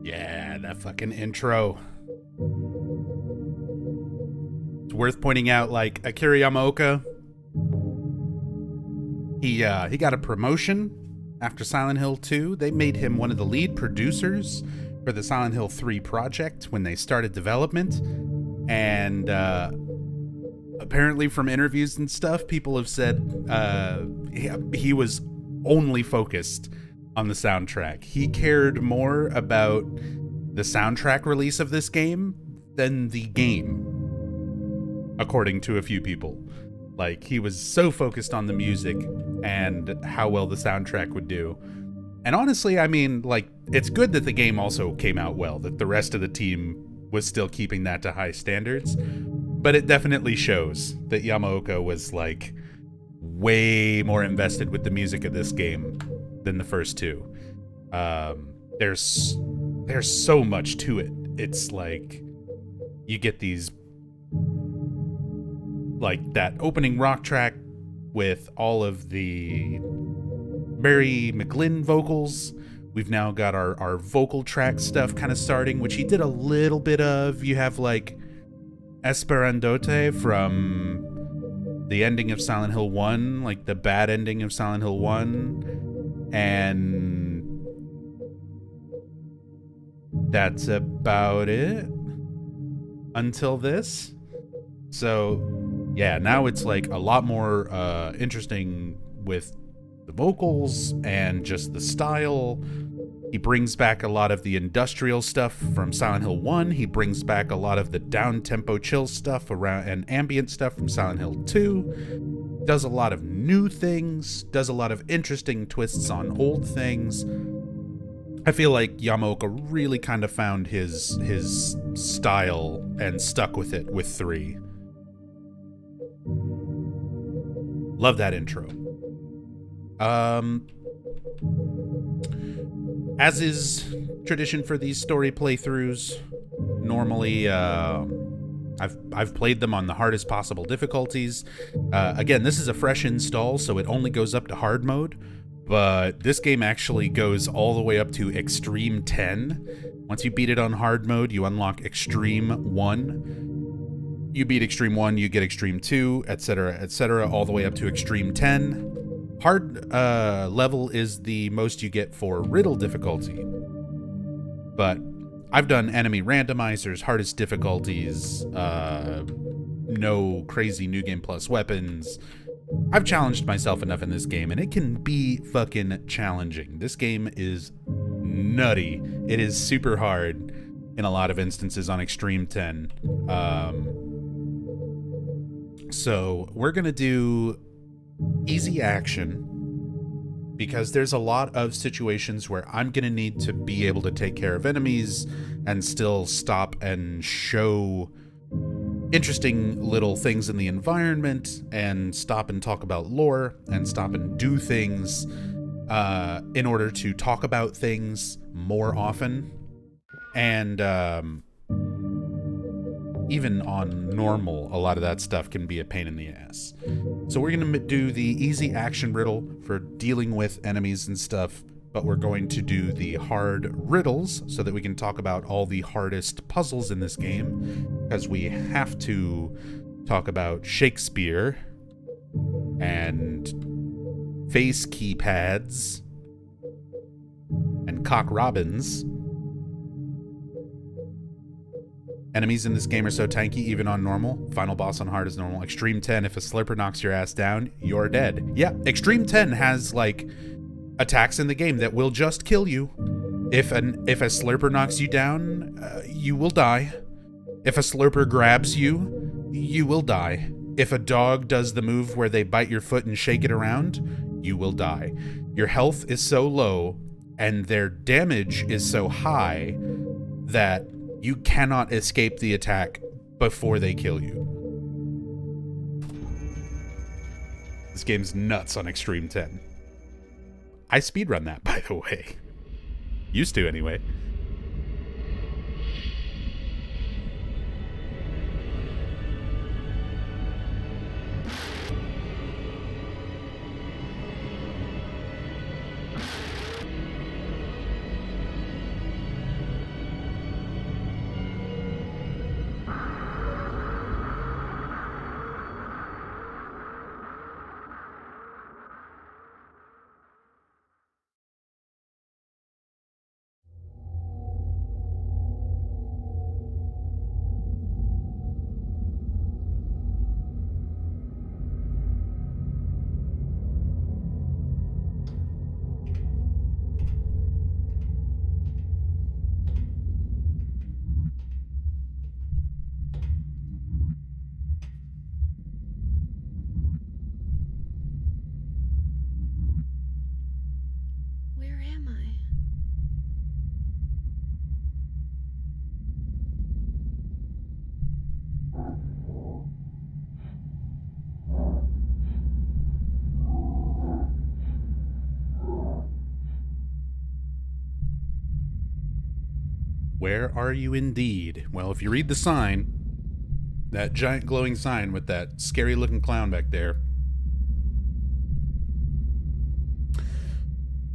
Yeah, that fucking intro. It's worth pointing out, like, Akira Yamaoka, he got a promotion after Silent Hill 2. They made him one of the lead producers for the Silent Hill 3 project when they started development. And apparently from interviews and stuff, people have said he was only focused on the soundtrack. He cared more about the soundtrack release of this game than the game, according to a few people. Like, he was so focused on the music and how well the soundtrack would do. And honestly, I mean, like, it's good that the game also came out well, that the rest of the team was still keeping that to high standards. But it definitely shows that Yamaoka was, like, way more invested with the music of this game than the first two. There's so much to it. It's like, you get these, like, that opening rock track with all of the Barry McLin vocals. We've now got our vocal track stuff kind of starting, which he did a little bit of. You have, like, Esperandote from the ending of Silent Hill 1, like the bad ending of Silent Hill 1, and that's about it until this. So yeah, now it's like a lot more interesting with the vocals and just the style. He brings back a lot of the industrial stuff from Silent Hill 1. He brings back a lot of the down-tempo chill stuff around and ambient stuff from Silent Hill 2. Does a lot of new things, does a lot of interesting twists on old things. I feel like Yamaoka really kind of found his style and stuck with it with 3. Love that intro. As is tradition for these story playthroughs, normally I've played them on the hardest possible difficulties. Again, this is a fresh install, so it only goes up to hard mode, but this game actually goes all the way up to Extreme 10. Once you beat it on hard mode, you unlock Extreme 1. You beat Extreme 1, you get Extreme 2, etc., all the way up to Extreme 10. Hard level is the most you get for riddle difficulty. But I've done enemy randomizers, hardest difficulties, no crazy New Game Plus weapons. I've challenged myself enough in this game, and it can be fucking challenging. This game is nutty. It is super hard in a lot of instances on Extreme 10. So we're gonna do easy action, because there's a lot of situations where I'm gonna need to be able to take care of enemies and still stop and show interesting little things in the environment, and stop and talk about lore, and stop and do things in order to talk about things more often. And even on normal, a lot of that stuff can be a pain in the ass. So we're going to do the easy action riddle for dealing with enemies and stuff, but we're going to do the hard riddles so that we can talk about all the hardest puzzles in this game, because we have to talk about Shakespeare and face keypads and cock robins. Enemies in this game are so tanky, even on normal. Final boss on hard is normal. Extreme 10, if a slurper knocks your ass down, you're dead. Yeah, Extreme 10 has, like, attacks in the game that will just kill you. If a slurper knocks you down, you will die. If a slurper grabs you, you will die. If a dog does the move where they bite your foot and shake it around, you will die. Your health is so low, and their damage is so high that you cannot escape the attack before they kill you. This game's nuts on Extreme 10. I speedrun that, by the way. Used to, anyway. Where are you indeed? Well, if you read the sign, that giant glowing sign with that scary looking clown back there,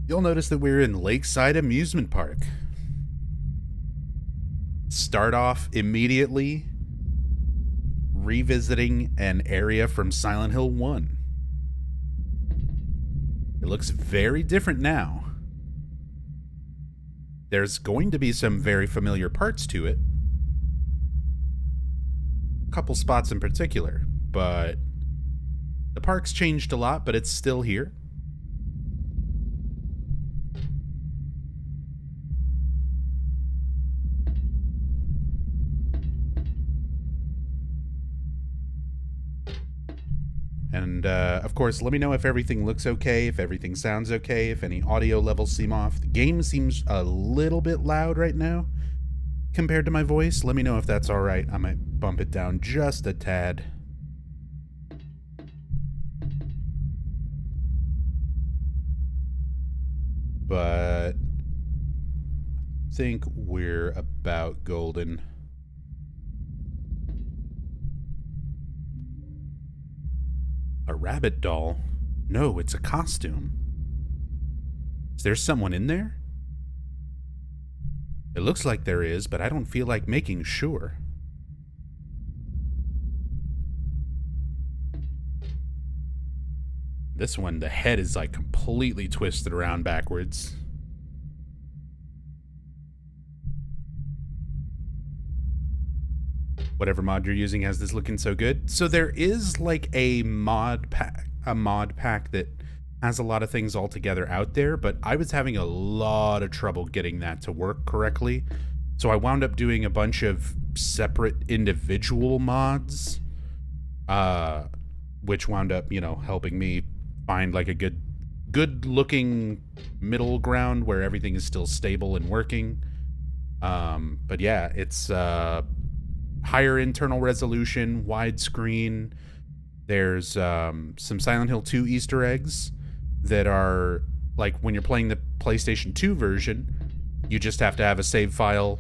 you'll notice that we're in Lakeside Amusement Park. Start off immediately revisiting an area from Silent Hill 1. It looks very different now. There's going to be some very familiar parts to it. A couple spots in particular, but the park's changed a lot, but it's still here. And, of course, let me know if everything looks okay, if everything sounds okay, if any audio levels seem off. The game seems a little bit loud right now compared to my voice. Let me know if that's all right. I might bump it down just a tad. But I think we're about golden. A rabbit doll? No, it's a costume. Is there someone in there? It looks like there is, but I don't feel like making sure. This one, the head is like completely twisted around backwards. Whatever mod you're using has this looking so good. So there is like a mod pack that has a lot of things all together out there, but I was having a lot of trouble getting that to work correctly. So I wound up doing a bunch of separate individual mods, which wound up, you know, helping me find like a good looking middle ground where everything is still stable and working. But yeah, it's higher internal resolution, widescreen. There's some Silent Hill 2 Easter eggs that are like when you're playing the PlayStation 2 version, you just have to have a save file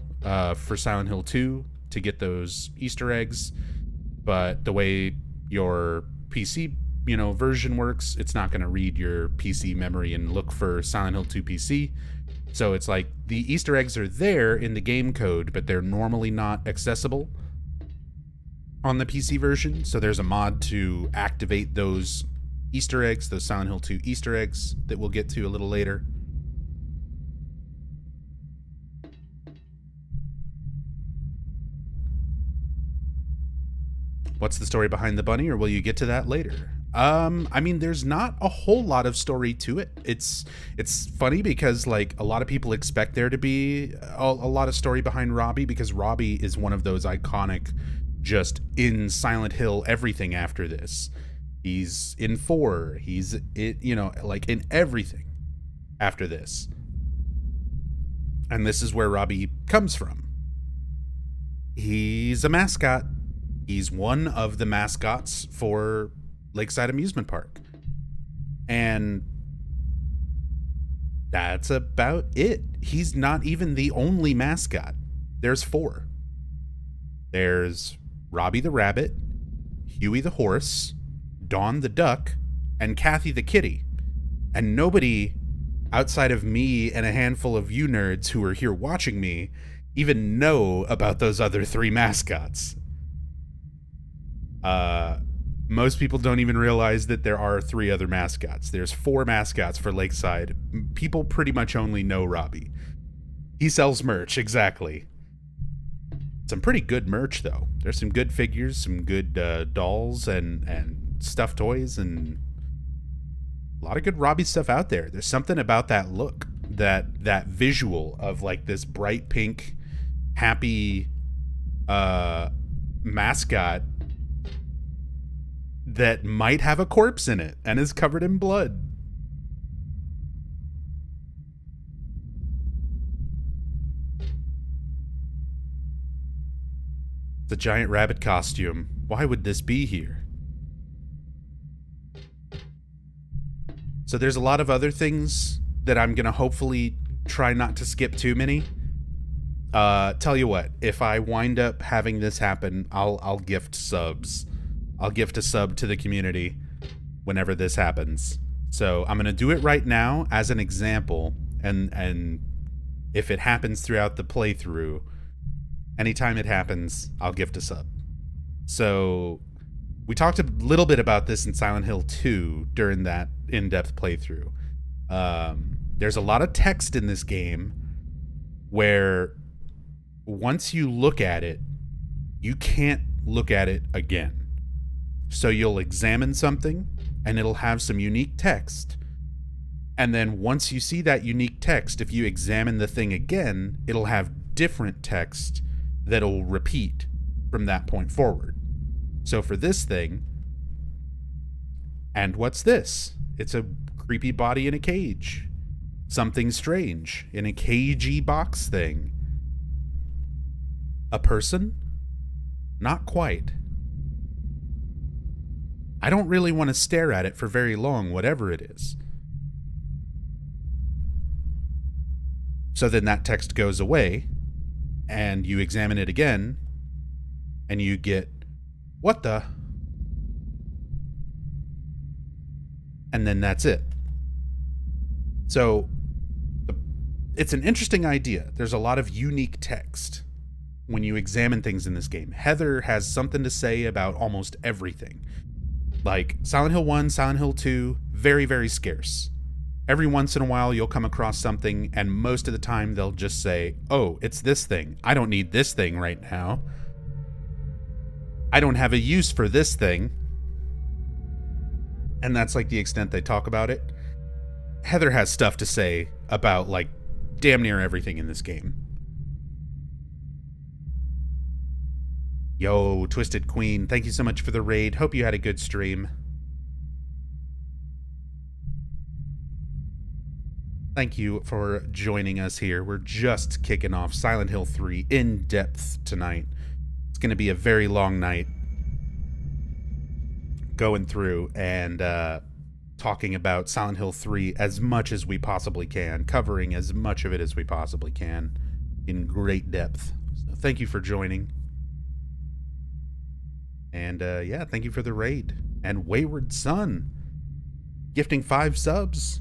for Silent Hill 2 to get those Easter eggs. But the way your PC, you know, version works, it's not going to read your PC memory and look for Silent Hill 2 PC. So it's like the Easter eggs are there in the game code, but they're normally not accessible on the PC version. So there's a mod to activate those Easter eggs, those Silent Hill 2 Easter eggs that we'll get to a little later. What's the story behind the bunny, or will you get to that later? I mean, there's not a whole lot of story to it. It's funny because like a lot of people expect there to be a lot of story behind Robbie, because Robbie is one of those iconic, just in Silent Hill everything after this. He's in 4. He's you know, like in everything after this. And this is where Robbie comes from. He's a mascot. He's one of the mascots for Lakeside Amusement Park. And that's about it. He's not even the only mascot. There's 4. There's Robbie the rabbit, Huey the horse, Dawn the duck, and Kathy the kitty. And nobody outside of me and a handful of you nerds who are here watching me even know about those other 3 mascots. Most people don't even realize that there are 3 other mascots. There's 4 mascots for Lakeside. People pretty much only know Robbie. He sells merch, exactly. Some pretty good merch, though. There's some good figures, some good dolls and stuffed toys, and a lot of good Robbie stuff out there. There's something about that look, that visual of like this bright pink, happy mascot that might have a corpse in it and is covered in blood. It's a giant rabbit costume. Why would this be here? So there's a lot of other things that I'm going to hopefully try not to skip too many. Tell you what, if I wind up having this happen, I'll gift subs. I'll gift a sub to the community whenever this happens. So I'm gonna do it right now as an example, and if it happens throughout the playthrough, anytime it happens, I'll gift a sub. So we talked a little bit about this in Silent Hill 2 during that in-depth playthrough. There's a lot of text in this game where once you look at it, you can't look at it again. So you'll examine something and it'll have some unique text. And then once you see that unique text, if you examine the thing again, it'll have different text that'll repeat from that point forward. So for this thing, and what's this? It's a creepy body in a cage. Something strange in a cagey box thing. A person? Not quite. I don't really want to stare at it for very long, whatever it is. So then that text goes away, and you examine it again, and you get, what the? And then that's it. So it's an interesting idea. There's a lot of unique text when you examine things in this game. Heather has something to say about almost everything. Like Silent Hill 1, Silent Hill 2, very, very scarce. Every once in a while you'll come across something, and most of the time they'll just say, oh, it's this thing. I don't need this thing right now. I don't have a use for this thing. And that's like the extent they talk about it. Heather has stuff to say about like damn near everything in this game. Yo, Twisted Queen, thank you so much for the raid. Hope you had a good stream. Thank you for joining us here. We're just kicking off Silent Hill 3 in depth tonight. It's going to be a very long night going through and talking about Silent Hill 3 as much as we possibly can, covering as much of it as we possibly can in great depth. So thank you for joining. And yeah, thank you for the raid. And Wayward Sun gifting 5 subs.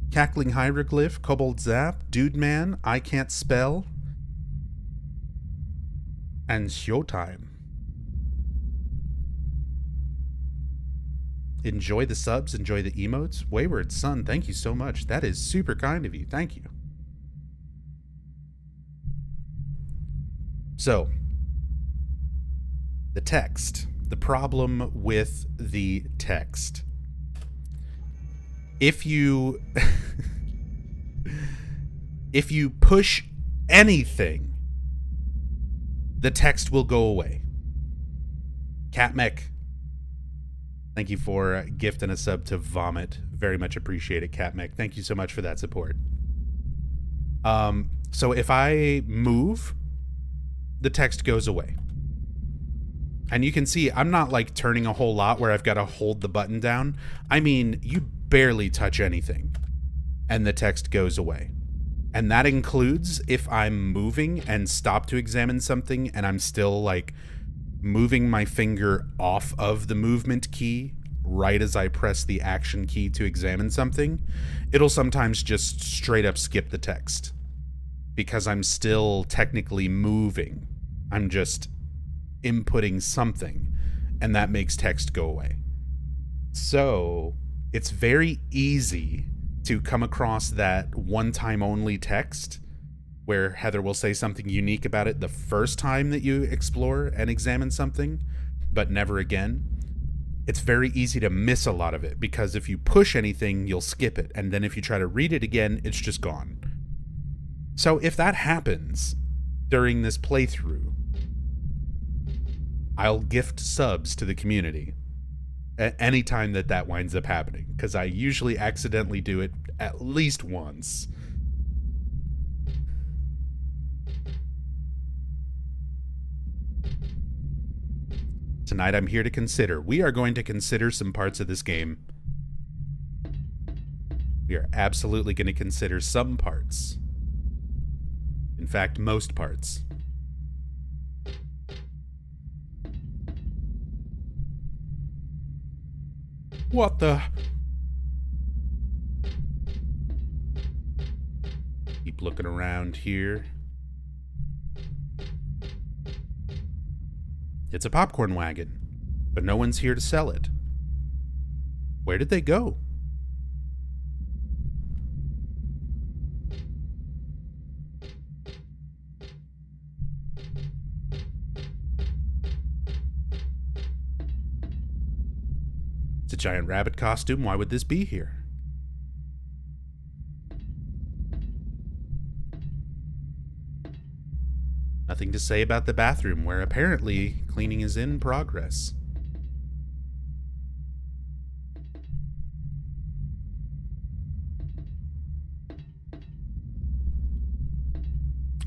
Cackling Hieroglyph, Kobold Zap, Dude Man, I Can't Spell, and Showtime. Enjoy the subs, enjoy the emotes. Wayward Sun, thank you so much. That is super kind of you. Thank you. So, the text. The problem with the text. If you if you push anything, the text will go away. Catmech, thank you for gifting a sub to Vomit. Very much appreciate it, Catmech. Thank you so much for that support. So if I move, the text goes away. And you can see I'm not like turning a whole lot where I've got to hold the button down. I mean, you barely touch anything and the text goes away. And that includes if I'm moving and stop to examine something and I'm still like moving my finger off of the movement key right as I press the action key to examine something, it'll sometimes just straight up skip the text because I'm still technically moving. I'm just inputting something, and that makes text go away. So it's very easy to come across that one-time only text where Heather will say something unique about it the first time that you explore and examine something, but never again. It's very easy to miss a lot of it because if you push anything, you'll skip it, and then if you try to read it again, it's just gone. So if that happens during this playthrough, I'll gift subs to the community at any time that winds up happening, because I usually accidentally do it at least once. Tonight I'm here to consider. We are going to consider some parts of this game. We are absolutely going to consider some parts. In fact, most parts. What the? Keep looking around here. It's a popcorn wagon, but no one's here to sell it. Where did they go? It's a giant rabbit costume. Why would this be here? Nothing to say about the bathroom, where apparently cleaning is in progress.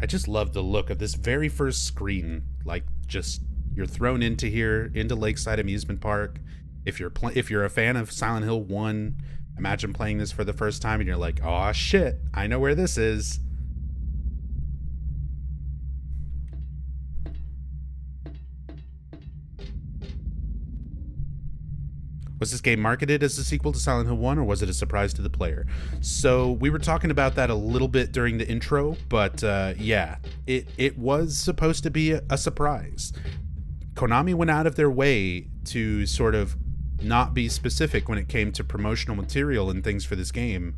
I just love the look of this very first screen. Like, just, you're thrown into here, into Lakeside Amusement Park. If you're a fan of Silent Hill 1, imagine playing this for the first time and you're like, "Aw, shit, I know where this is." Was this game marketed as a sequel to Silent Hill 1, or was it a surprise to the player? So we were talking about that a little bit during the intro, but yeah, it was supposed to be a surprise. Konami went out of their way to sort of not be specific when it came to promotional material and things for this game,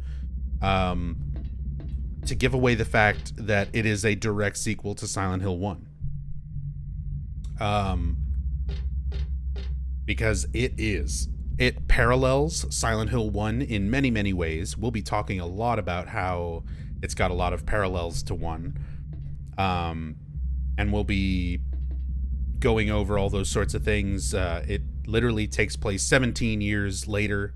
to give away the fact that it is a direct sequel to Silent Hill 1. Because it is. It parallels Silent Hill 1 in many, many ways. We'll be talking a lot about how it's got a lot of parallels to 1. And we'll be going over all those sorts of things. It literally takes place 17 years later,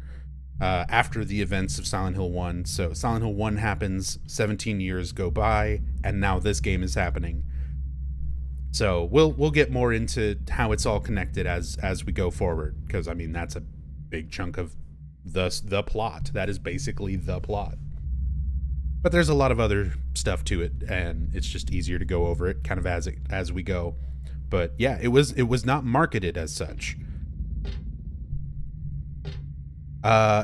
after the events of Silent Hill 1. So Silent Hill 1 happens, 17 years go by, and now this game is happening. So we'll get more into how it's all connected as we go forward, because I mean that's a big chunk of the plot. That is basically the plot. But there's a lot of other stuff to it, and it's just easier to go over it kind of as we go. But yeah, it was not marketed as such.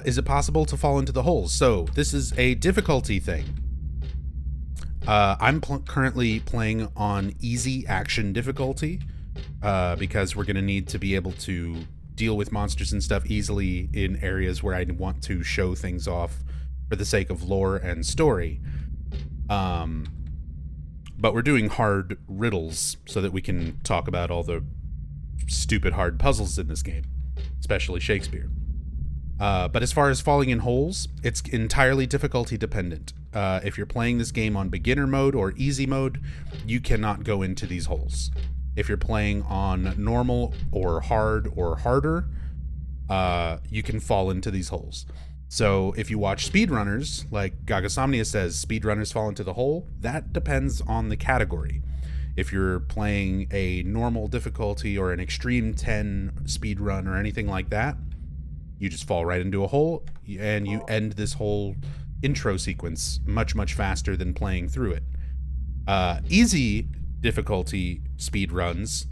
Is it possible to fall into the holes? So this is a difficulty thing. I'm currently playing on easy action difficulty, because we're going to need to be able to deal with monsters and stuff easily in areas where I want to show things off for the sake of lore and story. But we're doing hard riddles so that we can talk about all the stupid hard puzzles in this game, especially Shakespeare. But as far as falling in holes, it's entirely difficulty dependent. If you're playing this game on beginner mode or easy mode, you cannot go into these holes. If you're playing on normal or hard or harder, you can fall into these holes. So if you watch speedrunners, like Gagasomnia says, speedrunners fall into the hole, that depends on the category. If you're playing a normal difficulty or an extreme 10 speedrun or anything like that, you just fall right into a hole, and you end this whole intro sequence much, much faster than playing through it. Easy difficulty speed runs,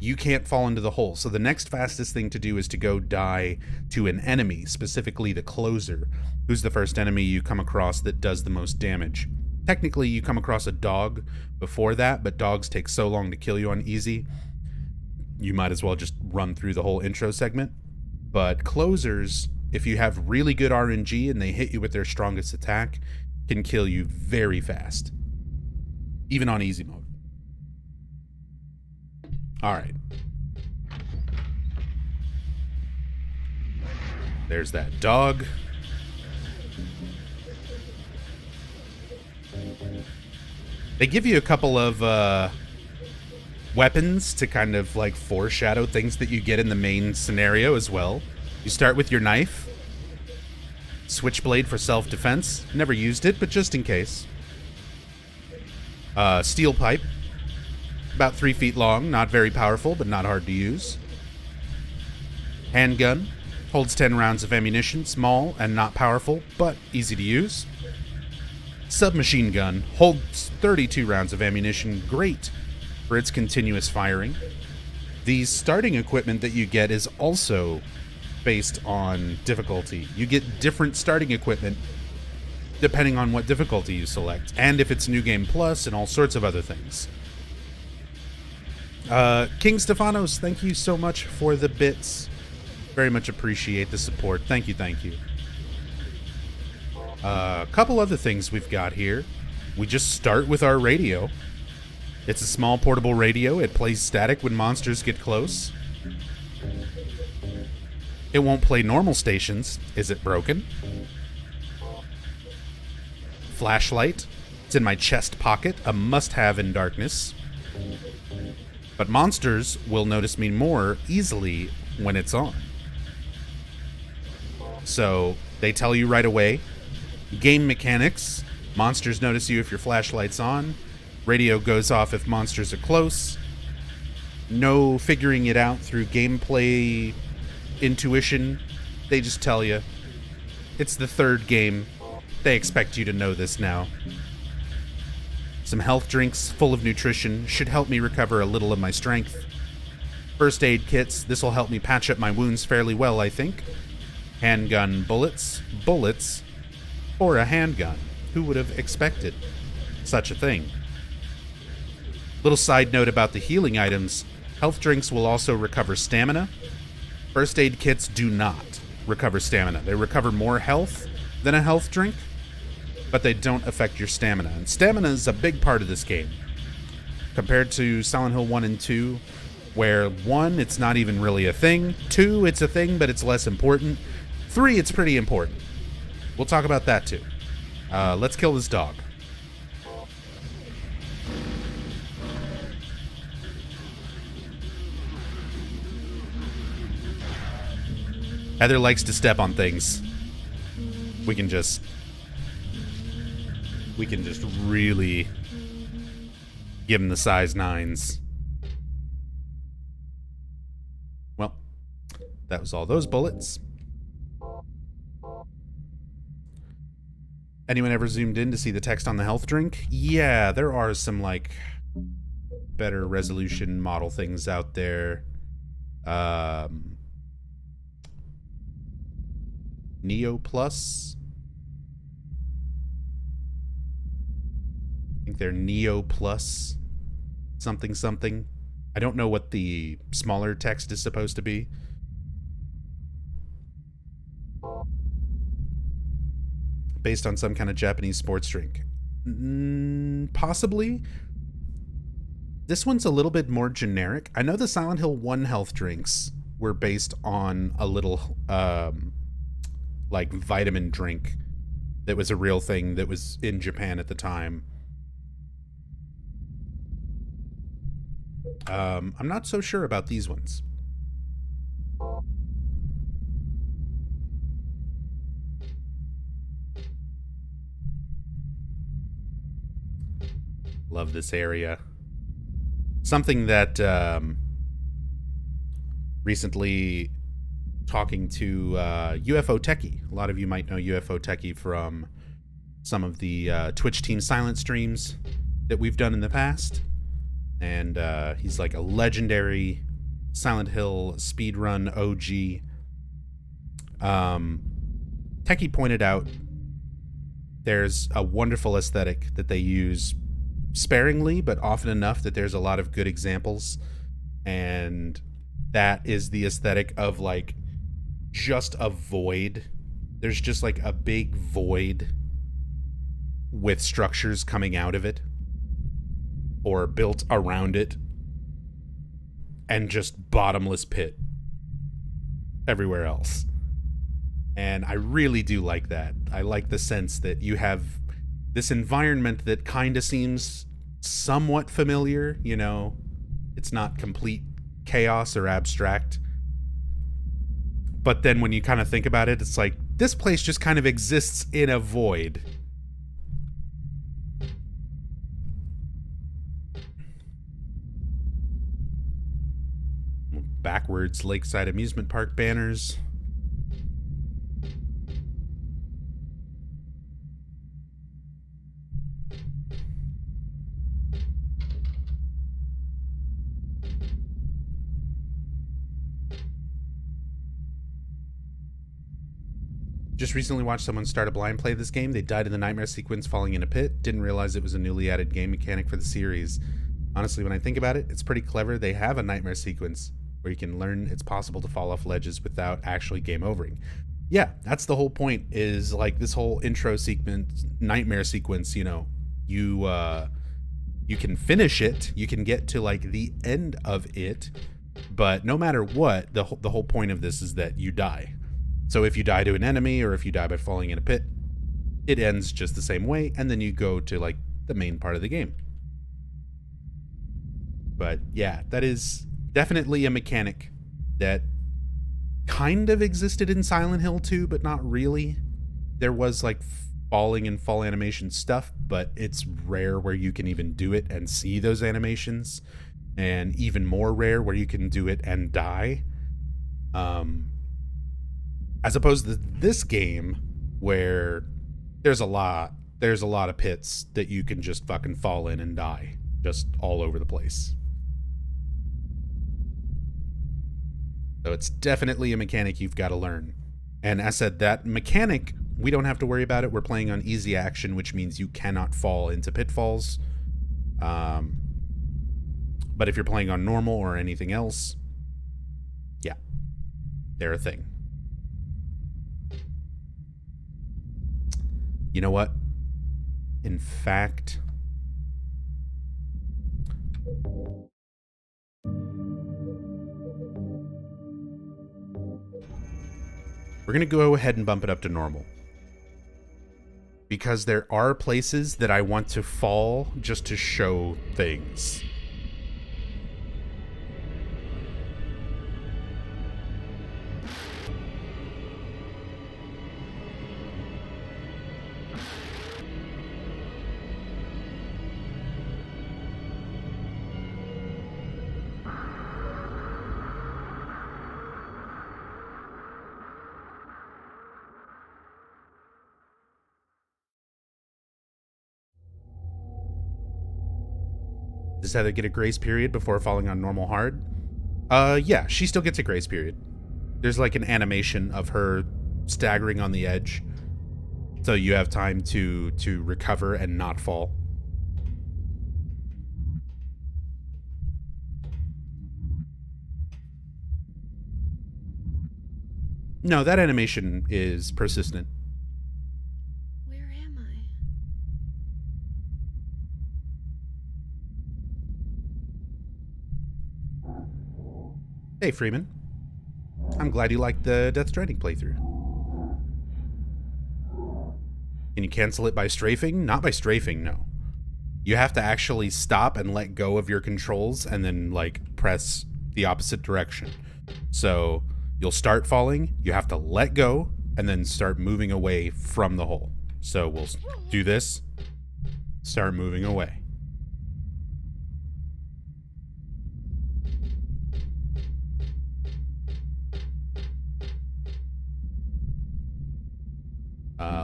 you can't fall into the hole. So the next fastest thing to do is to go die to an enemy, specifically the closer, who's the first enemy you come across that does the most damage. Technically, you come across a dog before that, but dogs take so long to kill you on easy, you might as well just run through the whole intro segment. But closers, if you have really good RNG and they hit you with their strongest attack, can kill you very fast, even on easy mode. All right. There's that dog. They give you a couple of weapons to kind of like foreshadow things that you get in the main scenario as well. You start with your knife. Switchblade for self-defense. Never used it, but just in case. Steel pipe. About 3 feet long, not very powerful, but not hard to use. Handgun. Holds 10 rounds of ammunition, small and not powerful, but easy to use. Submachine gun holds 32 rounds of ammunition, great for its continuous firing. The starting equipment that you get is also based on difficulty. You get different starting equipment depending on what difficulty you select, and if it's New Game Plus and all sorts of other things. King Stefanos, thank you so much for the bits. Very much appreciate the support. Thank you, thank you. A couple other things we've got here. We just start with our radio. It's a small portable radio. It plays static when monsters get close. It won't play normal stations. Is it broken? Flashlight. It's in my chest pocket, a must-have in darkness. But monsters will notice me more easily when it's on. So they tell you right away. Game mechanics. Monsters notice you if your flashlight's on. Radio goes off if monsters are close. No figuring it out through gameplay intuition. They just tell you. It's the third game. They expect you to know this now. Some health drinks full of nutrition should help me recover a little of my strength. First aid kits. This will help me patch up my wounds fairly well, I think. Handgun bullets. Bullets for a handgun. Who would have expected such a thing? Little side note about the healing items. Health drinks will also recover stamina. First aid kits do not recover stamina. They recover more health than a health drink, but they don't affect your stamina. And stamina is a big part of this game. Compared to Silent Hill 1 and 2, where 1, it's not even really a thing. 2, it's a thing, but it's less important. 3, it's pretty important. We'll talk about that too. Let's kill this dog. Heather likes to step on things. We can just really give him the size 9s. Well, that was all those bullets. Anyone ever zoomed in to see the text on the health drink? Yeah, there are some, like, better resolution model things out there. Neo Plus. I think they're Neo Plus something something. I don't know what the smaller text is supposed to be. Based on some kind of Japanese sports drink. Possibly. This one's a little bit more generic. I know the Silent Hill 1 health drinks were based on a little like vitamin drink that was a real thing that was in Japan at the time. I'm not so sure about these ones. Love this area. Something that recently talking to UFO Techie. A lot of you might know UFO Techie from some of the Twitch Team Silent streams that we've done in the past. And he's like a legendary Silent Hill speedrun OG. Techie pointed out there's a wonderful aesthetic that they use sparingly, but often enough that there's a lot of good examples. And that is the aesthetic of like just a void. There's just like a big void with structures coming out of it or built around it, and just bottomless pit everywhere else. And I really do like that. I like the sense that you have this environment that kind of seems somewhat familiar, you know, it's not complete chaos or abstract. But then when you kind of think about it, it's like, this place just kind of exists in a void. Backwards Lakeside Amusement Park banners. Just recently watched someone start a blind play of this game. They died in the nightmare sequence falling in a pit. Didn't realize it was a newly added game mechanic for the series. Honestly, when I think about it, it's pretty clever. They have a nightmare sequence where you can learn it's possible to fall off ledges without actually game overing. Yeah, that's the whole point, is like this whole intro sequence, nightmare sequence, you know, you can finish it, you can get to like the end of it, but no matter what, the whole point of this is that you die. So if you die to an enemy, or if you die by falling in a pit, it ends just the same way, and then you go to like the main part of the game. But yeah, that is definitely a mechanic that kind of existed in Silent Hill 2, but not really. There was like falling and fall animation stuff, but it's rare where you can even do it and see those animations, and even more rare where you can do it and die. As opposed to this game, where there's a lot of pits that you can just fucking fall in and die, just all over the place. So it's definitely a mechanic you've got to learn. And as said, that mechanic, we don't have to worry about it. We're playing on easy action, which means you cannot fall into pitfalls. But if you're playing on normal or anything else, yeah, they're a thing. You know what? In fact, we're going to go ahead and bump it up to normal. Because there are places that I want to fall just to show things. Does Heather get a grace period before falling on normal hard? Yeah, she still gets a grace period. There's like an animation of her staggering on the edge, so you have time to recover and not fall. No, that animation is persistent. Where am I? Hey, Freeman. I'm glad you liked the Death Stranding playthrough. Can you cancel it by strafing? Not by strafing, no. You have to actually stop and let go of your controls and then, like, press the opposite direction. So you'll start falling, you have to let go, and then start moving away from the hole. So we'll do this, start moving away.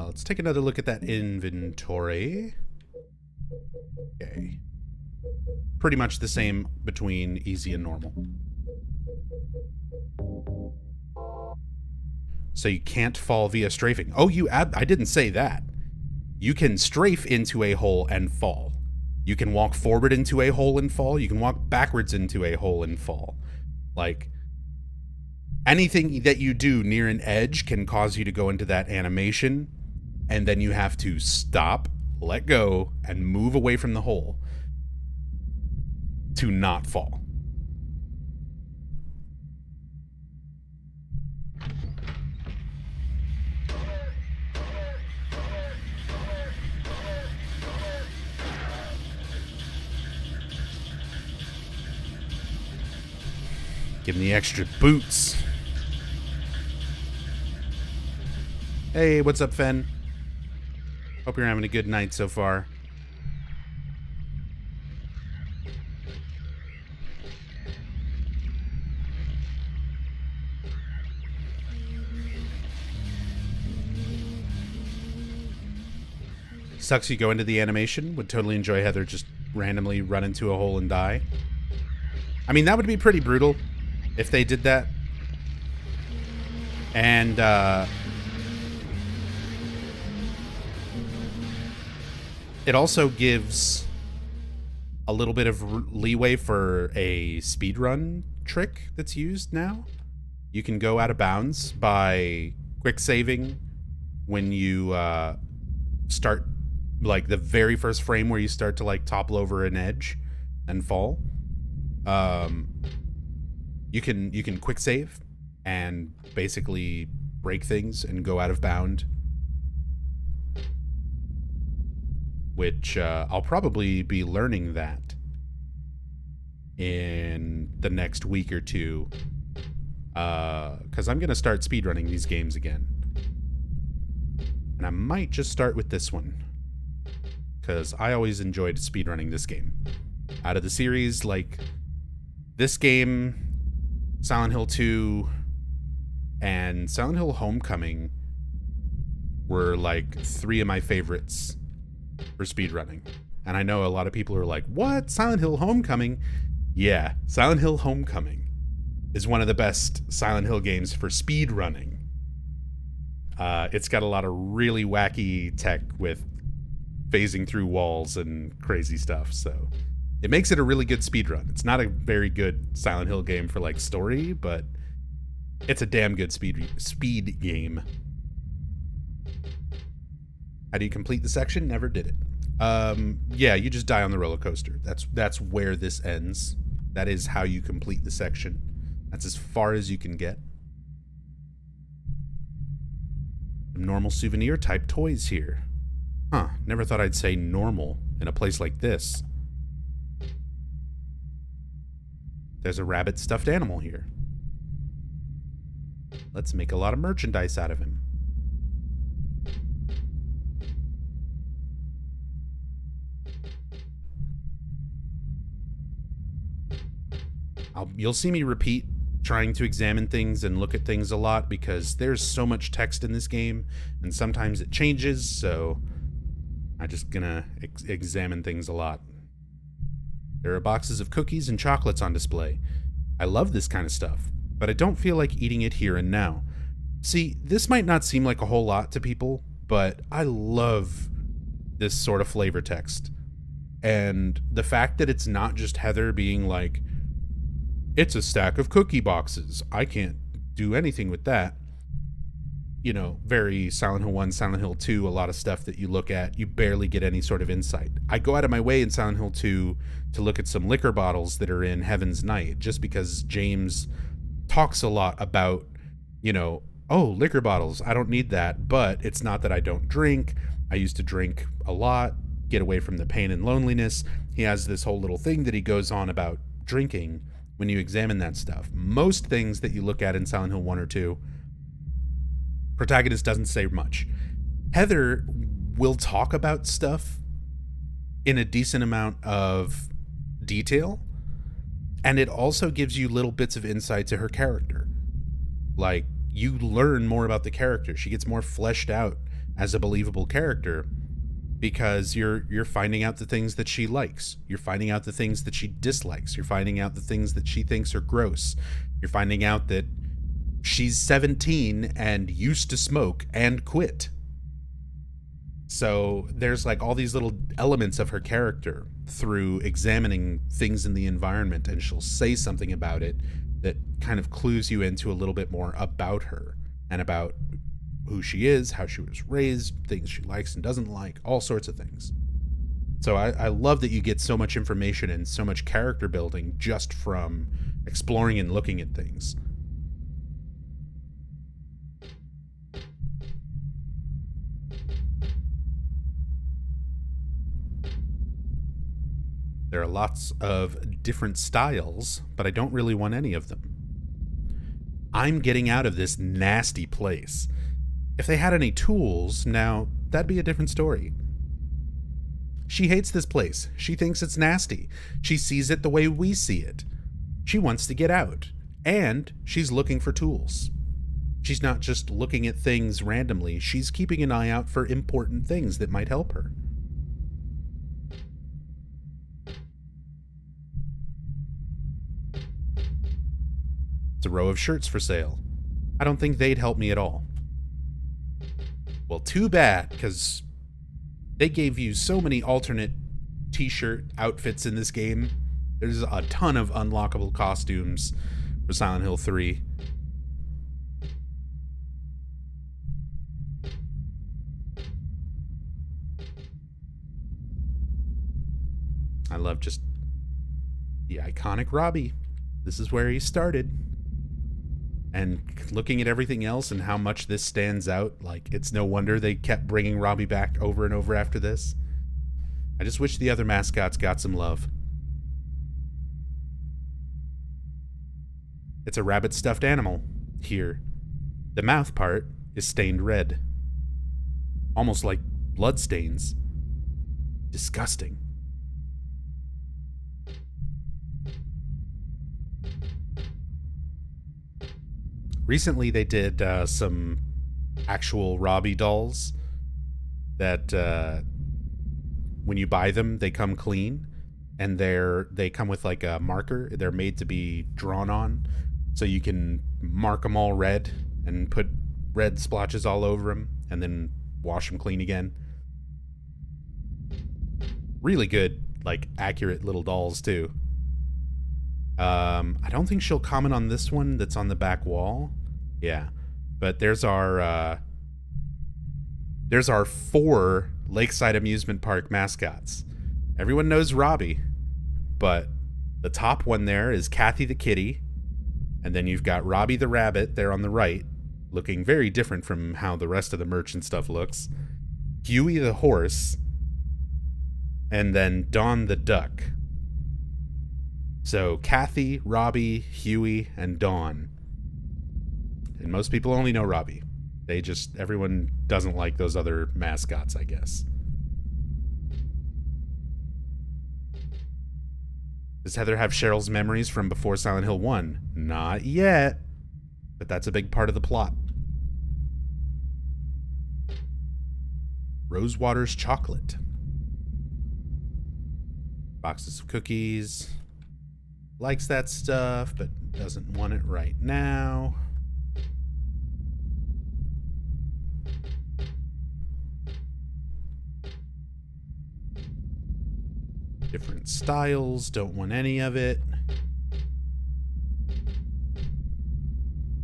Let's take another look at that inventory. Okay. Pretty much the same between easy and normal. So you can't fall via strafing. Oh, I didn't say that. You can strafe into a hole and fall. You can walk forward into a hole and fall. You can walk backwards into a hole and fall. Like, anything that you do near an edge can cause you to go into that animation, and then you have to stop, let go, and move away from the hole to not fall. Give him the extra boots. Hey, what's up, Fen? Hope you're having a good night so far. Sucks you go into the animation. Would totally enjoy Heather just randomly run into a hole and die. I mean, that would be pretty brutal if they did that. And it also gives a little bit of leeway for a speedrun trick that's used now. You can go out of bounds by quick saving when you start, like, the very first frame where you start to, like, topple over an edge and fall. You can quick save and basically break things and go out of bound, which I'll probably be learning that in the next week or two, because I'm going to start speedrunning these games again. And I might just start with this one, because I always enjoyed speedrunning this game. Out of the series, like, this game, Silent Hill 2, and Silent Hill Homecoming were, like, 3 of my favorites for speedrunning. And I know a lot of people are like, what? Silent Hill Homecoming? Yeah, Silent Hill Homecoming is one of the best Silent Hill games for speedrunning. It's got a lot of really wacky tech with phasing through walls and crazy stuff, so it makes it a really good speedrun. It's not a very good Silent Hill game for, like, story, but it's a damn good speed game. How do you complete the section? Never did it. Yeah, you just die on the roller coaster. That's where this ends. That is how you complete the section. That's as far as you can get. Some normal souvenir type toys here. Huh, never thought I'd say normal in a place like this. There's a rabbit stuffed animal here. Let's make a lot of merchandise out of him. You'll see me repeat trying to examine things and look at things a lot because there's so much text in this game and sometimes it changes, so I'm just gonna examine things a lot. There are boxes of cookies and chocolates on display. I love this kind of stuff, but I don't feel like eating it here and now. See, this might not seem like a whole lot to people, but I love this sort of flavor text. And the fact that it's not just Heather being like, it's a stack of cookie boxes, I can't do anything with that. You know, very Silent Hill 1, Silent Hill 2, a lot of stuff that you look at, you barely get any sort of insight. I go out of my way in Silent Hill 2 to look at some liquor bottles that are in Heaven's Night, just because James talks a lot about, you know, oh, liquor bottles, I don't need that, but it's not that I don't drink. I used to drink a lot, get away from the pain and loneliness. He has this whole little thing that he goes on about drinking when you examine that stuff. Most things that you look at in Silent Hill 1 or 2, protagonist doesn't say much. Heather will talk about stuff in a decent amount of detail, and it also gives you little bits of insight to her character. Like, you learn more about the character. She gets more fleshed out as a believable character because you're finding out the things that she likes. You're finding out the things that she dislikes. You're finding out the things that she thinks are gross. You're finding out that she's 17 and used to smoke and quit. So there's like all these little elements of her character through examining things in the environment, and she'll say something about it that kind of clues you into a little bit more about her and about who she is, how she was raised, things she likes and doesn't like, all sorts of things. So I love that you get so much information and so much character building just from exploring and looking at things. There are lots of different styles, but I don't really want any of them. I'm getting out of this nasty place. If they had any tools, now, that'd be a different story. She hates this place. She thinks it's nasty. She sees it the way we see it. She wants to get out. And she's looking for tools. She's not just looking at things randomly. She's keeping an eye out for important things that might help her. It's a row of shirts for sale. I don't think they'd help me at all. Well, too bad, because they gave you so many alternate t-shirt outfits in this game. There's a ton of unlockable costumes for Silent Hill 3. I love just the iconic Robbie. This is where he started. And looking at everything else and how much this stands out, like, it's no wonder they kept bringing Robbie back over and over after this. I just wish the other mascots got some love. It's a rabbit stuffed animal here. The mouth part is stained red. Almost like blood stains. Disgusting. Recently, they did some actual Robbie dolls that when you buy them, they come clean, and they come with like a marker. They're made to be drawn on, so you can mark them all red and put red splotches all over them, and then wash them clean again. Really good, like, accurate little dolls too. I don't think she'll comment on this one that's on the back wall. Yeah, but there's our 4 Lakeside Amusement Park mascots. Everyone knows Robbie, but the top one there is Kathy the kitty, and then you've got Robbie the rabbit there on the right, looking very different from how the rest of the merch and stuff looks. Huey the horse, and then Dawn the duck. So Kathy, Robbie, Huey, and Dawn. And most people only know Robbie. Everyone doesn't like those other mascots, I guess. Does Heather have Cheryl's memories from before Silent Hill 1? Not yet. But that's a big part of the plot. Rosewater's chocolate. Boxes of cookies. Likes that stuff, but doesn't want it right now. Different styles, don't want any of it.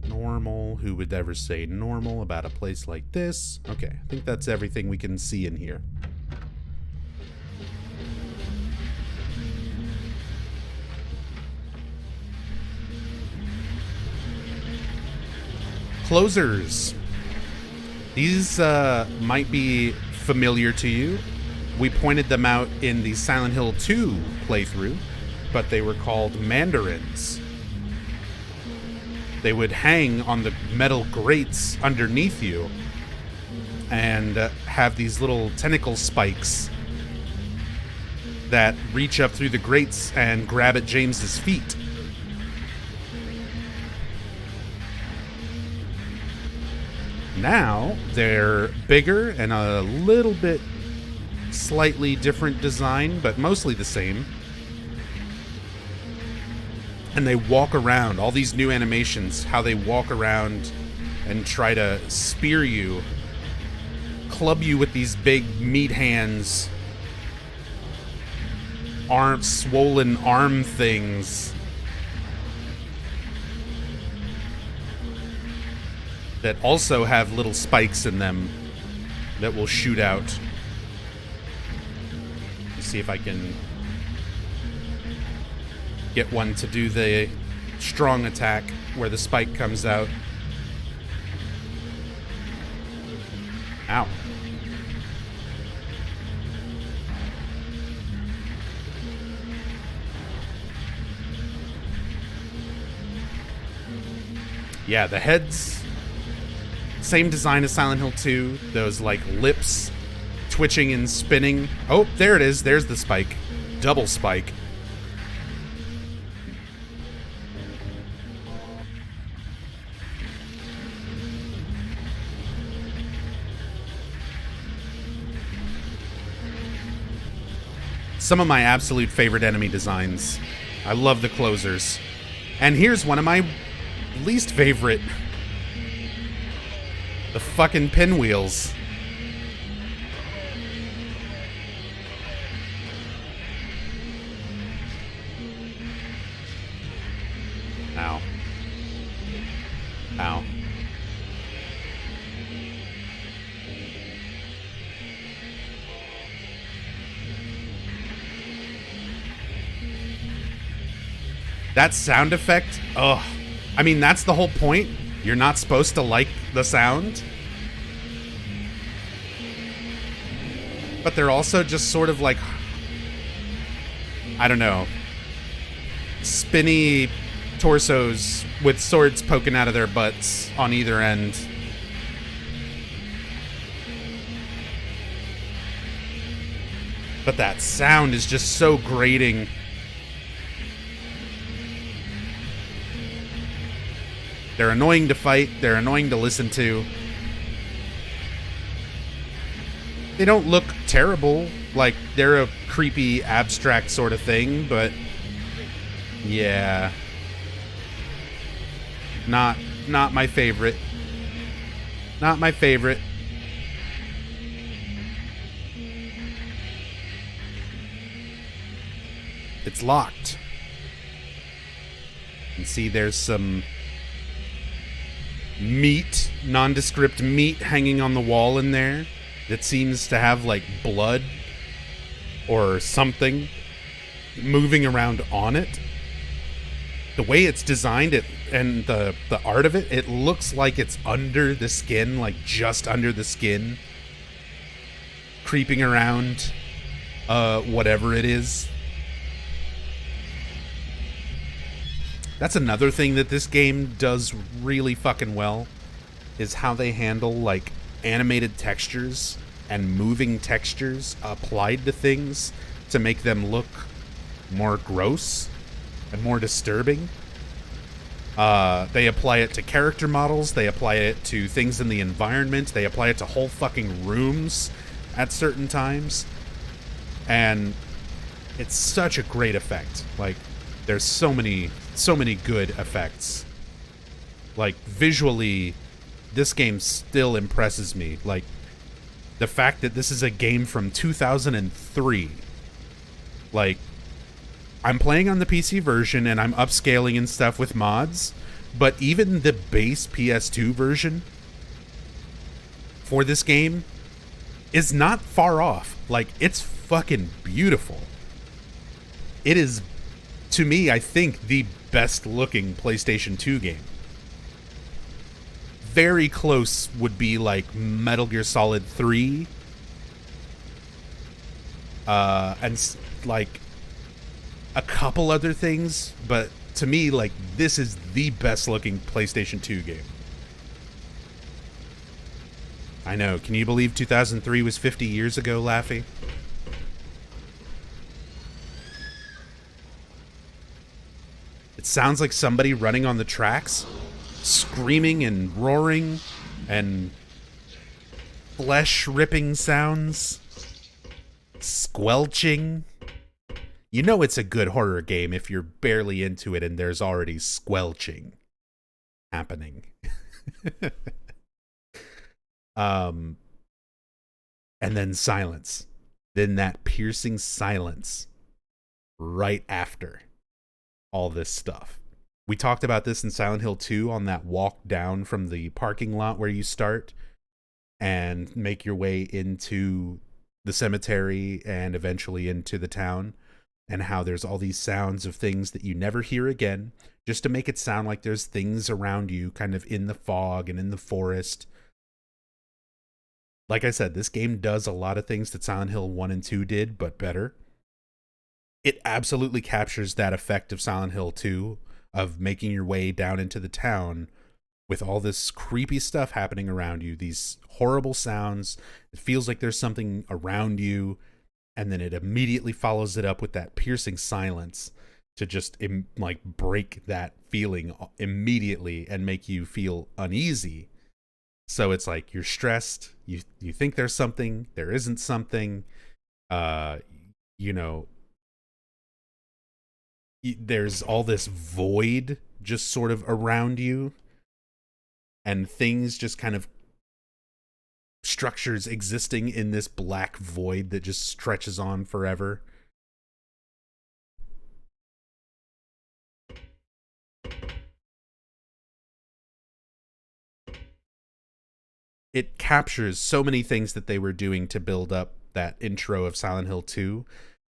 Normal, who would ever say normal about a place like this? Okay, I think that's everything we can see in here. Closers. These might be familiar to you. We pointed them out in the Silent Hill 2 playthrough, but they were called mandarins. They would hang on the metal grates underneath you and have these little tentacle spikes that reach up through the grates and grab at James's feet. Now they're bigger and a little bit slightly different design, but mostly the same. And they walk around, all these new animations, how they walk around and try to spear you, club you with these big meat hands, swollen arm things that also have little spikes in them that will shoot out. Let's see if I can get one to do the strong attack where the spike comes out. Ow. Yeah, the heads, same design as Silent Hill 2. Those, like, lips twitching and spinning. Oh, there it is. There's the spike. Double spike. Some of my absolute favorite enemy designs. I love the closers. And here's one of my least favorite. The fucking pinwheels. Ow. Ow. That sound effect, ugh. I mean, that's the whole point. You're not supposed to like the sound. But they're also just sort of like, I don't know, spinny torsos with swords poking out of their butts on either end. But that sound is just so grating. They're annoying to fight. They're annoying to listen to. They don't look terrible. Like, they're a creepy, abstract sort of thing, but yeah. Not my favorite. Not my favorite. It's locked. You can see there's some meat, nondescript meat hanging on the wall in there that seems to have like blood or something moving around on it. The way it's designed, it and the art of it, it looks like it's under the skin, like just under the skin, creeping around whatever it is. That's another thing that this game does really fucking well, is how they handle like animated textures and moving textures applied to things to make them look more gross and more disturbing. They apply it to character models, they apply it to things in the environment, they apply it to whole fucking rooms at certain times. And it's such a great effect. Like, there's so many good effects. Like, visually, this game still impresses me. Like, the fact that this is a game from 2003. Like, I'm playing on the PC version and I'm upscaling and stuff with mods, but even the base PS2 version for this game is not far off. Like, it's fucking beautiful. It is, to me, I think, the best looking PlayStation 2 game. Very close would be like Metal Gear Solid 3. And like a couple other things, but to me, like, this is the best looking PlayStation 2 game. I know, can you believe 2003 was 50 years ago, Laffy? It sounds like somebody running on the tracks, screaming and roaring, and flesh-ripping sounds, squelching. You know it's a good horror game if you're barely into it and there's already squelching happening. And then silence. Then that piercing silence right after all this stuff. We talked about this in Silent Hill 2 on that walk down from the parking lot where you start and make your way into the cemetery and eventually into the town, and how there's all these sounds of things that you never hear again, just to make it sound like there's things around you kind of in the fog and in the forest. Like I said, this game does a lot of things that Silent Hill 1 and 2 did, but better. It absolutely captures that effect of Silent Hill 2, of making your way down into the town with all this creepy stuff happening around you, these horrible sounds. It feels like there's something around you, and then it immediately follows it up with that piercing silence to just like break that feeling immediately and make you feel uneasy. So it's like you're stressed, you think there's something, there isn't something, you know, there's all this void just sort of around you, and things just kind of structures existing in this black void that just stretches on forever. It captures so many things that they were doing to build up that intro of Silent Hill 2,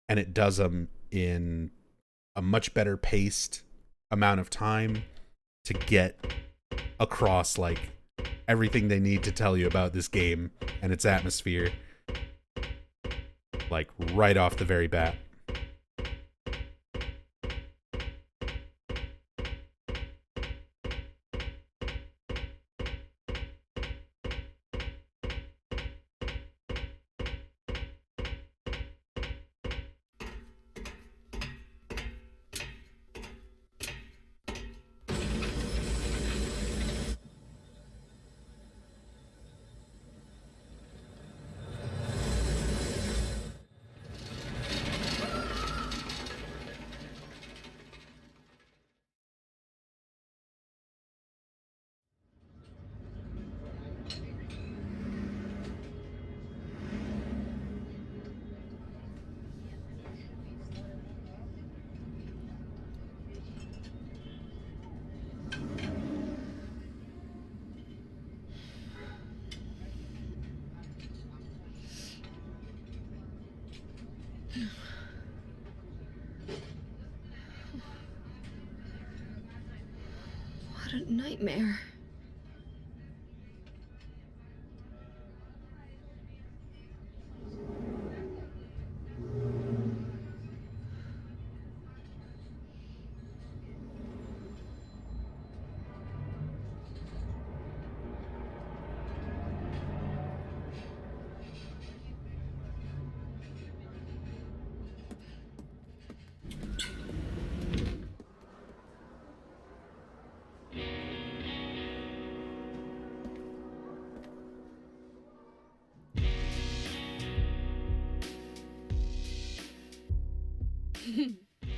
and it does them in a much better paced amount of time to get across like everything they need to tell you about this game and its atmosphere, like right off the very bat. What a nightmare.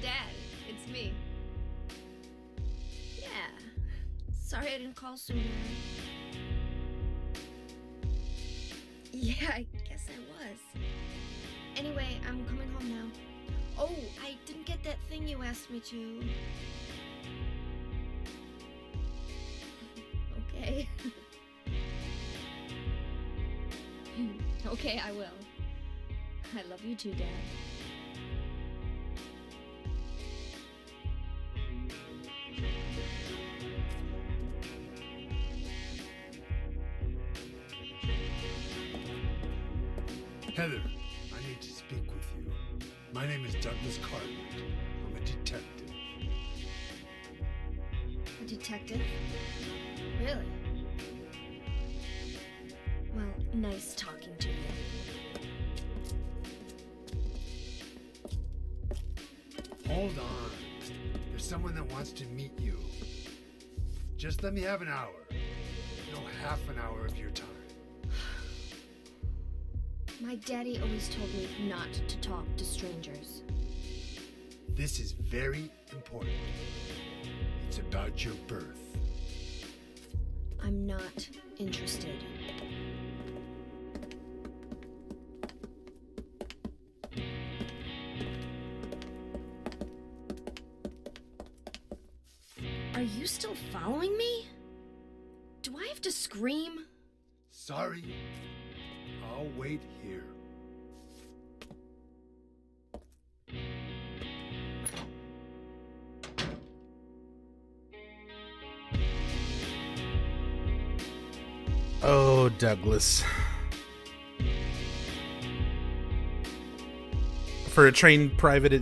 Dad, it's me. Yeah. Sorry I didn't call sooner. Yeah, I guess I was. Anyway, I'm coming home now. Oh, I didn't get that thing you asked me to. Okay. Okay, I will. I love you too, Dad. Heather, I need to speak with you. My name is Douglas Cartwright. I'm a detective. A detective? Really? Well, nice talking to you. Hold on. There's someone that wants to meet you. Just let me have an hour. No, half an hour of your time. My daddy always told me not to talk to strangers. This is very important. It's about your birth. I'm not interested. Are you still following me? Do I have to scream? Sorry. I'll wait here. Oh, Douglas. For a trained private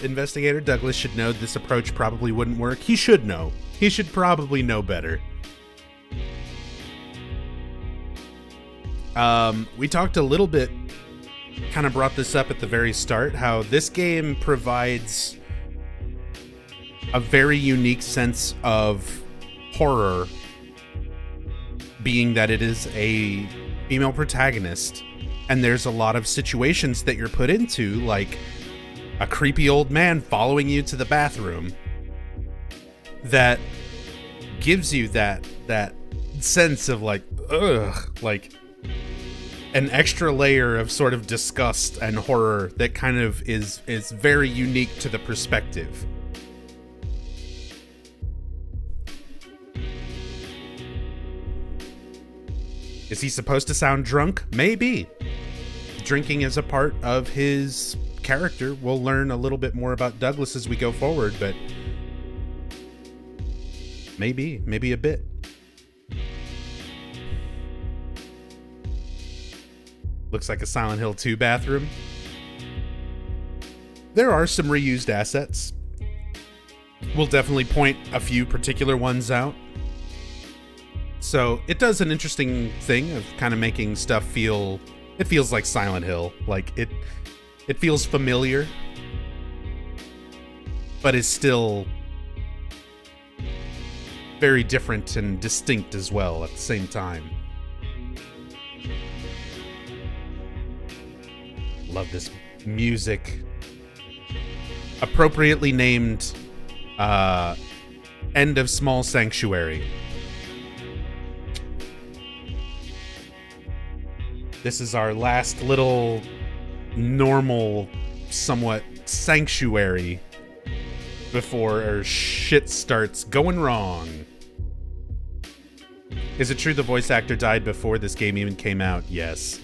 investigator, Douglas should know this approach probably wouldn't work. He should know. He should probably know better. We talked a little bit, kind of brought this up at the very start, how this game provides a very unique sense of horror, being that it is a female protagonist, and there's a lot of situations that you're put into, like a creepy old man following you to the bathroom, that gives you that sense of like, ugh, like an extra layer of sort of disgust and horror that kind of is very unique to the perspective. Is he supposed to sound drunk? Maybe. Drinking is a part of his character. We'll learn a little bit more about Douglas as we go forward, but maybe a bit. Looks like a Silent Hill 2 bathroom. There are some reused assets. We'll definitely point a few particular ones out. So it does an interesting thing of kind of making stuff feel, it feels like Silent Hill. Like it feels familiar, but is still very different and distinct as well at the same time. Love this music. Appropriately named End of Small Sanctuary. This is our last little normal, somewhat sanctuary before our shit starts going wrong. Is it true the voice actor died before this game even came out? Yes.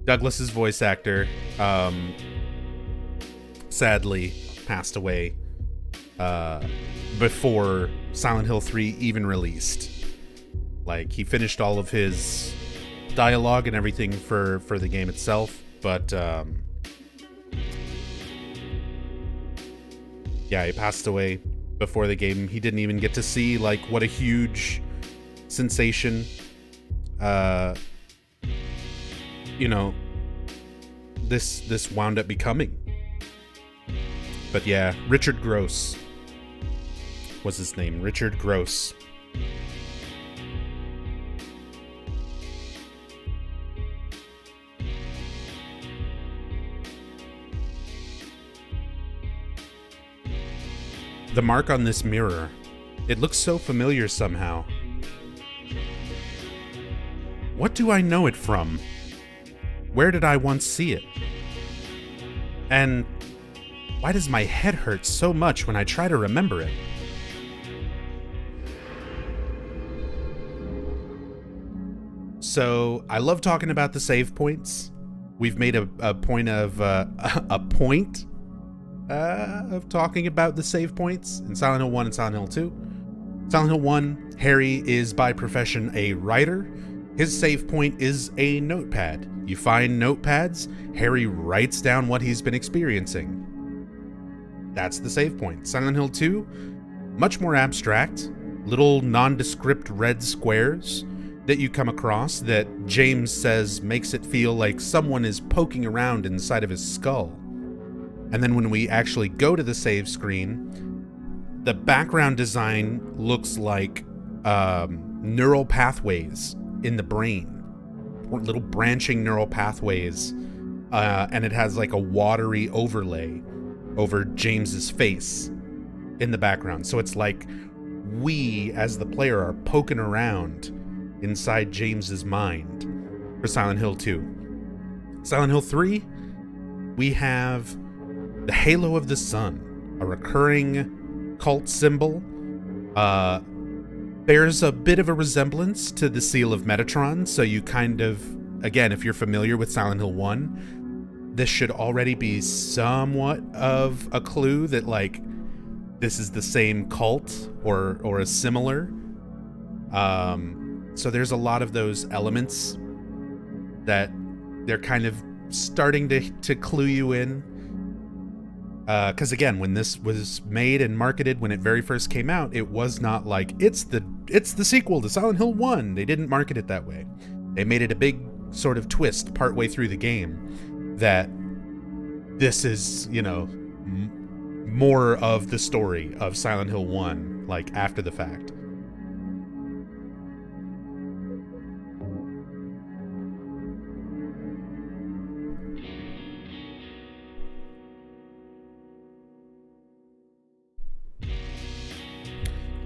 Douglas's voice actor sadly passed away before Silent Hill 3 even released. Like, he finished all of his dialogue and everything for the game itself, but yeah, he passed away before the game. He didn't even get to see like what a huge sensation you know, this wound up becoming. But yeah, Richard Gross was his name. Richard Gross. The mark on this mirror, it looks so familiar somehow. What do I know it from? Where did I once see it? And why does my head hurt so much when I try to remember it? So, I love talking about the save points. We've made a point of of talking about the save points in Silent Hill 1 and Silent Hill 2. Silent Hill 1, Harry is by profession a writer. His save point is a notepad. You find notepads, Harry writes down what he's been experiencing. That's the save point. Silent Hill 2, much more abstract, little nondescript red squares that you come across that James says makes it feel like someone is poking around inside of his skull. And then when we actually go to the save screen, the background design looks like neural pathways in the brain, little branching neural pathways, and it has like a watery overlay over James's face in the background. So it's like we, as the player, are poking around inside James's mind for Silent Hill 2. Silent Hill 3, we have the Halo of the Sun, a recurring cult symbol. Bears a bit of a resemblance to the Seal of Metatron, so you kind of, again, if you're familiar with Silent Hill 1, this should already be somewhat of a clue that, like, this is the same cult or a similar. So there's a lot of those elements that they're kind of starting to clue you in. Because again, when this was made and marketed, when it very first came out, it was not like it's the sequel to Silent Hill 1. They didn't market it that way. They made it a big sort of twist partway through the game that this is, you know, more of the story of Silent Hill 1, like after the fact.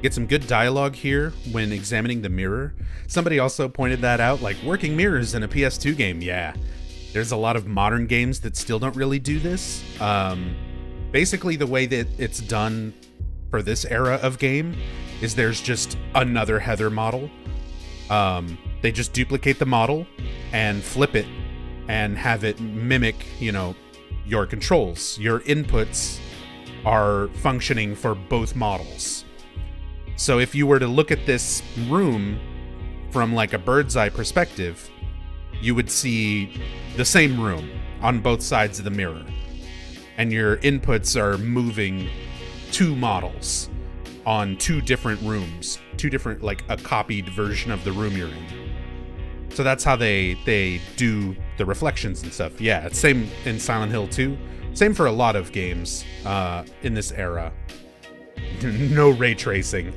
Get some good dialogue here when examining the mirror. Somebody also pointed that out, like working mirrors in a PS2 game. Yeah, there's a lot of modern games that still don't really do this. Basically, the way that it's done for this era of game is there's just another Heather model. They just duplicate the model and flip it and have it mimic, your controls. Your inputs are functioning for both models. So if you were to look at this room from like a bird's eye perspective, you would see the same room on both sides of the mirror. And your inputs are moving two models on two different rooms, two different, like a copied version of the room you're in. So that's how they do the reflections and stuff. Yeah, it's same in Silent Hill 2. Same for a lot of games in this era. No ray tracing.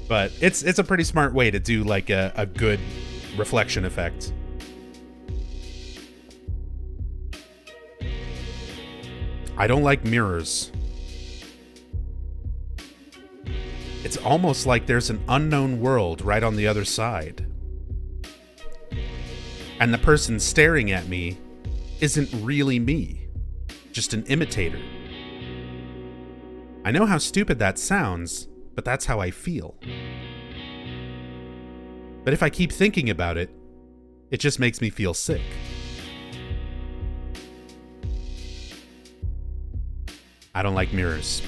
But it's a pretty smart way to do like a good reflection effect. I don't like mirrors. It's almost like there's an unknown world right on the other side. And the person staring at me isn't really me, just an imitator. I know how stupid that sounds, but that's how I feel. But if I keep thinking about it, it just makes me feel sick. I don't like mirrors.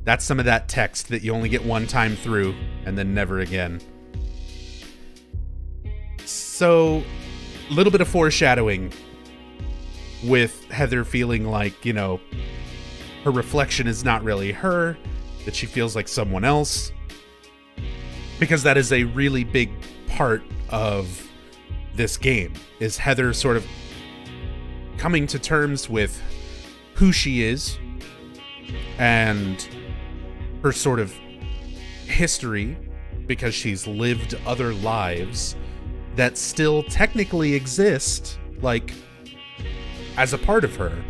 That's some of that text that you only get one time through and then never again. So, a little bit of foreshadowing with Heather feeling like, her reflection is not really her, that she feels like someone else. Because that is a really big part of this game, is Heather sort of coming to terms with who she is and her sort of history, because she's lived other lives that still technically exist, like, as a part of her,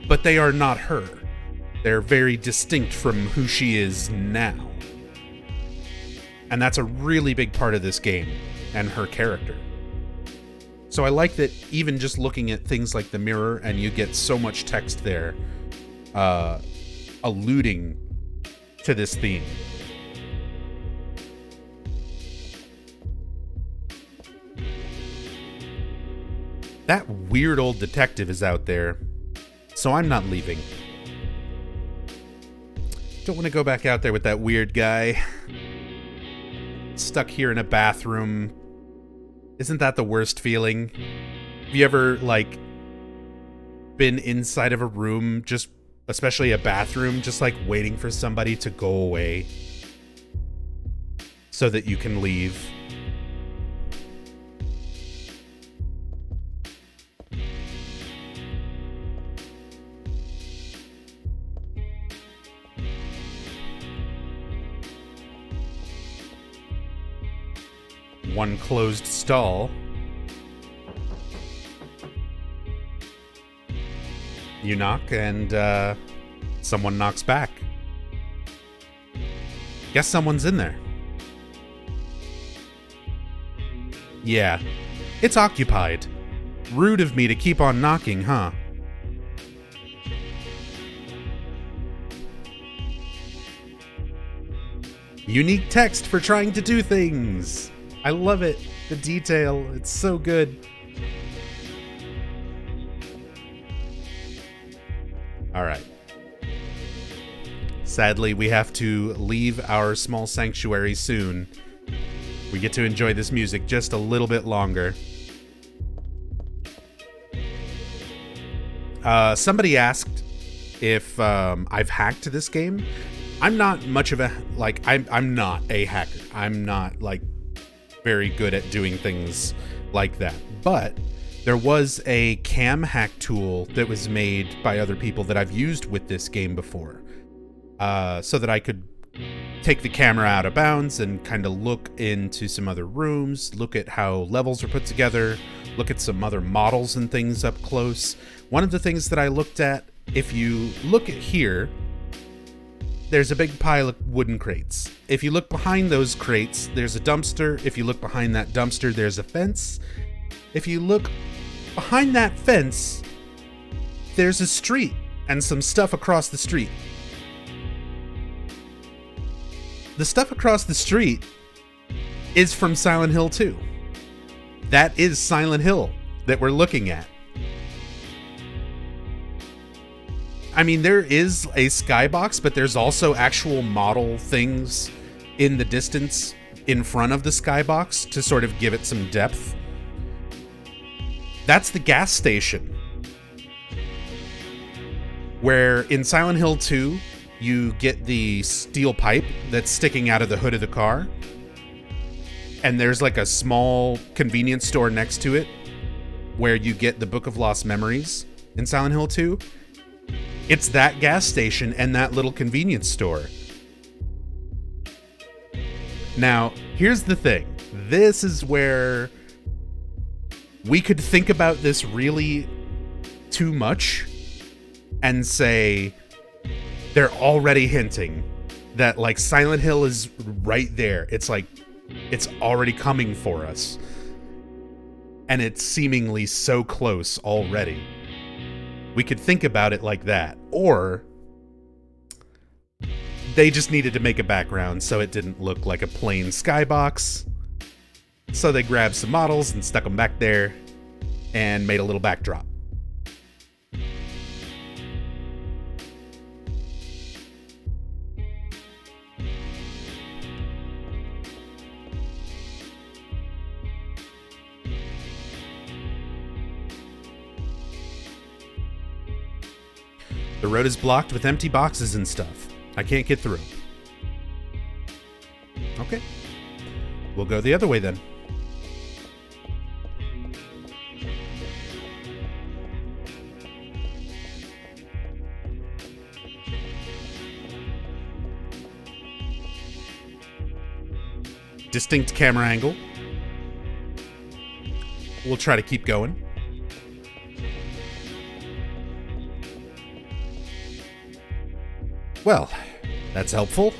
but they are not her. They're very distinct from who she is now. And that's a really big part of this game and her character. So I like that even just looking at things like the mirror, and you get so much text there alluding to this theme. That weird old detective is out there, so I'm not leaving. Don't want to go back out there with that weird guy. Stuck here in a bathroom. Isn't that the worst feeling? Have you ever, been inside of a room, just, especially a bathroom, just, waiting for somebody to go away so that you can leave? One closed stall. You knock, and someone knocks back. Guess someone's in there. Yeah, it's occupied. Rude of me to keep on knocking, huh? Unique text for trying to do things. I love it. The detail. It's so good. All right. Sadly, we have to leave our small sanctuary soon. We get to enjoy this music just a little bit longer. Somebody asked if I've hacked this game. I'm not much of a, I'm not a hacker. I'm not, very good at doing things like that. But there was a cam hack tool that was made by other people that I've used with this game before. So that I could take the camera out of bounds and kind of look into some other rooms, look at how levels are put together, look at some other models and things up close. One of the things that I looked at if you look at here, there's a big pile of wooden crates. If you look behind those crates, there's a dumpster. If you look behind that dumpster, there's a fence. If you look behind that fence, there's a street and some stuff across the street. The stuff across the street is from Silent Hill 2. That is Silent Hill that we're looking at. I mean, there is a skybox, but there's also actual model things in the distance in front of the skybox to sort of give it some depth. That's the gas station. Where in Silent Hill 2, you get the steel pipe that's sticking out of the hood of the car. And there's like a small convenience store next to it where you get the Book of Lost Memories in Silent Hill 2. It's that gas station and that little convenience store. Now, here's the thing. This is where we could think about this really too much and say they're already hinting that like Silent Hill is right there. It's like it's already coming for us. And it's seemingly so close already. We could think about it like that. Or they just needed to make a background so it didn't look like a plain skybox. So they grabbed some models and stuck them back there and made a little backdrop. The road is blocked with empty boxes and stuff. I can't get through. Okay. We'll go the other way then. Distinct camera angle. We'll try to keep going. Well, that's helpful.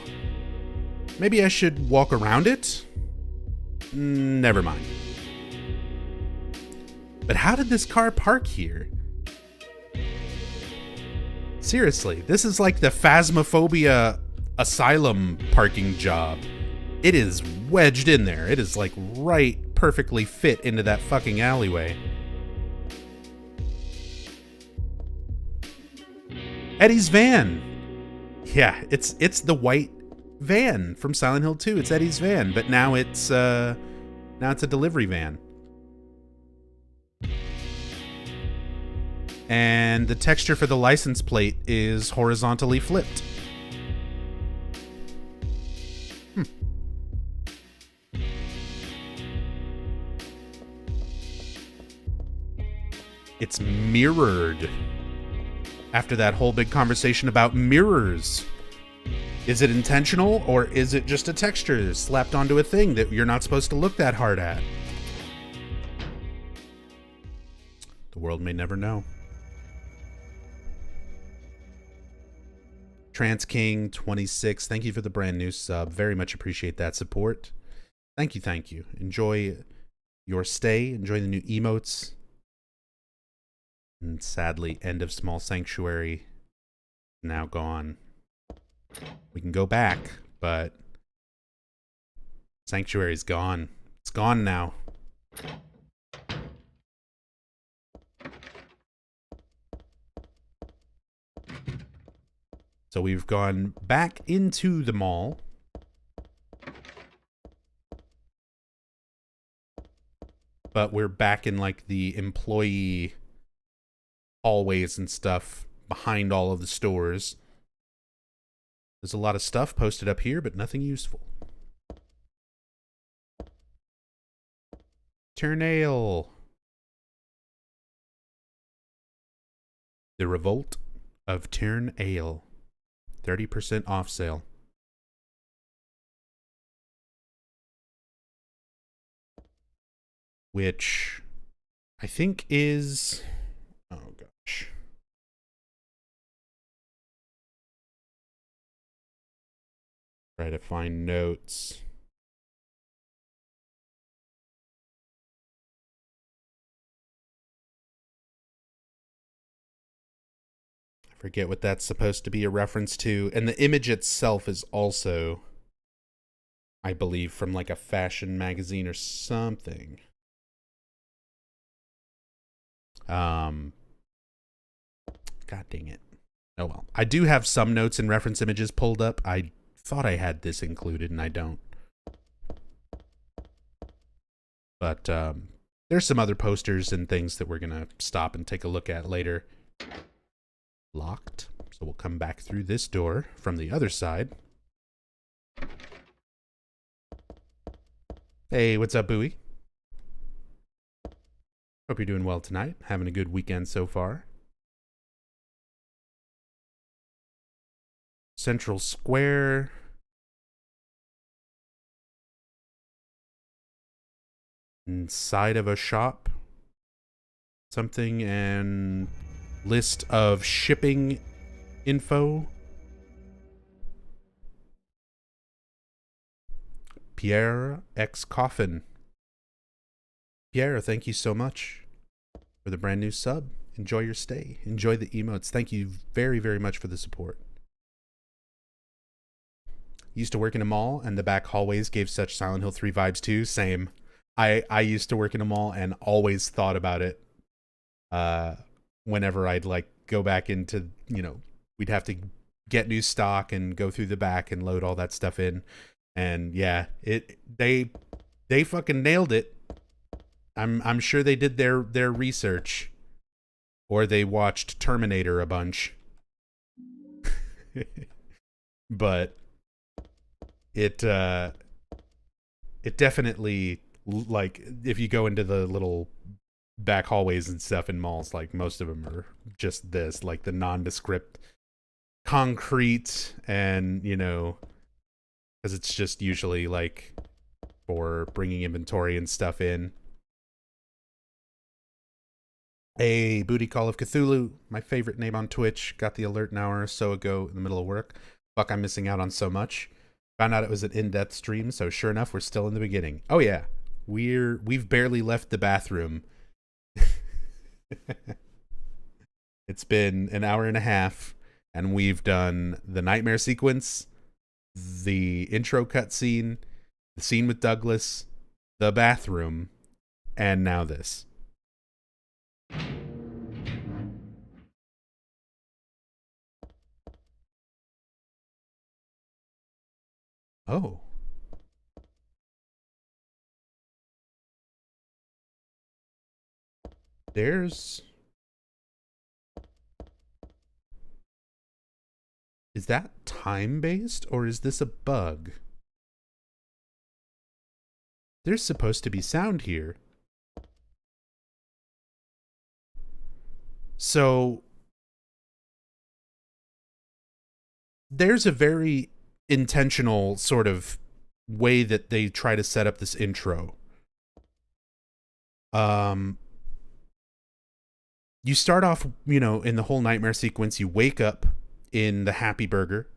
Maybe I should walk around it? Never mind. But how did this car park here? Seriously, this is like the Phasmophobia asylum parking job. It is wedged in there. It is like right perfectly fit into that fucking alleyway. Eddie's van. Yeah, it's the white van from Silent Hill 2. It's Eddie's van, but now it's a delivery van. And the texture for the license plate is horizontally flipped. It's mirrored. After that whole big conversation about mirrors. Is it intentional, or is it just a texture slapped onto a thing that you're not supposed to look that hard at? The world may never know. Trans King 26, thank you for the brand new sub. Very much appreciate that support. Thank you, thank you. Enjoy your stay. Enjoy the new emotes. And sadly, End of Small Sanctuary now gone. We can go back, but Sanctuary's gone. It's gone now. So we've gone back into the mall. But we're back in like the employee hallways and stuff behind all of the stores. There's a lot of stuff posted up here, but nothing useful. Turnail. The Revolt of Turn Ale. 30% off sale. Which I think is... oh gosh. Try to find notes. I forget what that's supposed to be a reference to. And the image itself is also, I believe, from like a fashion magazine or something. God dang it. Oh well. I do have some notes and reference images pulled up. I thought I had this included and I don't. But there's some other posters and things that we're going to stop and take a look at later. Locked. So we'll come back through this door from the other side. Hey, what's up, Bowie? Hope you're doing well tonight. Having a good weekend so far. Central Square. Inside of a shop. Something, and list of shipping info. Pierre X Coffin. Pierre, thank you so much for the brand new sub. Enjoy your stay. Enjoy the emotes. Thank you very, very much for the support. Used to work in a mall, and the back hallways gave such Silent Hill 3 vibes too. Same. I used to work in a mall and always thought about it whenever I'd like go back into, you know, we'd have to get new stock and go through the back and load all that stuff in. And yeah, they fucking nailed it. I'm sure they did their research, or they watched Terminator a bunch. But it definitely, like, if you go into the little back hallways and stuff in malls, like most of them are just this, like the nondescript concrete, and you know, because it's just usually like for bringing inventory and stuff in. Hey, Booty Call of Cthulhu, my favorite name on Twitch. Got the alert an hour or so ago in the middle of work. Fuck, I'm missing out on so much. Found out it was an in-depth stream, so sure enough, we're still in the beginning. Oh yeah, we've barely left the bathroom. It's been an hour and a half, and we've done the nightmare sequence, the intro cutscene, the scene with Douglas, the bathroom, and now this. Oh. There's... Is that time-based, or is this a bug? There's supposed to be sound here. So... There's a very intentional sort of way that they try to set up this intro. You start off, you know, in the whole nightmare sequence, you wake up in the Happy Burger,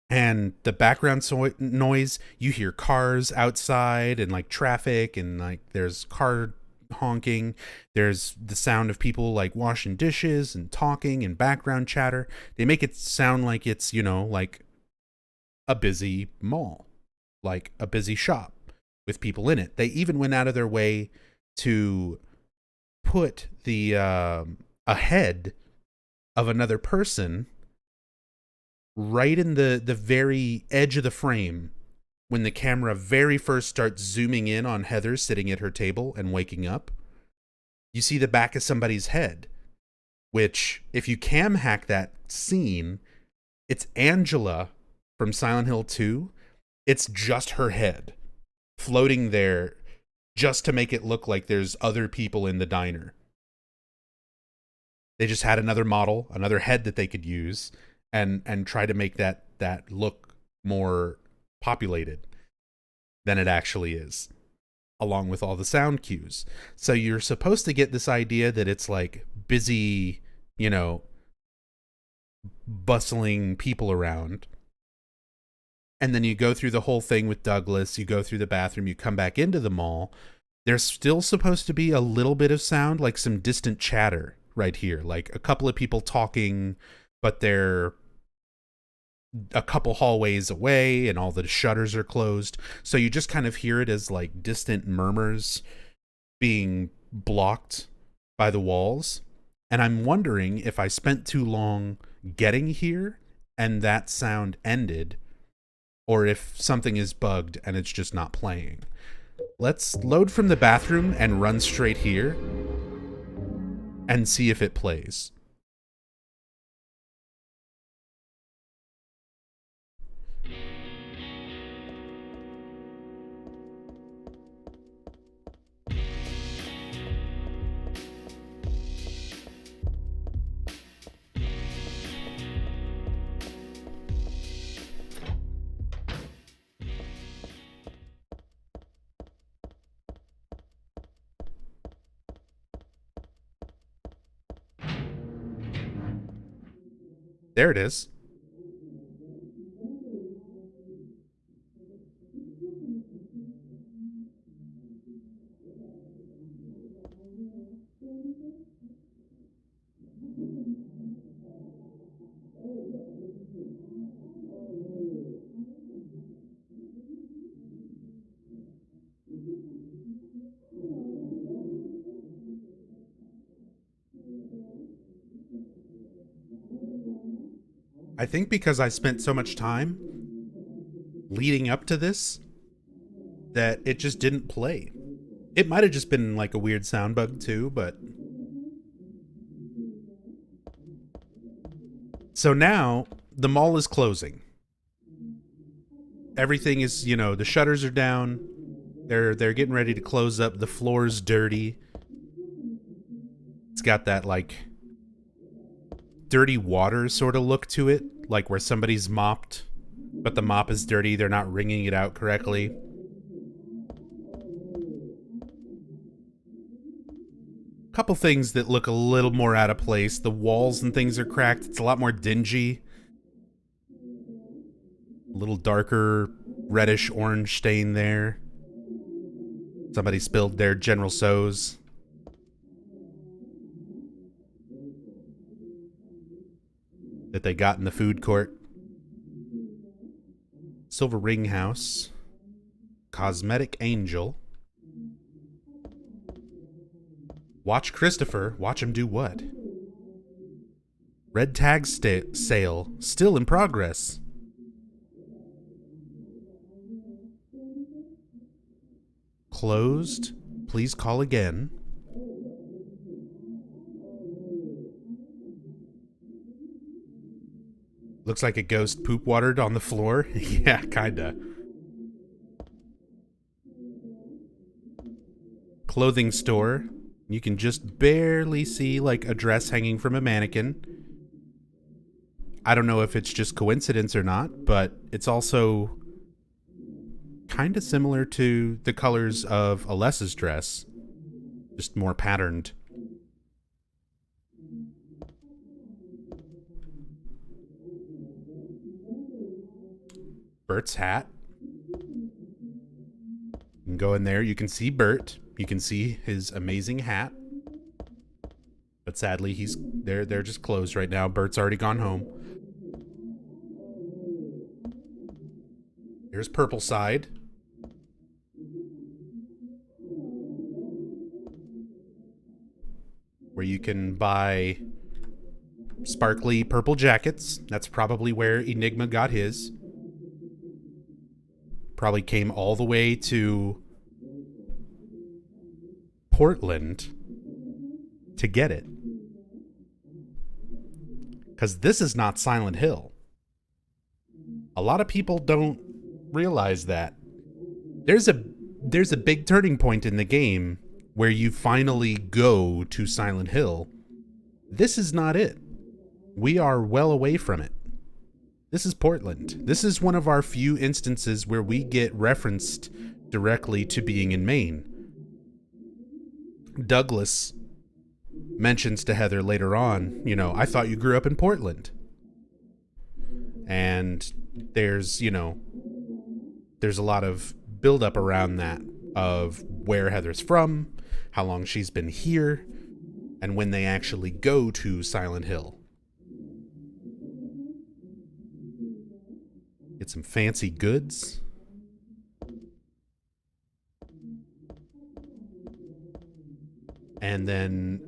and the background noise, you hear cars outside and like traffic, and like there's car honking, there's the sound of people like washing dishes and talking and background chatter. They make it sound like it's, you know, like a busy mall, like a busy shop with people in it. They even went out of their way to put the a head of another person right in the very edge of the frame when the camera very first starts zooming in on Heather sitting at her table and waking up. You see the back of somebody's head, which, if you cam hack that scene, it's Angela from Silent Hill 2. It's just her head floating there just to make it look like there's other people in the diner. They just had another model, another head that they could use, and try to make that look more populated than it actually is, along with all the sound cues. So you're supposed to get this idea that it's like busy, you know, bustling people around. and then you go through the whole thing with Douglas, you go through the bathroom, you come back into the mall, there's still supposed to be a little bit of sound, like some distant chatter right here, like a couple of people talking, but they're a couple hallways away and all the shutters are closed. So you just kind of hear it as like distant murmurs being blocked by the walls. And I'm wondering if I spent too long getting here and that sound ended, or if something is bugged and it's just not playing. Let's load from the bathroom and run straight here and see if it plays. There it is. I think because I spent so much time leading up to this that it just didn't play. It might have just been like a weird sound bug too, but... So now the mall is closing. Everything is, you know, the shutters are down. They're getting ready to close up. The floor's dirty. It's got that like dirty water sort of look to it, like where somebody's mopped, but the mop is dirty. They're not wringing it out correctly. Couple things that look a little more out of place. The walls and things are cracked. It's a lot more dingy. A little darker reddish orange stain there. Somebody spilled their General So's. That they got in the food court. Silver Ring House. Cosmetic Angel. Watch Christopher. Watch him do what? Red tag sale. Still in progress. Closed. Please call again. Looks like a ghost poop watered on the floor. Yeah, kinda. Clothing store. You can just barely see like a dress hanging from a mannequin. I don't know if it's just coincidence or not, but it's also kind of similar to the colors of Alessa's dress, just more patterned. Bert's hat. You can go in there, you can see Bert, you can see his amazing hat. But sadly, they're just closed right now. Bert's already gone home. Here's Purple Side. Where you can buy sparkly purple jackets. That's probably where Enigma got his. Probably came all the way to Portland to get it. Because this is not Silent Hill. A lot of people don't realize that. There's a big turning point in the game where you finally go to Silent Hill. This is not it. We are well away from it. This is Portland. This is one of our few instances where we get referenced directly to being in Maine. Douglas mentions to Heather later on, you know, I thought you grew up in Portland. And there's, you know, there's a lot of buildup around that of where Heather's from, how long she's been here, and when they actually go to Silent Hill. Get some fancy goods. And then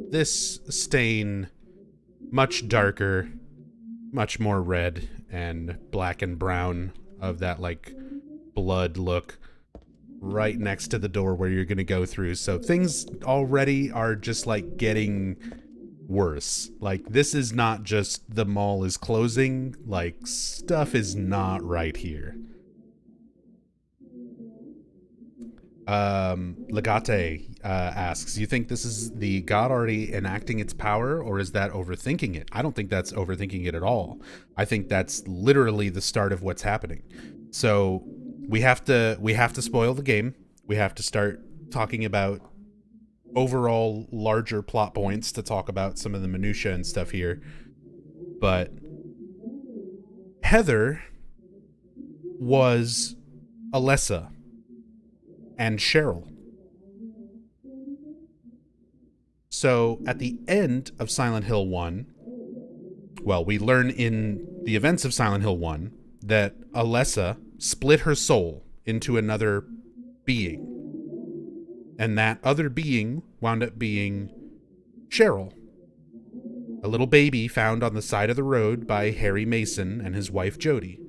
this stain, much darker, much more red and black and brown of that like blood look, right next to the door where you're going to go through. So things already are just like getting worse. Like, this is not just the mall is closing, like stuff is not right here. Legate asks, you think this is the god already enacting its power, or is that overthinking it? I don't think that's overthinking it at all. I think that's literally the start of what's happening. So we have to spoil the game. We have to start talking about overall larger plot points to talk about some of the minutia and stuff here. But Heather was Alessa and Cheryl. So at the end of Silent Hill 1, well, we learn in the events of Silent Hill 1 that Alessa split her soul into another being. And that other being wound up being Cheryl, a little baby found on the side of the road by Harry Mason and his wife Jody.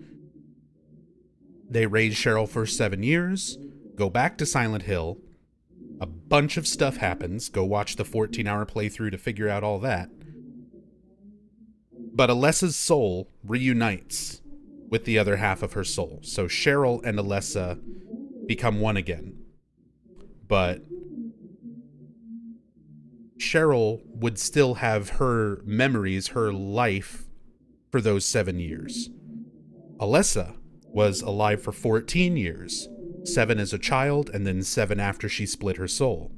They raise Cheryl for 7 years, go back to Silent Hill, a bunch of stuff happens, go watch the 14-hour playthrough to figure out all that. But Alessa's soul reunites with the other half of her soul. So Cheryl and Alessa become one again. But Cheryl would still have her memories, her life, for those 7 years. Alessa was alive for 14 years. 7 as a child, and then 7 after she split her soul.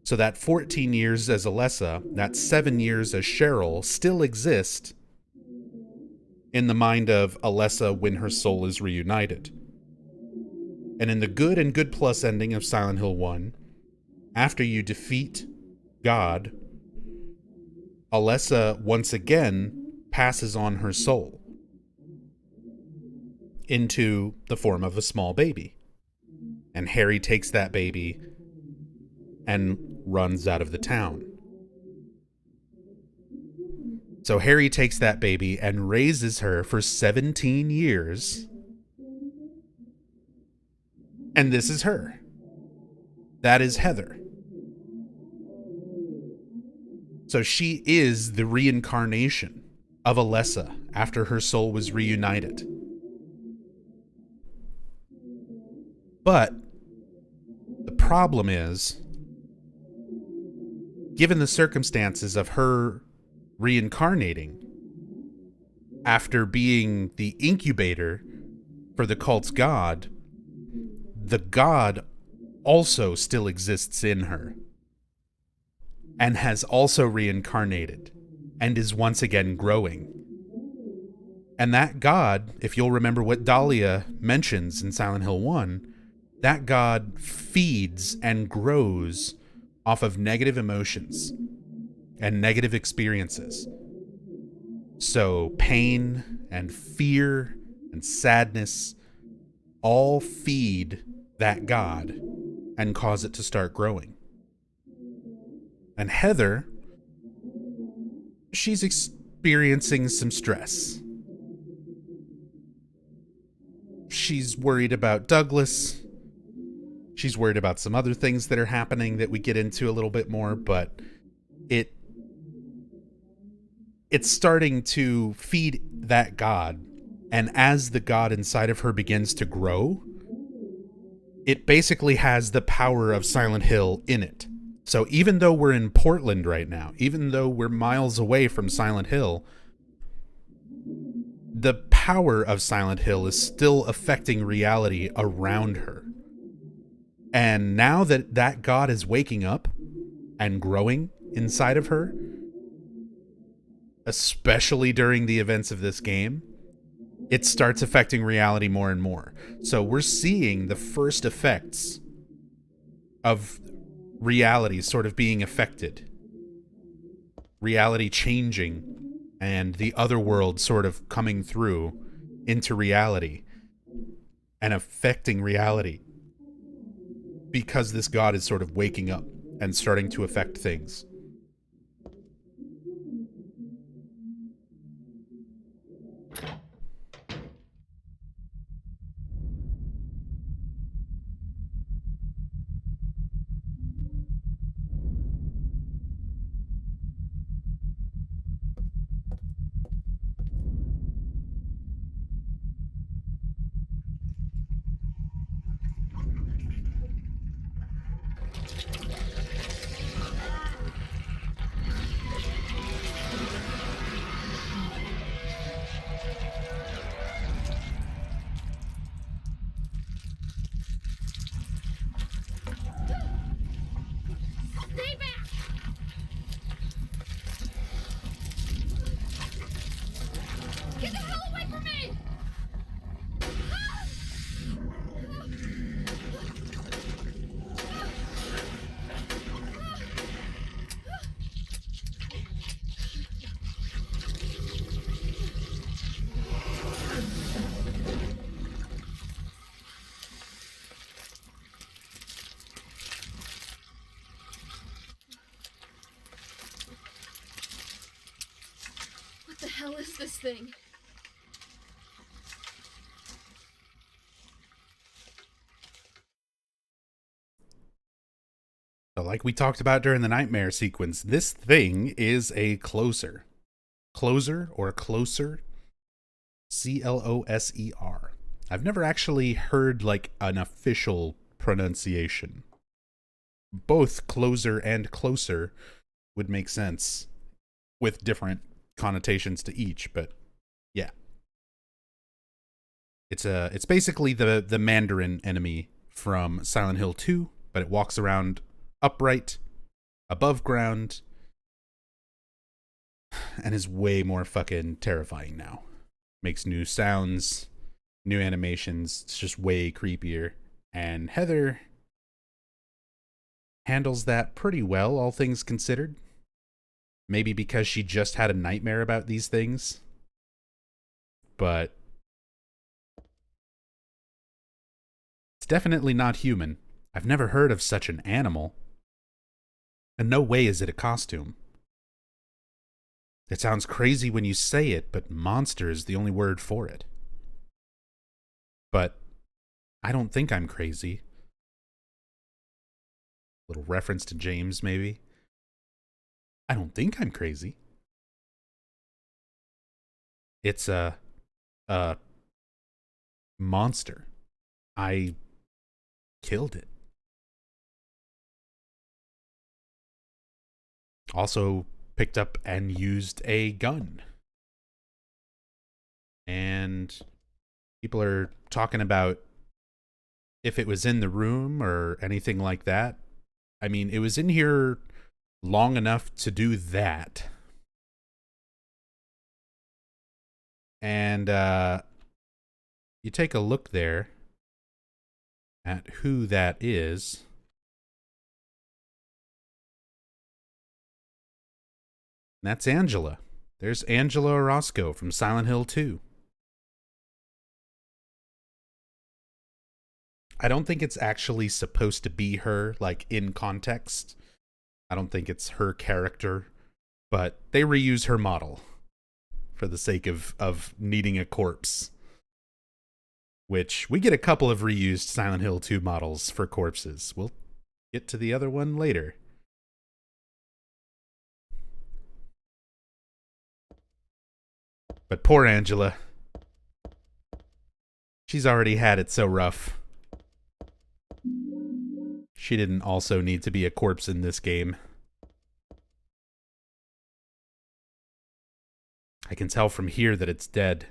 So that 14 years as Alessa, that 7 years as Cheryl, still exist in the mind of Alessa when her soul is reunited. And in the good and good plus ending of Silent Hill 1, after you defeat God, Alessa once again passes on her soul into the form of a small baby. And Harry takes that baby and runs out of the town. So Harry takes that baby and raises her for 17 years. And this is her. That is Heather. So she is the reincarnation of Alessa after her soul was reunited. But the problem is, given the circumstances of her reincarnating after being the incubator for the cult's god, the god also still exists in her and has also reincarnated and is once again growing. And that god, if you'll remember what Dahlia mentions in Silent Hill 1, that god feeds and grows off of negative emotions and negative experiences. So pain and fear and sadness all feed that god and cause it to start growing. And Heather, she's experiencing some stress. She's worried about Douglas. She's worried about some other things that are happening that we get into a little bit more, but it's starting to feed that god. And as the god inside of her begins to grow, it basically has the power of Silent Hill in it. So even though we're in Portland right now, even though we're miles away from Silent Hill, the power of Silent Hill is still affecting reality around her. And now that that god is waking up and growing inside of her, especially during the events of this game, it starts affecting reality more and more. So we're seeing the first effects of reality sort of being affected. Reality changing and the other world sort of coming through into reality and affecting reality because this god is sort of waking up and starting to affect things. Stay back! Get the hell away from me! What the hell is this thing? So like we talked about during the nightmare sequence, this thing is a closer. Closer or closer. Closer. I've never actually heard like an official pronunciation. Both closer and closer would make sense with different connotations to each, but yeah. It's basically the Mandarin enemy from Silent Hill 2, but it walks around upright, above ground, and is way more fucking terrifying now. Makes new sounds, new animations. It's just way creepier. And Heather handles that pretty well, all things considered. Maybe because she just had a nightmare about these things. But it's definitely not human. I've never heard of such an animal. And no way is it a costume. It sounds crazy when you say it, but monster is the only word for it. But I don't think I'm crazy. Little reference to James, maybe. I don't think I'm crazy. It's a monster. I killed it. Also picked up and used a gun. And people are talking about if it was in the room or anything like that. I mean, it was in here long enough to do that. And you take a look there at who that is. And that's Angela. There's Angela Orozco from Silent Hill 2. I don't think it's actually supposed to be her, like, in context. I don't think it's her character, but they reuse her model for the sake of needing a corpse. Which, we get a couple of reused Silent Hill 2 models for corpses. We'll get to the other one later. But poor Angela. She's already had it so rough. She didn't also need to be a corpse in this game. I can tell from here that it's dead.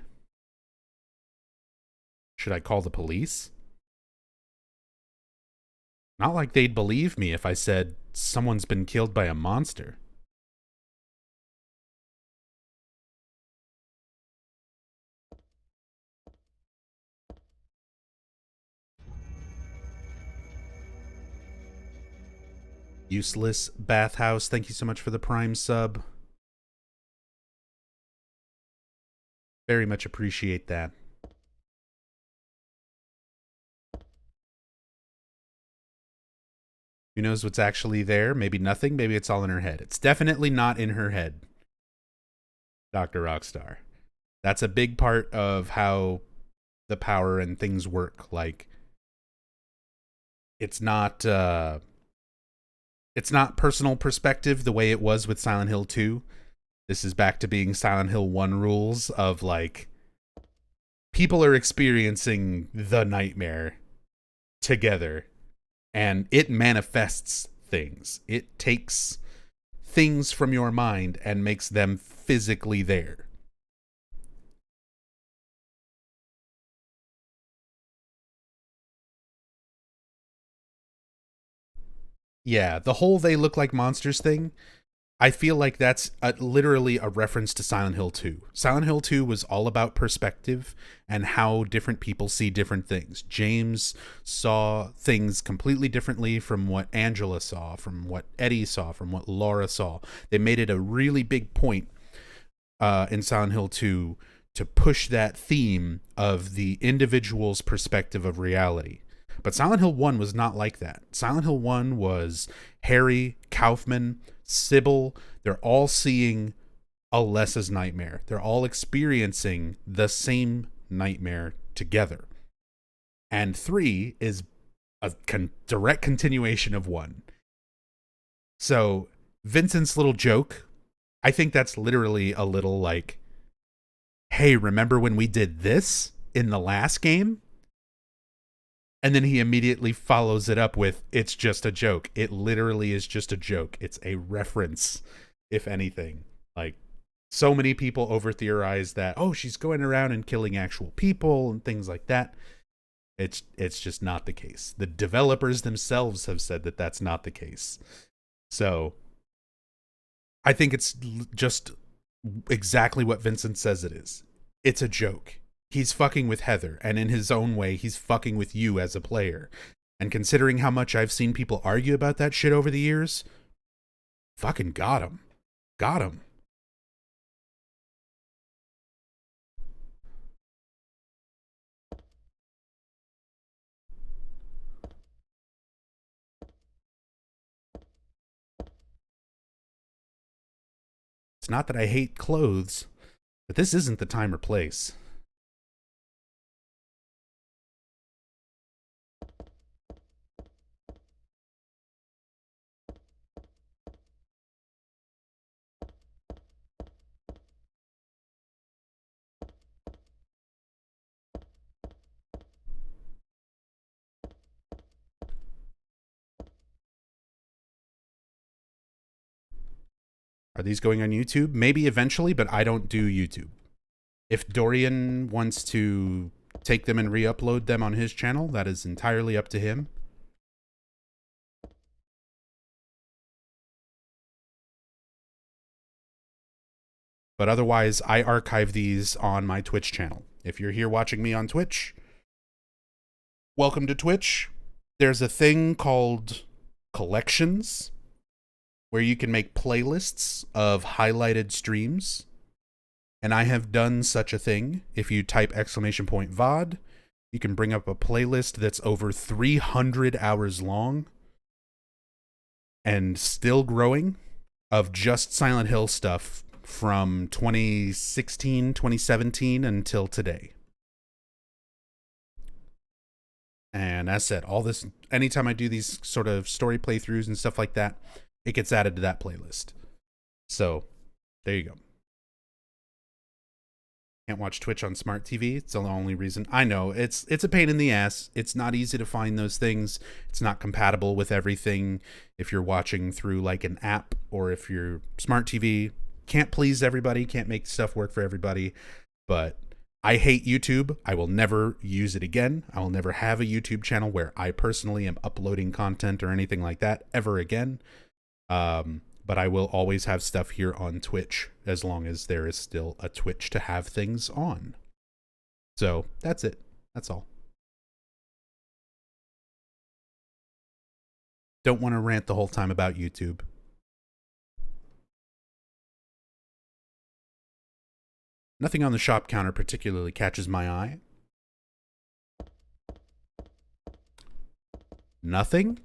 Should I call the police? Not like they'd believe me if I said someone's been killed by a monster. Useless Bathhouse, thank you so much for the Prime sub. Very much appreciate that. Who knows what's actually there? Maybe nothing. Maybe it's all in her head. It's definitely not in her head, Dr. Rockstar. That's a big part of how the power and things work. Like, it's not personal perspective the way it was with Silent Hill 2. This is back to being Silent Hill 1 rules of, like, people are experiencing the nightmare together, and it manifests things. It takes things from your mind and makes them physically there. Yeah, the whole they look like monsters thing, I feel like that's literally a reference to Silent Hill 2. Silent Hill 2 was all about perspective and how different people see different things. James saw things completely differently from what Angela saw, from what Eddie saw, from what Laura saw. They made it a really big point in Silent Hill 2 to push that theme of the individual's perspective of reality. But Silent Hill 1 was not like that. Silent Hill 1 was Harry, Kaufman, Sybil. They're all seeing Alessa's nightmare. They're all experiencing the same nightmare together. And 3 is a direct continuation of 1. So Vincent's little joke, I think that's literally a little like, hey, remember when we did this in the last game? And then he immediately follows it up with, it's just a joke. It literally is just a joke. It's a reference, if anything. Like, so many people over-theorize that, oh, she's going around and killing actual people and things like that. It's just not the case. The developers themselves have said that that's not the case. So, I think it's just exactly what Vincent says it is. It's a joke. He's fucking with Heather, and in his own way, he's fucking with you as a player. And considering how much I've seen people argue about that shit over the years, fucking got him. Got him. It's not that I hate clothes, but this isn't the time or place. Are these going on YouTube? Maybe eventually, but I don't do YouTube. If Dorian wants to take them and re-upload them on his channel, that is entirely up to him. But otherwise, I archive these on my Twitch channel. If you're here watching me on Twitch, welcome to Twitch. There's a thing called collections, where you can make playlists of highlighted streams. And I have done such a thing. If you type !VOD, you can bring up a playlist that's over 300 hours long and still growing of just Silent Hill stuff from 2016, 2017 until today. And as said, all this, anytime I do these sort of story playthroughs and stuff like that, it gets added to that playlist. So, there you go. Can't watch Twitch on smart TV. It's the only reason. I know, it's a pain in the ass. It's not easy to find those things. It's not compatible with everything. If you're watching through like an app, or if you're smart TV, can't please everybody, can't make stuff work for everybody. But I hate YouTube. I will never use it again. I will never have a YouTube channel where I personally am uploading content or anything like that ever again. But I will always have stuff here on Twitch as long as there is still a Twitch to have things on. So that's it. That's all. Don't want to rant the whole time about YouTube. Nothing on the shop counter particularly catches my eye. Nothing?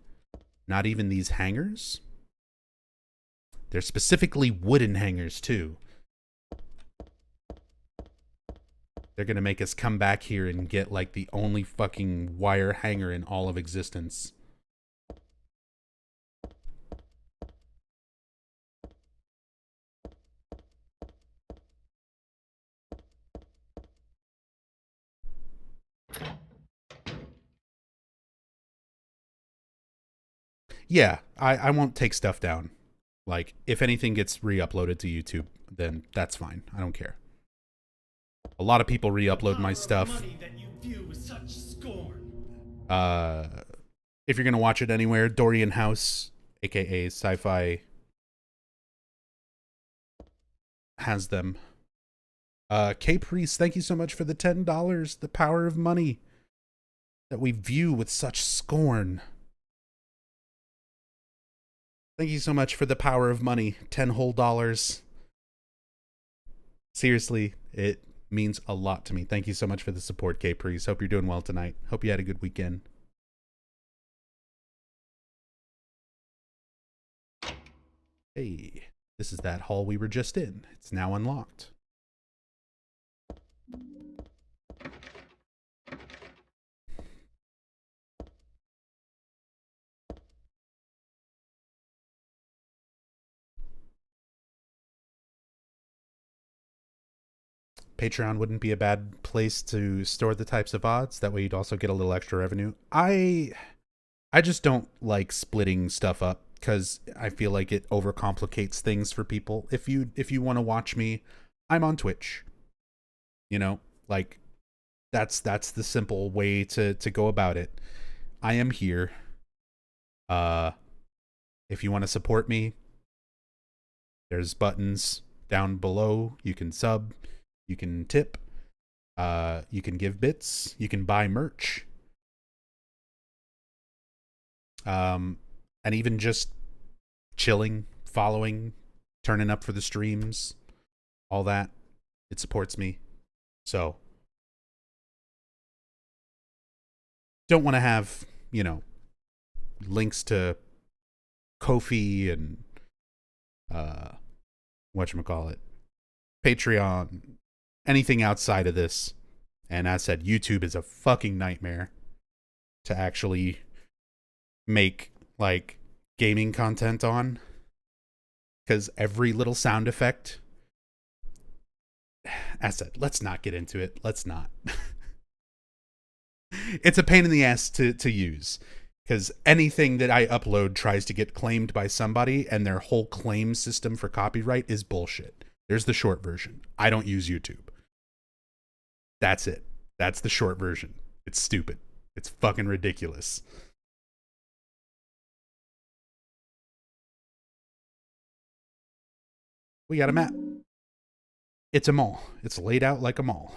Not even these hangers? They're specifically wooden hangers, too. They're gonna make us come back here and get, like, the only fucking wire hanger in all of existence. Yeah, I won't take stuff down. Like, if anything gets re-uploaded to YouTube, then that's fine. I don't care. A lot of people re-upload my stuff. If you're gonna watch it anywhere, Dorian House, aka Sci-Fi, has them. K Priest, thank you so much for the $10. The power of money that we view with such scorn. Thank you so much for the power of money. $10 whole. Seriously, it means a lot to me. Thank you so much for the support, K Priest. Hope you're doing well tonight. Hope you had a good weekend. Hey, this is that hall we were just in. It's now unlocked. Patreon wouldn't be a bad place to store the types of odds. That way you'd also get a little extra revenue. I just don't like splitting stuff up because I feel like it overcomplicates things for people. If you want to watch me, I'm on Twitch. You know, like that's the simple way to go about it. I am here. If you want to support me, there's buttons down below. You can sub. You can tip, you can give bits, you can buy merch, and even just chilling, following, turning up for the streams, all that, it supports me. So, don't want to have, you know, links to Ko-fi and, whatchamacallit, Patreon, anything outside of this. And as I said, YouTube is a fucking nightmare to actually make, like, gaming content on. Because every little sound effect... As I said, let's not get into it. Let's not. It's a pain in the ass to use. Because anything that I upload tries to get claimed by somebody, and their whole claim system for copyright is bullshit. There's the short version. I don't use YouTube. That's it. That's the short version. It's stupid. It's fucking ridiculous. We got a map. It's a mall. It's laid out like a mall.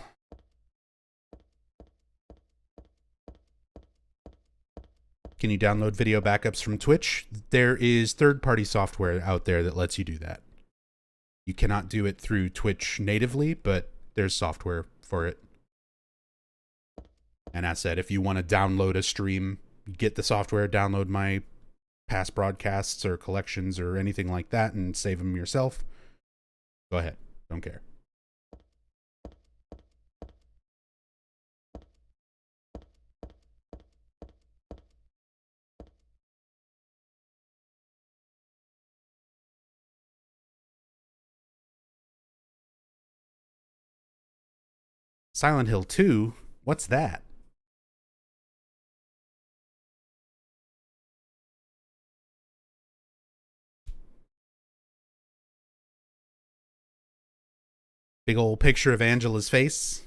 Can you download video backups from Twitch? There is third-party software out there that lets you do that. You cannot do it through Twitch natively, but there's software for it. And as I said, if you want to download a stream, get the software, download my past broadcasts or collections or anything like that and save them yourself, go ahead. Don't care. Silent Hill 2? What's that? Big old picture of Angela's face.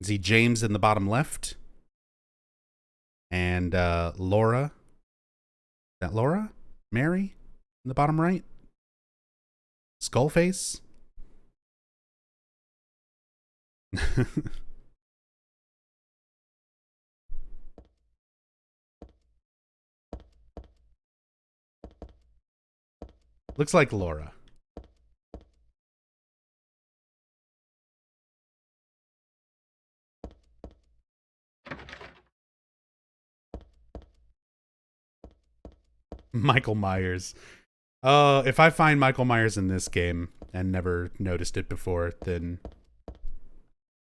See James in the bottom left. And Laura. Is that Laura? Mary in the bottom right? Skullface? Looks like Laura. Michael Myers. If I find Michael Myers in this game and never noticed it before, then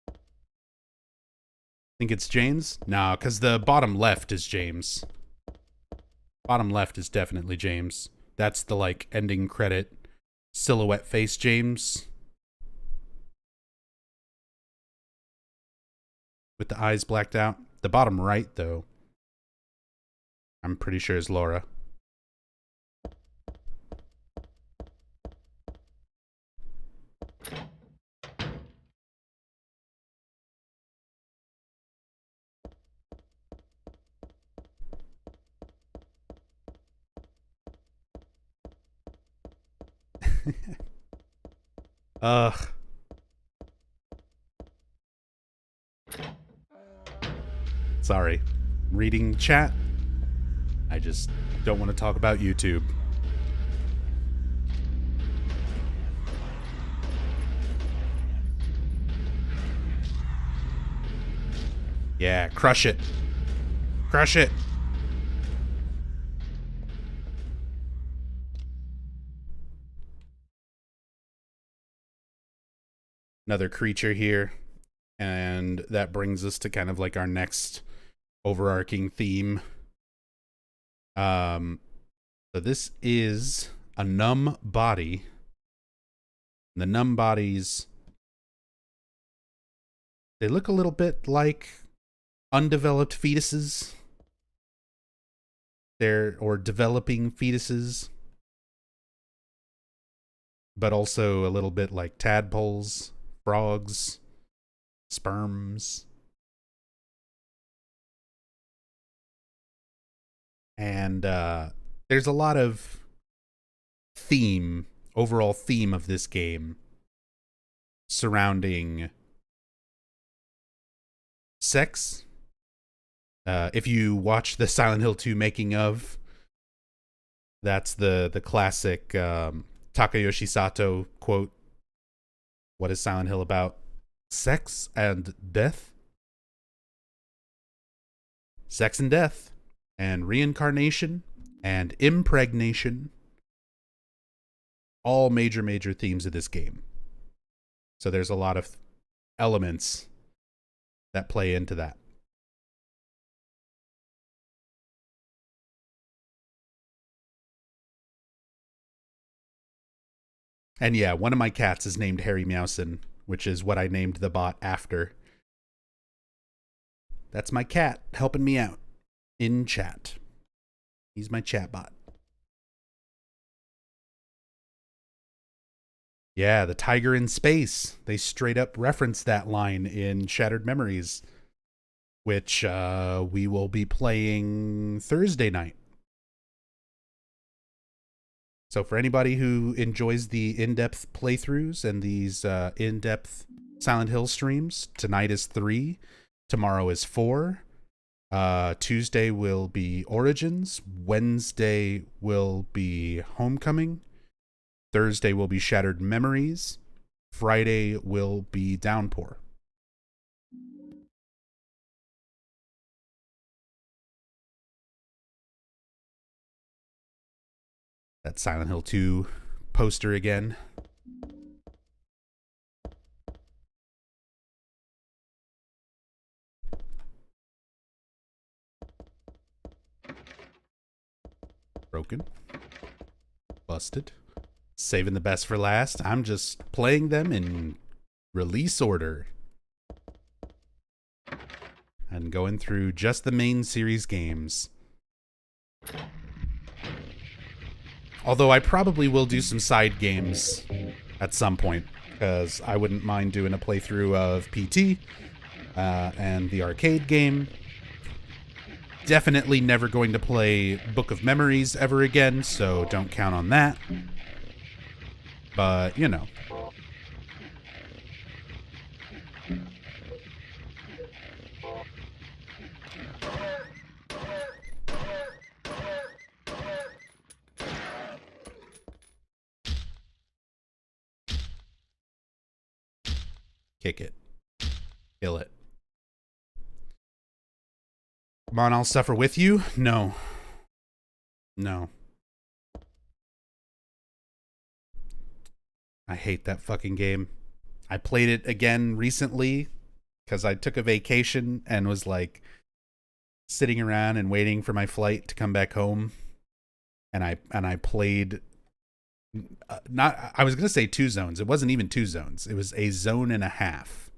I think it's James? Nah, because the bottom left is James. Bottom left is definitely James. That's the, like, ending credit silhouette face James. With the eyes blacked out. The bottom right, though, I'm pretty sure is Laura. Ugh. Sorry. Reading chat. I just don't want to talk about YouTube. Yeah, crush it. Crush it. Another creature here. And that brings us to kind of like our next overarching theme. So this is a numb body. The numb bodies, they look a little bit like undeveloped fetuses. Or developing fetuses. But also a little bit like tadpoles, frogs, sperms. And there's a lot of overall theme of this game surrounding sex. If you watch the Silent Hill 2 making of, that's the classic Takayoshi Sato quote. What is Silent Hill about? Sex and death? Sex and death. And reincarnation and impregnation. All major themes of this game. So there's a lot of elements that play into that. And yeah, one of my cats is named Harry Meowson, which is what I named the bot after. That's my cat helping me out in chat. He's my chat bot. Yeah, the tiger in space. They straight up reference that line in Shattered Memories, which we will be playing Thursday night. So for anybody who enjoys the in-depth playthroughs and these in-depth Silent Hill streams, tonight is 3, tomorrow is 4, Tuesday will be Origins, Wednesday will be Homecoming, Thursday will be Shattered Memories, Friday will be Downpour. That Silent Hill 2 poster again. Broken. Busted. Saving the best for last. I'm just playing them in release order. And going through just the main series games. Although I probably will do some side games at some point, because I wouldn't mind doing a playthrough of PT and the arcade game. Definitely never going to play Book of Memories ever again, so don't count on that. But, you know. Kick it. Kill it. Come on, I'll suffer with you? No. No. I hate that fucking game. I played it again recently because I took a vacation and was like sitting around and waiting for my flight to come back home. And I played I was going to say 2 zones. It wasn't even 2 zones. It was a zone and a half.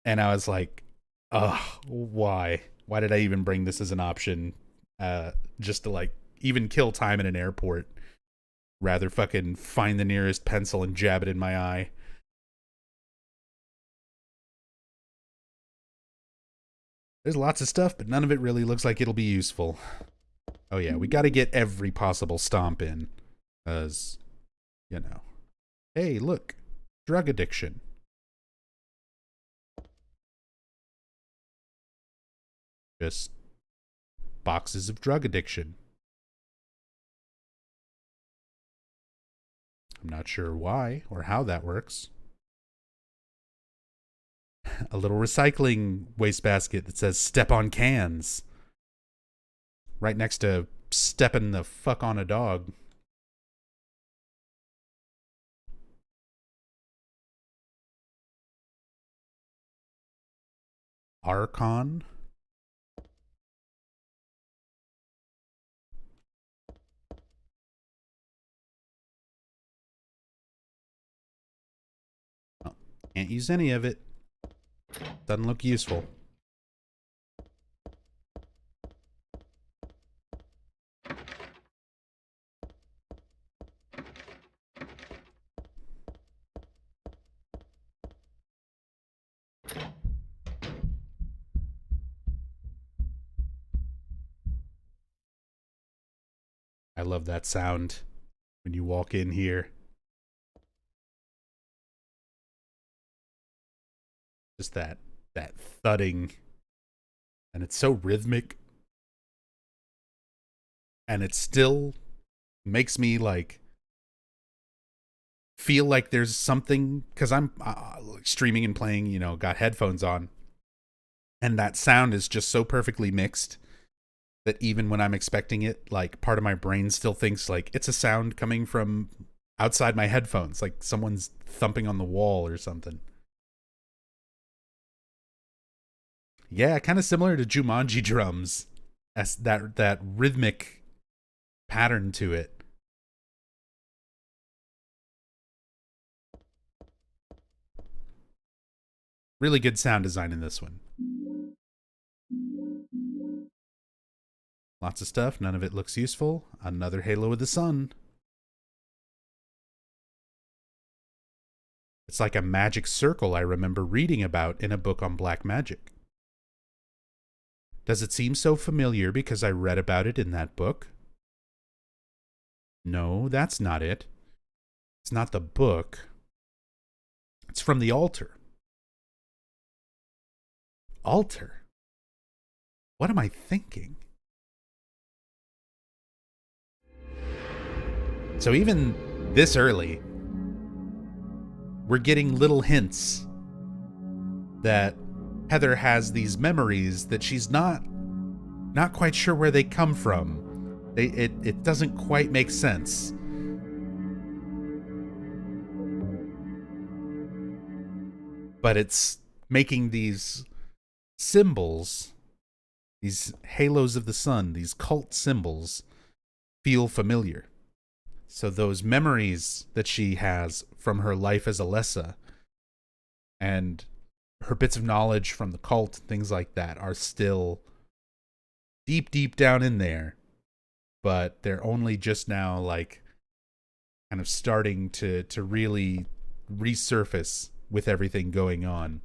And I was like, oh, why? Why did I even bring this as an option? Just to like even kill time in an airport. Rather fucking find the nearest pencil and jab it in my eye. There's lots of stuff, but none of it really looks like it'll be useful. Oh yeah, we gotta get every possible stomp in. Because, you know. Hey, look. Drug addiction. Just boxes of drug addiction. I'm not sure why or how that works. A little recycling wastebasket that says step on cans. Right next to stepping the fuck on a dog. Archon. Oh, can't use any of it. Doesn't look useful. I love that sound when you walk in here. Just that thudding. And it's so rhythmic. And it still makes me like feel like there's something, because I'm streaming and playing, you know, got headphones on. And that sound is just so perfectly mixed that even when I'm expecting it, like part of my brain still thinks like it's a sound coming from outside my headphones, like someone's thumping on the wall or something. Yeah, kind of similar to Jumanji drums, as that rhythmic pattern to it. Really good sound design in this one. Lots of stuff, none of it looks useful. Another Halo of the Sun. It's like a magic circle I remember reading about in a book on black magic. Does it seem so familiar because I read about it in that book? No, that's not it. It's not the book. It's from the altar. Altar? What am I thinking? So even this early, we're getting little hints that Heather has these memories that she's not quite sure where they come from. It doesn't quite make sense. But it's making these symbols, these halos of the sun, these cult symbols, feel familiar. So those memories that she has from her life as Alessa and her bits of knowledge from the cult, things like that, are still deep, deep down in there. But they're only just now, like, kind of starting to really resurface with everything going on.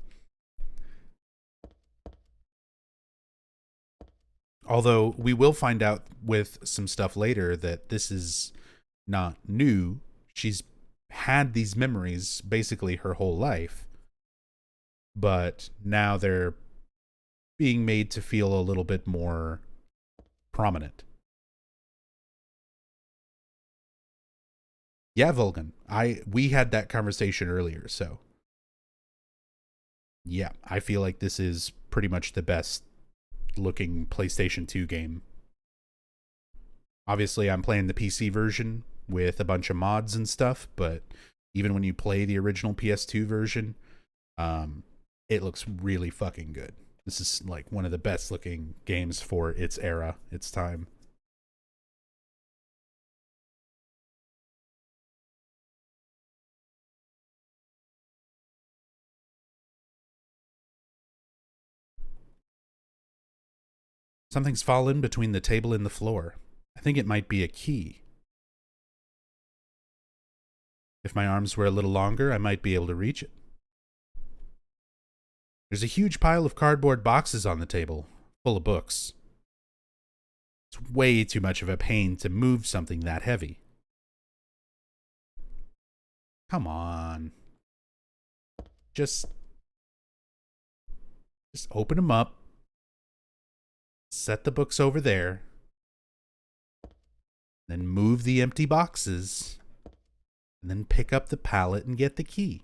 Although we will find out with some stuff later that this is not new. She's had these memories basically her whole life, but now they're being made to feel a little bit more prominent. Yeah, Vulcan. We had that conversation earlier, so yeah, I feel like this is pretty much the best looking PlayStation 2 game. Obviously, I'm playing the PC version with a bunch of mods and stuff, but even when you play the original PS2 version, it looks really fucking good. This is like one of the best looking games for its era, its time. Something's fallen between the table and the floor. I think it might be a key. If my arms were a little longer, I might be able to reach it. There's a huge pile of cardboard boxes on the table, full of books. It's way too much of a pain to move something that heavy. Come on. Just open them up. Set the books over there. Then move the empty boxes. And then pick up the pallet and get the key.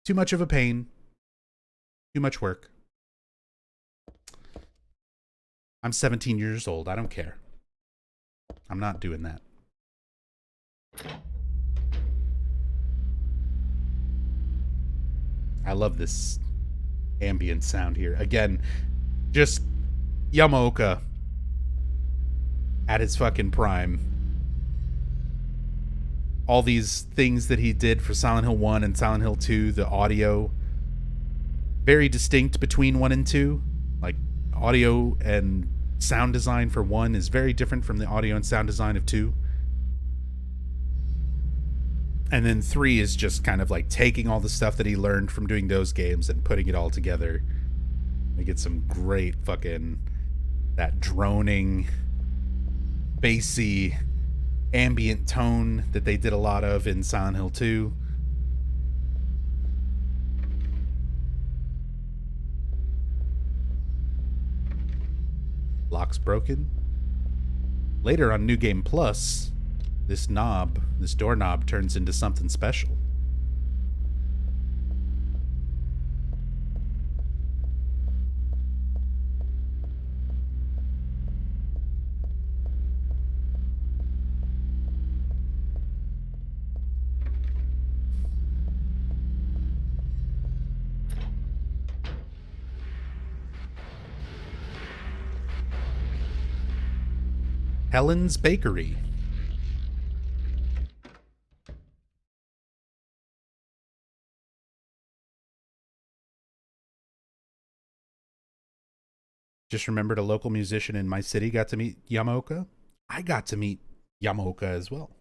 Too much of a pain. Too much work. I'm 17 years old. I don't care. I'm not doing that. I love this ambient sound here. Again, just Yamaoka at his fucking prime. All these things that he did for Silent Hill 1 and Silent Hill 2, the audio, very distinct between 1 and 2. Like, audio and sound design for 1 is very different from the audio and sound design of 2. And then 3 is just kind of like taking all the stuff that he learned from doing those games and putting it all together. We get some great fucking, that droning, bassy, ambient tone that they did a lot of in Silent Hill 2. Lock's broken. Later on New Game Plus, this doorknob turns into something special. Helen's Bakery. Just remembered a local musician in my city got to meet Yamaoka. I got to meet Yamaoka as well.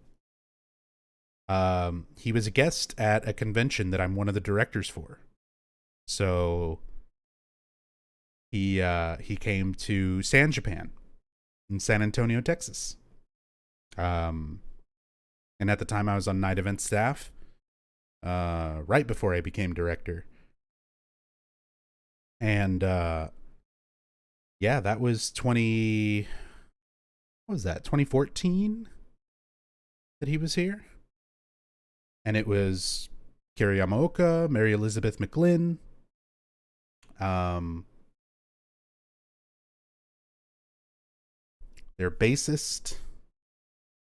He was a guest at a convention that I'm one of the directors for. So he came to San Japan in San Antonio, Texas. And at the time I was on night event staff, right before I became director. And yeah, that was 2014 that he was here. And it was Kiri Yamaoka, Mary Elizabeth McGlynn, their bassist,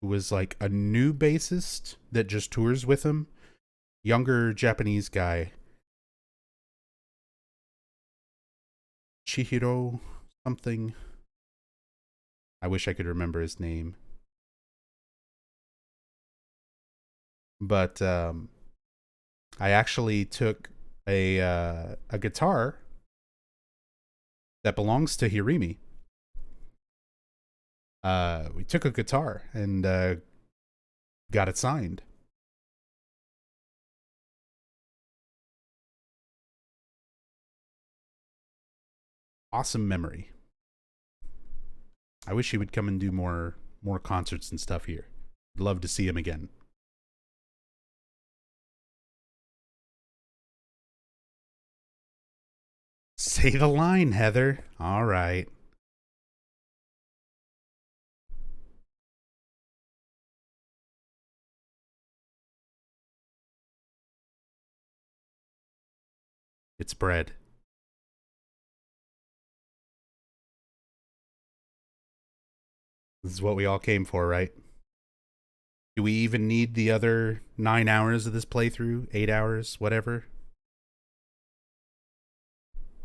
who was like a new bassist that just tours with him, younger Japanese guy, Chihiro something. I wish I could remember his name. But I actually took a guitar that belongs to Hirimi. We took a guitar and got it signed. Awesome memory. I wish he would come and do more concerts and stuff here. I'd love to see him again. Say the line, Heather. All right. It's bread. This is what we all came for, right? Do we even need the other 9 hours of this playthrough? 8 hours? Whatever?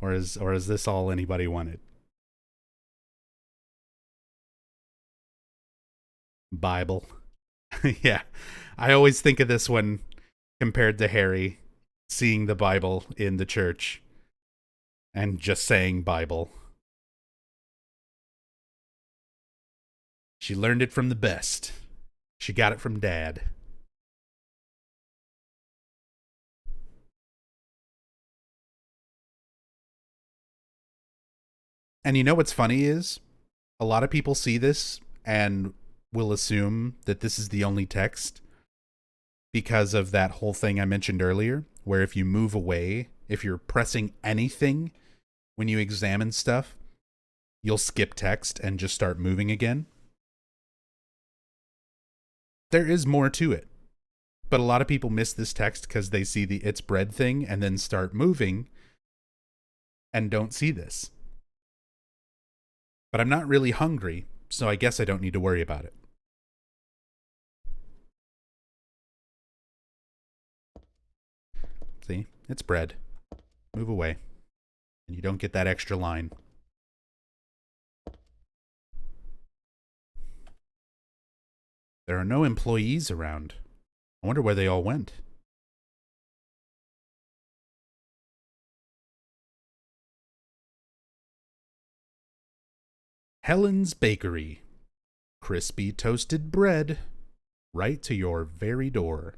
Or is this all anybody wanted? Bible. Yeah. I always think of this one compared to Harry seeing the Bible in the church and just saying Bible. She learned it from the best. She got it from Dad. And you know what's funny is a lot of people see this and will assume that this is the only text because of that whole thing I mentioned earlier, where if you move away, if you're pressing anything when you examine stuff, you'll skip text and just start moving again. There is more to it, but a lot of people miss this text because they see the "it's bread" thing and then start moving and don't see this. But I'm not really hungry, so I guess I don't need to worry about it. See? It's bread. Move away. And you don't get that extra line. There are no employees around. I wonder where they all went. Helen's Bakery. Crispy toasted bread. Right to your very door.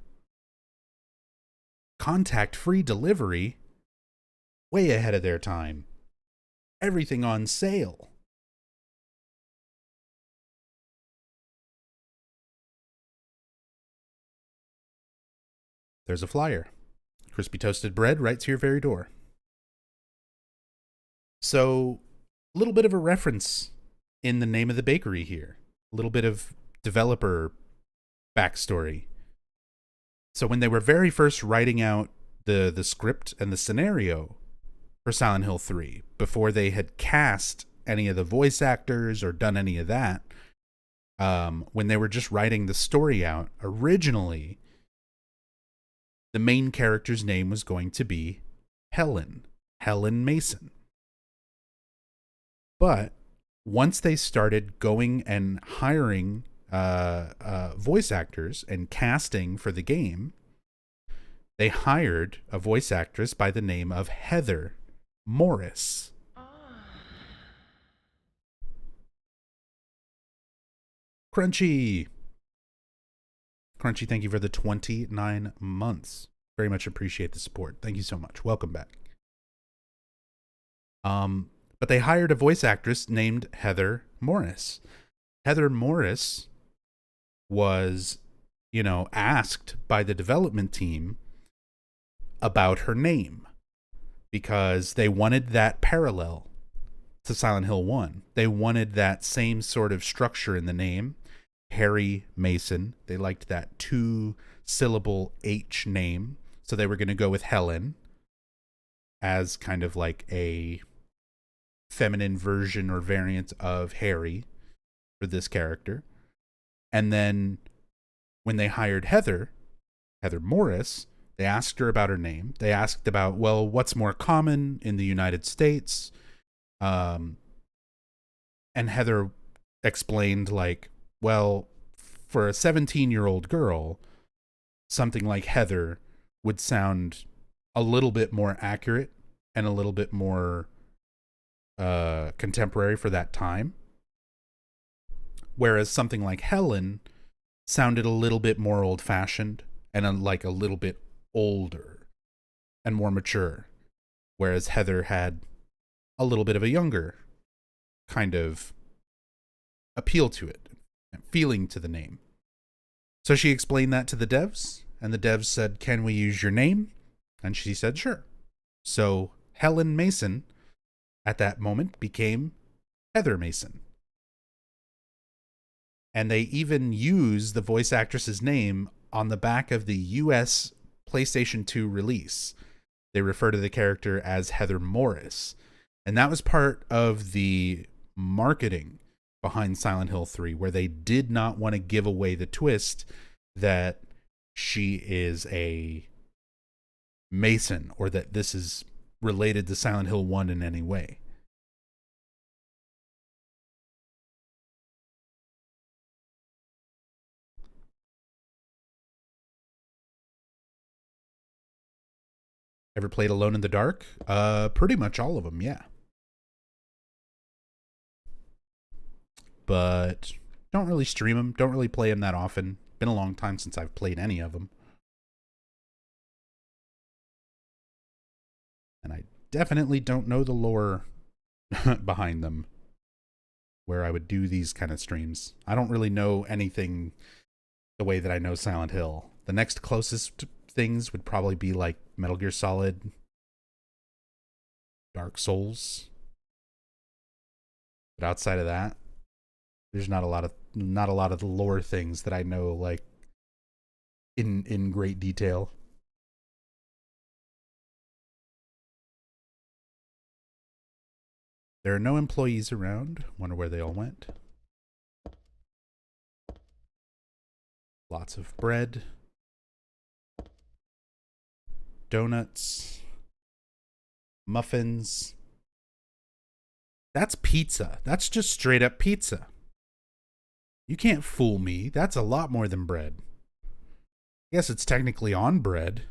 Contact-free delivery. Way ahead of their time. Everything on sale. There's a flyer. Crispy toasted bread right to your very door. So, a little bit of a reference in the name of the bakery here. A little bit of developer backstory. So when they were very first writing out the script and the scenario for Silent Hill 3, before they had cast any of the voice actors or done any of that, when they were just writing the story out, originally, the main character's name was going to be Helen Mason. But once they started going and hiring voice actors and casting for the game, they hired a voice actress by the name of Heather Morris. Crunchy, thank you for the 29 months. Very much appreciate the support. Thank you so much. Welcome back. But they hired a voice actress named Heather Morris. Heather Morris was, asked by the development team about her name because they wanted that parallel to Silent Hill 1. They wanted that same sort of structure in the name. Harry Mason. They liked that 2-syllable H name. So they were going to go with Helen as kind of like a feminine version or variant of Harry for this character. And then when they hired Heather Morris, they asked her about her name. They asked about, well, what's more common in the United States? And Heather explained, like, well, for a 17-year-old girl, something like Heather would sound a little bit more accurate and a little bit more contemporary for that time. Whereas something like Helen sounded a little bit more old-fashioned and like a little bit older and more mature. Whereas Heather had a little bit of a younger kind of appeal to it, feeling to the name. So she explained that to the devs, and the devs said, "Can we use your name?" And she said, "Sure." So Helen Mason at that moment became Heather Mason. And they even use the voice actress's name on the back of the US PlayStation 2 release. they refer to the character as Heather Morris. And that was part of the marketing behind Silent Hill 3, where they did not want to give away the twist that she is a Mason or that this is related to Silent Hill 1 in any way. Ever played Alone in the Dark? Pretty much all of them, yeah. But don't really stream them. Don't really play them that often. Been a long time since I've played any of them. And I definitely don't know the lore behind them, where I would do these kind of streams. I don't really know anything the way that I know Silent Hill. The next closest things would probably be like Metal Gear Solid, Dark Souls. But outside of that, there's not a lot of the lore things that I know like in great detail. There are no employees around. Wonder where they all went. Lots of bread. Donuts. Muffins. That's pizza. That's just straight up pizza. You can't fool me. That's a lot more than bread. Yes, it's technically on bread.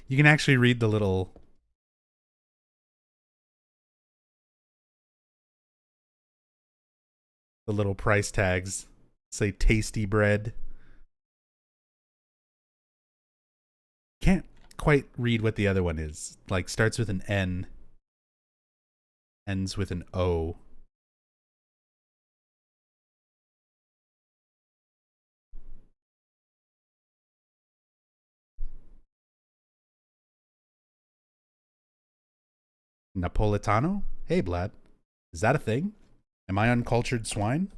You can actually read the little price tags. Say tasty bread. Can't quite read what the other one is. Like starts with an N, ends with an O. Napolitano? Hey, Vlad. Is that a thing? Am I uncultured swine?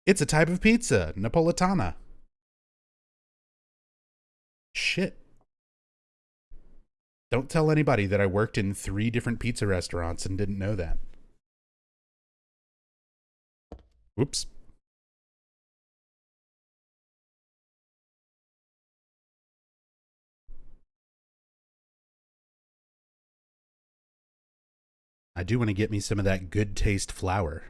It's a type of pizza, Napolitana. Shit. Don't tell anybody that I worked in 3 different pizza restaurants and didn't know that. Whoops. I do want to get me some of that good taste flour.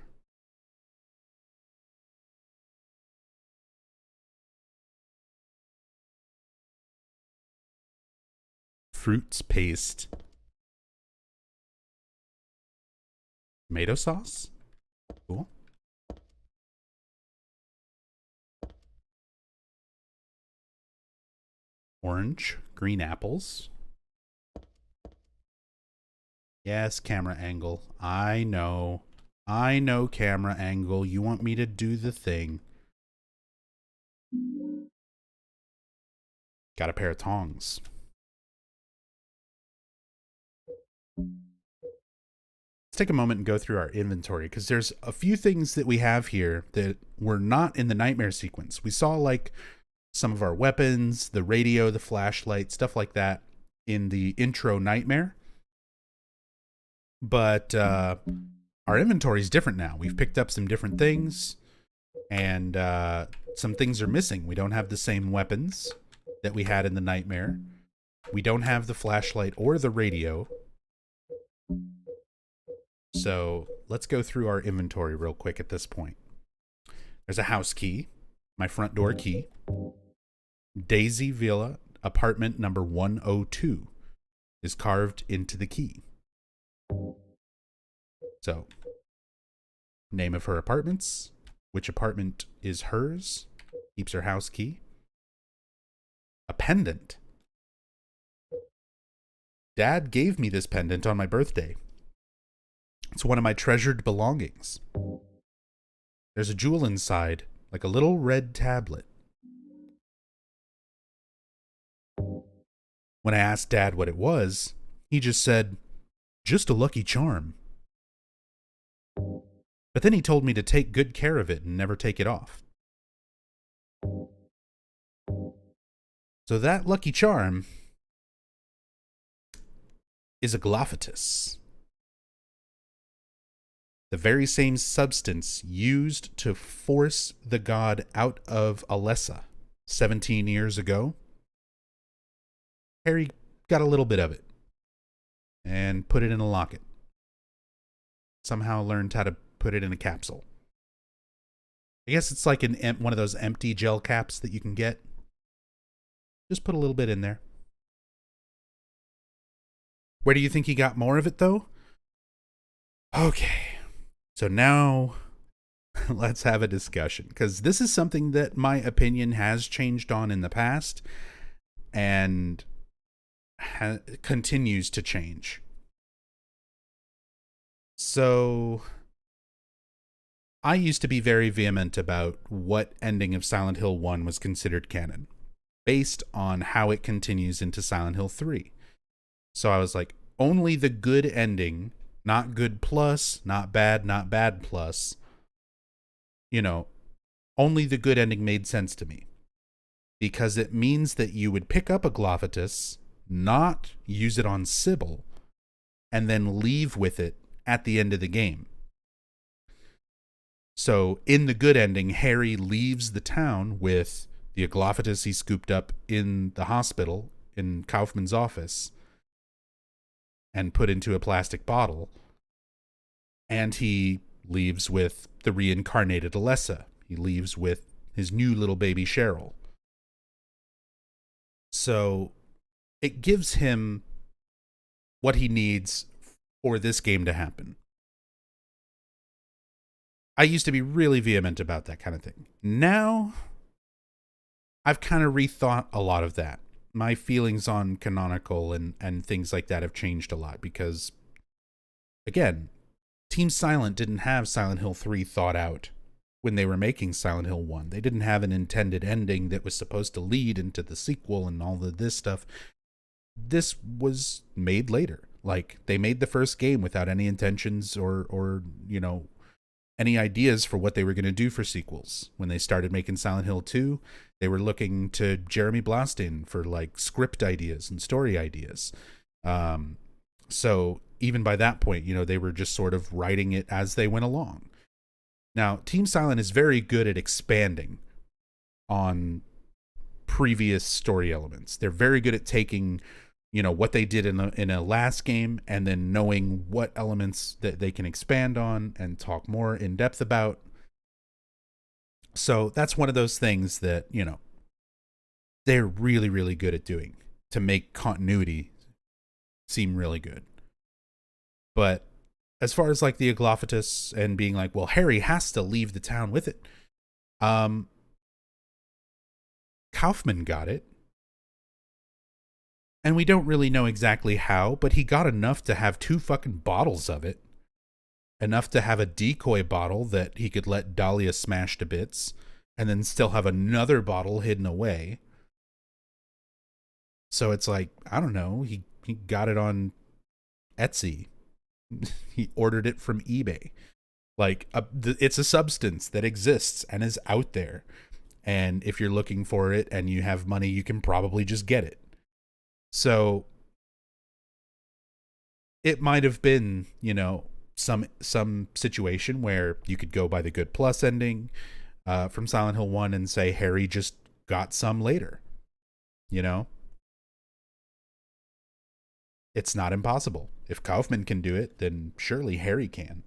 Fruits paste. Tomato sauce? Cool. Orange, green apples. Yes, camera angle. I know. I know, camera angle. You want me to do the thing. Got a pair of tongs. Let's take a moment and go through our inventory, because there's a few things that we have here that were not in the nightmare sequence. We saw like some of our weapons, the radio, the flashlight, stuff like that in the intro nightmare. But our inventory is different now. We've picked up some different things, and some things are missing. We don't have the same weapons that we had in the nightmare. We don't have the flashlight or the radio. So let's go through our inventory real quick at this point. There's a house key, my front door key. Daisy Villa, apartment number 102, is carved into the key. So, name of her apartments, which apartment is hers, keeps her house key. A pendant. Dad gave me this pendant on my birthday. It's one of my treasured belongings. There's a jewel inside, like a little red tablet. When I asked Dad what it was, he just said, "Just a lucky charm." But then he told me to take good care of it and never take it off. So that lucky charm is a Galaphatus. The very same substance used to force the god out of Alessa 17 years ago. Harry got a little bit of it and put it in a locket. Somehow learned how to put it in a capsule. I guess it's like one of those empty gel caps that you can get. Just put a little bit in there. Where do you think he got more of it, though? Okay. So now let's have a discussion, because this is something that my opinion has changed on in the past and continues to change. So I used to be very vehement about what ending of Silent Hill 1 was considered canon, based on how it continues into Silent Hill 3. So I was like, only the good ending, not good plus, not bad plus. You know, only the good ending made sense to me. Because it means that you would pick up a Galaphatus, not use it on Sybil, and then leave with it at the end of the game. So in the good ending, Harry leaves the town with the Galaphatus he scooped up in the hospital, in Kaufman's office, and put into a plastic bottle. And he leaves with the reincarnated Alessa. He leaves with his new little baby Cheryl. So it gives him what he needs for this game to happen. I used to be really vehement about that kind of thing. Now, I've kind of rethought a lot of that. My feelings on canonical and things like that have changed a lot because, again, Team Silent didn't have Silent Hill 3 thought out when they were making Silent Hill 1. They didn't have an intended ending that was supposed to lead into the sequel and all of this stuff. This was made later. Like, they made the first game without any intentions or any ideas for what they were going to do for sequels. When they started making Silent Hill 2, they were looking to Jeremy Blastin for like script ideas and story ideas. So even by that point, they were just sort of writing it as they went along. Now, Team Silent is very good at expanding on previous story elements. They're very good at taking, what they did in a last game and then knowing what elements that they can expand on and talk more in depth about. So that's one of those things that, they're really, really good at doing to make continuity seem really good. But as far as like the Galaphatus and being like, well, Harry has to leave the town with it. Kaufman got it. And we don't really know exactly how, but he got enough to have 2 fucking bottles of it. Enough to have a decoy bottle that he could let Dahlia smash to bits, and then still have another bottle hidden away. So it's like, I don't know, he got it on Etsy. He ordered it from eBay. Like, it's a substance that exists and is out there. And if you're looking for it and you have money, you can probably just get it. So it might have been, some situation where you could go by the good plus ending from Silent Hill 1 and say Harry just got some later. It's not impossible. If Kaufman can do it, then surely Harry can.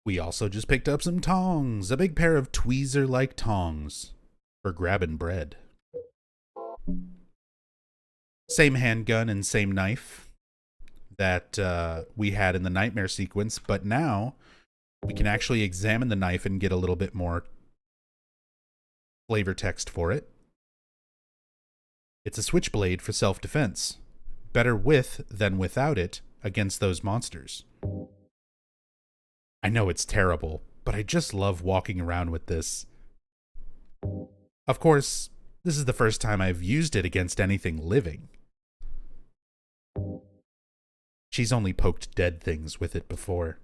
We also just picked up some tongs, a big pair of tweezer-like tongs for grabbing bread. Same handgun and same knife that we had in the nightmare sequence, but now we can actually examine the knife and get a little bit more flavor text for it. It's a switchblade for self-defense. Better with than without it against those monsters. I know it's terrible, but I just love walking around with this. Of course, this is the first time I've used it against anything living. She's only poked dead things with it before.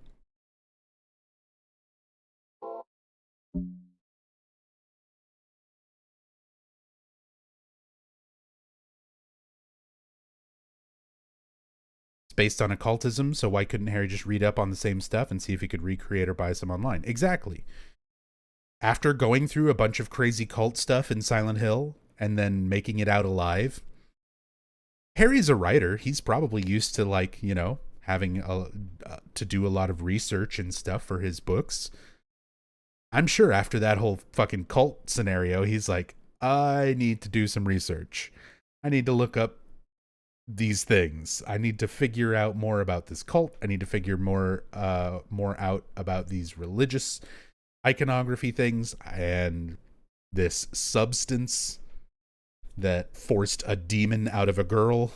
It's based on occultism, so why couldn't Harry just read up on the same stuff and see if he could recreate or buy some online? Exactly. After going through a bunch of crazy cult stuff in Silent Hill and then making it out alive, Harry's a writer. He's probably used to, like, you know, having to do a lot of research and stuff for his books. I'm sure after that whole fucking cult scenario, he's like, I need to do some research. I need to look up these things. I need to figure out more about this cult. I need to figure more out about these religious iconography things and this substance that forced a demon out of a girl.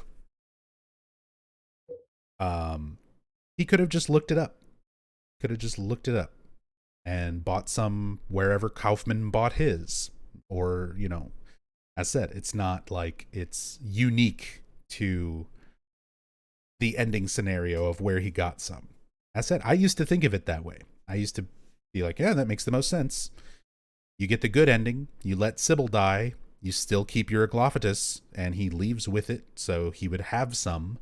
He could have just looked it up. And bought some wherever Kaufman bought his. Or, you know, as said, it's not like it's unique to the ending scenario of where he got some. As said, I used to think of it that way. I used to be like, yeah, that makes the most sense. You get the good ending, you let Sybil die, you still keep your Aglophilus, and he leaves with it, so he would have some.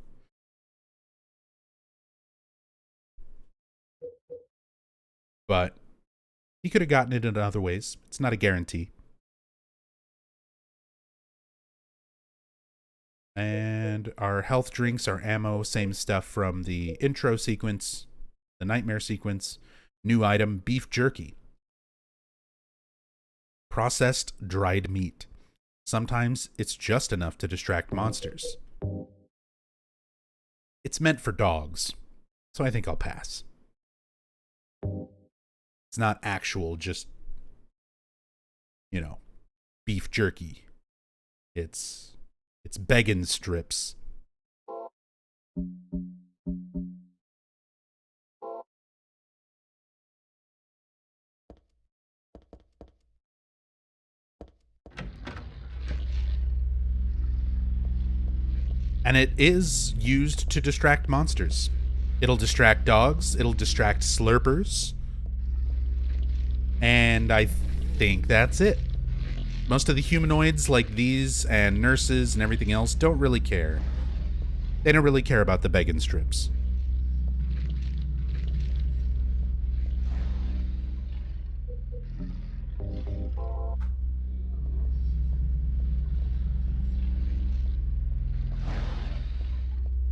But he could have gotten it in other ways. It's not a guarantee. And our health drinks, our ammo, same stuff from the intro sequence, the nightmare sequence. New item, beef jerky. Processed dried meat. Sometimes it's just enough to distract monsters. It's meant for dogs, so I think I'll pass. It's not actual, just, you know, beef jerky. It's beggin' strips. And it is used to distract monsters. It'll distract dogs, it'll distract slurpers. And I think that's it. Most of the humanoids like these and nurses and everything else don't really care. They don't really care about the beggin' strips.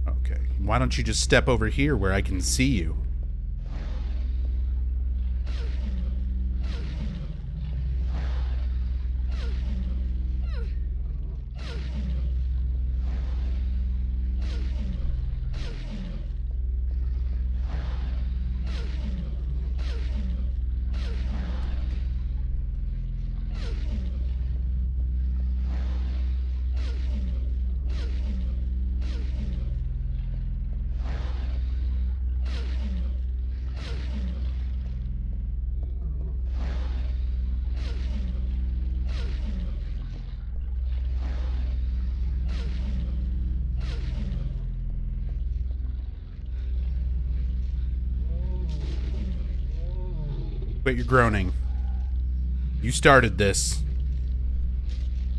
Okay, why don't you just step over here where I can see you? But you're groaning. You started this.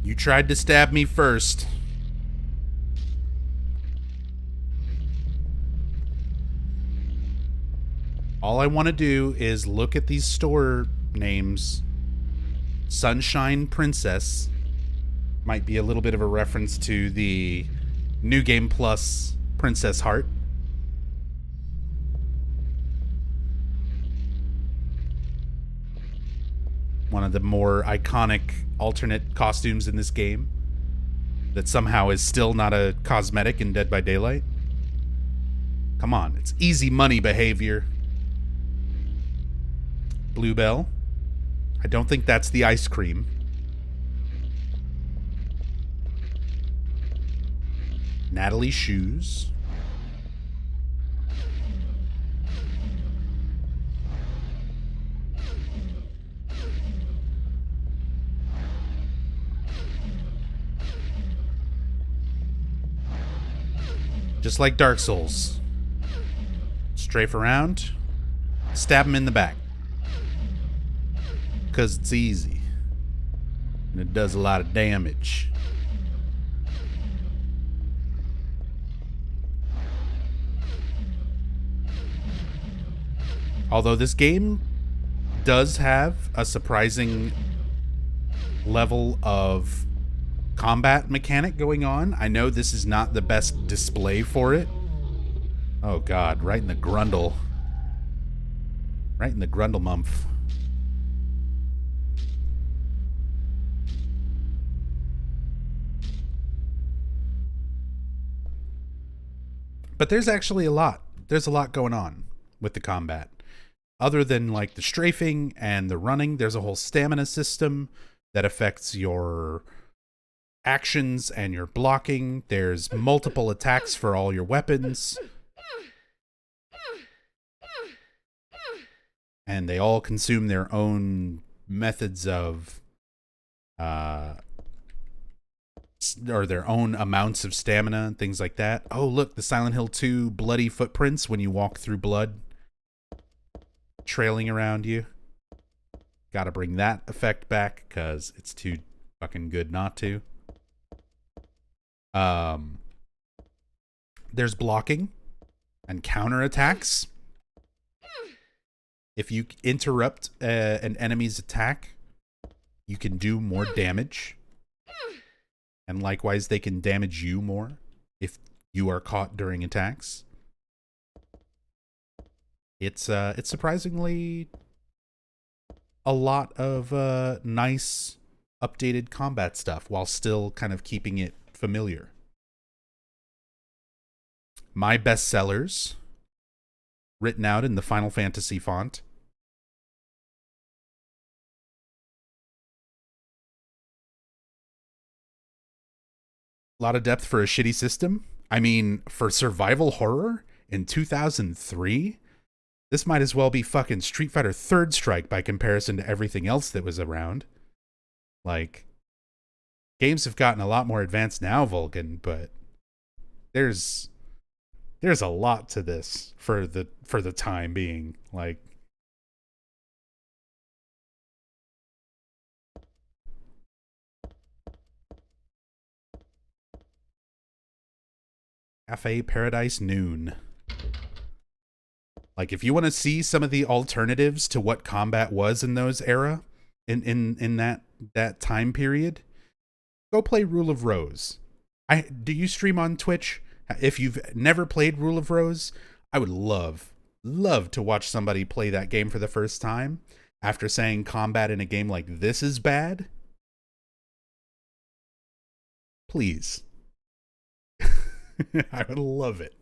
You tried to stab me first. All I want to do is look at these store names. Sunshine Princess might be a little bit of a reference to the New Game Plus Princess Heart. One of the more iconic alternate costumes in this game that somehow is still not a cosmetic in Dead by Daylight. Come on, it's easy money behavior. Bluebell. I don't think that's the ice cream. Natalie's shoes. Just like Dark Souls. Strafe around, stab him in the back. Because it's easy. And it does a lot of damage. Although this game does have a surprising level of combat mechanic going on. I know this is not the best display for it. Oh god, right in the grundle. Right in the grundle mumph. But there's actually a lot. There's a lot going on with the combat. Other than like the strafing and the running, there's a whole stamina system that affects your actions and your blocking. There's multiple attacks for all your weapons. And they all consume their own methods of or their own amounts of stamina and things like that. Oh, look, the Silent Hill 2 bloody footprints when you walk through blood trailing around you. Gotta bring that effect back because it's too fucking good not to. There's blocking and counterattacks. If you interrupt an enemy's attack, you can do more damage. And likewise, they can damage you more if you are caught during attacks. It's surprisingly a lot of nice updated combat stuff while still kind of keeping it familiar. My bestsellers, written out in the Final Fantasy font. A lot of depth for a shitty system. I mean, for survival horror in 2003, this might as well be fucking Street Fighter Third Strike by comparison to everything else that was around. Like, games have gotten a lot more advanced now, Vulcan, but there's a lot to this for the time being. Like, Cafe Paradise Noon. Like, if you want to see some of the alternatives to what combat was in those era, in that time period, go play Rule of Rose. Do you stream on Twitch? If you've never played Rule of Rose, I would love to watch somebody play that game for the first time after saying combat in a game like this is bad. Please. I would love it.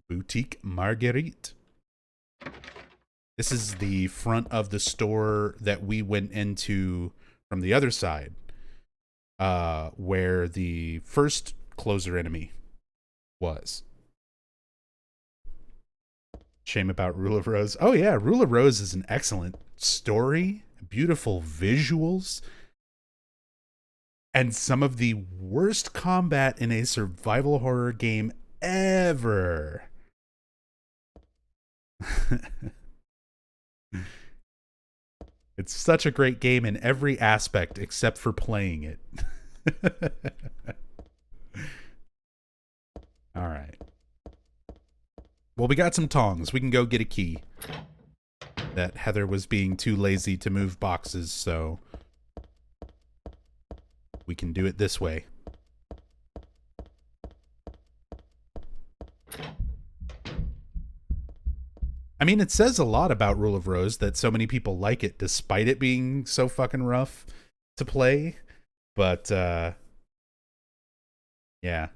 Boutique Marguerite. This is the front of the store that we went into from the other side, where the first closer enemy was. Shame about Rule of Rose. Oh yeah, Rule of Rose is an excellent story, beautiful visuals, and some of the worst combat in a survival horror game ever. It's such a great game in every aspect except for playing it. All right. Well, we got some tongs. We can go get a key. That Heather was being too lazy to move boxes, so we can do it this way. I mean, it says a lot about Rule of Rose that so many people like it despite it being so fucking rough to play. But, yeah.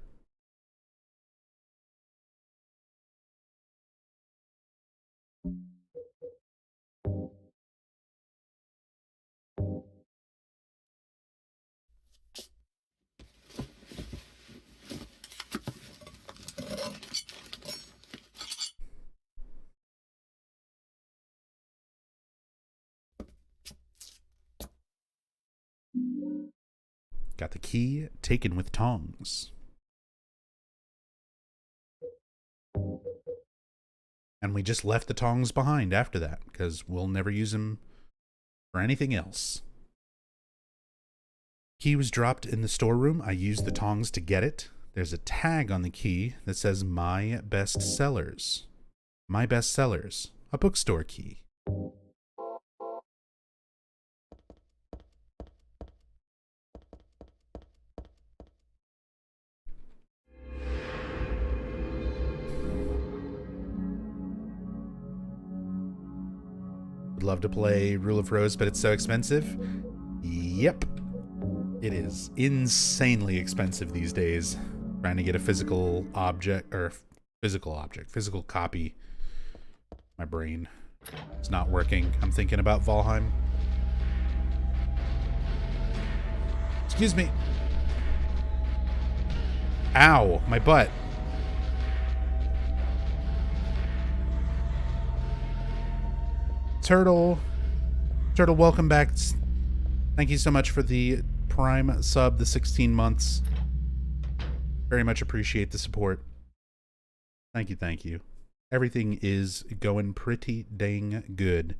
Got the key taken with tongs. And we just left the tongs behind after that, because we'll never use them for anything else. Key was dropped in the storeroom. I used the tongs to get it. There's a tag on the key that says My Best Sellers. My Best Sellers, a bookstore key. Would love to play Rule of Rose, but it's so expensive. Yep. It is insanely expensive these days. Trying to get a physical copy. My brain is not working. I'm thinking about Valheim. Excuse me. Ow, my butt. Turtle, welcome back. Thank you so much for the Prime sub, the 16 months. Very much appreciate the support. Thank you. Everything is going pretty dang good.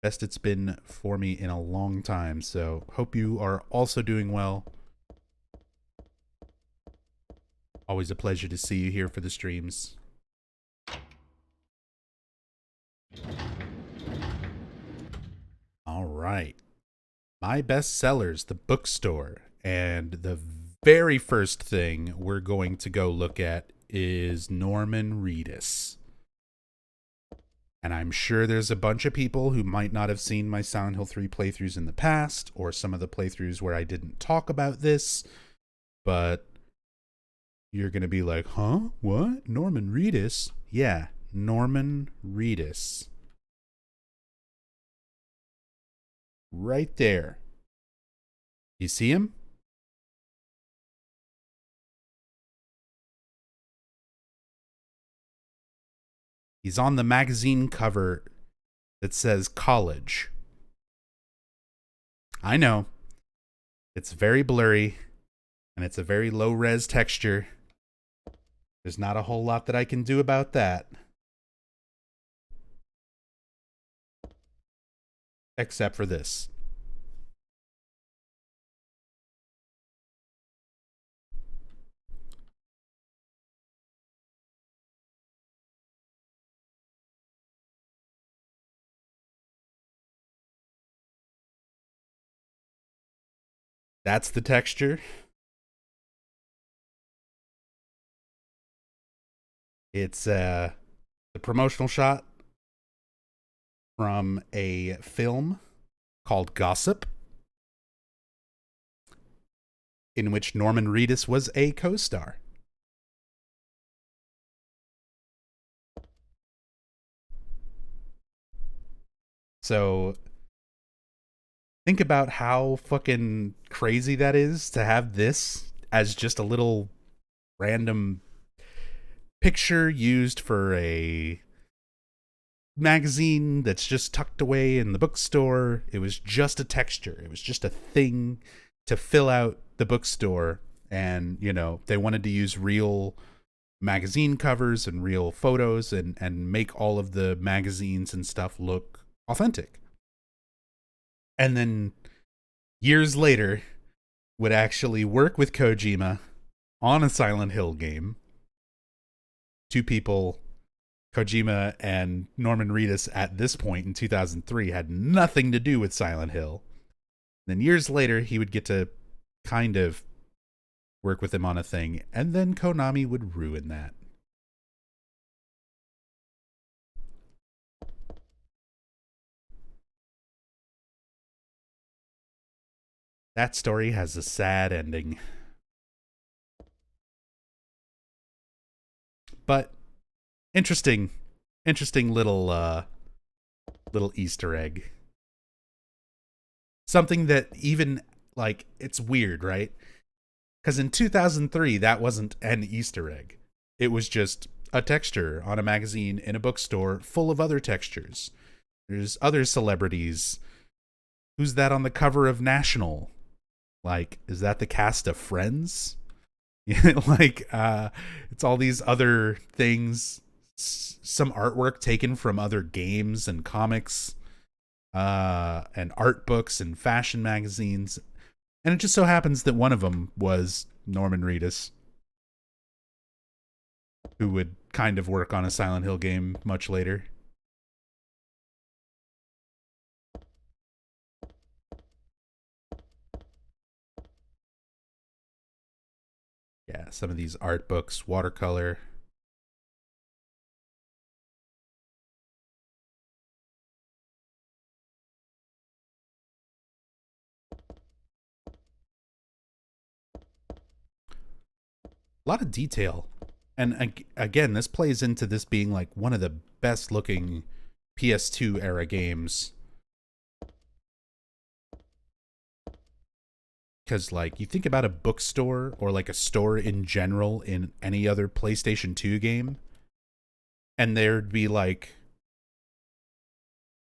Best it's been for me in a long time, so hope you are also doing well. Always a pleasure to see you here for the streams. All right. My Best Sellers, the bookstore. And the very first thing we're going to go look at is Norman Reedus. And I'm sure there's a bunch of people who might not have seen my Silent Hill 3 playthroughs in the past, or some of the playthroughs where I didn't talk about this, but you're going to be like, huh? What? Norman Reedus? Yeah, Norman Reedus. Right there. You see him? He's on the magazine cover that says college. I know. It's very blurry, and it's a very low-res texture. There's not a whole lot that I can do about that. Except for this. That's the texture. It's the promotional shot from a film called Gossip, in which Norman Reedus was a co-star. So think about how fucking crazy that is to have this as just a little random picture used for a magazine that's just tucked away in the bookstore. It was just a texture. It was just a thing to fill out the bookstore. And, you know, they wanted to use real magazine covers and real photos and make all of the magazines and stuff look authentic. And then years later would actually work with Kojima on a Silent Hill game. Two people, Kojima and Norman Reedus, at this point in 2003 had nothing to do with Silent Hill. Then years later, he would get to kind of work with him on a thing, and then Konami would ruin that. That story has a sad ending. But interesting little Easter egg. Something that even, like, it's weird, right? Because in 2003, that wasn't an Easter egg. It was just a texture on a magazine in a bookstore full of other textures. There's other celebrities. Who's that on the cover of National? Like, is that the cast of Friends? Like, it's all these other things, some artwork taken from other games and comics, and art books and fashion magazines. And it just so happens that one of them was Norman Reedus, who would kind of work on a Silent Hill game much later. Yeah, some of these art books, watercolor. A lot of detail. And again, this plays into this being like one of the best looking PS2 era games. Because, like, you think about a bookstore or like a store in general in any other PlayStation 2 game, and there'd be like,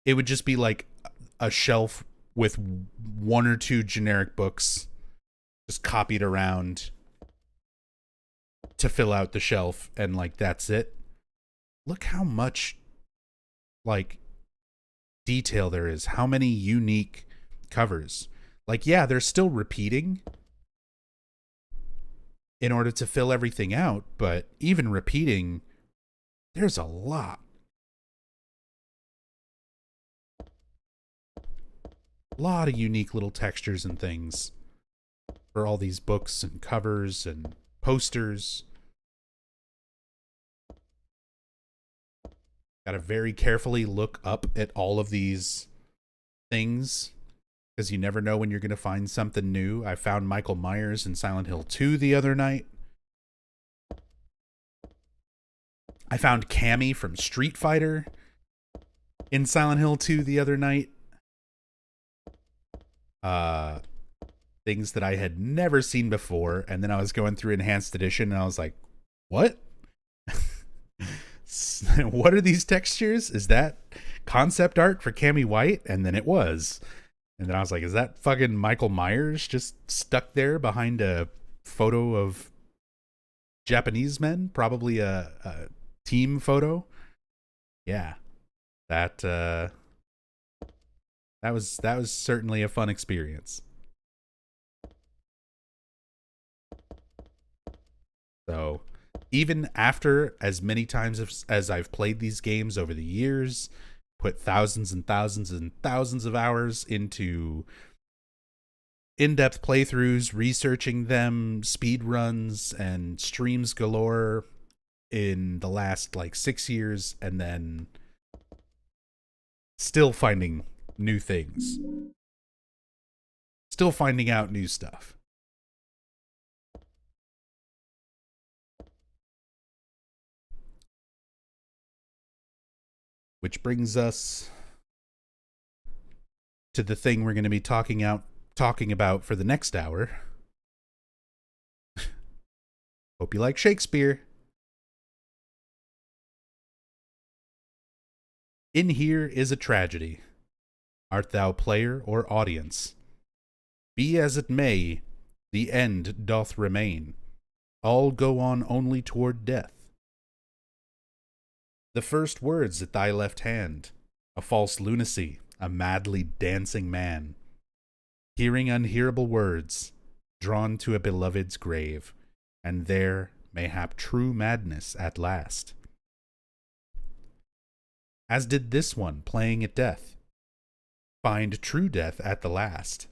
it would just be like a shelf with one or two generic books just copied around to fill out the shelf, and like that's it. Look how much like detail there is, how many unique covers. Like, yeah, they're still repeating in order to fill everything out, but even repeating, there's a lot. A lot of unique little textures and things for all these books and covers and posters. Got to very carefully look up at all of these things, because you never know when you're going to find something new. I found Michael Myers in Silent Hill 2 the other night. I found Cammy from Street Fighter in Silent Hill 2 the other night. Things that I had never seen before, and then I was going through Enhanced Edition, and I was like, what? What are these textures? Is that concept art for Cammy White? And then it was. And then I was like, is that fucking Michael Myers just stuck there behind a photo of Japanese men? Probably a team photo. Yeah. That was certainly a fun experience. So, even after as many times as I've played these games over the years, put thousands and thousands and thousands of hours into in-depth playthroughs, researching them, speed runs, and streams galore in the last like 6 years, and then still finding new things. Still finding out new stuff. Which brings us to the thing we're going to be talking about for the next hour. Hope you like Shakespeare. In here is a tragedy. Art thou player or audience? Be as it may, the end doth remain. All go on only toward death. The first words at thy left hand, a false lunacy, a madly dancing man. Hearing unhearable words, drawn to a beloved's grave, and there, mayhap true madness at last. As did this one playing at death, find true death at the last.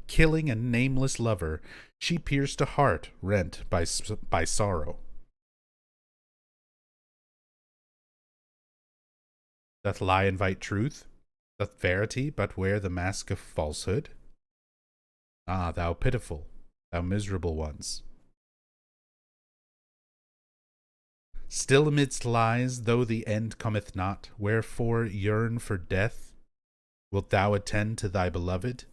Killing a nameless lover, she pierced a heart rent by sorrow. Doth lie invite truth? Doth verity but wear the mask of falsehood? Ah, thou pitiful, thou miserable ones! Still amidst lies, though the end cometh not, wherefore yearn for death? Wilt thou attend to thy beloved?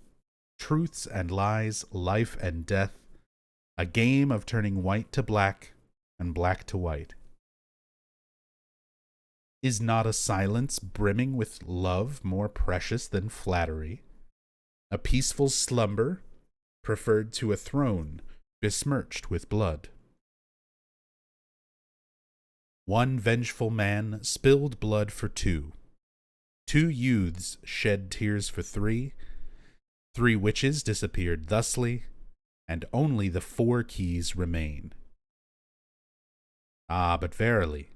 Truths and lies, life and death, a game of turning white to black and black to white. Is not a silence brimming with love more precious than flattery? A peaceful slumber, preferred to a throne besmirched with blood. One vengeful man spilled blood for two. 2 youths shed tears for 3. 3 witches disappeared thusly, and only the 4 keys remain. Ah, but verily,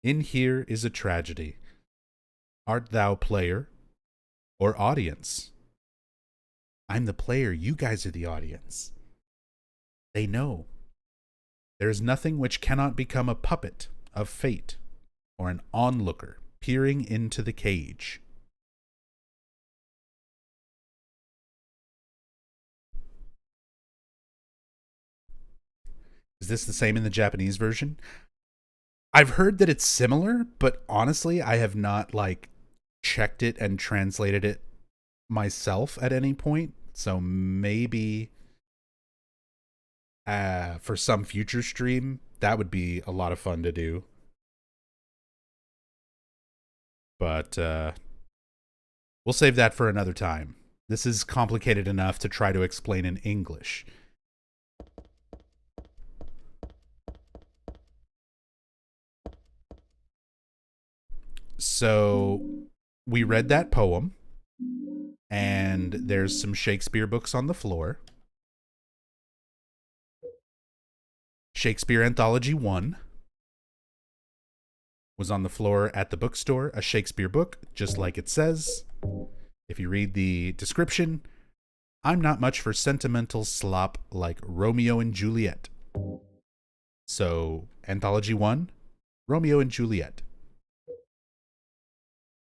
in here is a tragedy. Art thou player or audience? I'm the player, you guys are the audience. They know. There is nothing which cannot become a puppet of fate or an onlooker peering into the cage. Is this the same in the Japanese version? I've heard that it's similar, but honestly, I have not checked it and translated it myself at any point. So maybe for some future stream, that would be a lot of fun to do. But we'll save that for another time. This is complicated enough to try to explain in English. So we read that poem, and there's some Shakespeare books on the floor. Shakespeare Anthology 1 was on the floor at the bookstore, a Shakespeare book, just like it says. If you read the description, I'm not much for sentimental slop like Romeo and Juliet. So, Anthology 1, Romeo and Juliet.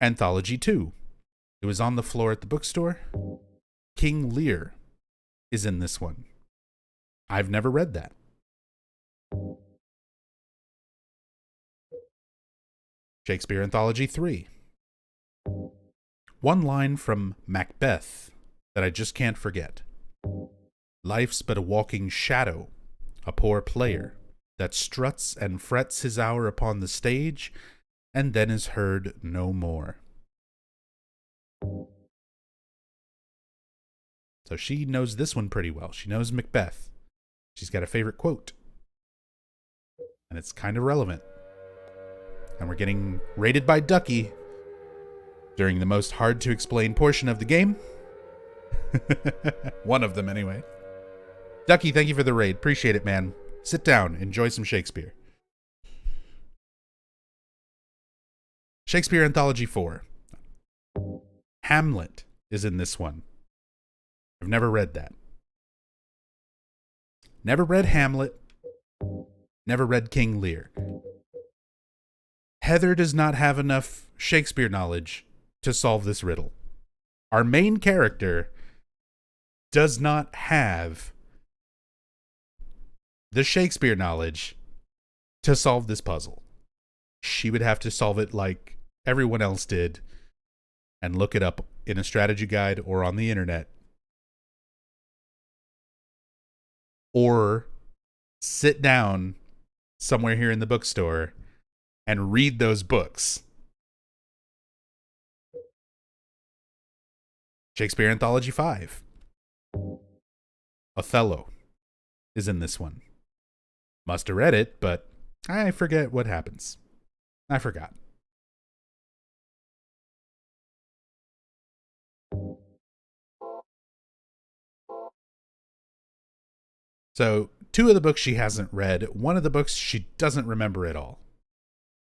Anthology 2, it was on the floor at the bookstore. King Lear is in this one. I've never read that. Shakespeare Anthology 3. One line from Macbeth that I just can't forget. Life's but a walking shadow, a poor player, that struts and frets his hour upon the stage, and then is heard no more. So she knows this one pretty well. She knows Macbeth. She's got a favorite quote. And it's kind of relevant. And we're getting raided by Ducky during the most hard to explain portion of the game. One of them, anyway. Ducky, thank you for the raid. Appreciate it, man. Sit down. Enjoy some Shakespeare. Shakespeare Anthology 4. Hamlet is in this one. I've never read that. Never read Hamlet. Never read King Lear. Heather does not have enough Shakespeare knowledge to solve this riddle. Our main character does not have the Shakespeare knowledge to solve this puzzle. She would have to solve it like everyone else did and look it up in a strategy guide or on the internet. Or sit down somewhere here in the bookstore and read those books. Shakespeare Anthology 5. Othello is in this one. Must have read it, but I forget what happens. I forgot. So, 2 of the books she hasn't read. 1 of the books she doesn't remember at all.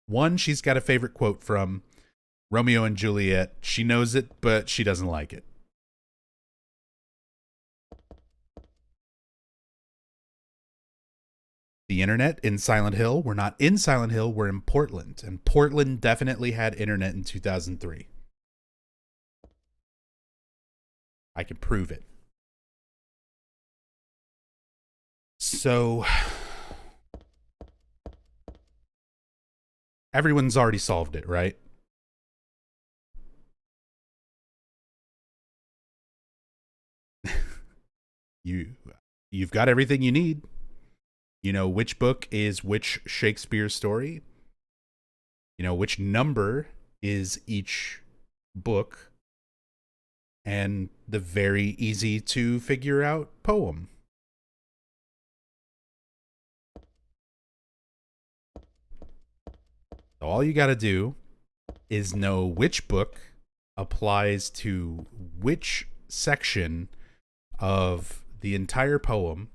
1, she's got a favorite quote from Romeo and Juliet. She knows it, but she doesn't like it. The internet in Silent Hill. We're not in Silent Hill, we're in Portland. And Portland definitely had internet in 2003. I can prove it. So, everyone's already solved it, right? You've got everything you need. You know which book is which Shakespeare story. You know which number is each book. and the very easy to figure out poem. All you got to do is know which book applies to which section of the entire poem,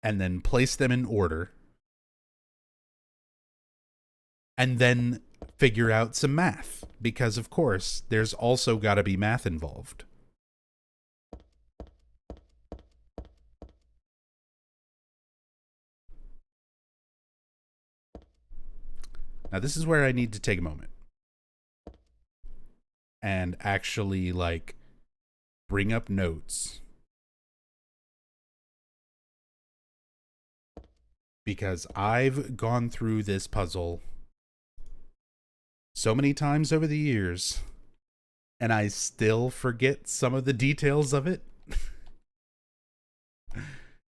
and then place them in order, and then figure out some math, because of course there's also got to be math involved. Now this is where I need to take a moment and actually like bring up notes, because I've gone through this puzzle so many times over the years, and I still forget some of the details of it.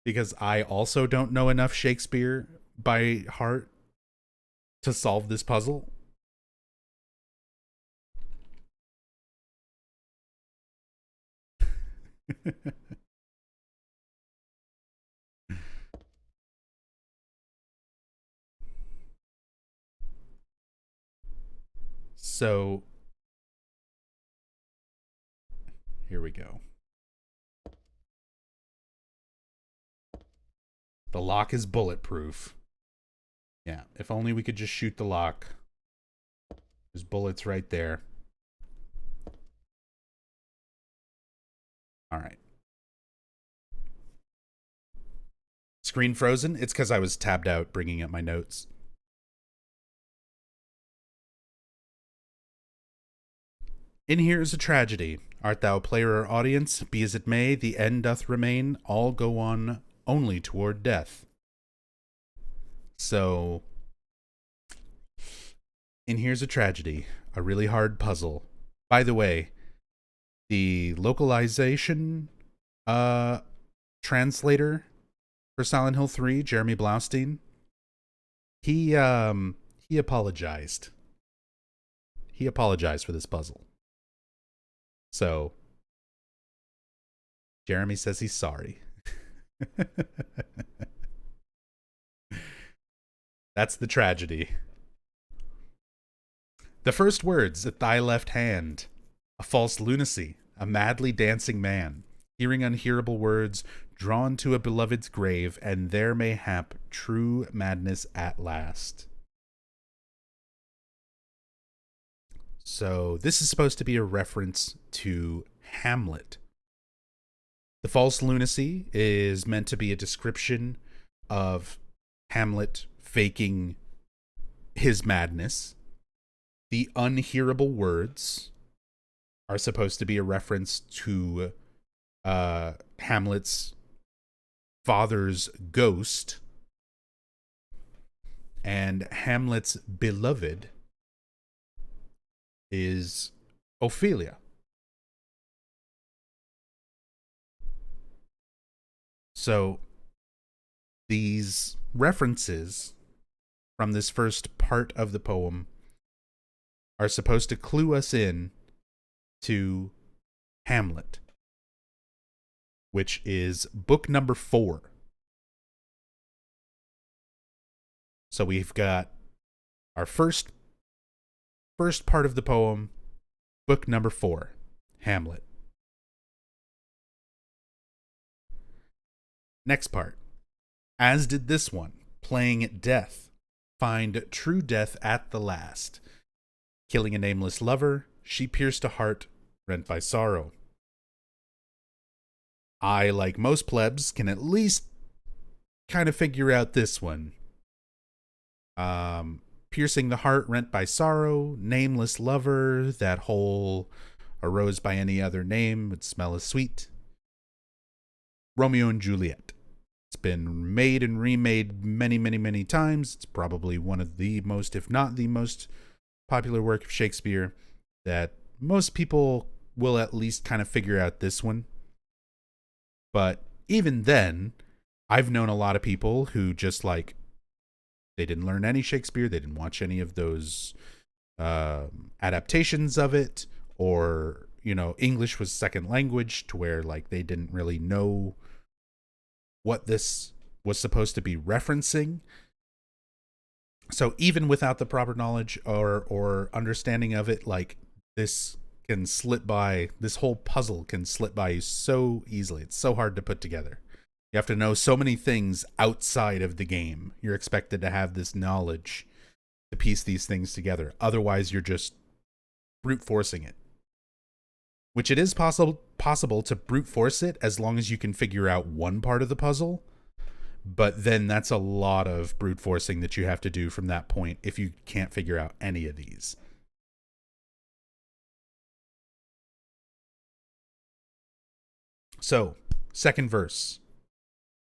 Because I also don't know enough Shakespeare by heart to solve this puzzle. So, here we go. The lock is bulletproof. Yeah, if only we could just shoot the lock. There's bullets right there. All right. Screen frozen? It's because I was tabbed out bringing up my notes. In here is a tragedy. Art thou player or audience? Be as it may, the end doth remain. All go on only toward death. So, in here's a tragedy. A really hard puzzle. By the way, the localization translator for Silent Hill 3, Jeremy Blaustein, he apologized. He apologized for this puzzle. So, Jeremy says he's sorry. That's the tragedy. The first words at thy left hand. A false lunacy, a madly dancing man, hearing unhearable words, drawn to a beloved's grave, and there mayhap true madness at last. So this is supposed to be a reference to Hamlet. The false lunacy is meant to be a description of Hamlet faking his madness. The unhearable words are supposed to be a reference to Hamlet's father's ghost. And Hamlet's beloved is Ophelia. So these references from this first part of the poem are supposed to clue us in to Hamlet, which is book number 4. So we've got our first part of the poem, book number 4, Hamlet. Next part. As did this one, playing at death, find true death at the last. Killing a nameless lover, she pierced a heart rent by sorrow. I, like most plebs, can at least kind of figure out this one. Piercing the heart rent by sorrow, nameless lover, that whole arose by any other name would smell as sweet. Romeo and Juliet. It's been made and remade many, many, many times. It's probably one of the most, if not the most popular work of Shakespeare that most people will at least kind of figure out this one. But even then, I've known a lot of people who just like, they didn't learn any Shakespeare. They didn't watch any of those adaptations of it, or English was second language to where like they didn't really know what this was supposed to be referencing. So even without the proper knowledge or understanding of it, like this can slip by, this whole puzzle can slip by you so easily. It's so hard to put together. You have to know so many things outside of the game. You're expected to have this knowledge to piece these things together. Otherwise, you're just brute forcing it. Which it is possible to brute force it as long as you can figure out one part of the puzzle. But then that's a lot of brute forcing that you have to do from that point if you can't figure out any of these. So, second verse,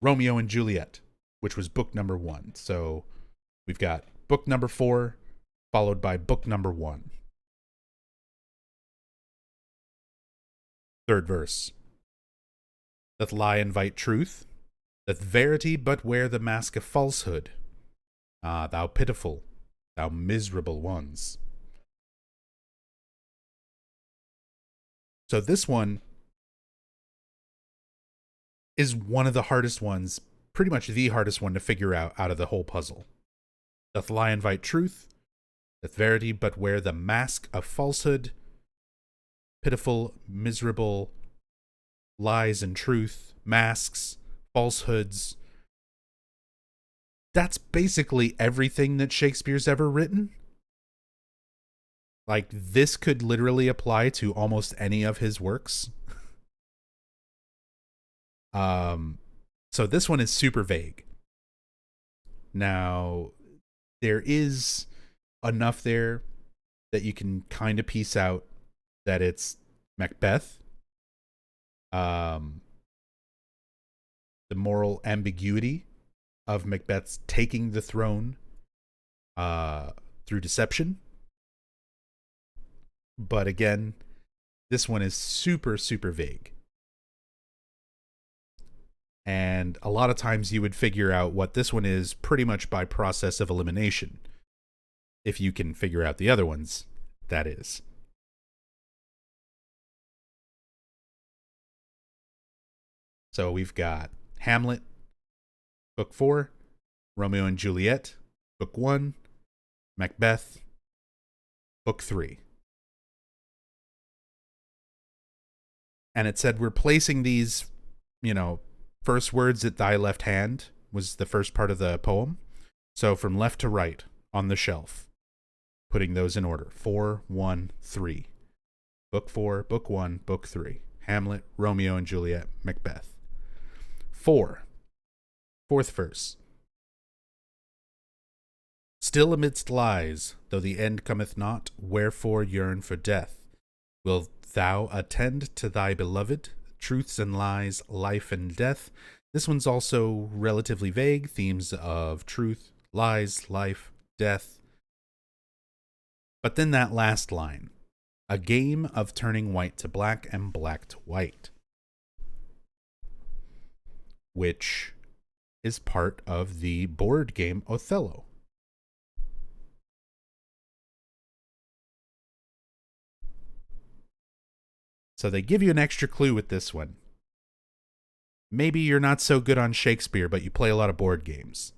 Romeo and Juliet, which was book number 1. So we've got book number 4, followed by book number 1. Third verse, doth lie invite truth? Doth verity but wear the mask of falsehood? Ah, thou pitiful, thou miserable ones. So this one is one of the hardest ones, pretty much the hardest one to figure out of the whole puzzle. Doth lie invite truth? Doth verity but wear the mask of falsehood? Pitiful, miserable, lies and truth, masks, falsehoods. That's basically everything that Shakespeare's ever written. Like, this could literally apply to almost any of his works. So this one is super vague. Now, there is enough there that you can kind of piece out that it's Macbeth. The moral ambiguity of Macbeth's taking the throne through deception. But again, this one is super, super vague. And a lot of times you would figure out what this one is pretty much by process of elimination. If you can figure out the other ones, that is. So we've got Hamlet, book 4, Romeo and Juliet, book 1, Macbeth, book 3. And it said we're placing these, first words at thy left hand was the first part of the poem. So from left to right on the shelf, putting those in order. 4, 1, 3. Book 4, book 1, book 3. Hamlet, Romeo and Juliet, Macbeth. 4. Fourth verse. Still amidst lies, though the end cometh not, wherefore yearn for death? Wilt thou attend to thy beloved? Truths and lies, life and death. This one's also relatively vague. Themes of truth, lies, life, death. But then that last line. A game of turning white to black and black to white. Which is part of the board game Othello. So they give you an extra clue with this one. Maybe you're not so good on Shakespeare, but you play a lot of board games.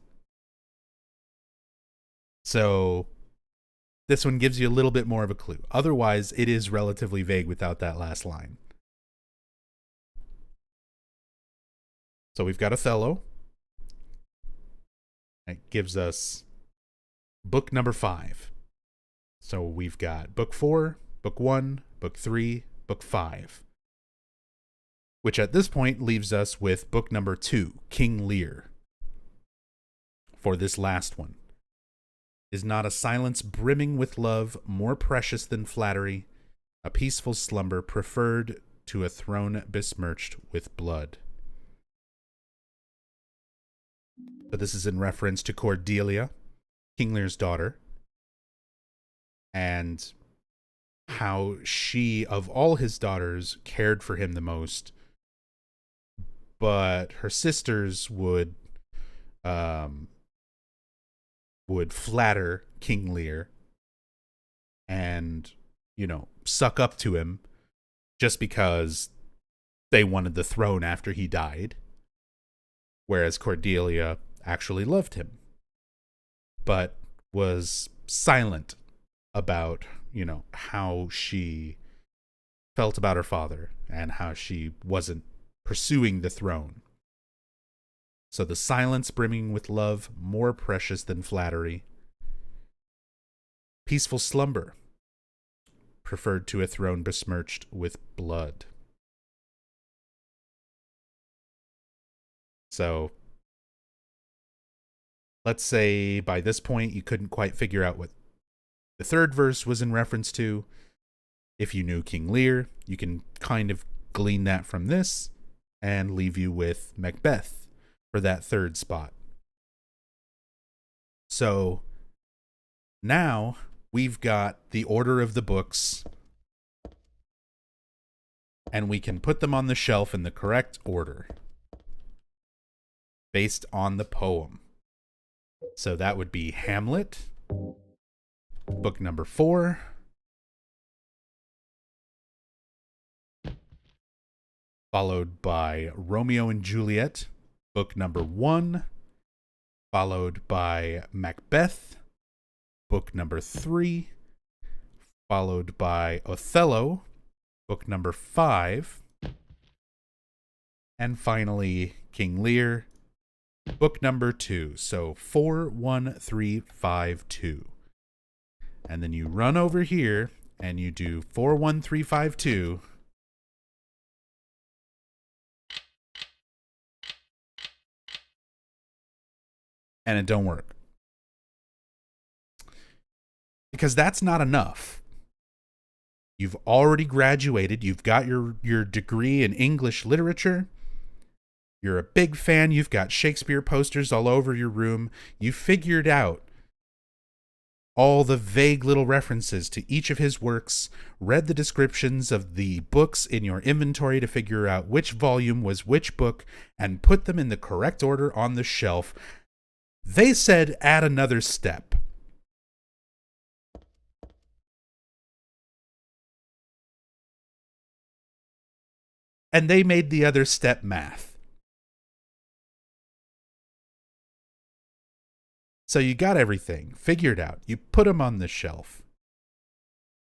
So this one gives you a little bit more of a clue. Otherwise, it is relatively vague without that last line. So we've got Othello. It gives us book number 5. So we've got book 4, book 1, book 3, book 5. Which at this point leaves us with book number 2, King Lear. For this last one. Is not a silence brimming with love more precious than flattery, a peaceful slumber preferred to a throne besmirched with blood? So this is in reference to Cordelia, King Lear's daughter, and how she, of all his daughters, cared for him the most, but her sisters would flatter King Lear and, suck up to him just because they wanted the throne after he died. Whereas Cordelia actually loved him, but was silent about, how she felt about her father and how she wasn't pursuing the throne. So the silence brimming with love, more precious than flattery. Peaceful slumber, preferred to a throne besmirched with blood. So, let's say by this point you couldn't quite figure out what the third verse was in reference to. If you knew King Lear, you can kind of glean that from this and leave you with Macbeth for that third spot. So, now we've got the order of the books, and we can put them on the shelf in the correct order based on the poem. So that would be Hamlet, book number 4, followed by Romeo and Juliet, book number 1, followed by Macbeth, book number 3, followed by Othello, book number 5, and finally King Lear, book number 2. So 4, 1, 3, 5, 2. And then you run over here and you do 4, 1, 3, 5, 2. And it don't work. Because that's not enough. You've already graduated. You've got your degree in English literature. You're a big fan. You've got Shakespeare posters all over your room. You figured out all the vague little references to each of his works, read the descriptions of the books in your inventory to figure out which volume was which book, and put them in the correct order on the shelf. They said add another step. And they made the other step math. So you got everything figured out. You put them on the shelf.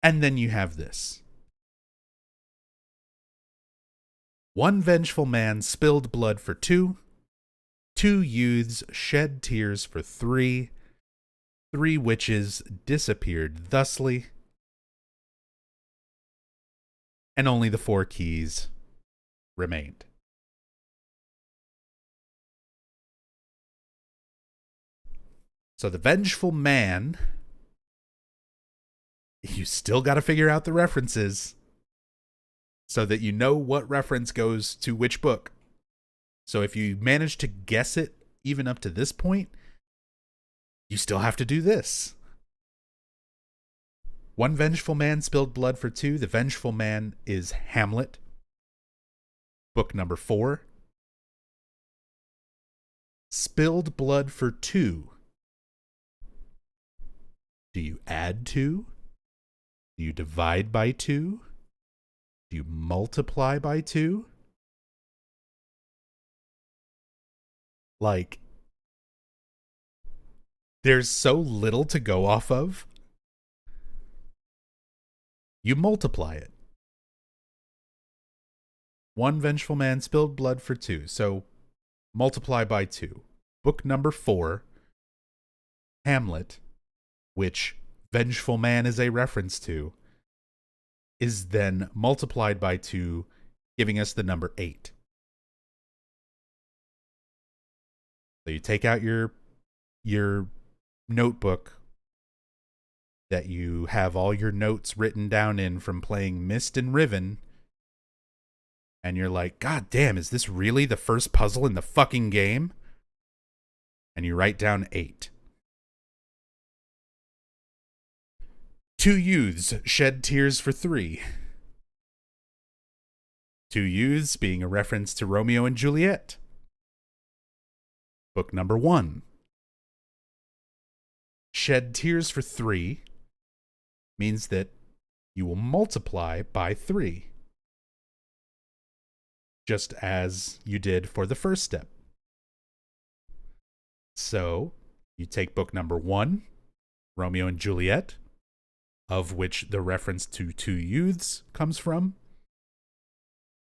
And then you have this. One vengeful man spilled blood for 2. 2 youths shed tears for 3. 3 witches disappeared thusly. And only the 4 keys remained. So the vengeful man, you still got to figure out the references so that you know what reference goes to which book. So if you manage to guess it even up to this point, you still have to do this. One vengeful man spilled blood for 2. The vengeful man is Hamlet, book number 4. Spilled blood for 2. Do you add 2? Do you divide by 2? Do you multiply by 2? Like, there's so little to go off of. You multiply it. One vengeful man spilled blood for 2. So multiply by 2. Book number 4, Hamlet, which vengeful man is a reference to, is then multiplied by 2, giving us the number 8. So you take out your notebook that you have all your notes written down in from playing Myst and Riven, and you're like, God damn, is this really the first puzzle in the fucking game? And you write down 8. 2 youths shed tears for 3. 2 youths being a reference to Romeo and Juliet. Book number 1. Shed tears for 3. means that you will multiply by 3, just as you did for the first step. So you take book number 1, Romeo and Juliet, of which the reference to 2 youths comes from,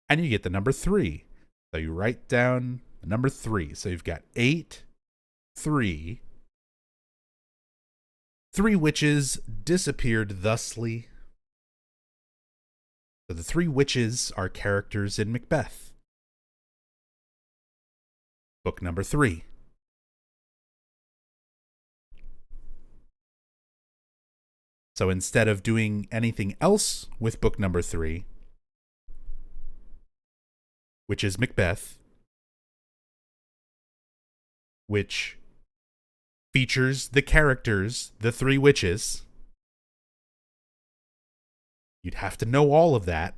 and you get the number 3. So you write down the number 3. So you've got 8, 3. 3 witches disappeared thusly. So the 3 witches are characters in Macbeth. Book number 3. So instead of doing anything else with book number 3, which is Macbeth, which features the characters, the 3 witches, you'd have to know all of that.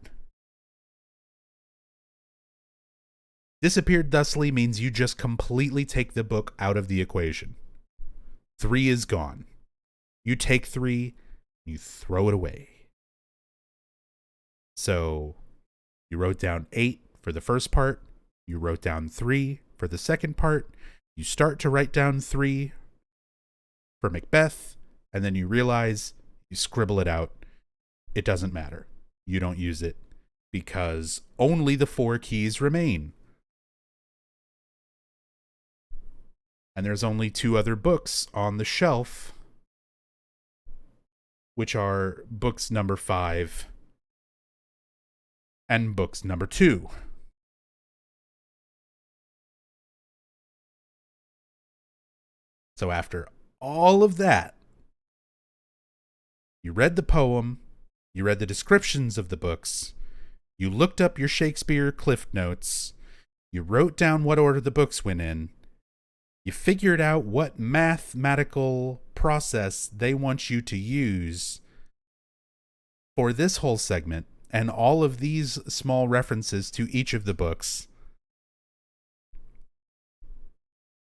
Disappeared thusly means you just completely take the book out of the equation. 3 is gone. You take 3, you throw it away. So you wrote down 8 for the first part. You wrote down 3 for the second part. You start to write down 3 for Macbeth, and then you realize you scribble it out. It doesn't matter. You don't use it because only the 4 keys remain. And there's only 2 other books on the shelf, which are books number 5 and books number 2. So after all of that, you read the poem, you read the descriptions of the books, you looked up your Shakespeare Cliff Notes, you wrote down what order the books went in, you figured out what mathematical process they want you to use for this whole segment, and all of these small references to each of the books.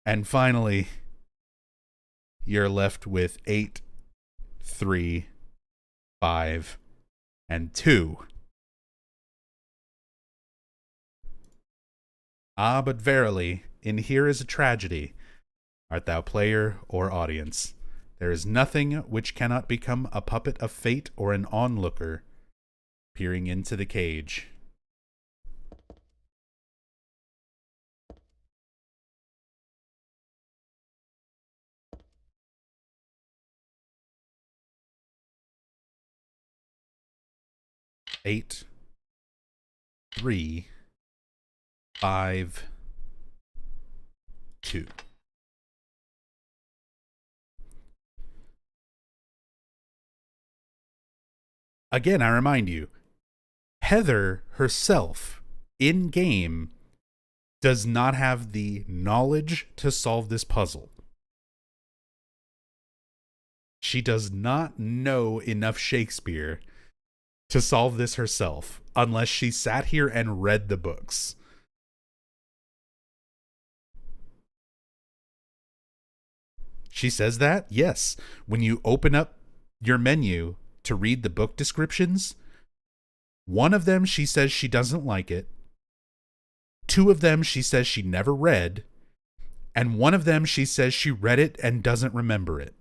And finally, you're left with 8, 3, 5, and 2. Ah, but verily, in here is a tragedy. Art thou player or audience? There is nothing which cannot become a puppet of fate or an onlooker peering into the cage. Eight, 3, 5, 2. Again, I remind you, Heather herself, in game, does not have the knowledge to solve this puzzle. She does not know enough Shakespeare to solve this herself, unless she sat here and read the books. She says that? Yes. When you open up your menu to read the book descriptions, one of them she says she doesn't like it, 2 of them she says she never read, and one of them she says she read it and doesn't remember it.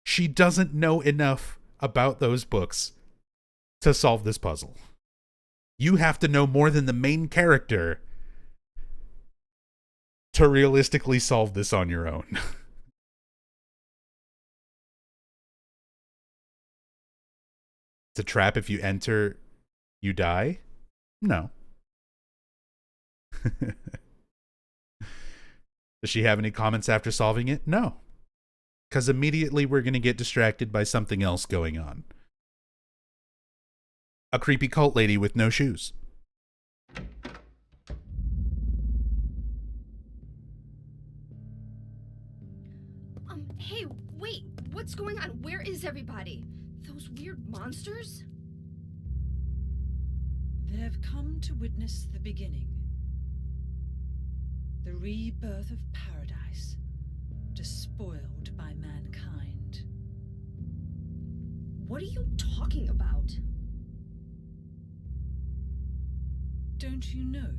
She doesn't know enough about those books to solve this puzzle. You have to know more than the main character to realistically solve this on your own. It's a trap. If you enter, you die? No. Does she have any comments after solving it? No. Because immediately we're going to get distracted by something else going on. A creepy cult lady with no shoes. Hey, wait, what's going on? Where is everybody? Those weird monsters? They've come to witness the beginning. The rebirth of paradise. despoiled by mankind. What are you talking about? Don't you know?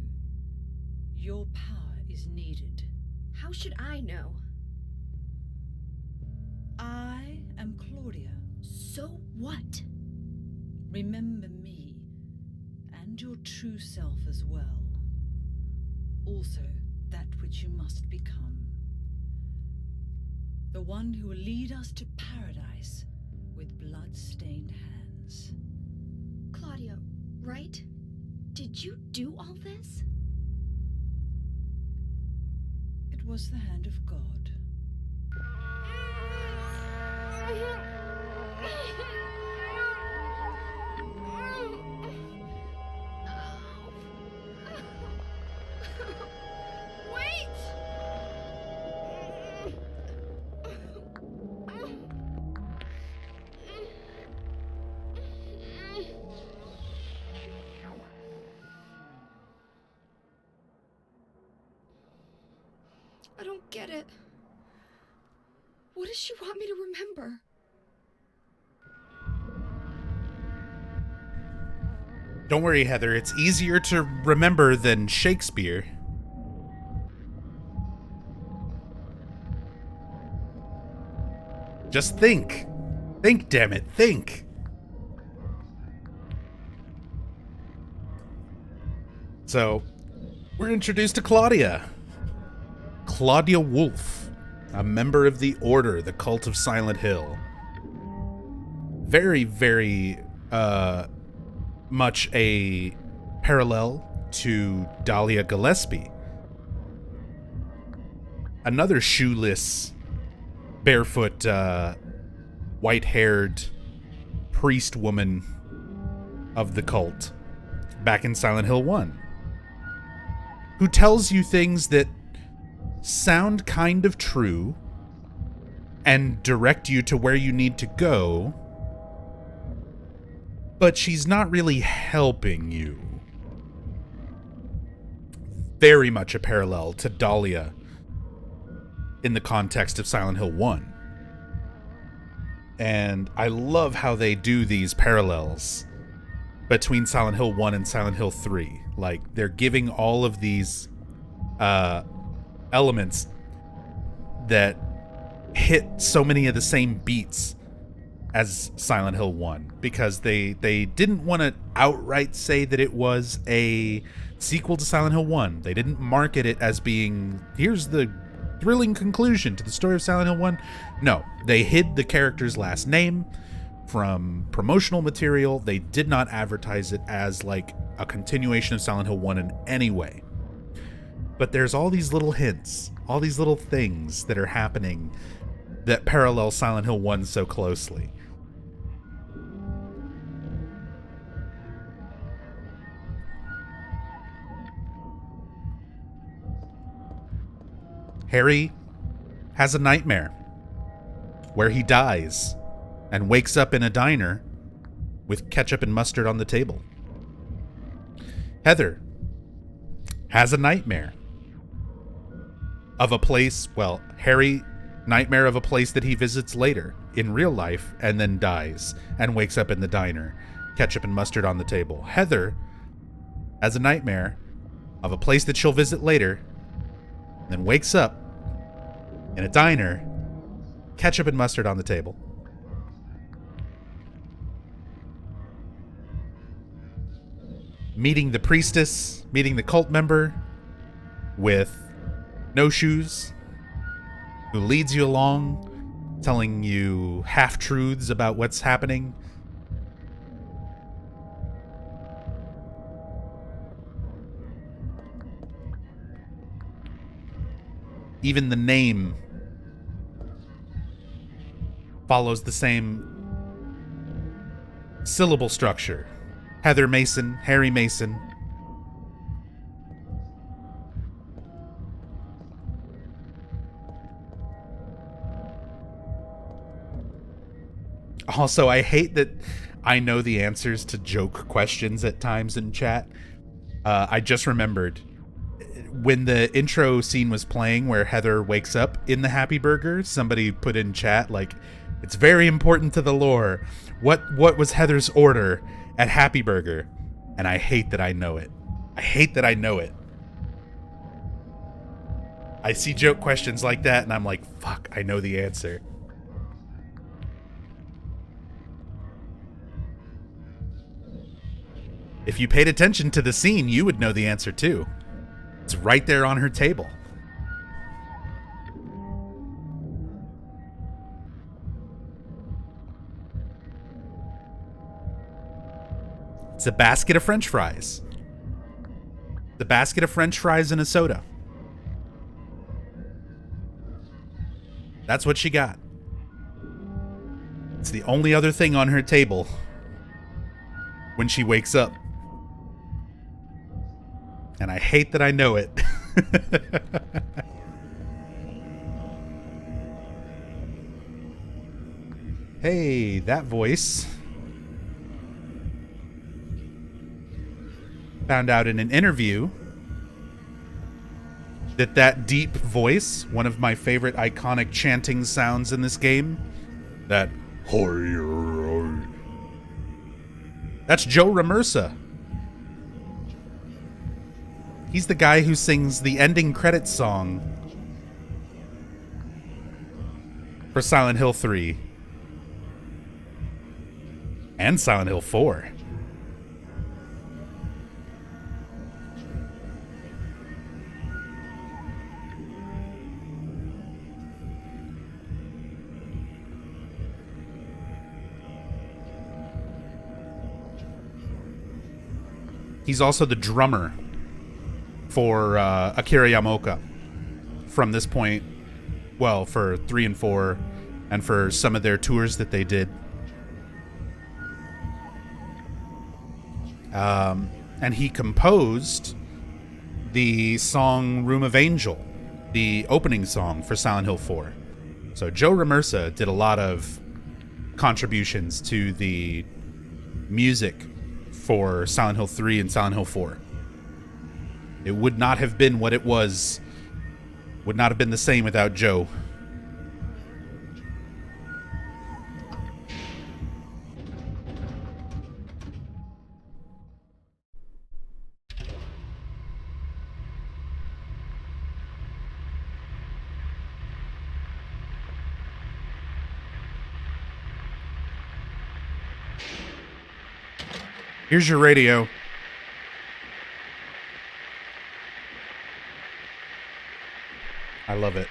Your power is needed. How should I know? I am Claudia. So what? Remember me, and your true self as well. Also, that which you must become. The one who will lead us to paradise with blood-stained hands. Claudia, right? Did you do all this? It was the hand of God. I don't get it. What does she want me to remember? Don't worry, Heather. It's easier to remember than Shakespeare. Just think. Think, damn it. Think. So, we're introduced to Claudia. Claudia Wolf, a member of the Order, the Cult of Silent Hill. Very, very, much a parallel to Dahlia Gillespie. Another shoeless, barefoot, white-haired priest woman of the cult back in Silent Hill 1, who tells you things that sound kind of true and direct you to where you need to go, but she's not really helping you. Very much a parallel to Dahlia in the context of Silent Hill 1. And I love how they do these parallels between Silent Hill 1 and Silent Hill 3. Like, they're giving all of these elements that hit so many of the same beats as Silent Hill 1, because they didn't want to outright say that it was a sequel to Silent Hill 1. They didn't market it as being, here's the thrilling conclusion to the story of Silent Hill 1. No, they hid the character's last name from promotional material. They did not advertise it as like a continuation of Silent Hill 1 in any way. But there's all these little hints, all these little things that are happening that parallel Silent Hill 1 so closely. Harry has a nightmare where he dies and wakes up in a diner with ketchup and mustard on the table. Heather has a nightmare of a place, well, Harry, nightmare of a place that he visits later in real life and then dies and wakes up in the diner, ketchup and mustard on the table. Heather has a nightmare of a place that she'll visit later and then wakes up in a diner, ketchup and mustard on the table. Meeting the priestess, meeting the cult member with no shoes, who leads you along, telling you half-truths about what's happening. Even the name follows the same syllable structure. Heather Mason, Harry Mason. Also, I hate that I know the answers to joke questions at times in chat. I just remembered when the intro scene was playing where Heather wakes up in the Happy Burger, somebody put in chat, like, it's very important to the lore. What was Heather's order at Happy Burger? And I hate that I know it. I hate that I know it. I see joke questions like that, and I'm like, fuck, I know the answer. If you paid attention to the scene, you would know the answer too. It's right there on her table. It's a basket of French fries. The basket of French fries and a soda. That's what she got. It's the only other thing on her table when she wakes up. And I hate that I know it. Hey, that voice. Found out in an interview that deep voice, one of my favorite iconic chanting sounds in this game, that that's Joe Ramersa. He's the guy who sings the ending credits song for Silent Hill 3 and Silent Hill 4. He's also the drummer for Akira Yamaoka from this point, well, for 3 and 4, and for some of their tours that they did. And he composed the song Room of Angel, the opening song for Silent Hill 4. So Joe Ramersa did a lot of contributions to the music for Silent Hill 3 and Silent Hill 4. It would not have been what it was, would not have been the same without Joe. Here's your radio. I love it.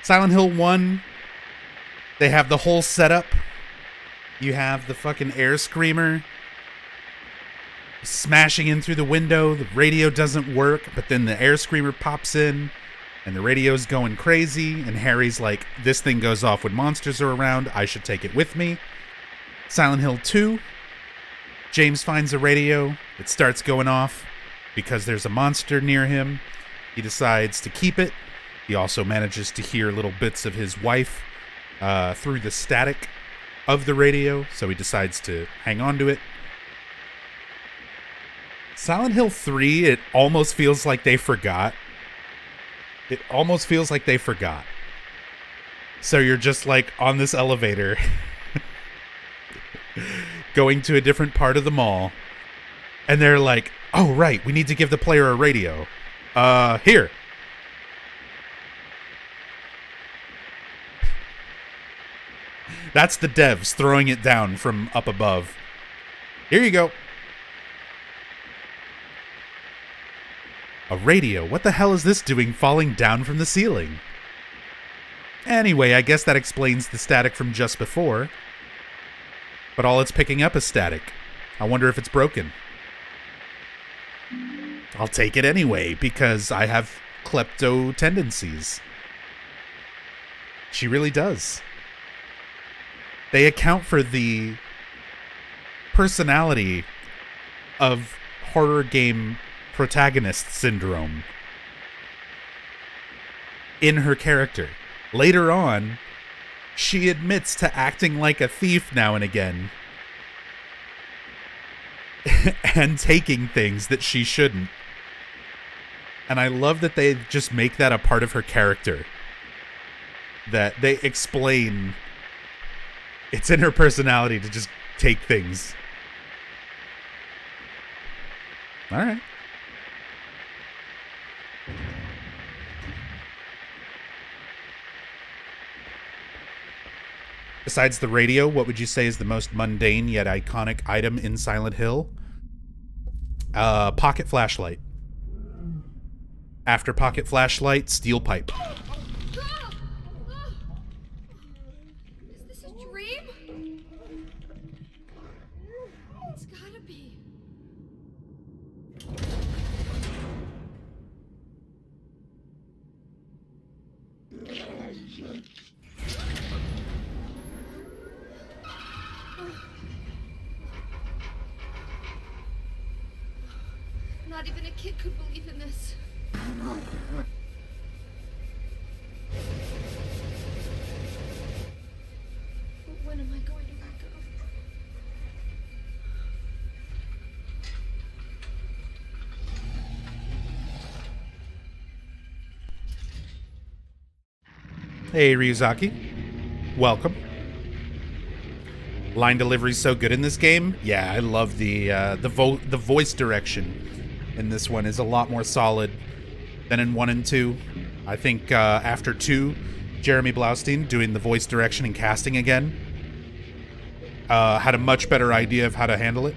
Silent Hill 1, they have the whole setup. You have the fucking air screamer smashing in through the window. The radio doesn't work, but then the air screamer pops in and the radio's going crazy. And Harry's like, this thing goes off when monsters are around. I should take it with me. Silent Hill 2, James finds a radio. It starts going off because there's a monster near him. He decides to keep it. He also manages to hear little bits of his wife through the static of the radio, so he decides to hang on to it. Silent Hill 3, it almost feels like they forgot. It almost feels like they forgot. So you're just like on this elevator going to a different part of the mall, and they're like, oh right, we need to give the player a radio. Here. That's the devs throwing it down from up above. Here you go. A radio. What the hell is this doing falling down from the ceiling? Anyway, I guess that explains the static from just before. But all it's picking up is static. I wonder if it's broken. I'll take it anyway, because I have klepto tendencies. She really does. They account for the personality of horror game protagonist syndrome in her character. Later on, she admits to acting like a thief now and again and taking things that she shouldn't. And I love that they just make that a part of her character. That they explain it's in her personality to just take things. All right. Besides the radio, what would you say is the most mundane yet iconic item in Silent Hill? Pocket flashlight. After pocket flashlight, steel pipe. Is this a dream? It's gotta be. Not even a kid could believe in this. But when am I going to wake up? Hey, Ryuzaki. Welcome. Line delivery's so good in this game. Yeah, I love the voice direction in this one is a lot more solid than in 1 and 2. I think after 2, Jeremy Blaustein doing the voice direction and casting again had a much better idea of how to handle it,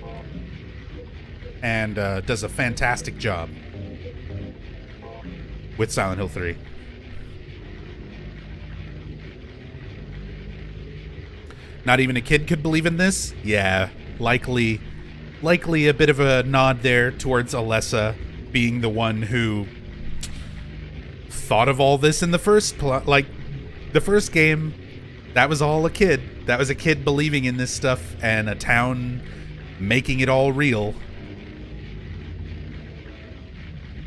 and does a fantastic job with Silent Hill 3. Not even a kid could believe in this? Yeah, likely a bit of a nod there towards Alessa being the one who thought of all this in the first the first game. That was all a kid. That was a kid believing in this stuff and a town making it all real.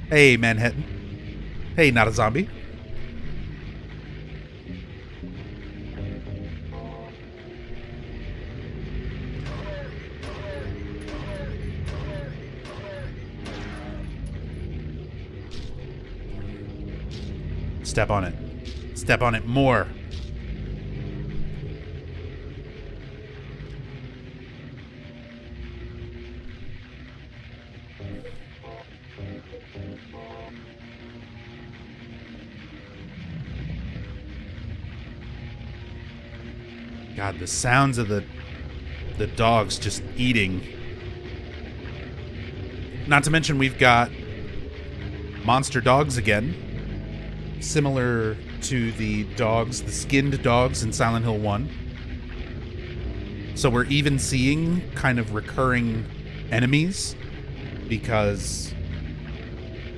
Hey, Manhattan. Hey, not a zombie. Step on it. Step on it more. God, the sounds of the dogs just eating. Not to mention we've got monster dogs again. Similar to the dogs, the skinned dogs in Silent Hill 1. So we're even seeing kind of recurring enemies because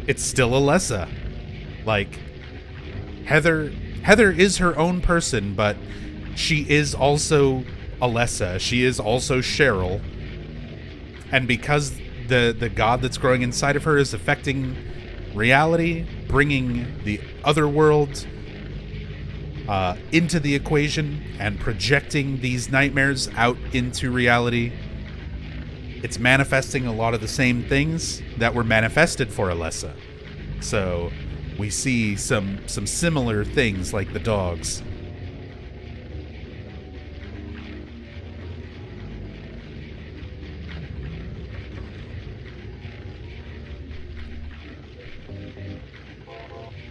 it's still Alessa. Like, Heather is her own person, but she is also Alessa. She is also Cheryl. And because the god that's growing inside of her is affecting reality, bringing the other world into the equation and projecting these nightmares out into reality, it's manifesting a lot of the same things that were manifested for Alessa. So we see some similar things like the dogs.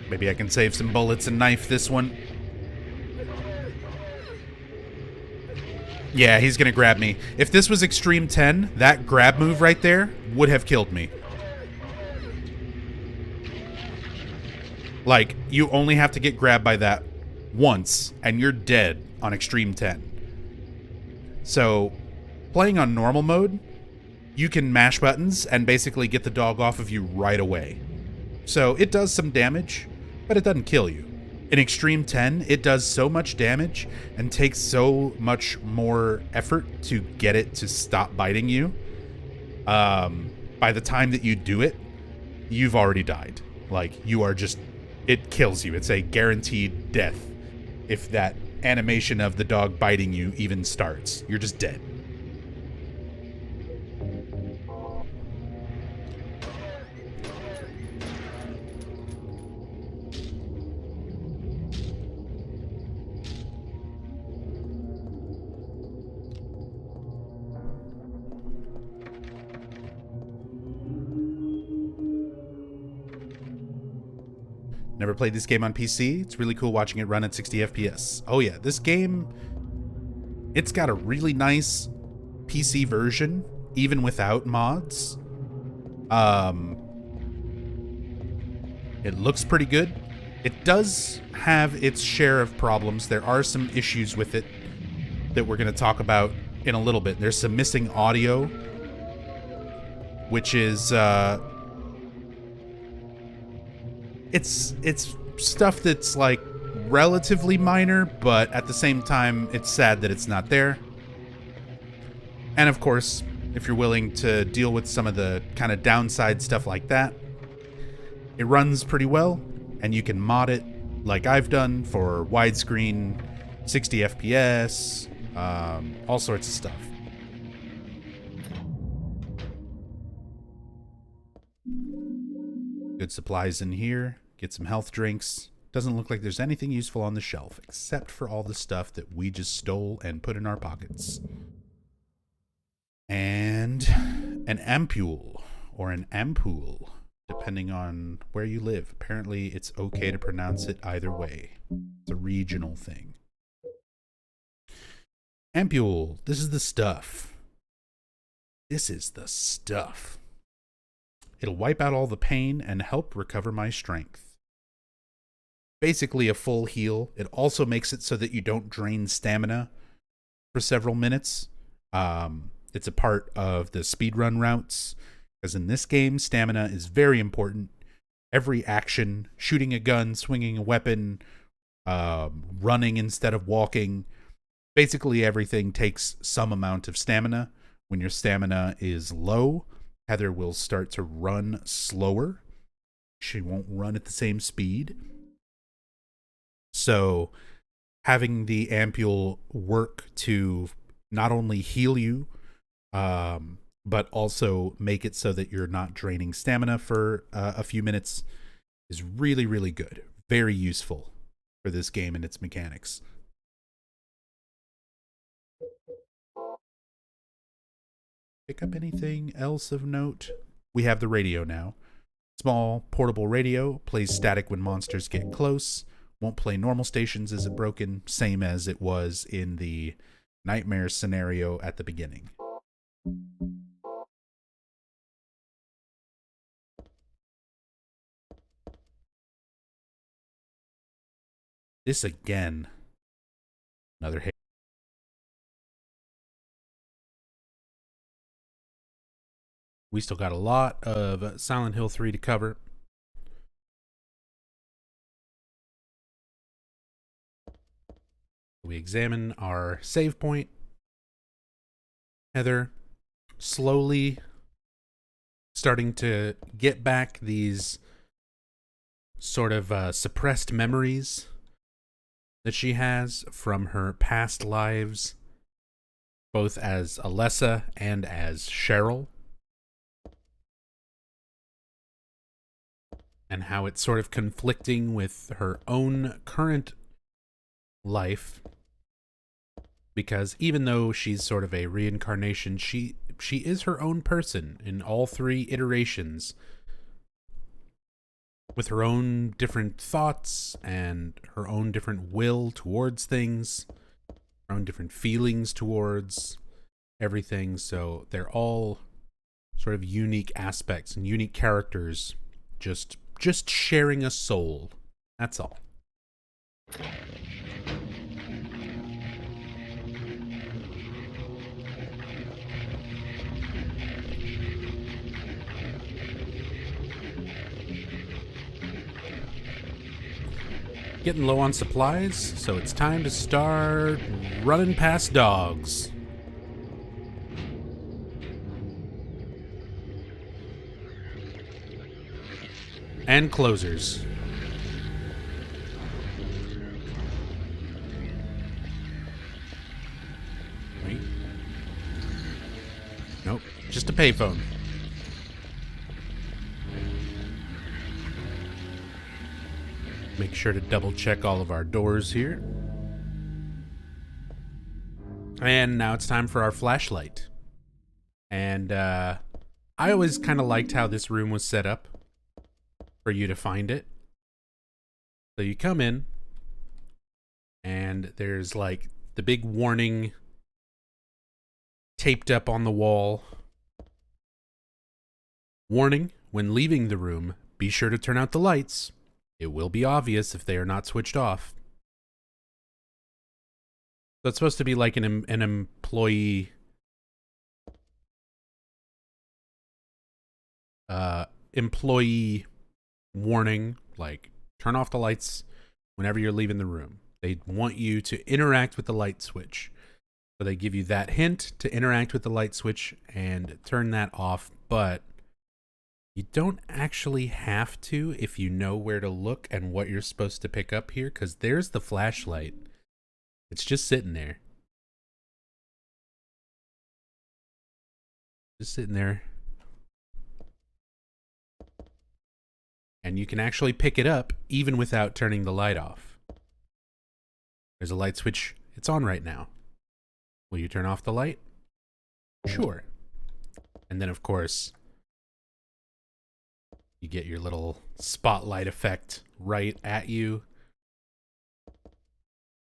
Maybe I can save some bullets and knife this one. Yeah, he's gonna grab me. If this was Extreme 10, that grab move right there would have killed me. Like, you only have to get grabbed by that once, and you're dead on Extreme 10. So, playing on normal mode, you can mash buttons and basically get the dog off of you right away. So, it does some damage, but it doesn't kill you. In Extreme 10, it does so much damage and takes so much more effort to get it to stop biting you. By the time that you do it, you've already died. Like, you are just... It kills you. It's a guaranteed death. If that animation of the dog biting you even starts, you're just dead. Never played this game on PC. It's really cool watching it run at 60 FPS. Oh yeah, this game, it's got a really nice PC version, even without mods. It looks pretty good. It does have its share of problems. There are some issues with it that we're going to talk about in a little bit. There's some missing audio, which is it's stuff that's like relatively minor, but at the same time it's sad that it's not there. And of course, if you're willing to deal with some of the kind of downside stuff like that, it runs pretty well, and you can mod it like I've done for widescreen, 60 FPS, all sorts of stuff. Good supplies in here. Get some health drinks. Doesn't look like there's anything useful on the shelf, except for all the stuff that we just stole and put in our pockets. And an ampule, or an ampoule, depending on where you live. Apparently, it's okay to pronounce it either way. It's a regional thing. Ampule, this is the stuff. This is the stuff. It'll wipe out all the pain and help recover my strength. Basically a full heal. It also makes it so that you don't drain stamina for several minutes. It's a part of the speedrun routes, because in this game, stamina is very important. Every action, shooting a gun, swinging a weapon, running instead of walking, basically everything takes some amount of stamina. When your stamina is low, Heather will start to run slower. She won't run at the same speed. So having the ampule work to not only heal you, but also make it so that you're not draining stamina for a few minutes is really, really good. Very useful for this game and its mechanics. Pick up anything else of note? We have the radio now. Small, portable radio, plays static when monsters get close. Won't play normal stations. Is it broken? Same as it was in the nightmare scenario at the beginning. This again. Another hit. We still got a lot of Silent Hill 3 to cover. We examine our save point. Heather slowly starting to get back these sort of suppressed memories that she has from her past lives, both as Alessa and as Cheryl, and how it's sort of conflicting with her own current life, because even though she's sort of a reincarnation, she is her own person in all three iterations, with her own different thoughts and her own different will towards things, her own different feelings towards everything. So they're all sort of unique aspects and unique characters, just sharing a soul. That's all. Getting low on supplies, so it's time to start running past dogs. And closers. Wait. Nope, just a payphone. Make sure to double check all of our doors here. And now it's time for our flashlight. And I always kind of liked how this room was set up for you to find it. So you come in, and there's like the big warning taped up on the wall. Warning, when leaving the room, be sure to turn out the lights. It will be obvious if they are not switched off. So it's supposed to be like an employee employee warning, like turn off the lights whenever you're leaving the room. They want you to interact with the light switch. So they give you that hint to interact with the light switch and turn that off, but you don't actually have to if you know where to look and what you're supposed to pick up here, because there's the flashlight. It's just sitting there. Just sitting there. And you can actually pick it up even without turning the light off. There's a light switch. It's on right now. Will you turn off the light? Sure. And then, of course, you get your little spotlight effect right at you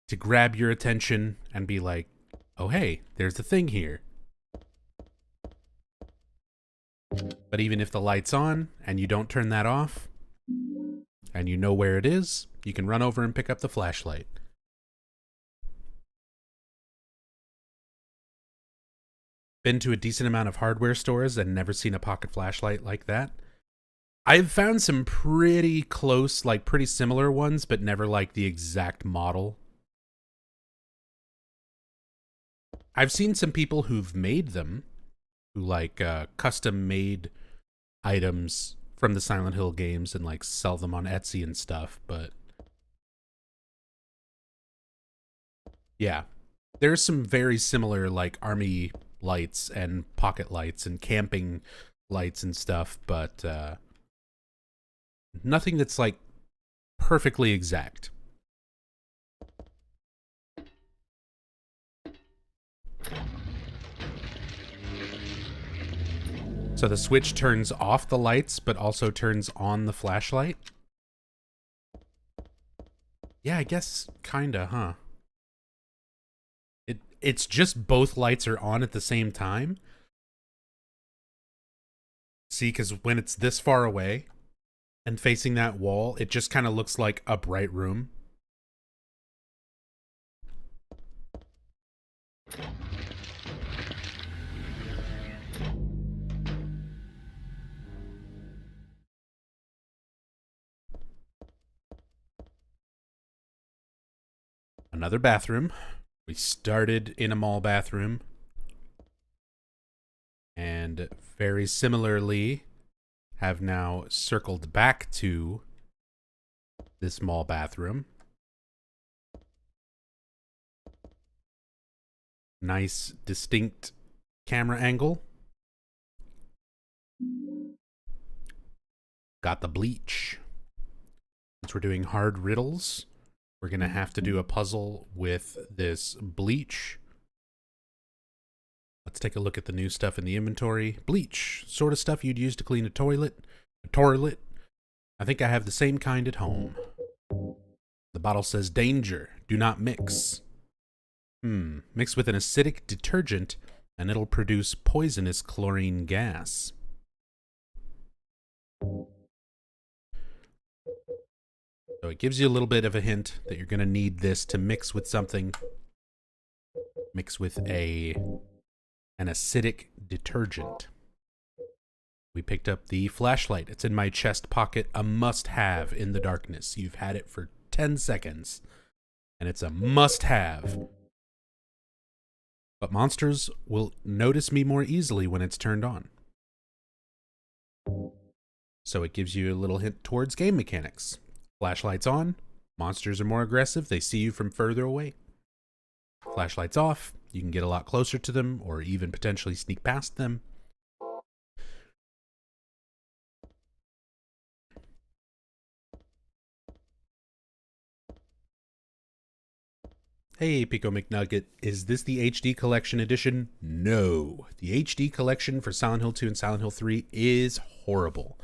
to grab your attention and be like, oh, hey, there's the thing here. But even if the light's on and you don't turn that off and you know where it is, you can run over and pick up the flashlight. Been to a decent amount of hardware stores and never seen a pocket flashlight like that. I've found some pretty close, like pretty similar ones, but never like the exact model. I've seen some people who've made them, who like custom made items from the Silent Hill games and like sell them on Etsy and stuff, but yeah, there's some very similar like army lights and pocket lights and camping lights and stuff, but nothing that's like perfectly exact. So the switch turns off the lights, but also turns on the flashlight? Yeah, I guess kinda, huh? It's just both lights are on at the same time. See, because when it's this far away and facing that wall, it just kind of looks like a bright room. Another bathroom. We started in a mall bathroom. And very similarly, have now circled back to this mall bathroom. Nice, distinct camera angle. Got the bleach. Since we're doing hard riddles, we're going to have to do a puzzle with this bleach. Let's take a look at the new stuff in the inventory. Bleach, sort of stuff you'd use to clean a toilet. A toilet. I think I have the same kind at home. The bottle says danger, do not mix. Mix with an acidic detergent and it'll produce poisonous chlorine gas. So it gives you a little bit of a hint that you're going to need this to mix with something. Mix with an acidic detergent. We picked up the flashlight. It's in my chest pocket, a must-have in the darkness. You've had it for 10 seconds, and it's a must-have. But monsters will notice me more easily when it's turned on. So it gives you a little hint towards game mechanics. Flashlights on, monsters are more aggressive, they see you from further away. Flashlights off, you can get a lot closer to them or even potentially sneak past them. Hey, Pico McNugget, is this the HD Collection Edition? No. The HD Collection for Silent Hill 2 and Silent Hill 3 is horrible.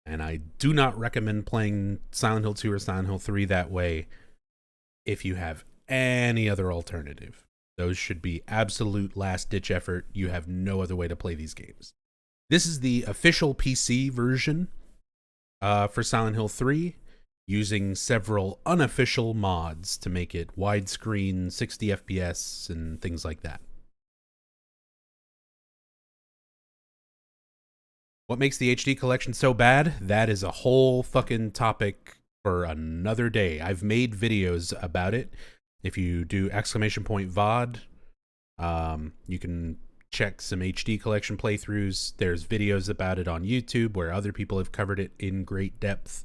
And I do not recommend playing Silent Hill 2 or Silent Hill 3 that way if you have any other alternative. Those should be absolute last-ditch effort. You have no other way to play these games. This is the official PC version for Silent Hill 3, using several unofficial mods to make it widescreen, 60 FPS, and things like that. What makes the HD collection so bad? That is a whole fucking topic for another day. I've made videos about it. If you do !VOD, you can check some HD collection playthroughs. There's videos about it on YouTube where other people have covered it in great depth.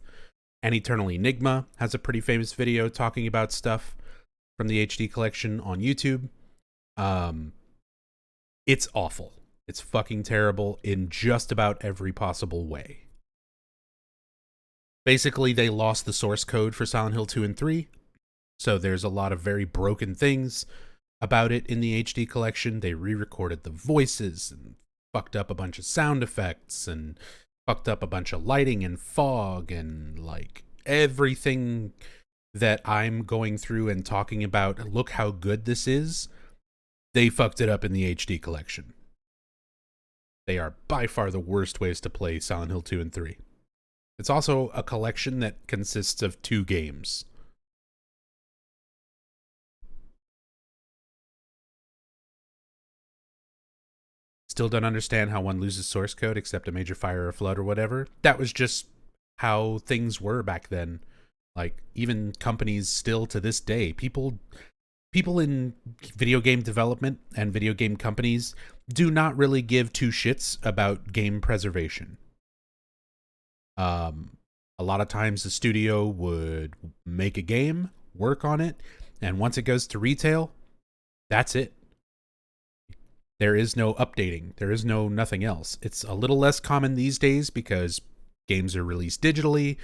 And Eternal Enigma has a pretty famous video talking about stuff from the HD collection on YouTube. It's awful. It's fucking terrible in just about every possible way. Basically, they lost the source code for Silent Hill 2 and 3, so there's a lot of very broken things about it in the HD collection. They re-recorded the voices and fucked up a bunch of sound effects and fucked up a bunch of lighting and fog and like everything that I'm going through and talking about. Look how good this is. They fucked it up in the HD collection. They are by far the worst ways to play Silent Hill 2 and 3. It's also a collection that consists of 2 games. Still don't understand how one loses source code except a major fire or flood or whatever. That was just how things were back then. Like, even companies still to this day, people in video game development and video game companies do not really give 2 shits about game preservation. A lot of times the studio would make a game, work on it, and once it goes to retail, that's it. There is no updating. There is no nothing else. It's a little less common these days because games are released digitally.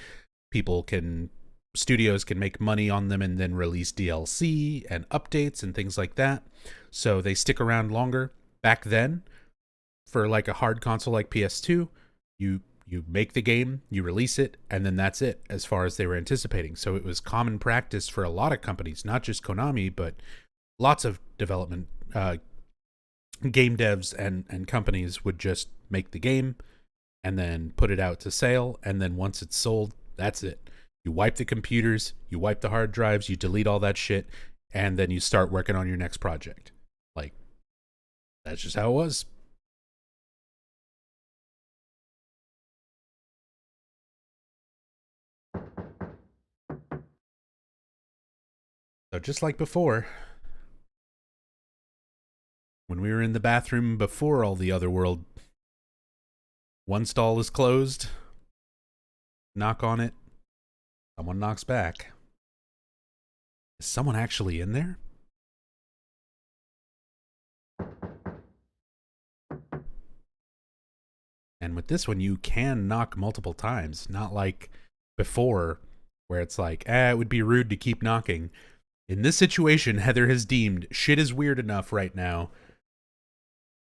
Studios can make money on them and then release DLC and updates and things like that. So they stick around longer. Back then, for like a hard console like PS2, you make the game, you release it, and then that's it as far as they were anticipating. So it was common practice for a lot of companies, not just Konami, but lots of development game devs and companies would just make the game and then put it out to sale. And then once it's sold, that's it. You wipe the computers, you wipe the hard drives, you delete all that shit, and then you start working on your next project. Like, that's just how it was. So just like before, when we were in the bathroom before all the other world, one stall is closed, knock on it, someone knocks back. Is someone actually in there? And with this one, you can knock multiple times, not like before, where it's like, it would be rude to keep knocking. In this situation, Heather has deemed shit is weird enough right now.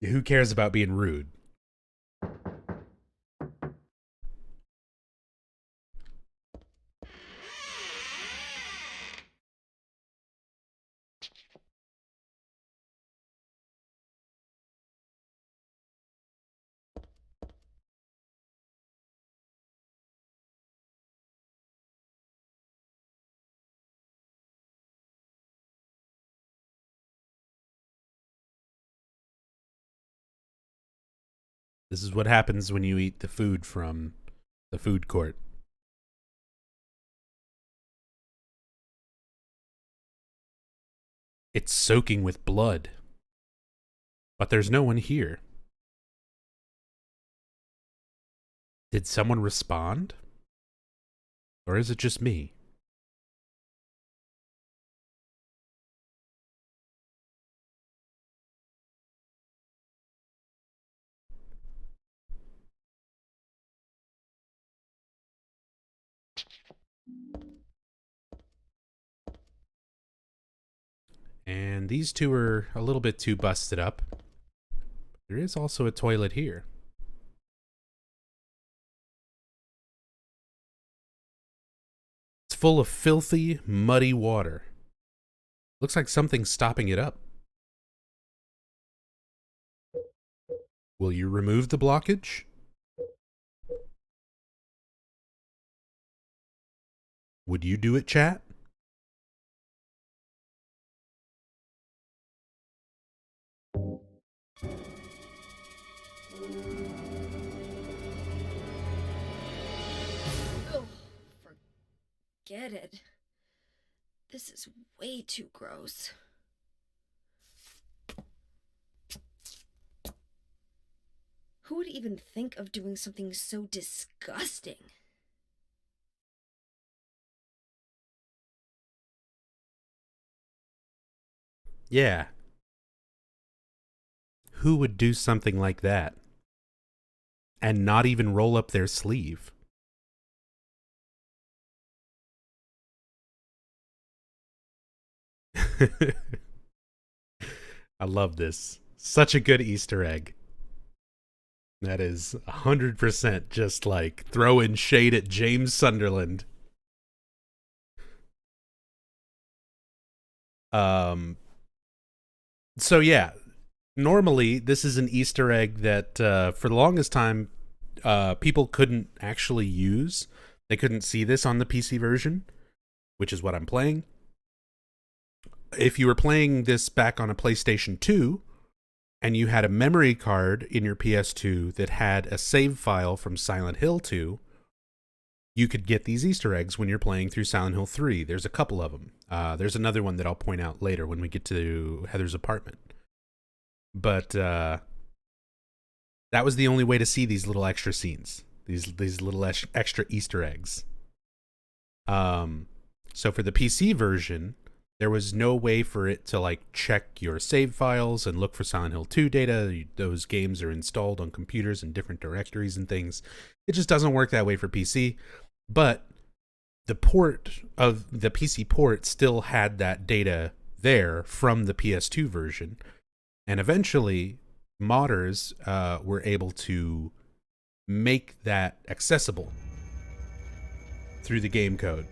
Who cares about being rude? This is what happens when you eat the food from the food court. It's soaking with blood. But there's no one here. Did someone respond? Or is it just me? And these two are a little bit too busted up. There is also a toilet here. full of filthy, muddy water. Looks like something's stopping it up. Will you remove the blockage? Would you do it, chat? Ugh, forget it. This is way too gross. Who would even think of doing something so disgusting? Yeah. Who would do something like that? And not even roll up their sleeve? I love this. Such a good Easter egg. That is 100% just like throwing shade at James Sunderland. So yeah, normally this is an Easter egg that for the longest time people couldn't actually use. They couldn't see this on the PC version, which is what I'm playing. If you were playing this back on a PlayStation 2 and you had a memory card in your PS2 that had a save file from Silent Hill 2, you could get these Easter eggs when you're playing through Silent Hill 3. There's a couple of them. There's another one that I'll point out later when we get to Heather's apartment. But that was the only way to see these little extra scenes, these little extra Easter eggs. So for the PC version, there was no way for it to like check your save files and look for Silent Hill 2 data. Those games are installed on computers in different directories and things. It just doesn't work that way for PC. But the port of the PC port still had that data there from the PS2 version. And eventually, modders were able to make that accessible through the game code.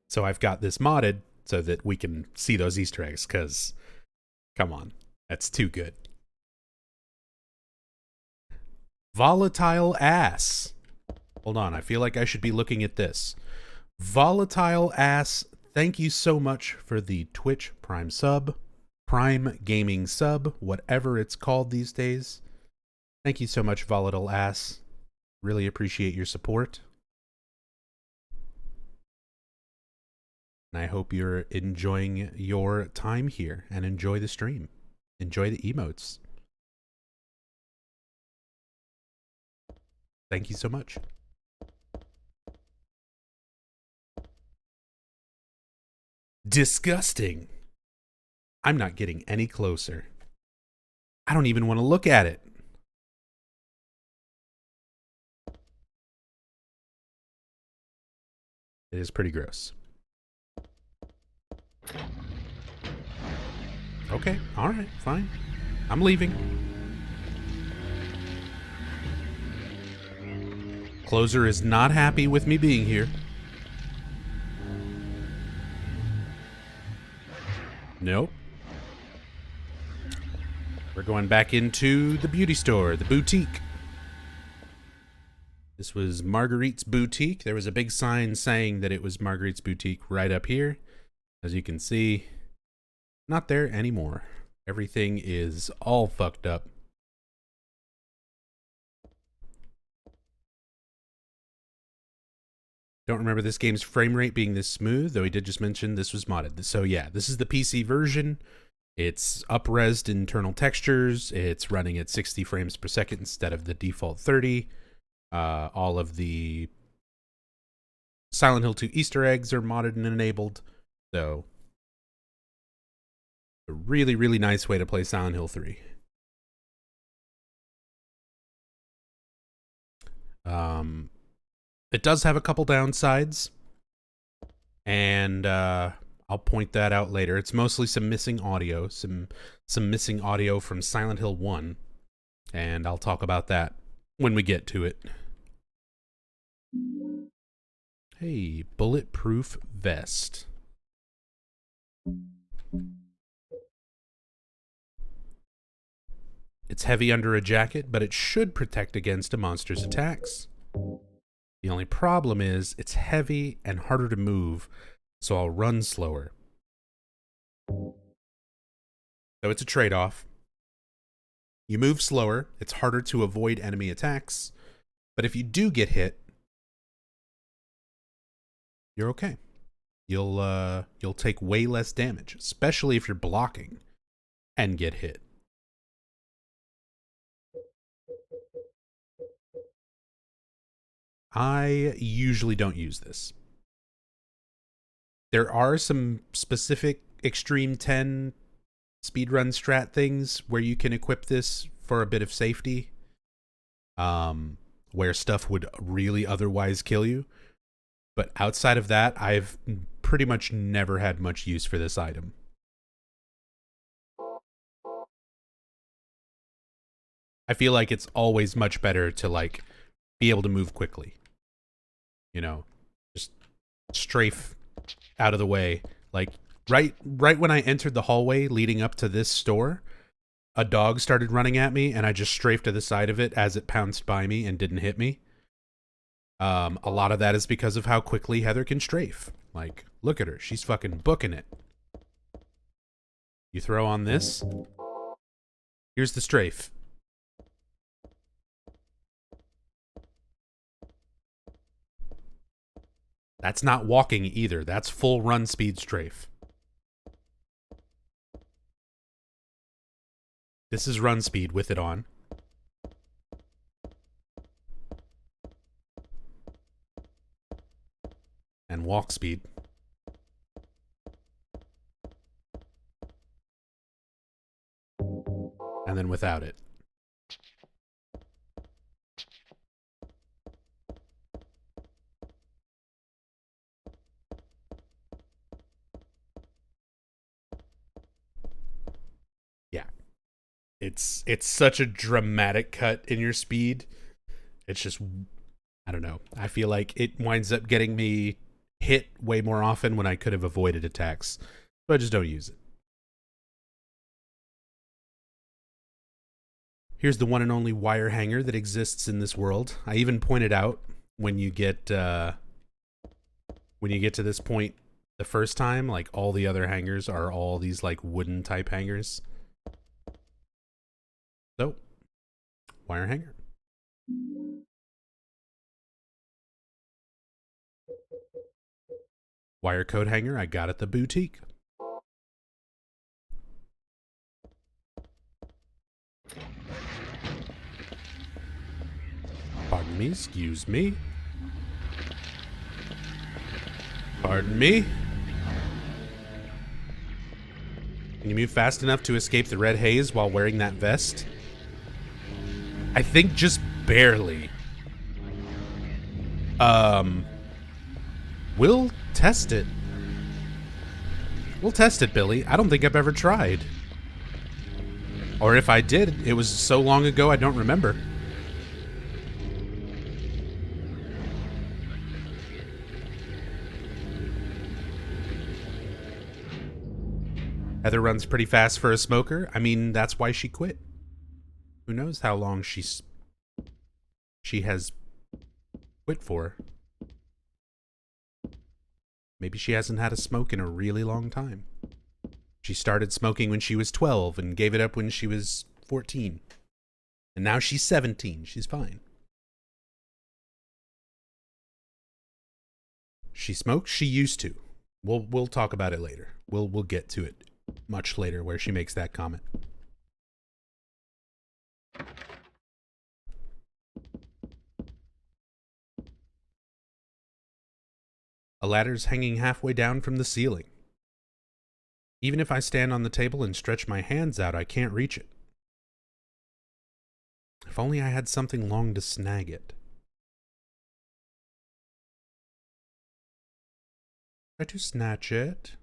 So I've got this modded so that we can see those Easter eggs, because, come on, that's too good. Volatile ass. Hold on, I feel like I should be looking at this. Volatile ass, thank you so much for the Twitch Prime sub, Prime Gaming sub, whatever it's called these days. Thank you so much, Volatile ass. Really appreciate your support. And I hope you're enjoying your time here and enjoy the stream. Enjoy the emotes. Thank you so much. Disgusting. I'm not getting any closer. I don't even want to look at it. It is pretty gross. Okay, alright, fine. I'm leaving. Closer is not happy with me being here. Nope. We're going back into the beauty store, the boutique. This was Marguerite's Boutique. There was a big sign saying that it was Marguerite's Boutique right up here. As you can see, not there anymore. Everything is all fucked up. Don't remember this game's frame rate being this smooth, though he did just mention this was modded. So yeah, this is the PC version. It's up-resed internal textures. It's running at 60 frames per second instead of the default 30. All of the Silent Hill 2 Easter eggs are modded and enabled. So, a really, really nice way to play Silent Hill 3. It does have a couple downsides, and I'll point that out later. It's mostly some missing audio, some missing audio from Silent Hill 1, and I'll talk about that when we get to it. Hey, bulletproof vest. It's heavy under a jacket, but it should protect against a monster's attacks. The only problem is it's heavy and harder to move, so I'll run slower. So it's a trade-off. You move slower, it's harder to avoid enemy attacks, but if you do get hit, you're okay. You'll take way less damage, especially if you're blocking and get hit. I usually don't use this. There are some specific Extreme 10 speedrun strat things where you can equip this for a bit of safety, where stuff would really otherwise kill you. But outside of that, I've pretty much never had much use for this item. I feel like it's always much better to like be able to move quickly. You know, just strafe out of the way. Like right when I entered the hallway leading up to this store, a dog started running at me and I just strafed to the side of it as it pounced by me and didn't hit me. A lot of that is because of how quickly Heather can strafe. Like, look at her. She's fucking booking it. You throw on this. Here's the strafe. That's not walking either. That's full run speed strafe. This is run speed with it on. And walk speed. And then without it. Yeah. It's such a dramatic cut in your speed. It's just, I don't know. I feel like it winds up getting me hit way more often when I could have avoided attacks. So I just don't use it. Here's the one and only wire hanger that exists in this world. I even pointed out when you get to this point the first time, like all the other hangers are all these like wooden type hangers. So, wire hanger. Wire coat hanger I got at the boutique. Pardon me, excuse me. Pardon me. Can you move fast enough to escape the red haze while wearing that vest? I think just barely. We'll test it. We'll test it, Billy. I don't think I've ever tried. Or if I did, it was so long ago I don't remember. Heather runs pretty fast for a smoker. I mean, that's why she quit. Who knows how long she has quit for. Maybe she hasn't had a smoke in a really long time. She started smoking when she was 12 and gave it up when she was 14. And now she's 17. She's fine. She smokes? She used to. We'll talk about it later. We'll get to it much later where she makes that comment. A ladder's hanging halfway down from the ceiling. Even if I stand on the table and stretch my hands out, I can't reach it. If only I had something long to snag it. Try to snatch it.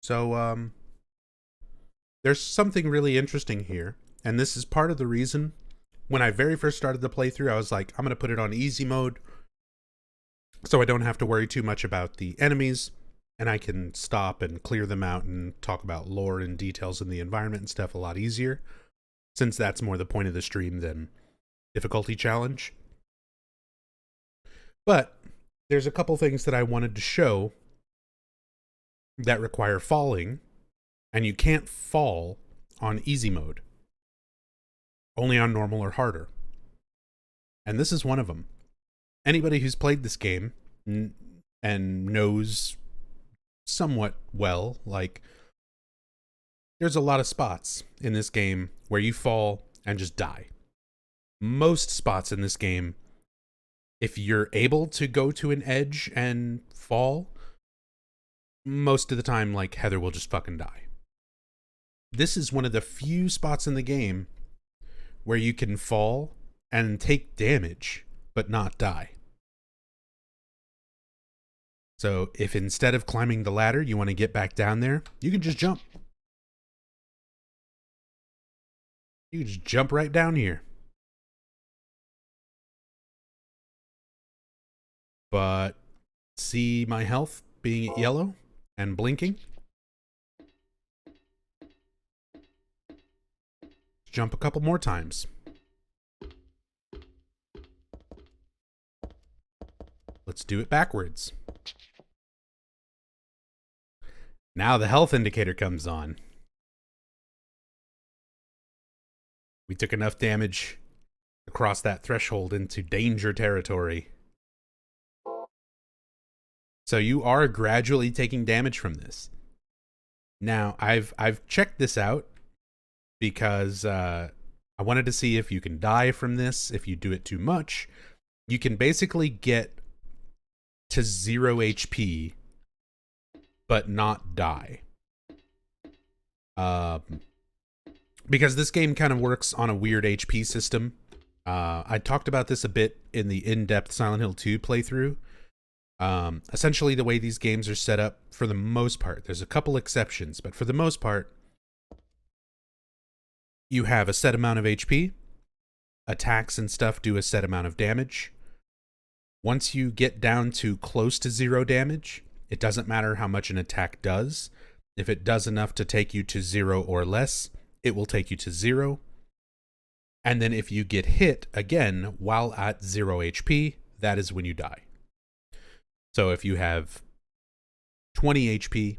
So, there's something really interesting here, and this is part of the reason when I very first started the playthrough, I was like, I'm going to put it on easy mode so I don't have to worry too much about the enemies, and I can stop and clear them out and talk about lore and details in the environment and stuff a lot easier, since that's more the point of the stream than difficulty challenge. But there's a couple things that I wanted to show that require falling, and you can't fall on easy mode, only on normal or harder. And this is one of them. Anybody who's played this game and knows somewhat well, like, there's a lot of spots in this game where you fall and just die. Most spots in this game, if you're able to go to an edge and fall, most of the time, like, Heather will just fucking die. This is one of the few spots in the game where you can fall and take damage, but not die. So if instead of climbing the ladder, you want to get back down there, you can just jump. You can just jump right down here. But see my health being yellow and blinking? Jump a couple more times. Let's do it backwards. Now the health indicator comes on. We took enough damage to cross that threshold into danger territory. So you are gradually taking damage from this. Now, I've checked this out because I wanted to see if you can die from this. If you do it too much, you can basically get to 0 HP but not die. Because this game kind of works on a weird HP system. I talked about this a bit in the in-depth Silent Hill 2 playthrough. Essentially, the way these games are set up, for the most part, there's a couple exceptions, but for the most part, you have a set amount of HP, attacks and stuff do a set amount of damage. Once you get down to close to 0 damage, it doesn't matter how much an attack does. If it does enough to take you to 0 or less, it will take you to 0. And then if you get hit again while at 0 HP, that is when you die. So if you have 20 HP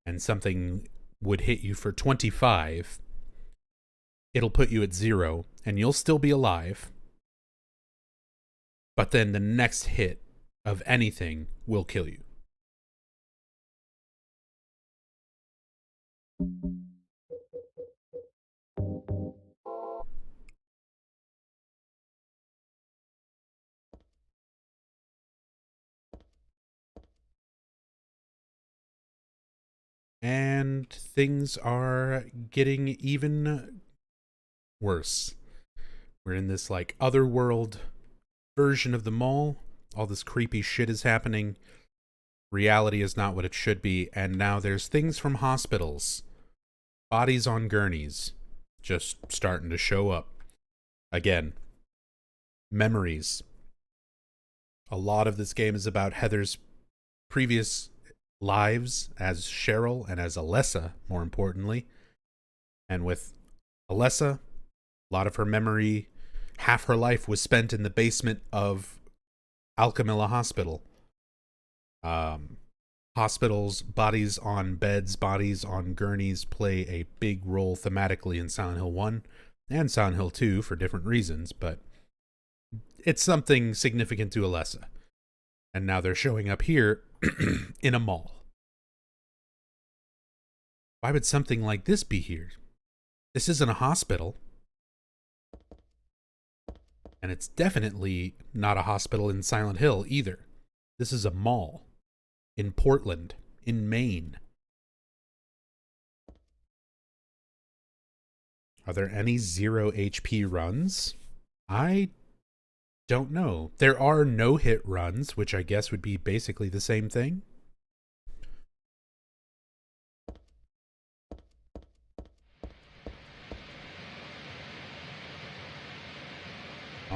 and something would hit you for 25, it'll put you at 0 and you'll still be alive. But then the next hit of anything will kill you. And things are getting even worse. We're in this like otherworld version of the mall. All this creepy shit is happening. Reality is not what it should be. And now there's things from hospitals. Bodies on gurneys just starting to show up. Again, memories. A lot of this game is about Heather's previous lives as Cheryl and as Alessa, more importantly. And with Alessa, a lot of her memory, half her life was spent in the basement of Alchemilla Hospital. Hospitals, bodies on beds, bodies on gurneys play a big role thematically in Silent Hill 1 and Silent Hill 2 for different reasons, but it's something significant to Alessa. And now they're showing up here in a mall. Why would something like this be here? This isn't a hospital. And it's definitely not a hospital in Silent Hill either. This is a mall in Portland, in Maine. Are there any 0 HP runs? I don't know. There are no-hit runs, which I guess would be basically the same thing.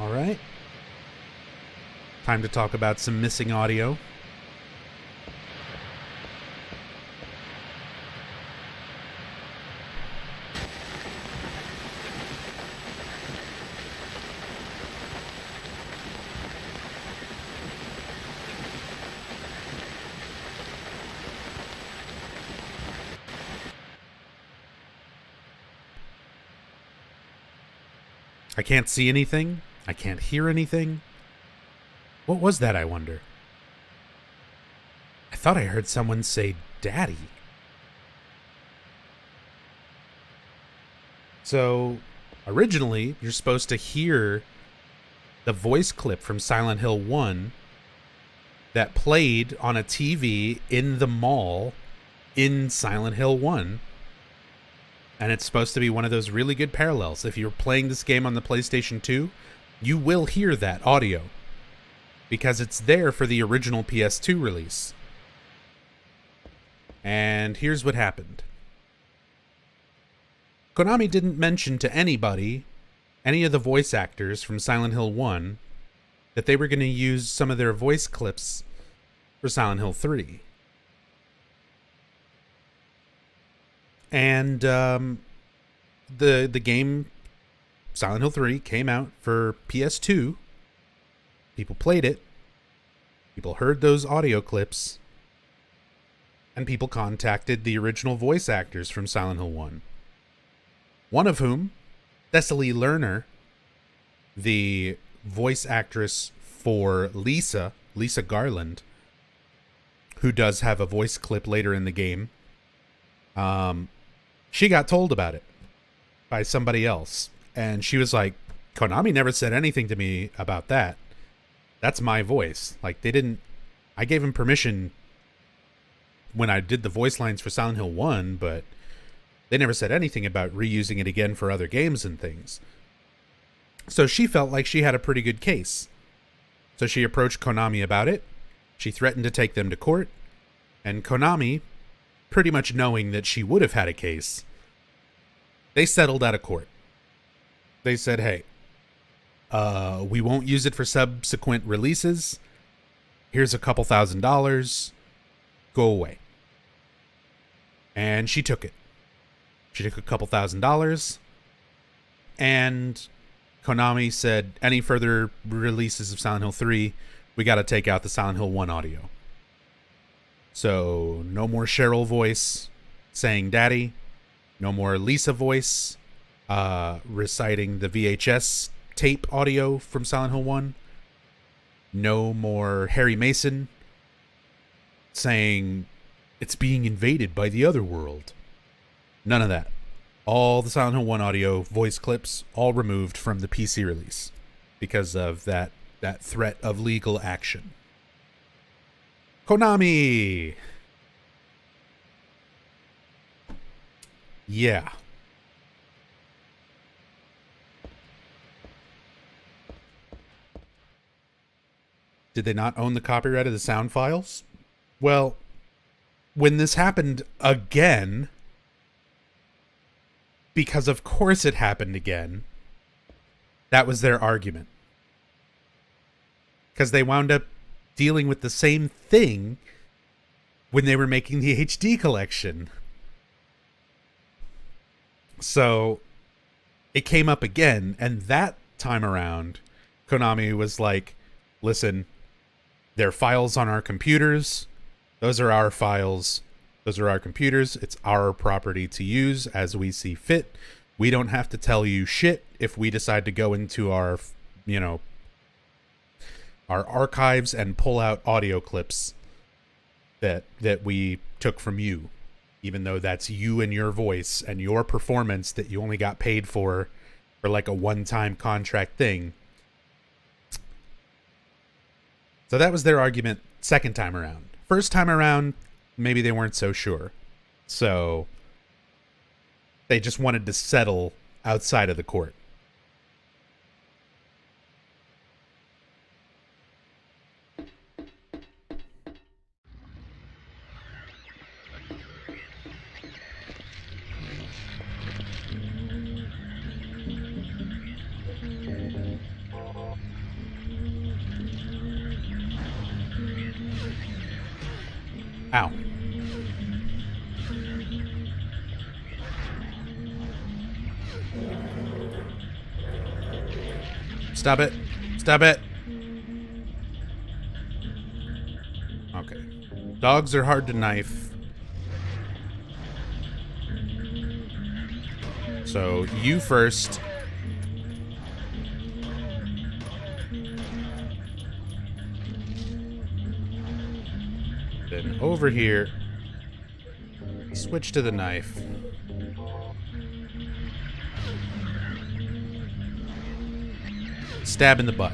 All right. Time to talk about some missing audio. I can't see anything. I can't hear anything. What was that, I wonder? I thought I heard someone say daddy. So, originally, you're supposed to hear the voice clip from Silent Hill 1 that played on a TV in the mall in Silent Hill 1. And it's supposed to be one of those really good parallels. If you're playing this game on the PlayStation 2, you will hear that audio because it's there for the original PS2 release. And here's what happened. Konami didn't mention to anybody, any of the voice actors from Silent Hill 1, that they were going to use some of their voice clips for Silent Hill 3. And the game Silent Hill 3 came out for PS2. People played it. People heard those audio clips. And people contacted the original voice actors from Silent Hill 1. One of whom, Thessaly Lerner, the voice actress for Lisa Garland, who does have a voice clip later in the game, she got told about it by somebody else. And she was like, Konami never said anything to me about that. That's my voice. Like, I gave him permission when I did the voice lines for Silent Hill 1, but they never said anything about reusing it again for other games and things. So she felt like she had a pretty good case. So she approached Konami about it. She threatened to take them to court. And Konami, pretty much knowing that she would have had a case, they settled out of court. They said, hey, we won't use it for subsequent releases. Here's a couple $1,000s. Go away. And she took it. She took a couple $1,000. And Konami said, any further releases of Silent Hill 3, we got to take out the Silent Hill 1 audio. So, no more Cheryl voice saying daddy. No more Lisa voice reciting the VHS tape audio from Silent Hill 1. No more Harry Mason saying it's being invaded by the other world. None of that. All the Silent Hill 1 audio voice clips, all removed from the PC release because of that threat of legal action. Konami! Yeah. Did they not own the copyright of the sound files? Well, when this happened again, because of course it happened again, that was their argument. Because they wound up dealing with the same thing when they were making the HD collection. So it came up again, and that time around, Konami was like, listen, they're files on our computers. Those are our files. Those are our computers. It's our property to use as we see fit. We don't have to tell you shit if we decide to go into our, our archives and pull out audio clips that we took from you, even though that's you and your voice and your performance that you only got paid for like a one-time contract thing. So that was their argument second time around. First time around, maybe they weren't so sure. So they just wanted to settle outside of the court. Ow. Stop it. Stop it. Okay. Dogs are hard to knife. So, you first. Then over here. Switch to the knife. Stab in the butt.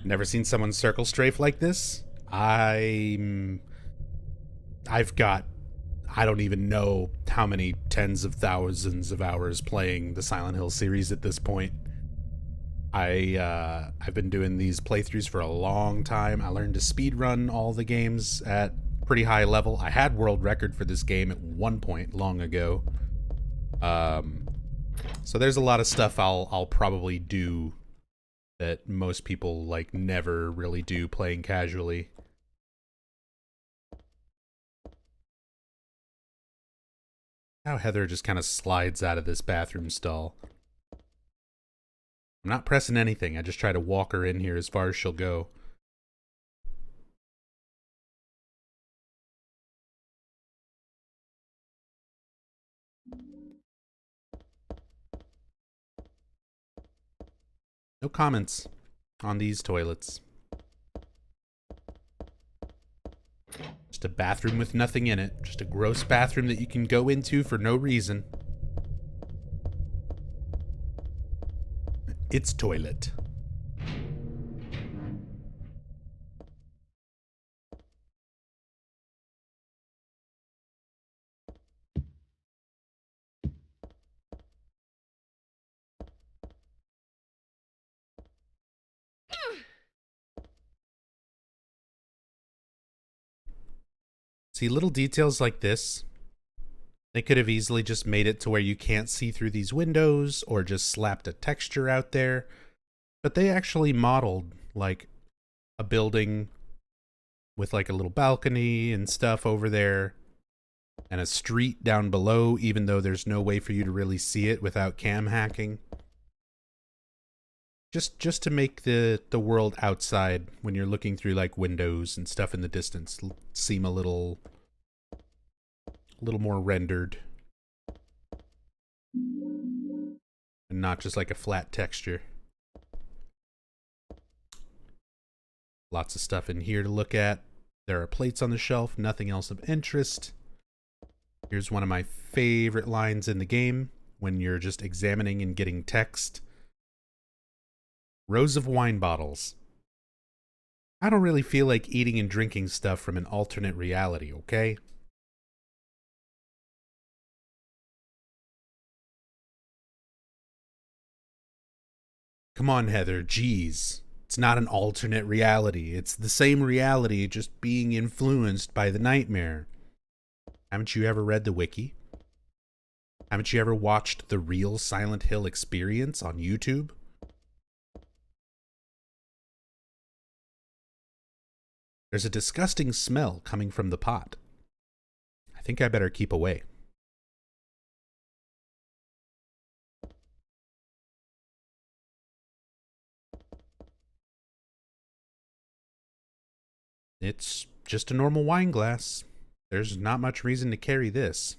Never seen someone circle strafe like this? I've got, I don't even know how many tens of thousands of hours playing the Silent Hill series at this point. I've been doing these playthroughs for a long time. I learned to speedrun all the games at pretty high level. I had world record for this game at one point long ago. So there's a lot of stuff I'll probably do that most people like never really do playing casually. Now Heather just kind of slides out of this bathroom stall. I'm not pressing anything. I just try to walk her in here as far as she'll go. No comments on these toilets. Just a bathroom with nothing in it. Just a gross bathroom that you can go into for no reason. It's toilet. See, little details like this, they could have easily just made it to where you can't see through these windows or just slapped a texture out there. But they actually modeled like a building with like a little balcony and stuff over there and a street down below, even though there's no way for you to really see it without cam hacking. Just to make the world outside when you're looking through like windows and stuff in the distance seem a little more rendered and not just like a flat texture. Lots of stuff in here to look at. There are plates on the shelf, nothing else of interest. Here's one of my favorite lines in the game when you're just examining and getting text. Rows of wine bottles. I don't really feel like eating and drinking stuff from an alternate reality, okay? Come on, Heather, geez. It's not an alternate reality. It's the same reality, just being influenced by the nightmare. Haven't you ever read the wiki? Haven't you ever watched the real Silent Hill experience on YouTube? There's a disgusting smell coming from the pot. I think I better keep away. It's just a normal wine glass. There's not much reason to carry this.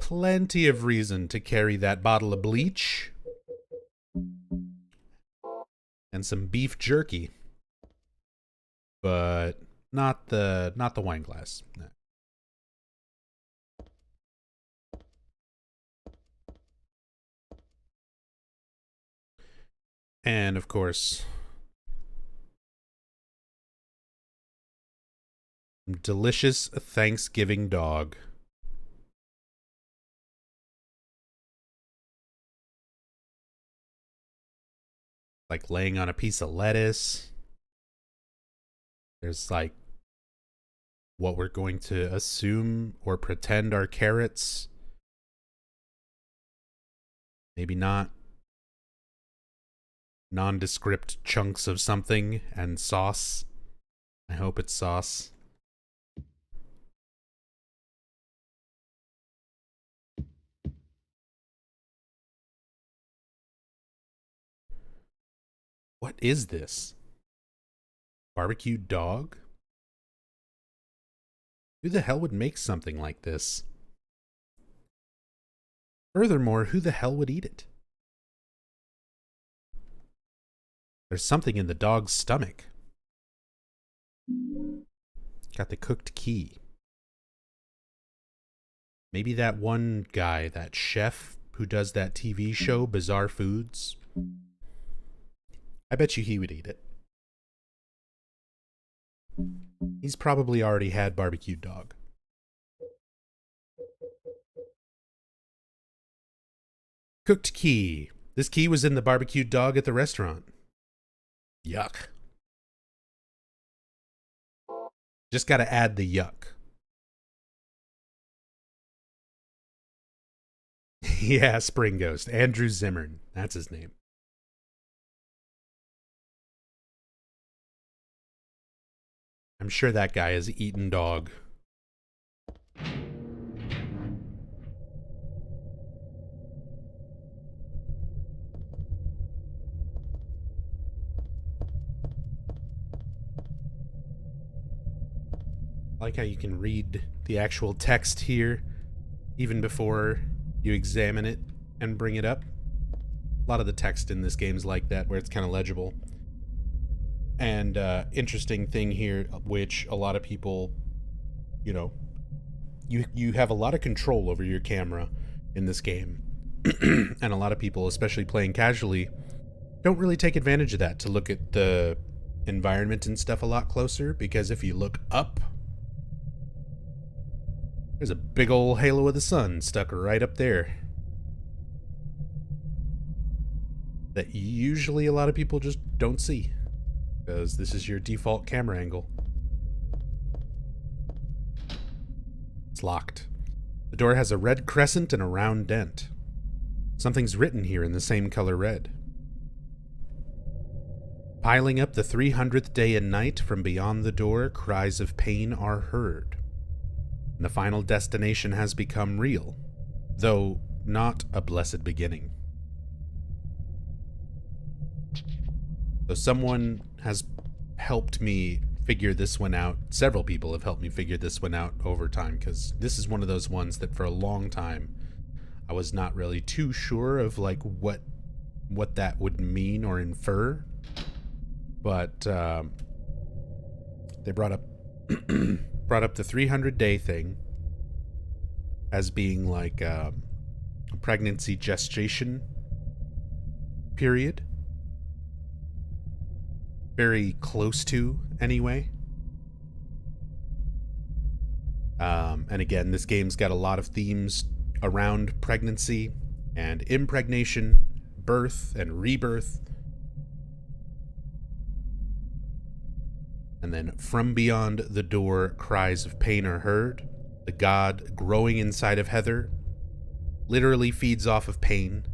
Plenty of reason to carry that bottle of bleach. And some beef jerky. but not the wine glass. No. And of course, delicious Thanksgiving dog. Like laying on a piece of lettuce. There's like what we're going to assume or pretend are carrots. Maybe not. Nondescript chunks of something and sauce. I hope it's sauce. What is this? Barbecued dog? Who the hell would make something like this? Furthermore, who the hell would eat it? There's something in the dog's stomach. Got the cooked key. Maybe that one guy, that chef who does that TV show, Bizarre Foods. I bet you he would eat it. He's probably already had barbecued dog. Cooked key. This key was in the barbecued dog at the restaurant. Yuck. Just gotta add the yuck. Yeah, Spring Ghost. Andrew Zimmern. That's his name. I'm sure that guy has eaten dog. I like how you can read the actual text here even before you examine it and bring it up. A lot of the text in this game is like that, where it's kind of legible. And interesting thing here, which a lot of people, you know, you have a lot of control over your camera in this game. And a lot of people, especially playing casually, don't really take advantage of that to look at the environment and stuff a lot closer, because if you look up, there's a big old halo of the sun stuck right up there that usually a lot of people just don't see, because this is your default camera angle. It's locked. The door has a red crescent and a round dent. Something's written here in the same color red. Piling up the 300th day and night, from beyond the door, cries of pain are heard. And the final destination has become real, though not a blessed beginning. So someone has helped me figure this one out. Several people have helped me figure this one out over time, because this is one of those ones that for a long time I was not really too sure of like what that would mean or infer. But they brought up the 300-day thing as being like a pregnancy gestation period. Very close to, anyway. And again, this game's got a lot of themes around pregnancy and impregnation, birth and rebirth. And then from beyond the door, cries of pain are heard. The god growing inside of Heather literally feeds off of pain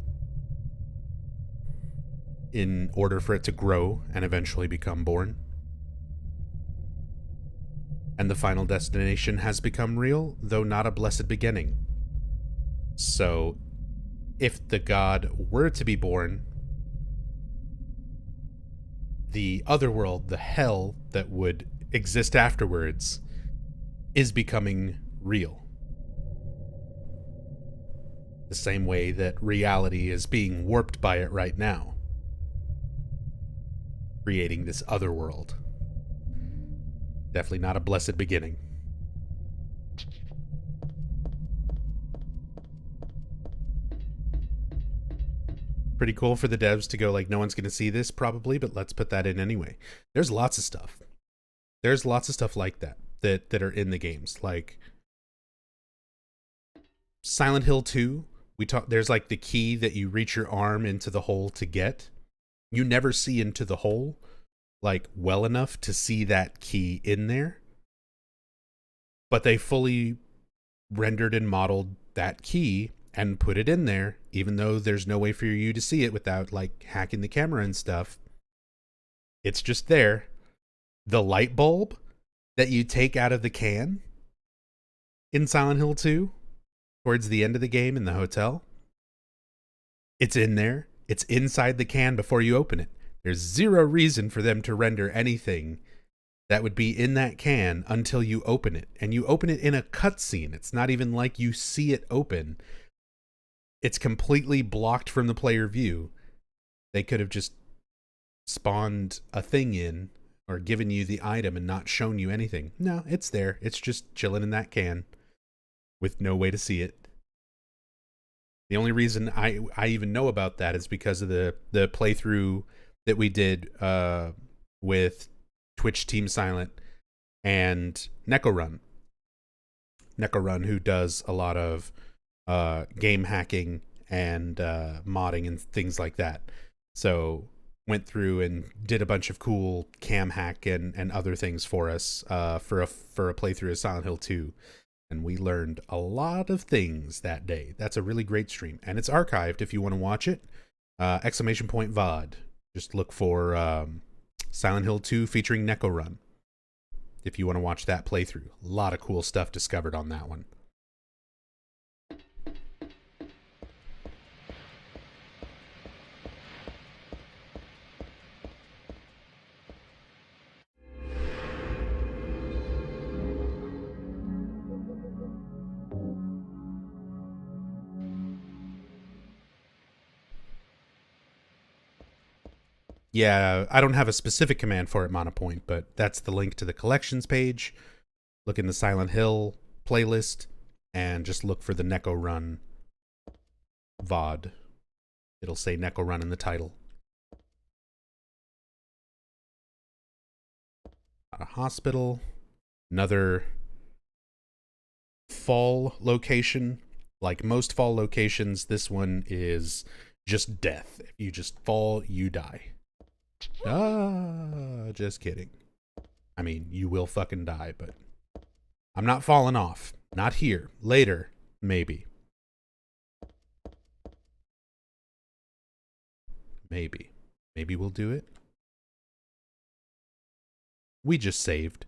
in order for it to grow and eventually become born. And the final destination has become real, though not a blessed beginning. So, if the god were to be born, the other world, the hell that would exist afterwards, is becoming real. The same way that reality is being warped by it right now, creating this other world. Definitely not a blessed beginning. Pretty cool for the devs to go like, no one's going to see this probably, but let's put that in anyway. There's lots of stuff. There's lots of stuff like that are in the games. Like Silent Hill 2, there's like the key that you reach your arm into the hole to get. You never see into the hole like well enough to see that key in there. But they fully rendered and modeled that key and put it in there, even though there's no way for you to see it without like hacking the camera and stuff. It's just there. The light bulb that you take out of the can in Silent Hill 2 towards the end of the game in the hotel, it's in there. It's inside the can before you open it. There's zero reason for them to render anything that would be in that can until you open it. And you open it in a cutscene. It's not even like you see it open. It's completely blocked from the player view. They could have just spawned a thing in or given you the item and not shown you anything. No, it's there. It's just chilling in that can with no way to see it. The only reason I even know about that is because of the playthrough that we did with Twitch Team Silent and NecoRun. NecoRun, who does a lot of game hacking and modding and things like that. So went through and did a bunch of cool cam hack and other things for us for a playthrough of Silent Hill 2. And we learned a lot of things that day. That's a really great stream. And it's archived if you want to watch it. ! VOD. Just look for Silent Hill 2 featuring NecoRun if you want to watch that playthrough. A lot of cool stuff discovered on that one. Yeah, I don't have a specific command for it, Monopoint, but that's the link to the collections page. Look in the Silent Hill playlist and just look for the NecoRun VOD. It'll say NecoRun in the title. A hospital. Another fall location. Like most fall locations, this one is just death. If you just fall, you die. Just kidding. I mean, you will fucking die, but I'm not falling off. Not here. Later, maybe. Maybe. Maybe we'll do it. We just saved.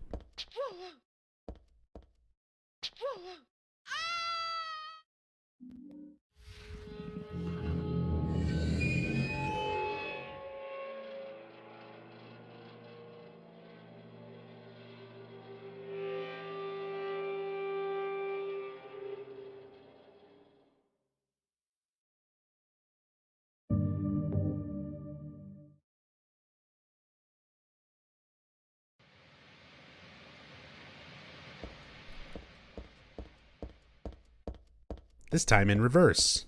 This time in reverse.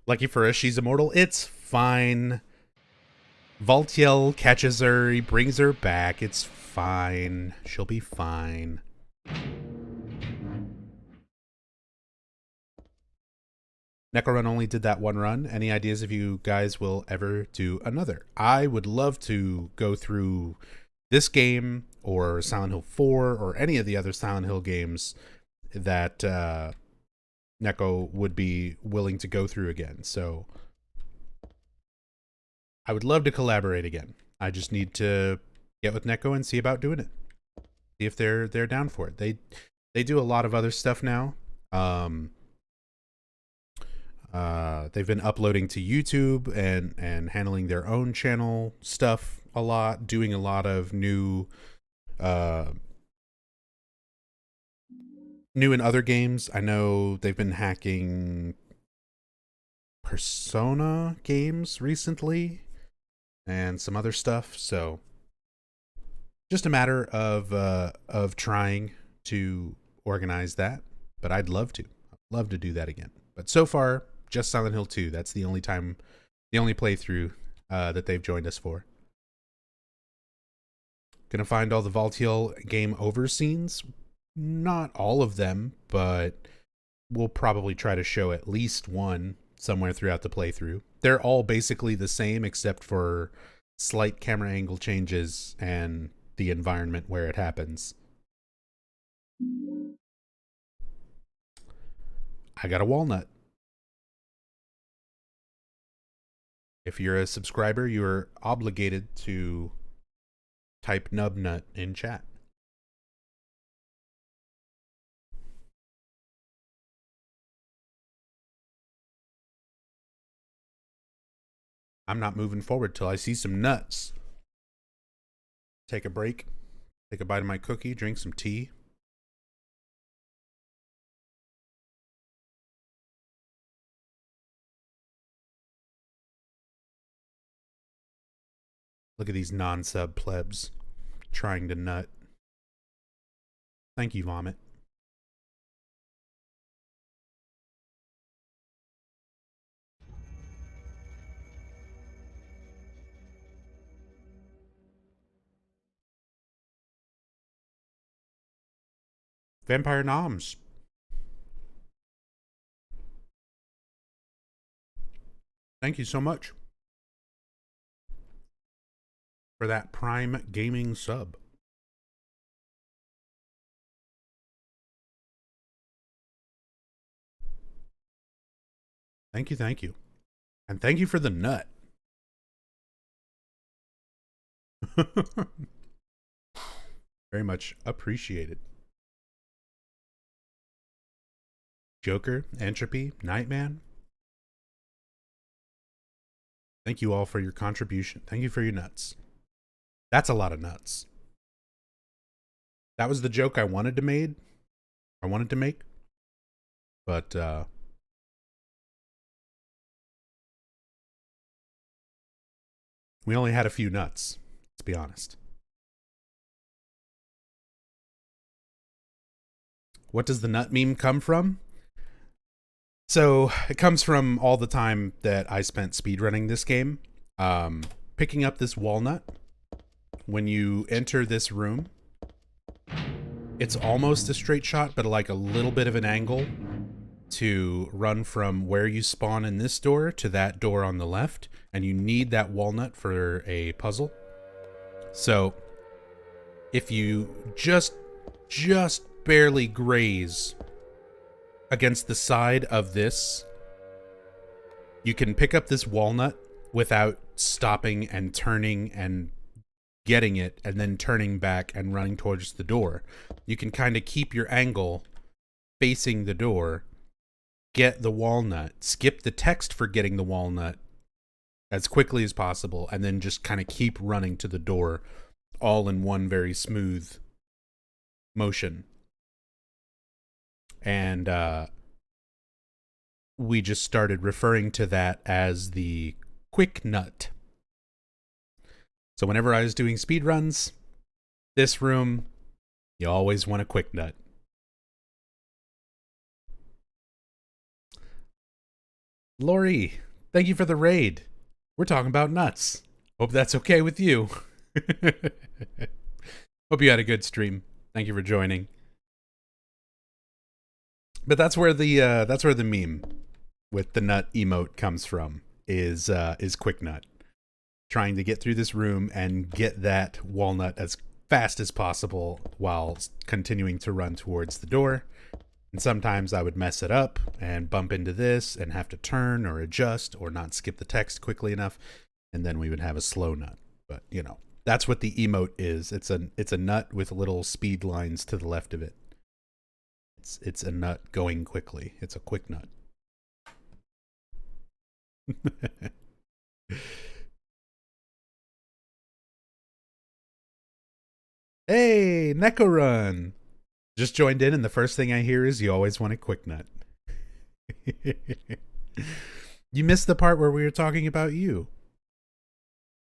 Lucky for us, she's immortal. It's fine. Valtiel catches her. He brings her back. It's fine. She'll be fine. NecoRun only did that one run. Any ideas if you guys will ever do another? I would love to go through this game or Silent Hill 4 or any of the other Silent Hill games that Neko would be willing to go through again. So I would love to collaborate again. I just need to get with Neko and see about doing it. See if they're down for it. They do a lot of other stuff now. They've been uploading to YouTube and handling their own channel stuff a lot, doing a lot of new new in other games. I know they've been hacking Persona games recently and some other stuff. So just a matter of trying to organize that. But I'd love to do that again. But so far, just Silent Hill 2. That's the only playthrough that they've joined us for. Gonna find all the Valtiel game over scenes. Not all of them, but we'll probably try to show at least one somewhere throughout the playthrough. They're all basically the same except for slight camera angle changes and the environment where it happens. I got a walnut. If you're a subscriber, you're obligated to type nubnut in chat. I'm not moving forward till I see some nuts. Take a break, take a bite of my cookie, drink some tea. Look at these non-sub plebs trying to nut. Thank you, Vomit. Vampire Noms. Thank you so much for that Prime Gaming sub. Thank you, thank you. And thank you for the nut. Very much appreciated. Joker, Entropy, Nightman. Thank you all for your contribution. Thank you for your nuts. That's a lot of nuts. That was the joke I wanted to make. But we only had a few nuts, let's be honest. What does the nut meme come from? So it comes from all the time that I spent speedrunning this game. Picking up this walnut. When you enter this room, it's almost a straight shot, but like a little bit of an angle to run from where you spawn in this door to that door on the left. And you need that walnut for a puzzle. So if you just barely graze against the side of this, you can pick up this walnut without stopping and turning and getting it and then turning back and running towards the door. You can kind of keep your angle facing the door, get the walnut, skip the text for getting the walnut as quickly as possible, and then just kind of keep running to the door all in one very smooth motion. And we just started referring to that as the quick nut. So whenever I was doing speed runs, this room, you always want a quick nut. Lori, thank you for the raid. We're talking about nuts. Hope that's okay with you. Hope you had a good stream. Thank you for joining. But that's where the meme with the nut emote comes from. Is quick nut. Trying to get through this room and get that walnut as fast as possible while continuing to run towards the door. And sometimes I would mess it up and bump into this and have to turn or adjust or not skip the text quickly enough, and then we would have a slow nut. But you know, that's what the emote is. It's a nut with little speed lines to the left of it. It's a nut going quickly. It's a quick nut. Hey, Neko Run. Just joined in, and the first thing I hear is you always want a quick nut. You missed the part where we were talking about you.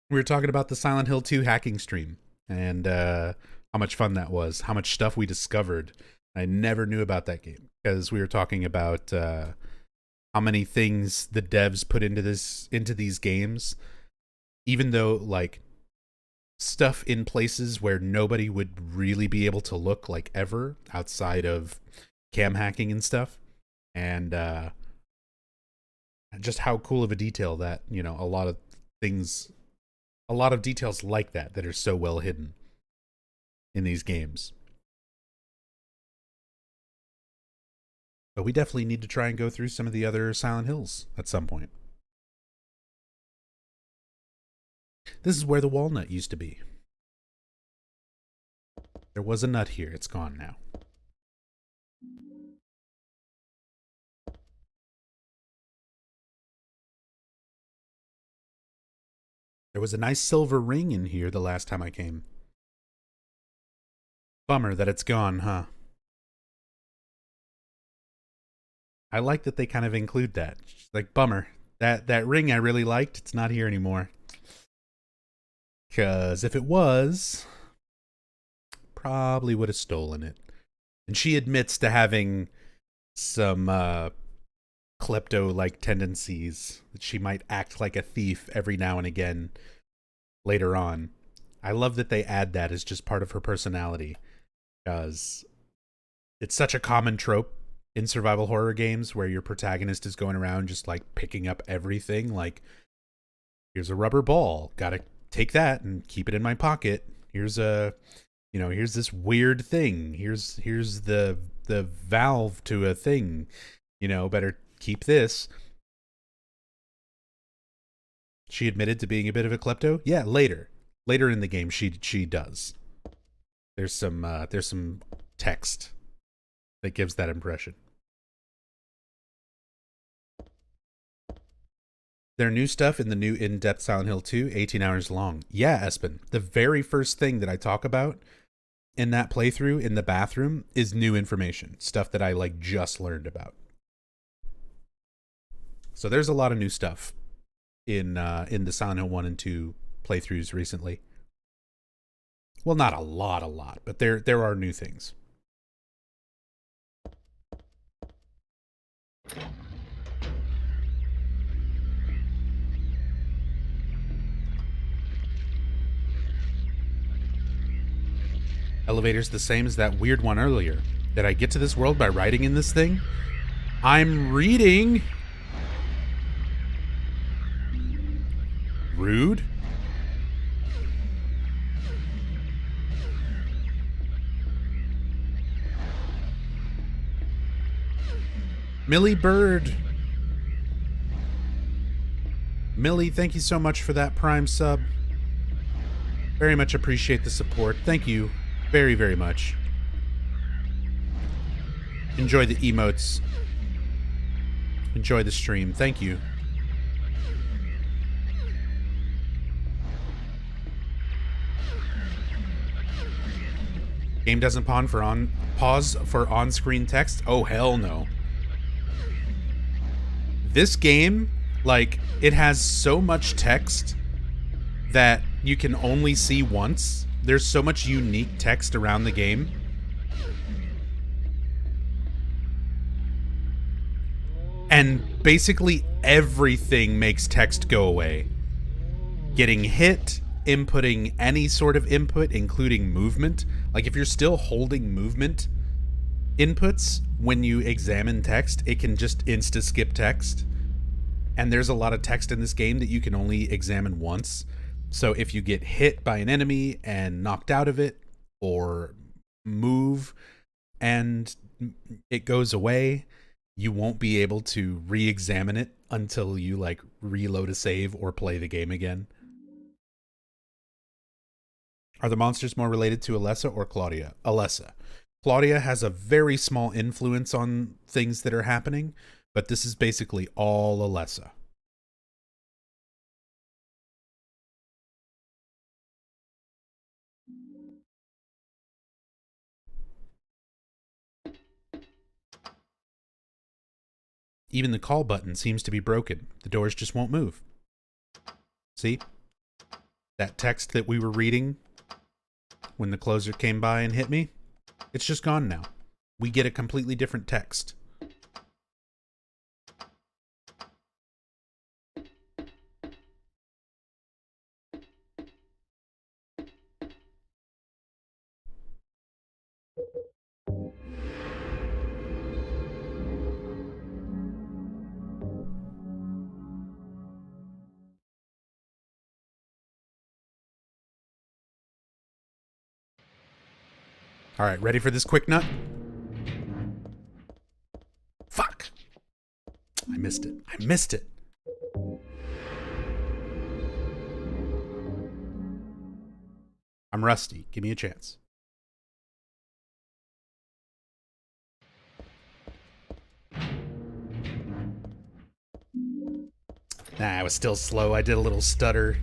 We were talking about the Silent Hill 2 hacking stream and how much fun that was, how much stuff we discovered. I never knew about that game because we were talking about how many things the devs put into these games, even though like stuff in places where nobody would really be able to look like ever outside of cam hacking and stuff. And just how cool of a detail that, you know, a lot of details like that are so well hidden in these games. But we definitely need to try and go through some of the other Silent Hills at some point. This is where the walnut used to be. There was a nut here. It's gone now. There was a nice silver ring in here the last time I came. Bummer that it's gone, huh? I like that they kind of include that. Like, bummer. That ring I really liked, it's not here anymore. Because if it was, probably would have stolen it. And she admits to having some klepto-like tendencies, that she might act like a thief every now and again later on. I love that they add that as just part of her personality, because it's such a common trope in survival horror games where your protagonist is going around just like picking up everything. Like, here's a rubber ball, gotta take that and keep it in my pocket. Here's here's this weird thing. Here's the valve to a thing. You know, better keep this. She admitted to being a bit of a klepto. Yeah, later in the game, she does. There's some text that gives that impression. Their new stuff in the new in-depth Silent Hill 2, 18 hours long. Yeah, Espen, the very first thing that I talk about in that playthrough in the bathroom is new information, stuff that I like just learned about. So there's a lot of new stuff in the Silent Hill 1 and 2 playthroughs recently. Well, not a lot, but there are new things. Elevator's the same as that weird one earlier. Did I get to this world by writing in this thing? I'm reading. Rude. Millie Bird. Millie, thank you so much for that Prime sub. Very much appreciate the support. Thank you very, very much. Enjoy the emotes. Enjoy the stream. Thank you. Game doesn't pause for on-screen text? Oh, hell no. This game, like, it has so much text that you can only see once. There's so much unique text around the game. And basically everything makes text go away. Getting hit, inputting any sort of input, including movement. Like, if you're still holding movement inputs when you examine text, it can just insta-skip text. And there's a lot of text in this game that you can only examine once. So if you get hit by an enemy and knocked out of it, or move and it goes away, you won't be able to re-examine it until you like reload a save or play the game again. Are the monsters more related to Alessa or Claudia? Alessa. Claudia has a very small influence on things that are happening, but this is basically all Alessa. Even the call button seems to be broken. The doors just won't move. See? That text that we were reading when the closer came by and hit me, it's just gone now. We get a completely different text. All right, ready for this quick nut? Fuck! I missed it. I missed it. I'm rusty. Give me a chance. Nah, I was still slow. I did a little stutter.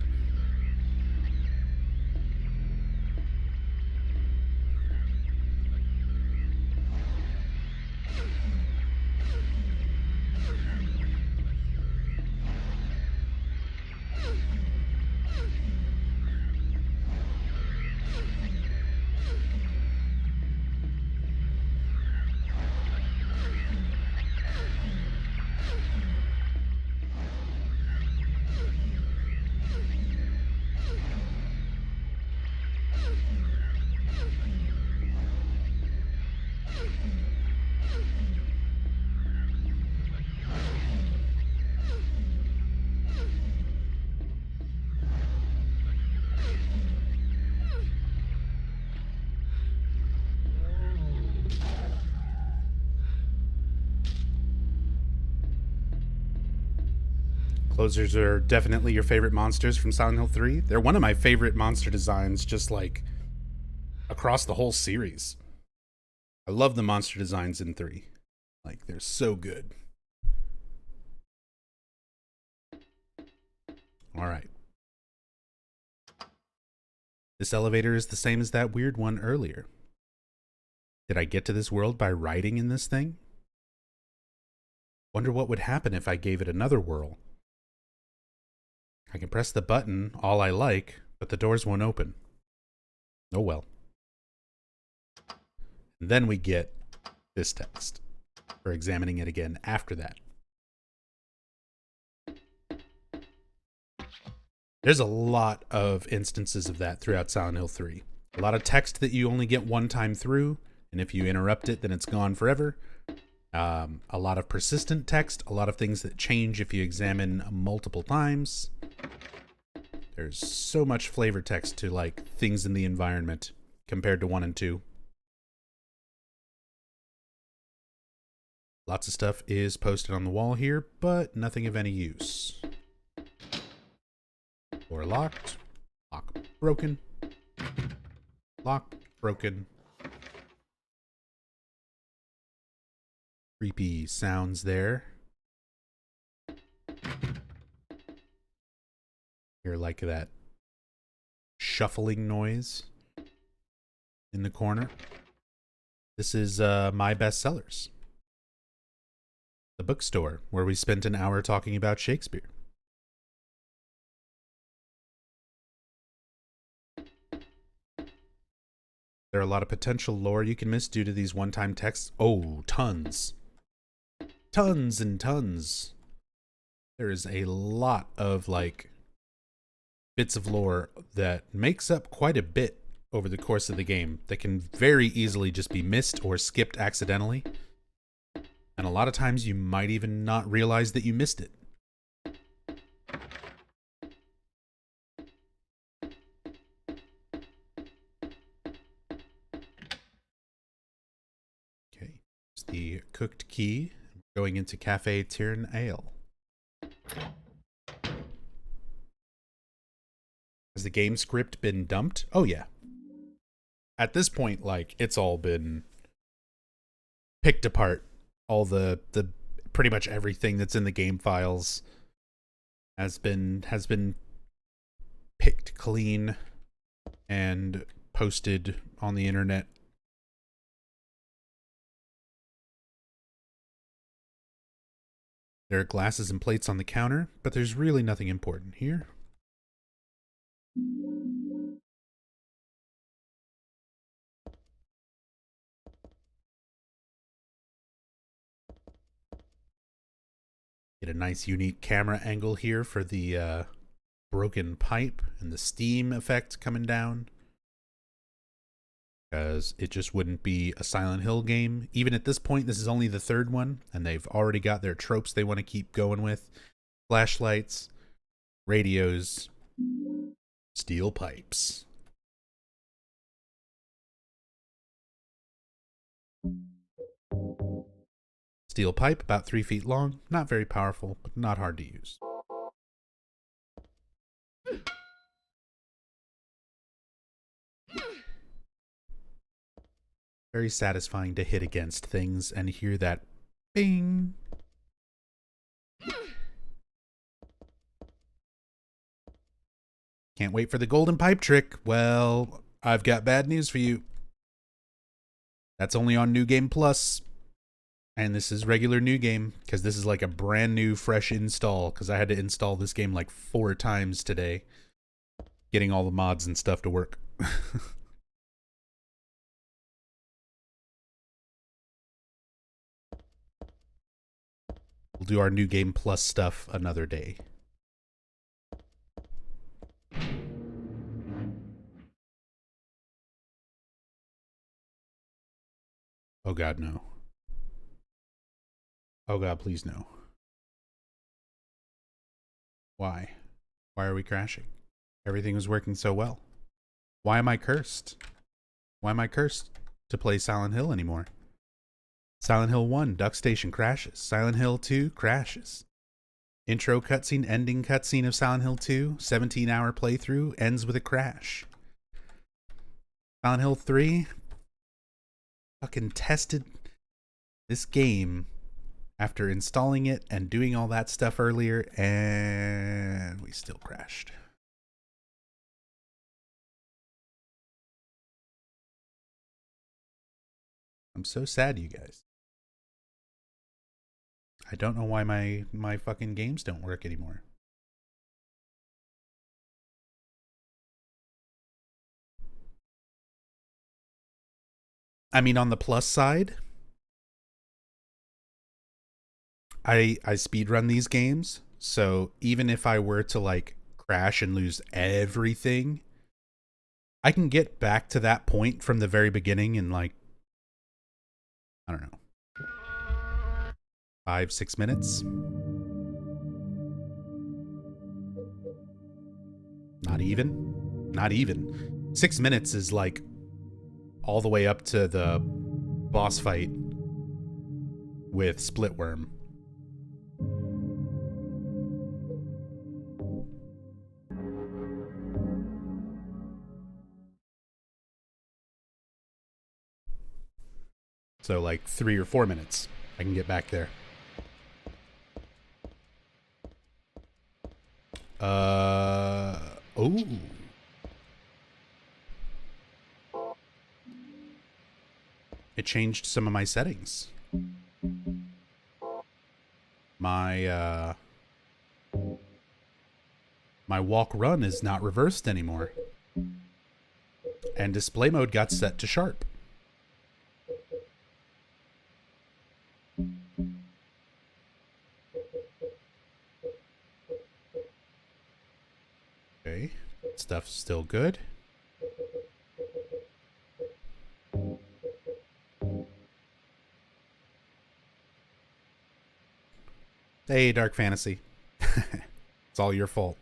Closers are definitely your favorite monsters from Silent Hill 3. They're one of my favorite monster designs, just like across the whole series. I love the monster designs in 3. Like, they're so good. All right. This elevator is the same as that weird one earlier. Did I get to this world by riding in this thing? Wonder what would happen if I gave it another whirl. I can press the button all I like, but the doors won't open. Oh well. And then we get this text for examining it again after that. There's a lot of instances of that throughout Silent Hill 3. A lot of text that you only get one time through, and if you interrupt it, then it's gone forever. A lot of persistent text, a lot of things that change if you examine multiple times. There's so much flavor text to like things in the environment compared to 1 and 2. Lots of stuff is posted on the wall here, but nothing of any use. Door locked. Lock broken. Lock broken. Creepy sounds there. Hear like that shuffling noise in the corner. This is my bestsellers. The bookstore where we spent an hour talking about Shakespeare. There are a lot of potential lore you can miss due to these one-time texts. Oh, tons. Tons and tons. There is a lot of like bits of lore that makes up quite a bit over the course of the game that can very easily just be missed or skipped accidentally. And a lot of times you might even not realize that you missed it. Okay, it's the cooked key. Going into Cafe Tirn Ale. Has the game script been dumped? Oh yeah. At this point, like, it's all been picked apart. All the pretty much everything that's in the game files has been picked clean and posted on the internet. There are glasses and plates on the counter, but there's really nothing important here. Get a nice unique camera angle here for the broken pipe and the steam effect coming down. Because it just wouldn't be a Silent Hill game. Even at this point, this is only the third one, and they've already got their tropes they want to keep going with. Flashlights, radios, steel pipes. Steel pipe, about 3 feet long, not very powerful, but not hard to use. Very satisfying to hit against things and hear that bing. Can't wait for the golden pipe trick. Well, I've got bad news for you. That's only on New Game Plus. And this is regular New Game, because this is like a brand new, fresh install, because I had to install this game like 4 times today, getting all the mods and stuff to work. We'll do our New Game Plus stuff another day. Oh God, no. Oh God, please no. Why? Why are we crashing? Everything was working so well. Why am I cursed? Why am I cursed to play Silent Hill anymore? Silent Hill 1, Duck Station crashes. Silent Hill 2 crashes. Intro cutscene, ending cutscene of Silent Hill 2, 17-hour playthrough, ends with a crash. Silent Hill 3, fucking tested this game after installing it and doing all that stuff earlier, and we still crashed. I'm so sad, you guys. I don't know why my fucking games don't work anymore. I mean, on the plus side, I speedrun these games, so even if I were to like crash and lose everything, I can get back to that point from the very beginning in like, I don't know, 5-6 minutes. Not even 6 minutes is like all the way up to the boss fight with Splitworm. So like 3 or 4 minutes, I can get back there. Oh. It changed some of my settings. My walk run is not reversed anymore. And display mode got set to sharp. Okay, stuff's still good. Hey, Dark Fantasy. It's all your fault.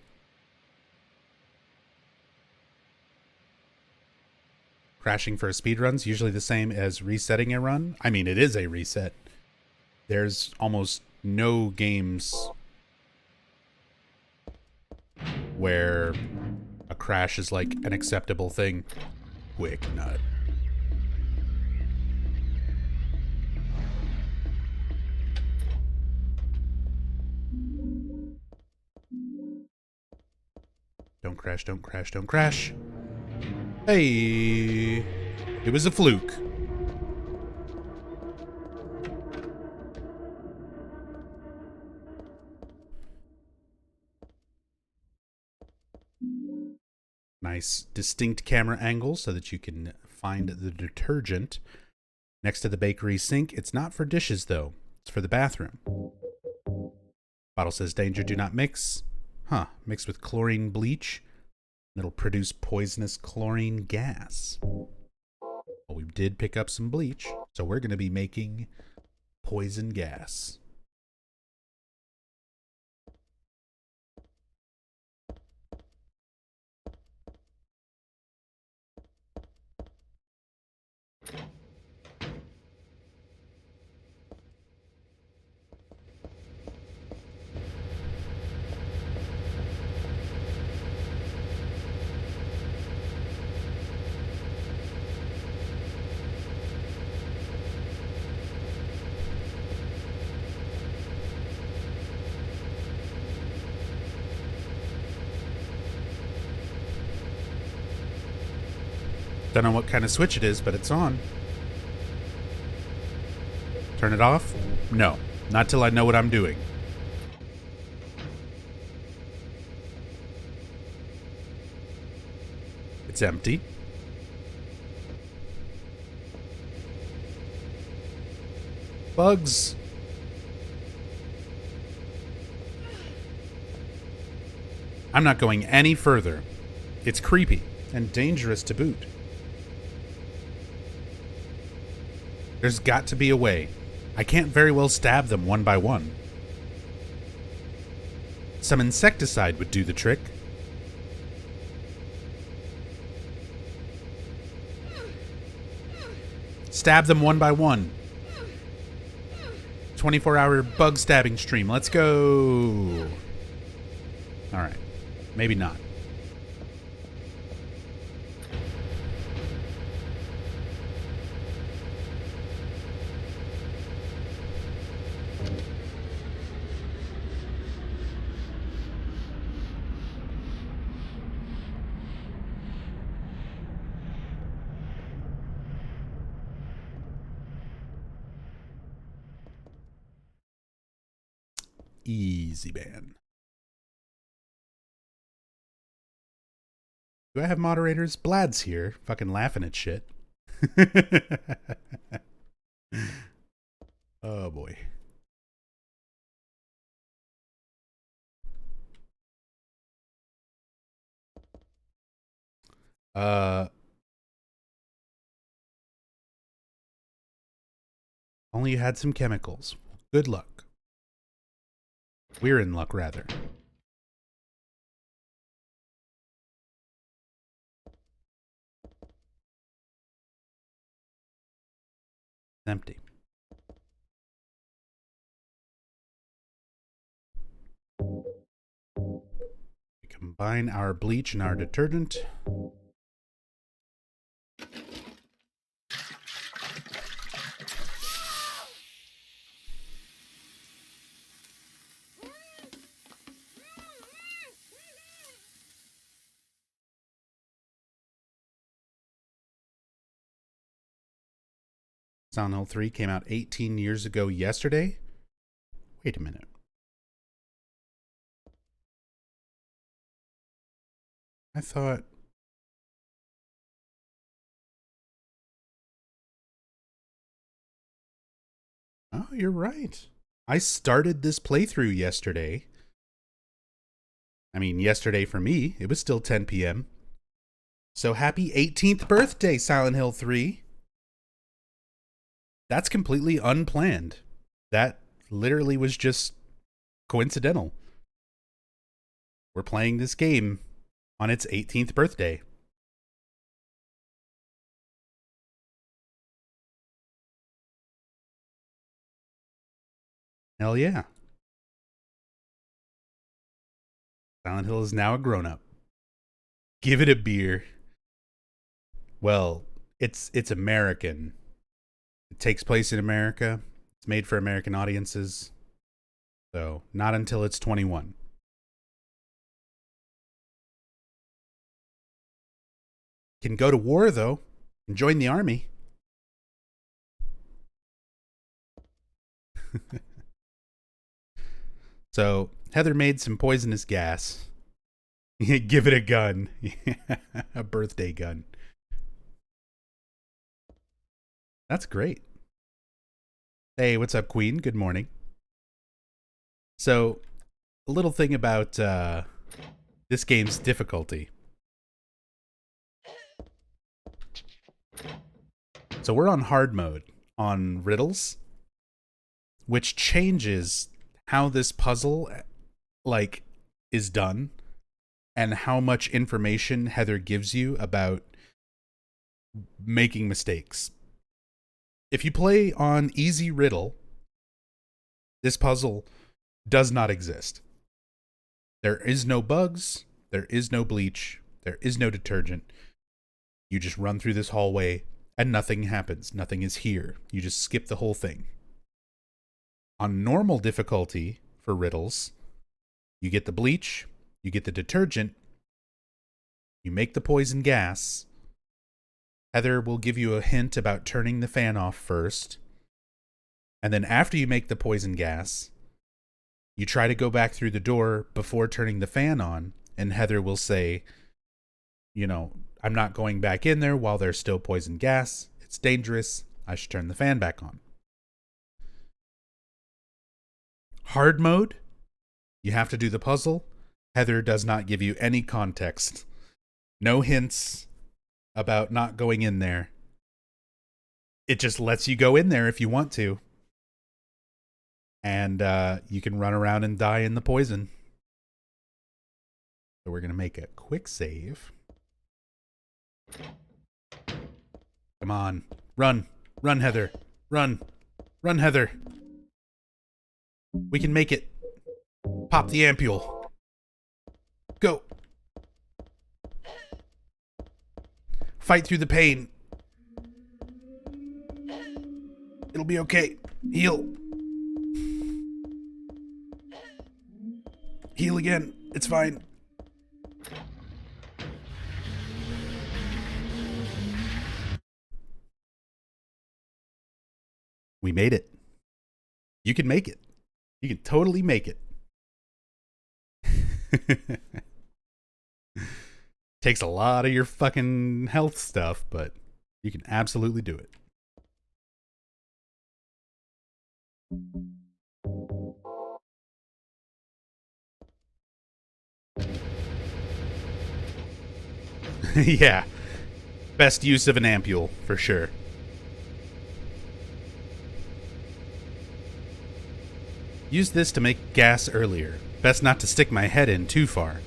Crashing for a speedrun's usually the same as resetting a run. I mean, it is a reset. There's almost no games where a crash is like an acceptable thing. Quick nut. Don't crash, don't crash, don't crash. Hey, it was a fluke. Nice distinct camera angle so that you can find the detergent next to the bakery sink. It's not for dishes though. It's for the bathroom. Bottle says danger, do not mix. Huh, mixed with chlorine bleach. It'll produce poisonous chlorine gas. Well, we did pick up some bleach, so we're going to be making poison gas. Don't know what kind of switch it is, but it's on. Turn it off? No, not till I know what I'm doing. It's empty. Bugs. I'm not going any further. It's creepy and dangerous to boot. There's got to be a way. I can't very well stab them one by one. Some insecticide would do the trick. Stab them one by one. 24-hour bug stabbing stream. Let's go. All right. Maybe not. Easy ban. Do I have moderators? Blad's here, fucking laughing at shit. Oh boy. Only you had some chemicals. Good luck. We're in luck, rather. Empty. We combine our bleach and our detergent. Silent Hill 3 came out 18 years ago yesterday. Wait a minute. I thought... Oh, you're right. I started this playthrough yesterday. I mean, yesterday for me. It was still 10 p.m. So happy 18th birthday, Silent Hill 3. That's completely unplanned. That literally was just coincidental. We're playing this game on its 18th birthday. Hell yeah. Silent Hill is now a grown-up. Give it a beer. Well, it's American. It takes place in America. It's made for American audiences. So, not until it's 21. Can go to war, though, and join the army. So, Heather made some poisonous gas. Give it a gun. A birthday gun. That's great. Hey, what's up, Queen? Good morning. So, a little thing about this game's difficulty. So we're on hard mode on riddles, which changes how this puzzle like is done and how much information Heather gives you about making mistakes. If you play on easy riddle, this puzzle does not exist. There is no bugs, there is no bleach, there is no detergent. You just run through this hallway and nothing happens. Nothing is here. You just skip the whole thing. On normal difficulty for riddles, you get the bleach, you get the detergent, you make the poison gas. Heather will give you a hint about turning the fan off first. And then after you make the poison gas, you try to go back through the door before turning the fan on, and Heather will say, you know, I'm not going back in there while there's still poison gas. It's dangerous. I should turn the fan back on. Hard mode, you have to do the puzzle. Heather does not give you any context. No hints about not going in there. It just lets you go in there if you want to. And you can run around and die in the poison. So we're going to make a quick save. Come on. Run. Run, Heather. Run. Run, Heather. We can make it. Pop the ampule. Go. Fight through the pain. It'll be okay. Heal. Heal again. It's fine. We made it. You can make it. You can totally make it. Takes a lot of your fucking health stuff, but you can absolutely do it. Yeah. Best use of an ampule, for sure. Use this to make gas earlier. Best not to stick my head in too far.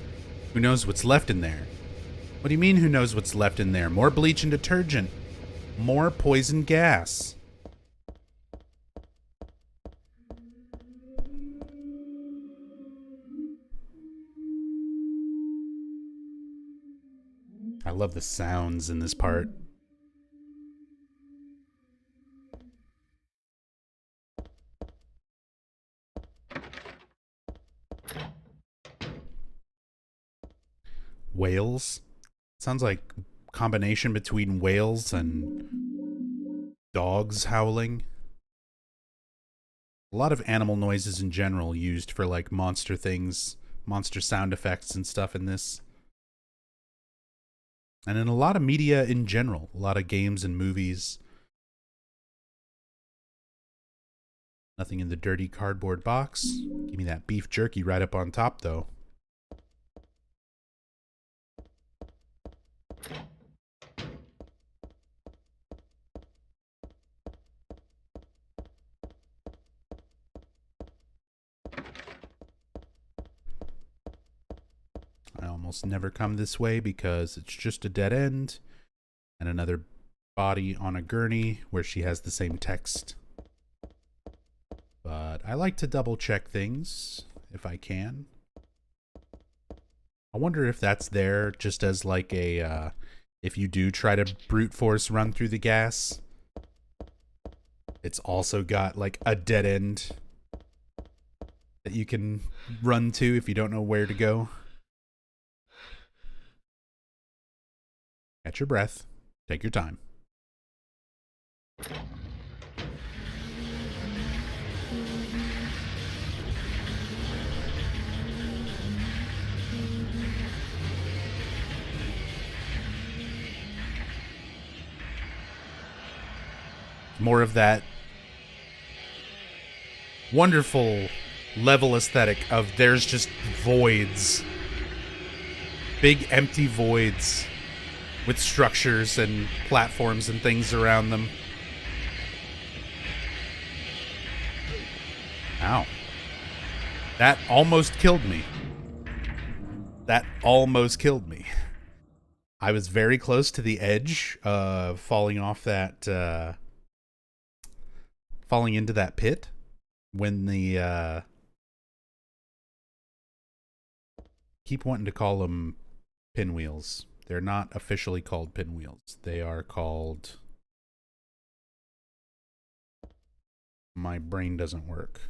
Who knows what's left in there? What do you mean, who knows what's left in there? More bleach and detergent. More poison gas. I love the sounds in this part. Whales? Sounds like combination between whales and dogs howling. A lot of animal noises in general used for like monster things, monster sound effects and stuff in this. And in a lot of media in general, a lot of games and movies. Nothing in the dirty cardboard box. Give me that beef jerky right up on top, though. I almost never come this way because it's just a dead end and another body on a gurney where she has the same text. But I like to double check things if I can. I wonder if that's there just as like a, if you do try to brute force run through the gas, it's also got like a dead end that you can run to if you don't know where to go. Catch your breath. Take your time. more of that wonderful level aesthetic of there's just voids. Big empty voids with structures and platforms and things around them. Ow. That almost killed me. That almost killed me. I was very close to the edge of falling off that, falling into that pit when the, keep wanting to call them pinwheels. They're not officially called pinwheels. They are called, my brain doesn't work.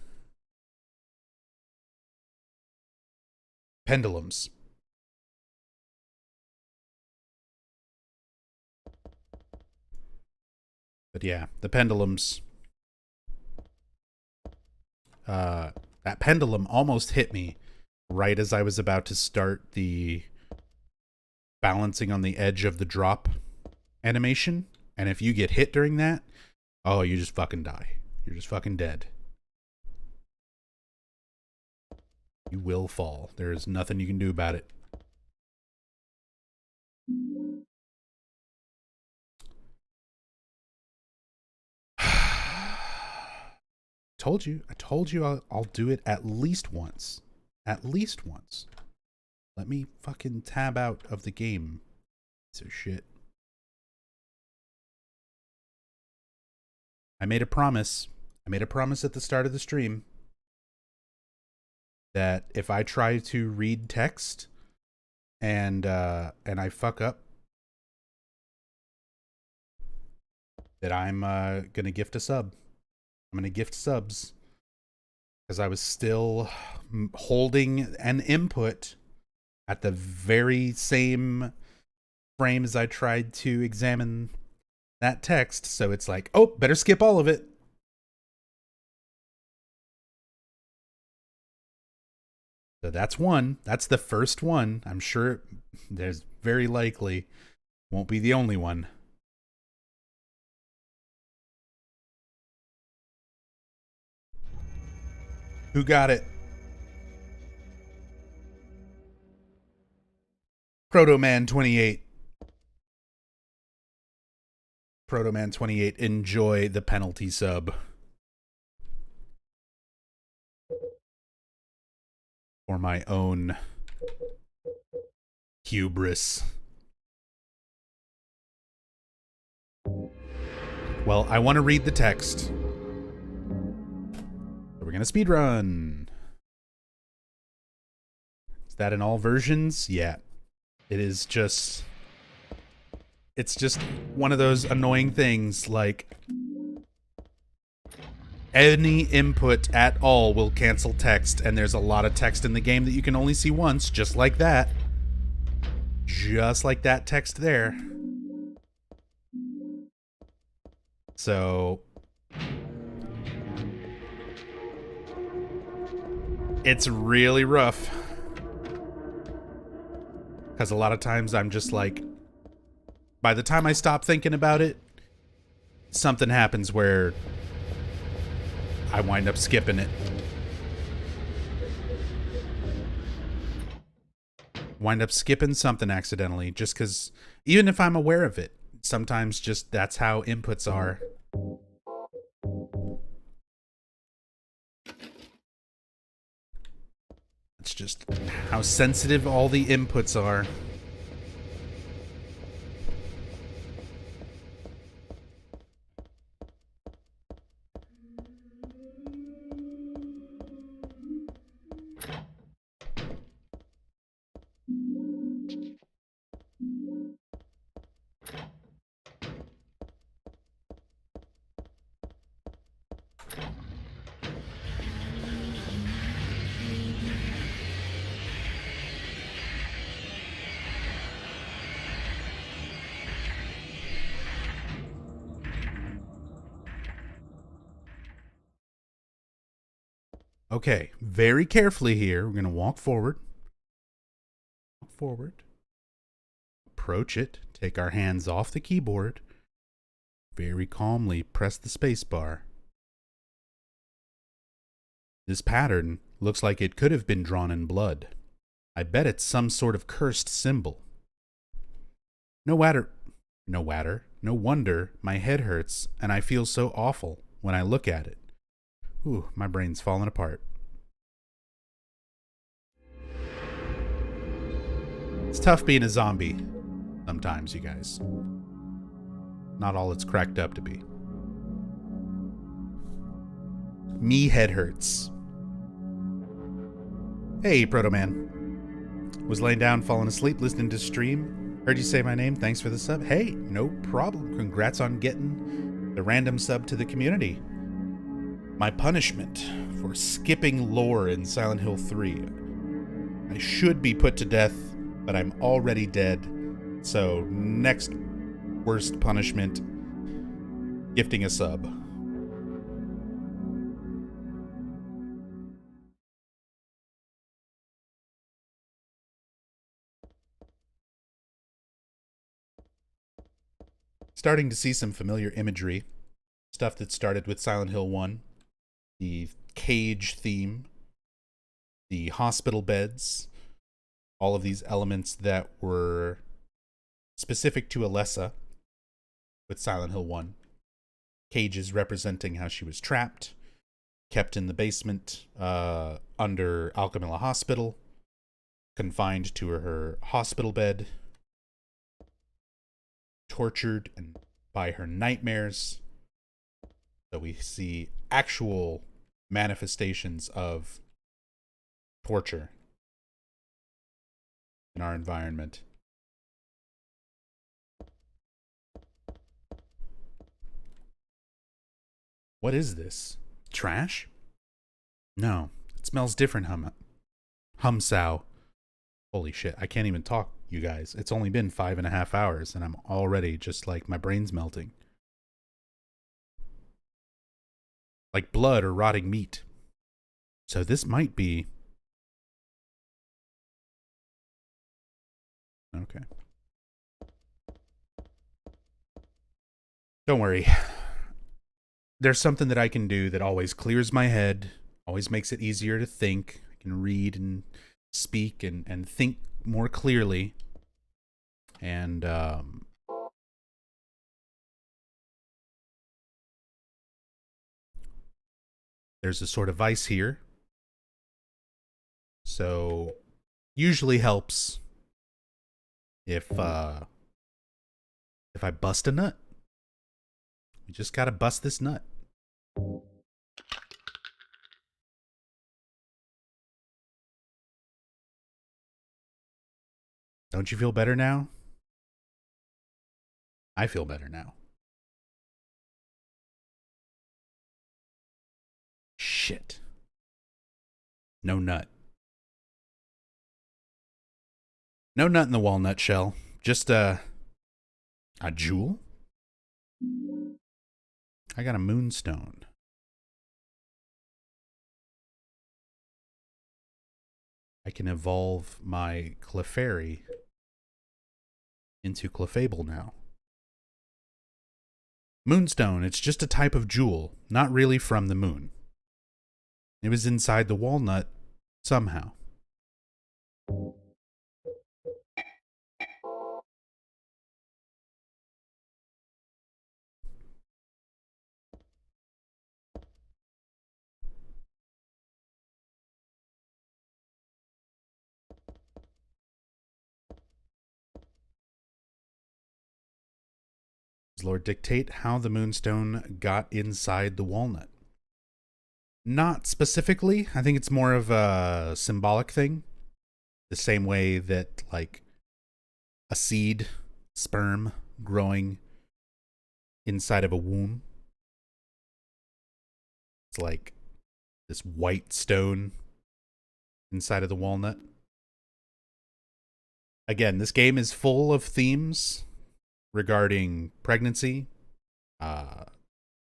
Pendulums. But yeah, the pendulums. That pendulum almost hit me right as I was about to start the balancing on the edge of the drop animation. And if you get hit during that, oh, you just fucking die. You're just fucking dead. You will fall. There is nothing you can do about it. I told you I'll do it at least once. At least once. Let me fucking tab out of the game. So shit. I made a promise. I made a promise at the start of the stream that if I try to read text and I fuck up, that I'm gonna gift a sub. I'm gonna gift subs because I was still holding an input at the very same frame as I tried to examine that text. So it's like, oh, better skip all of it. So that's one. That's the first one. I'm sure there's very likely won't be the only one. Who got it? Protoman 28. Protoman 28, enjoy the penalty sub. For my own hubris. Well, I want to read the text. So we're going to speedrun. Is that in all versions? Yeah. It is just... It's just one of those annoying things, like... Any input at all will cancel text, and there's a lot of text in the game that you can only see once, just like that. Just like that text there. So... It's really rough. Because a lot of times I'm just like... By the time I stop thinking about it, something happens where... I wind up skipping it. Wind up skipping something accidentally, just because, even if I'm aware of it, sometimes just that's how inputs are. It's just how sensitive all the inputs are. Okay, very carefully here. We're going to walk forward. Walk forward. Approach it. Take our hands off the keyboard. very calmly press the space bar. This pattern looks like it could have been drawn in blood. I bet it's some sort of cursed symbol. No wonder my head hurts and I feel so awful when I look at it. Ooh, my brain's falling apart. It's tough being a zombie sometimes, you guys. Not all it's cracked up to be. Me head hurts. Hey, Proto Man. Was laying down, falling asleep, listening to stream. Heard you say my name. Thanks for the sub. Hey, no problem. Congrats on getting the random sub to the community. My punishment for skipping lore in Silent Hill 3. I should be put to death, but I'm already dead. So, next worst punishment, gifting a sub. Starting to see some familiar imagery. Stuff that started with Silent Hill 1. The cage theme. The hospital beds. All of these elements that were specific to Alessa with Silent Hill 1. Cages representing how she was trapped, kept in the basement under Alchemilla Hospital, confined to her hospital bed, tortured and by her nightmares. So we see actual manifestations of torture in our environment. What is this? Trash? No, it smells different, Humsow. Holy shit, I can't even talk, you guys. It's only been 5.5 hours and I'm already just like, my brain's melting. Like blood or rotting meat. So this might be... Okay. Don't worry. There's something that I can do that always clears my head, always makes it easier to think. I can read and speak and think more clearly. And there's a sort of vice here. So usually helps if I bust a nut. We just gotta bust this nut. Don't you feel better now? I feel better now. Shit. No nut. No nut in the walnut shell. Just a jewel? I got a moonstone. I can evolve my Clefairy into Clefable now. Moonstone, it's just a type of jewel, not really from the moon. It was inside the walnut somehow. Lord, dictate how the moonstone got inside the walnut. Not specifically. I think it's more of a symbolic thing. The same way that, like, a seed, sperm, growing inside of a womb. It's like this white stone inside of the walnut. Again, this game is full of themes regarding pregnancy,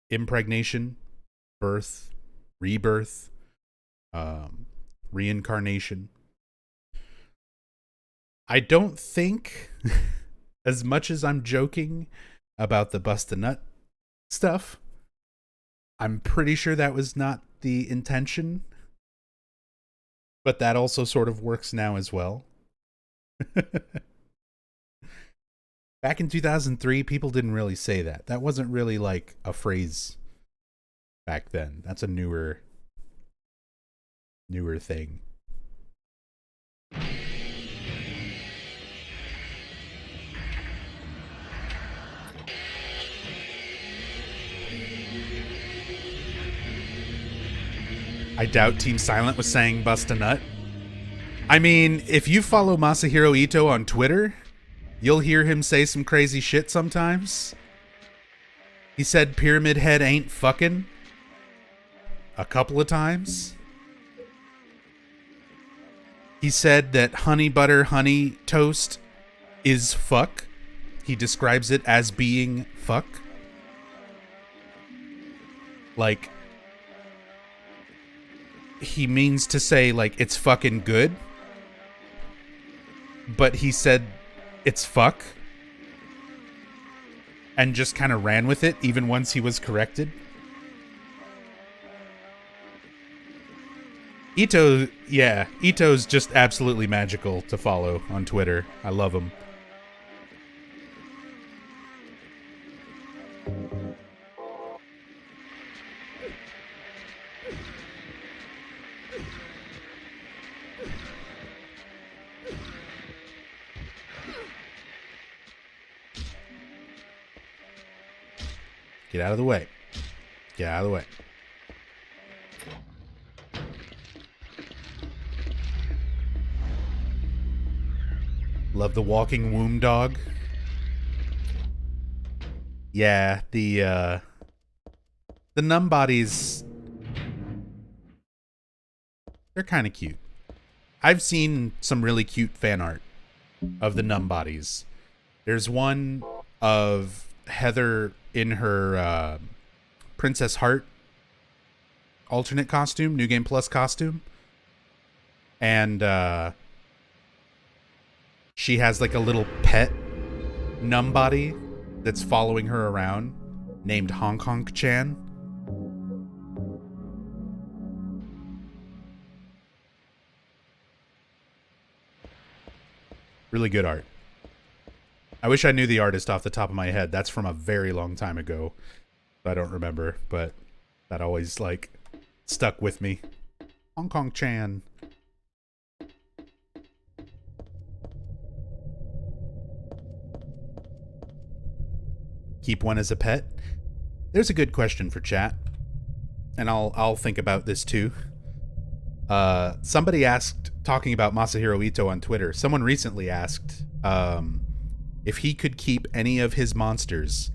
impregnation, birth, rebirth, reincarnation. I don't think, as much as I'm joking about the bust a nut stuff. I'm pretty sure that was not the intention, but that also sort of works now as well. Back in 2003, people didn't really say that. That wasn't really like a phrase back then. That's a newer thing. I doubt Team Silent was saying bust a nut. I mean, if you follow Masahiro Ito on Twitter, you'll hear him say some crazy shit sometimes. He said Pyramid Head ain't fucking a couple of times. He said that honey butter honey toast is fuck. He describes it as being fuck. Like, he means to say, like, it's fucking good. But he said it's fuck. And just kind of ran with it, even once he was corrected. Ito's just absolutely magical to follow on Twitter. I love him. Get out of the way. Get out of the way. Love the walking womb dog. Yeah, the numb bodies, they're kind of cute. I've seen some really cute fan art of the numb bodies. There's one of Heather in her Princess Heart alternate costume, New Game Plus costume. And she has like a little pet numb body that's following her around named Hong Kong Chan. Really good art. I wish I knew the artist off the top of my head. That's from a very long time ago. I don't remember, but that always like stuck with me. Hong Kong Chan. Keep one as a pet? There's a good question for chat. And I'll think about this too. Somebody asked, talking about Masahiro Ito on Twitter, someone recently asked if he could keep any of his monsters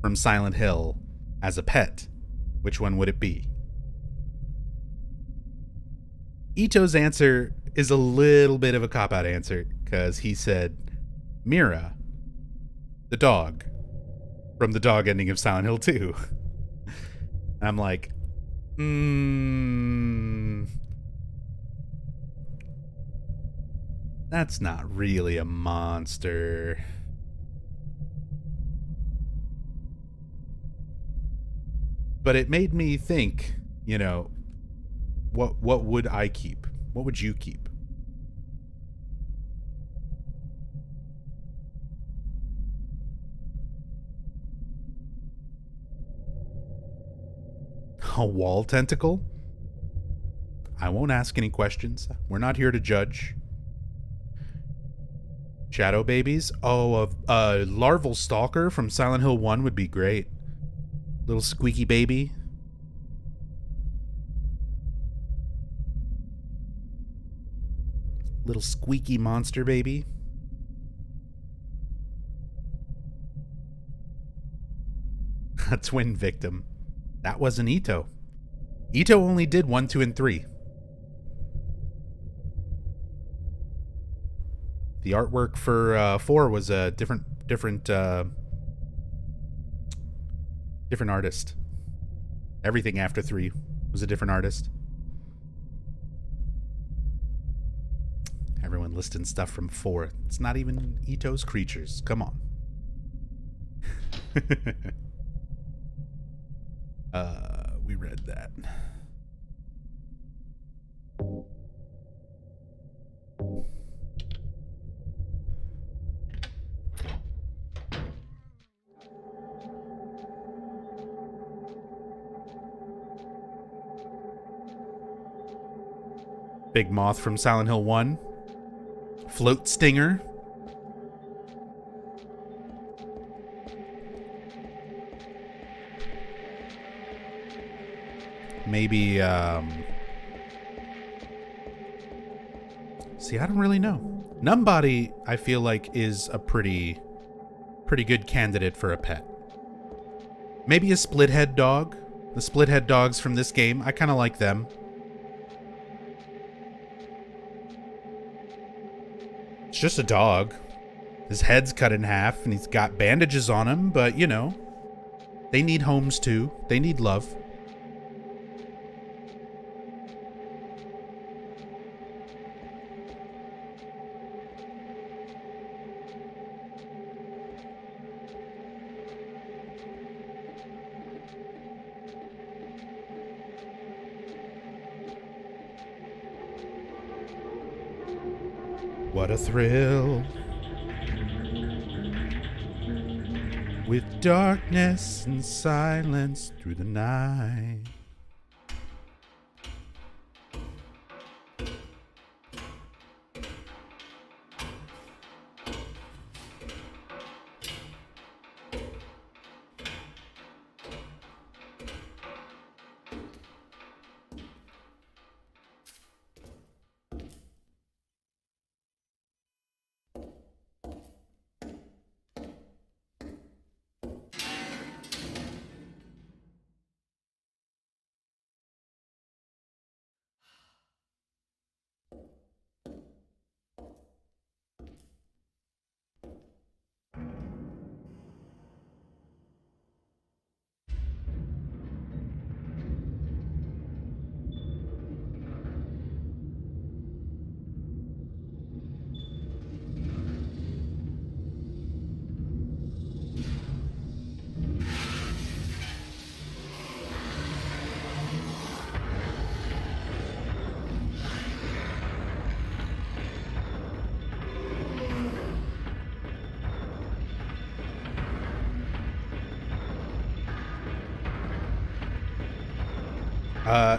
from Silent Hill as a pet, which one would it be? Ito's answer is a little bit of a cop-out answer, because he said Mira, the dog, from the dog ending of Silent Hill 2. And I'm like, that's not really a monster. But it made me think, you know, what would I keep? What would you keep? A wall tentacle? I won't ask any questions. We're not here to judge. Shadow babies? Oh, a larval stalker from Silent Hill 1 would be great. Little squeaky baby. Little squeaky monster baby. A twin victim. That wasn't Ito. Ito only did 1, 2, and 3. The artwork for 4 was a different artist. Everything after 3 was a different artist. Everyone listing stuff from 4. It's not even Ito's creatures. Come on. We read that. Big Moth from Silent Hill 1. Float Stinger. Maybe, see, I don't really know. Numbody, I feel like, is a pretty good candidate for a pet. Maybe a split-head dog. The split-head dogs from this game, I kind of like them. It's just a dog. His head's cut in half, and he's got bandages on him, but, you know, they need homes too. They need love. What a thrill. With darkness and silence through the night.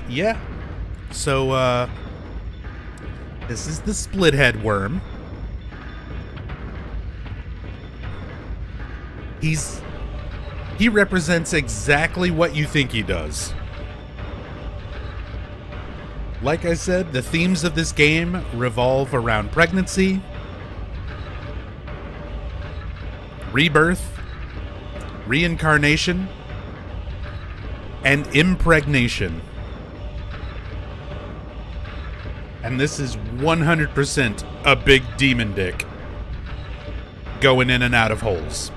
Yeah. So, this is the split-head worm. He represents exactly what you think he does. Like I said, the themes of this game revolve around pregnancy, rebirth, reincarnation, and impregnation. And this is 100% a big demon dick going in and out of holes.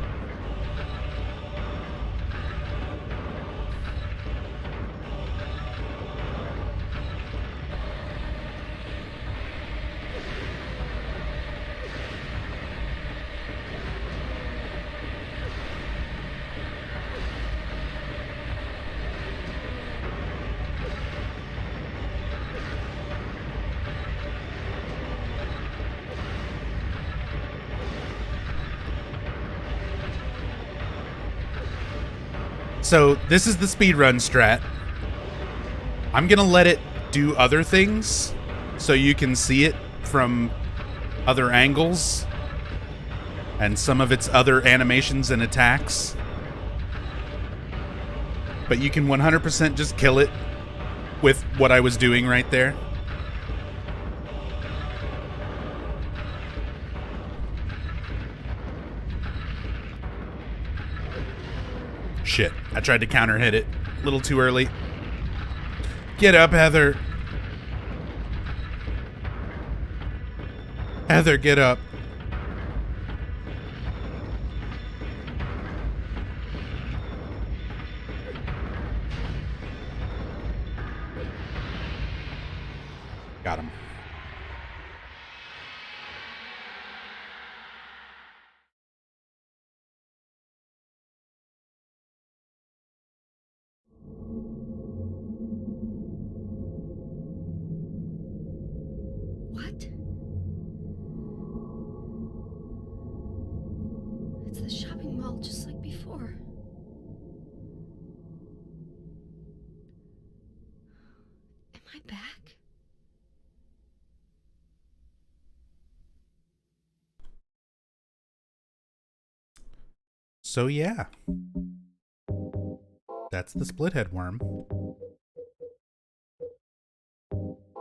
So this is the speedrun strat. I'm gonna let it do other things so you can see it from other angles and some of its other animations and attacks. But you can 100% just kill it with what I was doing right there. Shit, I tried to counter hit it a little too early. Get up, Heather. Heather, get up. Got him. 4. Am I back? So yeah, that's the Splithead Worm.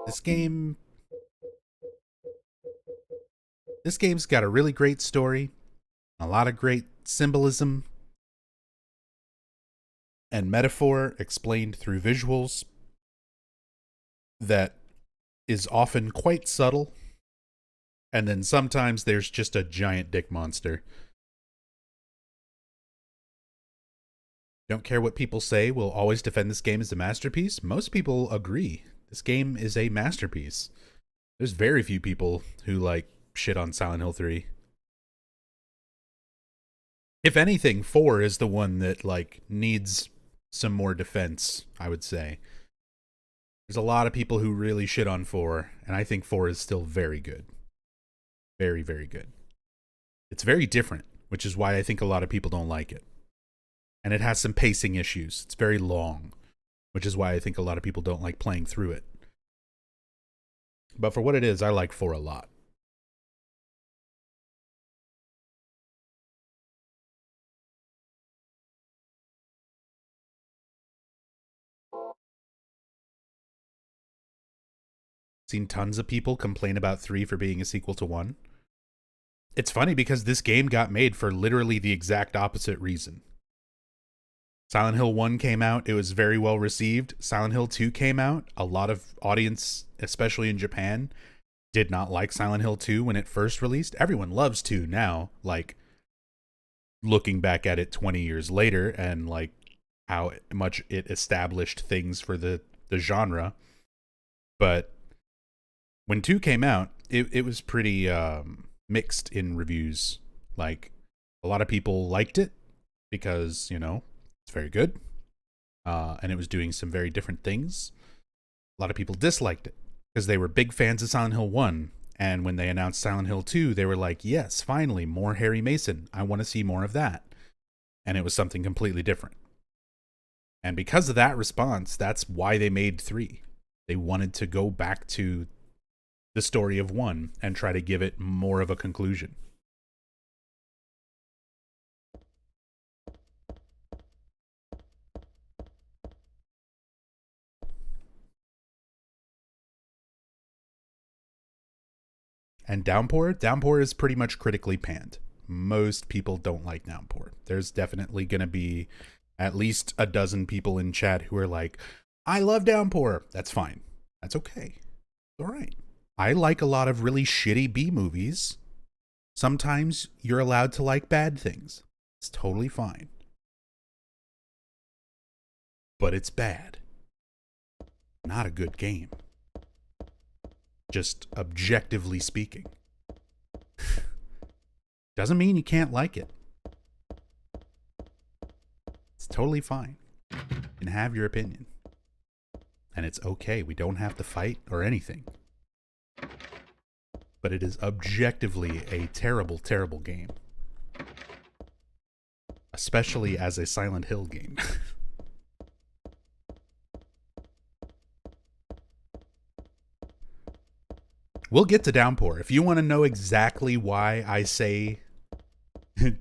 This game's got a really great story, a lot of great symbolism and metaphor explained through visuals that is often quite subtle. And then sometimes there's just a giant dick monster. Don't care what people say, we'll always defend this game as a masterpiece. Most people agree. This game is a masterpiece. There's very few people who like shit on Silent Hill 3. If anything, 4 is the one that like needs some more defense, I would say. There's a lot of people who really shit on 4, and I think 4 is still very good. Very, very good. It's very different, which is why I think a lot of people don't like it. And it has some pacing issues. It's very long, which is why I think a lot of people don't like playing through it. But for what it is, I like 4 a lot. Seen tons of people complain about 3 for being a sequel to 1. It's funny because this game got made for literally the exact opposite reason. Silent Hill 1 came out, it was very well received. Silent Hill 2 came out, a lot of audience, especially in Japan, did not like Silent Hill 2 when it first released. Everyone loves 2 now, like, looking back at it 20 years later and, like, how much it established things for the genre. But when 2 came out, it was pretty mixed in reviews. Like, a lot of people liked it because, you know, it's very good. And it was doing some very different things. A lot of people disliked it because they were big fans of Silent Hill 1. And when they announced Silent Hill 2, they were like, yes, finally, more Harry Mason. I want to see more of that. And it was something completely different. And because of that response, that's why they made 3. They wanted to go back to the story of 1 and try to give it more of a conclusion. And Downpour is pretty much critically panned. Most people don't like Downpour. There's definitely going to be at least a dozen people in chat who are like, I love Downpour. That's fine. That's okay. All right. I like a lot of really shitty B movies. Sometimes you're allowed to like bad things. It's totally fine. But it's bad. Not a good game. Just objectively speaking. Doesn't mean you can't like it. It's totally fine. You can have your opinion. And it's okay. We don't have to fight or anything. But it is objectively a terrible, terrible game. Especially as a Silent Hill game. We'll get to Downpour. If you want to know exactly why I say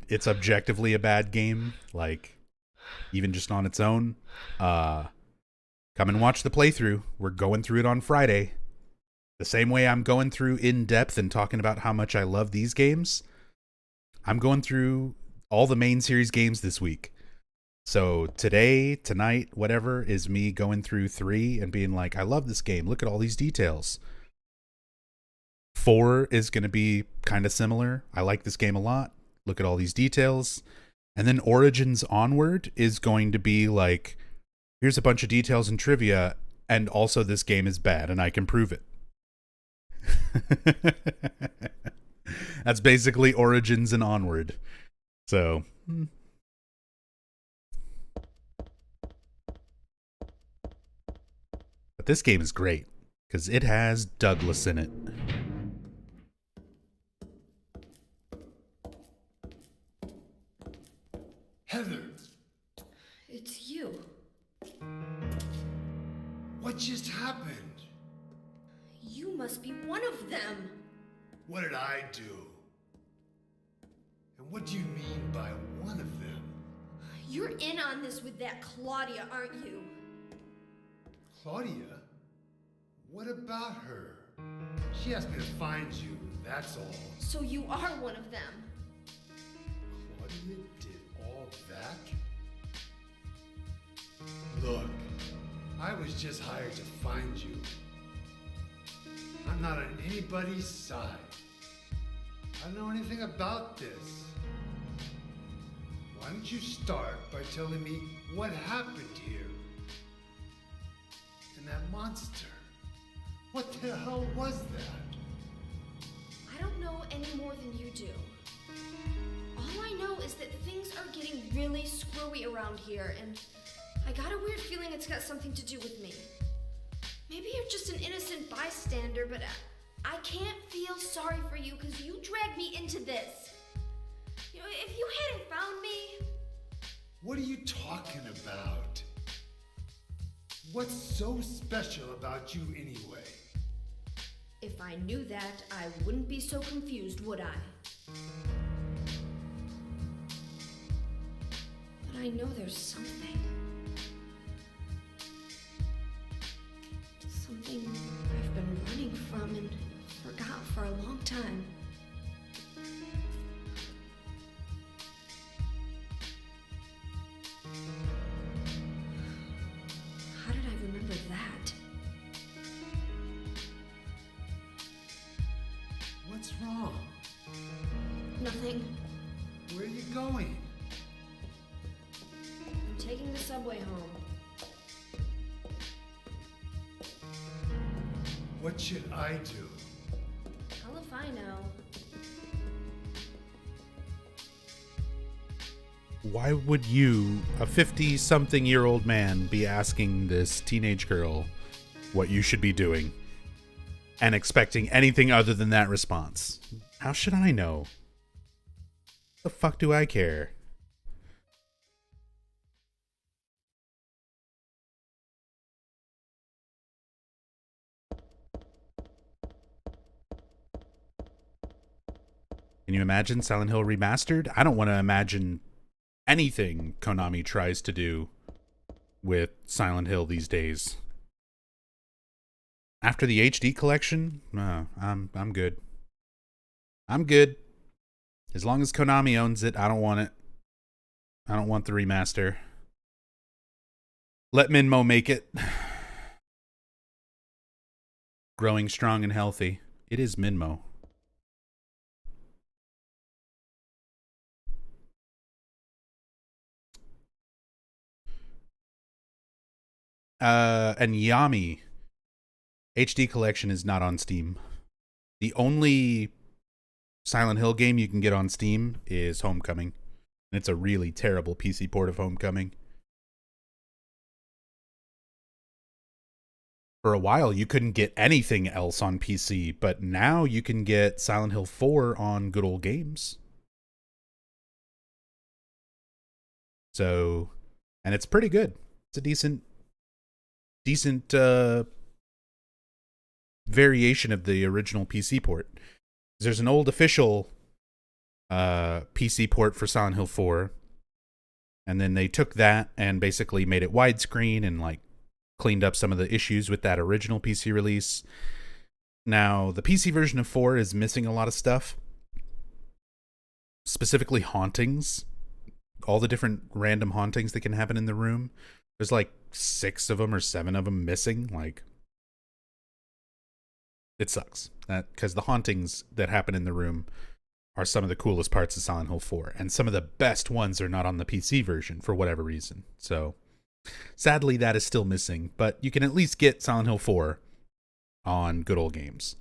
it's objectively a bad game, like, even just on its own, come and watch the playthrough. We're going through it on Friday. The same way I'm going through in depth and talking about how much I love these games, I'm going through all the main series games this week. So today, tonight, whatever, is me going through 3 and being like, I love this game. Look at all these details. 4 is going to be kind of similar. I like this game a lot. Look at all these details. And then Origins onward is going to be like, here's a bunch of details and trivia, and also this game is bad, and I can prove it. That's basically Origins and onward. So but this game is great because it has Douglas in it. Heather, You must be one of them. What did I do? And what do you mean by one of them? You're in on this with that Claudia, aren't you? Claudia? What about her? She asked me to find you, that's all. So you are one of them. Claudia did all that? Look, I was just hired to find you. I'm not on anybody's side. I don't know anything about this. Why don't you start by telling me what happened here? And that monster. What the hell was that? I don't know any more than you do. All I know is that things are getting really screwy around here, and I got a weird feeling it's got something to do with me. Maybe you're just an innocent bystander, but I can't feel sorry for you because you dragged me into this. You know, if you hadn't found me... What are you talking about? What's so special about you anyway? If I knew that, I wouldn't be so confused, would I? But I know there's something. Something I've been running from and forgot for a long time. How did I remember that? What's wrong? Nothing. Where are you going? I'm taking the subway home. What should I do? Hell if I know. Why would you, a 50-something-year-old man, be asking this teenage girl what you should be doing and expecting anything other than that response? How should I know? The fuck do I care? Can you imagine Silent Hill Remastered? I don't want to imagine anything Konami tries to do with Silent Hill these days. After the HD collection, I'm good. I'm good. As long as Konami owns it, I don't want it. I don't want the remaster. Let Minmo make it. Growing strong and healthy. It is Minmo. And Yami HD collection is not on Steam. The only Silent Hill game you can get on Steam is Homecoming. And it's a really terrible PC port of Homecoming. For a while, you couldn't get anything else on PC, but now you can get Silent Hill 4 on Good Old Games. So, and it's pretty good. It's a decent variation of the original PC port. There's an old official PC port for Silent Hill 4, and then they took that and basically made it widescreen and like cleaned up some of the issues with that original PC release. Now, the PC version of 4 is missing a lot of stuff, specifically hauntings. All the different random hauntings that can happen in the room. There's like 6 of them or 7 of them missing. Like, it sucks. Because the hauntings that happen in the room are some of the coolest parts of Silent Hill 4. And some of the best ones are not on the PC version for whatever reason. So, sadly, that is still missing. But you can at least get Silent Hill 4 on Good Old Games.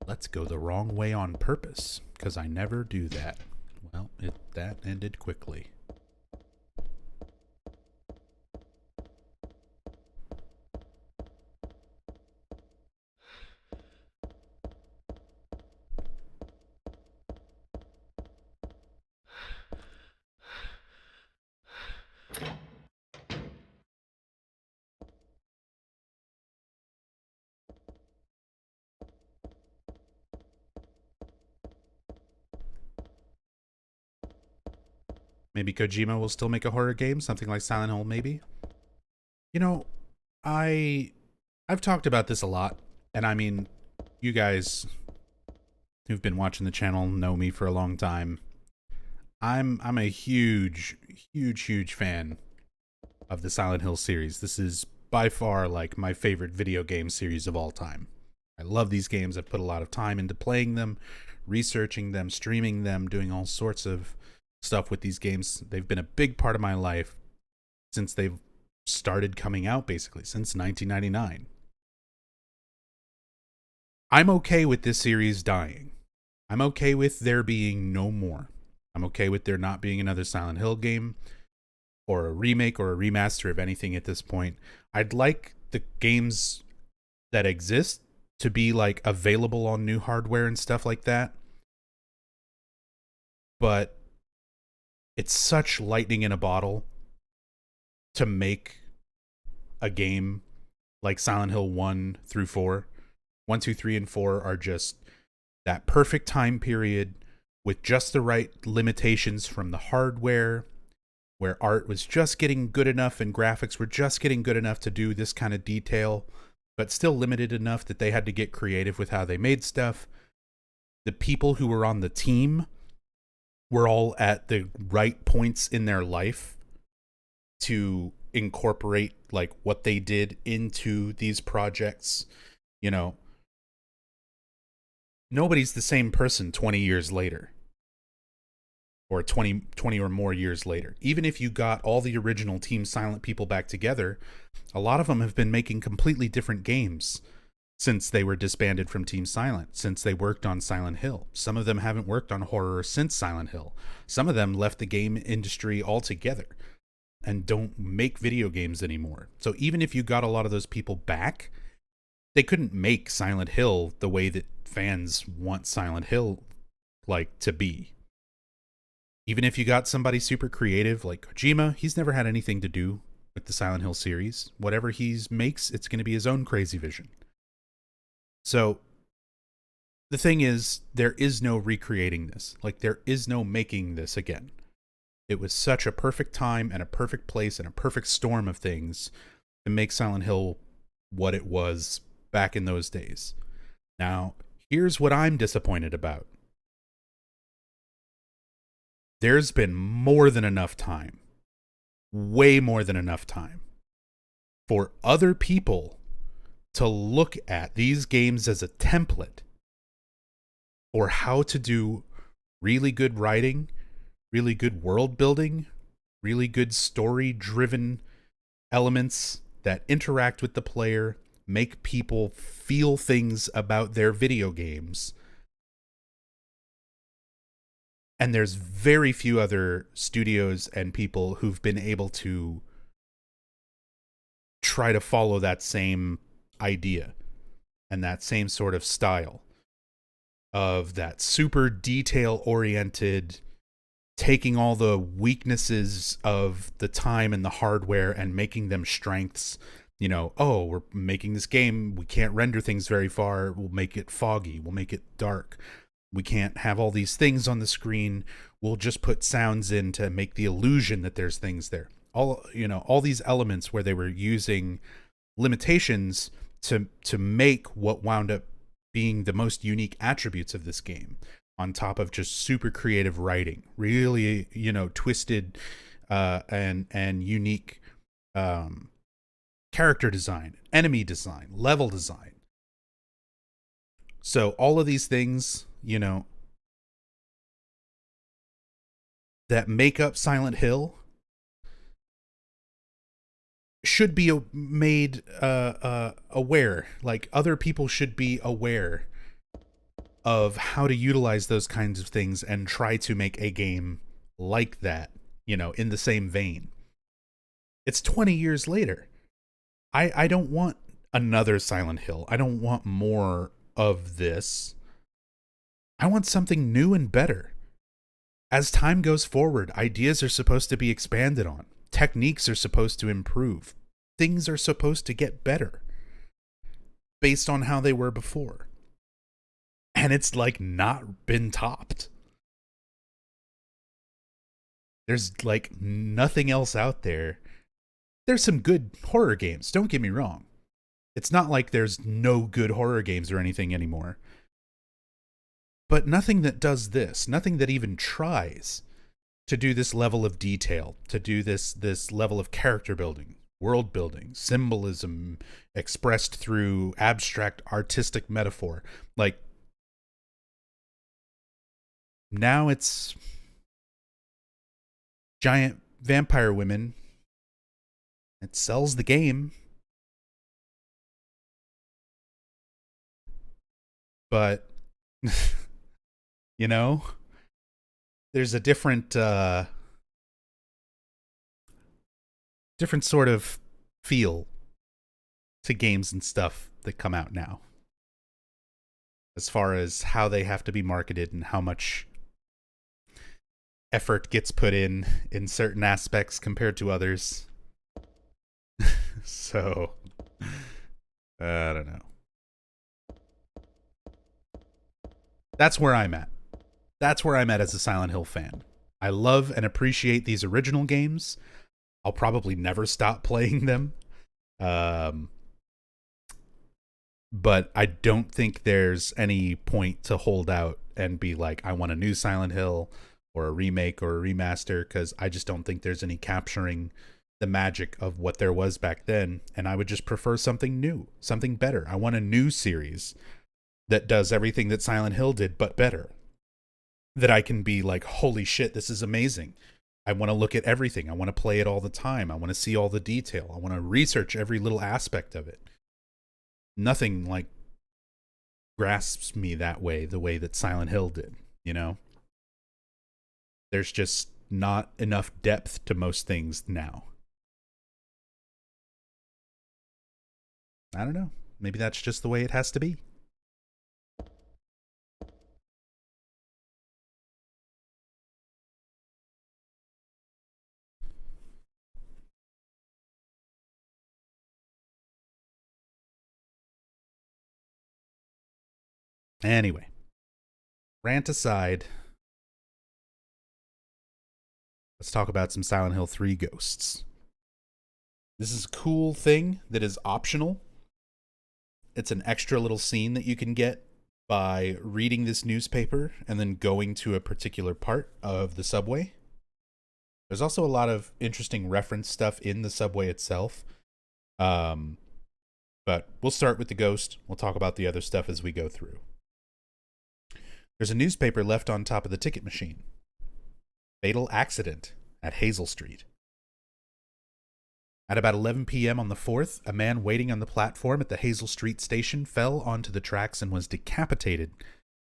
Let's go the wrong way on purpose, because I never do that. Well, that ended quickly. Maybe Kojima will still make a horror game, something like Silent Hill, maybe. You know, I've talked about this a lot, and I mean, you guys who've been watching the channel know me for a long time. I'm a huge fan of the Silent Hill series. This is by far like my favorite video game series of all time. I love these games. I've put a lot of time into playing them, researching them, streaming them, doing all sorts of stuff with these games. They've been a big part of my life since they've started coming out, basically, since 1999. I'm okay with this series dying. I'm okay with there being no more. I'm okay with there not being another Silent Hill game or a remake or a remaster of anything at this point. I'd like the games that exist to be like available on new hardware and stuff like that. But it's such lightning in a bottle to make a game like Silent Hill 1 through 4. 1, 2, 3, and 4 are just that perfect time period with just the right limitations from the hardware, where art was just getting good enough and graphics were just getting good enough to do this kind of detail, but still limited enough that they had to get creative with how they made stuff. The people who were on the team were all at the right points in their life to incorporate like what they did into these projects. You know, nobody's the same person 20 years later. Or 20 or more years later. Even if you got all the original Team Silent people back together, a lot of them have been making completely different games since they were disbanded from Team Silent, since they worked on Silent Hill. Some of them haven't worked on horror since Silent Hill. Some of them left the game industry altogether and don't make video games anymore. So even if you got a lot of those people back, they couldn't make Silent Hill the way that fans want Silent Hill like to be. Even if you got somebody super creative like Kojima, he's never had anything to do with the Silent Hill series. Whatever he makes, it's going to be his own crazy vision. So the thing is, there is no recreating this. Like, there is no making this again. It was such a perfect time and a perfect place and a perfect storm of things to make Silent Hill what it was back in those days. Now, here's what I'm disappointed about. There's been more than enough time, way more than enough time, for other people to look at these games as a template for how to do really good writing, really good world building, really good story-driven elements that interact with the player, make people feel things about their video games. And there's very few other studios and people who've been able to try to follow that same idea and that same sort of style of that super detail-oriented, taking all the weaknesses of the time and the hardware and making them strengths. You know, oh, we're making this game, we can't render things very far, we'll make it foggy, we'll make it dark. We can't have all these things on the screen. We'll just put sounds in to make the illusion that there's things there. All these elements where they were using limitations to make what wound up being the most unique attributes of this game, on top of just super creative writing, really, twisted and unique character design, enemy design, level design. So all of these things, that make up Silent Hill should be made aware. Like, other people should be aware of how to utilize those kinds of things and try to make a game like that, in the same vein. It's 20 years later. I don't want another Silent Hill. I don't want more of this. I want something new and better. As time goes forward, ideas are supposed to be expanded on. Techniques are supposed to improve. Things are supposed to get better based on how they were before. And it's like not been topped. There's like nothing else out there. There's some good horror games, don't get me wrong. It's not like there's no good horror games or anything anymore. But nothing that does this, nothing that even tries to do this level of detail, to do this level of character building, world building, symbolism expressed through abstract artistic metaphor. Like, now it's giant vampire women. It sells the game. But, you know, there's a different sort of feel to games and stuff that come out now, as far as how they have to be marketed and how much effort gets put in certain aspects compared to others. So, I don't know. That's where I'm at. That's where I'm at as a Silent Hill fan. I love and appreciate these original games. I'll probably never stop playing them. But I don't think there's any point to hold out and be like, I want a new Silent Hill or a remake or a remaster, because I just don't think there's any capturing the magic of what there was back then. And I would just prefer something new, something better. I want a new series that does everything that Silent Hill did, but better. That I can be like, holy shit, this is amazing. I want to look at everything. I want to play it all the time. I want to see all the detail. I want to research every little aspect of it. Nothing like grasps me that way, the way that Silent Hill did, you know? There's just not enough depth to most things now. I don't know. Maybe that's just the way it has to be. Anyway, rant aside, let's talk about some Silent Hill 3 ghosts. This is a cool thing that is optional. It's an extra little scene that you can get by reading this newspaper and then going to a particular part of the subway. There's also a lot of interesting reference stuff in the subway itself. But we'll start with the ghost. We'll talk about the other stuff as we go through. There's a newspaper left on top of the ticket machine. Fatal accident at Hazel Street. At about 11 p.m. on the 4th, a man waiting on the platform at the Hazel Street station fell onto the tracks and was decapitated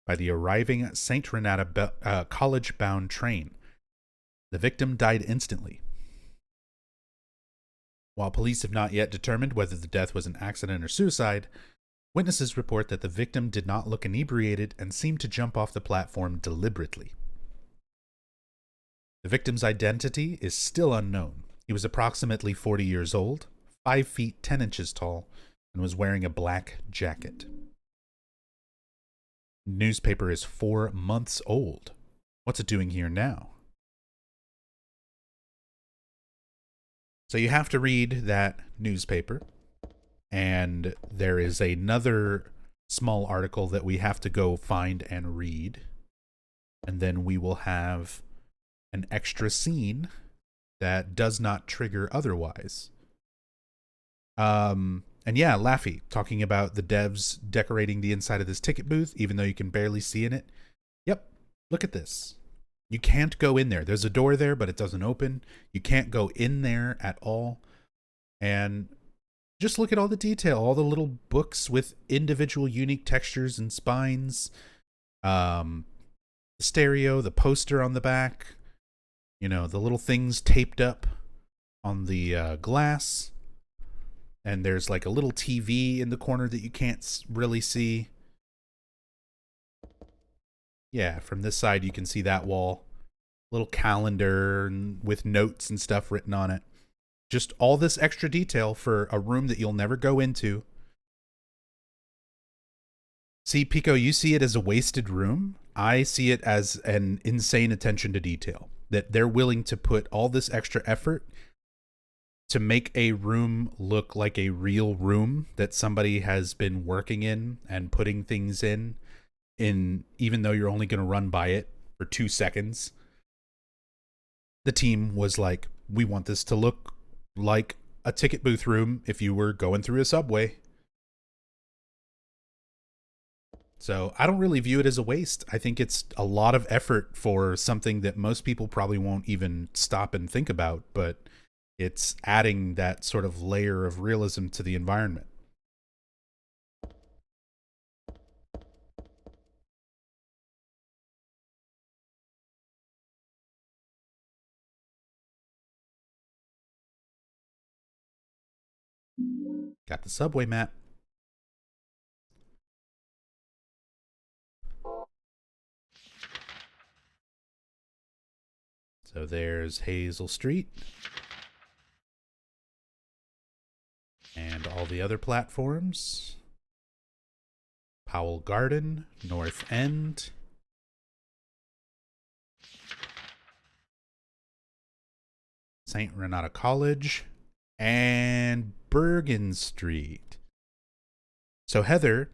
by the arriving St. Renata college-bound train. The victim died instantly. While police have not yet determined whether the death was an accident or suicide, witnesses report that the victim did not look inebriated and seemed to jump off the platform deliberately. The victim's identity is still unknown. He was approximately 40 years old, 5 feet 10 inches tall, and was wearing a black jacket. The newspaper is 4 months old. What's it doing here now? So you have to read that newspaper, and there is another small article that we have to go find and read, and then we will have an extra scene that does not trigger otherwise. And yeah, Laffy, talking about the devs decorating the inside of this ticket booth, even though you can barely see in it. Yep, look at this. You can't go in there. There's a door there, but it doesn't open. You can't go in there at all. And just look at all the detail, all the little books with individual unique textures and spines. The stereo, the poster on the back. You know, the little things taped up on the glass. And there's like a little TV in the corner that you can't really see. Yeah, from this side you can see that wall. Little calendar with notes and stuff written on it. Just all this extra detail for a room that you'll never go into. See, Pico, you see it as a wasted room. I see it as an insane attention to detail. that they're willing to put all this extra effort to make a room look like a real room that somebody has been working in and putting things in, even though you're only going to run by it for 2 seconds. The team was like, we want this to look like a ticket booth room if you were going through a subway. So I don't really view it as a waste. I think it's a lot of effort for something that most people probably won't even stop and think about, but it's adding that sort of layer of realism to the environment. Got the subway map. So there's Hazel Street. And all the other platforms. Powell Garden, North End. St. Renata College. And Bergen Street. So Heather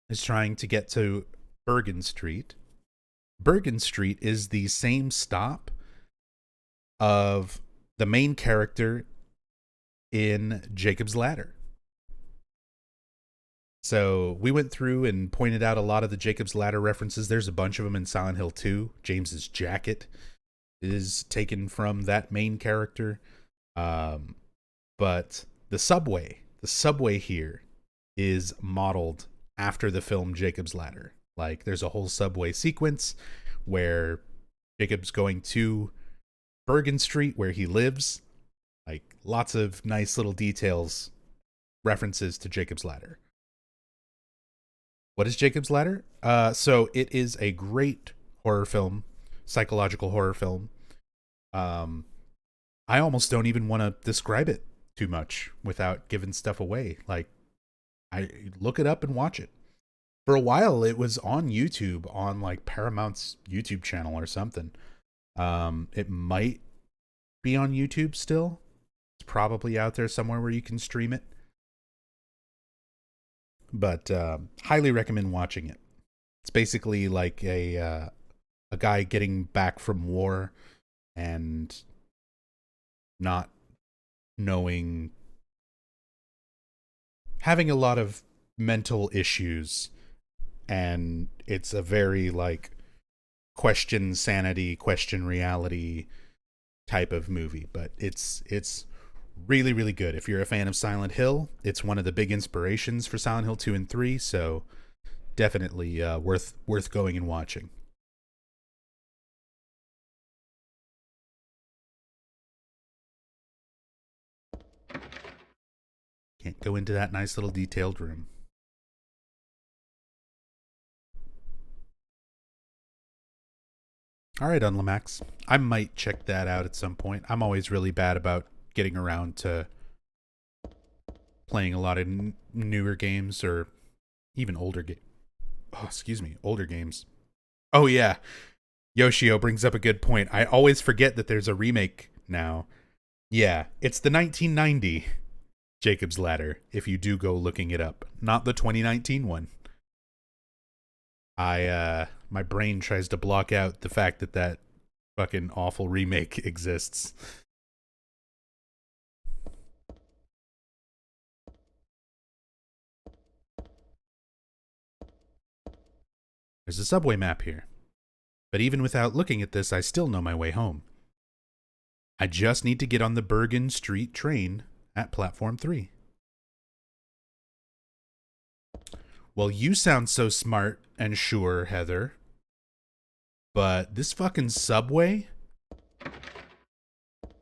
is trying to get to Bergen Street. Bergen Street is the same stop of the main character in Jacob's Ladder. So we went through and pointed out a lot of the Jacob's Ladder references. There's a bunch of them in Silent Hill 2. James's jacket is taken from that main character. But the subway here is modeled after the film Jacob's Ladder. Like, there's a whole subway sequence where Jacob's going to Bergen Street where he lives. Like, lots of nice little details, references to Jacob's Ladder. What is Jacob's Ladder? So it is a great horror film, psychological horror film. I almost don't even want to describe it too much without giving stuff away. Like, I look it up and watch it. For a while, it was on YouTube, on like Paramount's YouTube channel or something. It might be on YouTube still. It's probably out there somewhere where you can stream it. But highly recommend watching it. It's basically like a guy getting back from war and not knowing, having a lot of mental issues, and it's a very like question sanity, question reality type of movie. But it's really, really good. If you're a fan of Silent Hill, it's one of the big inspirations for Silent Hill 2 and 3, so definitely worth going and watching. Can't go into that nice little detailed room. All right, Unlamax. I might check that out at some point. I'm always really bad about getting around to playing a lot of newer games or even older older games. Oh yeah, Yoshio brings up a good point. I always forget that there's a remake now. Yeah, it's the 1990 Jacob's Ladder, if you do go looking it up, not the 2019 one. My brain tries to block out the fact that fucking awful remake exists. There's a subway map here. But even without looking at this, I still know my way home. I just need to get on the Bergen Street train at platform 3. Well, you sound so smart and sure, Heather. But this fucking subway?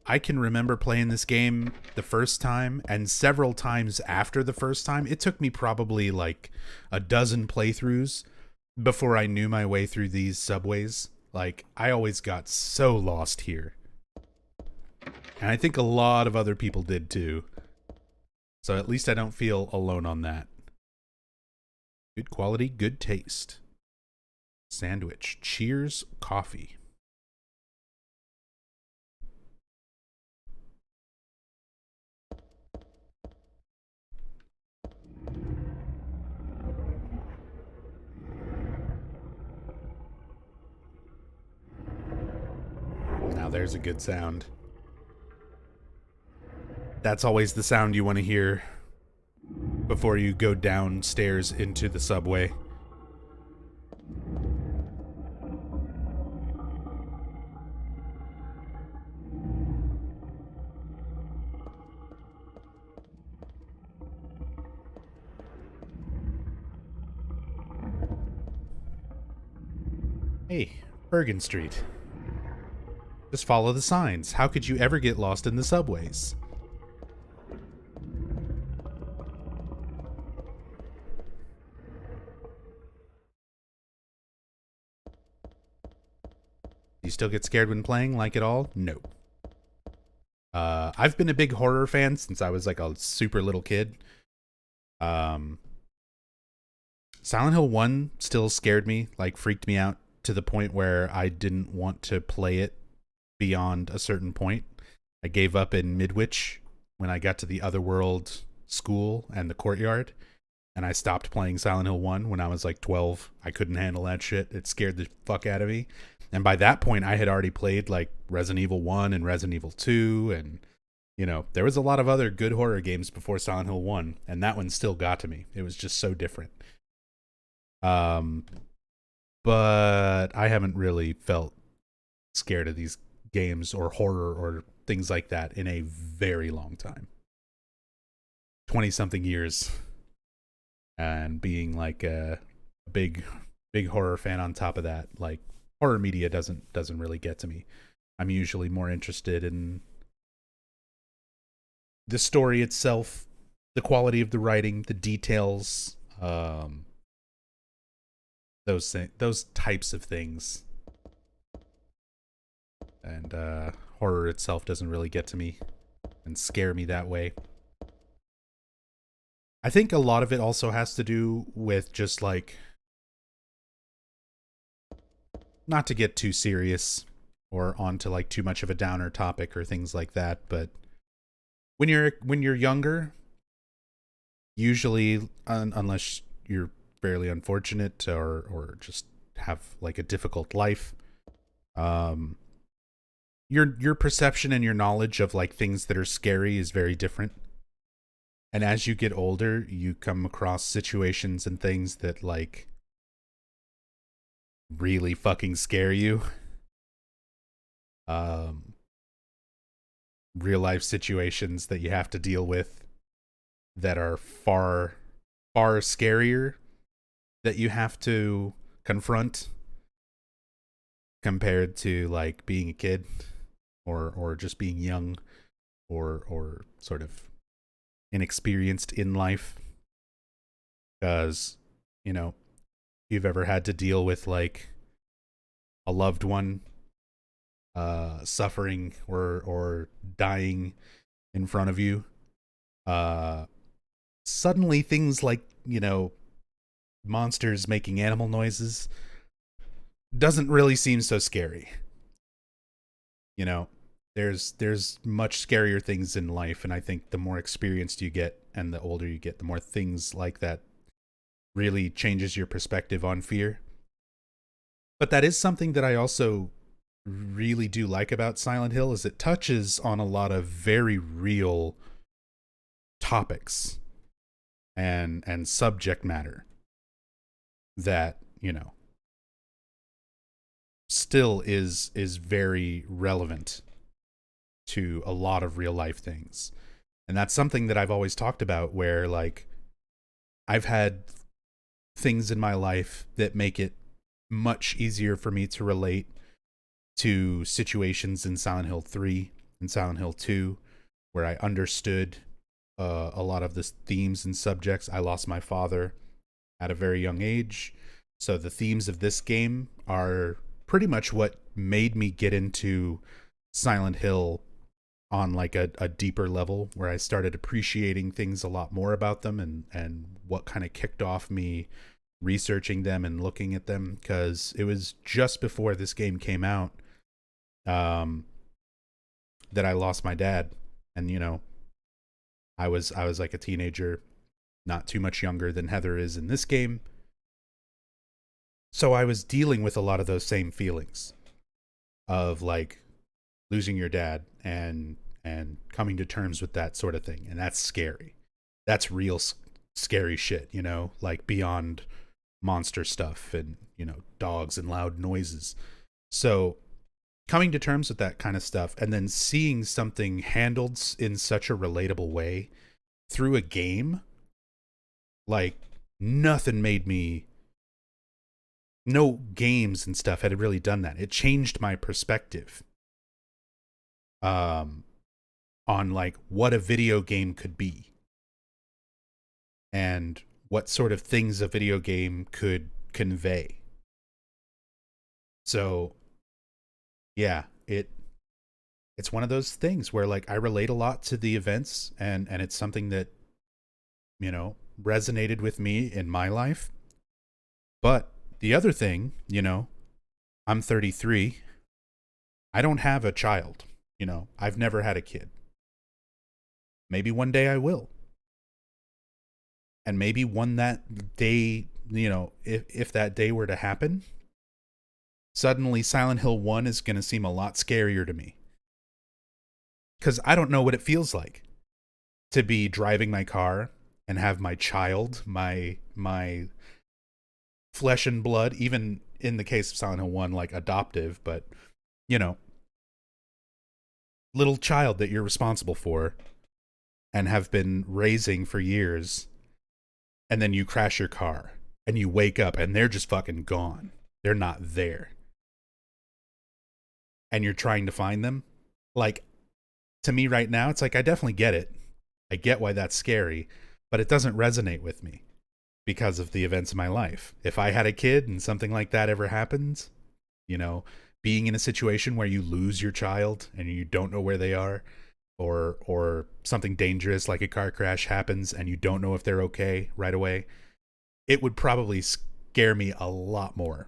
I can remember playing this game the first time and several times after the first time. It took me probably like a dozen playthroughs before I knew my way through these subways. Like, I always got so lost here. And I think a lot of other people did too. So at least I don't feel alone on that. Good quality, good taste. Sandwich. Cheers, coffee. there's a good sound. That's always the sound you want to hear before you go downstairs into the subway. Hey, Bergen Street. Just follow the signs. How could you ever get lost in the subways? Do you still get scared when playing like it all? No. I've been a big horror fan since I was like a super little kid. Silent Hill 1 still scared me, like freaked me out to the point where I didn't want to play it beyond a certain point. I gave up in Midwich when I got to the Otherworld school and the courtyard, and I stopped playing Silent Hill 1 when I was like 12. I couldn't handle that shit. It scared the fuck out of me. And by that point, I had already played like Resident Evil 1 and Resident Evil 2, and you know, there was a lot of other good horror games before Silent Hill 1, and that one still got to me. It was just so different. But I haven't really felt scared of these games or horror or things like that in a very long time. 20-something years. And being like a big horror fan on top of that, like horror media doesn't really get to me. I'm usually more interested in the story itself, the quality of the writing, the details, those types of things. And horror itself doesn't really get to me and scare me that way. I think a lot of it also has to do with just like, not to get too serious or onto like too much of a downer topic or things like that, but when you're younger, usually unless you're fairly unfortunate or just have like a difficult life, your perception and your knowledge of like things that are scary is very different. And as you get older, you come across situations and things that like really fucking scare you. Real life situations that you have to deal with that are far scarier that you have to confront compared to like being a kid or just being young or sort of inexperienced in life. Because, you know, if you've ever had to deal with like a loved one suffering or dying in front of you, suddenly things like, you know, monsters making animal noises doesn't really seem so scary. You know, there's much scarier things in life, and I think the more experienced you get and the older you get, the more things like that really changes your perspective on fear. But that is something that I also really do like about Silent Hill, is it touches on a lot of very real topics and subject matter that, you know, still is very relevant to a lot of real life things. And that's something that I've always talked about, where like I've had things in my life that make it much easier for me to relate to situations in Silent Hill 3 and Silent Hill 2, where I understood a lot of the themes and subjects. I lost my father at a very young age, so the themes of this game are pretty much what made me get into Silent Hill on like a deeper level, where I started appreciating things a lot more about them, and what kind of kicked off me researching them and looking at them, because it was just before this game came out that I lost my dad. And you know, I was like a teenager, not too much younger than Heather is in this game, so I was dealing with a lot of those same feelings of like losing your dad and coming to terms with that sort of thing, and that's scary. That's real scary shit, you know, like beyond monster stuff and, you know, dogs and loud noises. So coming to terms with that kind of stuff and then seeing something handled in such a relatable way through a game, like nothing made me, no games and stuff had really done that. It changed my perspective on like what a video game could be and what sort of things a video game could convey. So yeah, it's one of those things where like I relate a lot to the events, and it's something that, you know, resonated with me in my life. But the other thing, you know, I'm 33. I don't have a child, you know. I've never had a kid. Maybe one day I will. And maybe one that day, you know, if that day were to happen, suddenly Silent Hill 1 is going to seem a lot scarier to me. Because I don't know what it feels like to be driving my car and have my child, my flesh and blood, even in the case of Silent Hill 1, like adoptive, but, you know, little child that you're responsible for and have been raising for years, and then you crash your car and you wake up and they're just fucking gone. They're not there. And you're trying to find them. Like, to me right now, it's like, I definitely get it. I get why that's scary, but it doesn't resonate with me because of the events of my life. If I had a kid and something like that ever happens, you know, being in a situation where you lose your child and you don't know where they are, or something dangerous like a car crash happens and you don't know if they're okay right away, it would probably scare me a lot more.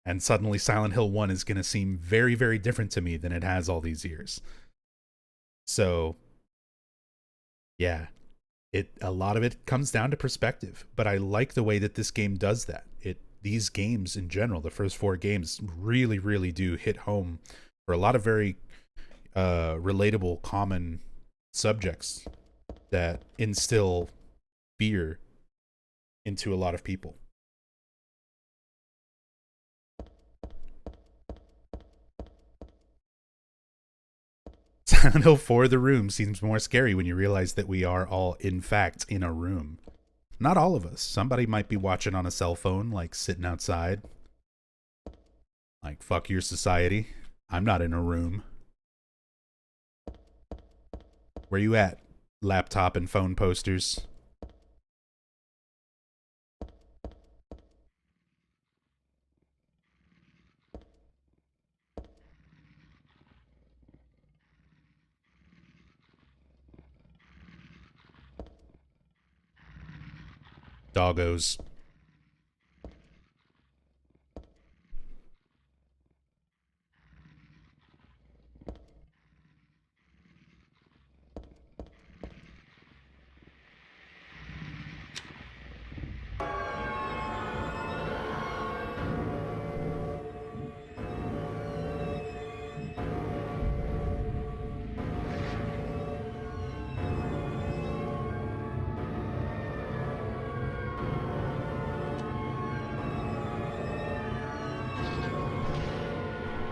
And suddenly Silent Hill 1 is going to seem very, very different to me than it has all these years. So, yeah, a lot of it comes down to perspective. But I like the way that this game does that. These games in general, the first 4 games, really, really do hit home for a lot of very relatable, common subjects that instill fear into a lot of people. Silent Hill 4 The Room seems more scary when you realize that we are all, in fact, in a room. Not all of us. Somebody might be watching on a cell phone, like sitting outside. Like, fuck your society. I'm not in a room. Where you at, laptop and phone posters? Doggos.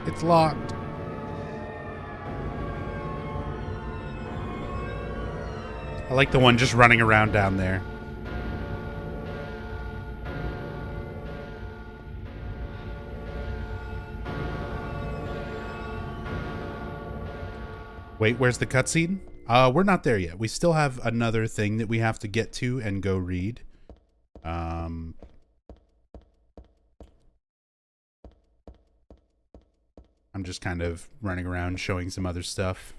It's locked. I like the one just running around down there. Wait, where's the cutscene? We're not there yet. We still have another thing that we have to get to and go read. I'm just kind of running around showing some other stuff.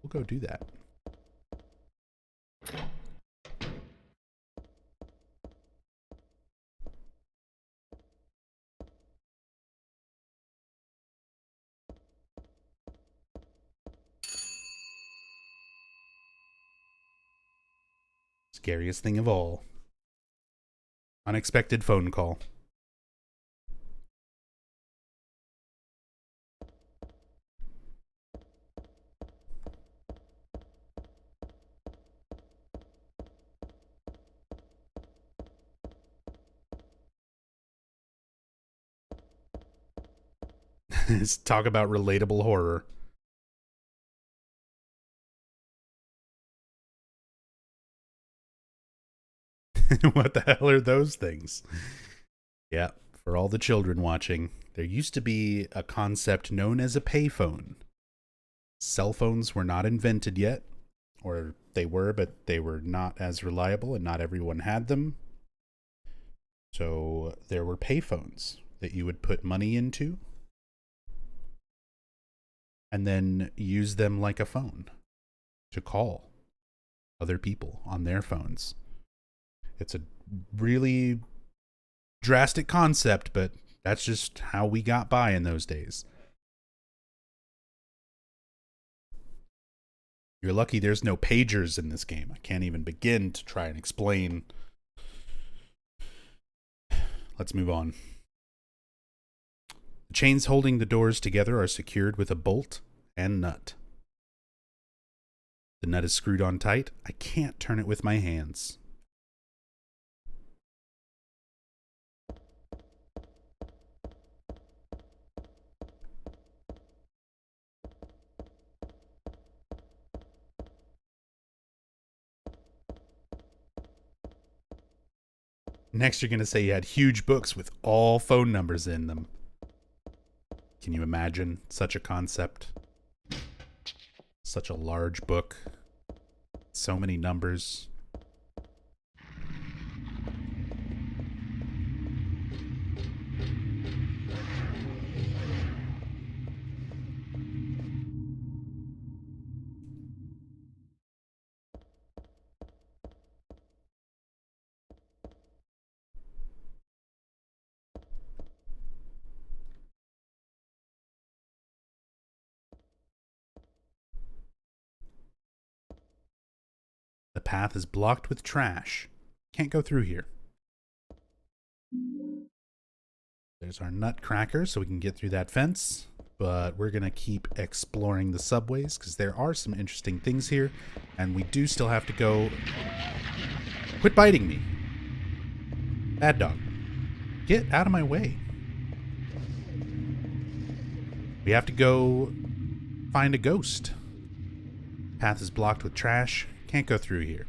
We'll go do that. Scariest thing of all. Unexpected phone call. Let's talk about relatable horror. What the hell are those things? Yeah, for all the children watching, there used to be a concept known as a payphone. Cell phones were not invented yet, or they were, but they were not as reliable and not everyone had them. So there were payphones that you would put money into and then use them like a phone to call other people on their phones. It's a really drastic concept, but that's just how we got by in those days. You're lucky there's no pagers in this game. I can't even begin to try and explain. Let's move on. The chains holding the doors together are secured with a bolt and nut. The nut is screwed on tight. I can't turn it with my hands. Next, you're going to say you had huge books with all phone numbers in them. Can you imagine such a concept? Such a large book. So many numbers. The path is blocked with trash. Can't go through here. There's our nutcracker, so we can get through that fence. But we're going to keep exploring the subways, because there are some interesting things here. And we do still have to go... Quit biting me. Bad dog. Get out of my way. We have to go find a ghost. Path is blocked with trash. Can't go through here.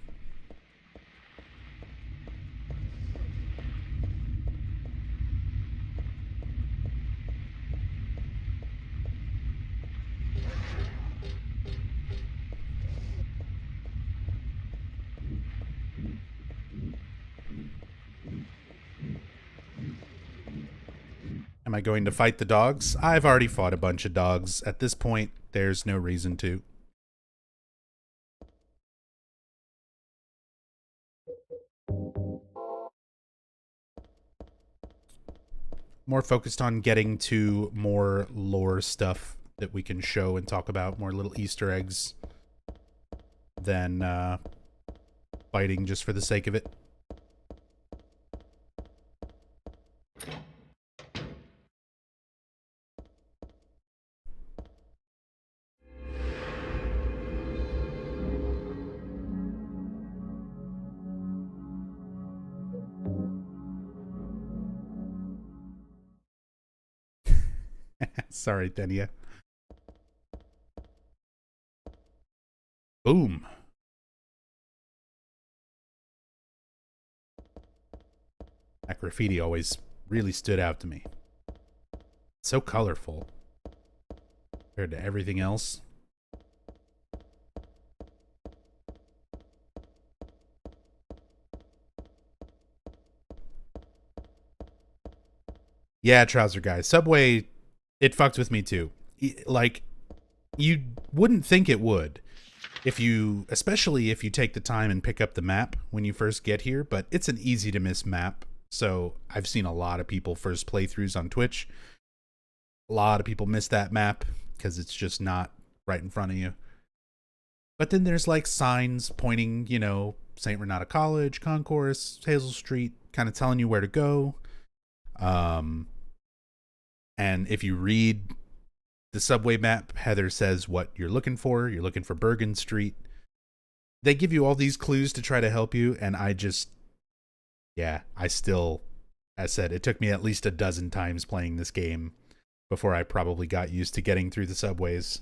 Am I going to fight the dogs? I've already fought a bunch of dogs. At this point, there's no reason to. More focused on getting to more lore stuff that we can show and talk about, more little Easter eggs than fighting just for the sake of it. Sorry, Denia. Boom. That graffiti always really stood out to me. So colorful compared to everything else. Yeah, trouser guy. Subway, it fucked with me too. Like, you wouldn't think it would if you, especially if you take the time and pick up the map when you first get here, but it's an easy to miss map. So I've seen a lot of people first playthroughs on Twitch. A lot of people miss that map because it's just not right in front of you. But then there's like signs pointing, you know, St. Renata College, Concourse, Hazel Street, kind of telling you where to go. And if you read the subway map, Heather says what you're looking for. You're looking for Bergen Street. They give you all these clues to try to help you, and I just, yeah, I still, as I said, it took me at least a dozen times playing this game before I probably got used to getting through the subways.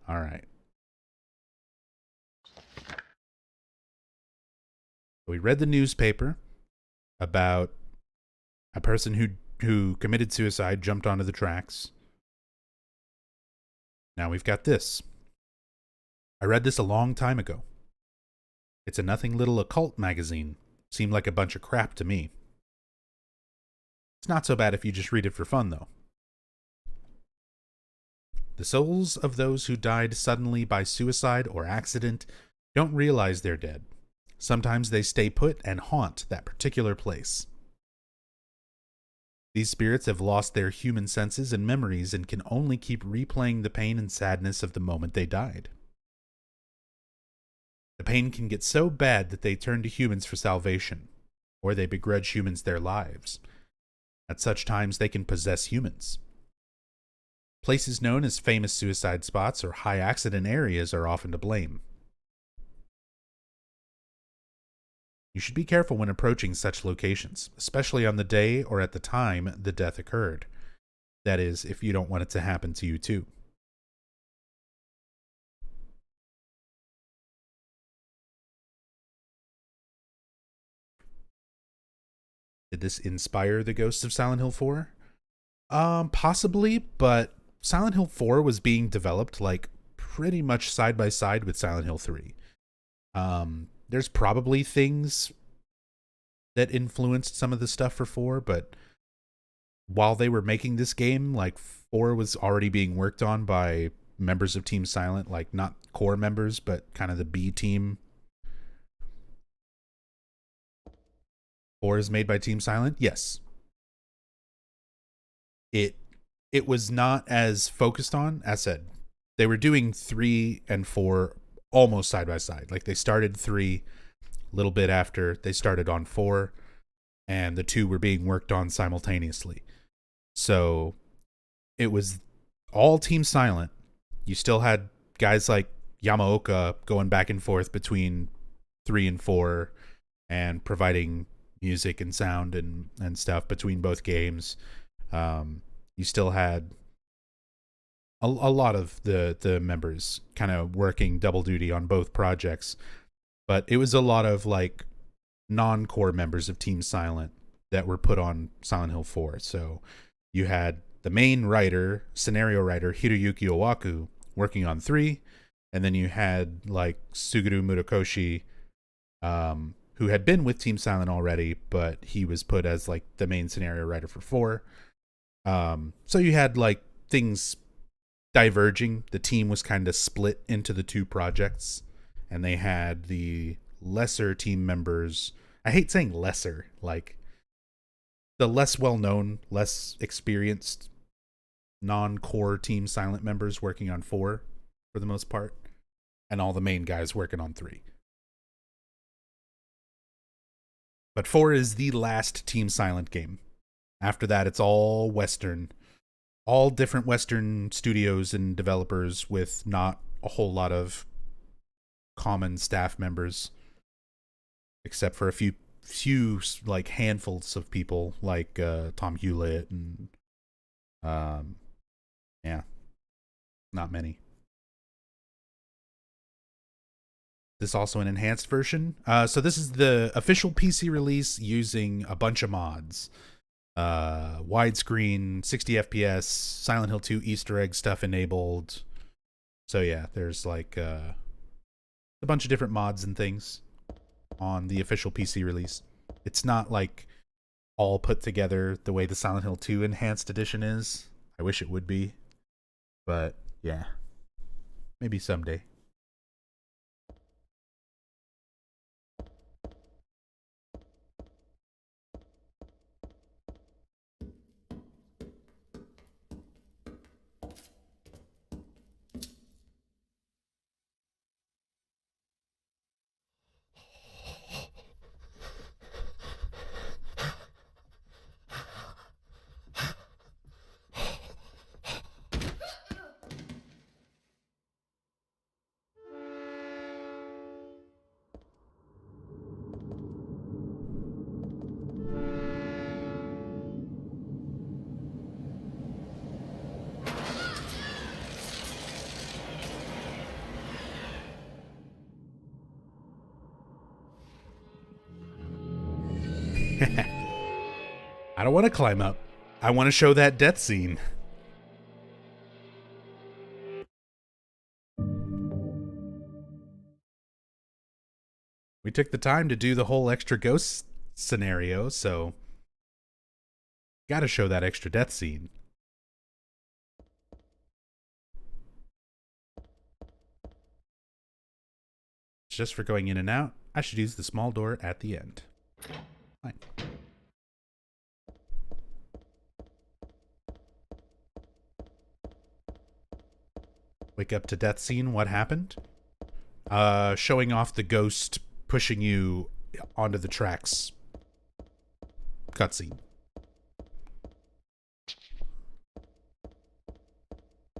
All right. We read the newspaper about a person who committed suicide, jumped onto the tracks. Now we've got this. I read this a long time ago. It's a nothing little occult magazine. Seemed like a bunch of crap to me. It's not so bad if you just read it for fun, though. The souls of those who died suddenly by suicide or accident don't realize they're dead. Sometimes they stay put and haunt that particular place. These spirits have lost their human senses and memories and can only keep replaying the pain and sadness of the moment they died. The pain can get so bad that they turn to humans for salvation, or they begrudge humans their lives. At such times, they can possess humans. Places known as famous suicide spots or high accident areas are often to blame. You should be careful when approaching such locations, especially on the day or at the time the death occurred. That is, if you don't want it to happen to you too. Did this inspire the Ghosts of Silent Hill 4? Possibly, but Silent Hill 4 was being developed like pretty much side by side with Silent Hill 3. There's probably things that influenced some of the stuff for 4, but while they were making this game, like 4 was already being worked on by members of Team Silent, like not core members, but kind of the B team. 4 is made by Team Silent? Yes. It was not as focused on, as said. They were doing 3 and 4 almost side by side. Like they started 3 a little bit after they started on 4, and the 2 were being worked on simultaneously. So it was all Team Silent. You still had guys like Yamaoka going back and forth between 3 and 4 and providing music and sound and stuff between both games. You still had a lot of the members kind of working double duty on both projects, but it was a lot of like non-core members of Team Silent that were put on Silent Hill 4. So you had the main writer, scenario writer Hiroyuki Owaku working on 3, and then you had like Suguru Murakoshi, who had been with Team Silent already, but he was put as like the main scenario writer for 4. So you had like things diverging. The team was kind of split into the 2 projects, and they had the lesser team members. I hate saying lesser, like the less well-known, less experienced, non-core Team Silent members working on 4 for the most part, and all the main guys working on 3. But 4 is the last Team Silent game. After that, it's all Western. All different Western studios and developers with not a whole lot of common staff members, except for a few like handfuls of people like Tom Hewlett and yeah, not many. This also an enhanced version. So this is the official PC release using a bunch of mods. Widescreen, 60 FPS, Silent Hill 2 Easter egg stuff enabled. So yeah, there's like a bunch of different mods and things on the official PC release. It's not like all put together the way the Silent Hill 2 Enhanced Edition is. I wish it would be. But yeah, maybe someday. I don't want to climb up. I want to show that death scene. We took the time to do the whole extra ghost scenario, so gotta show that extra death scene. Just for going in and out, I should use the small door at the end. Fine. Wake up to death scene, what happened? Showing off the ghost pushing you onto the tracks. Cutscene.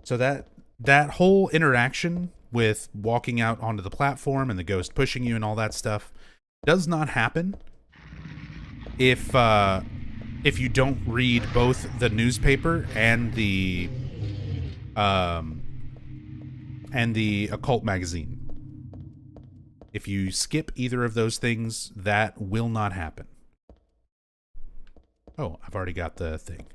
So that whole interaction with walking out onto the platform and the ghost pushing you and all that stuff does not happen if you don't read both the newspaper and the occult magazine. If you skip either of those things, that will not happen. Oh, I've already got the thing.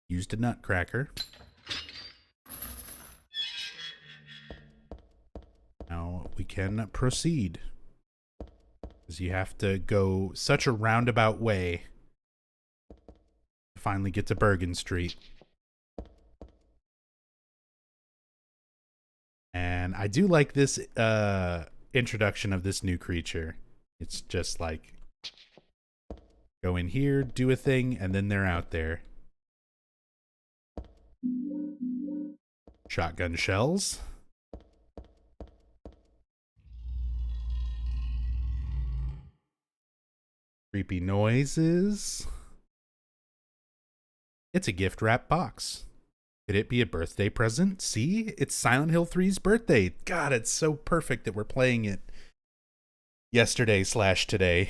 Used a nutcracker. Now we can proceed. Because you have to go such a roundabout way to finally get to Bergen Street. And I do like this introduction of this new creature. It's just like, go in here, do a thing, and then they're out there. Shotgun shells. Creepy noises. It's a gift wrap box. Could it be a birthday present? See? It's Silent Hill 3's birthday. God, it's so perfect that we're playing it yesterday/today.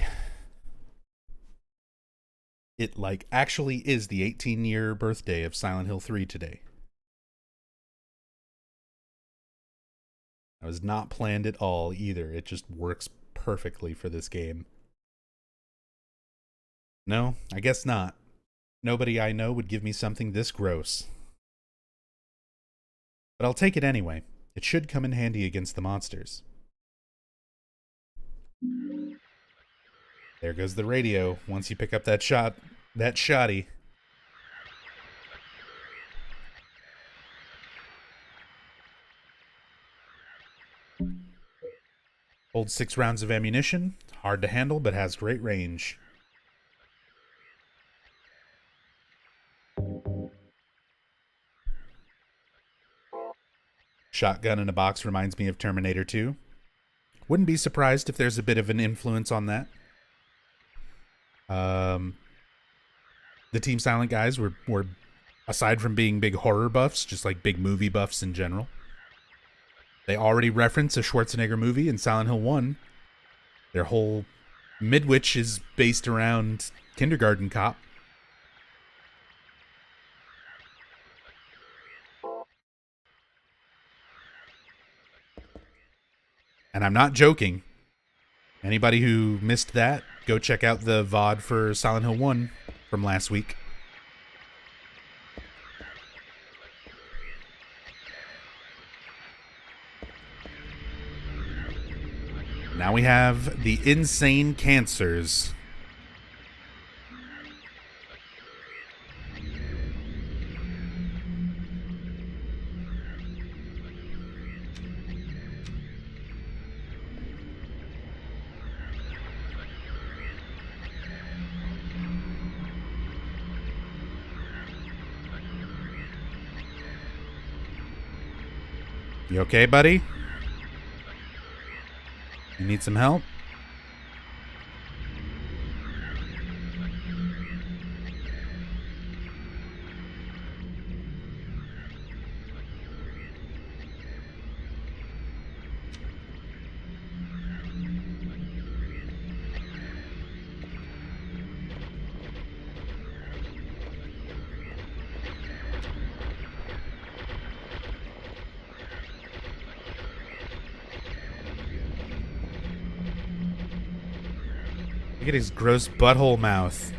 It, like, actually is the 18-year birthday of Silent Hill 3 today. That was not planned at all, either. It just works perfectly for this game. No, I guess not. Nobody I know would give me something this gross. But I'll take it anyway. It should come in handy against the monsters. There goes the radio. Once you pick up that shotty. Holds 6 rounds of ammunition. Hard to handle, but has great range. Shotgun in a box reminds me of Terminator 2. Wouldn't be surprised if there's a bit of an influence on that. The Team Silent guys were, aside from being big horror buffs, just like big movie buffs in general. They already reference a Schwarzenegger movie in Silent Hill 1. Their whole Midwich is based around Kindergarten Cop. And I'm not joking. Anybody who missed that, go check out the VOD for Silent Hill 1 from last week. Now we have the insane cancers. You okay, buddy? You need some help? Look at his gross butthole mouth.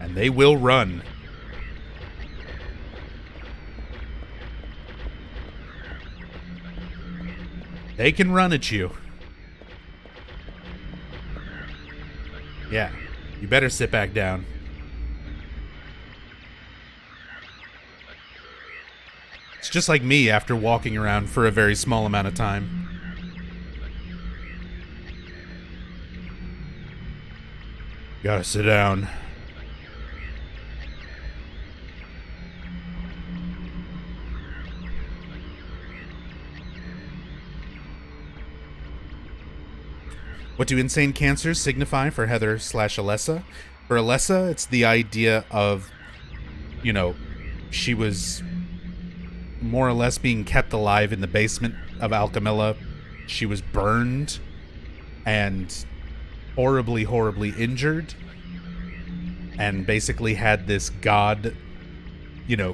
And they will run. They can run at you. Yeah, you better sit back down. It's just like me after walking around for a very small amount of time. Gotta sit down. What do insane cancers signify for Heather/Alessa? For Alessa, it's the idea of, you know, she was more or less being kept alive in the basement of Alchemilla. She was burned and horribly, horribly injured, and basically had this god,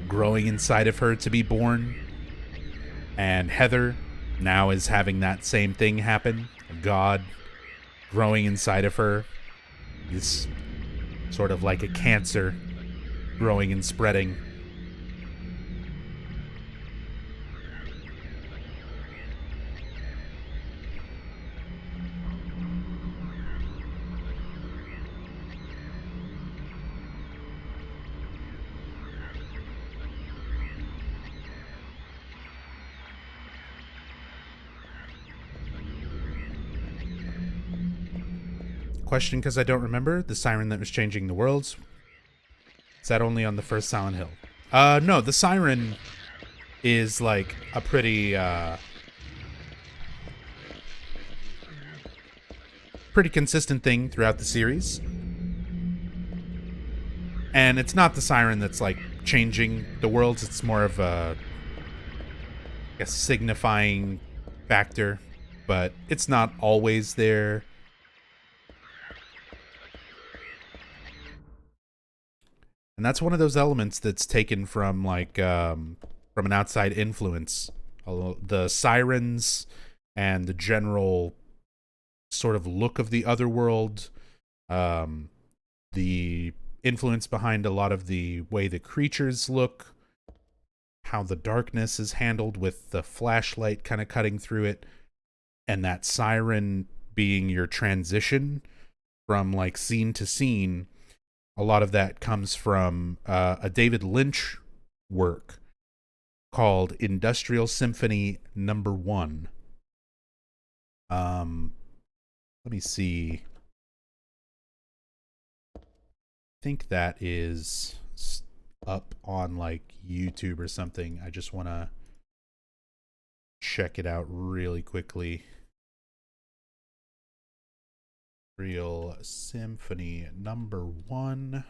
growing inside of her to be born. And Heather now is having that same thing happen. A god growing inside of her. This sort of like a cancer growing and spreading. Question, because I don't remember. The siren that was changing the worlds. Is that only on the first Silent Hill? No, the siren is like a pretty consistent thing throughout the series. And it's not the siren that's like changing the worlds. It's more of a signifying factor, but it's not always there. And that's one of those elements that's taken from from an outside influence. The sirens and the general sort of look of the other world, the influence behind a lot of the way the creatures look, how the darkness is handled with the flashlight kind of cutting through it, and that siren being your transition from like scene to scene. A lot of that comes from a David Lynch work called Industrial Symphony Number 1. Let me see. I think that is up on like YouTube or something. I just want to check it out really quickly. Industrial Symphony Number 1.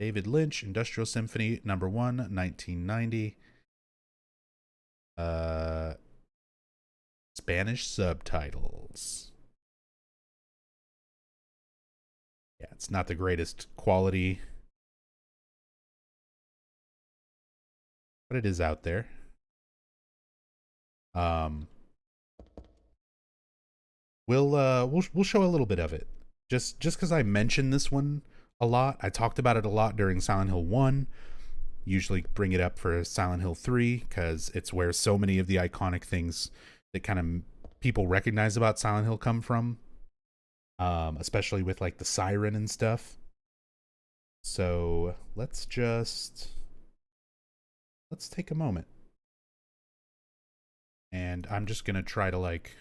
David Lynch, Industrial Symphony Number 1, 1990. Spanish subtitles. Yeah, it's not the greatest quality, but it is out there. We'll show a little bit of it. Just because I mentioned this one a lot. I talked about it a lot during Silent Hill 1. Usually bring it up for Silent Hill 3 because it's where so many of the iconic things that kind of people recognize about Silent Hill come from. Especially with like the siren and stuff. So let's take a moment. And I'm just going to try to like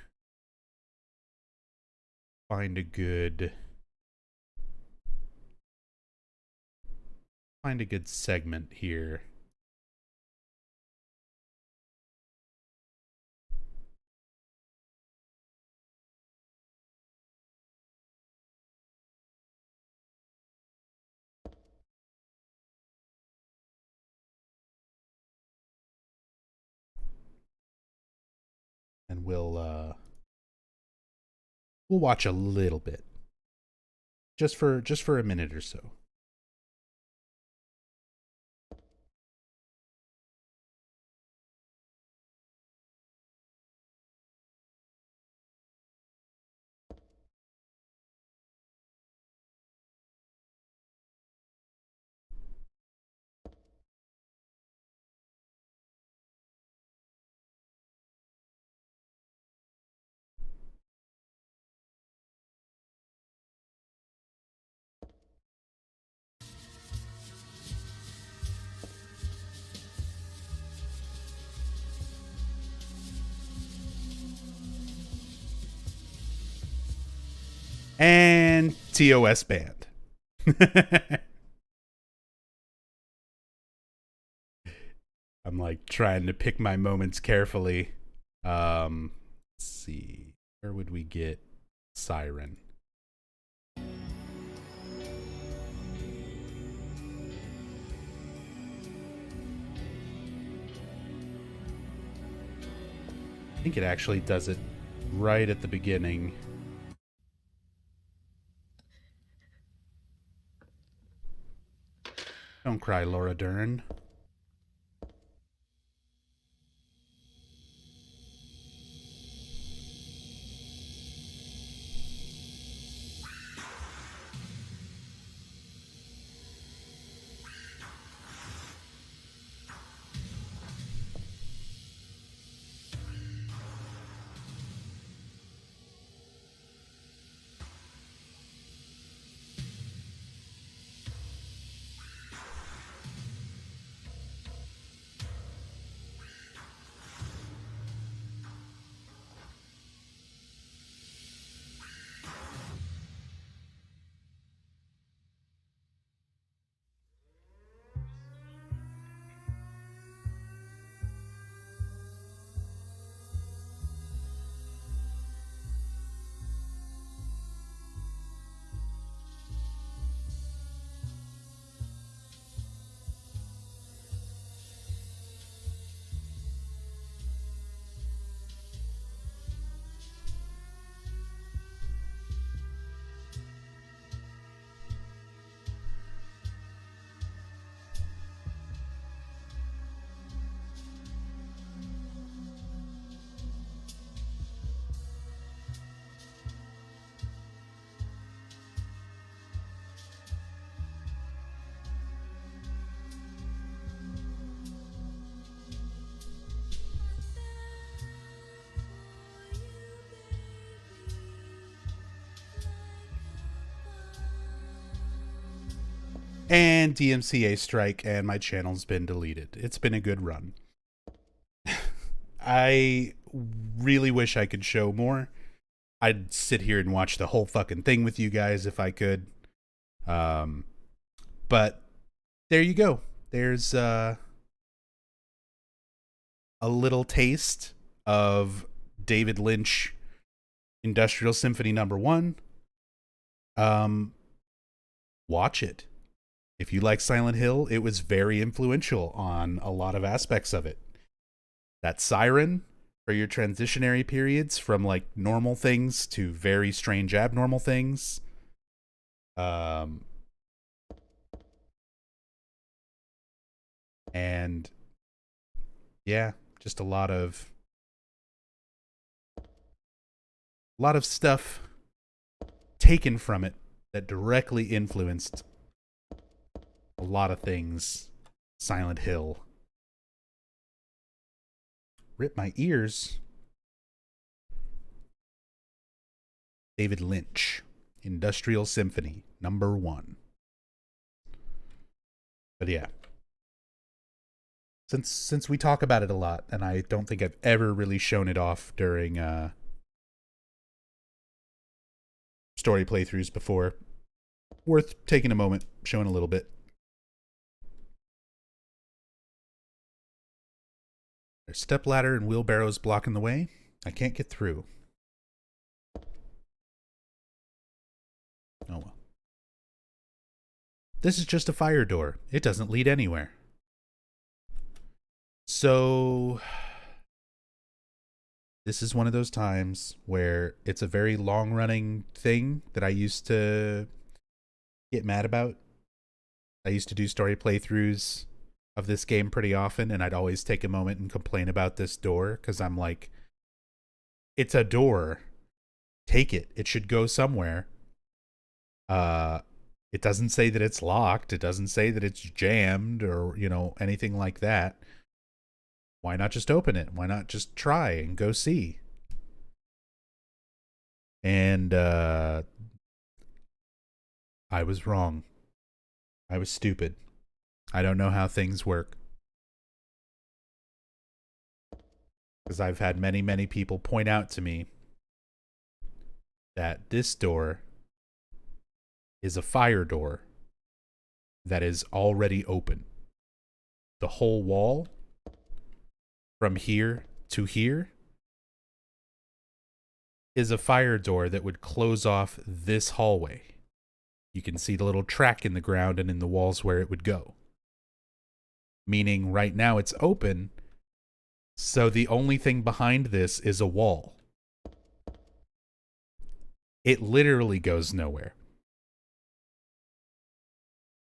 find a good segment here. and we'll watch a little bit. Just for a minute or so. And TOS banned. I'm like trying to pick my moments carefully. Let's see. Where would we get Siren? I think it actually does it right at the beginning. Don't cry, Laura Dern. And DMCA strike, and my channel's been deleted. It's been a good run. I really wish I could show more. I'd sit here and watch the whole fucking thing with you guys if I could. But there you go. There's a little taste of David Lynch Industrial Symphony number 1. Watch it. If you like Silent Hill, it was very influential on a lot of aspects of it. That siren for your transitionary periods from like normal things to very strange abnormal things. And yeah, just a lot of stuff taken from it that directly influenced a lot of things. Silent Hill. Rip my ears. David Lynch, Industrial Symphony, number 1. But yeah. Since we talk about it a lot, and I don't think I've ever really shown it off during story playthroughs before, worth taking a moment, showing a little bit. There's stepladder and wheelbarrows blocking the way. I can't get through. Oh well. This is just a fire door. It doesn't lead anywhere. So This is one of those times where it's a very long running thing that I used to get mad about. I used to do story playthroughs of this game pretty often, and I'd always take a moment and complain about this door because I'm like, it's a door. Take it. It should go somewhere. It doesn't say that it's locked. It doesn't say that it's jammed or, anything like that. Why not just open it? Why not just try and go see? And I was wrong. I was stupid. I don't know how things work. Because I've had many, many people point out to me that this door is a fire door that is already open. The whole wall from here to here is a fire door that would close off this hallway. You can see the little track in the ground and in the walls where it would go. Meaning right now it's open, so the only thing behind this is a wall. It literally goes nowhere.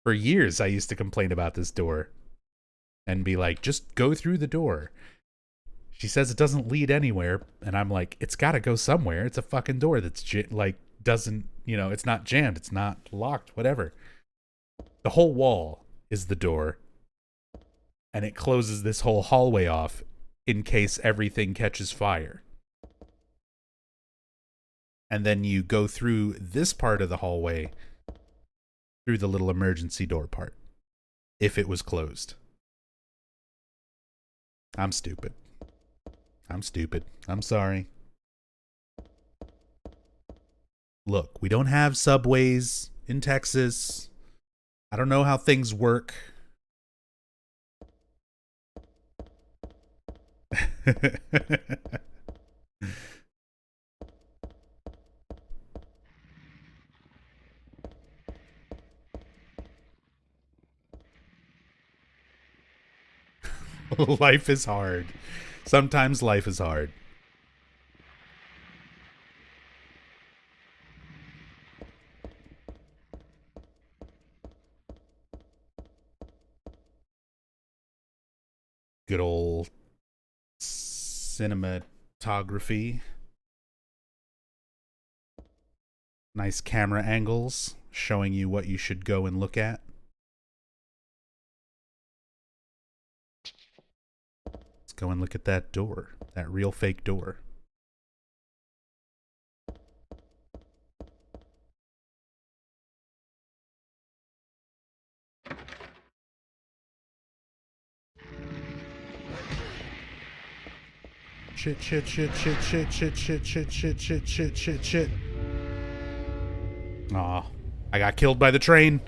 For years, I used to complain about this door and be like, just go through the door. She says it doesn't lead anywhere, and I'm like, it's got to go somewhere. It's a fucking door that's doesn't, it's not jammed, it's not locked, whatever. The whole wall is the door, and it closes this whole hallway off in case everything catches fire. And then you go through this part of the hallway through the little emergency door part, if it was closed. I'm stupid. I'm sorry. Look, we don't have subways in Texas. I don't know how things work. Life is hard. Sometimes life is hard. Good old cinematography. Nice camera angles showing you what you should go and look at. Let's go and look at that door, that real fake door. Shit. Aw, I got killed by the train.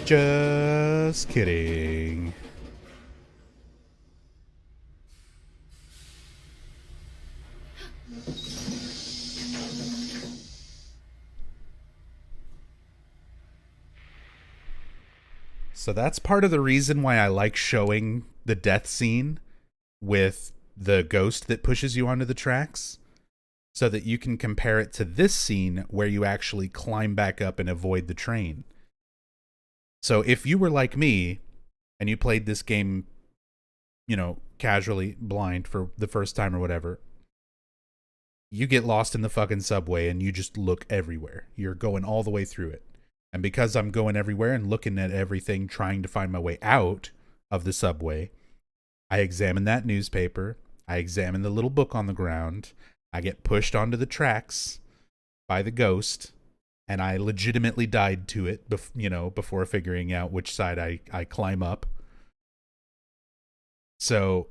Just kidding. So that's part of the reason why I like showing the death scene with the ghost that pushes you onto the tracks, so that you can compare it to this scene where you actually climb back up and avoid the train. So if you were like me and you played this game, casually, blind for the first time or whatever, you get lost in the fucking subway and you just look everywhere. You're going all the way through it. And because I'm going everywhere and looking at everything, trying to find my way out of the subway, I examine that newspaper. I examine the little book on the ground. I get pushed onto the tracks by the ghost, and I legitimately died to it, before figuring out which side I climb up. So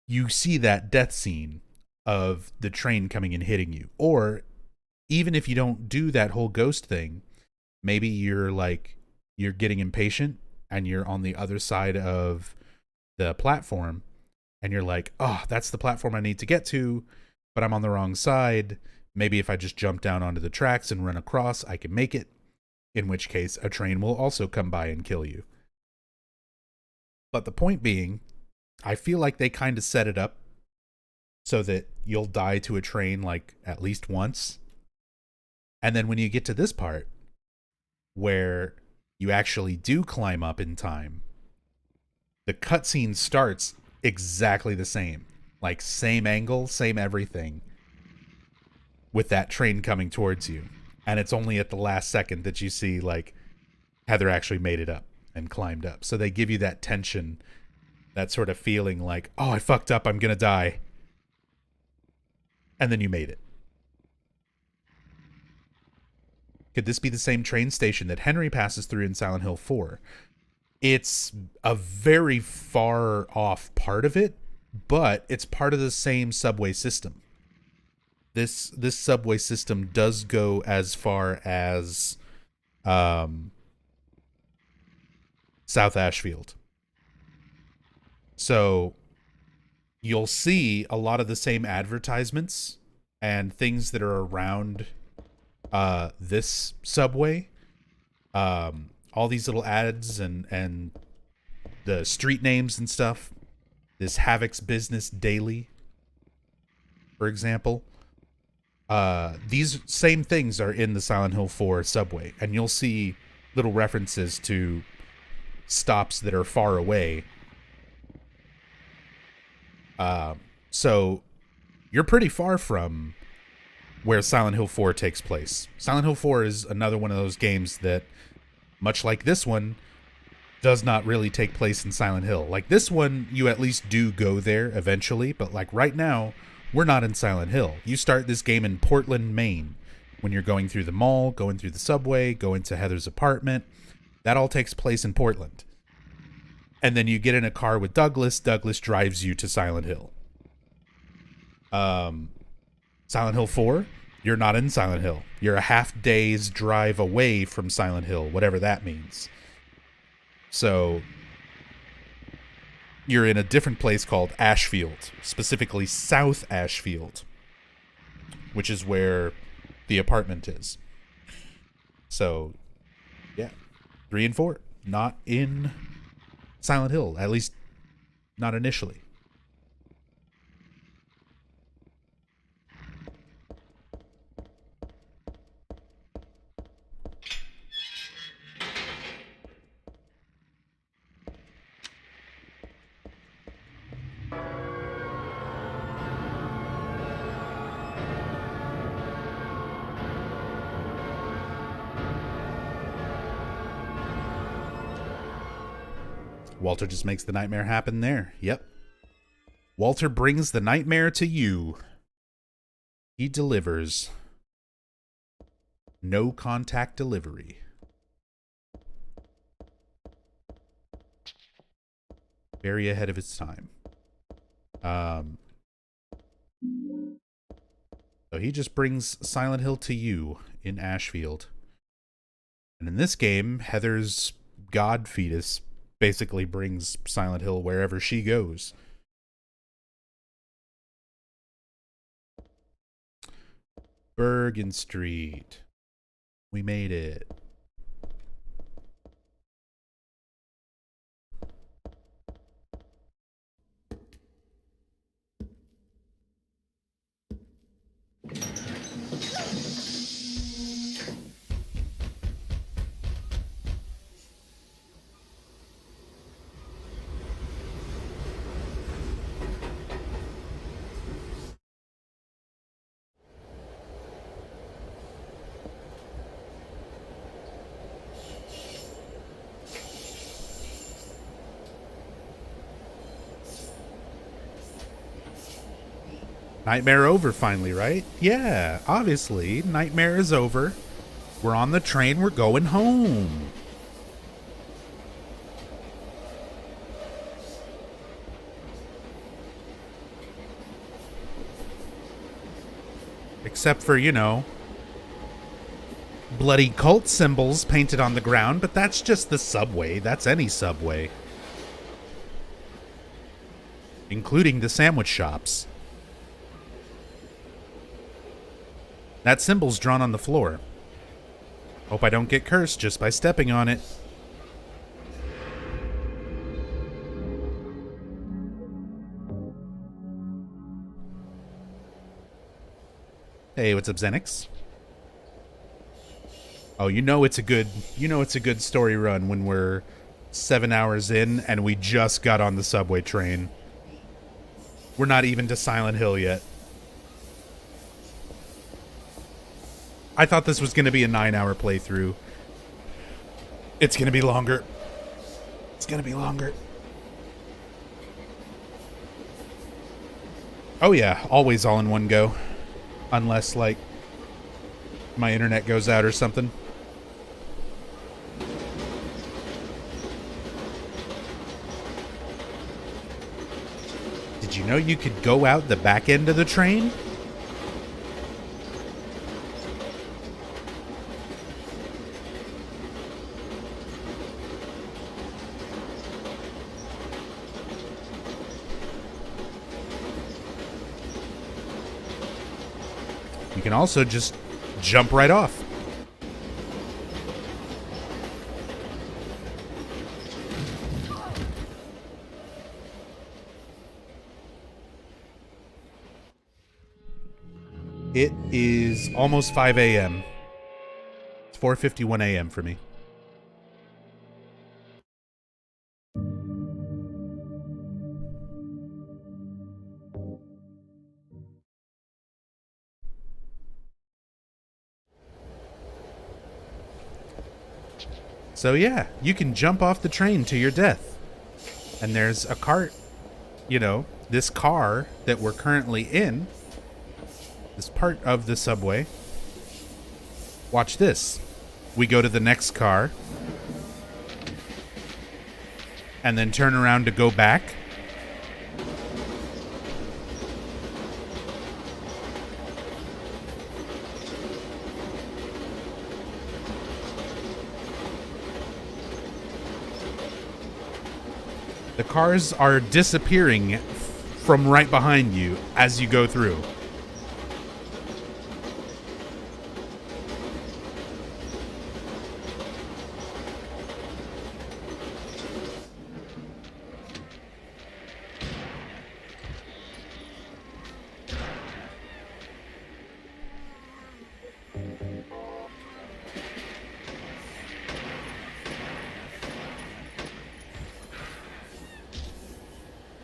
you see that death scene of the train coming and hitting you. Or even if you don't do that whole ghost thing, maybe you're getting impatient and you're on the other side of the platform and you're like, oh, that's the platform I need to get to, but I'm on the wrong side. Maybe if I just jump down onto the tracks and run across, I can make it. In which case, a train will also come by and kill you. But the point being, I feel like they kind of set it up so that you'll die to a train like at least once. And then when you get to this part where you actually do climb up in time, the cutscene starts exactly the same. Like same angle, same everything, with that train coming towards you. And it's only at the last second that you see like Heather actually made it up and climbed up. So they give you that tension, that sort of feeling like, oh, I fucked up, I'm gonna die. And then you made it. Could this be the same train station that Henry passes through in Silent Hill 4? It's a very far off part of it, but it's part of the same subway system. This subway system does go as far as South Ashfield. So you'll see a lot of the same advertisements and things that are around this subway. All these little ads and the street names and stuff. This Havoc's Business Daily, for example. These same things are in the Silent Hill 4 subway, and you'll see little references to stops that are far away. So you're pretty far from where Silent Hill 4 takes place. Silent Hill 4 is another one of those games that, much like this one, does not really take place in Silent Hill. Like this one, you at least do go there eventually, but like right now, we're not in Silent Hill. You start this game in Portland, Maine, when you're going through the mall, going through the subway, going to Heather's apartment. That all takes place in Portland. And then you get in a car with Douglas. Douglas drives you to Silent Hill. Silent Hill 4, you're not in Silent Hill. You're a half day's drive away from Silent Hill, whatever that means. So you're in a different place called Ashfield, specifically South Ashfield, which is where the apartment is. So, yeah, 3 and 4, not in Silent Hill, at least not initially. Walter just makes the nightmare happen there. Yep. Walter brings the nightmare to you. He delivers. No contact delivery. Very ahead of its time. So he just brings Silent Hill to you in Ashfield. And in this game, Heather's god fetus basically brings Silent Hill wherever she goes. Bergen Street. We made it. Nightmare over finally, right? Yeah, obviously. Nightmare is over. We're on the train. We're going home. Except for, you know, bloody cult symbols painted on the ground, but that's just the subway. That's any subway. Including the sandwich shops. That symbol's drawn on the floor. Hope I don't get cursed just by stepping on it. Hey, what's up, Xenix? Oh, you know it's a good story run when we're 7 hours in and we just got on the subway train. We're not even to Silent Hill yet. I thought this was going to be a 9-hour playthrough. It's going to be longer. It's going to be longer. Oh yeah, always all in one go. Unless, like, my internet goes out or something. Did you know you could go out the back end of the train? You can also just jump right off. It is almost 5 a.m. It's 4:51 a.m. for me. So yeah, you can jump off the train to your death. And there's a cart, you know, this car that we're currently in, this part of the subway. Watch this. We go to the next car and then turn around to go back. The cars are disappearing from right behind you as you go through.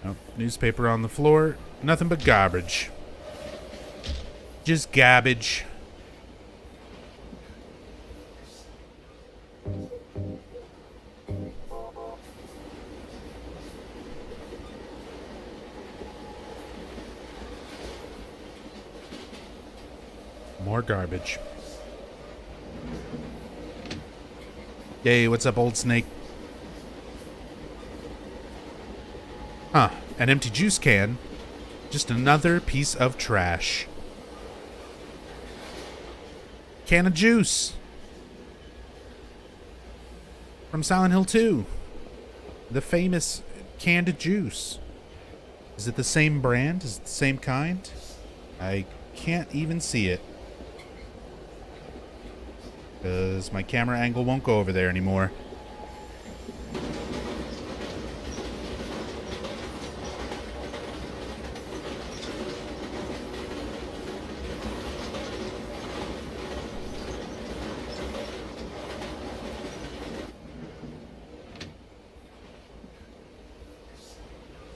Oh, newspaper on the floor. Nothing but garbage. Just garbage. More garbage. Hey, what's up, old snake? Huh, an empty juice can. Just another piece of trash. Can of juice. From Silent Hill 2. The famous canned juice. Is it the same brand? Is it the same kind? I can't even see it. Because my camera angle won't go over there anymore.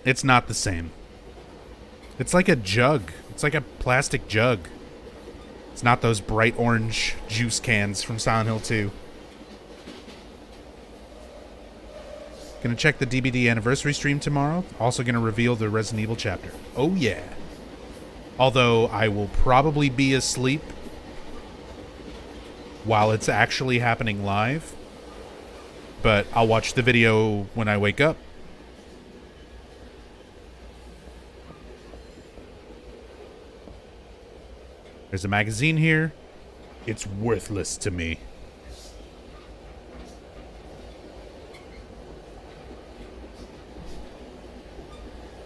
It's not the same. It's like a jug. It's like a plastic jug. It's not those bright orange juice cans from Silent Hill 2. Gonna check the DBD anniversary stream tomorrow. Also gonna reveal the Resident Evil chapter. Oh yeah. Although I will probably be asleep while it's actually happening live. But I'll watch the video when I wake up. There's a magazine here. It's worthless to me.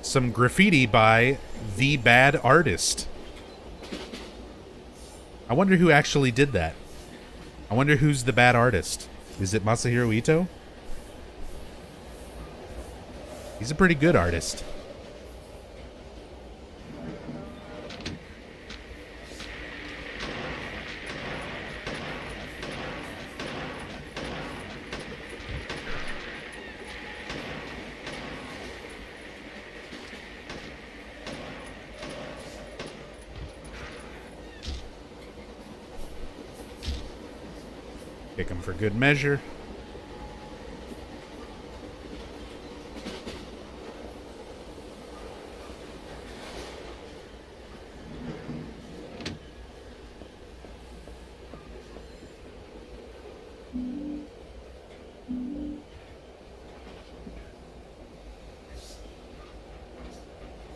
Some graffiti by The Bad Artist. I wonder who actually did that. I wonder who's the bad artist. Is it Masahiro Ito? He's a pretty good artist. Kick him for good measure.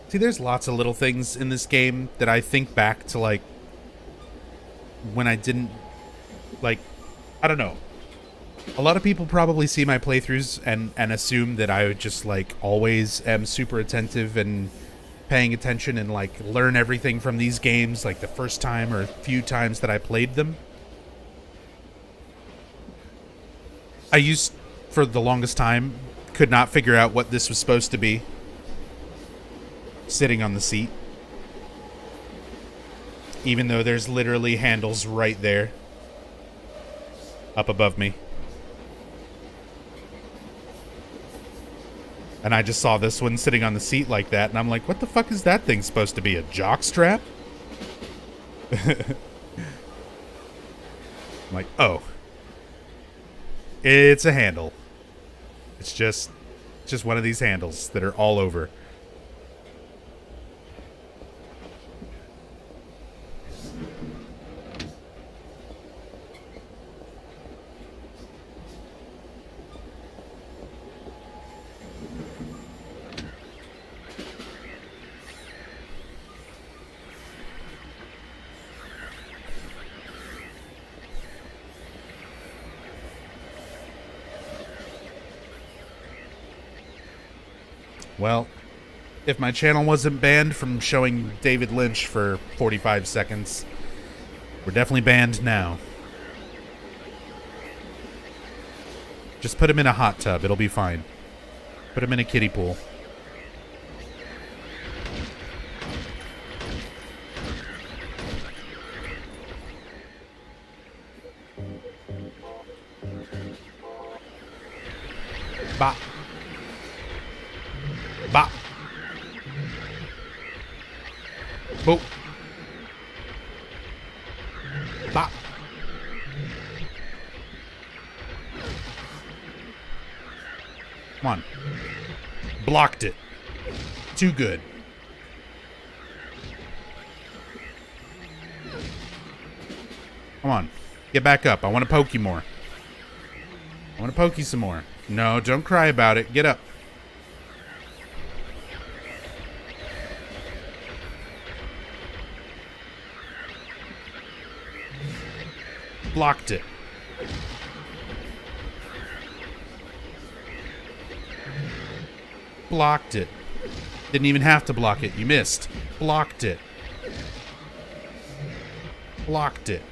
See, there's lots of little things in this game that I think back to, like, when I didn't, like, I don't know. A lot of people probably see my playthroughs and assume that I would just, like, always am super attentive and paying attention and, like, learn everything from these games, like, the first time or few times that I played them. I used, for the longest time, could not figure out what this was supposed to be. Sitting on the seat. Even though there's literally handles right there. Up above me. And I just saw this one sitting on the seat like that, and I'm like, what the fuck is that thing supposed to be? A jock strap? I'm like, oh. It's a handle. It's just one of these handles that are all over. Well, if my channel wasn't banned from showing David Lynch for 45 seconds, we're definitely banned now. Just put him in a hot tub. It'll be fine. Put him in a kiddie pool. Bop. Bop. Boop. Bop. Come on. Blocked it. Too good. Come on. Get back up. I want to poke you more. I want to poke you some more. No, don't cry about it. Get up. Blocked it. Blocked it. Didn't even have to block it. You missed. Blocked it. Blocked it.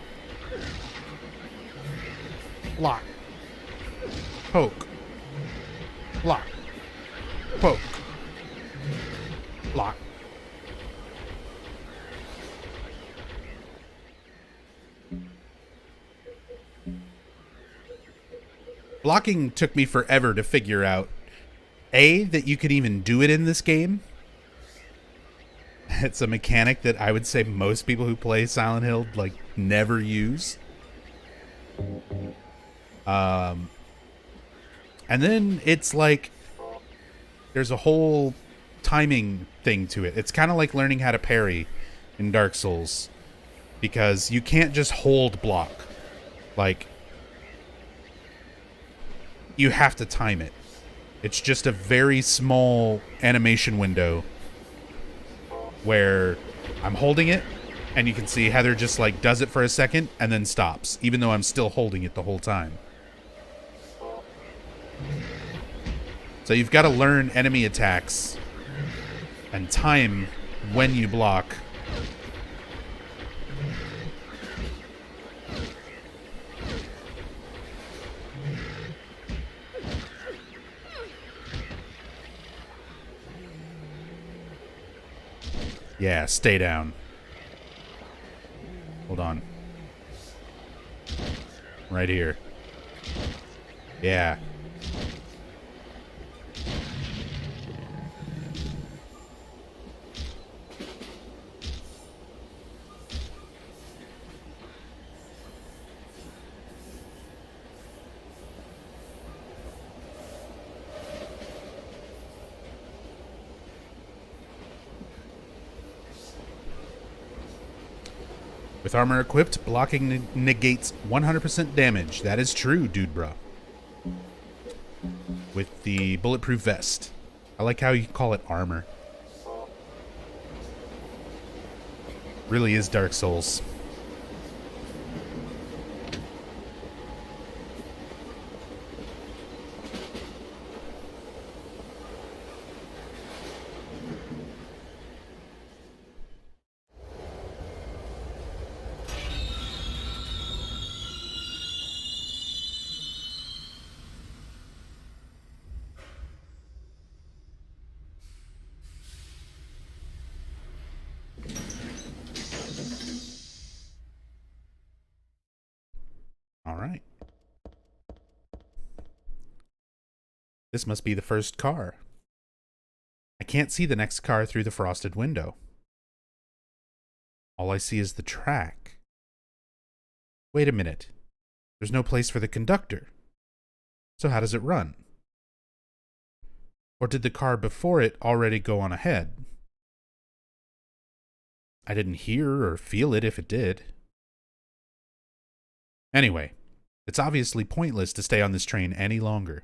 Block. Poke. Block. Poke. Block. Blocking took me forever to figure out, A, that you could even do it in this game. It's a mechanic that I would say most people who play Silent Hill, like, never use. And then it's like, there's a whole timing thing to it. It's kind of like learning how to parry in Dark Souls. Because you can't just hold block. Like, you have to time it. It's just a very small animation window where I'm holding it, and you can see Heather just, like, does it for a second and then stops, even though I'm still holding it the whole time. So you've got to learn enemy attacks and time when you block. Yeah, stay down. Hold on. Right here. Yeah. With armor equipped, blocking negates 100% damage. That is true, dude bro. With the bulletproof vest. I like how you call it armor. Really is Dark Souls. All right. This must be the first car. I can't see the next car through the frosted window. All I see is the track. Wait a minute. There's no place for the conductor. So how does it run? Or did the car before it already go on ahead? I didn't hear or feel it if it did. Anyway, it's obviously pointless to stay on this train any longer.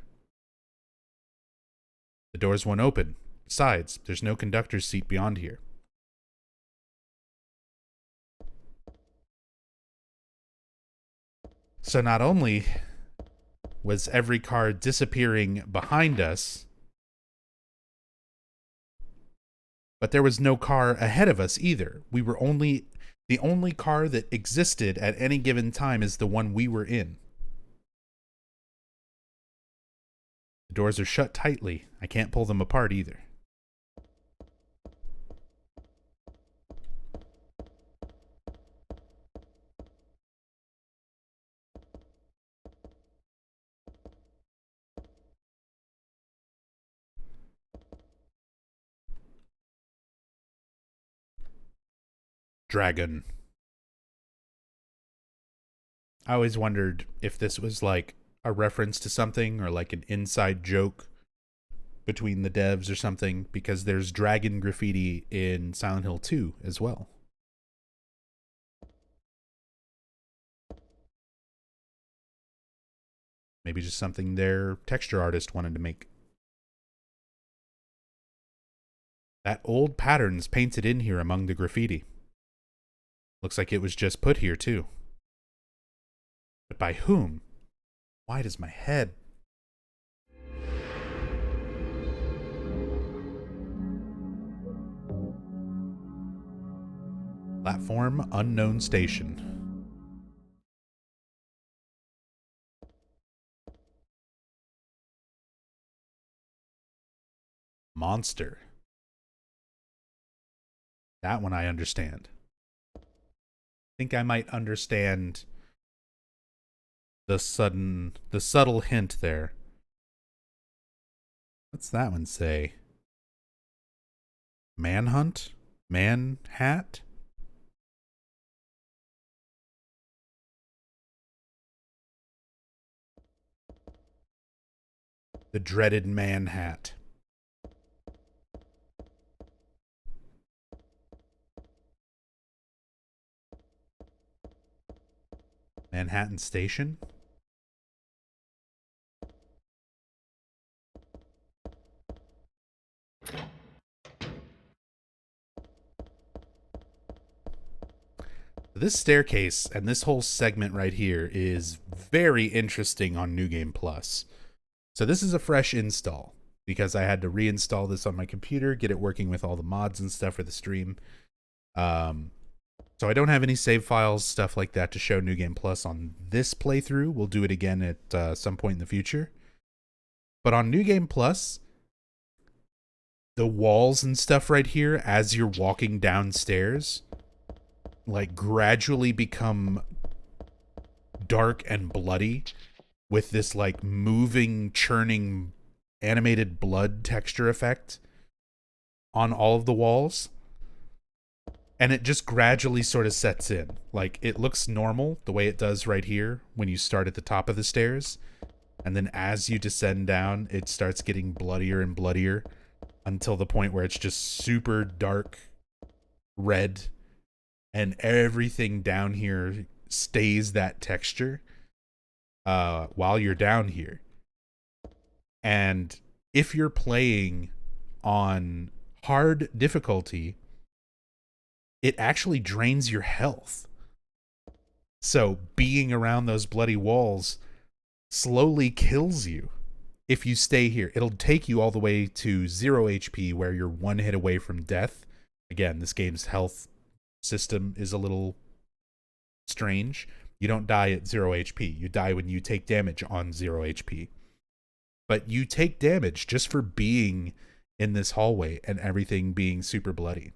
The doors won't open. Besides, there's no conductor's seat beyond here. So not only was every car disappearing behind us, but there was no car ahead of us either. The only car that existed at any given time is the one we were in. The doors are shut tightly. I can't pull them apart either. Dragon. I always wondered if this was like a reference to something or like an inside joke between the devs or something, because there's dragon graffiti in Silent Hill 2 as well. Maybe just something their texture artist wanted to make. That old pattern's painted in here among the graffiti. Looks like it was just put here too. But by whom? Why does my head? Platform unknown station. Monster. That one I understand. Think I might understand the subtle hint there. What's that one say? Manhunt? Man hat? The dreaded man hat. Manhattan Station? This staircase and this whole segment right here is very interesting on New Game Plus. So this is a fresh install because I had to reinstall this on my computer, get it working with all the mods and stuff for the stream. So I don't have any save files, stuff like that to show New Game Plus on this playthrough. We'll do it again at some point in the future. But on New Game Plus, the walls and stuff right here, as you're walking downstairs, like gradually become dark and bloody with this like moving, churning, animated blood texture effect on all of the walls. And it just gradually sort of sets in. Like, it looks normal the way it does right here when you start at the top of the stairs. And then as you descend down, it starts getting bloodier and bloodier until the point where it's just super dark red and everything down here stays that texture while you're down here. And if you're playing on hard difficulty, it actually drains your health. So being around those bloody walls slowly kills you if you stay here. It'll take you all the way to 0 HP, where you're one hit away from death. Again, this game's health system is a little strange. You don't die at 0 HP. You die when you take damage on 0 HP. But you take damage just for being in this hallway and everything being super bloody.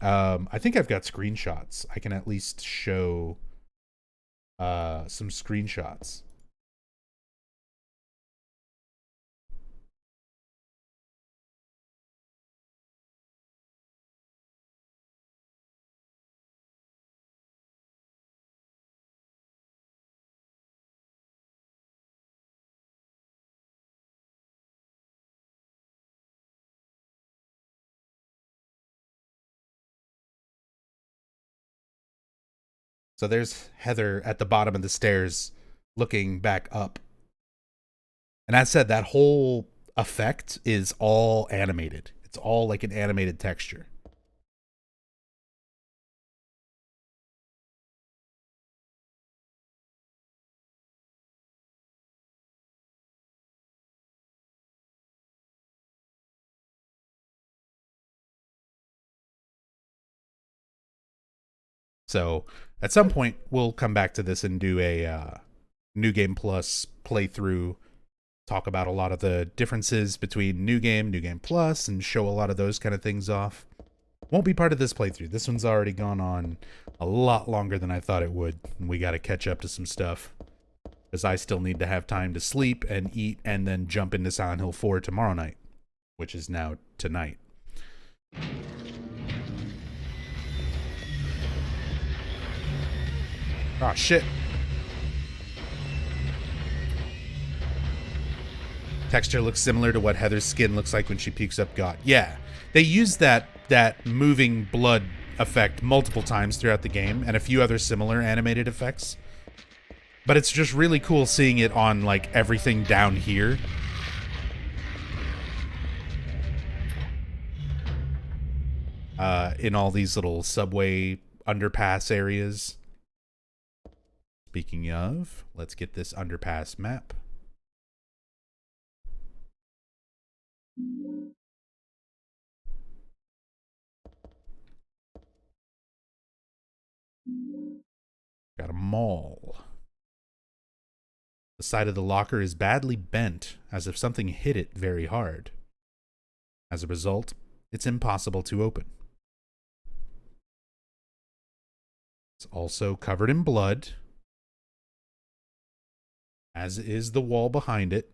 I think I've got screenshots. I can at least show some screenshots. So there's Heather at the bottom of the stairs looking back up. And as said, that whole effect is all animated. It's all like an animated texture. So at some point, we'll come back to this and do a New Game Plus playthrough, talk about a lot of the differences between New Game Plus, and show a lot of those kind of things off. Won't be part of this playthrough. This one's already gone on a lot longer than I thought it would. We got to catch up to some stuff, because I still need to have time to sleep and eat and then jump into Silent Hill 4 tomorrow night, which is now tonight. Oh, shit. Texture looks similar to what Heather's skin looks like when she peeks up God. Yeah, they use that moving blood effect multiple times throughout the game, and a few other similar animated effects. But it's just really cool seeing it on, like, everything down here. In all these little subway underpass areas. Speaking of, let's get this underpass map. Got a mall. The side of the locker is badly bent, as if something hit it very hard. As a result, it's impossible to open. It's also covered in blood, as is the wall behind it.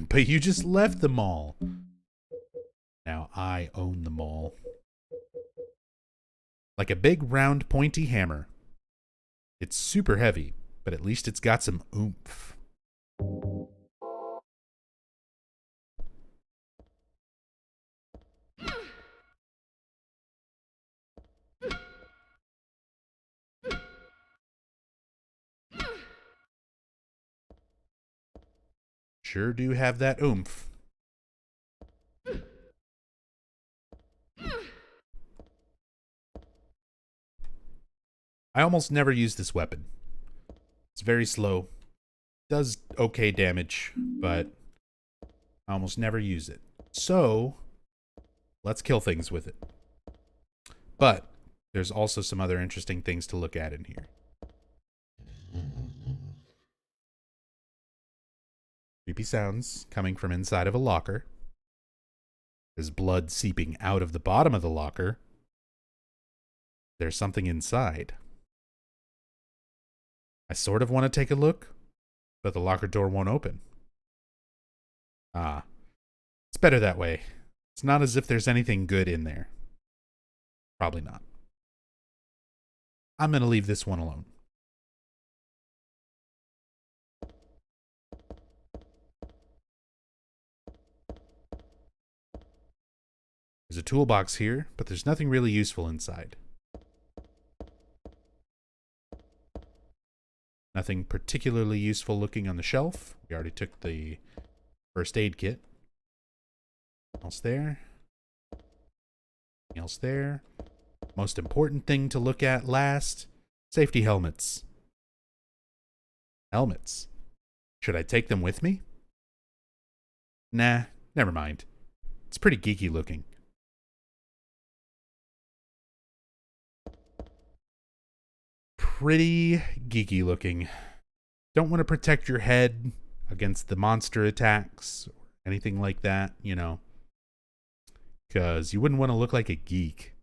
But you just left the mall. Now I own the mall. Like a big, round, pointy hammer. It's super heavy, but at least it's got some oomph. Sure do have that oomph. I almost never use this weapon. It's very slow. Does okay damage, but I almost never use it. So, let's kill things with it. But there's also some other interesting things to look at in here. Creepy sounds coming from inside of a locker. There's blood seeping out of the bottom of the locker. There's something inside. I sort of want to take a look, but the locker door won't open. Ah, it's better that way. It's not as if there's anything good in there. Probably not. I'm going to leave this one alone. There's There's a toolbox here, but there's nothing really useful inside. Nothing particularly useful looking on the shelf. We already took the first aid kit. Anything else there? Anything else there? Most important thing to look at last, safety helmets. Helmets. Should I take them with me? Nah, never mind. It's pretty geeky looking. Pretty geeky looking. Don't want to protect your head against the monster attacks or anything like that, you know. Because you wouldn't want to look like a geek.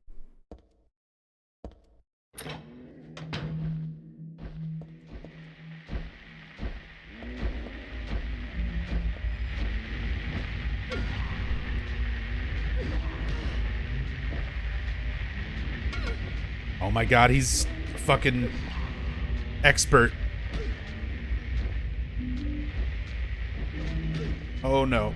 Oh my god, he's fucking expert. Oh no.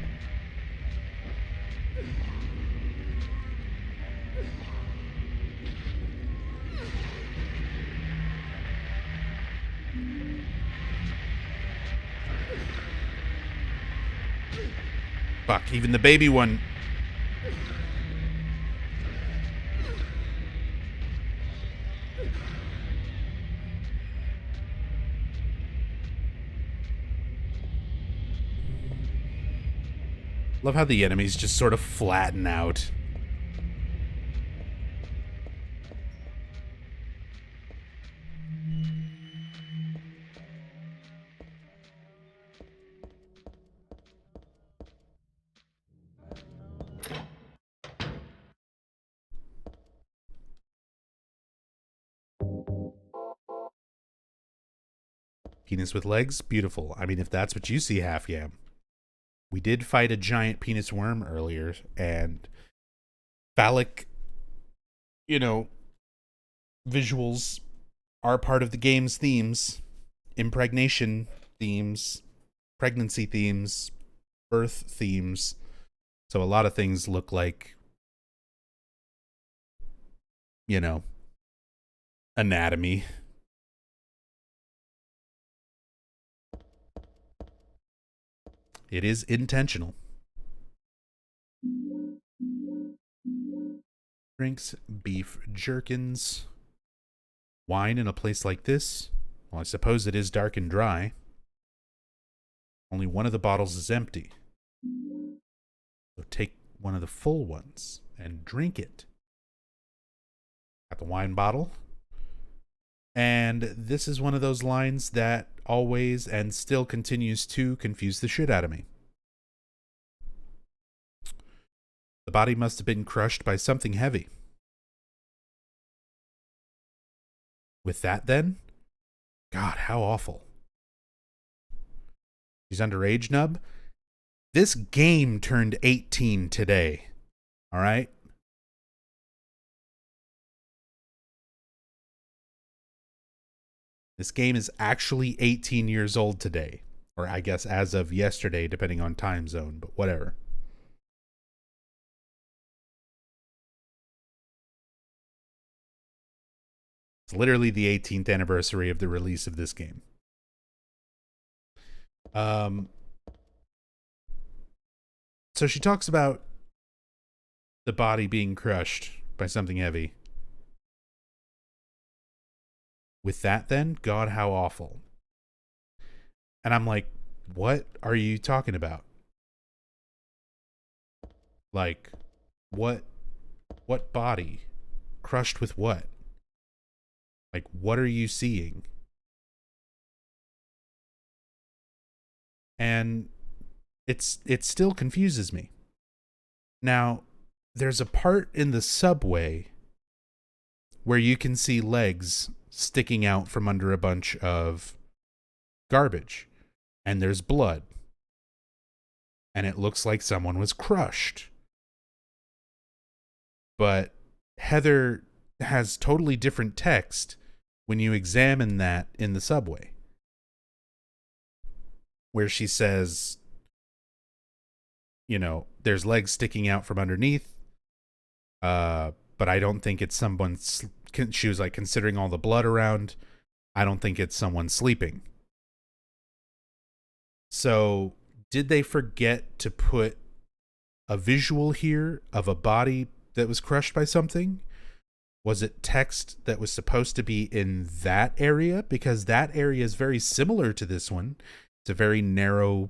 Fuck, even the baby one. Love how the enemies just sort of flatten out. Penis with legs? Beautiful. I mean, if that's what you see, Half Yam. We did fight a giant penis worm earlier, and phallic, you know, visuals are part of the game's themes. Impregnation themes, pregnancy themes, birth themes. So a lot of things look like, you know, anatomy. It is intentional. Drinks, beef jerkins, wine in a place like this. Well, I suppose it is dark and dry. Only one of the bottles is empty. So take one of the full ones and drink it. Got the wine bottle. And this is one of those lines that always and still continues to confuse the shit out of me. The body must have been crushed by something heavy. With that, then? God, how awful. He's underage, Nub? This game turned 18 today. All right? This game is actually 18 years old today. Or I guess as of yesterday, depending on time zone, but whatever. It's literally the 18th anniversary of the release of this game. So she talks about the body being crushed by something heavy. With that, then, God, how awful. And I'm like, what are you talking about? Like, what body? Crushed with what? Like, what are you seeing? And it still confuses me. Now, there's a part in the subway where you can see legs sticking out from under a bunch of garbage, and there's blood, and it looks like someone was crushed. But Heather has totally different text when you examine that in the subway, where she says, you know, there's legs sticking out from underneath, But I don't think it's someone. She was like, considering all the blood around, I don't think it's someone sleeping. So, did they forget to put a visual here of a body that was crushed by something? Was it text that was supposed to be in that area? Because that area is very similar to this one. It's a very narrow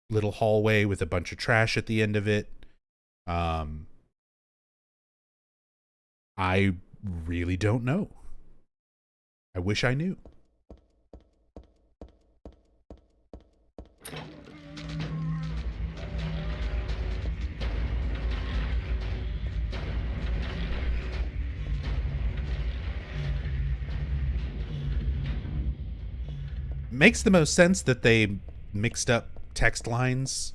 little hallway with a bunch of trash at the end of it. I really don't know. I wish I knew. Makes the most sense that they mixed up text lines,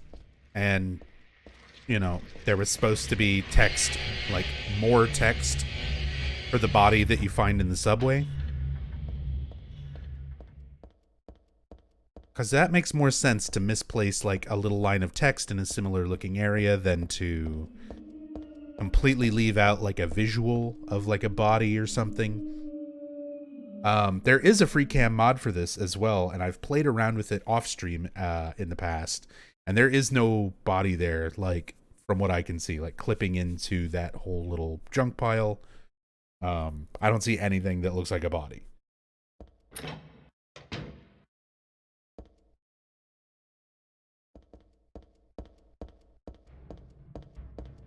and there was supposed to be text, like more text for the body that you find in the subway, because that makes more sense to misplace like a little line of text in a similar looking area than to completely leave out like a visual of like a body or something. There is a free cam mod for this as well, and I've played around with it off stream in the past, and there is no body there, like from what I can see, like clipping into that whole little junk pile. I don't see anything that looks like a body.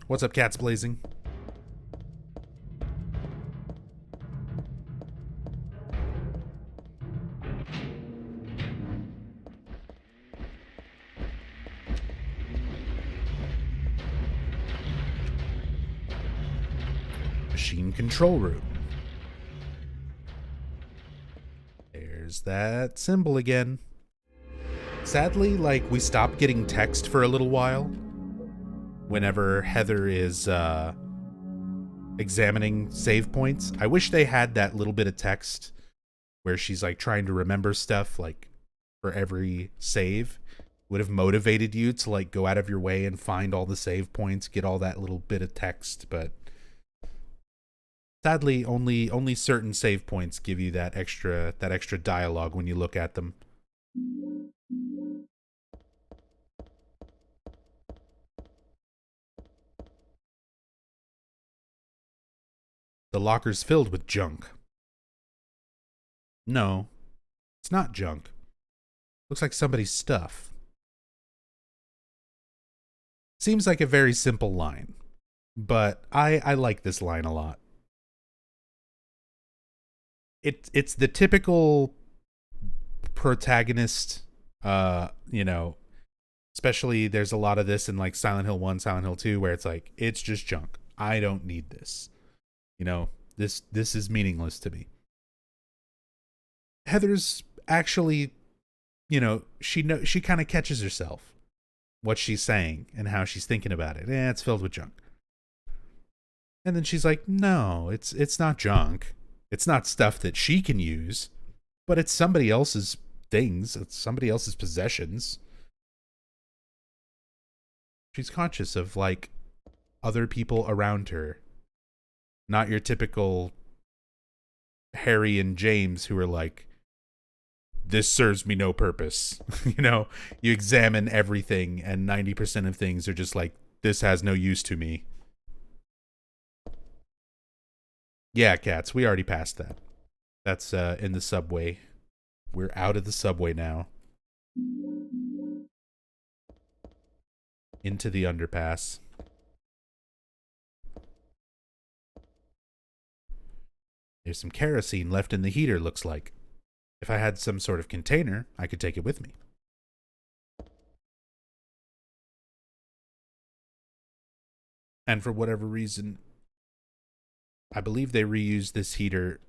What's up, cats blazing? Machine control room. There's that symbol again. Sadly, like, we stopped getting text for a little while whenever Heather is examining save points. I wish they had that little bit of text where she's like trying to remember stuff, like for every save. Would have motivated you to like go out of your way and find all the save points, get all that little bit of text, but sadly only certain save points give you that extra dialogue when you look at them. The locker's filled with junk. No, it's not junk. Looks like somebody's stuff. Seems like a very simple line, but I like this line a lot. It's the typical protagonist, especially there's a lot of this in like Silent Hill 1, Silent Hill 2, where it's like, it's just junk. I don't need this. This is meaningless to me. Heather's actually, she kind of catches herself, what she's saying and how she's thinking about it. It's filled with junk. And then she's like, no, it's not junk. It's not stuff that she can use, but it's somebody else's things. It's somebody else's possessions. She's conscious of like other people around her. Not your typical Harry and James who are like, this serves me no purpose. You examine everything and 90% of things are just like, this has no use to me. Yeah, cats, we already passed that. That's in the subway. We're out of the subway now. Into the underpass. There's some kerosene left in the heater, looks like. If I had some sort of container, I could take it with me. And for whatever reason, I believe they reused this heater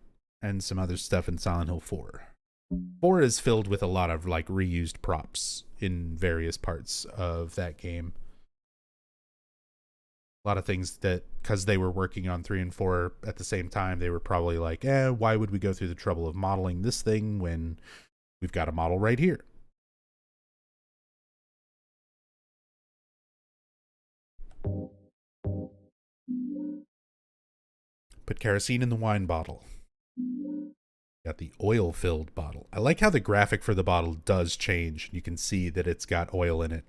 and some other stuff in Silent Hill 4. 4 is filled with a lot of like reused props in various parts of that game. A lot of things that, because they were working on 3 and 4 at the same time, they were probably like, why would we go through the trouble of modeling this thing when we've got a model right here? Put kerosene in the wine bottle. Got the oil-filled bottle. I like how the graphic for the bottle does change. You can see that it's got oil in it.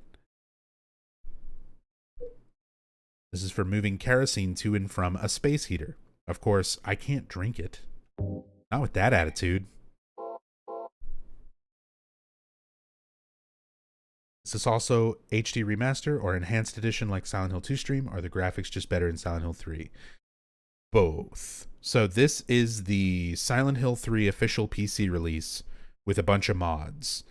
This is for moving kerosene to and from a space heater. Of course, I can't drink it. Not with that attitude. Is this also HD remaster or enhanced edition like Silent Hill 2 stream? Or are the graphics just better in Silent Hill 3? Both. So this is the Silent Hill 3 official PC release with a bunch of mods.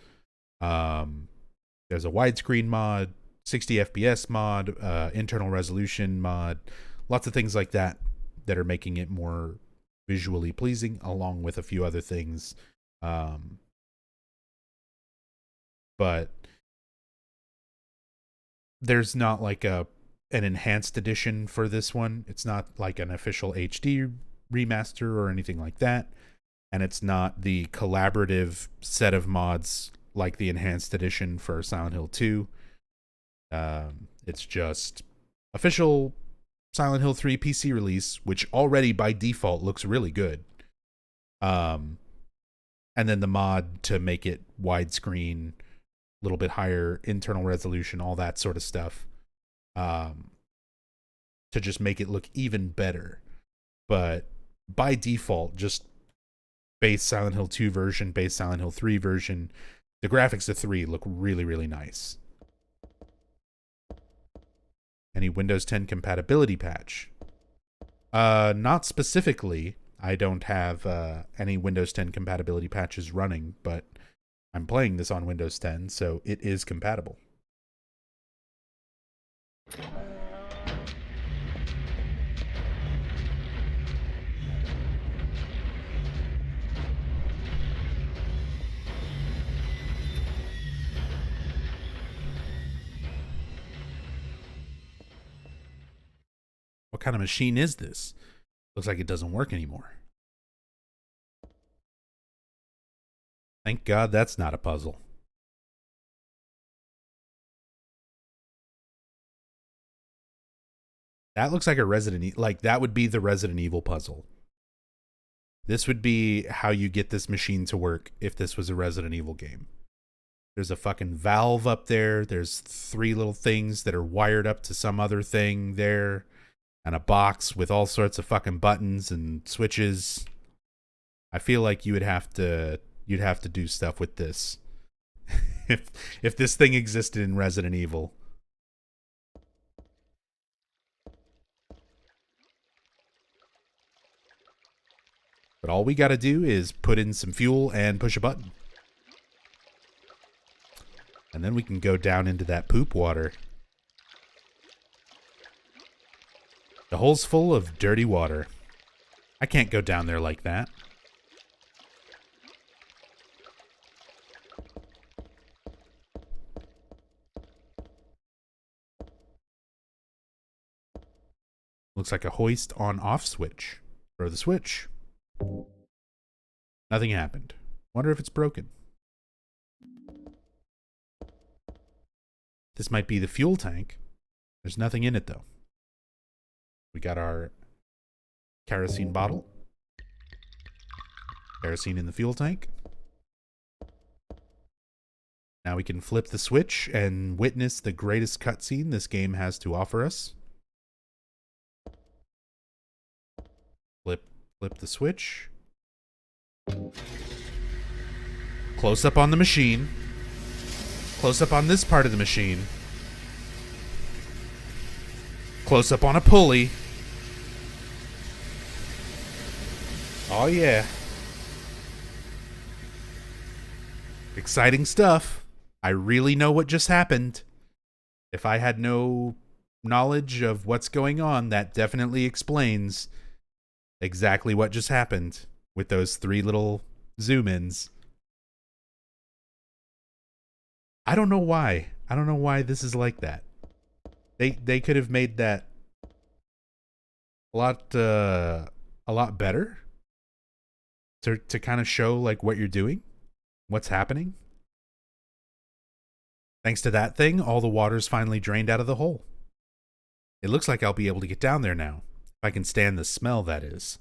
There's a widescreen mod, 60 FPS mod, internal resolution mod, lots of things like that that are making it more visually pleasing, along with a few other things. But there's not like an enhanced edition for this one. It's not like an official HD remaster or anything like that. And it's not the collaborative set of mods like the enhanced edition for Silent Hill 2. It's just official Silent Hill 3 PC release, which already by default looks really good. And then the mod to make it widescreen, a little bit higher internal resolution, all that sort of stuff, to just make it look even better. But by default, just base Silent Hill 2 version, base Silent Hill 3 version, the graphics of 3 look really, really nice. Any Windows 10 compatibility patch? Not specifically. I don't have any Windows 10 compatibility patches running, but I'm playing this on Windows 10, so it is compatible. What kind of machine is this? Looks like it doesn't work anymore. Thank God that's not a puzzle. That looks like a Resident Evil, like that would be the Resident Evil puzzle. This would be how you get this machine to work if this was a Resident Evil game. There's a fucking valve up there. There's 3 little things that are wired up to some other thing there. And a box with all sorts of fucking buttons and switches. I feel like you'd have to do stuff with this if this thing existed in Resident Evil. But all we got to do is put in some fuel and push a button. And then we can go down into that poop water. The hole's full of dirty water. I can't go down there like that. Looks like a hoist on off switch. Throw the switch. Nothing happened. Wonder if it's broken. This might be the fuel tank. There's nothing in it though. We got our kerosene bottle. Kerosene in the fuel tank. Now we can flip the switch and witness the greatest cutscene this game has to offer us. Flip the switch. Close up on the machine. Close up on this part of the machine. Close up on a pulley. Oh yeah. Exciting stuff. I really know what just happened. If I had no knowledge of what's going on, that definitely explains exactly what just happened with those 3 little zoom-ins. I don't know why. I don't know why this is like that. They could have made that a lot better to kind of show like what you're doing, what's happening. Thanks to that thing, all the water's finally drained out of the hole. It looks like I'll be able to get down there now. I can stand the smell, that is.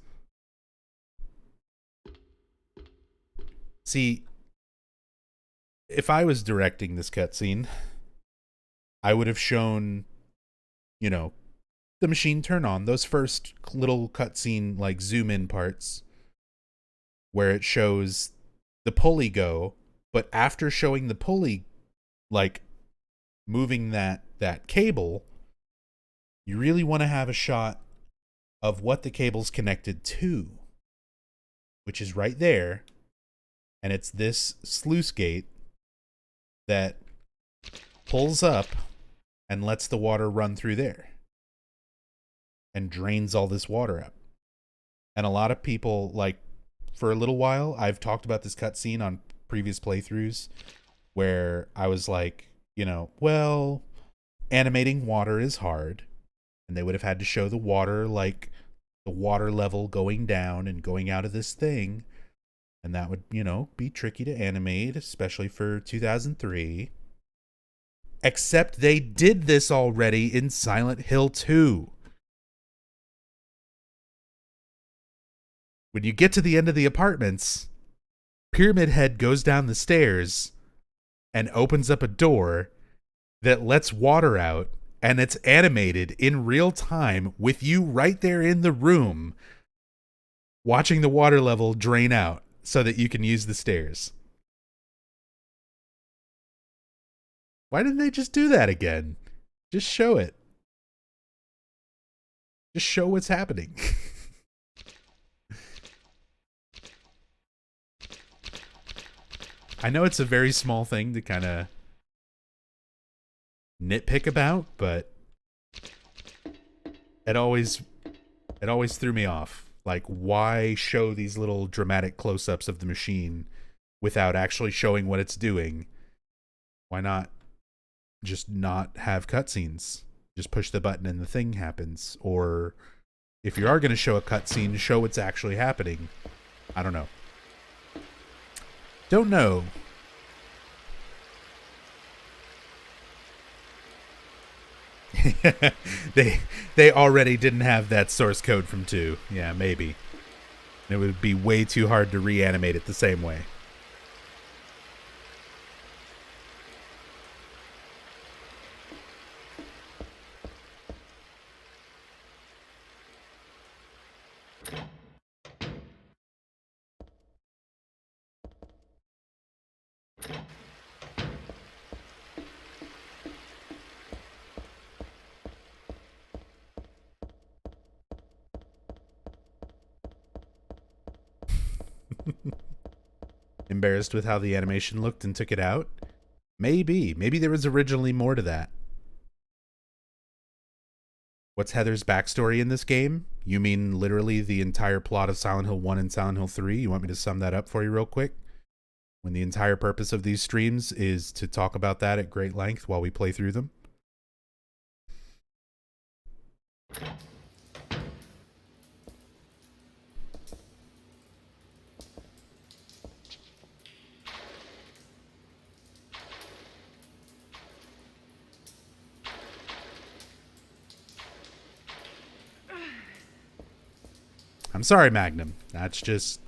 See, if I was directing this cutscene, I would have shown, you know, the machine turn on, those first little cutscene, like, zoom in parts, where it shows the pulley go, but after showing the pulley, like, moving that cable, you really want to have a shot of what the cable's connected to, which is right there, and it's this sluice gate that pulls up and lets the water run through there and drains all this water out. And a lot of people, like, for a little while, I've talked about this cutscene on previous playthroughs where I was like, you know, well, animating water is hard, and they would have had to show the water, like the water level going down and going out of this thing, and that would, you know, be tricky to animate, especially for 2003. Except they did this already in Silent Hill 2. When you get to the end of the apartments, Pyramid Head goes down the stairs and opens up a door that lets water out, and it's animated in real time with you right there in the room watching the water level drain out so that you can use the stairs. Why didn't they just do that again? Just show it. Just show what's happening. I know it's a very small thing to kind of nitpick about, but it always threw me off. Like, why show these little dramatic close-ups of the machine without actually showing what it's doing? Why not just not have cutscenes? Just push the button and the thing happens. Or if you are going to show a cutscene, show what's actually happening. I don't know. Don't know. They already didn't have that source code from 2. Yeah, maybe. It would be way too hard to reanimate it the same way. Embarrassed with how the animation looked and took it out? Maybe. Maybe there was originally more to that. What's Heather's backstory in this game? You mean literally the entire plot of Silent Hill 1 and Silent Hill 3? You want me to sum that up for you real quick? When the entire purpose of these streams is to talk about that at great length while we play through them? I'm sorry, Magnum. That's just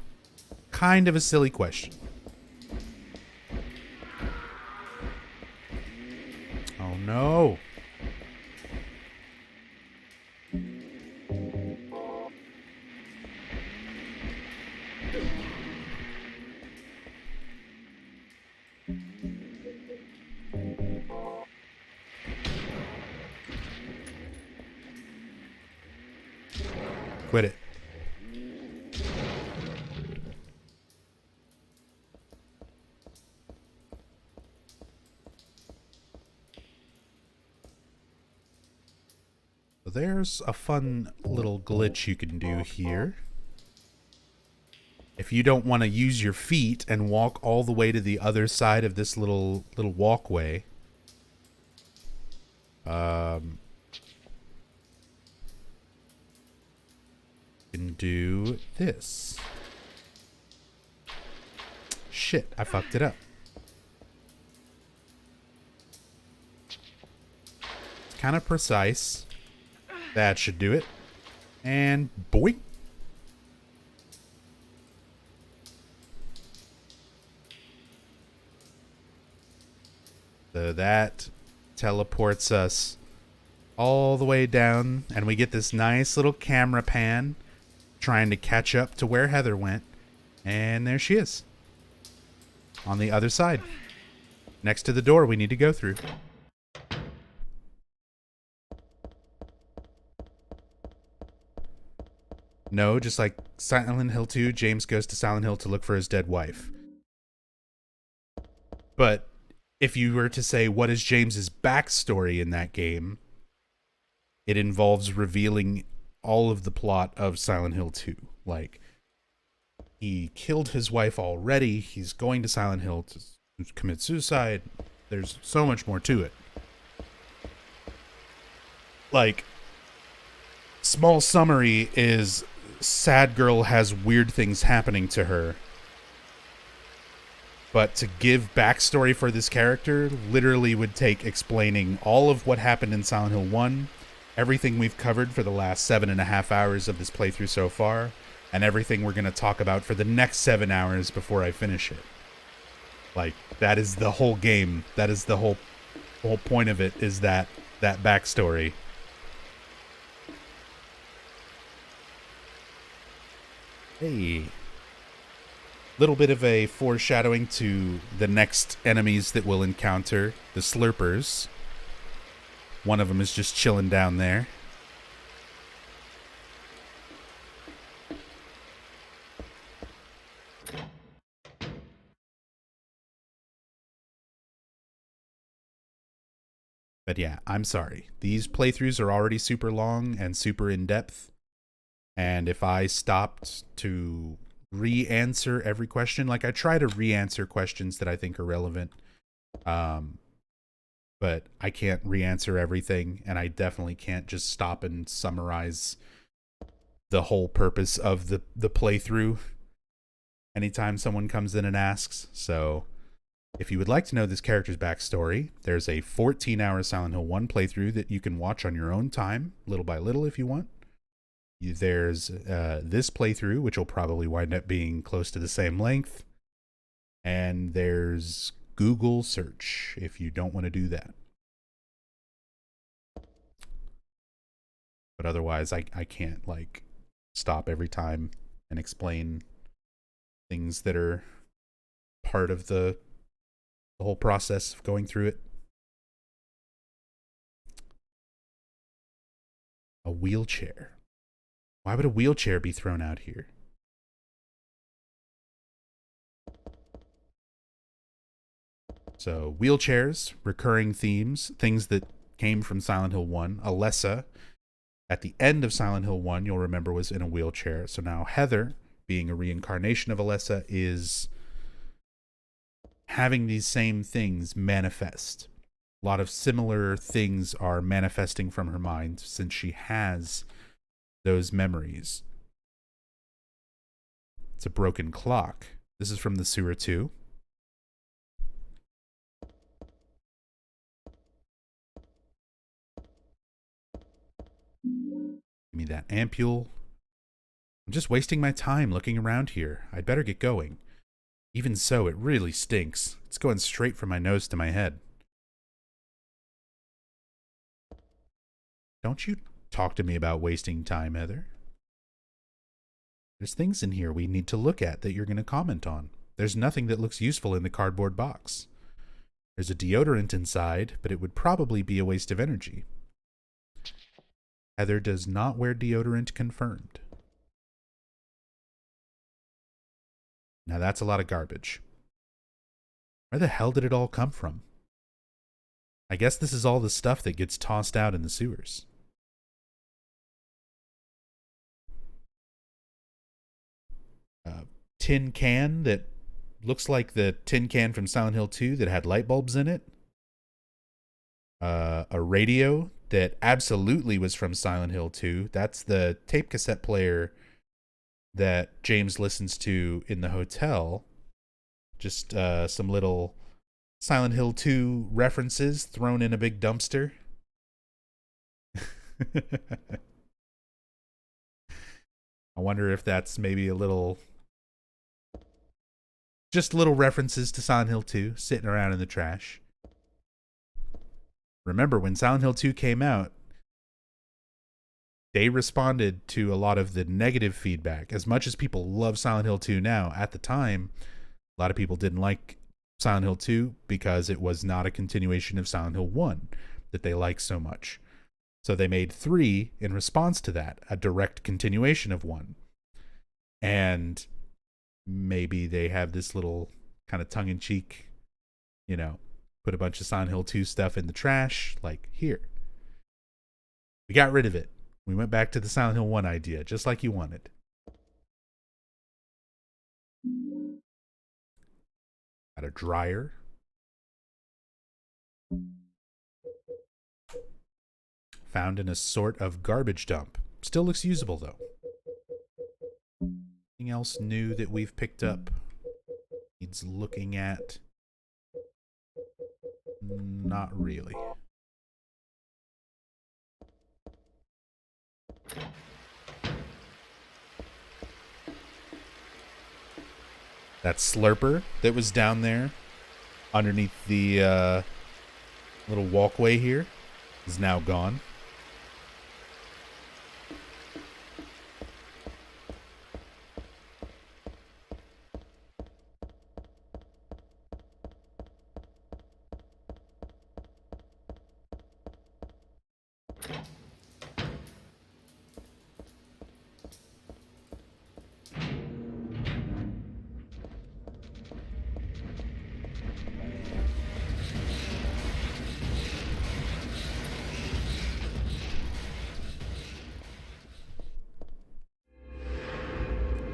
kind of a silly question. Oh no. Quit it. There's a fun little glitch you can do here. If you don't want to use your feet and walk all the way to the other side of this little walkway, you can do this. Shit, I fucked it up. It's kind of precise. That should do it. And boy. So that teleports us all the way down, and we get this nice little camera pan trying to catch up to where Heather went. And there she is. On the other side. Next to the door we need to go through. No, just like Silent Hill 2, James goes to Silent Hill to look for his dead wife. But if you were to say what is James's backstory in that game, it involves revealing all of the plot of Silent Hill 2. Like, he killed his wife already. He's going to Silent Hill to commit suicide. There's so much more to it. Like, small summary is sad girl has weird things happening to her. But to give backstory for this character literally would take explaining all of what happened in Silent Hill 1, everything we've covered for the last 7.5 hours of this playthrough so far, and everything we're going to talk about for the next 7 hours before I finish it. Like, that is the whole game. That is the whole point of it, is that backstory. Hey. Little bit of a foreshadowing to the next enemies that we'll encounter, the Slurpers. One of them is just chilling down there. But yeah, I'm sorry. These playthroughs are already super long and super in-depth. And if I stopped to re-answer every question, like I try to re-answer questions that I think are relevant, but I can't re-answer everything, and I definitely can't just stop and summarize the whole purpose of the playthrough anytime someone comes in and asks. So if you would like to know this character's backstory, there's a 14-hour Silent Hill 1 playthrough that you can watch on your own time, little by little if you want. There's this playthrough, which will probably wind up being close to the same length. And there's Google search if you don't want to do that. But otherwise, I can't like stop every time and explain things that are part of the whole process of going through it. A wheelchair. Why would a wheelchair be thrown out here? So, wheelchairs, recurring themes, things that came from Silent Hill 1. Alessa, at the end of Silent Hill 1, you'll remember, was in a wheelchair. So now Heather, being a reincarnation of Alessa, is having these same things manifest. A lot of similar things are manifesting from her mind since she has those memories. It's a broken clock. This is from the sewer too. Give me that ampule. I'm just wasting my time looking around here. I'd better get going. Even so, it really stinks. It's going straight from my nose to my head. Don't you talk to me about wasting time, Heather. There's things in here we need to look at that you're going to comment on. There's nothing that looks useful in the cardboard box. There's a deodorant inside, but it would probably be a waste of energy. Heather does not wear deodorant confirmed. Now that's a lot of garbage. Where the hell did it all come from? I guess this is all the stuff that gets tossed out in the sewers. Tin can that looks like the tin can from Silent Hill 2 that had light bulbs in it. A radio that absolutely was from Silent Hill 2. That's the tape cassette player that James listens to in the hotel. Just some little Silent Hill 2 references thrown in a big dumpster. I wonder if that's maybe just little references to Silent Hill 2 sitting around in the trash. Remember, when Silent Hill 2 came out, they responded to a lot of the negative feedback. As much as people love Silent Hill 2 now, at the time, a lot of people didn't like Silent Hill 2 because it was not a continuation of Silent Hill 1 that they liked so much. So they made 3 in response to that, a direct continuation of 1. And maybe they have this little kind of tongue-in-cheek, put a bunch of Silent Hill 2 stuff in the trash, like, here. We got rid of it. We went back to the Silent Hill 1 idea, just like you wanted. Got a dryer. Found in a sort of garbage dump. Still looks usable, though. Anything else new that we've picked up? Needs looking at? Not really. That slurper that was down there underneath the little walkway here is now gone.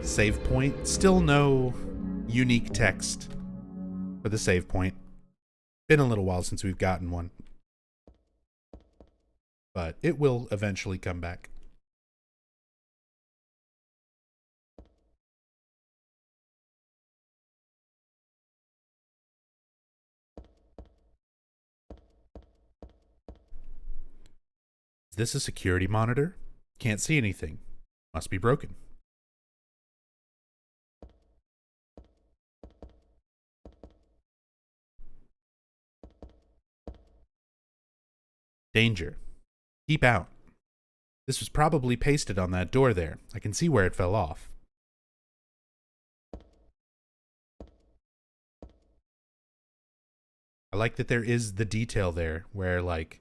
Save point. Still no unique text for the save point. Been a little while since we've gotten one. But it will eventually come back. Is this a security monitor? Can't see anything. Must be broken. Danger. Keep out. This was probably pasted on that door there. I can see where it fell off. I like that there is the detail there where, like,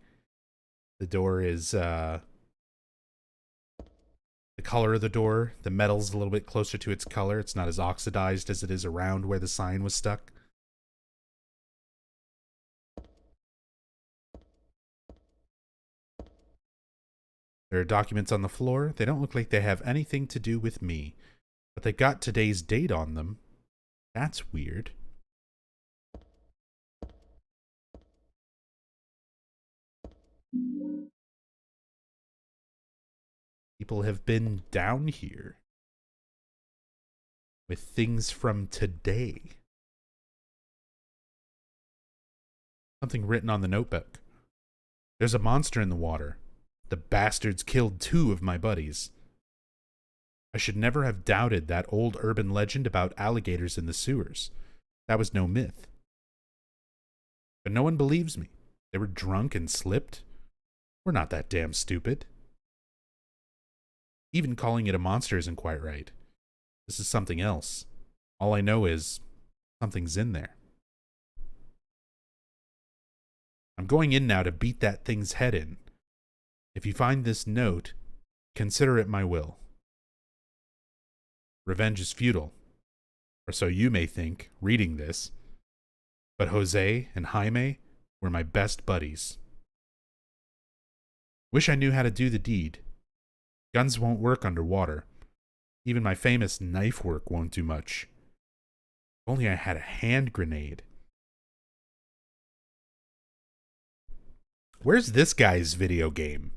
the door is, the color of the door, the metal's a little bit closer to its color. It's not as oxidized as it is around where the sign was stuck. There are documents on the floor. They don't look like they have anything to do with me, but they got today's date on them. That's weird. People have been down here with things from today. Something written on the notebook. There's a monster in the water. The bastards killed 2 of my buddies. I should never have doubted that old urban legend about alligators in the sewers. That was no myth. But no one believes me. They were drunk and slipped. We're not that damn stupid. Even calling it a monster isn't quite right. This is something else. All I know is something's in there. I'm going in now to beat that thing's head in. If you find this note, consider it my will. Revenge is futile, or so you may think, reading this. But Jose and Jaime were my best buddies. Wish I knew how to do the deed. Guns won't work underwater. Even my famous knife work won't do much. If only I had a hand grenade. Where's this guy's video game?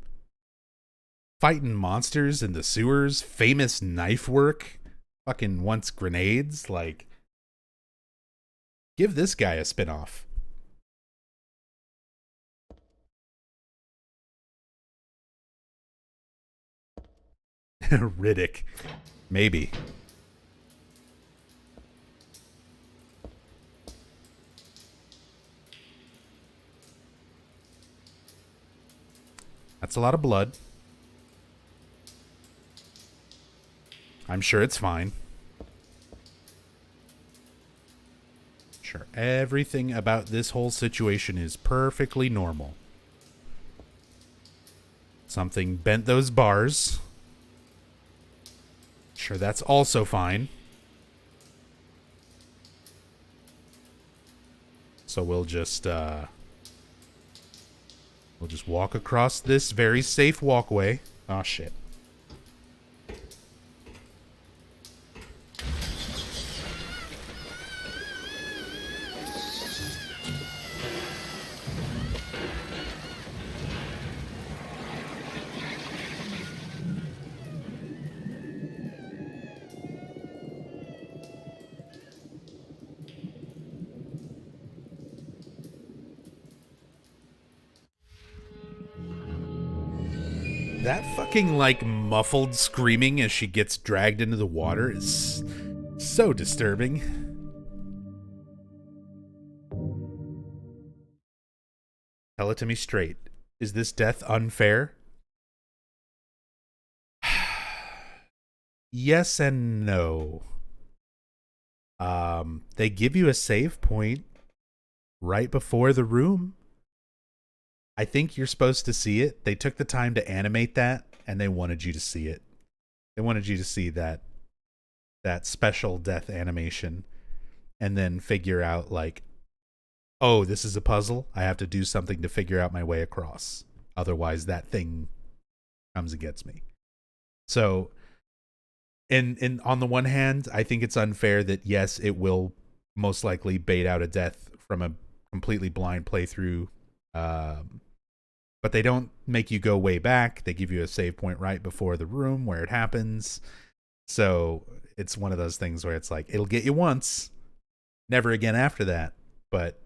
Fighting monsters in the sewers, famous knife work, fucking wants grenades, like, give this guy a spinoff. Riddick. Maybe. That's a lot of blood. I'm sure it's fine. Sure, everything about this whole situation is perfectly normal. Something bent those bars. Sure, that's also fine. So we'll just walk across this very safe walkway. Oh shit. That fucking, like, muffled screaming as she gets dragged into the water is so disturbing. Tell it to me straight. Is this death unfair? Yes and no. They give you a save point right before the room. I think you're supposed to see it. They took the time to animate that, and they wanted you to see it. They wanted you to see that special death animation, and then figure out, like, oh, this is a puzzle. I have to do something to figure out my way across. Otherwise, that thing comes and gets me. So, in on the one hand, I think it's unfair that, yes, it will most likely bait out a death from a completely blind playthrough. But they don't make you go way back. They give you a save point right before the room where it happens. So it's one of those things where it's like, it'll get you once, never again after that. But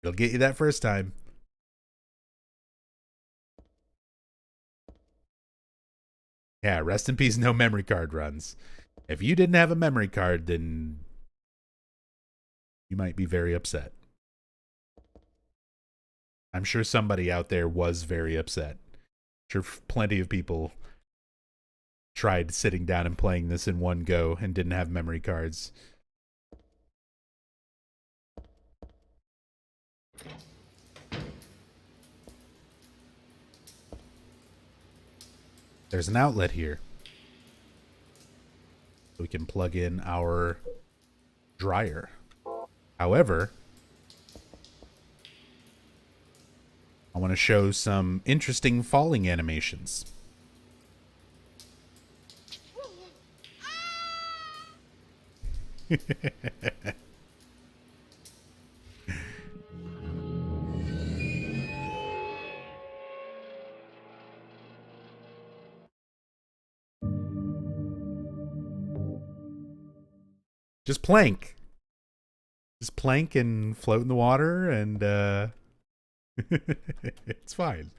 it'll get you that first time. Yeah, rest in peace, no memory card runs. If you didn't have a memory card, then you might be very upset. I'm sure somebody out there was very upset. I'm sure plenty of people tried sitting down and playing this in one go and didn't have memory cards. There's an outlet here. So we can plug in our dryer. However, I want to show some interesting falling animations. Just plank. Just plank and float in the water, and it's fine.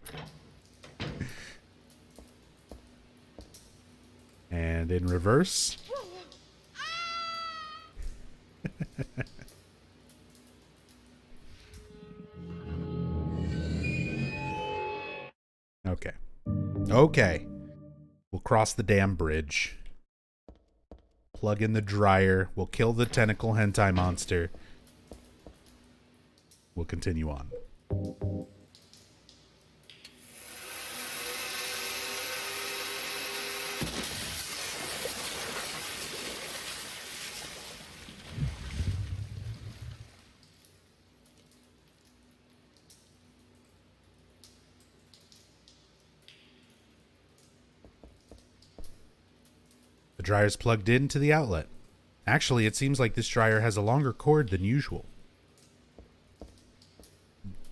And in reverse. Okay. Okay. We'll cross the damn bridge. Plug in the dryer. We'll kill the tentacle hentai monster. We'll continue on. The dryer's plugged into the outlet. Actually, it seems like this dryer has a longer cord than usual.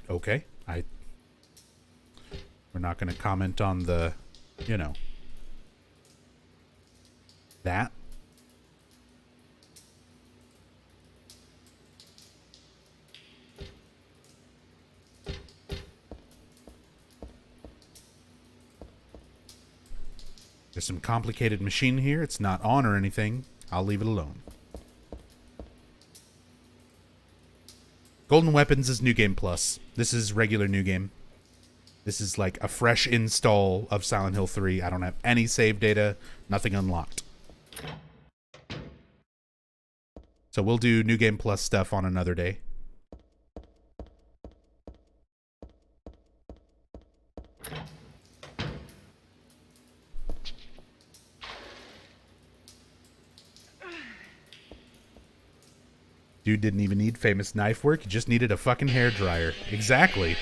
Okay, we're not going to comment on the, you know, that. There's some complicated machine here. It's not on or anything. I'll leave it alone. Golden Weapons is New Game Plus. This is regular New Game. This is like a fresh install of Silent Hill 3. I don't have any save data, nothing unlocked. So we'll do New Game Plus stuff on another day. Dude didn't even need famous knife work. He just needed a fucking hairdryer. Exactly.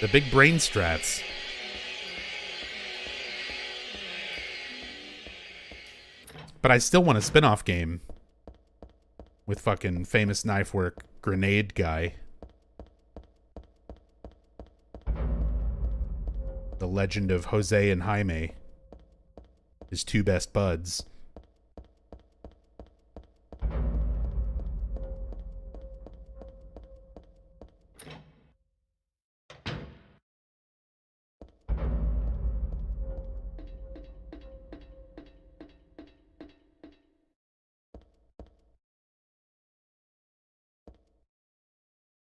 The big brain strats. But I still want a spin-off game with fucking famous knife work grenade guy. The legend of Jose and Jaime. His two best buds.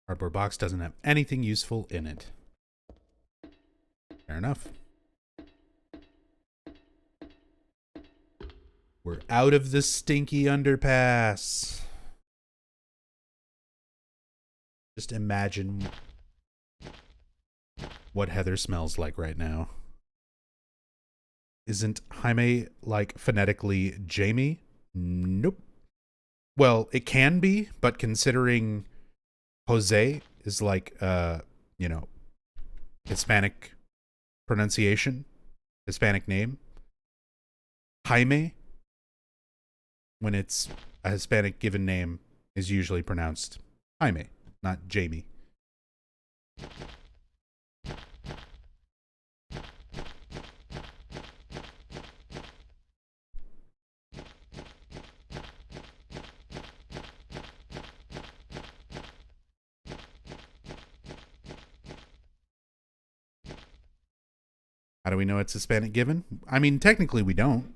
Cardboard box doesn't have anything useful in it. Fair enough. We're out of the stinky underpass. Just imagine what Heather smells like right now. Isn't Jaime like phonetically Jamie? Nope. Well, it can be, but considering Jose is like, you know, Hispanic pronunciation, Hispanic name. Jaime, when it's a Hispanic given name, is usually pronounced Jaime, not Jamie. How do we know it's Hispanic given? I mean, technically we don't.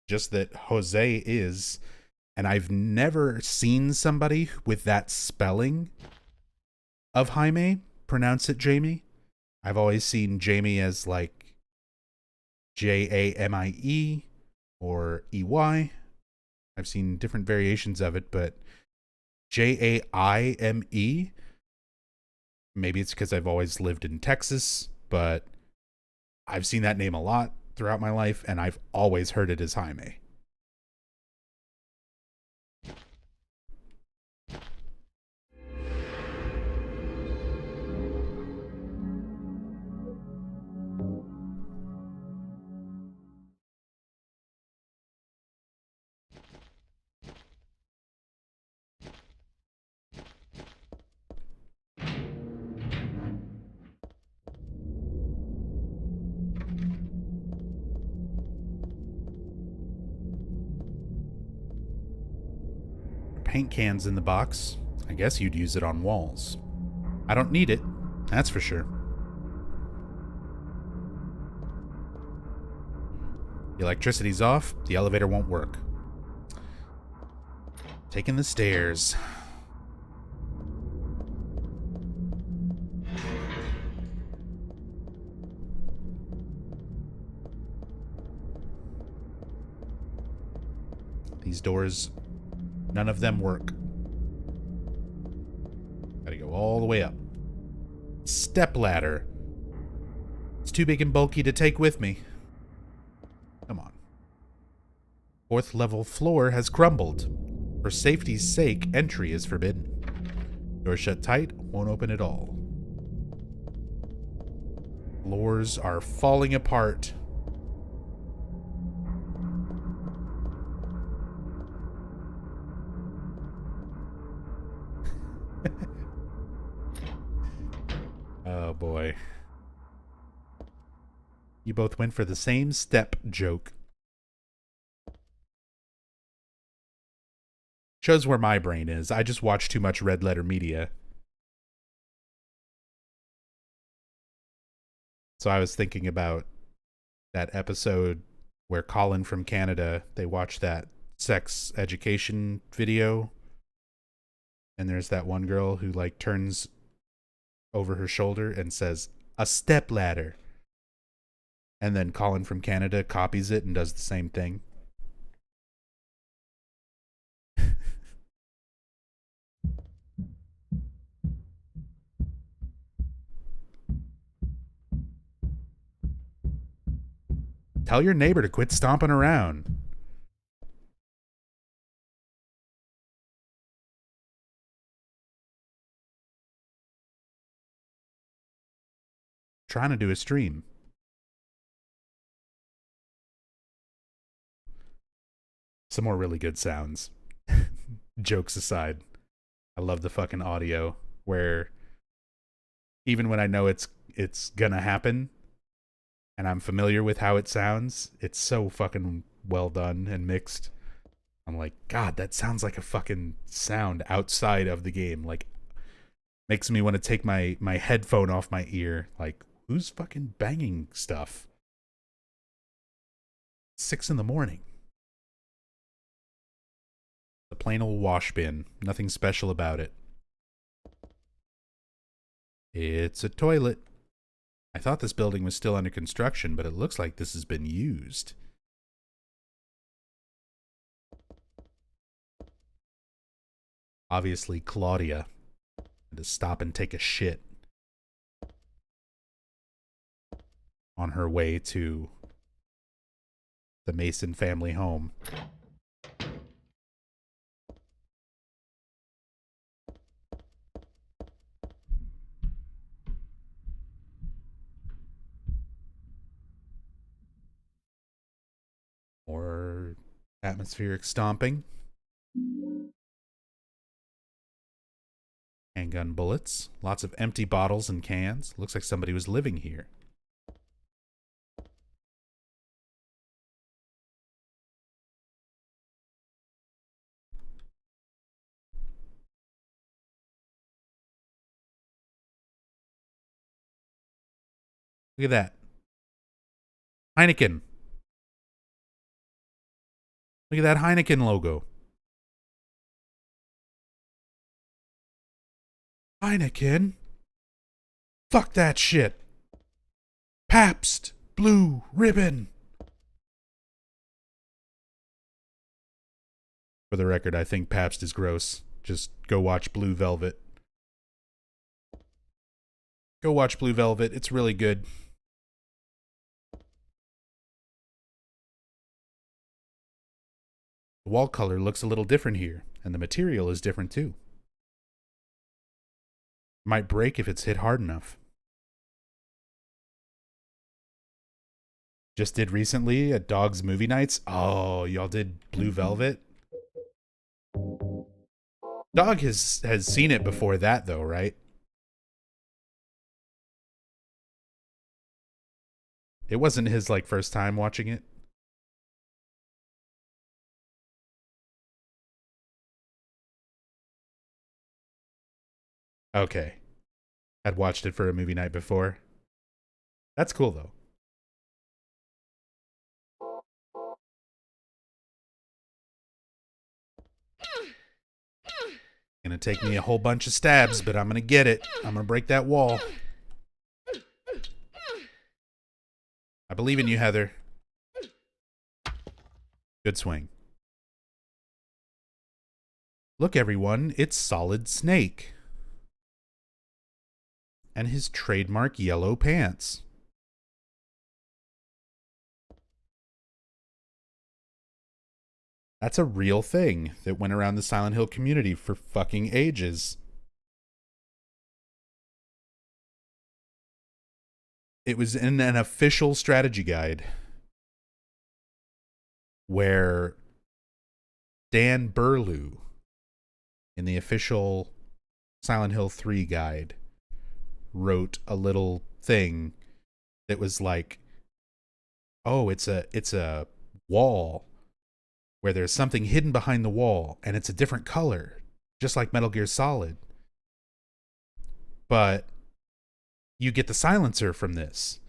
Just that Jose is. And I've never seen somebody with that spelling of Jaime pronounce it Jamie. I've always seen Jamie as like Jamie or EY. I've seen different variations of it, but Jaime, maybe it's because I've always lived in Texas, but I've seen that name a lot throughout my life, and I've always heard it as Jaime. Paint cans in the box. I guess you'd use it on walls. I don't need it, that's for sure. The electricity's off, the elevator won't work. Taking the stairs. These doors, none of them work. Gotta go all the way up. Step ladder. It's too big and bulky to take with me. Come on. 4th level floor has crumbled. For safety's sake, entry is forbidden. Door shut tight, won't open at all. Floors are falling apart. Oh boy. You both went for the same step joke. Shows where my brain is. I just watch too much Red Letter Media. So I was thinking about that episode where Colin from Canada, they watch that sex education video, and there's that one girl who like turns over her shoulder and says, "A step ladder." And then Colin from Canada copies it and does the same thing. Tell your neighbor to quit stomping around. Trying to do a stream. Some more really good sounds. Jokes aside, I love the fucking audio where even when I know it's gonna happen and I'm familiar with how it sounds, it's so fucking well done and mixed. I'm like, God, that sounds like a fucking sound outside of the game. Like, makes me want to take my headphone off my ear. Like, who's fucking banging stuff? 6 a.m. The plain old wash bin. Nothing special about it. It's a toilet. I thought this building was still under construction, but it looks like this has been used. Obviously, Claudia had to stop and take a shit on her way to the Mason family home. Or atmospheric stomping. Handgun bullets. Lots of empty bottles and cans. Looks like somebody was living here. Look at that. Heineken. Look at that Heineken logo. Heineken? Fuck that shit. Pabst Blue Ribbon. For the record, I think Pabst is gross. Just go watch Blue Velvet. Go watch Blue Velvet. It's really good. The wall color looks a little different here, and the material is different too. Might break if it's hit hard enough. Just did recently at Dog's Movie Nights. Oh, y'all did Blue Velvet? Dog has seen it before that though, right? It wasn't his like first time watching it. Okay. I'd watched it for a movie night before. That's cool though. Gonna take me a whole bunch of stabs, but I'm gonna get it. I'm gonna break that wall. I believe in you, Heather. Good swing. Look, everyone, it's Solid Snake. And his trademark yellow pants. That's a real thing that went around the Silent Hill community for fucking ages. It was in an official strategy guide where Dan Burlew, in the official Silent Hill 3 guide, wrote a little thing that was like, oh, it's a wall where there's something hidden behind the wall and it's a different color, just like Metal Gear Solid. But you get the silencer from this.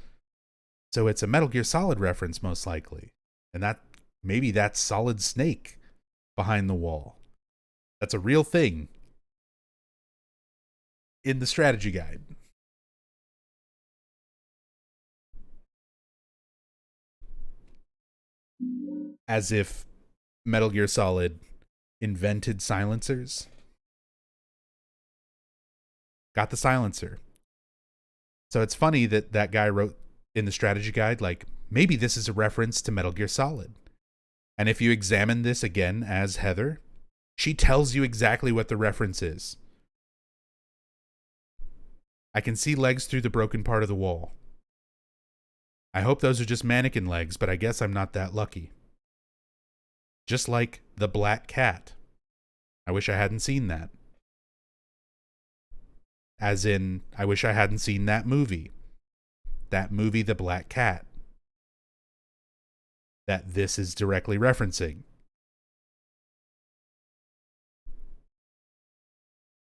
So it's a Metal Gear Solid reference, most likely. And that maybe that's Solid Snake behind the wall. That's a real thing in the strategy guide. As if Metal Gear Solid invented silencers. Got the silencer. So it's funny that that guy wrote in the strategy guide, like, maybe this is a reference to Metal Gear Solid. And if you examine this again as Heather, she tells you exactly what the reference is. I can see legs through the broken part of the wall. I hope those are just mannequin legs, but I guess I'm not that lucky. Just like the black cat. I wish I hadn't seen that. As in, I wish I hadn't seen that movie. That movie, The Black Cat. That this is directly referencing.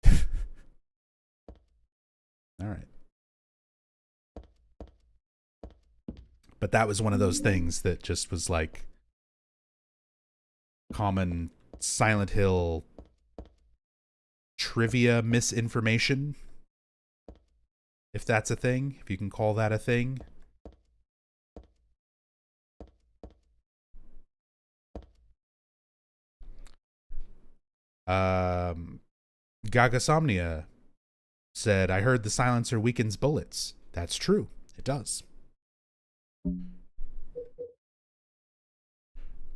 All right. But that was one of those things that just was like common Silent Hill trivia misinformation. If that's a thing, if you can call that a thing. Gagasomnia said, I heard the silencer weakens bullets. That's true. It does.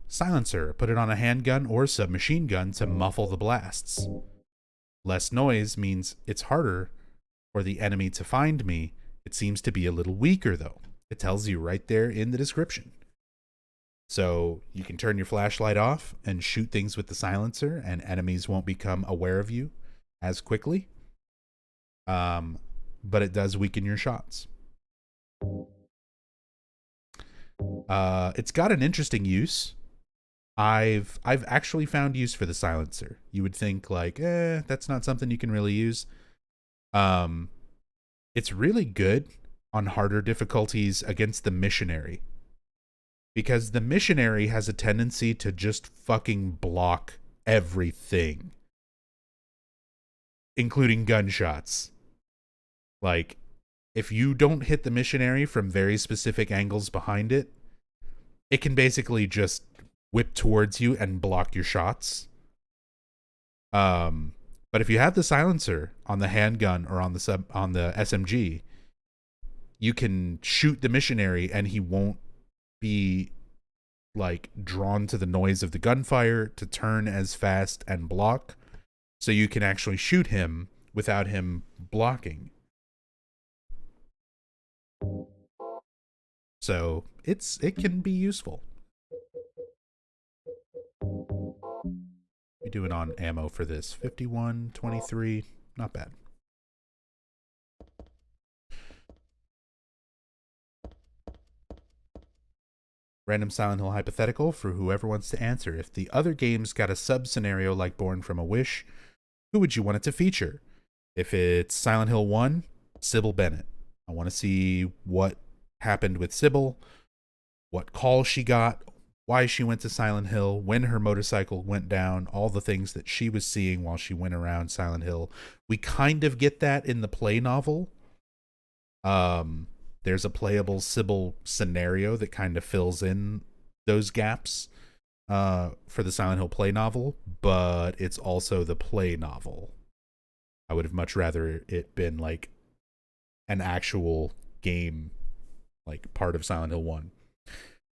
Silencer, put it on a handgun or submachine gun to muffle the blasts. Less noise means it's harder for the enemy to find me. It seems to be a little weaker, though. It tells you right there in the description. So you can turn your flashlight off and shoot things with the silencer, and enemies won't become aware of you as quickly. But it does weaken your shots. It's got an interesting use. I've actually found use for the silencer. You would think like, that's not something you can really use. It's really good on harder difficulties against the missionary. Because the missionary has a tendency to just fucking block everything. Including gunshots. Like, if you don't hit the missionary from very specific angles behind it, it can basically just whip towards you and block your shots. But if you have the silencer on the handgun or on the SMG, you can shoot the missionary and he won't be like drawn to the noise of the gunfire to turn as fast and block. So you can actually shoot him without him blocking. So it can be useful. We doing on ammo for this 51, 23, not bad. Random Silent Hill hypothetical for whoever wants to answer. If the other games got a sub-scenario like Born from a Wish, who would you want it to feature? If it's Silent Hill 1, Sybil Bennett. I want to see what happened with Sybil, what call she got, why she went to Silent Hill, when her motorcycle went down, all the things that she was seeing while she went around Silent Hill. We kind of get that in the play novel. There's a playable Sybil scenario that kind of fills in those gaps for the Silent Hill play novel, but it's also the play novel. I would have much rather it been like an actual game, like part of Silent Hill 1.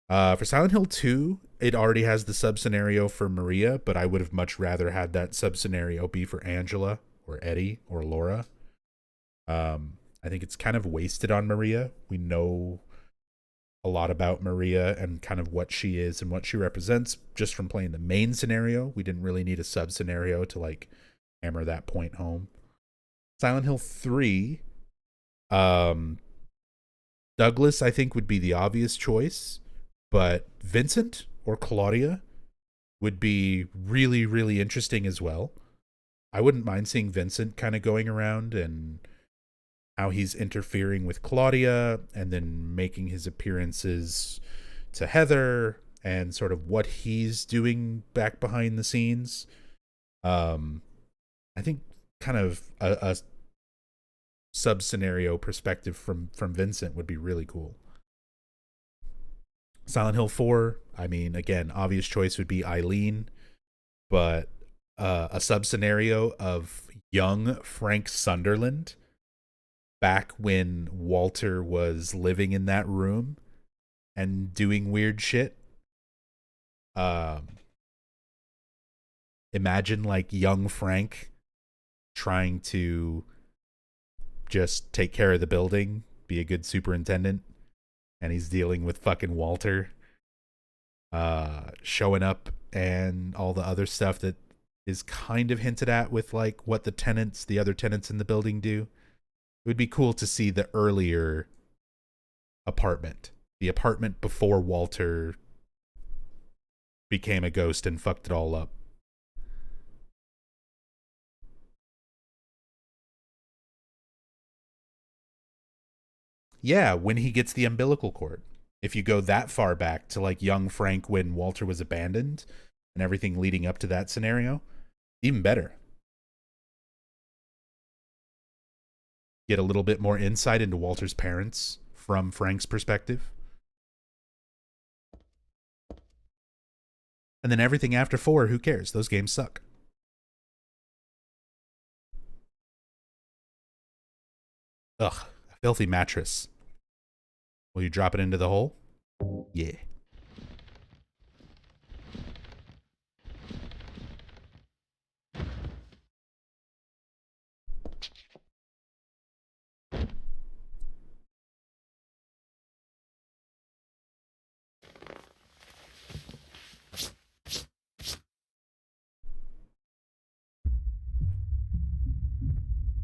For Silent Hill 2, it already has the sub-scenario for Maria, but I would have much rather had that sub-scenario be for Angela or Eddie or Laura. I think it's kind of wasted on Maria. We know a lot about Maria and kind of what she is and what she represents just from playing the main scenario. We didn't really need a sub-scenario to like hammer that point home. Silent Hill 3, Douglas, I think, would be the obvious choice, but Vincent or Claudia would be really, really interesting as well. I wouldn't mind seeing Vincent kind of going around and how he's interfering with Claudia and then making his appearances to Heather and sort of what he's doing back behind the scenes. I think kind of a sub scenario perspective from Vincent would be really cool. Silent Hill 4, I mean, again, obvious choice would be Eileen, but a sub scenario of young Frank Sunderland back when Walter was living in that room and doing weird shit. Imagine like young Frank trying to just take care of the building, be a good superintendent, and he's dealing with fucking Walter showing up and all the other stuff that is kind of hinted at with like what the other tenants in the building do. It would be cool to see the earlier apartment, the apartment before Walter became a ghost and fucked it all up. Yeah, when he gets the umbilical cord. If you go that far back to like young Frank when Walter was abandoned and everything leading up to that scenario, even better. Get a little bit more insight into Walter's parents from Frank's perspective. And then everything after 4, who cares? Those games suck. Ugh, a filthy mattress. Will you drop it into the hole? Yeah.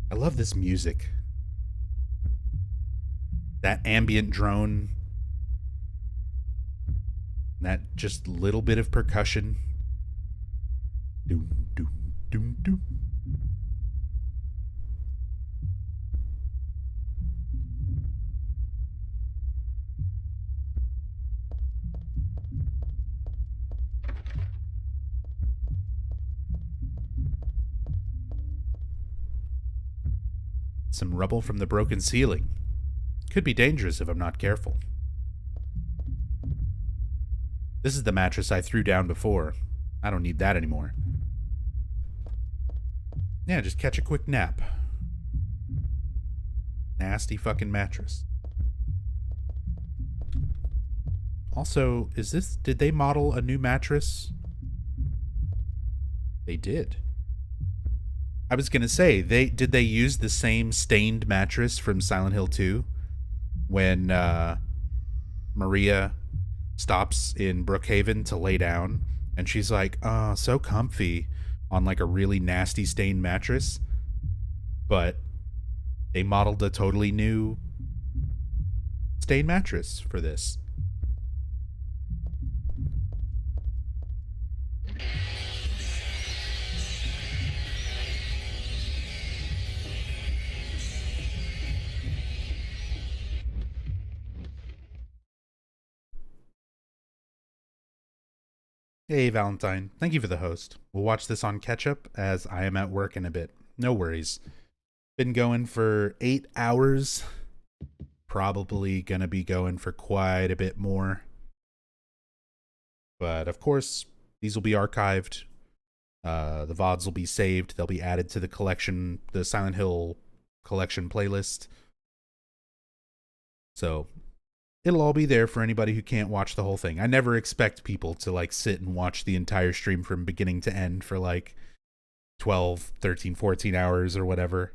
I love this music. That ambient drone. That just little bit of percussion. Doom, doom, doom, doom. Some rubble from the broken ceiling. Could be dangerous if I'm not careful. This is the mattress I threw down before. I don't need that anymore. Yeah, just catch a quick nap. Nasty fucking mattress. Also, did they model a new mattress? They did. I was gonna say, did they use the same stained mattress from Silent Hill 2 when Maria stops in Brookhaven to lay down and she's like, oh, so comfy on like a really nasty stained mattress, but they modeled a totally new stained mattress for this. Hey, Valentine. Thank you for the host. We'll watch this on catch-up as I am at work in a bit. No worries. Been going for 8 hours. Probably gonna be going for quite a bit more. But, of course, these will be archived. The VODs will be saved. They'll be added to the collection, the Silent Hill collection playlist. So it'll all be there for anybody who can't watch the whole thing. I never expect people to like sit and watch the entire stream from beginning to end for like 12, 13, 14 hours or whatever.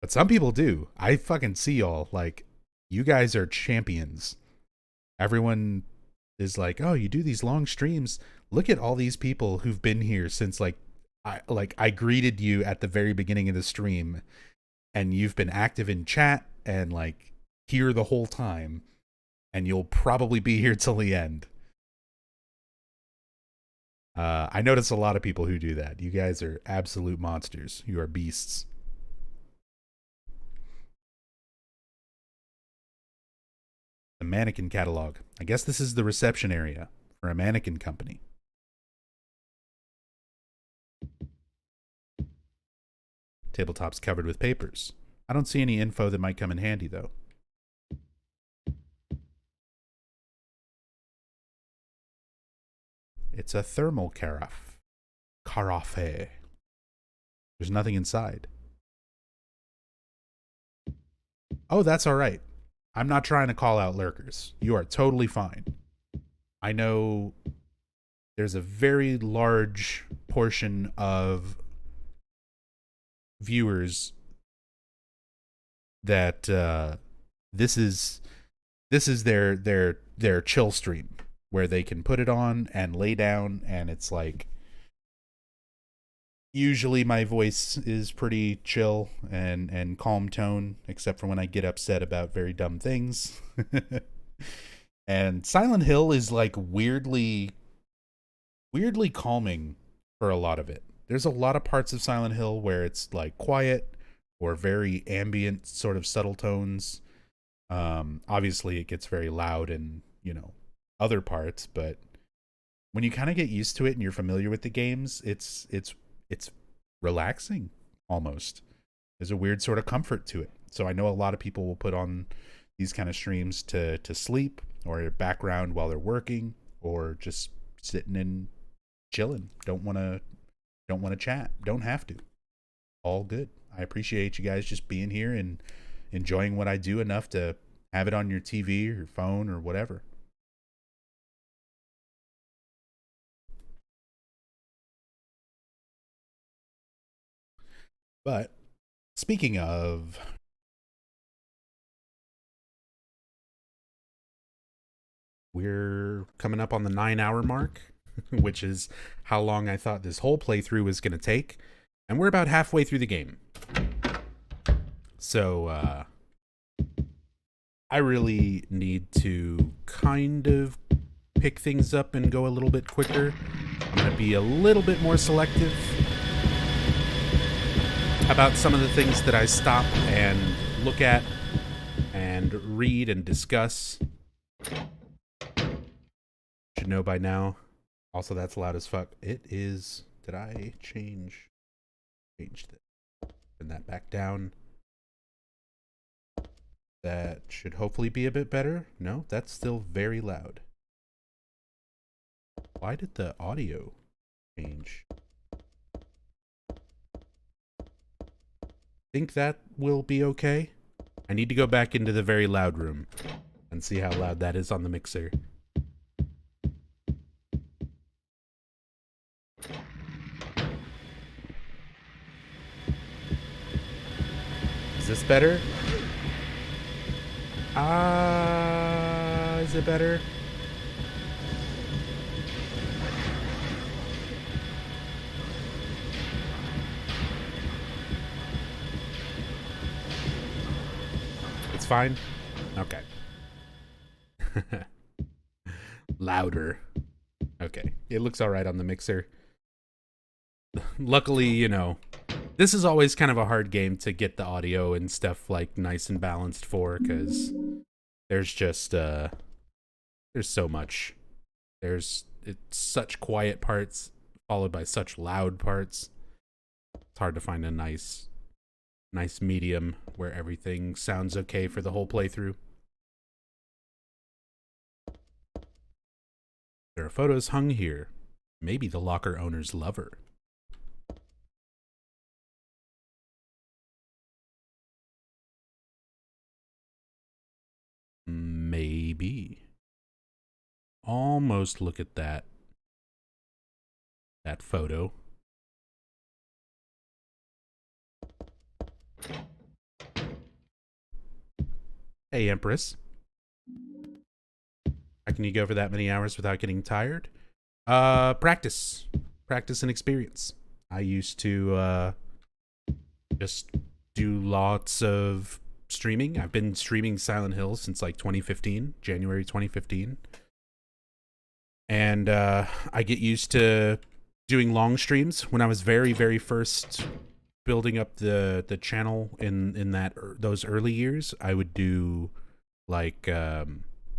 But some people do. I fucking see y'all. Like, you guys are champions. Everyone is like, oh, you do these long streams. Look at all these people who've been here since I greeted you at the very beginning of the stream, and you've been active in chat and like here the whole time, and you'll probably be here till the end. I notice a lot of people who do that. You guys are absolute monsters. You are beasts. A mannequin catalog. I guess this is the reception area for a mannequin company. Tabletop's covered with papers. I don't see any info that might come in handy, though. It's a thermal carafe. Carafe. There's nothing inside. Oh, that's all right. I'm not trying to call out lurkers. You are totally fine. I know there's a very large portion of viewers that this is their chill stream where they can put it on and lay down, and it's like usually my voice is pretty chill and calm tone, except for when I get upset about very dumb things. And Silent Hill is like weirdly calming for a lot of it. There's a lot of parts of Silent Hill where it's like quiet or very ambient, sort of subtle tones. Obviously it gets very loud in, other parts, but when you kind of get used to it and you're familiar with the games, it's relaxing almost. There's a weird sort of comfort to it. So I know a lot of people will put on these kind of streams to sleep or background while they're working or just sitting and chilling. Don't want to chat. Don't have to. All good. I appreciate you guys just being here and enjoying what I do enough to have it on your TV or your phone or whatever. But speaking of, we're coming up on the 9-hour mark, which is how long I thought this whole playthrough was going to take. And we're about halfway through the game. So, I really need to kind of pick things up and go a little bit quicker. I'm going to be a little bit more selective about some of the things that I stop and look at and read and discuss. Should know by now. Also, that's loud as fuck. It is. Did I change this? Turn that back down. That should hopefully be a bit better. No, that's still very loud. Why did the audio change? Think that will be okay. I need to go back into the very loud room and see how loud that is on the mixer. Is this better? Is it better? It's fine? Okay. Louder. Okay. It looks all right on the mixer. Luckily, this is always kind of a hard game to get the audio and stuff like nice and balanced for, because there's just there's so much. It's such quiet parts followed by such loud parts. It's hard to find a nice medium where everything sounds okay for the whole playthrough. There are photos hung here. Maybe the locker owner's lover. Maybe. Almost look at that photo. Hey, Empress. How can you go for that many hours without getting tired? Practice and experience. I used to just do lots of streaming. I've been streaming Silent Hill since like 2015, January 2015. And I get used to doing long streams. When I was very, very first building up the channel in those early years, I would do like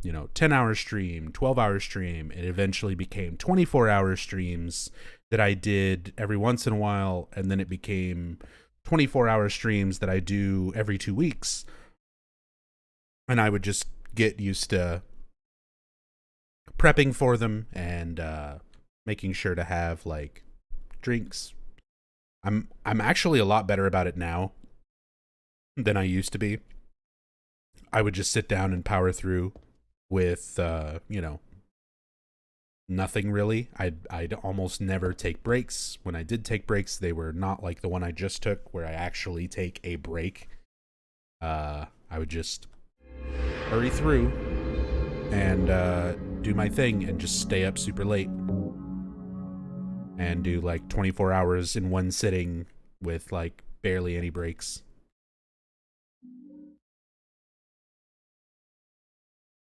10-hour stream, 12-hour stream. It eventually became 24-hour streams that I did every once in a while, and then it became 24-hour streams that I do every 2 weeks. And I would just get used to prepping for them and making sure to have like drinks. I'm actually a lot better about it now than I used to be. I would just sit down and power through with nothing really. I'd almost never take breaks. When I did take breaks, they were not like the one I just took where I actually take a break. I would just hurry through and do my thing and just stay up super late and do like 24 hours in one sitting with like barely any breaks.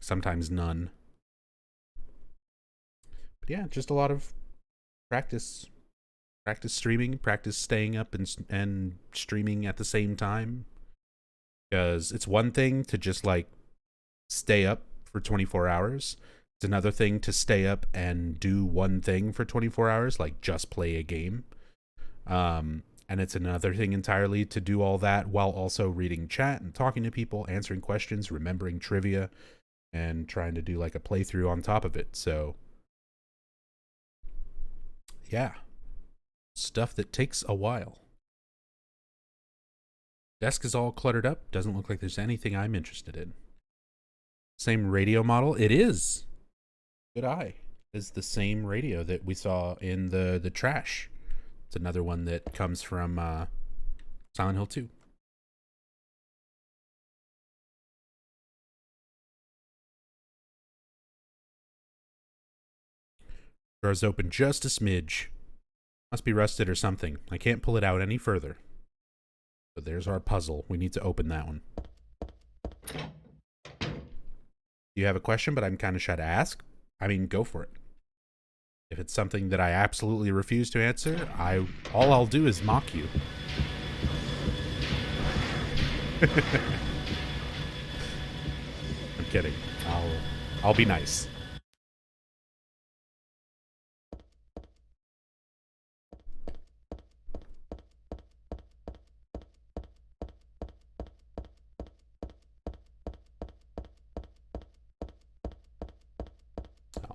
Sometimes none. But yeah, just a lot of practice streaming, practice staying up and streaming at the same time, because it's one thing to just like stay up for 24 hours. It's another thing to stay up and do one thing for 24 hours, like just play a game. And it's another thing entirely to do all that while also reading chat and talking to people, answering questions, remembering trivia, and trying to do like a playthrough on top of it. So yeah, stuff that takes a while. Desk is all cluttered up. Doesn't look like there's anything I'm interested in. Same radio model. It is. Good eye. It's the same radio that we saw in the trash. It's another one that comes from Silent Hill 2. Door's open just a smidge. Must be rusted or something. I can't pull it out any further. But there's our puzzle. We need to open that one. You have a question, but I'm kind of shy to ask? I mean, go for it. If it's something that I absolutely refuse to answer, all I'll do is mock you. I'm kidding. I'll be nice.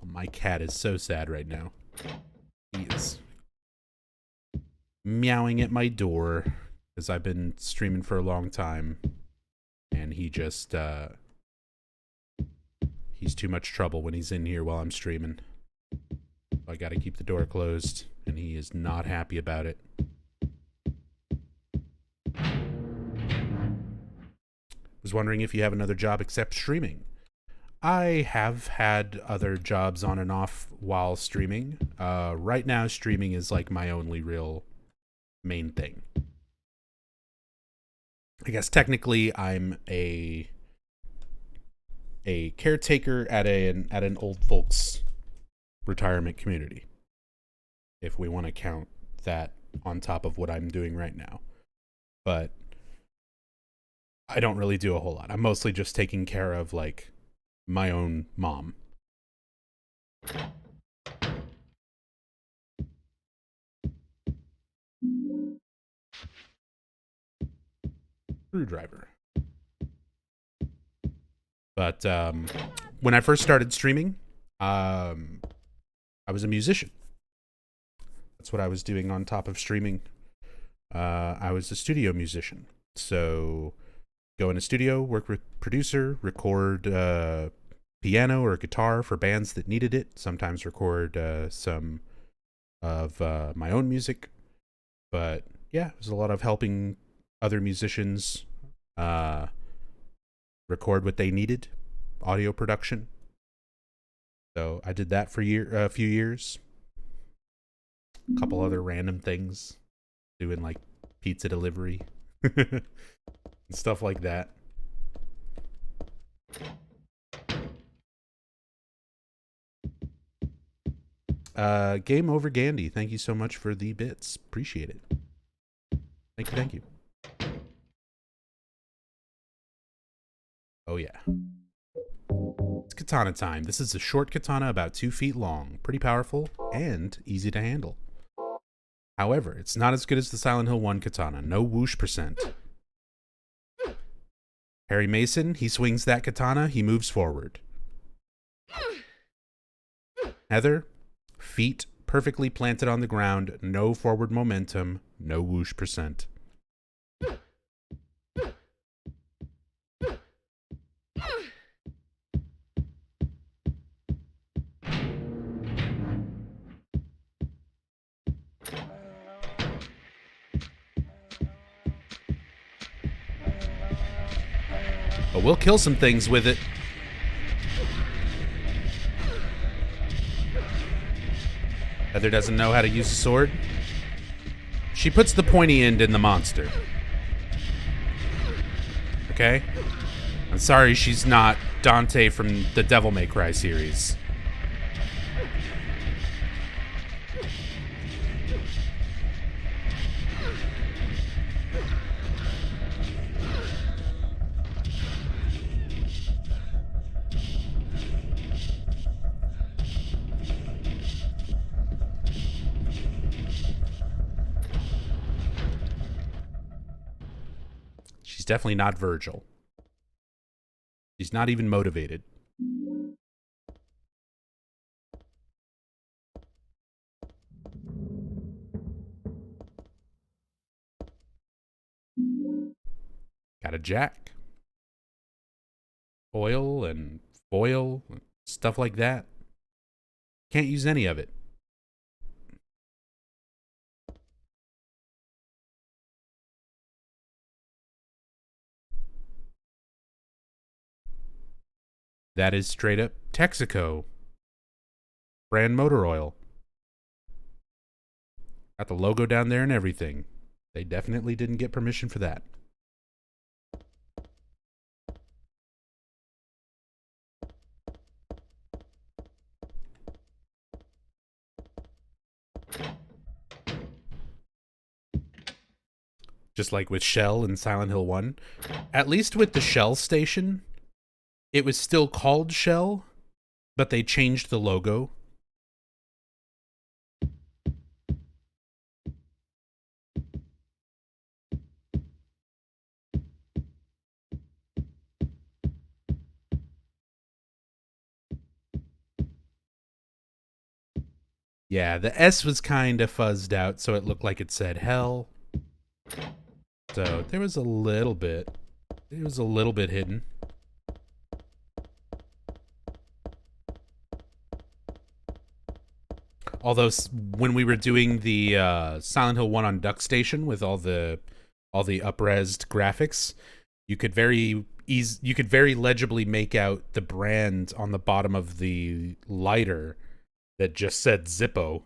My cat is so sad right now. He is meowing at my door because I've been streaming for a long time, and he just he's too much trouble when he's in here while I'm streaming. I gotta keep the door closed, and he is not happy about it. Was wondering if you have another job except streaming. I have had other jobs on and off while streaming. Right now, streaming is like my only real main thing. I guess technically I'm a caretaker at an old folks retirement community, if we want to count that on top of what I'm doing right now. But I don't really do a whole lot. I'm mostly just taking care of like my own mom. Screwdriver. But when I first started streaming, I was a musician. That's what I was doing on top of streaming. I was a studio musician. So go in a studio, work with producer, record piano or guitar for bands that needed it. Sometimes record some of my own music. But yeah, it was a lot of helping other musicians record what they needed, audio production. So I did that for a few years. A couple other random things, doing like pizza delivery and stuff like that. Game Over Gandhi, thank you so much for the bits. Appreciate it. Thank you. Oh yeah. It's katana time. This is a short katana about 2 feet long. Pretty powerful and easy to handle. However, it's not as good as the Silent Hill 1 katana. No whoosh percent. Harry Mason, he swings that katana, he moves forward. Heather, feet perfectly planted on the ground, no forward momentum, no whoosh percent. But we'll kill some things with it. Heather doesn't know how to use a sword. She puts the pointy end in the monster. Okay? I'm sorry she's not Dante from the Devil May Cry series. She's definitely not Virgil. She's not even motivated. Got a jack. Oil and foil, stuff like that. Can't use any of it. That is straight up Texaco brand motor oil. Got the logo down there and everything. They definitely didn't get permission for that. Just like with Shell in Silent Hill 1. At least with the Shell station, it was still called Shell, but they changed the logo. Yeah, the S was kind of fuzzed out, so it looked like it said Hell. So there was a little bit. It was a little bit hidden. Although when we were doing the Silent Hill 1 on Duck Station with all the up-resed graphics, you could very legibly make out the brand on the bottom of the lighter that just said Zippo.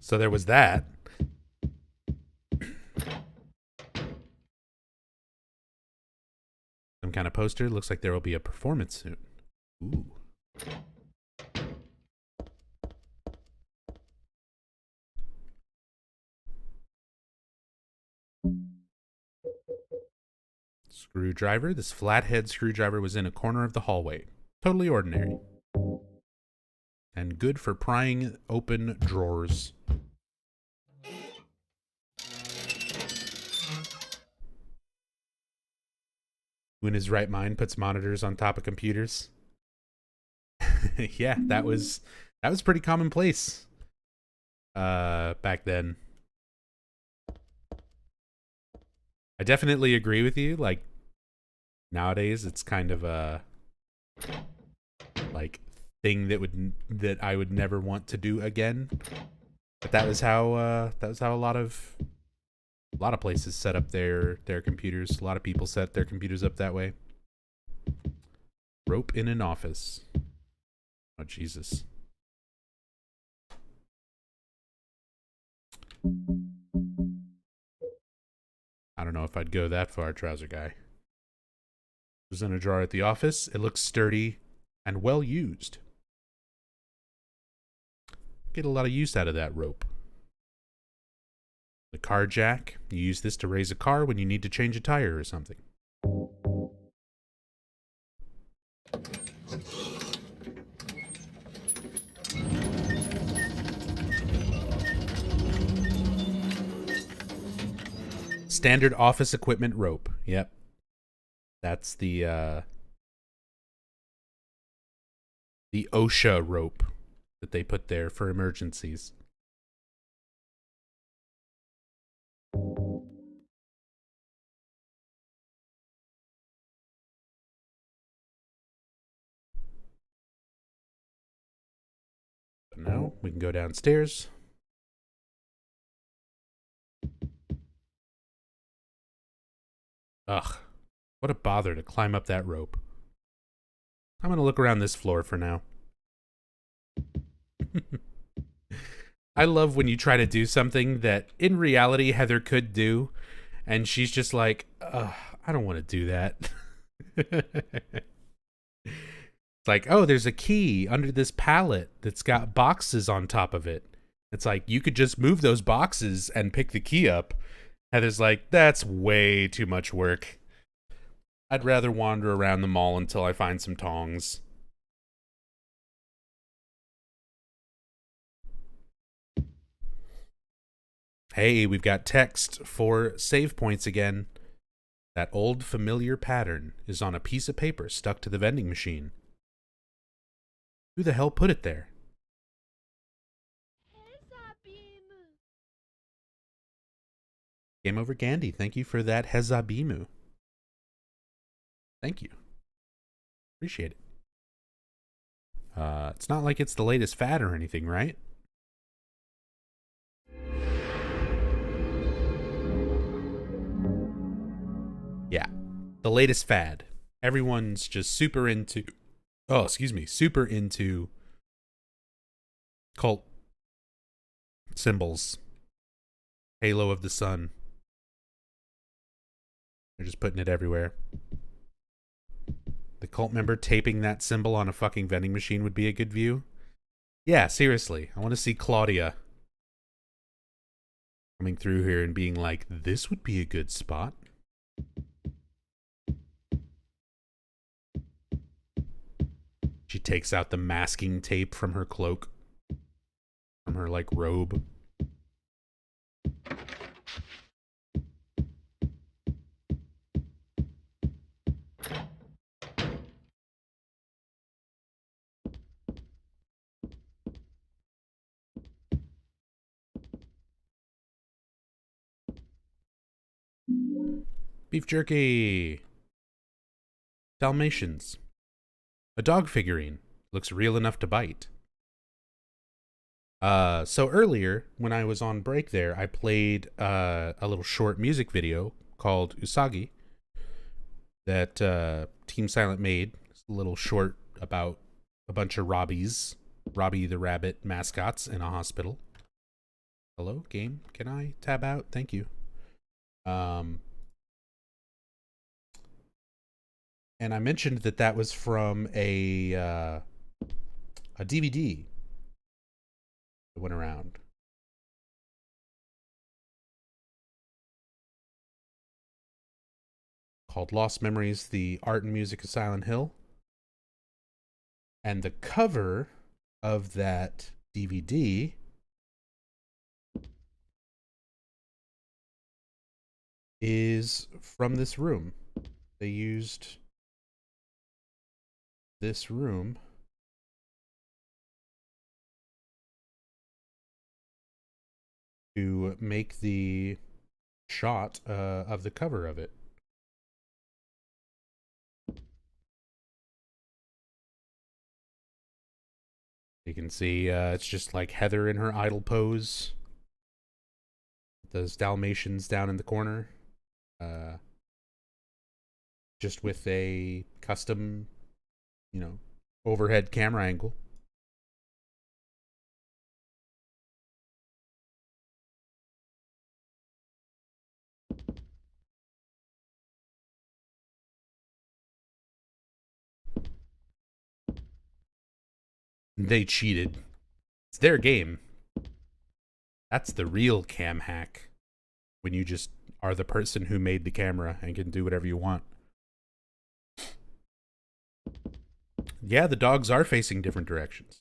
So there was that. Some kind of poster. Looks like there will be a performance soon. Ooh. Screwdriver. This flathead screwdriver was in a corner of the hallway. Totally ordinary. And good for prying open drawers. Who in his right mind puts monitors on top of computers? Yeah, that was pretty commonplace back then. I definitely agree with you. Like nowadays, it's kind of a like thing that I would never want to do again. But that was how a lot of places set up their computers. A lot of people set their computers up that way. Rope in an office. Oh, Jesus. I don't know if I'd go that far, trouser guy. It was in a drawer at the office. It looks sturdy and well used. Get a lot of use out of that rope. The car jack. You use this to raise a car when you need to change a tire or something. Standard office equipment rope. Yep. That's the OSHA rope that they put there for emergencies. So now we can go downstairs. Ugh. What a bother to climb up that rope. I'm going to look around this floor for now. I love when you try to do something that in reality Heather could do, and she's just like, I don't want to do that. It's like, oh, there's a key under this pallet that's got boxes on top of it. It's like, you could just move those boxes and pick the key up. Heather's like, that's way too much work. I'd rather wander around the mall until I find some tongs. Hey, we've got text for save points again. That old familiar pattern is on a piece of paper stuck to the vending machine. Who the hell put it there? Game Over Gandhi, thank you for that Hezabimu. Thank you. Appreciate it. It's not like it's the latest fad or anything, right? Yeah, the latest fad. Everyone's just super into cult symbols. Halo of the sun. They're just putting it everywhere. The cult member taping that symbol on a fucking vending machine would be a good view. Yeah, seriously. I want to see Claudia coming through here and being like, this would be a good spot. She takes out the masking tape from her cloak. From her, like, robe. Beef jerky. Dalmatians. A dog figurine. Looks real enough to bite. So earlier, when I was on break there, I played a little short music video called Usagi that Team Silent made. It's a little short about a bunch of Robbies, Robbie the Rabbit mascots in a hospital. Hello, game? Can I tab out? Thank you. And I mentioned that was from a DVD that went around. Called Lost Memories, the Art and Music of Silent Hill. And the cover of that DVD is from this room. They used this room to make the shot of the cover of it. You can see it's just like Heather in her idle pose. Those Dalmatians down in the corner. Just with a custom, overhead camera angle. They cheated. It's their game. That's the real cam hack. when you just are the person who made the camera and can do whatever you want. Yeah, the dogs are facing different directions.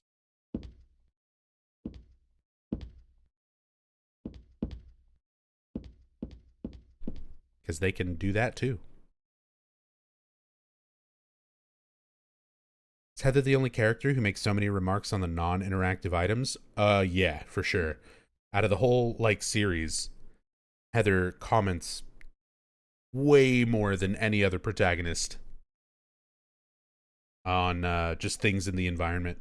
Because they can do that too. Is Heather the only character who makes so many remarks on the non-interactive items? Yeah, for sure. Out of the whole, series, Heather comments way more than any other protagonist on just things in the environment.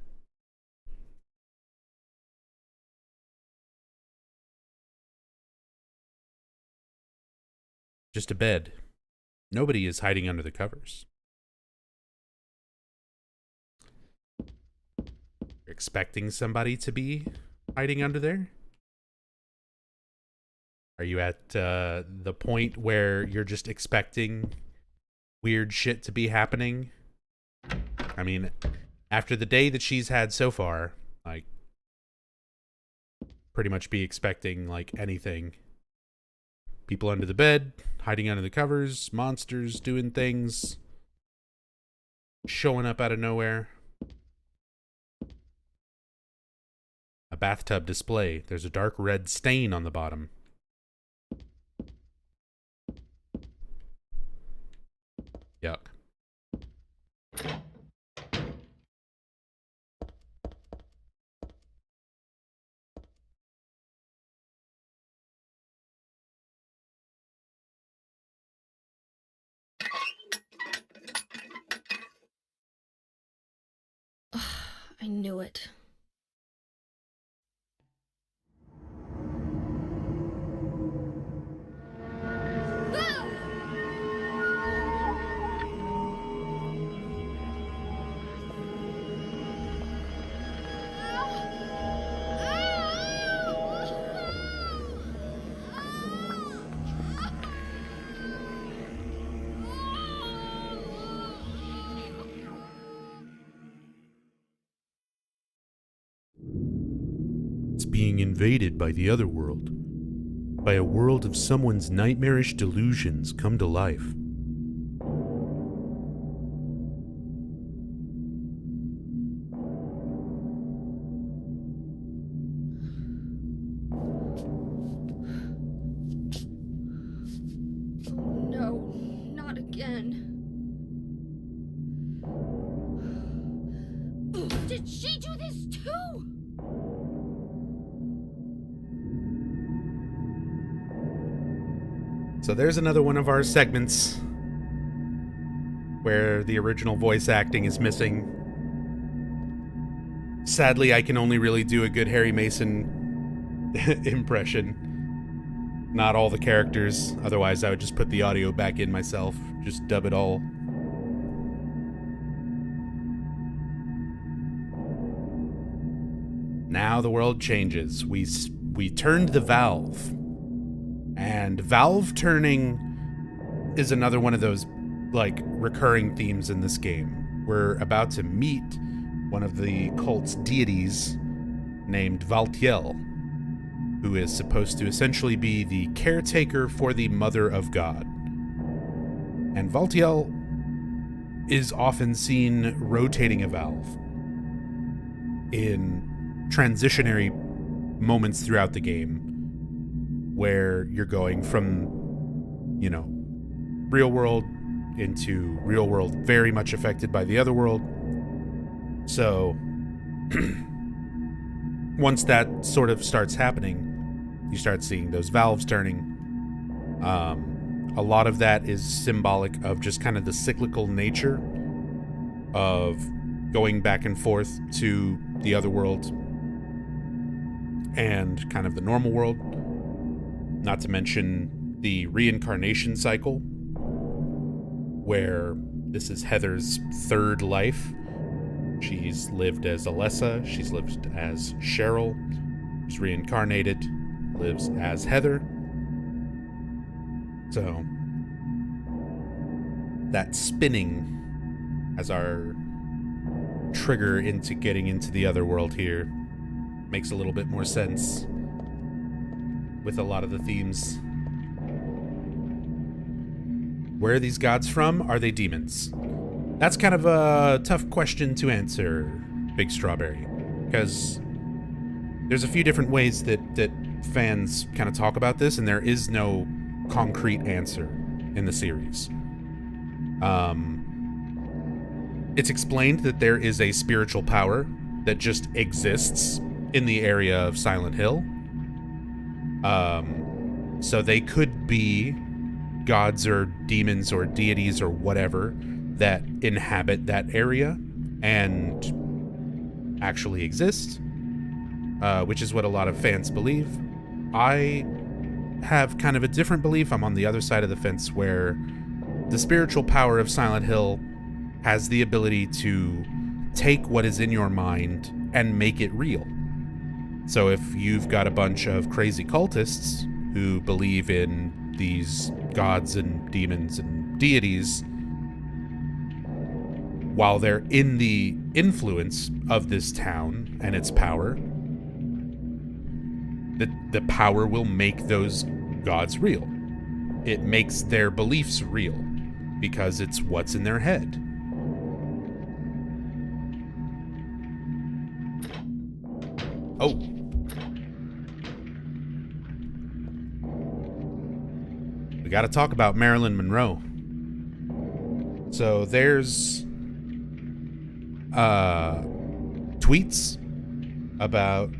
Just a bed. Nobody is hiding under the covers. You're expecting somebody to be hiding under there? Are you at the point where you're just expecting weird shit to be happening? I mean, after the day that she's had so far, pretty much be expecting, anything. People under the bed, hiding under the covers, monsters doing things, showing up out of nowhere. A bathtub display. There's a dark red stain on the bottom. Yuck. I knew it. It's being invaded by the other world. By a world of someone's nightmarish delusions come to life. Oh no, not again. Did she do this too? So there's another one of our segments where the original voice acting is missing. Sadly, I can only really do a good Harry Mason impression. Not all the characters, otherwise I would just put the audio back in myself, just dub it all. Now the world changes. We turned the valve. And valve turning is another one of those, recurring themes in this game. We're about to meet one of the cult's deities named Valtiel, who is supposed to essentially be the caretaker for the Mother of God. And Valtiel is often seen rotating a valve in transitionary moments throughout the game, where you're going from, real world into real world very much affected by the other world. So once that sort of starts happening, you start seeing those valves turning. A lot of that is symbolic of just kind of the cyclical nature of going back and forth to the other world and kind of the normal world. Not to mention the reincarnation cycle, where this is Heather's third life. She's lived as Alessa, she's lived as Cheryl, she's reincarnated, lives as Heather. So, that spinning as our trigger into getting into the other world here makes a little bit more sense with a lot of the themes Where are these gods from? Are they demons? That's kind of a tough question to answer, Big Strawberry, because there's a few different ways that fans kind of talk about this, and there is no concrete answer in the series. It's explained that there is a spiritual power that just exists in the area of Silent Hill. So they could be gods or demons or deities or whatever that inhabit that area and actually exist, which is what a lot of fans believe. I have kind of a different belief. I'm on the other side of the fence, where the spiritual power of Silent Hill has the ability to take what is in your mind and make it real. So if you've got a bunch of crazy cultists who believe in these gods and demons and deities, while they're in the influence of this town and its power, the power will make those gods real. It makes their beliefs real because it's what's in their head. Oh. We got to talk about Marilyn Monroe. So there's tweets about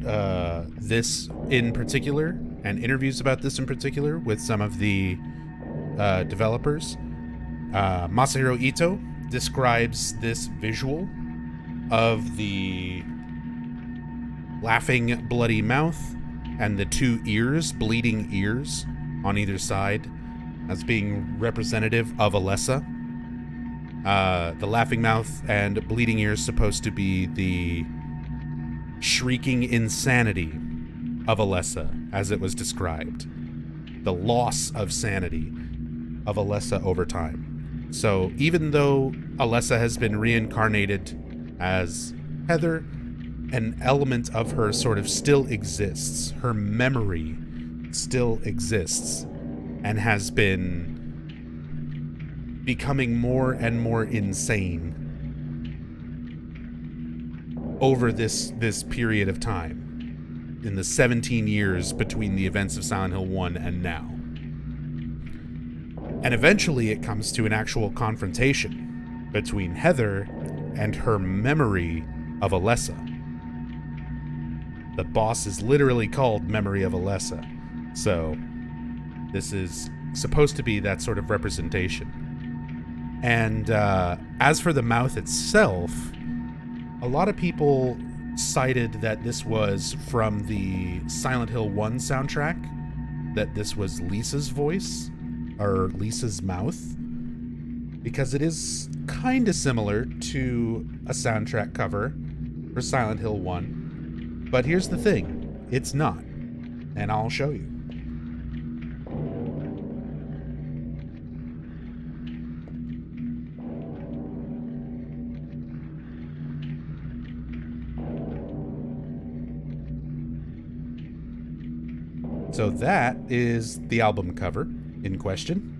this in particular, and interviews about this in particular with some of the developers. Masahiro Ito describes this visual of the laughing bloody mouth and the two ears, bleeding ears on either side, as being representative of Alessa. The laughing mouth and bleeding ears supposed to be the shrieking insanity of Alessa, as it was described. The loss of sanity of Alessa over time. So even though Alessa has been reincarnated as Heather, an element of her sort of still exists. Her memory still exists and has been becoming more and more insane over this period of time, in the 17 years between the events of Silent Hill 1 and now. And eventually it comes to an actual confrontation between Heather and her memory of Alessa. The boss is literally called Memory of Alessa. So this is supposed to be that sort of representation. And as for the mouth itself, a lot of people cited that this was from the Silent Hill 1 soundtrack, that this was Lisa's voice, or Lisa's mouth, because it is kind of similar to a soundtrack cover for Silent Hill 1. But here's the thing, it's not, and I'll show you. So that is the album cover in question.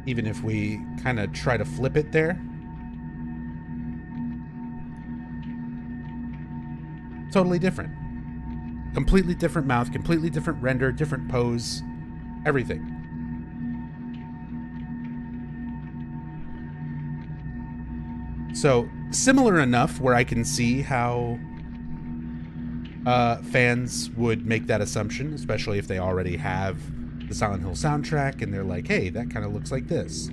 Even if we kind of try to flip it there, totally different. Completely different mouth, completely different render, different pose, everything. So, similar enough where I can see how fans would make that assumption, especially if they already have the Silent Hill soundtrack and they're like, hey, that kind of looks like this.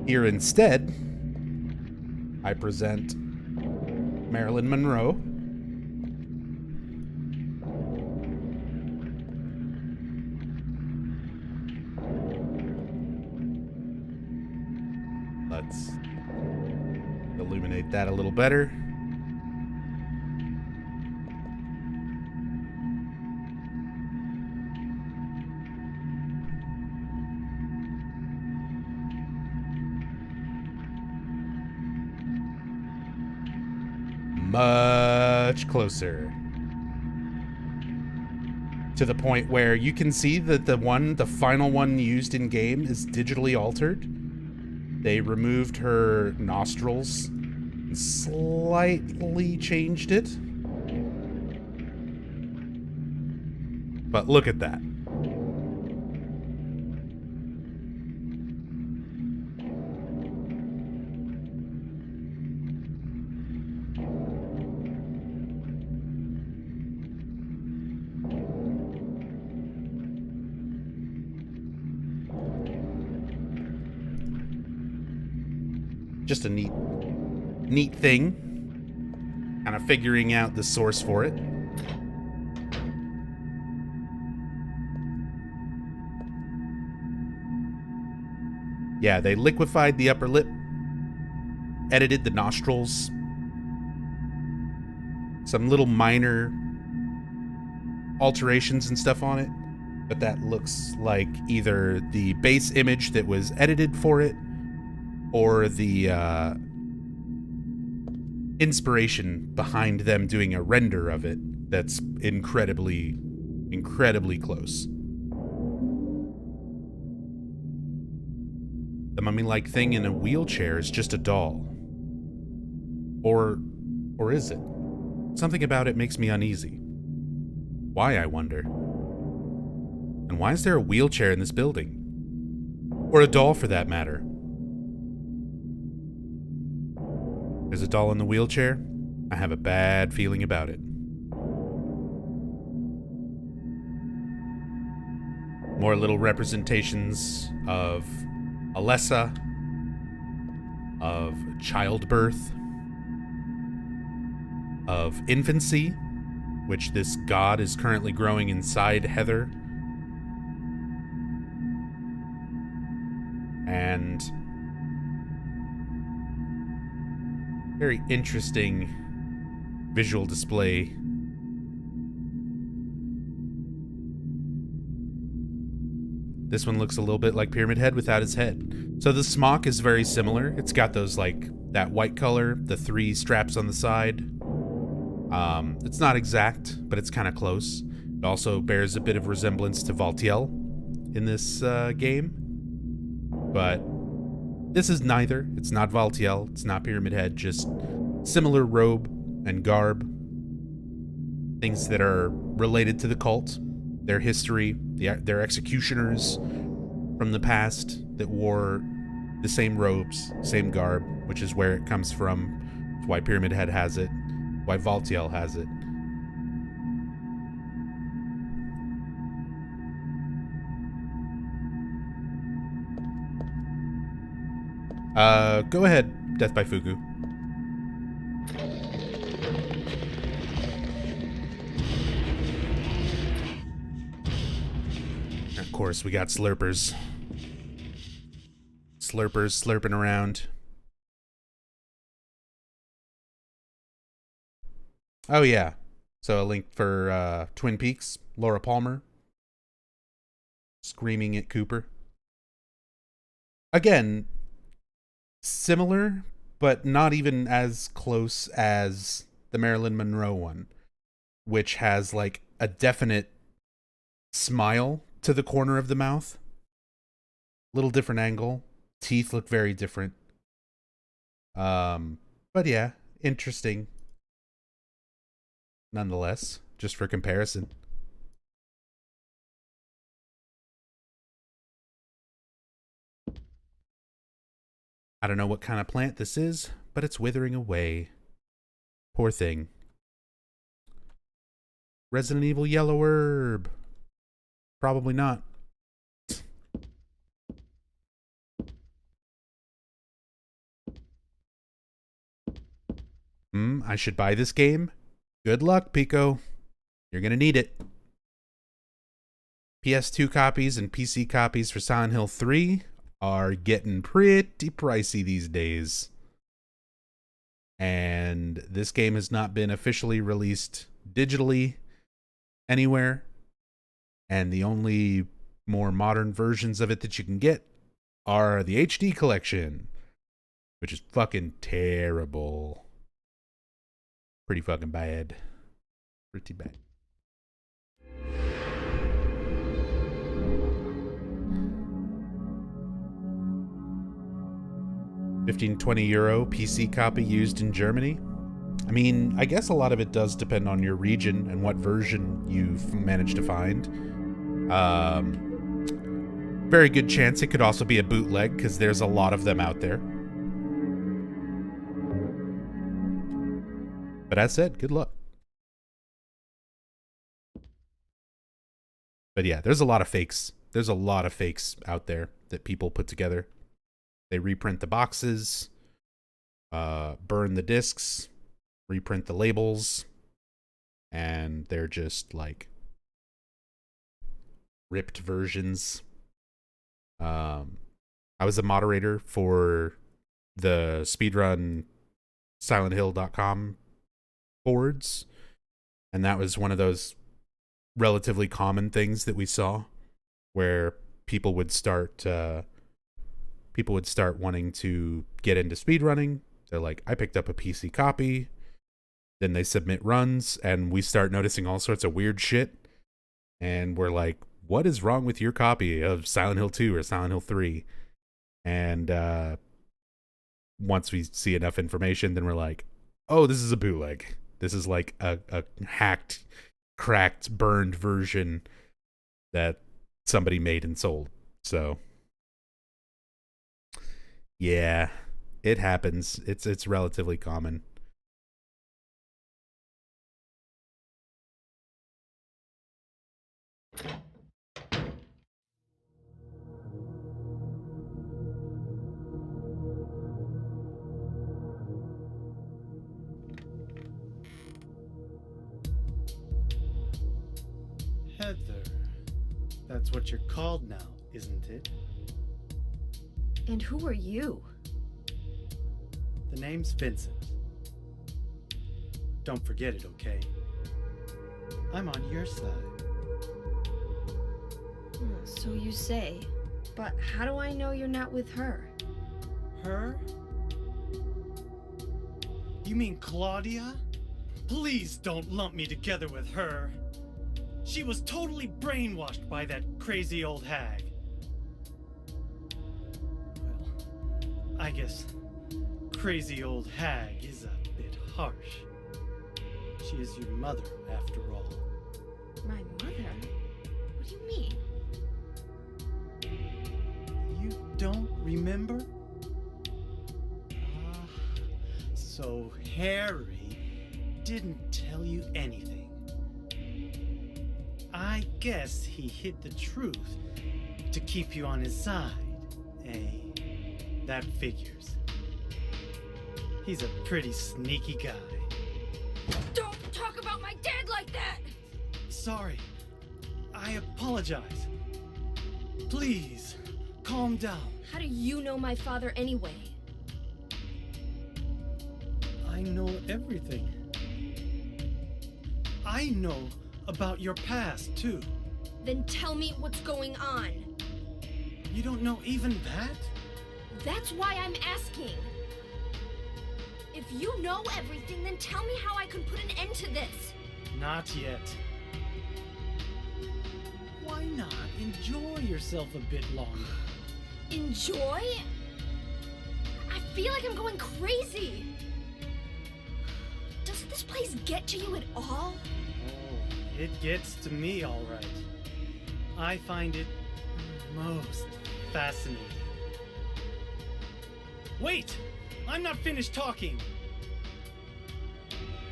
Here instead, I present Marilyn Monroe. Illuminate that a little better. Much closer. To the point where you can see that the final one used in game is digitally altered. They removed her nostrils and slightly changed it. But look at that. Just a neat thing. Kind of figuring out the source for it. Yeah, they liquefied the upper lip, edited the nostrils, some little minor alterations and stuff on it, but that looks like either the base image that was edited for it or the inspiration behind them doing a render of it that's incredibly close. The mummy-like thing in a wheelchair is just a doll. Or is it? Something about it makes me uneasy. Why, I wonder? And why is there a wheelchair in this building? Or a doll, for that matter? There's a doll in the wheelchair. I have a bad feeling about it. More little representations of Alessa, of childbirth, of infancy, which this god is currently growing inside Heather. And very interesting visual display. This one looks a little bit like Pyramid Head without his head. So the smock is very similar. It's got those, like, that white color, the 3 straps on the side. It's not exact, but it's kind of close. It also bears a bit of resemblance to Valtiel in this game. But this is neither. It's not Valtiel. It's not Pyramid Head. Just similar robe and garb. Things that are related to the cult. Their history. Their executioners from the past that wore the same robes, same garb, which is where it comes from. It's why Pyramid Head has it. Why Valtiel has it. Go ahead, Death by Fugu. Of course, we got slurpers. Slurpers slurping around. Oh, yeah. So a link for Twin Peaks, Laura Palmer. Screaming at Cooper. Again, similar, but not even as close as the Marilyn Monroe one, which has like a definite smile to the corner of the mouth. Little different angle. Teeth look very different. But yeah, interesting. Nonetheless, just for comparison. I don't know what kind of plant this is, but it's withering away. Poor thing. Resident Evil Yellow Herb. Probably not. I should buy this game? Good luck, Pico. You're gonna need it. PS2 copies and PC copies for Silent Hill 3 are getting pretty pricey these days. And this game has not been officially released digitally anywhere. And the only more modern versions of it that you can get are the HD collection, which is fucking terrible. Pretty fucking bad. Pretty bad. €15-20 PC copy used in Germany. I mean, I guess a lot of it does depend on your region and what version you've managed to find. Very good chance it could also be a bootleg, because there's a lot of them out there. But as said, good luck. But yeah, there's a lot of fakes. There's a lot of fakes out there that people put together. They reprint the boxes, burn the discs, reprint the labels, and they're just like ripped versions. I was a moderator for the speedrun silenthill.com boards, and that was one of those relatively common things that we saw, where people would start wanting to get into speedrunning. They're like, I picked up a PC copy. Then they submit runs, and we start noticing all sorts of weird shit. And we're like, what is wrong with your copy of Silent Hill 2 or Silent Hill 3? And once we see enough information, then we're like, oh, this is a bootleg. This is like a hacked, cracked, burned version that somebody made and sold. So yeah, it happens. It's relatively common. Heather. That's what you're called now, isn't it? And who are you? The name's Vincent. Don't forget it, okay? I'm on your side. So you say. But how do I know you're not with her? Her? You mean Claudia? Please don't lump me together with her. She was totally brainwashed by that crazy old hag. Well, I guess crazy old hag is a bit harsh. She is your mother, after all. My mother? What do you mean? You don't remember? Ah, so Harry didn't tell you anything. I guess he hid the truth to keep you on his side, eh? That figures. He's a pretty sneaky guy. Don't talk about my dad like that! Sorry. I apologize. Please, calm down. How do you know my father anyway? I know everything. I know about your past, too. Then tell me what's going on. You don't know even that? That's why I'm asking. If you know everything, then tell me how I can put an end to this. Not yet. Why not enjoy yourself a bit longer? Enjoy? I feel like I'm going crazy. Does this place get to you at all? Oh, it gets to me all right. I find it most fascinating. Wait! I'm not finished talking!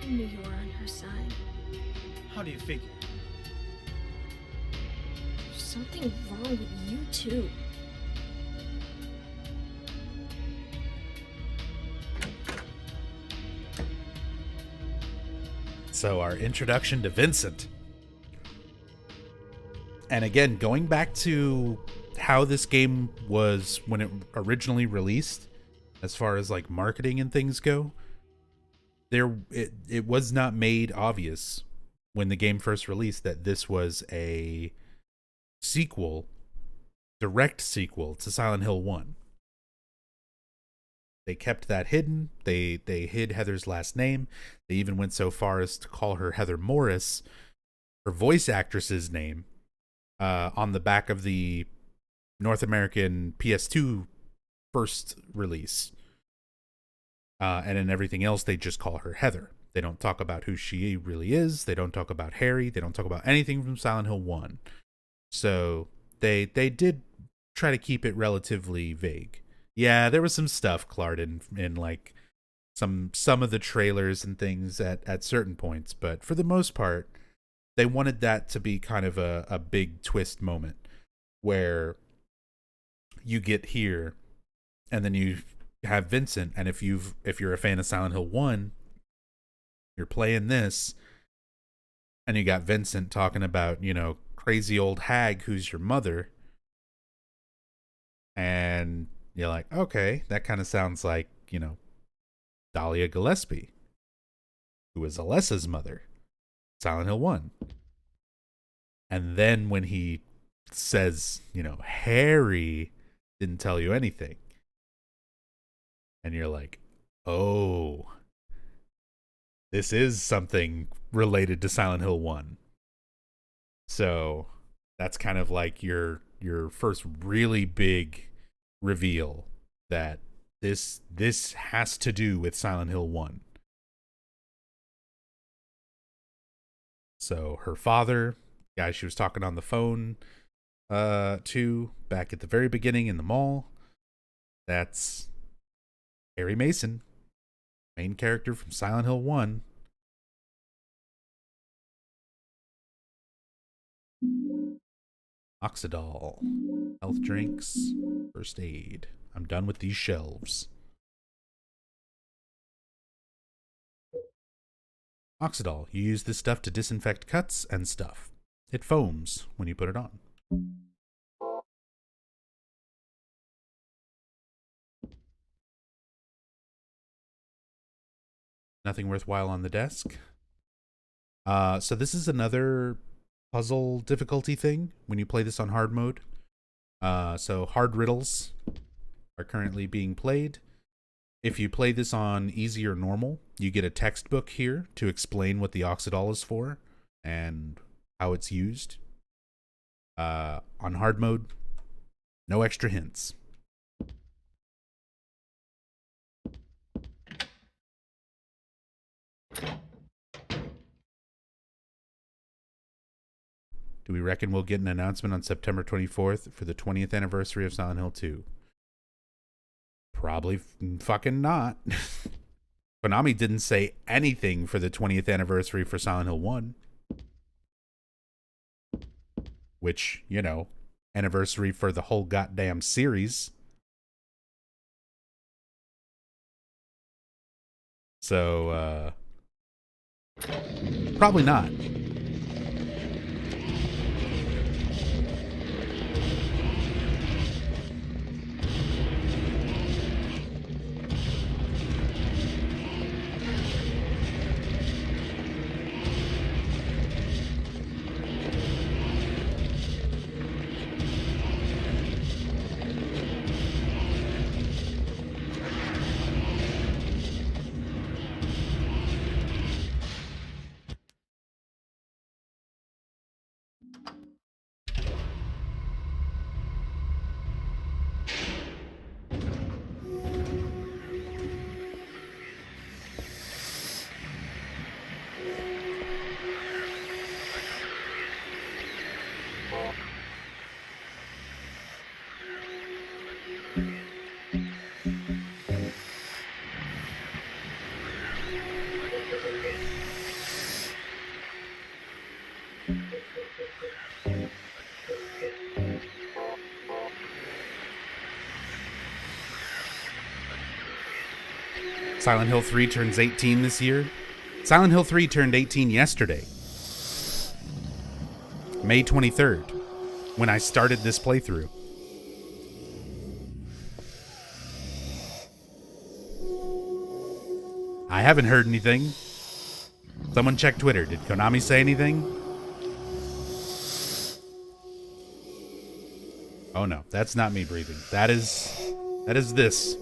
I knew you were on her side. How do you figure? There's something wrong with you, too. So our introduction to Vincent. And again, going back to how this game was when it originally released, as far as like marketing and things go, it was not made obvious when the game first released that this was a sequel, direct sequel to Silent Hill 1. They kept that hidden. They hid Heather's last name. They even went so far as to call her Heather Morris, her voice actress's name, on the back of the North American PS2 first release. And in everything else, they just call her Heather. They don't talk about who she really is. They don't talk about Harry. They don't talk about anything from Silent Hill 1. So they did try to keep it relatively vague. Yeah, there was some stuff, Clark, in like some of the trailers and things at certain points, but for the most part, they wanted that to be kind of a big twist moment where you get here and then you have Vincent, and if you're a fan of Silent Hill 1, you're playing this and you got Vincent talking about, crazy old hag who's your mother, and you're like, okay, that kind of sounds like, Dahlia Gillespie, who is Alessa's mother, Silent Hill 1. And then when he says, Harry didn't tell you anything, and you're like, oh, this is something related to Silent Hill 1. So that's kind of like your first really big reveal that this has to do with Silent Hill 1. So her father, guy she was talking on the phone to back at the very beginning in the mall, that's Harry Mason, main character from Silent Hill 1. Oxidol, health drinks, first aid. I'm done with these shelves. Oxidol, you use this stuff to disinfect cuts and stuff. It foams when you put it on. Nothing worthwhile on the desk. So this is another puzzle difficulty thing when you play this on hard mode. So hard riddles are currently being played. If you play this on easy or normal, you get a textbook here to explain what the Oxidol is for and how it's used. On hard mode, no extra hints. Do we reckon we'll get an announcement on September 24th for the 20th anniversary of Silent Hill 2? Probably fucking not. Konami didn't say anything for the 20th anniversary for Silent Hill 1. Which, anniversary for the whole goddamn series. So, probably not. Silent Hill 3 turns 18 this year. Silent Hill 3 turned 18 yesterday. May 23rd, when I started this playthrough. I haven't heard anything. Someone check Twitter. Did Konami say anything? Oh no, that's not me breathing. That is this.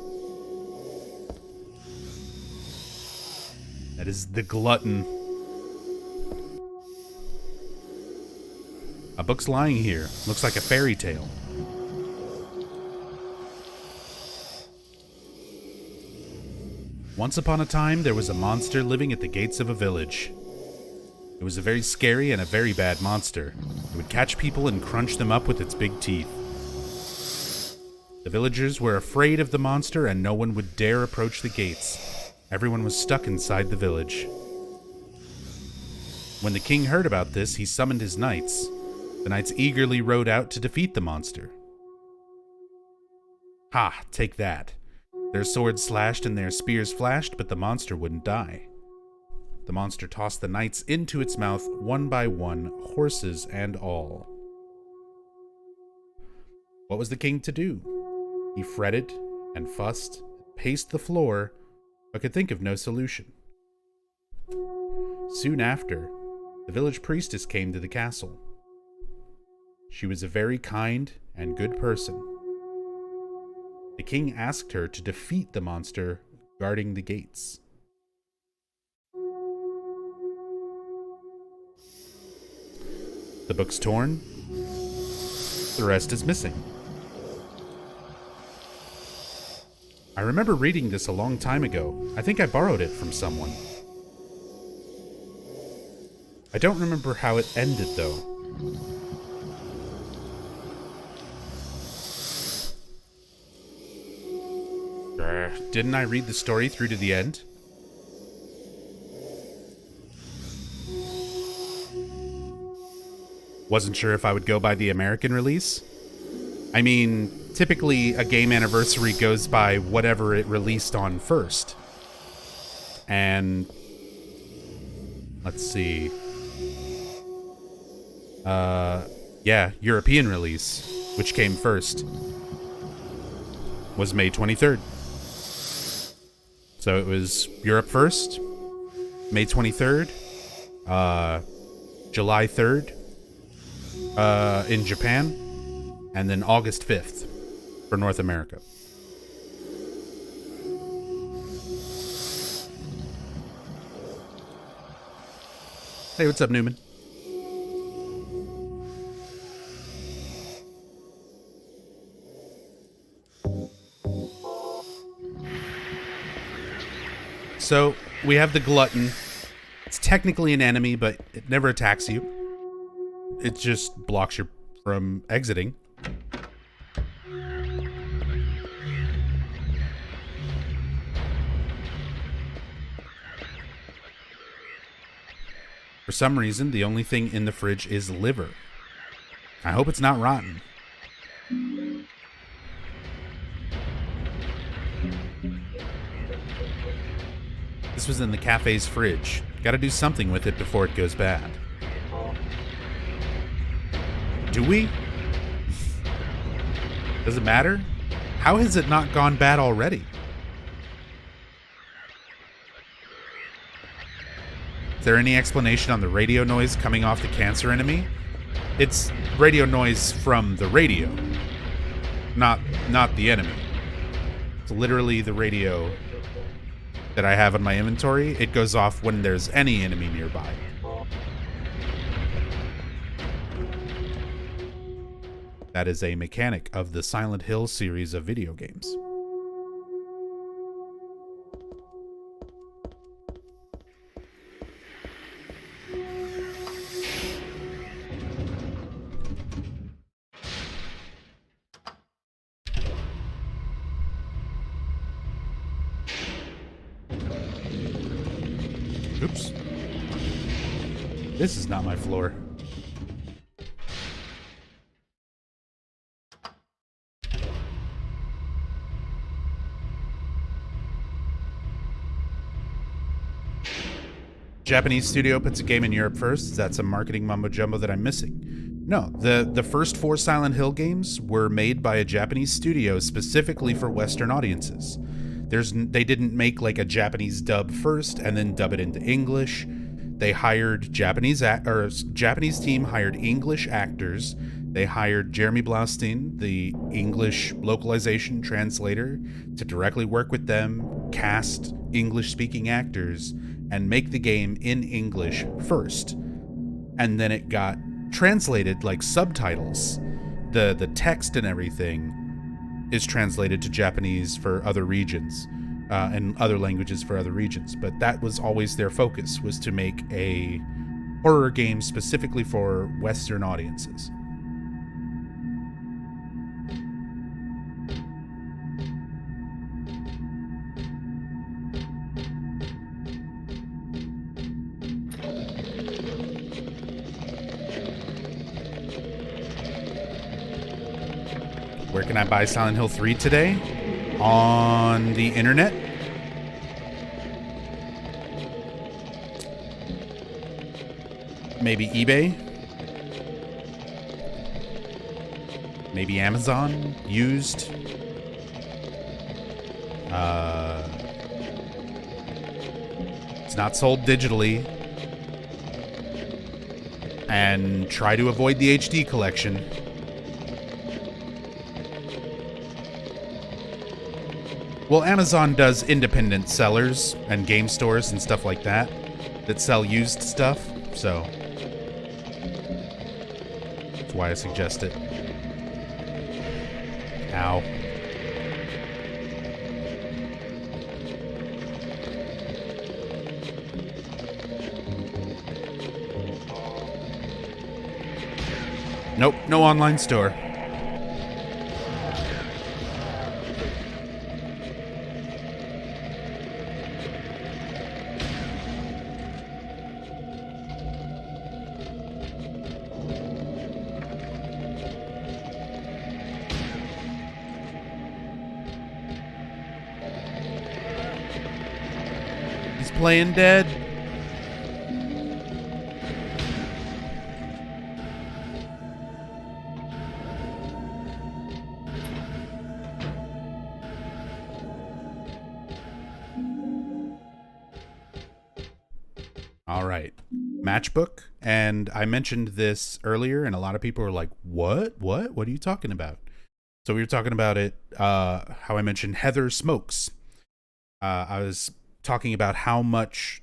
That is the glutton. A book's lying here. Looks like a fairy tale. Once upon a time, there was a monster living at the gates of a village. It was a very scary and a very bad monster. It would catch people and crunch them up with its big teeth. The villagers were afraid of the monster and no one would dare approach the gates. Everyone was stuck inside the village. When the king heard about this, he summoned his knights. The knights eagerly rode out to defeat the monster. Ha, take that. Their swords slashed and their spears flashed, but the monster wouldn't die. The monster tossed the knights into its mouth one by one, horses and all. What was the king to do? He fretted and fussed, paced the floor, but could think of no solution. Soon after, the village priestess came to the castle. She was a very kind and good person. The king asked her to defeat the monster guarding the gates. The book's torn. The rest is missing. I remember reading this a long time ago. I think I borrowed it from someone. I don't remember how it ended, though. Didn't I read the story through to the end? Wasn't sure if I would go by the American release. I mean, typically a game anniversary goes by whatever it released on first. And let's see. Yeah, European release, which came first, was May 23rd. So it was Europe first, May 23rd, July 3rd in Japan, and then August 5th for North America. Hey, what's up, Newman? So, we have the glutton. It's technically an enemy, but it never attacks you. It just blocks you from exiting. For some reason, the only thing in the fridge is liver. I hope it's not rotten. This was in the cafe's fridge. Gotta do something with it before it goes bad. Do we? Does it matter? How has it not gone bad already? Is there any explanation on the radio noise coming off the cancer enemy? It's radio noise from the radio, not the enemy. It's literally the radio that I have in my inventory. It goes off when there's any enemy nearby. That is a mechanic of the Silent Hill series of video games. Oops. This is not my floor. Japanese studio puts a game in Europe first. Is that some marketing mumbo jumbo that I'm missing? No, the first 4 Silent Hill games were made by a Japanese studio specifically for Western audiences. They didn't make like a Japanese dub first and then dub it into English. They hired Japanese team hired English actors. They hired Jeremy Blaustein, the English localization translator, to directly work with them, cast English-speaking actors, and make the game in English first. And then it got translated like subtitles. The text and everything is translated to Japanese for other regions, and other languages for other regions. But that was always their focus, was to make a horror game specifically for Western audiences. Where can I buy Silent Hill 3 today? On the internet? Maybe eBay? Maybe Amazon? Used? It's not sold digitally. And try to avoid the HD collection. Well, Amazon does independent sellers and game stores and stuff like that sell used stuff, so that's why I suggest it. Ow. Nope, no online store. Playing dead. All right. Matchbook. And I mentioned this earlier, and a lot of people were like, what? What are you talking about? So we were talking about it, how I mentioned Heather Smokes. I was talking about how much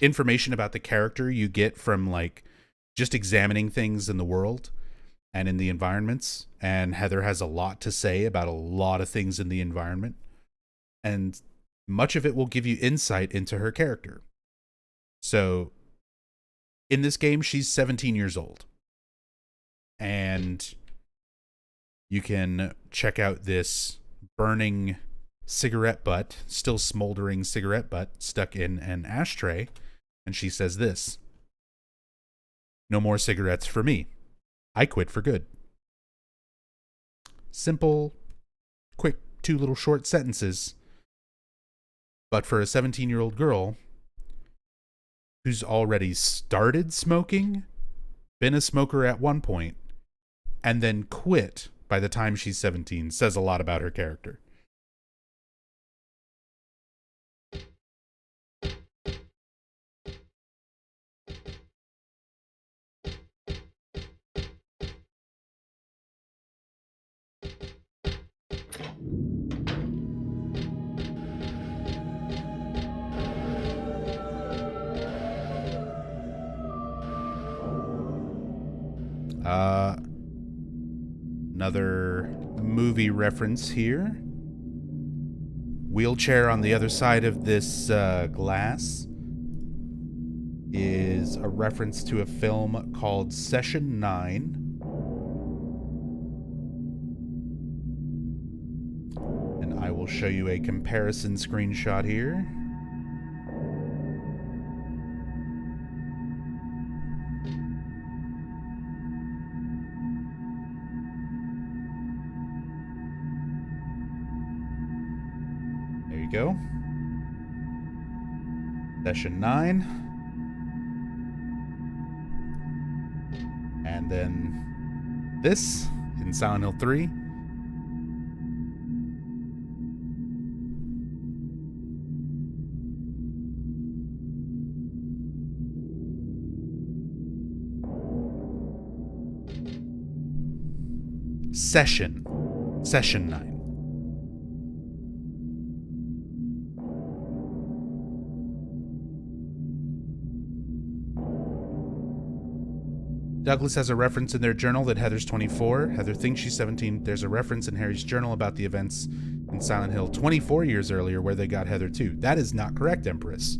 information about the character you get from like just examining things in the world and in the environments. And Heather has a lot to say about a lot of things in the environment. And much of it will give you insight into her character. So in this game, she's 17 years old. And you can check out this burning cigarette butt, still smoldering cigarette butt stuck in an ashtray. And she says this: "No more cigarettes for me. I quit for good." Simple, quick, 2 little short sentences. But for a 17-year-old girl who's already started smoking, been a smoker at one point, and then quit by the time she's 17, says a lot about her character. Another movie reference here. Wheelchair on the other side of this glass is a reference to a film called Session 9. And I will show you a comparison screenshot here. Go. Session 9. And then this in Silent Hill 3. Session 9. Douglas has a reference in their journal that Heather's 24. Heather thinks she's 17. There's a reference in Harry's journal about the events in Silent Hill 24 years earlier where they got Heather too. That is not correct, Empress.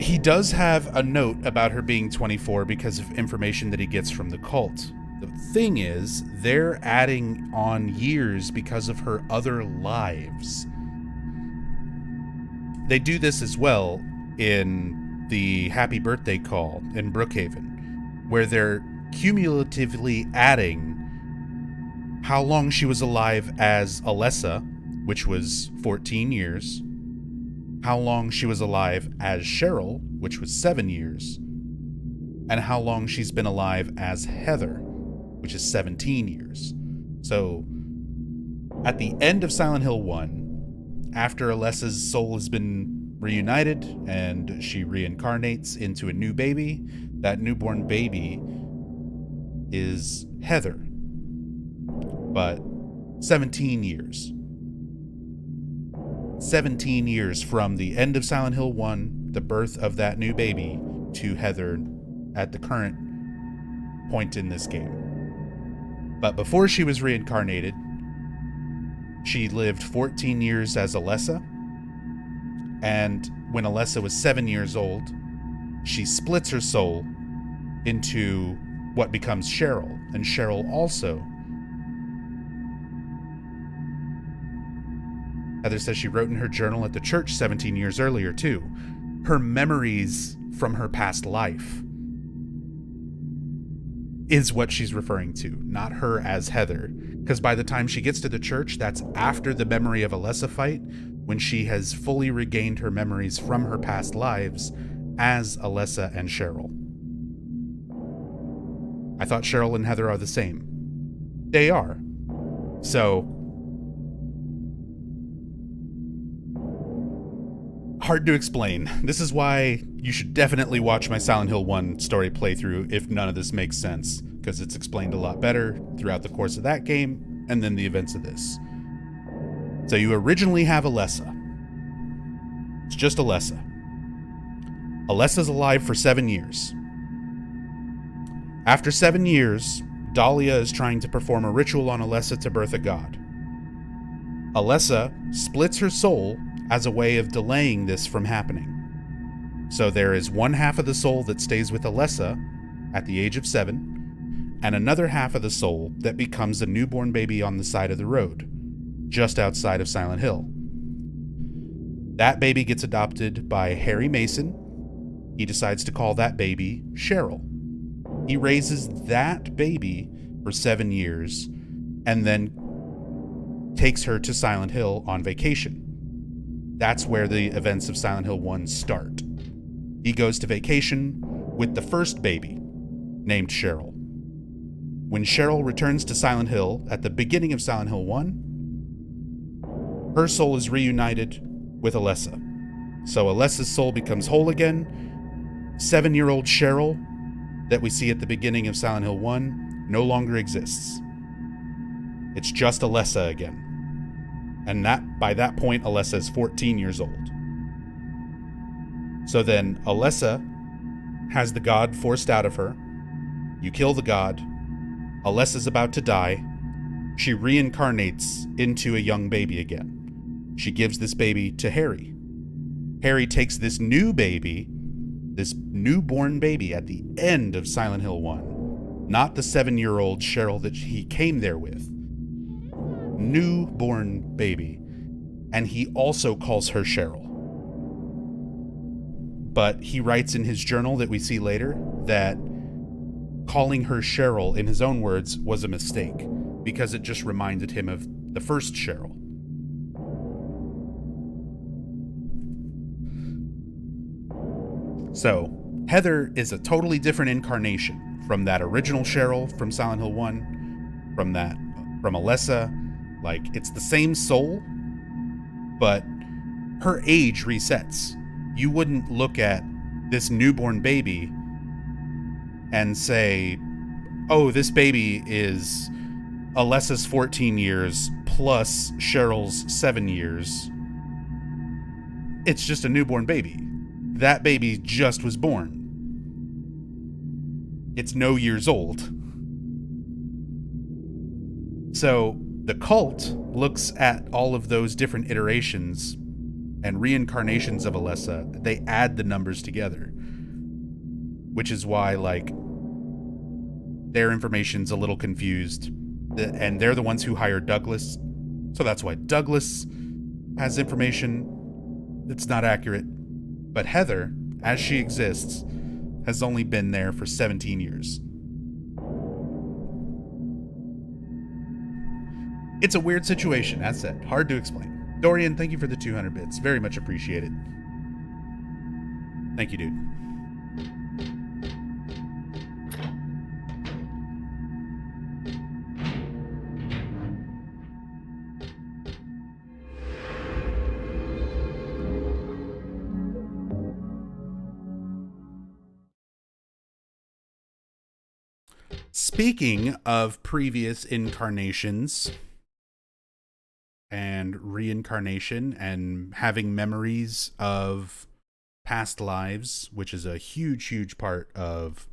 He does have a note about her being 24 because of information that he gets from the cult. The thing is, they're adding on years because of her other lives. They do this as well in the Happy Birthday call in Brookhaven, where they're cumulatively adding how long she was alive as Alessa, which was 14 years, how long she was alive as Cheryl, which was 7 years, and how long she's been alive as Heather, which is 17 years. So, at the end of Silent Hill 1, after Alessa's soul has been reunited and she reincarnates into a new baby, that newborn baby is Heather. But 17 years. 17 years from the end of Silent Hill 1, the birth of that new baby, to Heather at the current point in this game. But before she was reincarnated, she lived 14 years as Alessa. And when Alessa was 7 years old, she splits her soul into what becomes Cheryl. And Cheryl also. Heather says she wrote in her journal at the church 17 years earlier, too. Her memories from her past life is what she's referring to, not her as Heather. Because by the time she gets to the church, that's after the memory of Alessa fight, when she has fully regained her memories from her past lives as Alessa and Cheryl. I thought Cheryl and Heather are the same. They are. So, hard to explain. This is why you should definitely watch my Silent Hill 1 story playthrough if none of this makes sense, because it's explained a lot better throughout the course of that game and then the events of this. So you originally have Alessa. It's just Alessa. Alessa's alive for 7 years. After 7 years, Dahlia is trying to perform a ritual on Alessa to birth a god. Alessa splits her soul as a way of delaying this from happening. So there is one half of the soul that stays with Alessa at the age of 7, and another half of the soul that becomes a newborn baby on the side of the road, just outside of Silent Hill. That baby gets adopted by Harry Mason. He decides to call that baby Cheryl. He raises that baby for 7 years and then takes her to Silent Hill on vacation. That's where the events of Silent Hill 1 start. He goes to vacation with the first baby, named Cheryl. When Cheryl returns to Silent Hill at the beginning of Silent Hill 1, her soul is reunited with Alessa. So Alessa's soul becomes whole again. 7-year-old Cheryl that we see at the beginning of Silent Hill 1 no longer exists. It's just Alessa again. And by that point, Alessa is 14 years old. So then Alessa has the god forced out of her. You kill the god. Alessa's about to die. She reincarnates into a young baby again. She gives this baby to Harry. Harry takes this new baby, this newborn baby at the end of Silent Hill 1, not the 7-year-old Cheryl that he came there with. Newborn baby. And he also calls her Cheryl. But he writes in his journal that we see later that calling her Cheryl, in his own words, was a mistake because it just reminded him of the first Cheryl. So, Heather is a totally different incarnation from that original Cheryl from Silent Hill 1, from Alessa. Like, it's the same soul, but her age resets. You wouldn't look at this newborn baby and say, oh, this baby is Alessa's 14 years plus Cheryl's 7 years. It's just a newborn baby. That baby just was born. It's no years old. So the cult looks at all of those different iterations and reincarnations of Alessa. They add the numbers together, which is why, like, their information's a little confused. And they're the ones who hired Douglas. So that's why Douglas has information that's not accurate. But Heather, as she exists, has only been there for 17 years. It's a weird situation, as said. Hard to explain. Dorian, thank you for the 200 bits. Very much appreciated. Thank you, dude. Speaking of previous incarnations and reincarnation and having memories of past lives, which is a huge, huge part of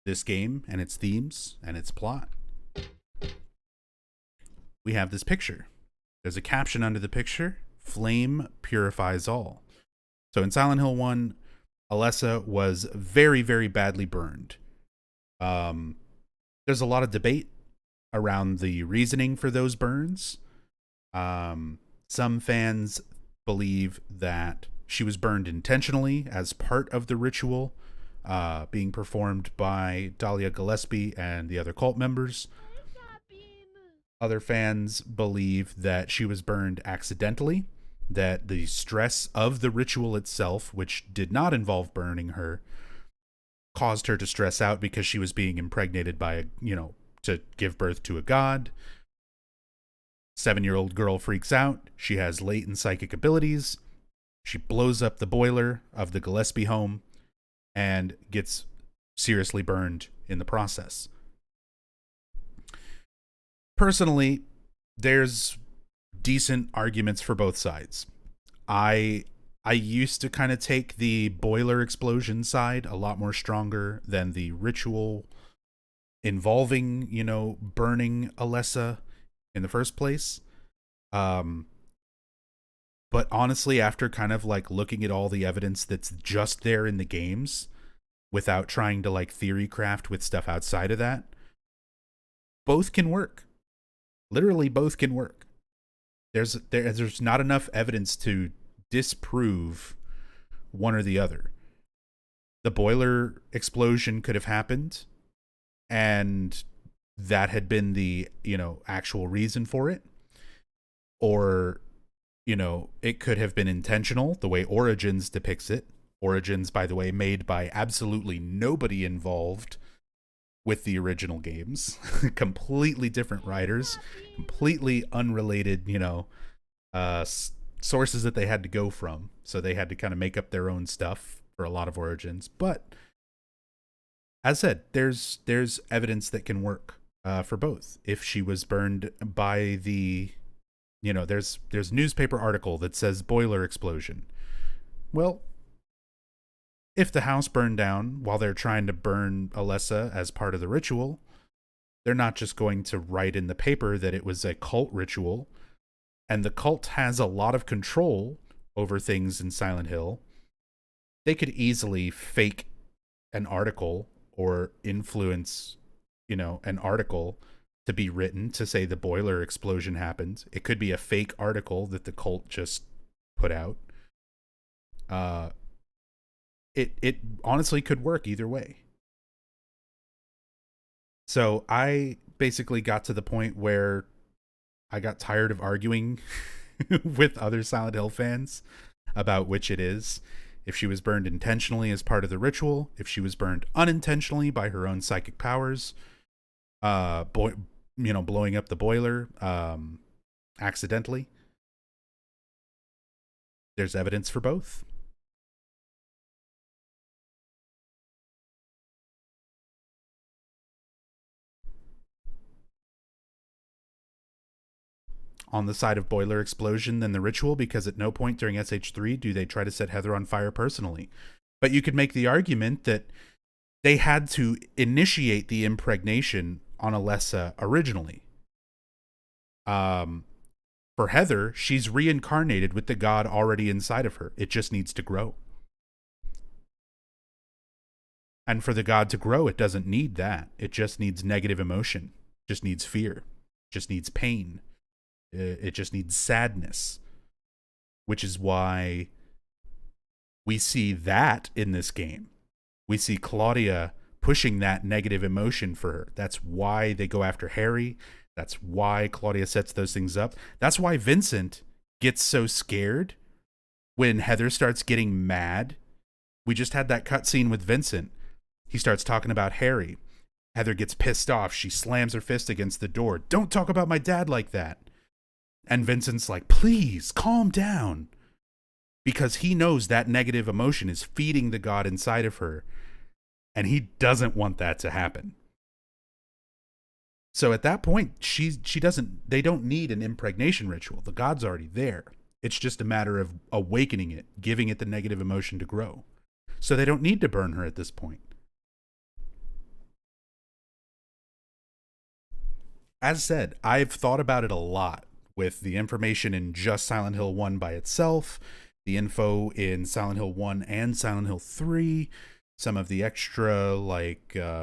this game and its themes and its plot, we have this picture. There's a caption under the picture: "Flame purifies all." So in Silent Hill 1, Alessa was very, very badly burned. There's a lot of debate around the reasoning for those burns. Some fans believe that she was burned intentionally as part of the ritual being performed by Dahlia Gillespie and the other cult members. Other fans believe that she was burned accidentally, that the stress of the ritual itself, which did not involve burning her, caused her to stress out because she was being impregnated by to give birth to a god. 7-year-old girl freaks out. She has latent psychic abilities. She blows up the boiler of the Gillespie home and gets seriously burned in the process. Personally, there's decent arguments for both sides. I used to kind of take the boiler explosion side a lot more stronger than the ritual involving, burning Alessa in the first place. But honestly, after kind of like looking at all the evidence that's just there in the games without trying to like theory craft with stuff outside of that, both can work. Literally both can work. There's not enough evidence to disprove one or the other. The boiler explosion could have happened, and that had been the, actual reason for it. Or, it could have been intentional, the way Origins depicts it. Origins, by the way, made by absolutely nobody involved with the original games. Completely different writers, completely unrelated, sources that they had to go from. So they had to kind of make up their own stuff for a lot of Origins. But as said, there's evidence that can work for both. If she was burned by the, there's newspaper article that says boiler explosion. Well, if the house burned down while they're trying to burn Alessa as part of the ritual, they're not just going to write in the paper that it was a cult ritual. And the cult has a lot of control over things in Silent Hill. They could easily fake an article or influence, an article to be written to say the boiler explosion happened. It could be a fake article that the cult just put out. It honestly could work either way. So I basically got to the point where I got tired of arguing with other Silent Hill fans about which it is. If she was burned intentionally as part of the ritual, if she was burned unintentionally by her own psychic powers, blowing up the boiler accidentally. There's evidence for both. on the side of boiler explosion than the ritual, because at no point during SH3 do they try to set Heather on fire personally. But you could make the argument that they had to initiate the impregnation on Alessa originally. For Heather, she's reincarnated with the god already inside of her. It just needs to grow. And for the god to grow, it doesn't need that. It just needs negative emotion. It just needs fear. It just needs pain. It just needs sadness. Which is why we see that in this game. We see Claudia pushing that negative emotion for her. That's why they go after Harry. That's why Claudia sets those things up. That's why Vincent gets so scared when Heather starts getting mad. We just had that cutscene with Vincent. He starts talking about Harry. Heather gets pissed off. She slams her fist against the door. Don't talk about my dad like that. And Vincent's like, please, calm down. Because he knows that negative emotion is feeding the god inside of her. And he doesn't want that to happen. So at that point, they don't need an impregnation ritual. The god's already there. It's just a matter of awakening it, giving it the negative emotion to grow. So they don't need to burn her at this point. As said, I've thought about it a lot with the information in just Silent Hill 1 by itself, the info in Silent Hill 1 and Silent Hill 3, some of the extra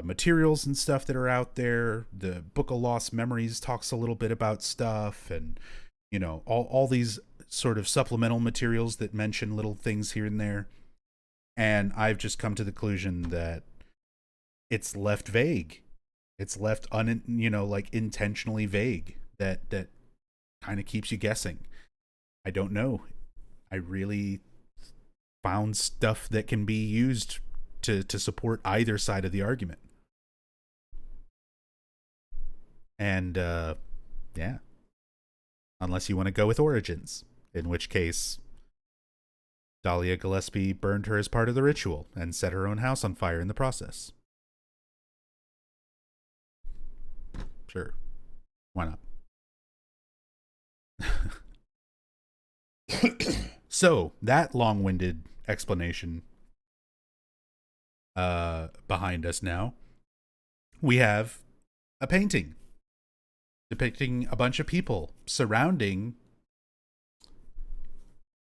materials and stuff that are out there. The Book of Lost Memories talks a little bit about stuff, and all these sort of supplemental materials that mention little things here and there. And I've just come to the conclusion that it's left vague. It's left intentionally vague. That kind of keeps you guessing. I don't know. I really found stuff that can be used to support either side of the argument. And yeah. Unless you want to go with Origins, in which case Dahlia Gillespie burned her as part of the ritual and set her own house on fire in the process. Sure. Why not? So, that long-winded explanation behind us now, we have a painting depicting a bunch of people surrounding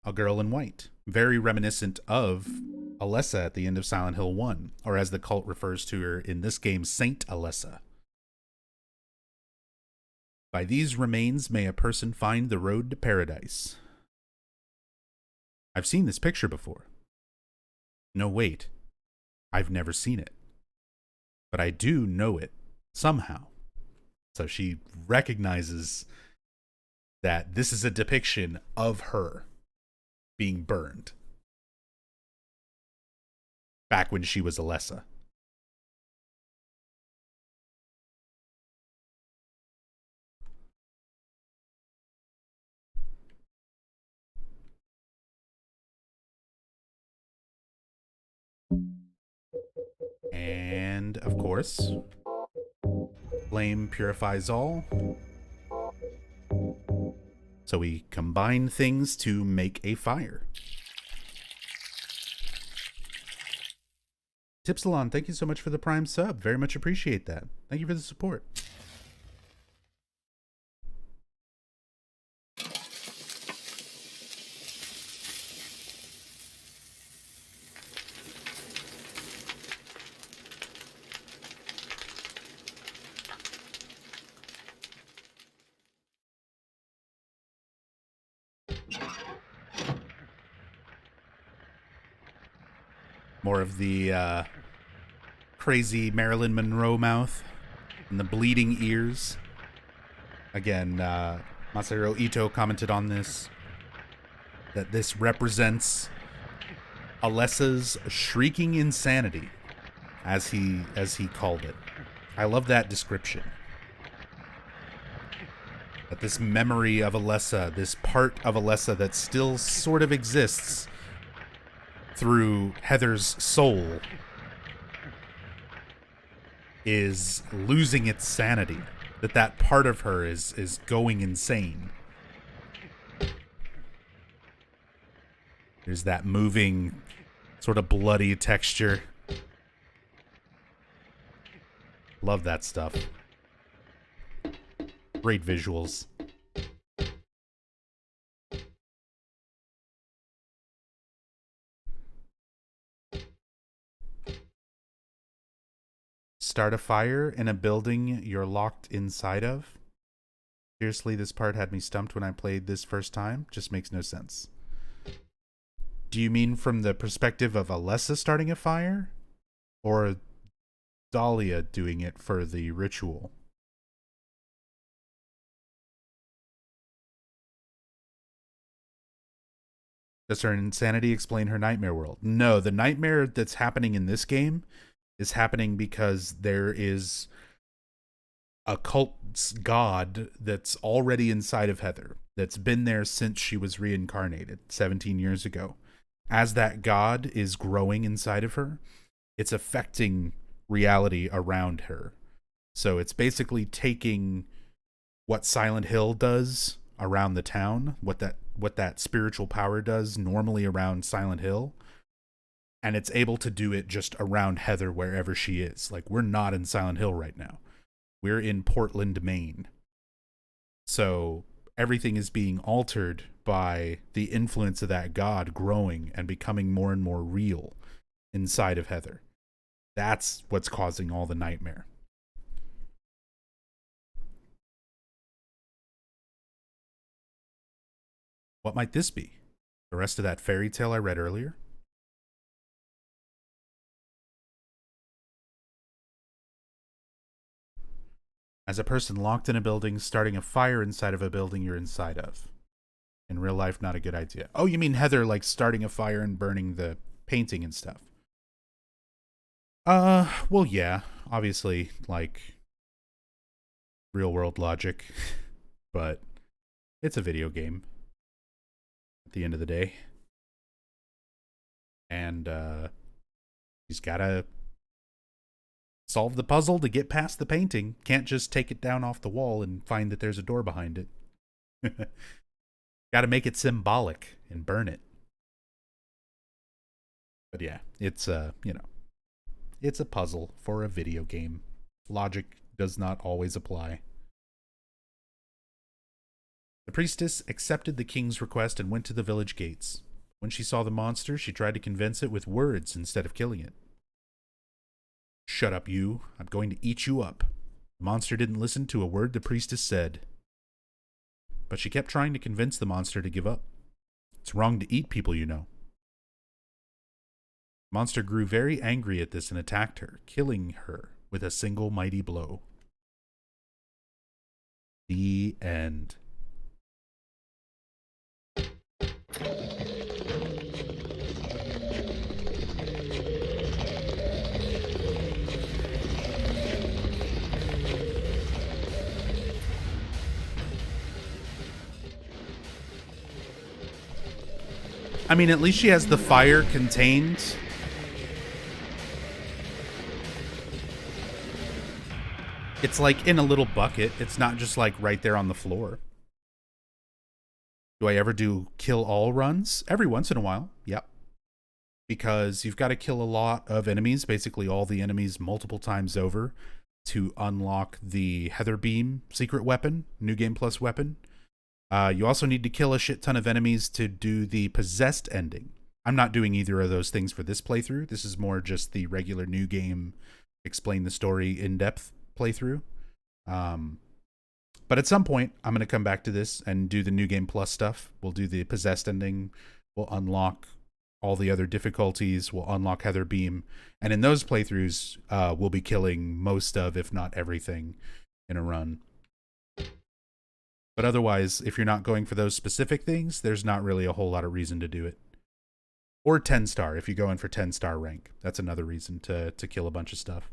a girl in white. Very reminiscent of Alessa at the end of Silent Hill 1, or as the cult refers to her in this game, Saint Alessa. By these remains may a person find the road to paradise. I've seen this picture before. No, wait. I've never seen it. But I do know it somehow. So she recognizes that this is a depiction of her being burned back when she was Alessa. And, of course, flame purifies all. So we combine things to make a fire. Tipsilon, thank you so much for the Prime sub. Very much appreciate that. Thank you for the support. More of the crazy Marilyn Monroe mouth and the bleeding ears. Again, Masahiro Ito commented on this, that this represents Alessa's shrieking insanity, as he called it. I love that description. That this memory of Alessa, this part of Alessa that still sort of exists through Heather's soul, is losing its sanity. That part of her is going insane. There's that moving, sort of bloody texture. Love that stuff. Great visuals. Start a fire in a building you're locked inside of. Seriously, this part had me stumped when I played this first time. Just makes no sense. Do you mean from the perspective of Alessa starting a fire? Or Dahlia doing it for the ritual? Does her insanity explain her nightmare world? No, the nightmare that's happening in this game is happening because there is a cult god that's already inside of Heather, that's been there since she was reincarnated 17 years ago. As that god is growing inside of her, it's affecting reality around her. So it's basically taking what Silent Hill does around the town, what that spiritual power does normally around Silent Hill, and it's able to do it just around Heather wherever she is. Like, we're not in Silent Hill right now. We're in Portland, Maine. So everything is being altered by the influence of that god growing and becoming more and more real inside of Heather. That's what's causing all the nightmare. What might this be? The rest of that fairy tale I read earlier? As a person locked in a building, starting a fire inside of a building you're inside of. In real life, not a good idea. Oh, you mean Heather, like starting a fire and burning the painting and stuff? Well, yeah. Obviously, like, real world logic. But it's a video game at the end of the day. And, he's gotta solve the puzzle to get past the painting. Can't just take it down off the wall and find that there's a door behind it. Gotta make it symbolic and burn it. But yeah, it's it's a puzzle for a video game. Logic does not always apply. The priestess accepted the king's request and went to the village gates. When she saw the monster, she tried to convince it with words instead of killing it. Shut up, you. I'm going to eat you up. The monster didn't listen to a word the priestess said. But she kept trying to convince the monster to give up. It's wrong to eat people, you know. The monster grew very angry at this and attacked her, killing her with a single mighty blow. The end. I mean, at least she has the fire contained. It's like in a little bucket. It's not just like right there on the floor. Do I ever do kill all runs? Every once in a while, yep. Because you've got to kill a lot of enemies, basically all the enemies multiple times over, to unlock the Heather Beam secret weapon, New Game Plus weapon. You also need to kill a shit ton of enemies to do the possessed ending. I'm not doing either of those things for this playthrough. This is more just the regular New Game, explain the story in-depth playthrough. But at some point, I'm going to come back to this and do the New Game Plus stuff. We'll do the possessed ending. We'll unlock all the other difficulties. We'll unlock Heather Beam. And in those playthroughs, we'll be killing most of, if not everything, in a run. But otherwise, if you're not going for those specific things, there's not really a whole lot of reason to do it. Or 10-star, if you go in for 10-star rank. That's another reason to kill a bunch of stuff.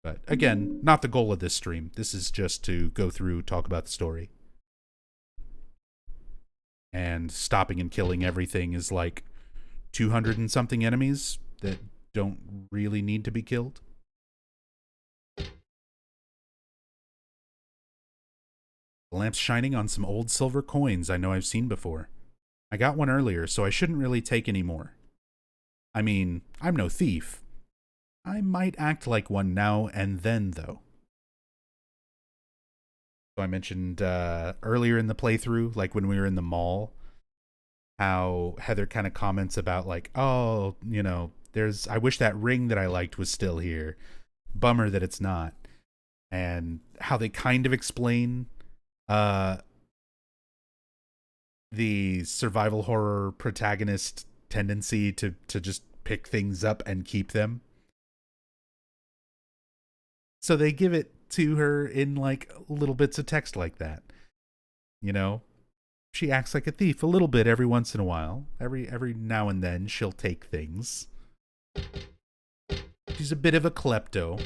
But again, not the goal of this stream. This is just to go through, talk about the story. And stopping and killing everything is like 200 and something enemies that don't really need to be killed. The lamp's shining on some old silver coins I know I've seen before. I got one earlier, so I shouldn't really take any more. I mean, I'm no thief. I might act like one now and then, though. So I mentioned earlier in the playthrough, like when we were in the mall, how Heather kind of comments about like, oh, you know, I wish that ring that I liked was still here. Bummer that it's not. And how they kind of explain the survival horror protagonist tendency to just pick things up and keep them. So they give it to her in like little bits of text like that. You know, she acts like a thief a little bit every once in a while. Every now and then she'll take things. She's a bit of a klepto.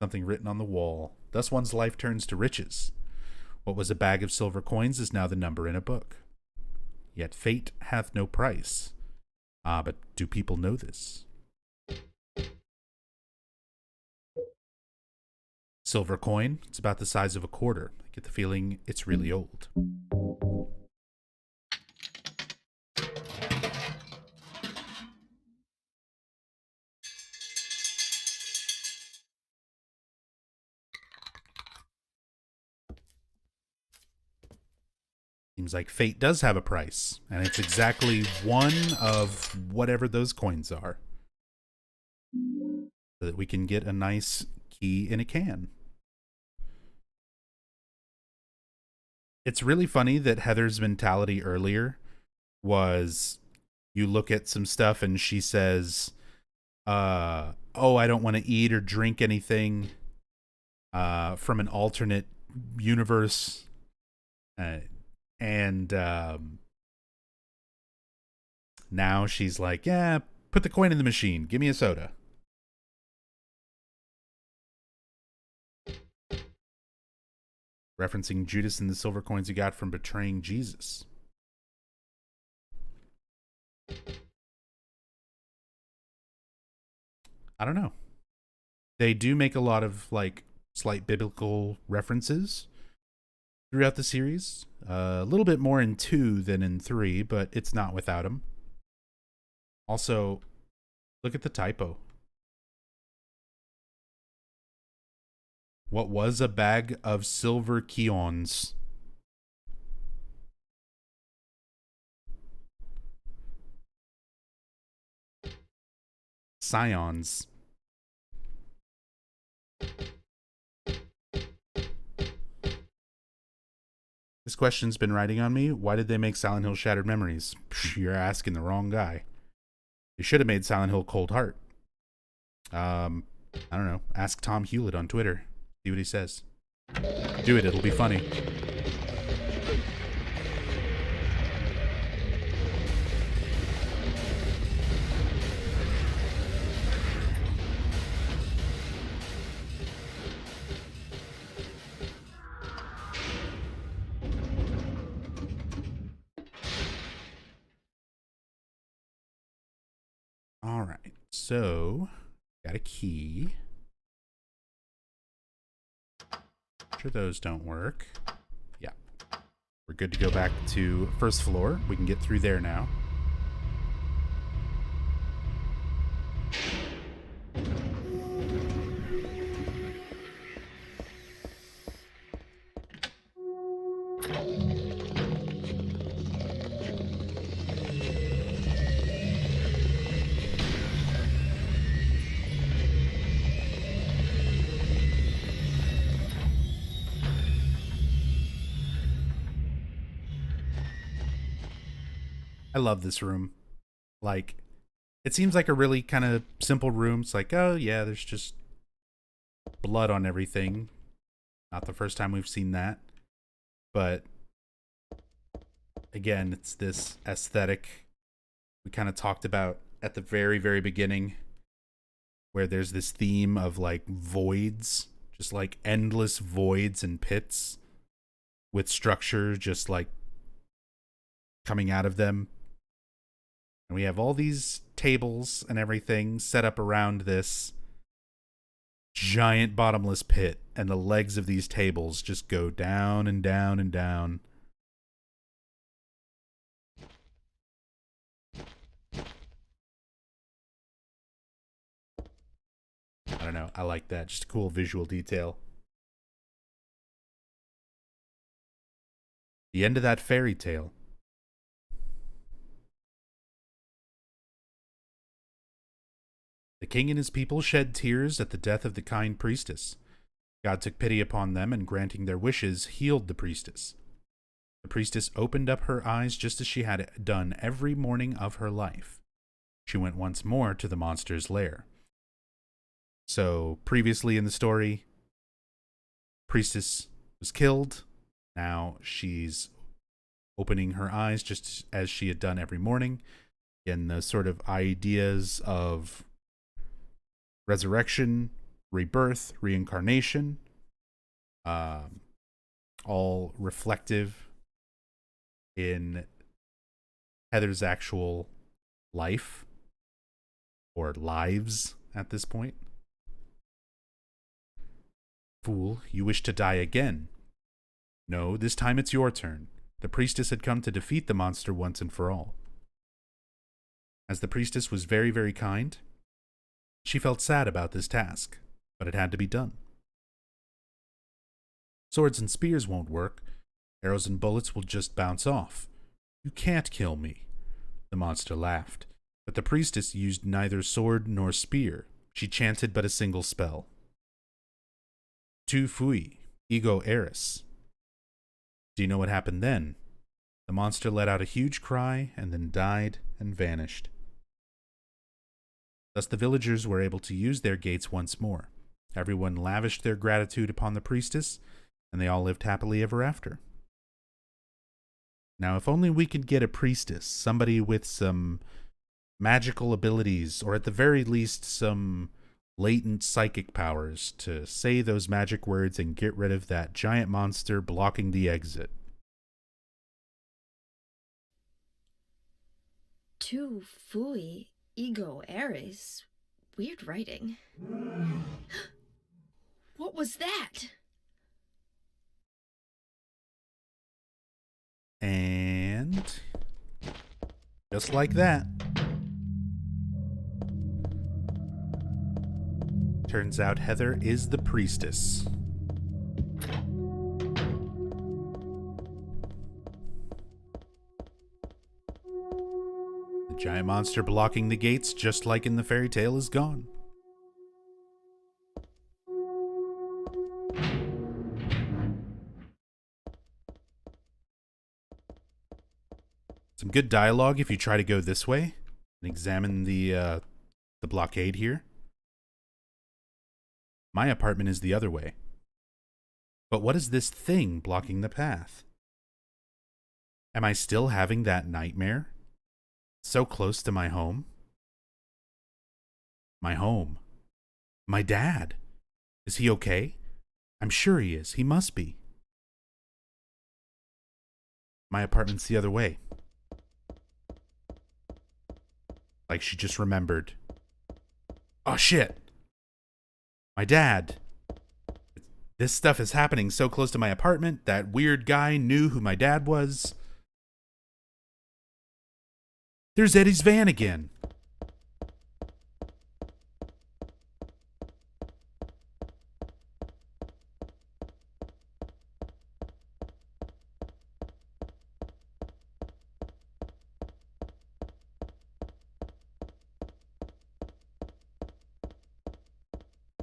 Something written on the wall. Thus one's life turns to riches. What was a bag of silver coins is now the number in a book. Yet fate hath no price. Ah, but do people know this? Silver coin, it's about the size of a quarter. I get the feeling it's really old. Seems like fate does have a price, and it's exactly one of whatever those coins are. So that we can get a nice key in a can. It's really funny that Heather's mentality earlier was you look at some stuff and she says, oh, I don't want to eat or drink anything from an alternate universe. And now she's like, yeah, put the coin in the machine. Give me a soda. Referencing Judas and the silver coins he got from betraying Jesus. I don't know. They do make a lot of like slight biblical references throughout the series. A little bit more in 2 than in 3, but it's not without them. Also, look at the typo. What was a bag of silver keons? Scions. This question's been riding on me. Why did they make Silent Hill Shattered Memories? You're asking the wrong guy. They should have made Silent Hill Cold Heart. I don't know. Ask Tom Hewlett on Twitter. See what he says. Do it. It'll be funny. All right. So, got a key. Sure those don't work. Yeah. We're good to go back to first floor. We can get through there now. I love this room. Like, it seems like a really kind of simple room. It's like, oh yeah, there's just blood on everything. Not the first time we've seen that. But again, it's this aesthetic we kind of talked about at the very, very beginning, where there's this theme of like voids, just like endless voids and pits with structure just like coming out of them. And we have all these tables and everything set up around this giant bottomless pit, and the legs of these tables just go down and down and down. I don't know. I like that. Just a cool visual detail. The end of that fairy tale. The king and his people shed tears at the death of the kind priestess. God took pity upon them and, granting their wishes, healed the priestess. The priestess opened up her eyes just as she had done every morning of her life. She went once more to the monster's lair. So, previously in the story, priestess was killed. Now she's opening her eyes just as she had done every morning. And the sort of ideas of resurrection, rebirth, reincarnation, all reflective in Heather's actual life, or lives at this point. Fool, you wish to die again. No, this time it's your turn. The priestess had come to defeat the monster once and for all. As the priestess was very, very kind, she felt sad about this task, but it had to be done. Swords and spears won't work. Arrows and bullets will just bounce off. You can't kill me. The monster laughed, but the priestess used neither sword nor spear. She chanted but a single spell. Tu fui, ego eris. Do you know what happened then? The monster let out a huge cry and then died and vanished. Thus the villagers were able to use their gates once more. Everyone lavished their gratitude upon the priestess, and they all lived happily ever after. Now, if only we could get a priestess, somebody with some magical abilities, or at the very least some latent psychic powers, to say those magic words and get rid of that giant monster blocking the exit. Tu fui ego eris. Weird writing. What was that? And just like that, turns out Heather is the priestess. The giant monster blocking the gates, just like in the fairy tale, is gone. Some good dialogue if you try to go this way and examine the blockade here. My apartment is the other way. But what is this thing blocking the path? Am I still having that nightmare? So close to my home? My home. My dad. Is he okay? I'm sure he is. He must be. My apartment's the other way. Like she just remembered. Oh shit! My dad. This stuff is happening so close to my apartment. That weird guy knew who my dad was. There's Eddie's van again.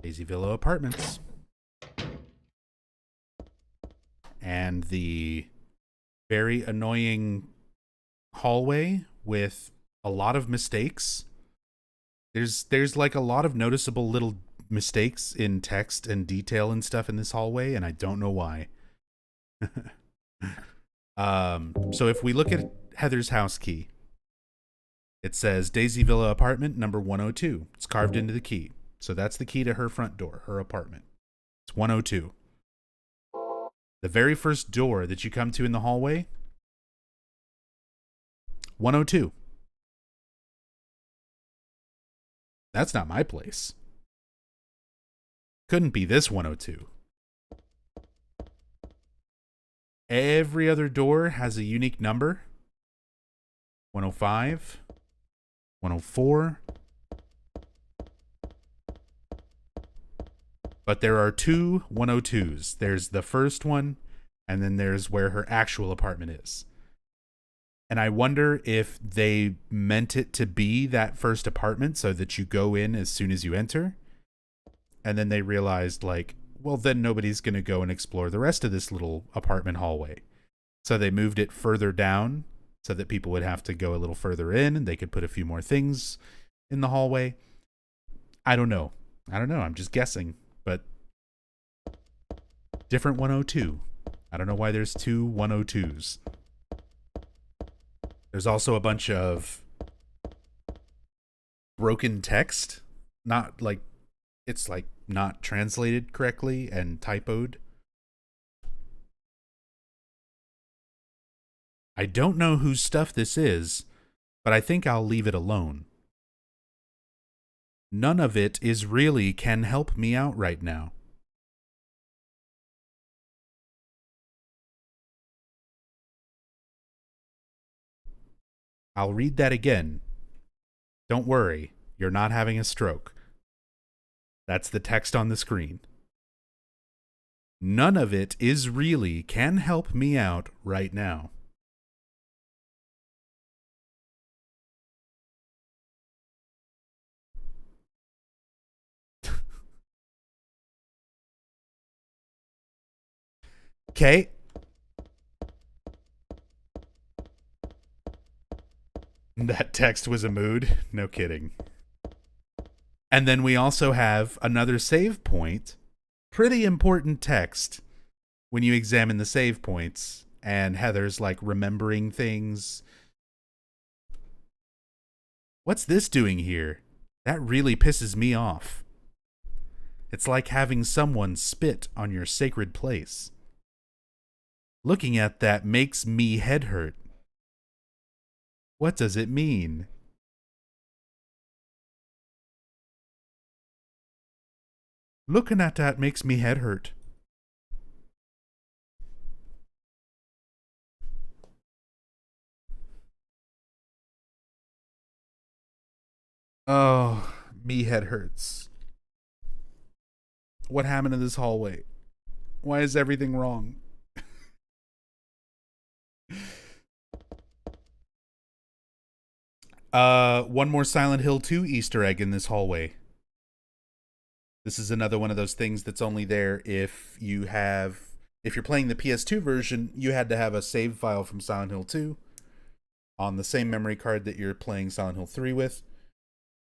Daisy Villa Apartments. And the very annoying hallway with a lot of mistakes. There's like a lot of noticeable little mistakes in text and detail and stuff in this hallway, and I don't know why. So if we look at Heather's house key, it says Daisy Villa Apartment number 102. It's carved into the key. So that's the key to her front door, her apartment. It's 102. The very first door that you come to in the hallway, 102. That's not my place. Couldn't be this 102. Every other door has a unique number. 105, 104. But there are two 102s. There's the first one, and then there's where her actual apartment is. And I wonder if they meant it to be that first apartment so that you go in as soon as you enter. And then they realized, like, well, then nobody's going to go and explore the rest of this little apartment hallway. So they moved it further down so that people would have to go a little further in and they could put a few more things in the hallway. I don't know. I'm just guessing. But different 102. I don't know why there's two 102s. There's also a bunch of broken text. Not like, it's like not translated correctly and typoed. I don't know whose stuff this is, but I think I'll leave it alone. None of it is really can help me out right now. I'll read that again. Don't worry, you're not having a stroke. That's the text on the screen. None of it is really can help me out right now. Okay. That text was a mood. No kidding. And then we also have another save point. Pretty important text when you examine the save points. And Heather's like remembering things. What's this doing here? That really pisses me off. It's like having someone spit on your sacred place. Looking at that makes me head hurt. What does it mean? Looking at that makes me head hurt. Oh, me head hurts. What happened in this hallway? Why is everything wrong? One more Silent Hill 2 Easter egg in this hallway. This is another one of those things that's only there if you're playing the PS2 version, you had to have a save file from Silent Hill 2 on the same memory card that you're playing Silent Hill 3 with.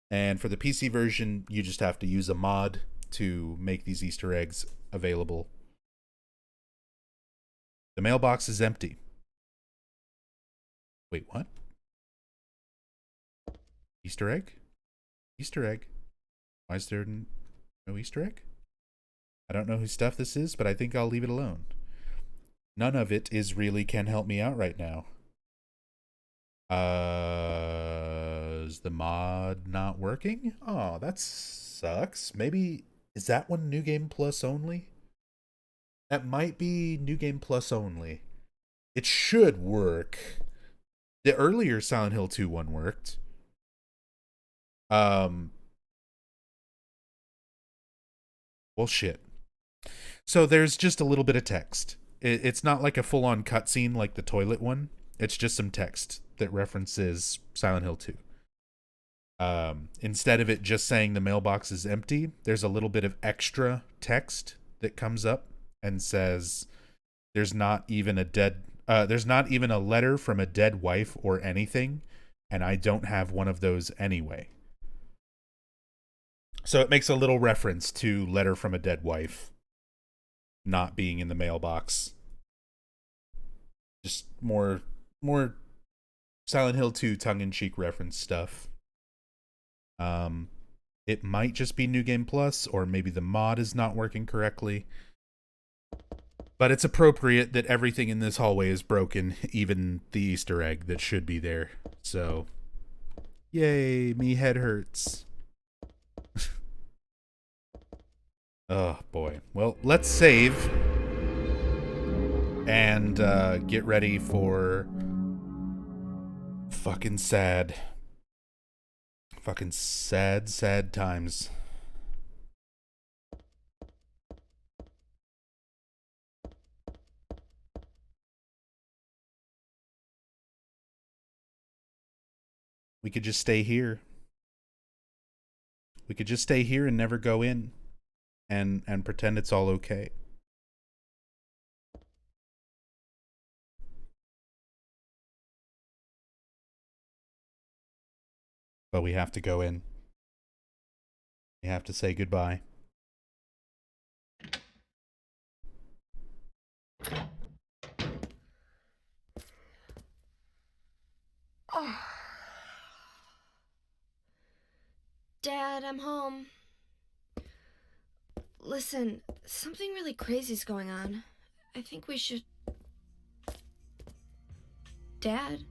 And for the PC version, you just have to use a mod to make these Easter eggs available. The mailbox is empty. Wait, what? Easter egg? Easter egg. Why is there no Easter egg? I don't know whose stuff this is, but I think I'll leave it alone. None of it is really can help me out right now. Is the mod not working? Oh, that sucks. Maybe, is that one New Game Plus only? That might be New Game Plus only. It should work. The earlier Silent Hill 2 one worked. Well, shit. So there's just a little bit of text. It's not like a full-on cutscene like the toilet one. It's just some text that references Silent Hill 2. Instead of it just saying the mailbox is empty, there's a little bit of extra text that comes up and says there's not even a letter from a dead wife or anything, and I don't have one of those anyway. So it makes a little reference to letter from a dead wife not being in the mailbox. Just more Silent Hill 2 tongue-in-cheek reference stuff. It might just be New Game Plus, or maybe the mod is not working correctly. But it's appropriate that everything in this hallway is broken, even the Easter egg that should be there. So, yay, me head hurts. Oh, boy. Well, let's save and get ready for fucking sad times. We could just stay here. We could just stay here and never go in and pretend it's all okay. But we have to go in. We have to say goodbye. Oh. Dad, I'm home. Listen, something really crazy's going on. I think we should... Dad?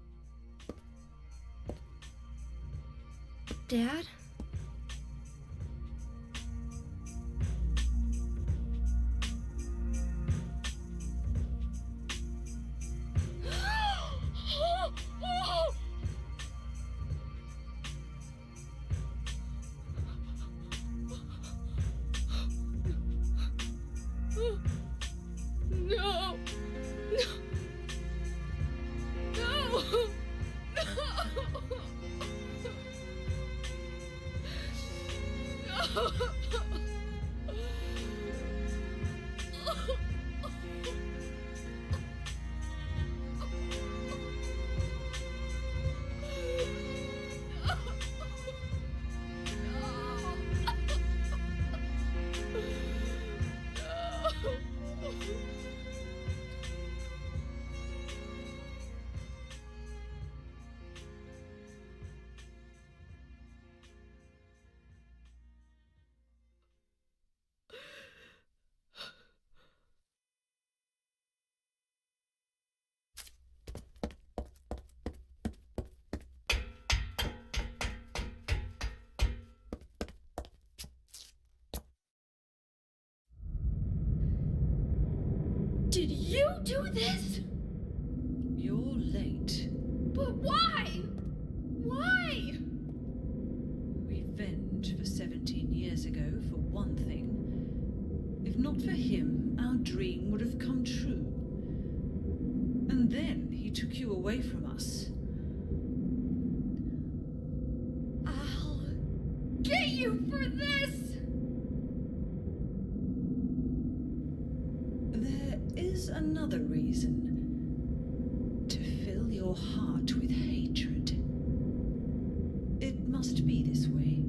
Dad? No! No! Did you do this? You're late. But why? Why? Revenge for 17 years ago, for one thing. If not for him, our dream would have come true. And then he took you away from us. I'll get you for this! There is another reason. To fill your heart with hatred. It must be this way.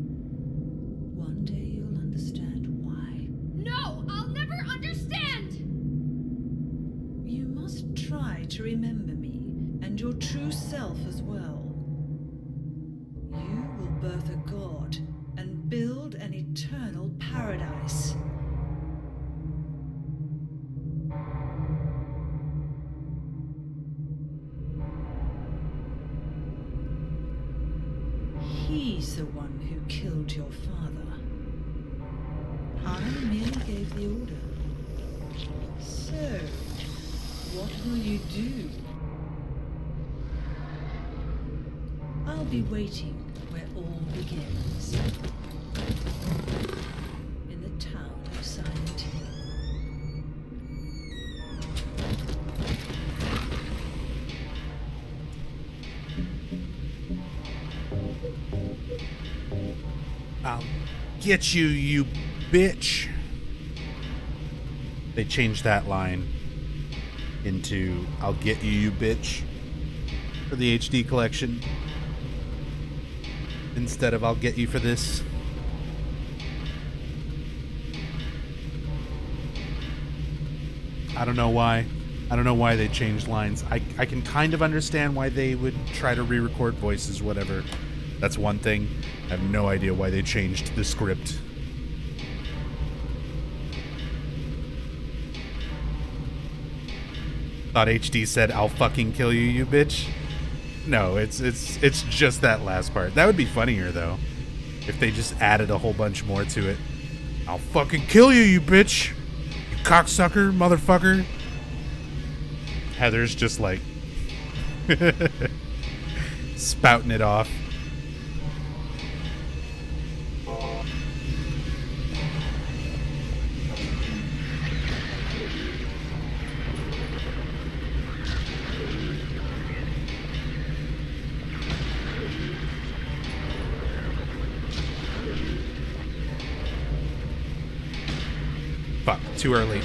One day you'll understand why. No, I'll never understand! You must try to remember me, and your true self as well. You will birth a god, and build an eternal paradise. He's the one who killed your father. I merely gave the order. So, what will you do? I'll be waiting where all begins. In the town of Silent Hill. I'll get you, you bitch. They changed that line into I'll get you, you bitch, for the HD collection. Instead of I'll get you for this. I don't know why. I don't know why they changed lines. I can kind of understand why they would try to re-record voices, whatever. That's one thing. I have no idea why they changed the script. Thought HD said, "I'll fucking kill you, you bitch." No, it's just that last part. That would be funnier though, if they just added a whole bunch more to it. I'll fucking kill you, you bitch. You cocksucker, motherfucker. Heather's just like spouting it off. Fuck, too early.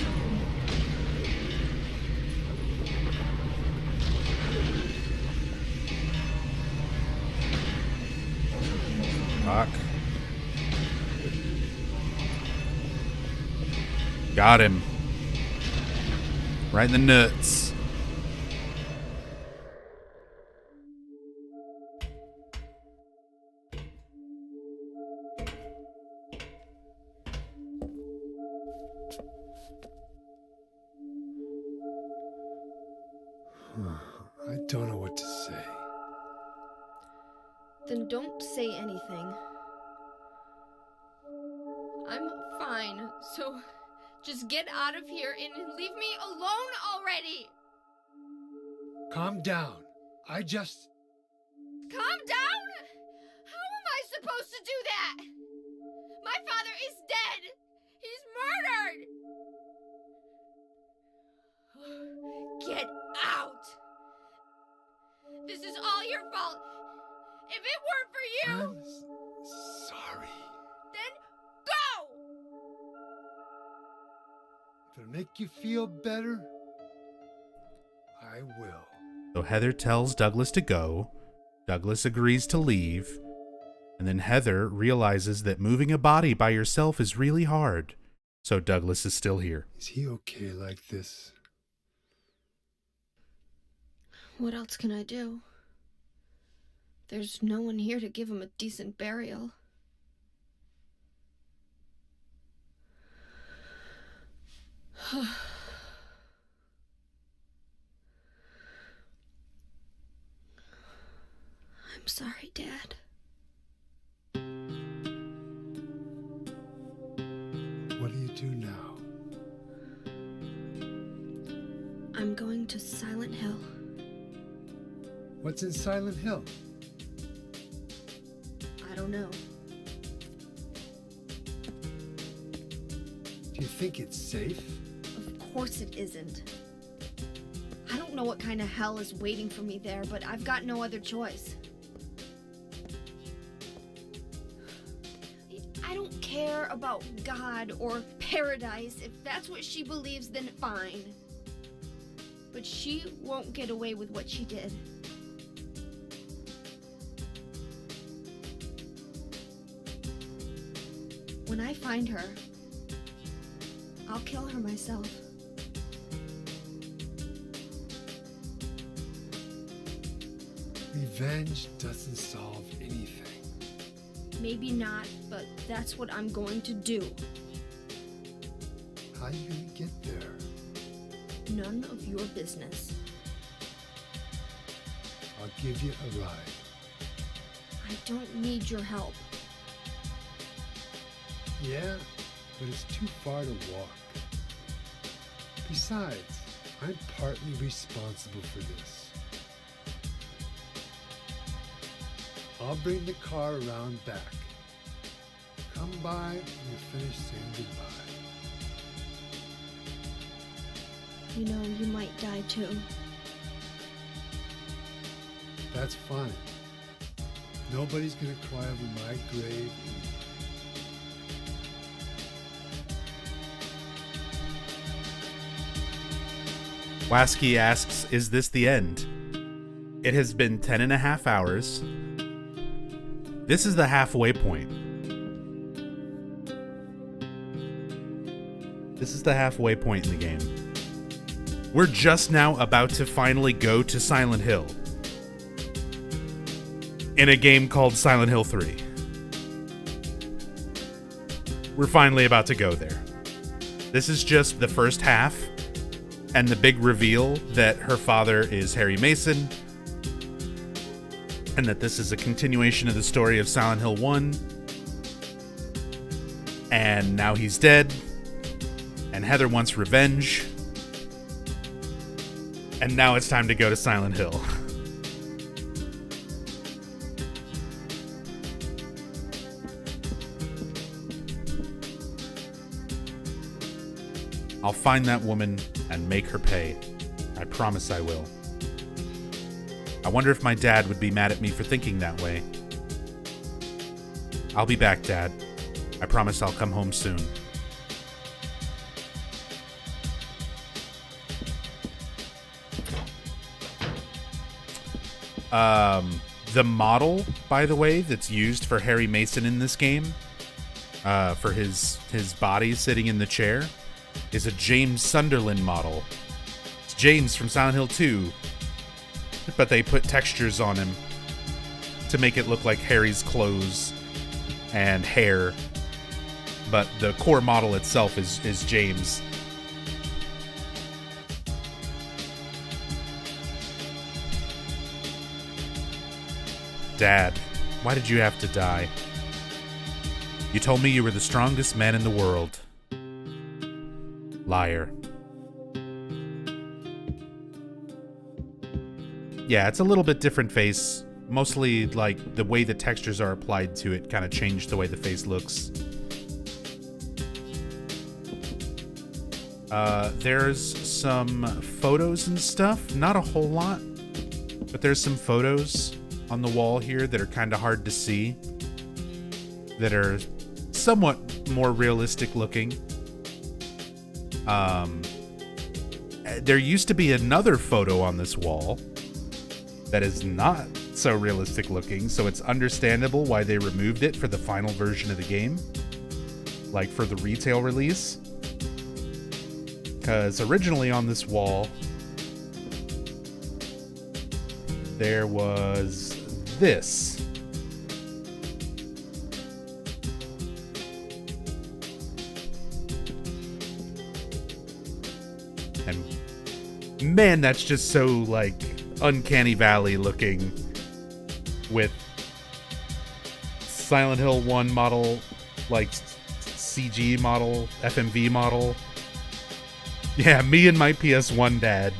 Fuck. Got him. Right in the nuts. I don't know what to say. Then don't say anything. I'm fine, so just get out of here and leave me alone already! Calm down. Calm down? How am I supposed to do that? My father is dead! He's murdered! Get out! This is all your fault! If it weren't for you, I'm sorry. then go! If it'll make you feel better, I will. So Heather tells Douglas to go. Douglas agrees to leave. And then Heather realizes that moving a body by yourself is really hard. So Douglas is still here. Is he okay like this? What else can I do? There's no one here to give him a decent burial. I'm sorry, Dad. What do you do now? I'm going to Silent Hill. What's in Silent Hill? I don't know. Do you think it's safe? Of course it isn't. I don't know what kind of hell is waiting for me there, but I've got no other choice. I don't care about God or paradise. If that's what she believes, then fine. But she won't get away with what she did. When I find her, I'll kill her myself. Revenge doesn't solve anything. Maybe not, but that's what I'm going to do. How are you gonna get there? None of your business. I'll give you a ride. I don't need your help. Yeah, but it's too far to walk. Besides, I'm partly responsible for this. I'll bring the car around back. Come by when you're finished saying goodbye. You know, you might die too. That's fine. Nobody's gonna cry over my grave. Wasky asks, is this the end? It has been 10 and a half hours. This is the halfway point. This is the halfway point in the game. We're just now about to finally go to Silent Hill. In a game called Silent Hill 3. We're finally about to go there. This is just the first half. And the big reveal that her father is Harry Mason, and that this is a continuation of the story of Silent Hill 1. And now he's dead. And Heather wants revenge. And now it's time to go to Silent Hill. I'll find that woman and make her pay. I promise I will. I wonder if my dad would be mad at me for thinking that way. I'll be back, Dad. I promise I'll come home soon. The model, by the way, that's used for Harry Mason in this game, for his body sitting in the chair, is a James Sunderland model. It's James from Silent Hill 2, but they put textures on him to make it look like Harry's clothes and hair, but the core model itself is James. Dad, why did you have to die? You told me you were the strongest man in the world. Liar. Yeah, it's a little bit different face. Mostly, like, the way the textures are applied to it kind of changed the way the face looks. There's some photos and stuff. Not a whole lot, but there's some photos on the wall here that are kind of hard to see, that are somewhat more realistic looking. There used to be another photo on this wall that is not so realistic looking, so it's understandable why they removed it for the final version of the game, like for the retail release. Because originally on this wall there was this. And man, that's just so, like, Uncanny Valley looking, with Silent Hill 1 model, like CG model, FMV model. Yeah, me and my PS1 dad.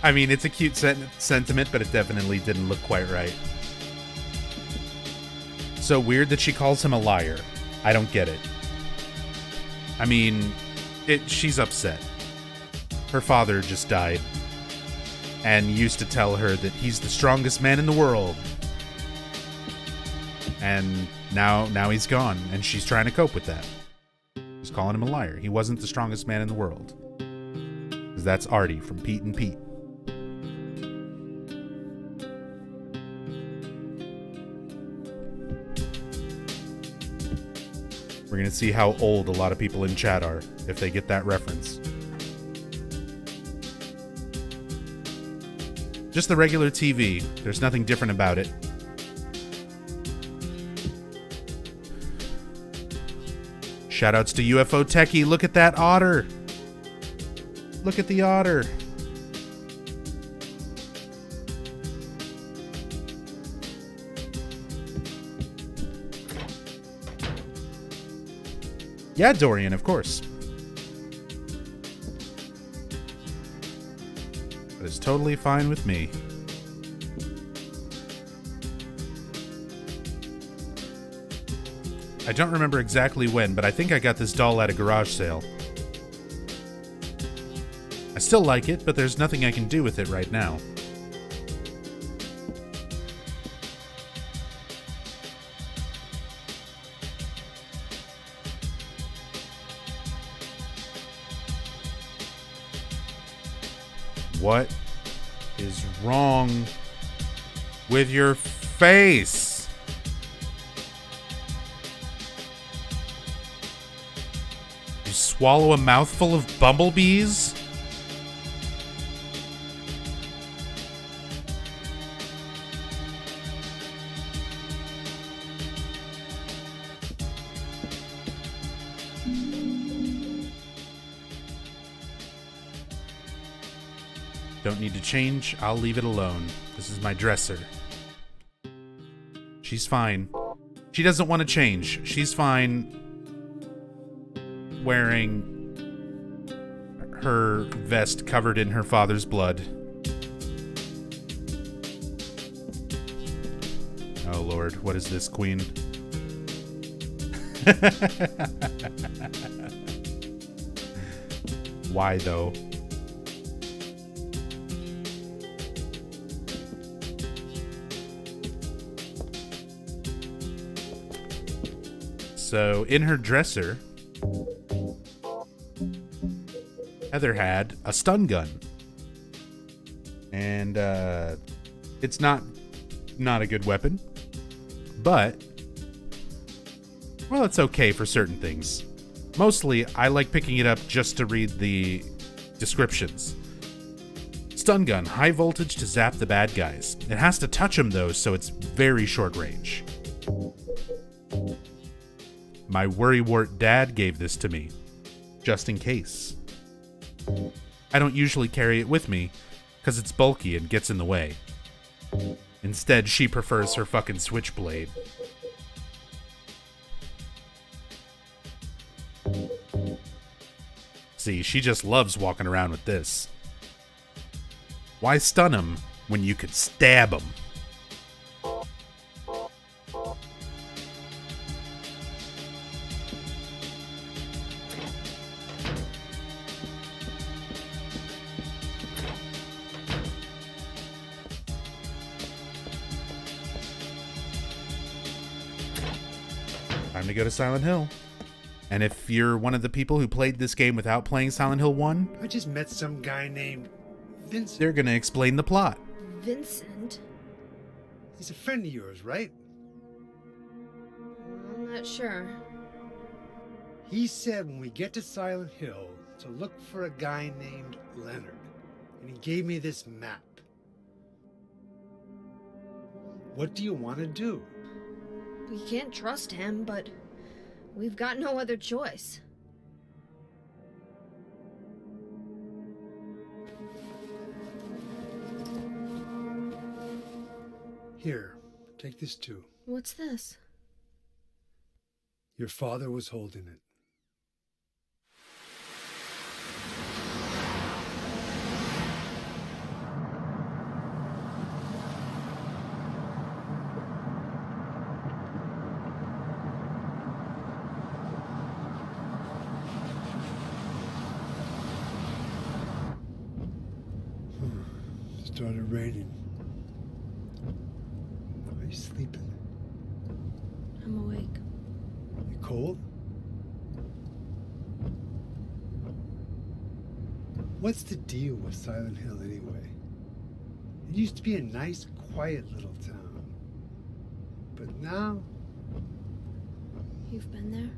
I mean, it's a cute sentiment, but it definitely didn't look quite right. So weird that she calls him a liar. I don't get it. I mean, she's upset. Her father just died and used to tell her that he's the strongest man in the world. And now he's gone, and she's trying to cope with that. She's calling him a liar. He wasn't the strongest man in the world. 'Cause that's Artie from Pete and Pete. We're going to see how old a lot of people in chat are, if they get that reference. Just the regular TV. There's nothing different about it. Shoutouts to UFO Techie. Look at that otter. Look at the otter. Yeah, Dorian, of course. That is totally fine with me. I don't remember exactly when, but I think I got this doll at a garage sale. I still like it, but there's nothing I can do with it right now. What is wrong with your face? You swallow a mouthful of bumblebees? don't need to change. I'll leave it alone. This is my dresser. She's fine. She doesn't want to change. She's fine wearing her vest covered in her father's blood. Oh Lord, what is this, Queen? Why though? So in her dresser, Heather had a stun gun. And it's not a good weapon, but well, it's okay for certain things. Mostly, I like picking it up just to read the descriptions. Stun gun, high voltage to zap the bad guys. It has to touch them though, so it's very short range. My worrywart dad gave this to me, just in case. I don't usually carry it with me, because it's bulky and gets in the way. Instead, she prefers her fucking switchblade. See, she just loves walking around with this. Why stun him when you could stab him? Time to go to Silent Hill. And if you're one of the people who played this game without playing Silent Hill 1, I just met some guy named Vincent. they're gonna explain the plot. Vincent? He's a friend of yours, right? I'm not sure. He said when we get to Silent Hill to look for a guy named Leonard. And he gave me this map. What do you want to do? We can't trust him, but we've got no other choice. Here, take this too. What's this? Your father was holding it. Started raining. Are you sleeping? I'm awake. You cold? What's the deal with Silent Hill anyway? It used to be a nice, quiet little town. But now, You've been there?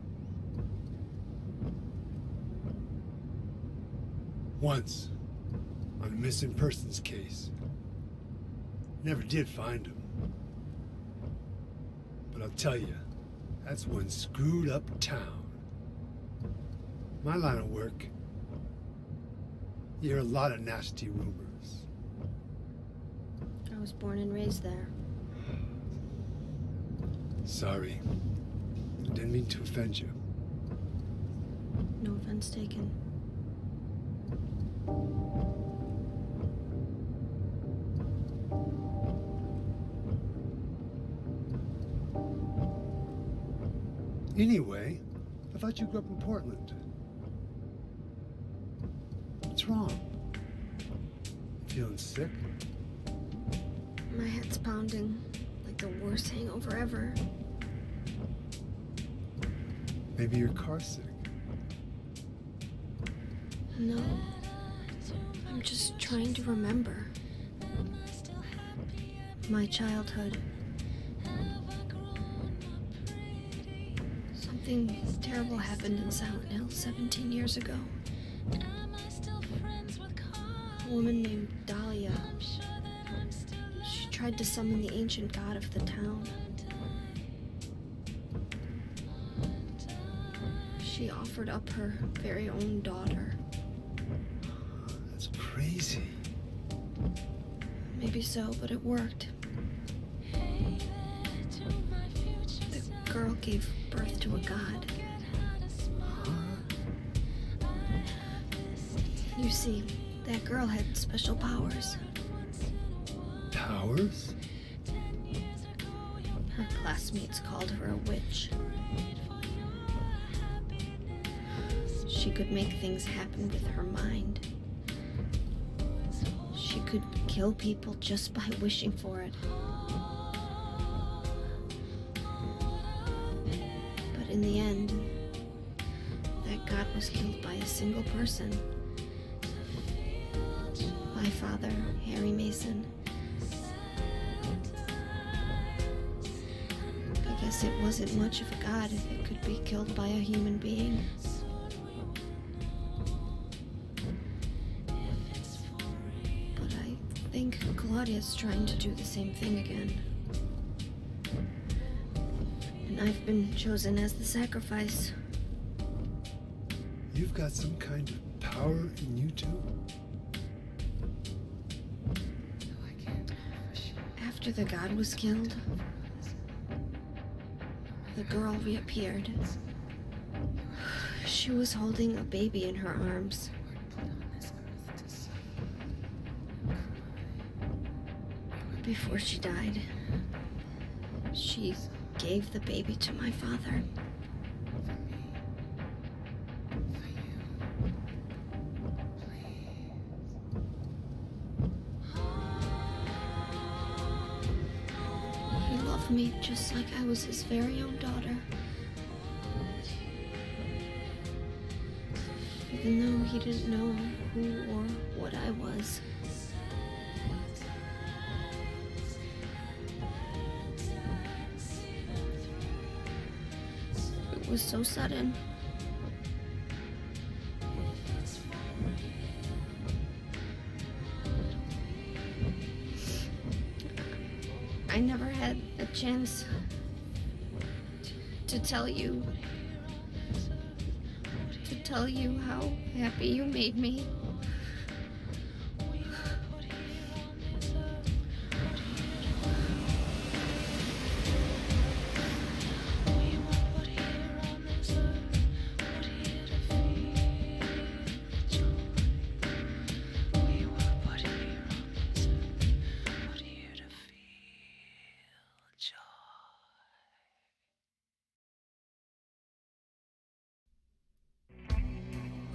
once, on a missing persons case. Never did find him. But I'll tell you, that's one screwed up town. My line of work, you hear a lot of nasty rumors. I was born and raised there. Sorry. I didn't mean to offend you. No offense taken. Anyway, I thought you grew up in Portland. What's wrong? Feeling sick? My head's pounding like the worst hangover ever. Maybe you're car sick. No. I'm just trying to remember. My childhood. Something terrible happened in Silent Hill 17 years ago. A woman named Dahlia. She tried to summon the ancient god of the town. She offered up her very own daughter. That's crazy. Maybe so, but it worked. The girl gave birth to a god. You see, that girl had special powers. Powers? Her classmates called her a witch. She could make things happen with her mind. She could kill people just by wishing for it. But in the end, that god was killed by a single person. My father, Harry Mason. I guess it wasn't much of a god if it could be killed by a human being. But I think Claudia's trying to do the same thing again. And I've been chosen as the sacrifice. You've got some kind of power in you too? After the god was killed, the girl reappeared. She was holding a baby in her arms. Before she died, she gave the baby to my father. He loved me just like I was his very own daughter. Even though he didn't know who or what I was. It was so sudden. I never had a chance to tell you how happy you made me.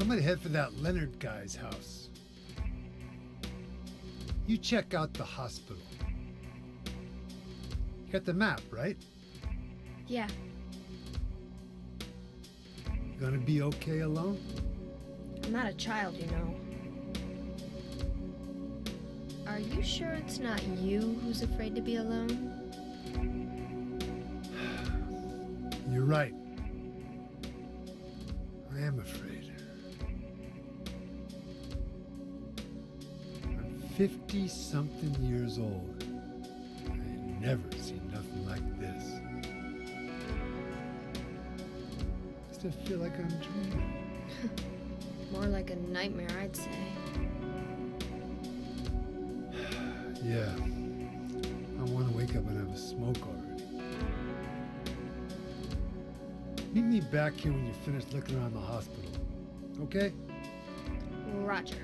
I'm gonna head for that Leonard guy's house. You check out the hospital. You got the map, right? Yeah, You gonna be okay alone? I'm not a child, you know. Are you sure it's not you who's afraid to be alone? You're right. I am afraid. I'm 50-something years old. I ain't never seen nothing like this. I still feel like I'm dreaming. More like a nightmare, I'd say. Yeah. I want to wake up and have a smoke already. Meet me back here when you finish looking around the hospital. Okay? Roger.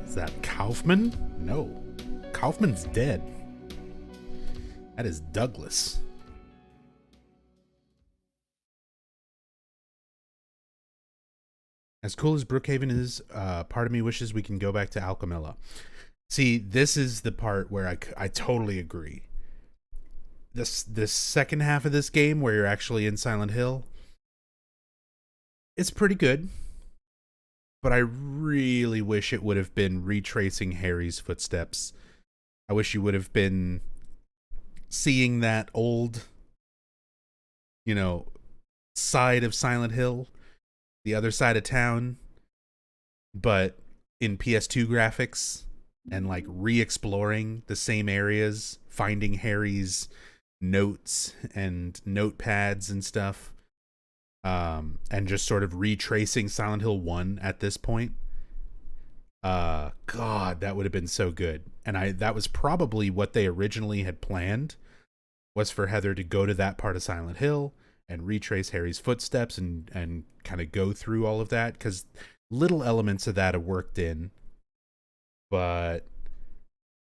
Is that Kaufman? No. Kaufman's dead. That is Douglas. As cool as Brookhaven is, part of me wishes we can go back to Alchemilla. See, this is the part where I totally agree. This second half of this game, where you're actually in Silent Hill, it's pretty good. But I really wish it would have been retracing Harry's footsteps. I wish you would have been seeing that old, side of Silent Hill, the other side of town, but in PS2 graphics, and like re-exploring the same areas finding Harry's notes and notepads and stuff, and just sort of retracing Silent Hill 1 at this point. God, that would have been so good. And that was probably what they originally had planned, was for Heather to go to that part of Silent Hill and retrace Harry's footsteps and kind of go through all of that, because little elements of that have worked in, but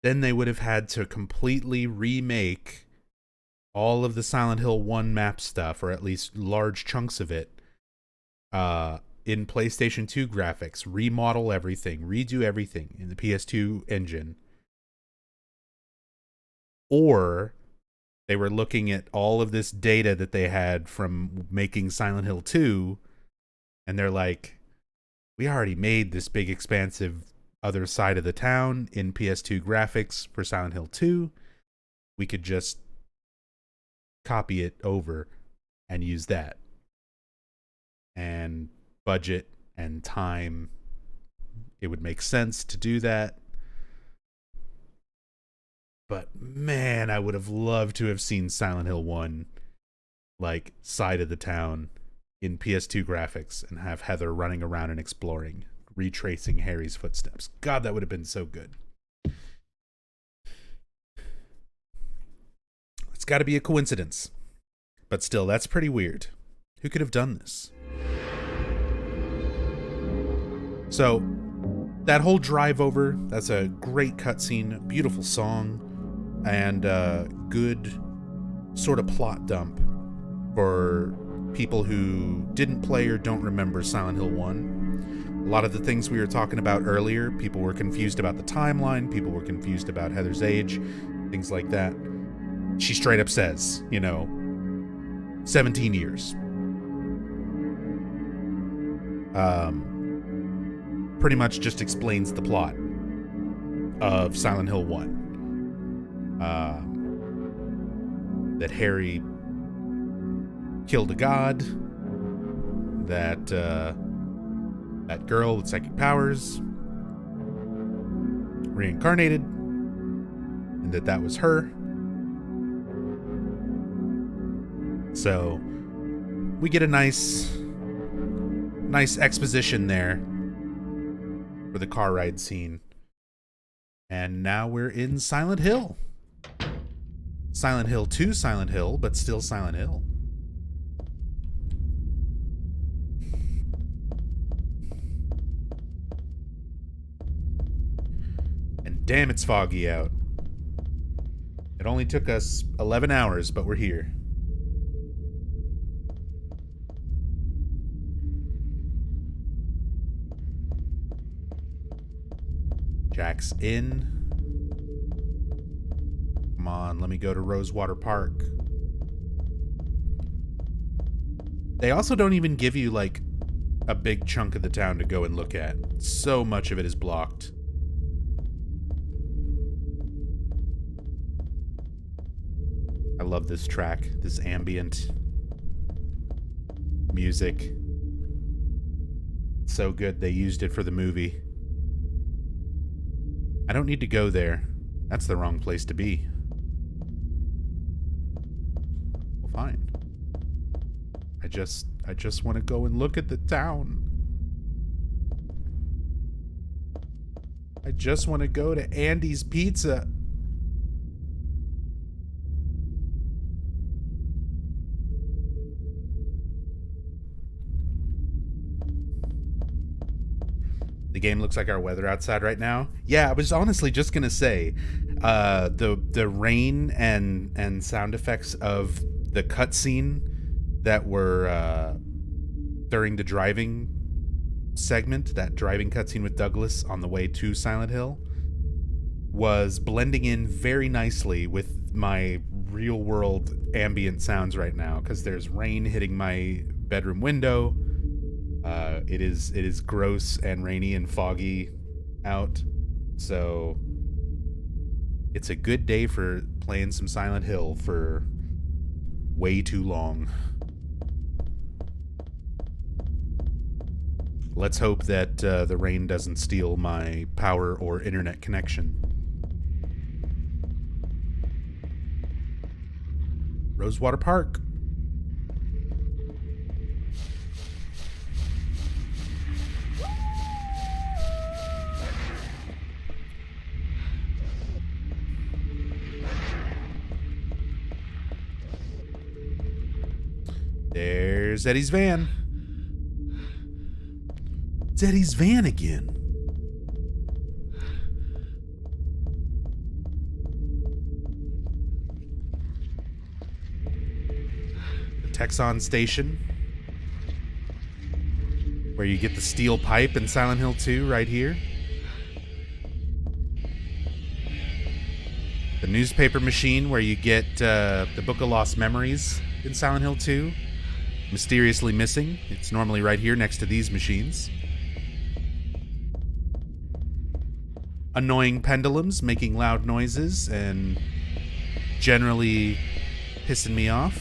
then they would have had to completely remake all of the Silent Hill 1 map stuff, or at least large chunks of it, in PlayStation 2 graphics, remodel everything, redo everything in the PS2 engine. Or they were looking at all of this data that they had from making Silent Hill 2, and they're like, we already made this big expansive other side of the town in PS2 graphics for Silent Hill 2. We could just copy it over and use that. And budget and time, it would make sense to do that. But man, I would have loved to have seen Silent Hill 1, like, side of the town in PS2 graphics, and have Heather running around and exploring, retracing Harry's footsteps. God, that would have been so good. It's got to be a coincidence. But still, that's pretty weird. Who could have done this? So, that whole drive over, that's a great cutscene, beautiful song, and good sort of plot dump for people who didn't play or don't remember Silent Hill 1. A lot of the things we were talking about earlier, people were confused about the timeline, people were confused about Heather's age, things like that. She straight up says, 17 years. Pretty much just explains the plot of Silent Hill 1. That Harry killed a god, that that girl with psychic powers reincarnated, and that was her. So we get a nice exposition there for the car ride scene. And now we're in Silent Hill. Silent Hill 2 Silent Hill, but still Silent Hill. And damn, it's foggy out. It only took us 11 hours, but we're here. Jack's in. Come on, let me go to Rosewater Park. They also don't even give you, like, a big chunk of the town to go and look at. So much of it is blocked. I love this track, this ambient music. So good they used it for the movie. I don't need to go there. That's the wrong place to be. Well, fine. I just want to go and look at the town. I just want to go to Andy's Pizza. The game looks like our weather outside right now. Yeah, I was honestly just gonna say, the rain and sound effects of the cutscene that were during the driving segment, that driving cutscene with Douglas on the way to Silent Hill, was blending in very nicely with my real world ambient sounds right now, because there's rain hitting my bedroom window. It is gross and rainy and foggy out, so it's a good day for playing some Silent Hill for way too long. Let's hope that the rain doesn't steal my power or internet connection. Rosewater Park. There's Eddie's van. It's Eddie's van again. The Texon station, where you get the steel pipe in Silent Hill 2 right here. The newspaper machine where you get the Book of Lost Memories in Silent Hill 2. Mysteriously missing. It's normally right here next to these machines. Annoying pendulums making loud noises and generally pissing me off.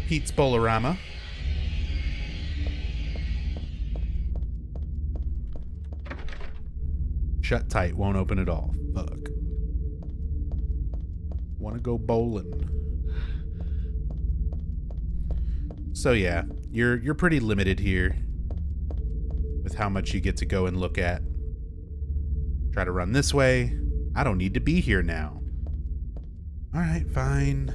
Pete's Bolorama. Shut tight, won't open at all. Fuck. Wanna go bowling. So yeah, you're pretty limited here with how much you get to go and look at. Try to run this way. I don't need to be here now. Alright, fine.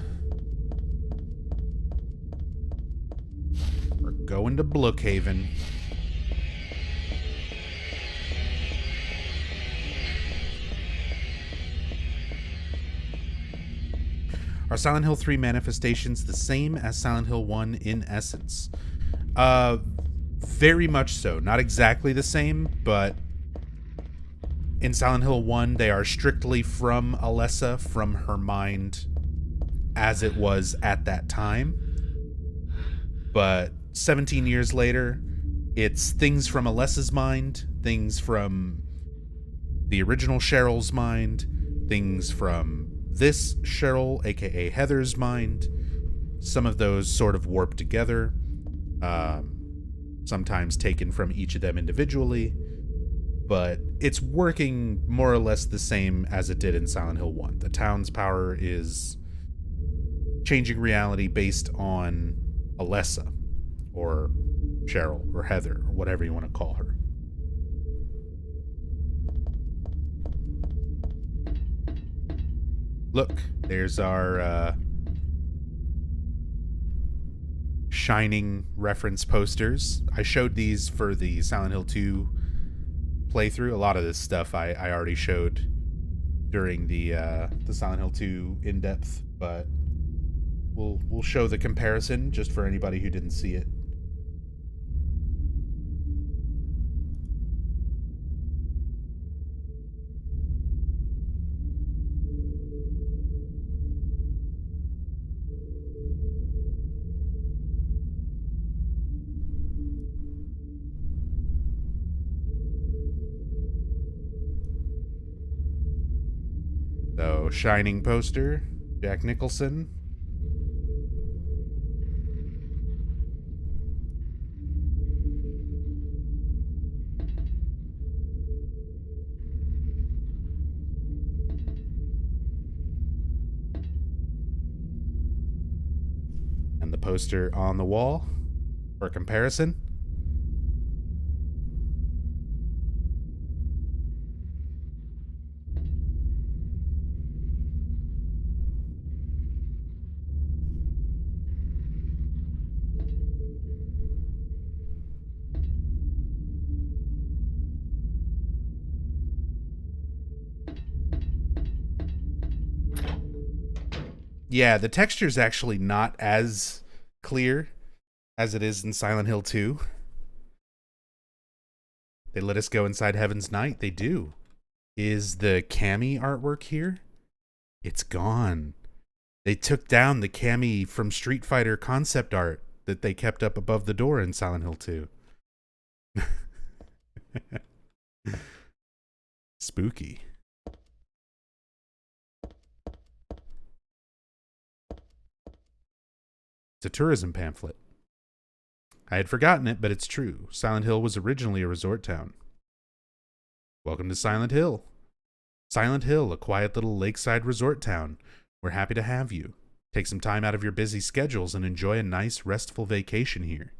We're going to Brookhaven. Are Silent Hill 3 manifestations the same as Silent Hill 1 in essence? Very much so. Not exactly the same, but in Silent Hill 1, they are strictly from Alessa, from her mind as it was at that time. But 17 years later, it's things from Alessa's mind, things from the original Cheryl's mind, things from this Cheryl, aka Heather's mind. Some of those sort of warp together, sometimes taken from each of them individually, but it's working more or less the same as it did in Silent Hill 1. The town's power is changing reality based on Alessa, or Cheryl, or Heather, or whatever you want to call her. Look, there's our Shining reference posters. I showed these for the Silent Hill 2 playthrough. A lot of this stuff I already showed during the Silent Hill 2 in-depth, but we'll show the comparison just for anybody who didn't see it. So, Shining poster, Jack Nicholson. And the poster on the wall for comparison. Yeah, the texture's actually not as clear as it is in Silent Hill 2. They let us go inside Heaven's Night. They do. Is the Cammy artwork here? It's gone. They took down the Cammy from Street Fighter concept art that they kept up above the door in Silent Hill 2. Spooky. It's a tourism pamphlet. I had forgotten it, but it's true. Silent Hill was originally a resort town. Welcome to Silent Hill. Silent Hill, a quiet little lakeside resort town. We're happy to have you. Take some time out of your busy schedules and enjoy a nice, restful vacation here.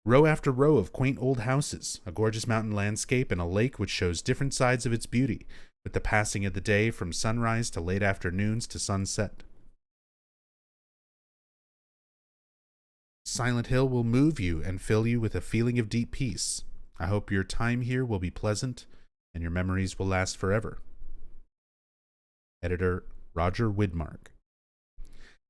Row after row of quaint old houses, a gorgeous mountain landscape, and a lake which shows different sides of its beauty, with the passing of the day from sunrise to late afternoons to sunset. Silent Hill will move you and fill you with a feeling of deep peace. I hope your time here will be pleasant and your memories will last forever. Editor Roger Widmark.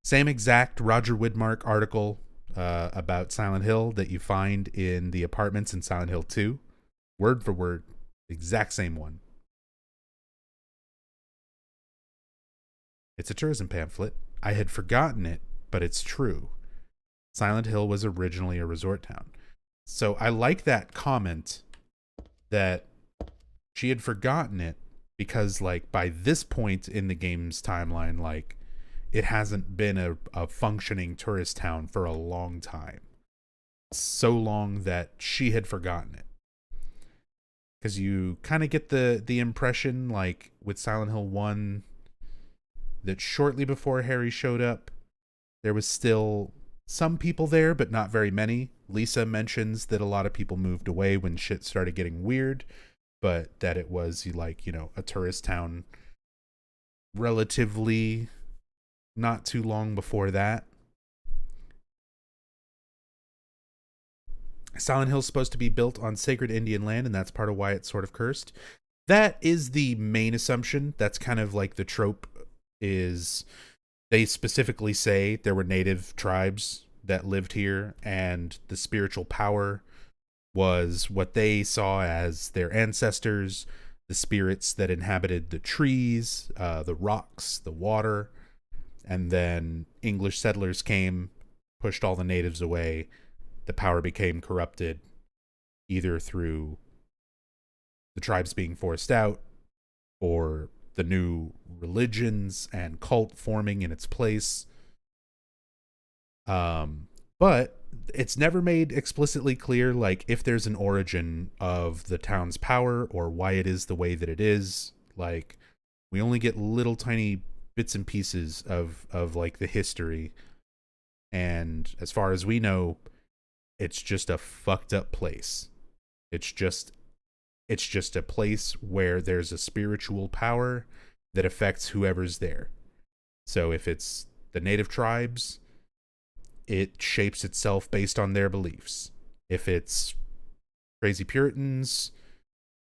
Same exact Roger Widmark article about Silent Hill that you find in the apartments in Silent Hill 2. Word for word, exact same one. It's a tourism pamphlet. I had forgotten it, but it's true. Silent Hill was originally a resort town. So I like that comment that she had forgotten it because, like, by this point in the game's timeline, like, it hasn't been a functioning tourist town for a long time. So long that she had forgotten it. Because you kind of get the impression, like, with Silent Hill 1, that shortly before Harry showed up, there was still some people there, but not very many. Lisa mentions that a lot of people moved away when shit started getting weird, but that it was, like, you know, a tourist town relatively not too long before that. Silent Hill's supposed to be built on sacred Indian land, and that's part of why it's sort of cursed. That is the main assumption. That's kind of like the trope, is they specifically say there were native tribes that lived here, and the spiritual power was what they saw as their ancestors, the spirits that inhabited the trees, the rocks, the water. And then English settlers came, pushed all the natives away. The power became corrupted, either through the tribes being forced out or the new religions and cult forming in its place. But it's never made explicitly clear, like, if there's an origin of the town's power or why it is the way that it is. Like, we only get little tiny bits and pieces of like the history, and as far as we know, it's just a fucked up place. It's just a place where there's a spiritual power that affects whoever's there. So if it's the native tribes, it shapes itself based on their beliefs. If it's crazy Puritans,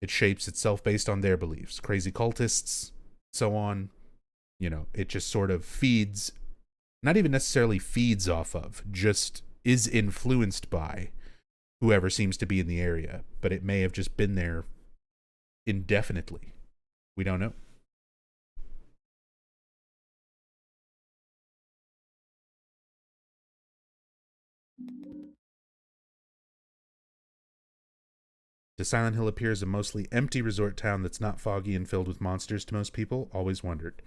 it shapes itself based on their beliefs. Crazy cultists, so on. You know, it just sort of feeds, not even necessarily feeds off of, just is influenced by whoever seems to be in the area. But it may have just been there indefinitely. We don't know. The Silent Hill appears a mostly empty resort town that's not foggy and filled with monsters to most people. Always wondered.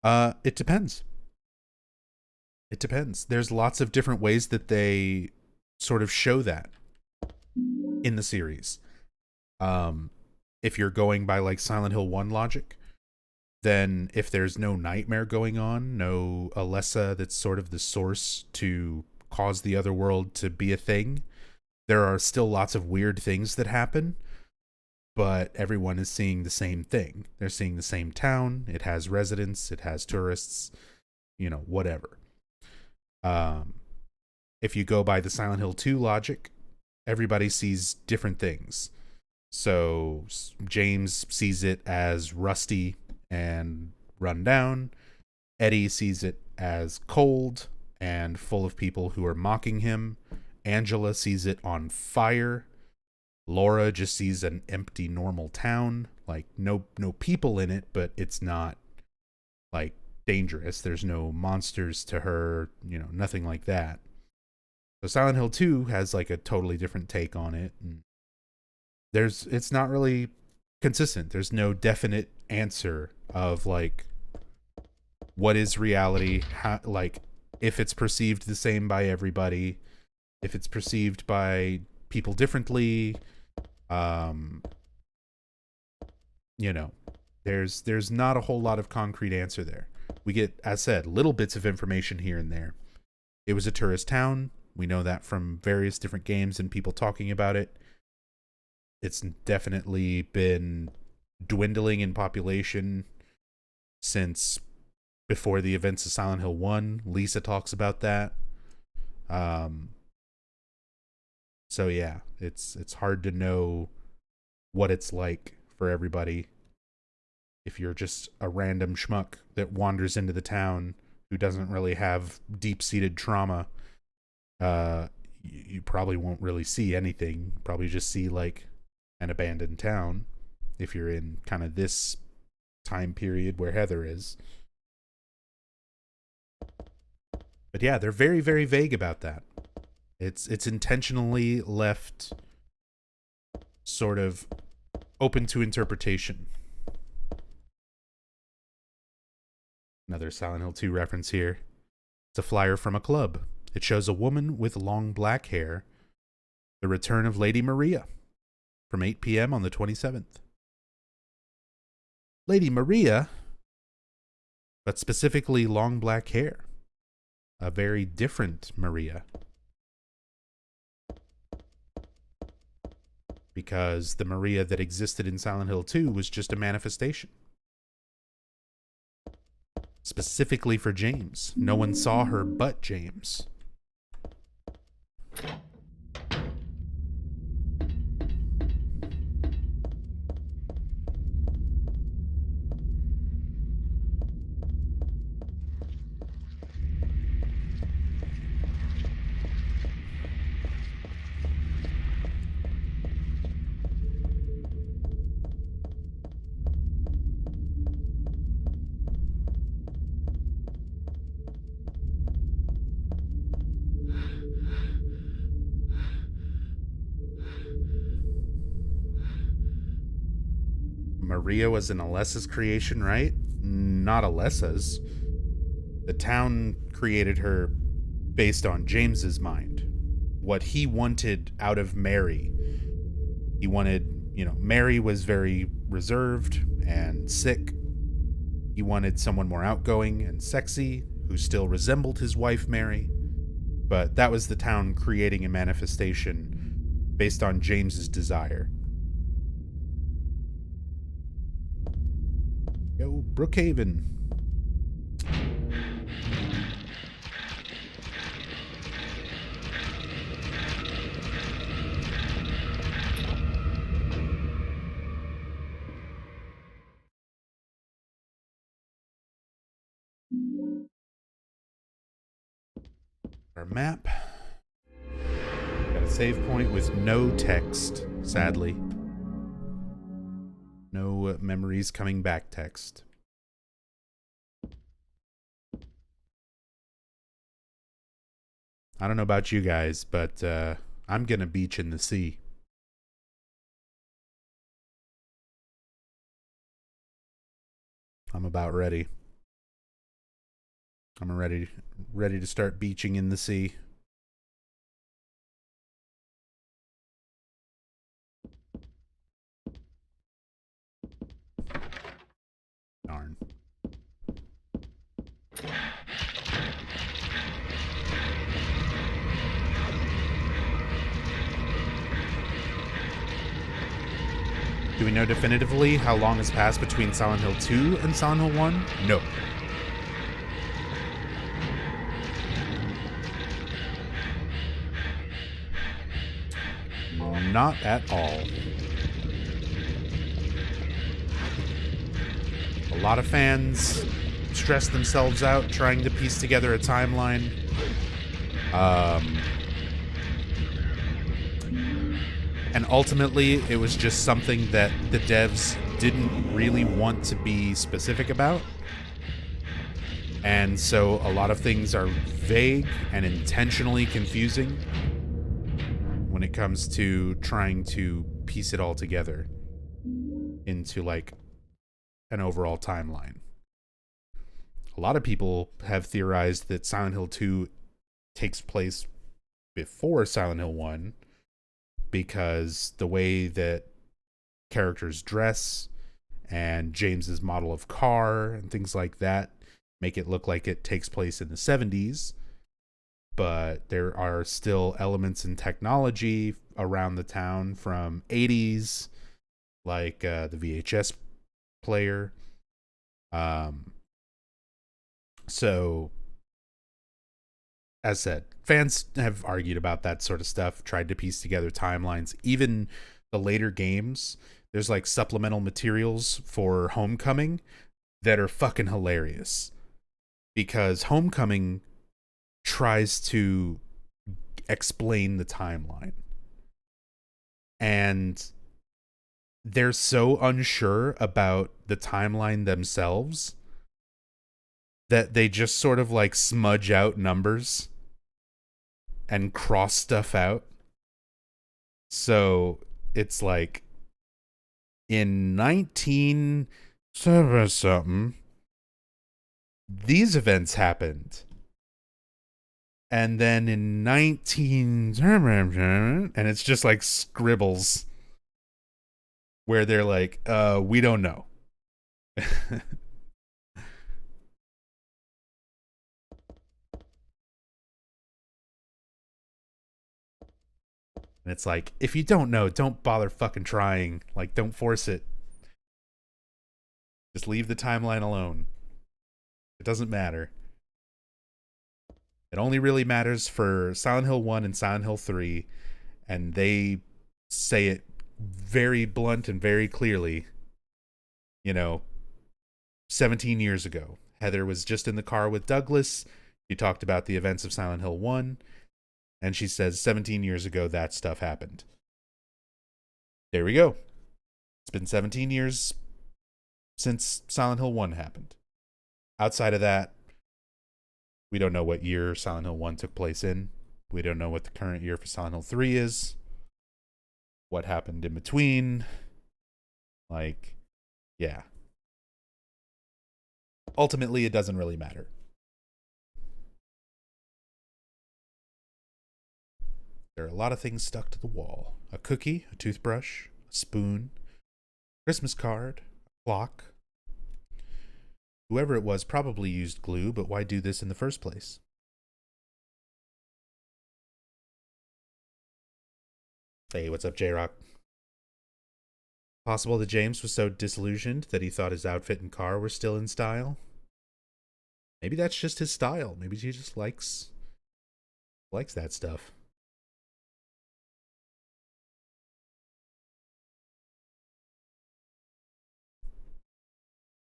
It depends. It depends. There's lots of different ways that they sort of show that in the series. If you're going by like Silent Hill 1 logic, then if there's no nightmare going on, no Alessa that's sort of the source to cause the other world to be a thing, there are still lots of weird things that happen, but everyone is seeing the same thing. They're seeing the same town. It has residents. It has tourists, you know, whatever. If you go by the Silent Hill 2 logic, everybody sees different things. So James sees it as rusty and run down. Eddie sees it as cold and full of people who are mocking him. Angela sees it on fire. Laura just sees an empty, normal town. Like, no people in it, but it's not, like, dangerous. There's no monsters to her, you know, nothing like that. So Silent Hill 2 has, like, a totally different take on it. And it's not really consistent. There's no definite answer of, like, what is reality, how, like, if it's perceived the same by everybody, if it's perceived by people differently, you know, There's not a whole lot of concrete answer there. We get, as said, little bits of information here and there. It was a tourist town. We know that from various different games and people talking about it. It's definitely been dwindling in population since before the events of Silent Hill 1. Lisa talks about that. So yeah, it's hard to know what it's like for everybody if you're just a random schmuck that wanders into the town who doesn't really have deep-seated trauma. You probably won't really see anything. Probably just see like an abandoned town if you're in kind of this time period where Heather is. But yeah, they're very, very vague about that. It's intentionally left sort of open to interpretation. Another Silent Hill 2 reference here. It's a flyer from a club. It shows a woman with long black hair. The return of Lady Maria from 8 p.m. on the 27th. Lady Maria, but specifically long black hair. A very different Maria. Because the Maria that existed in Silent Hill 2 was just a manifestation. Specifically for James. No one saw her but James. Maria was an Alessa's creation, right? Not Alessa's. The town created her based on James's mind. What he wanted out of Mary. He wanted, Mary was very reserved and sick. He wanted someone more outgoing and sexy who still resembled his wife, Mary. But that was the town creating a manifestation based on James's desire. Yo, Brookhaven. Our map. Got a save point with no text, sadly. No memories coming back text. I don't know about you guys, but I'm gonna beach in the sea. I'm about ready. I'm ready to start beaching in the sea. Darn. Do we know definitively how long has passed between Silent Hill 2 and Silent Hill 1? No. Not at all. A lot of fans stress themselves out trying to piece together a timeline. And ultimately, it was just something that the devs didn't really want to be specific about. And so a lot of things are vague and intentionally confusing when it comes to trying to piece it all together into like an overall timeline. A lot of people have theorized that Silent Hill 2 takes place before Silent Hill 1 because the way that characters dress and James's model of car and things like that make it look like it takes place in the 70s, but there are still elements in technology around the town from 80s, like the VHS player. So, as said, fans have argued about that sort of stuff, tried to piece together timelines. Even the later games, there's like supplemental materials for Homecoming that are fucking hilarious, because Homecoming tries to explain the timeline, and they're so unsure about the timeline themselves that they just sort of like smudge out numbers and cross stuff out. So it's like in 19 something, these events happened. And then in 19, and it's just like scribbles where they're like, we don't know. And it's like, if you don't know, don't bother fucking trying. Like, don't force it. Just leave the timeline alone. It doesn't matter. It only really matters for Silent Hill 1 and Silent Hill 3, and they say it very blunt and very clearly. 17 years ago, Heather was just in the car with Douglas. She talked about the events of Silent Hill 1, and she says 17 years ago that stuff happened. There we go. It's been 17 years since Silent Hill 1 happened. Outside of that, we don't know what year Silent Hill 1 took place in. We don't know what the current year for Silent Hill 3 is. What happened in between. Like, yeah. Ultimately, it doesn't really matter. There are a lot of things stuck to the wall. A cookie, a toothbrush, a spoon, Christmas card, a clock. Whoever it was probably used glue, but why do this in the first place? Hey, what's up, J-Rock? Possible that James was so disillusioned that he thought his outfit and car were still in style? Maybe that's just his style. Maybe he just likes that stuff.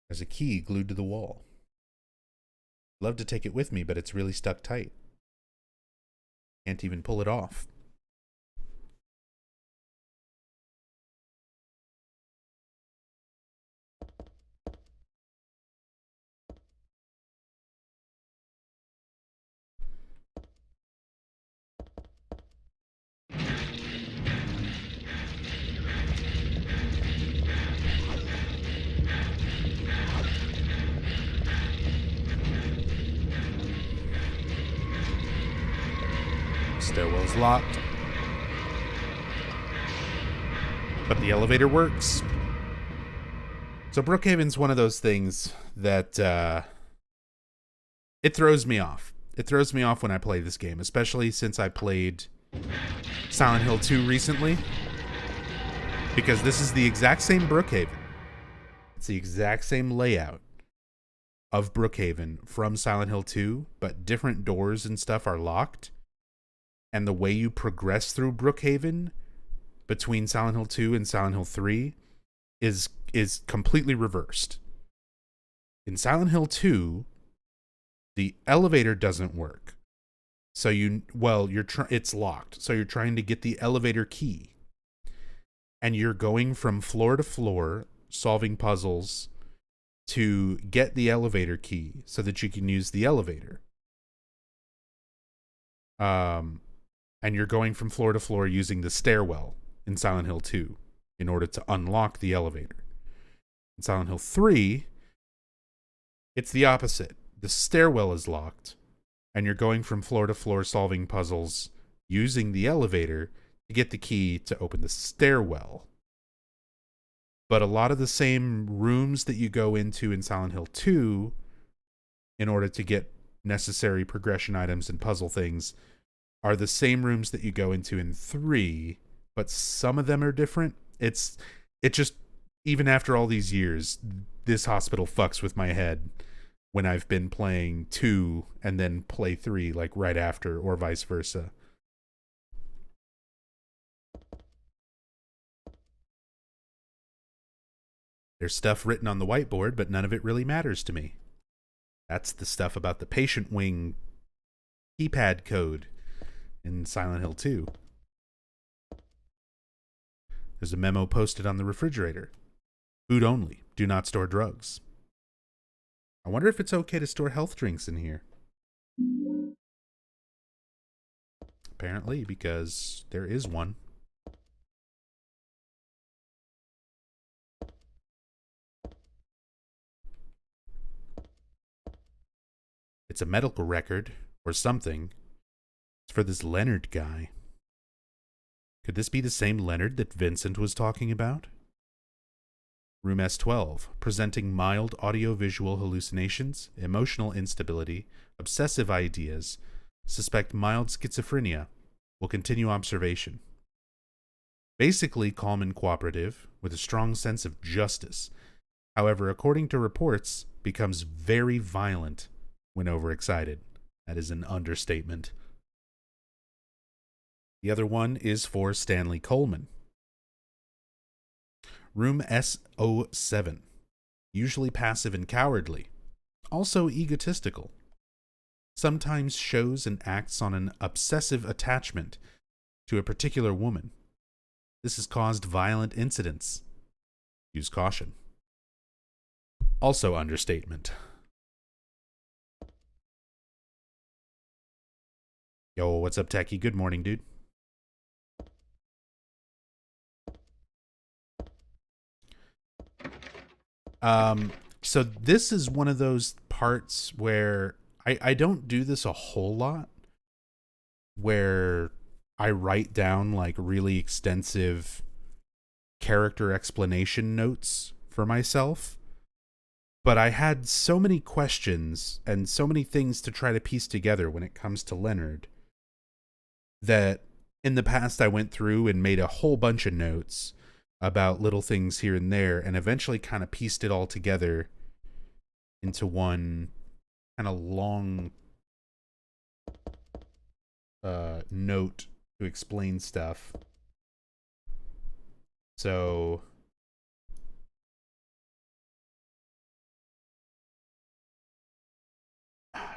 There's a key glued to the wall. I'd love to take it with me, but it's really stuck tight. Can't even pull it off. Stairwell's locked. But the elevator works. So Brookhaven's one of those things that it throws me off. It throws me off when I play this game, especially since I played Silent Hill 2 recently. Because this is the exact same Brookhaven. It's the exact same layout of Brookhaven from Silent Hill 2, but different doors and stuff are locked. And the way you progress through Brookhaven between Silent Hill 2 and Silent Hill 3 is completely reversed. In Silent Hill 2, the elevator doesn't work. So it's locked. So you're trying to get the elevator key. And you're going from floor to floor solving puzzles to get the elevator key so that you can use the elevator. And you're going from floor to floor using the stairwell in Silent Hill 2 in order to unlock the elevator. In Silent Hill 3, it's the opposite. The stairwell is locked, and you're going from floor to floor solving puzzles using the elevator to get the key to open the stairwell. but a lot of the same rooms that you go into in Silent Hill 2 in order to get necessary progression items and puzzle things are the same rooms that you go into in 3, but some of them are different. It just, even after all these years, this hospital fucks with my head when I've been playing 2 and then play 3 like right after, or vice versa. There's stuff written on the whiteboard, but none of it really matters to me. That's the stuff about the patient wing keypad code in Silent Hill 2. There's a memo posted on the refrigerator. Food only. Do not store drugs. I wonder if it's okay to store health drinks in here. Apparently, because there is one. It's a medical record, or something. It's for this Leonard guy. Could this be the same Leonard that Vincent was talking about? Room S12, presenting mild audiovisual hallucinations, emotional instability, obsessive ideas, suspect mild schizophrenia, will continue observation. Basically calm and cooperative, with a strong sense of justice. However, according to reports, becomes very violent when overexcited. That is an understatement. The other one is for Stanley Coleman. Room S07. Usually passive and cowardly. Also egotistical. Sometimes shows and acts on an obsessive attachment to a particular woman. This has caused violent incidents. Use caution. Also understatement. Yo, what's up, Techie? Good morning, dude. So this is one of those parts where I don't do this a whole lot, where I write down like really extensive character explanation notes for myself. But I had so many questions and so many things to try to piece together when it comes to Leonard that in the past I went through and made a whole bunch of notes about little things here and there, and eventually kind of pieced it all together into one kind of long note to explain stuff. So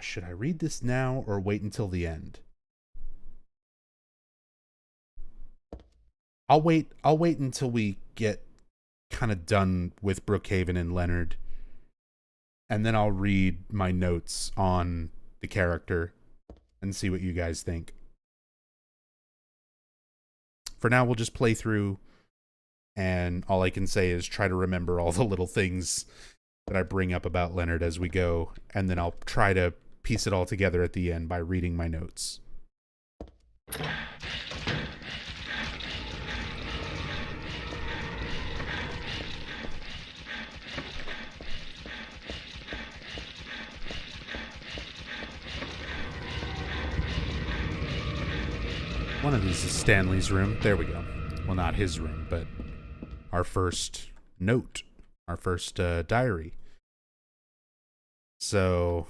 should I read this now or wait until the end? I'll wait until we get kind of done with Brookhaven and Leonard, and then I'll read my notes on the character and see what you guys think. For now, we'll just play through, and all I can say is try to remember all the little things that I bring up about Leonard as we go, and then I'll try to piece it all together at the end by reading my notes. One of these is Stanley's room. There we go. Well, not his room, but our first note, our first diary. So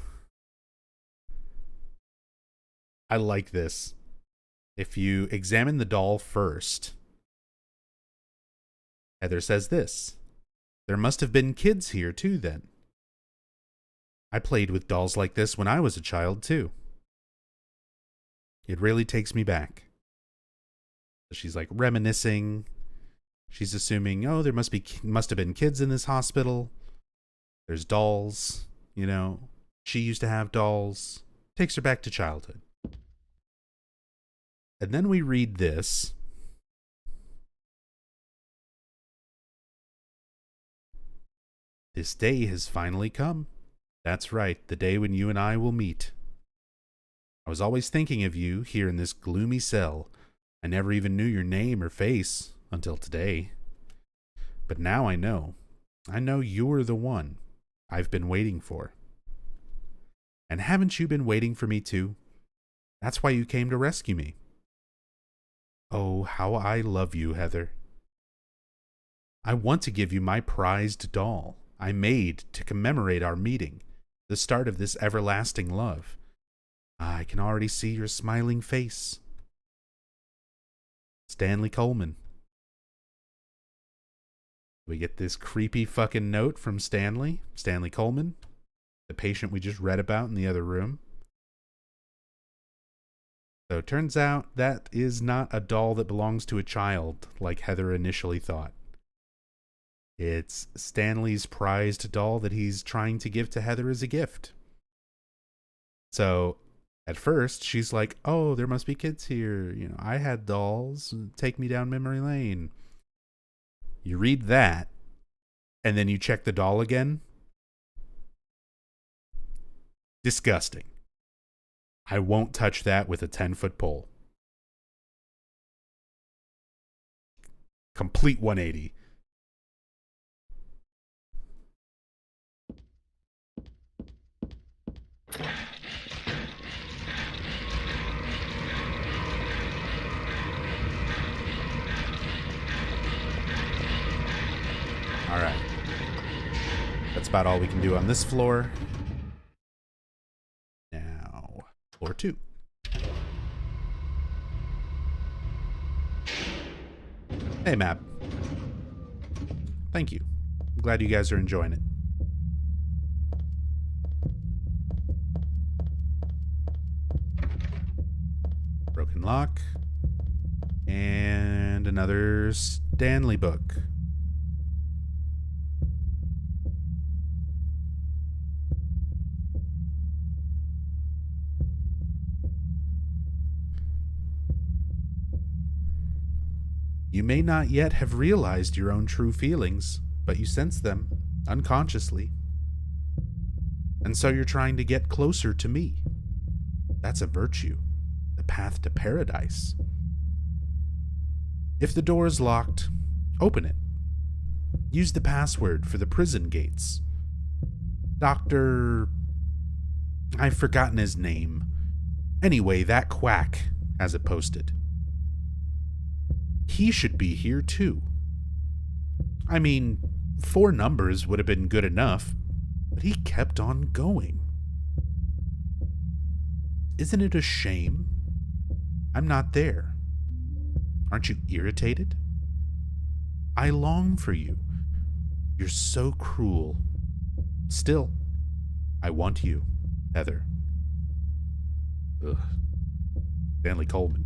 I like this. If you examine the doll first, Heather says this: there must have been kids here too then. I played with dolls like this when I was a child too. It really takes me back. She's like reminiscing. She's assuming, oh, there must have been kids in this hospital. There's dolls, you know. She used to have dolls. Takes her back to childhood. And then we read this. This day has finally come. That's right, the day when you and I will meet. I was always thinking of you here in this gloomy cell. I never even knew your name or face until today. But now I know. I know you're the one I've been waiting for. And haven't you been waiting for me too? That's why you came to rescue me. Oh, how I love you, Heather. I want to give you my prized doll I made to commemorate our meeting, the start of this everlasting love. I can already see your smiling face. Stanley Coleman. We get this creepy fucking note from Stanley Coleman, the patient we just read about in the other room. So it turns out that is not a doll that belongs to a child like Heather initially thought. It's Stanley's prized doll that he's trying to give to Heather as a gift. So at first she's like, oh, there must be kids here. You know, I had dolls. Take me down memory lane. You read that, and then you check the doll again. Disgusting. I won't touch that with a 10-foot pole. Complete 180. All right. That's about all we can do on this floor. Now, floor 2. Hey, Map. Thank you. I'm glad you guys are enjoying it. Broken lock. And another Stanley book. You may not yet have realized your own true feelings, but you sense them, unconsciously. And so you're trying to get closer to me. That's a virtue, the path to paradise. If the door is locked, open it. Use the password for the prison gates. I've forgotten his name. Anyway, that quack has it posted. He should be here too. I mean, 4 numbers would have been good enough, but he kept on going. Isn't it a shame? I'm not there. Aren't you irritated? I long for you. You're so cruel. Still, I want you, Heather. Ugh. Stanley Coleman.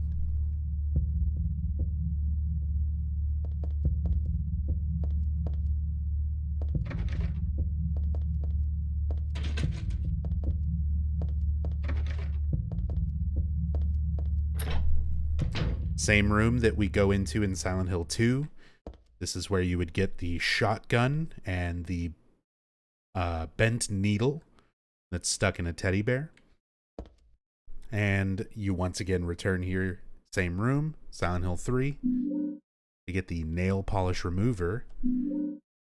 Same room that we go into in Silent Hill 2. This is where you would get the shotgun and the bent needle that's stuck in a teddy bear. And you once again return here, same room, Silent Hill 3. You get the nail polish remover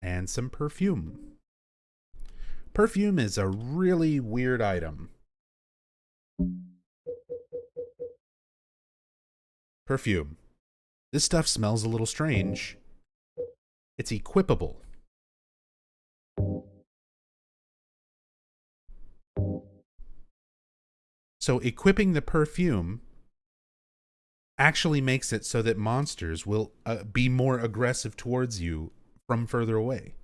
and some perfume. Perfume is a really weird item. Perfume. This stuff smells a little strange. It's equipable. So equipping the perfume actually makes it so that monsters will be more aggressive towards you from further away.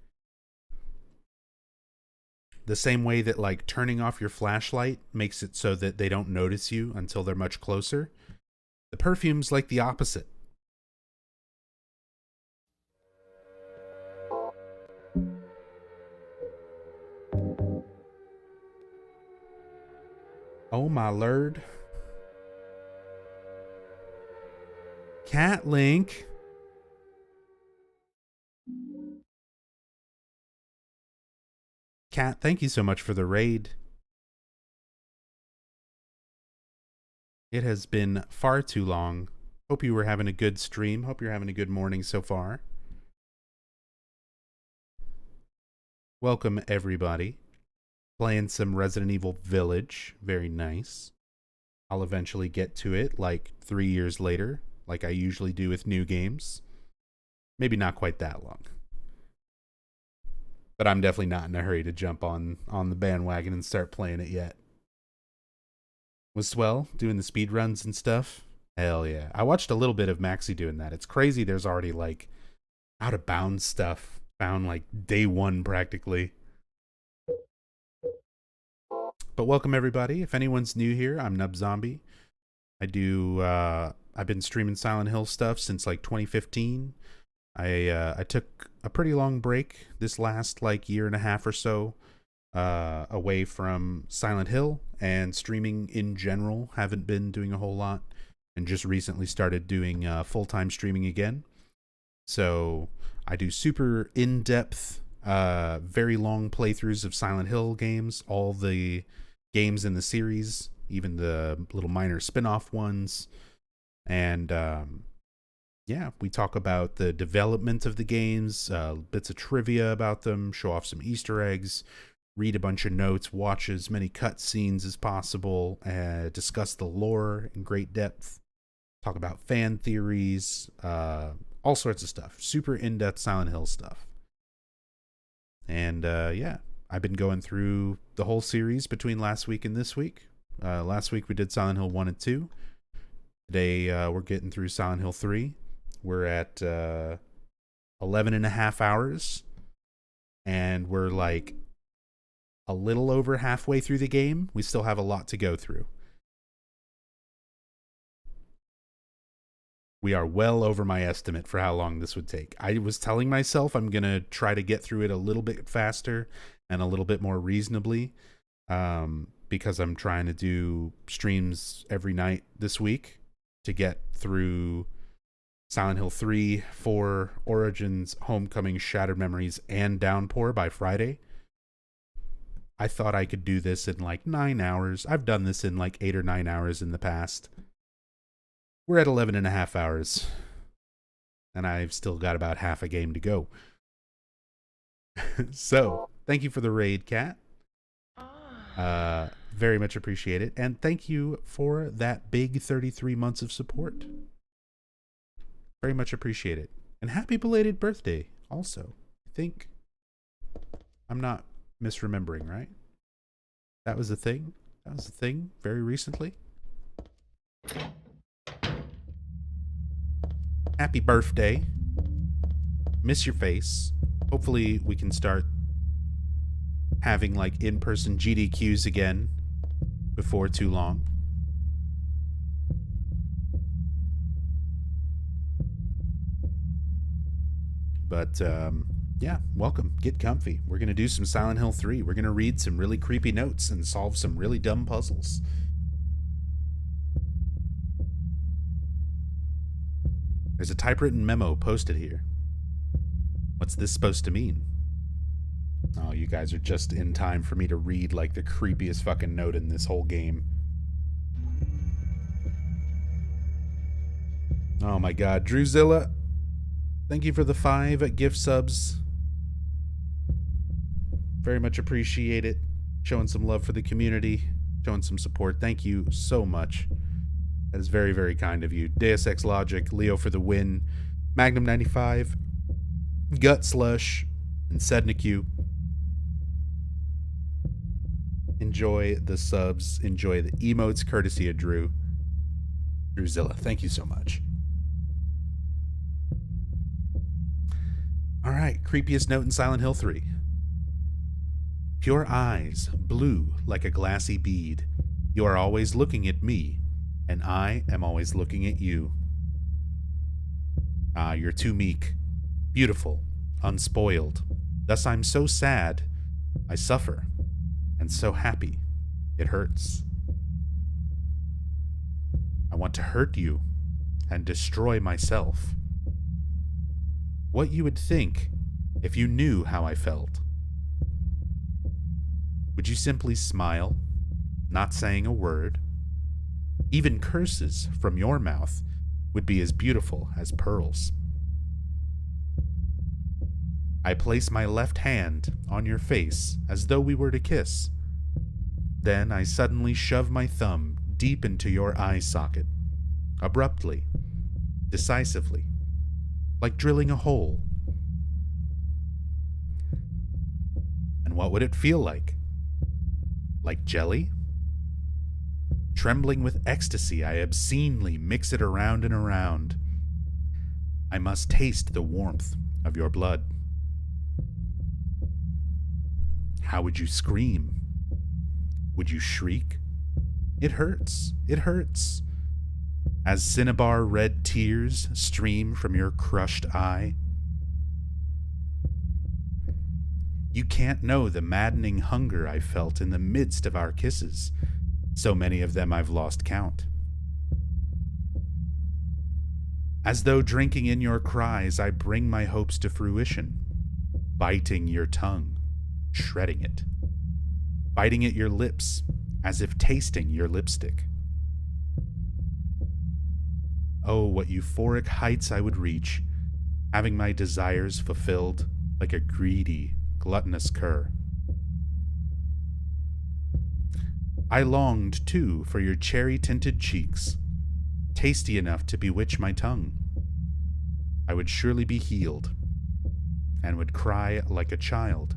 The same way that like turning off your flashlight makes it so that they don't notice you until they're much closer. The perfume's like the opposite. Oh my lord. Cat Link. Cat, thank you so much for the raid. It has been far too long. Hope you were having a good stream. Hope you're having a good morning so far. Welcome, everybody. Playing some Resident Evil Village. Very nice. I'll eventually get to it like 3 years later, like I usually do with new games. Maybe not quite that long. But I'm definitely not in a hurry to jump on the bandwagon and start playing it yet. Was Swell doing the speed runs and stuff? Hell yeah. I watched a little bit of Maxi doing that. It's crazy there's already like out of bounds stuff found like day one practically. But welcome everybody. If anyone's new here, I'm NubZombie. I've been streaming Silent Hill stuff since like 2015. I took a pretty long break this last like year and a half or so away from Silent Hill and streaming in general. Haven't been doing a whole lot and just recently started doing full-time streaming again. So I do super in-depth, very long playthroughs of Silent Hill games, all the games in the series, even the little minor spin-off ones. And yeah, we talk about the development of the games, bits of trivia about them, show off some Easter eggs, read a bunch of notes, watch as many cutscenes as possible, discuss the lore in great depth, talk about fan theories, all sorts of stuff. Super in-depth Silent Hill stuff. And yeah, I've been going through the whole series between last week and this week. Last week we did Silent Hill 1 and 2. Today we're getting through Silent Hill 3. We're at 11 and a half hours. And we're like a little over halfway through the game. We still have a lot to go through. We are well over my estimate for how long this would take. I was telling myself I'm going to try to get through it a little bit faster and a little bit more reasonably because I'm trying to do streams every night this week to get through Silent Hill 3, 4, Origins, Homecoming, Shattered Memories, and Downpour by Friday. I thought I could do this in like 9 hours. I've done this in like 8 or 9 hours in the past. We're at 11 and a half hours, and I've still got about half a game to go. So, thank you for the raid, Kat. Very much appreciate it. And thank you for that big 33 months of support. Very much appreciate it. And happy belated birthday, also. I think I'm not misremembering, right? That was a thing? That was a thing very recently? Happy birthday. Miss your face. Hopefully we can start having like in-person GDQs again before too long. But yeah, welcome. Get comfy. We're going to do some Silent Hill 3. We're going to read some really creepy notes and solve some really dumb puzzles. There's a typewritten memo posted here. What's this supposed to mean? Oh, you guys are just in time for me to read like the creepiest fucking note in this whole game. Oh my god, Drewzilla, thank you for the 5 gift subs. Very much appreciate it. Showing some love for the community, showing some support. Thank you so much. That is very, very kind of you. Deus Ex Logic, Leo for the win, Magnum 95, Gut Slush, and Sedniq. Enjoy the subs. Enjoy the emotes courtesy of Drewzilla. Thank you so much. All right, creepiest note in Silent Hill 3. Pure eyes, blue like a glassy bead. You are always looking at me, and I am always looking at you. Ah, you're too meek, beautiful, unspoiled. Thus I'm so sad, I suffer, and so happy, it hurts. I want to hurt you and destroy myself. What you would think if you knew how I felt. Would you simply smile, not saying a word? Even curses from your mouth would be as beautiful as pearls. I place my left hand on your face as though we were to kiss. Then I suddenly shove my thumb deep into your eye socket, abruptly, decisively, like drilling a hole. And what would it feel like? Like jelly? Trembling with ecstasy, I obscenely mix it around and around. I must taste the warmth of your blood. How would you scream? Would you shriek? It hurts. It hurts. As cinnabar red tears stream from your crushed eye. You can't know the maddening hunger I felt in the midst of our kisses. So many of them I've lost count. As though drinking in your cries, I bring my hopes to fruition, biting your tongue, shredding it, biting at your lips as if tasting your lipstick. Oh, what euphoric heights I would reach, having my desires fulfilled like a greedy, gluttonous cur. I longed, too, for your cherry-tinted cheeks, tasty enough to bewitch my tongue. I would surely be healed, and would cry like a child.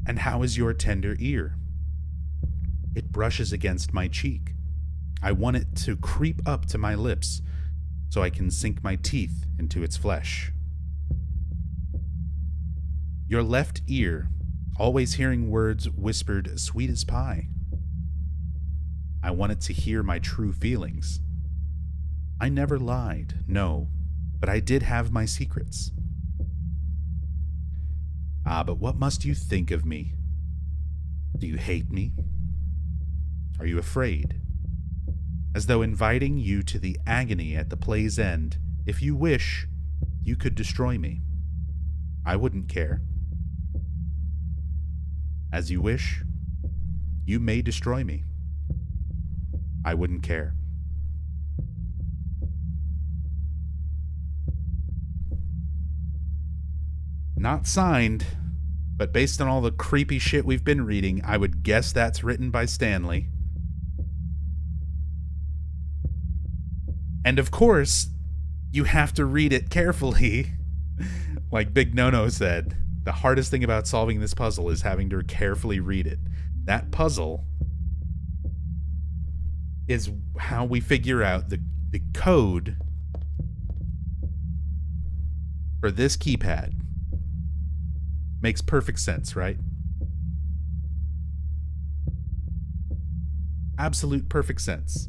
And how is your tender ear? It brushes against my cheek. I want it to creep up to my lips, so I can sink my teeth into its flesh. Your left ear, always hearing words whispered sweet as pie. I want it to hear my true feelings. I never lied, no, but I did have my secrets. Ah, but what must you think of me? Do you hate me? Are you afraid? As though inviting you to the agony at the play's end, if you wish, you could destroy me. I wouldn't care. As you wish, you may destroy me. I wouldn't care. Not signed, but based on all the creepy shit we've been reading, I would guess that's written by Stanley. And of course, you have to read it carefully. Like Big No-No said, the hardest thing about solving this puzzle is having to carefully read it. That puzzle is how we figure out the code for this keypad. Makes perfect sense, right? Absolute perfect sense.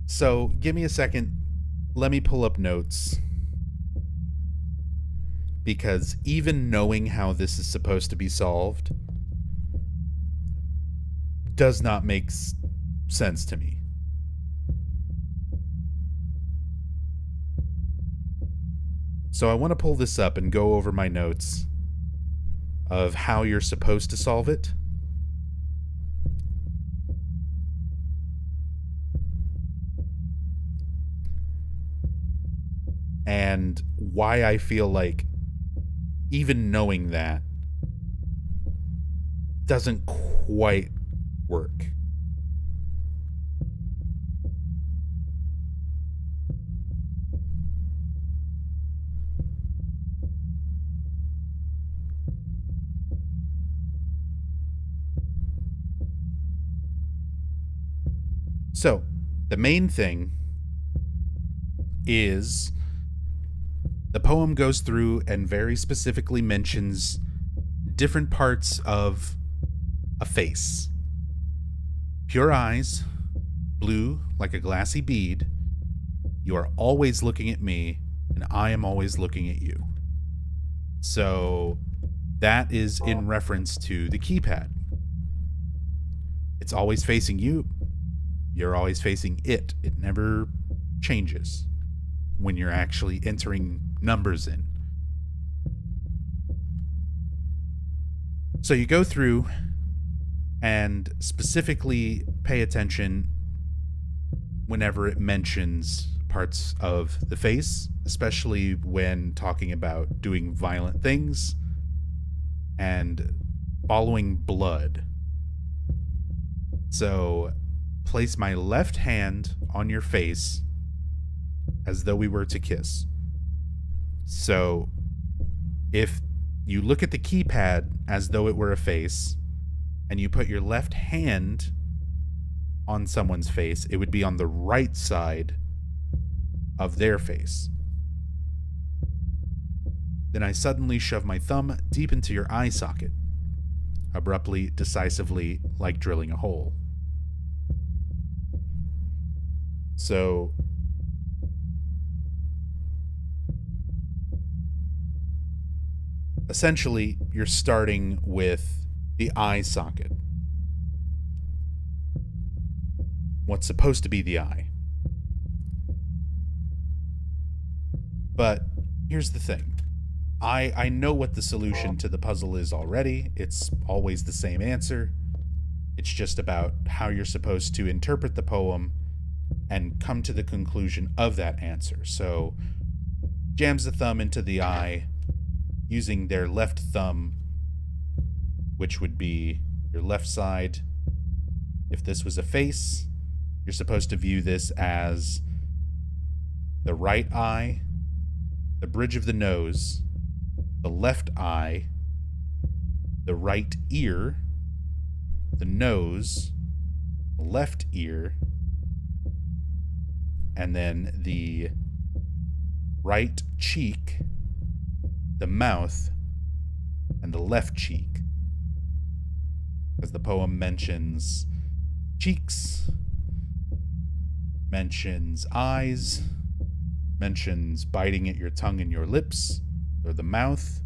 So, give me a second. Let me pull up notes. Because even knowing how this is supposed to be solved does not make sense to me. So I want to pull this up and go over my notes of how you're supposed to solve it. And why I feel like even knowing that doesn't quite work. So, the main thing is the poem goes through and very specifically mentions different parts of a face. Pure eyes, blue like a glassy bead. You are always looking at me, and I am always looking at you. So that is in reference to the keypad. It's always facing you. You're always facing it. It never changes when you're actually entering numbers in. So you go through and specifically pay attention whenever it mentions parts of the face, especially when talking about doing violent things and following blood. So, place my left hand on your face as though we were to kiss. So, if you look at the keypad as though it were a face, and you put your left hand on someone's face, it would be on the right side of their face. Then I suddenly shove my thumb deep into your eye socket, abruptly, decisively, like drilling a hole. So, essentially, you're starting with the eye socket. What's supposed to be the eye. But here's the thing. I know what the solution to the puzzle is already. It's always the same answer. It's just about how you're supposed to interpret the poem and come to the conclusion of that answer. So, jams the thumb into the eye using their left thumb, which would be your left side. If this was a face, you're supposed to view this as the right eye, the bridge of the nose, the left eye, the right ear, the nose, the left ear, and then the right cheek, the mouth, and the left cheek. Because the poem mentions cheeks, mentions eyes, mentions biting at your tongue and your lips, or the mouth.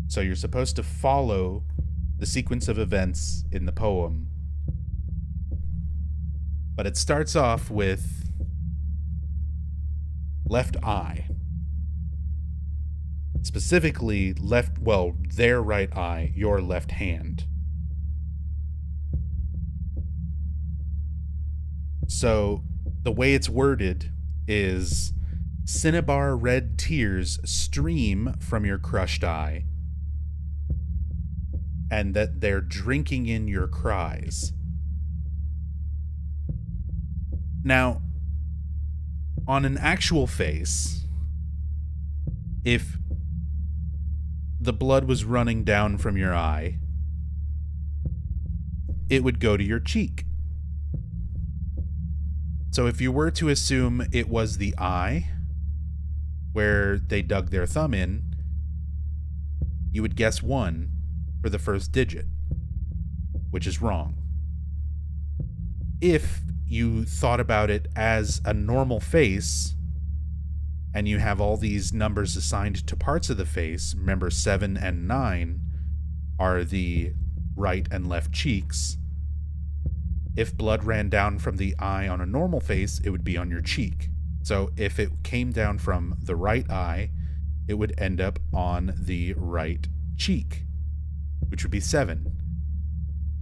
So you're supposed to follow the sequence of events in the poem. But it starts off with left eye. Specifically, their right eye, your left hand. So, the way it's worded is, cinnabar red tears stream from your crushed eye, and that they're drinking in your cries. Now, on an actual face, if the blood was running down from your eye, it would go to your cheek. So if you were to assume it was the eye where they dug their thumb in, you would guess 1 for the first digit, which is wrong. If you thought about it as a normal face, and you have all these numbers assigned to parts of the face, remember 7 and 9 are the right and left cheeks. If blood ran down from the eye on a normal face, it would be on your cheek. So if it came down from the right eye, it would end up on the right cheek, which would be 7,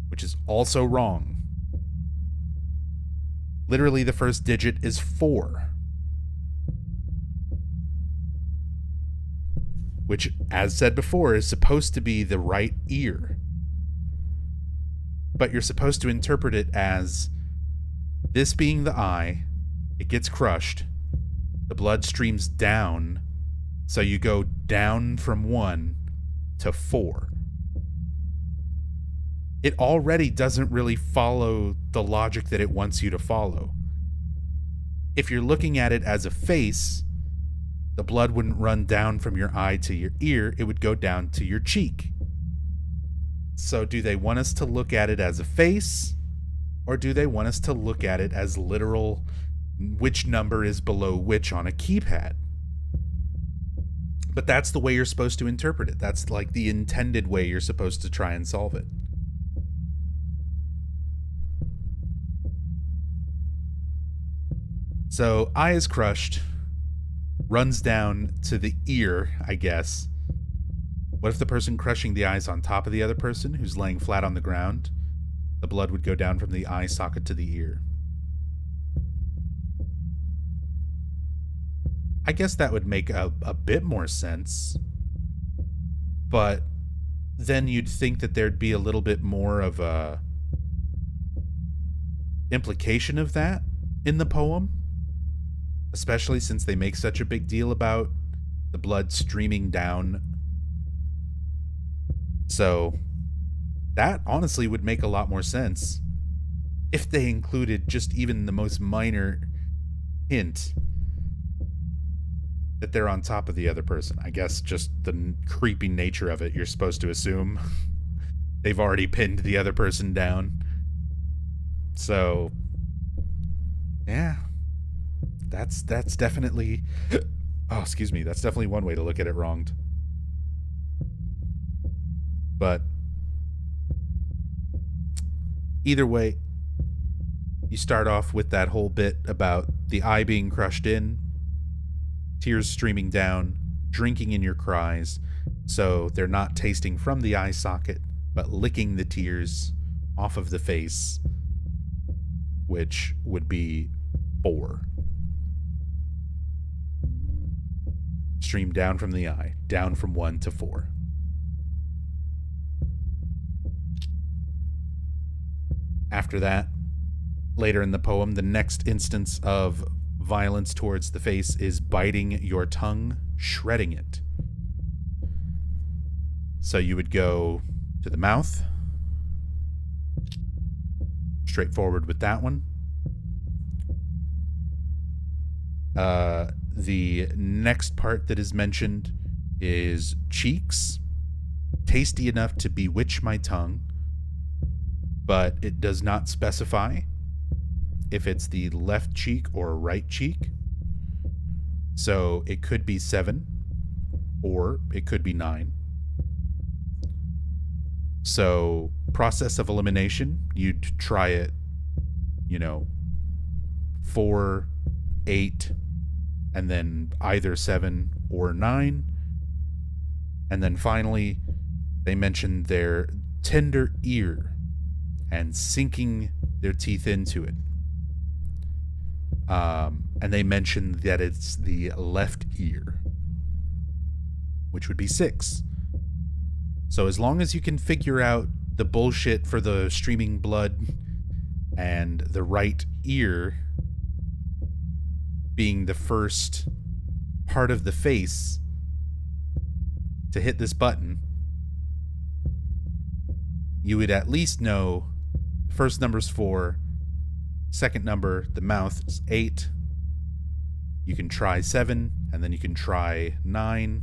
which is also wrong. Literally, the first digit is 4. Which, as said before, is supposed to be the right ear. But you're supposed to interpret it as this being the eye, it gets crushed, the blood streams down, so you go down from 1 to 4. It already doesn't really follow the logic that it wants you to follow. If you're looking at it as a face, the blood wouldn't run down from your eye to your ear, it would go down to your cheek. So do they want us to look at it as a face, or do they want us to look at it as literal which number is below which on a keypad? But that's the way you're supposed to interpret it. That's like the intended way you're supposed to try and solve it. So, eye is crushed, runs down to the ear, I guess. What if the person crushing the eye is on top of the other person who's laying flat on the ground? The blood would go down from the eye socket to the ear. I guess that would make a bit more sense. But then you'd think that there'd be a little bit more of a implication of that in the poem, especially since they make such a big deal about the blood streaming down. So that honestly would make a lot more sense if they included just even the most minor hint that they're on top of the other person. I guess just the creepy nature of it, you're supposed to assume they've already pinned the other person down. So, yeah, that's definitely, oh, excuse me, that's definitely one way to look at it wronged. But either way, you start off with that whole bit about the eye being crushed in, tears streaming down, drinking in your cries, so they're not tasting from the eye socket, but licking the tears off of the face, which would be 4. Stream down from the eye, down from 1 to 4. After that, later in the poem, the next instance of violence towards the face is biting your tongue, shredding it. So you would go to the mouth. Straightforward with that one. The next part that is mentioned is cheeks. Tasty enough to bewitch my tongue, but it does not specify if it's the left cheek or right cheek. So it could be 7 or it could be 9. So process of elimination, you'd try it, 4, 8, and then either 7 or 9. And then finally, they mentioned their tender ear and sinking their teeth into it. And they mentioned that it's the left ear, which would be 6. So as long as you can figure out the bullshit for the streaming blood and the right ear being the first part of the face to hit this button, you would at least know the first number's 4, second number, the mouth, is 8. You can try 7, and then you can try 9,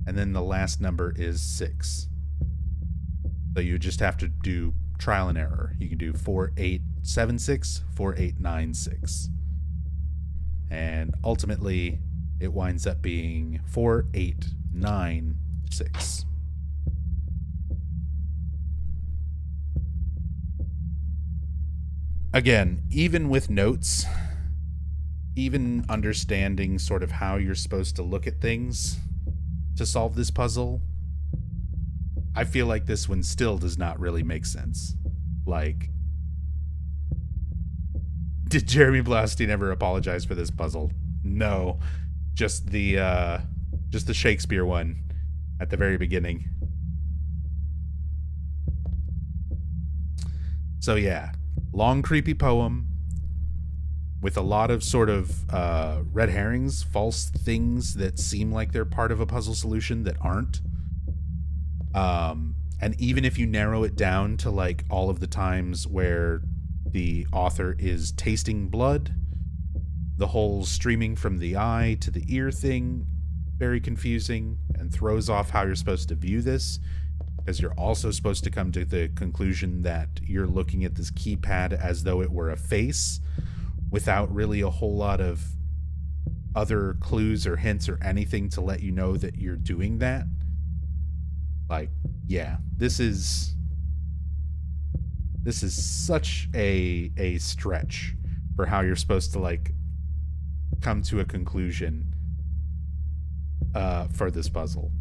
and then the last number is 6. So you just have to do trial and error. You can do 4, 8, 7, 6, 4, 8, 9, 6. And ultimately, it winds up being 4, 8, 9, 6. Again, even with notes, even understanding sort of how you're supposed to look at things to solve this puzzle, I feel like this one still does not really make sense. Like, did Jeremy Blaustein ever apologize for this puzzle? No. Just the Shakespeare one at the very beginning. So yeah, long creepy poem with a lot of sort of red herrings, false things that seem like they're part of a puzzle solution that aren't. And even if you narrow it down to like all of the times where the author is tasting blood, the whole streaming from the eye to the ear thing, very confusing and throws off how you're supposed to view this, because you're also supposed to come to the conclusion that you're looking at this keypad as though it were a face without really a whole lot of other clues or hints or anything to let you know that you're doing that. Like, yeah, this is such a stretch for how you're supposed to like come to a conclusion for this puzzle.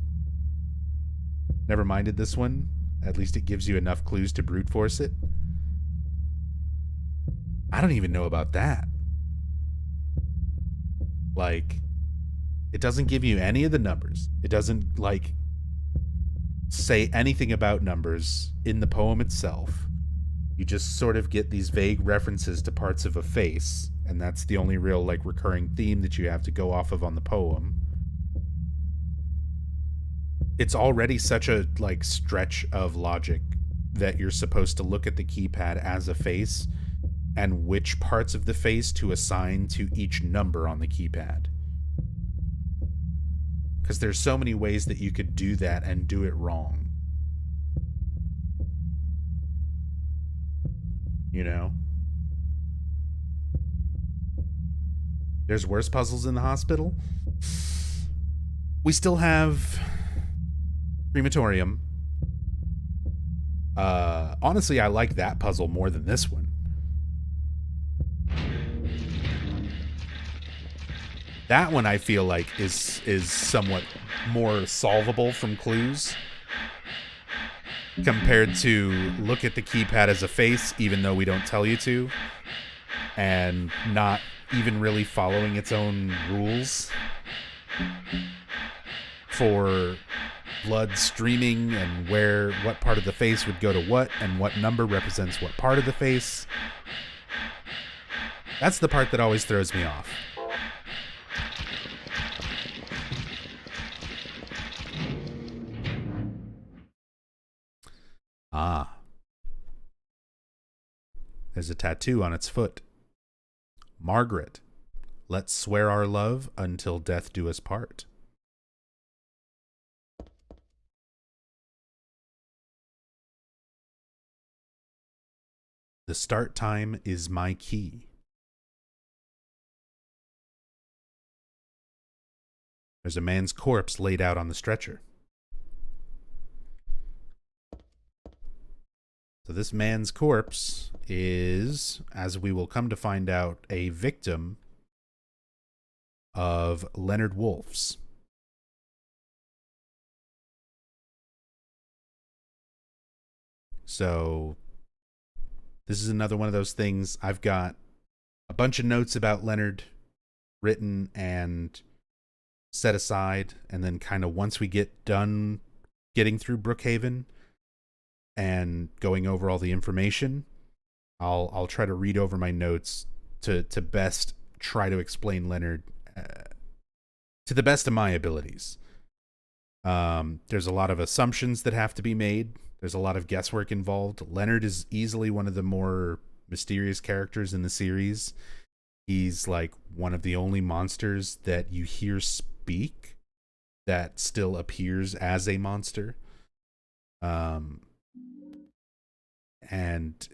Never minded this one. At least it gives you enough clues to brute force it. I don't even know about that. Like, It doesn't give you any of the numbers. It doesn't, like, say anything about numbers in the poem itself. You just sort of get these vague references to parts of a face, and that's the only real, like, recurring theme that you have to go off of on the poem. It's already such a, like, stretch of logic that you're supposed to look at the keypad as a face and which parts of the face to assign to each number on the keypad. Because there's so many ways that you could do that and do it wrong. You know? There's worse puzzles in the hospital. We still have crematorium. Honestly, I like that puzzle more than this one. That one I feel like is somewhat more solvable from clues compared to look at the keypad as a face, even though we don't tell you to, and not even really following its own rules for blood streaming and what part of the face would go to what and what number represents what part of the face. That's the part that always throws me off. Ah. There's a tattoo on its foot. Margaret, let's swear our love until death do us part. The start time is my key. There's a man's corpse laid out on the stretcher. So this man's corpse is, as we will come to find out, a victim of Leonard Wolf's. So this is another one of those things. I've got a bunch of notes about Leonard written and set aside, and then kind of once we get done getting through Brookhaven and going over all the information, I'll try to read over my notes to best try to explain Leonard to the best of my abilities. There's a lot of assumptions that have to be made. There's a lot of guesswork involved. Leonard is easily one of the more mysterious characters in the series. He's like one of the only monsters that you hear speak that still appears as a monster. And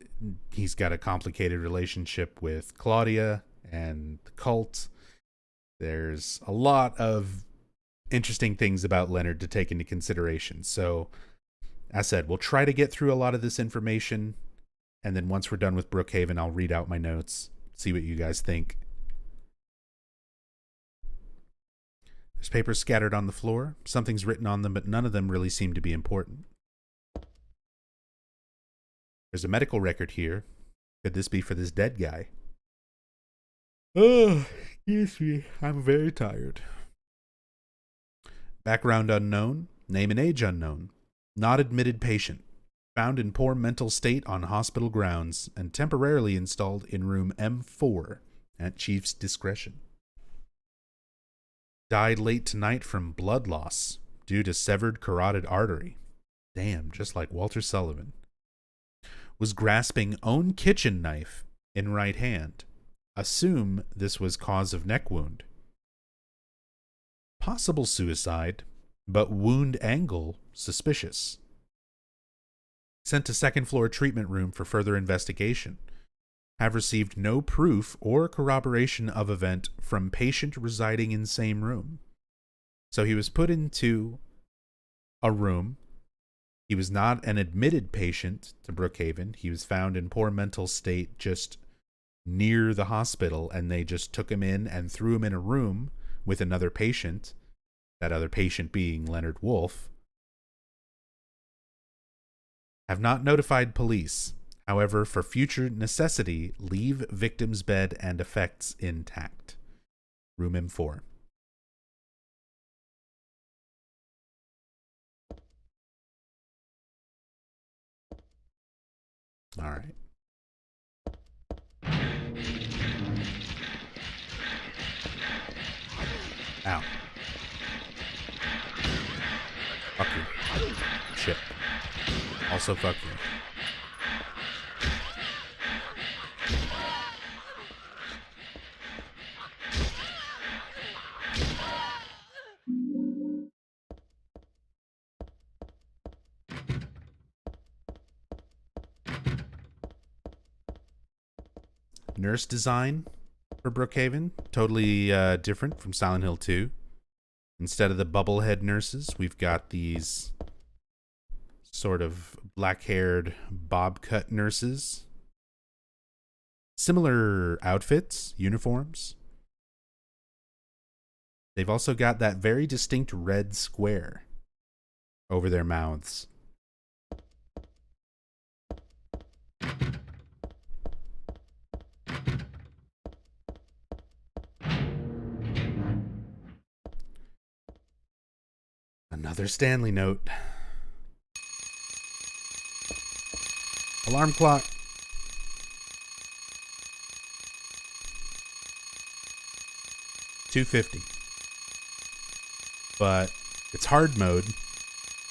he's got a complicated relationship with Claudia and the cult. There's a lot of interesting things about Leonard to take into consideration. So, as said, we'll try to get through a lot of this information, and then once we're done with Brookhaven, I'll read out my notes, see what you guys think. There's papers scattered on the floor. Something's written on them, but none of them really seem to be important. There's a medical record here. Could this be for this dead guy? Oh, excuse me. I'm very tired. Background unknown. Name and age unknown. Not admitted patient. Found in poor mental state on hospital grounds and temporarily installed in room M4 at chief's discretion. Died late tonight from blood loss due to severed carotid artery. Damn, just like Walter Sullivan. Was grasping own kitchen knife in right hand. Assume this was cause of neck wound. Possible suicide, but wound angle suspicious. Sent to second floor treatment room for further investigation. Have received no proof or corroboration of event from patient residing in same room. So he was put into a room. He was not an admitted patient to Brookhaven. He was found in poor mental state just near the hospital, and they just took him in and threw him in a room with another patient, that other patient being Leonard Wolf. Have not notified police. However, for future necessity, leave victim's bed and effects intact. Room M4. All right. Ow. Fuck you. Shit. Also fuck you. Nurse design for Brookhaven, totally different from Silent Hill 2. Instead of the bubblehead nurses, we've got these sort of black-haired bob cut nurses. Similar outfits, uniforms. They've also got that very distinct red square over their mouths. Another Stanley note. Alarm clock. $2.50. But it's hard mode,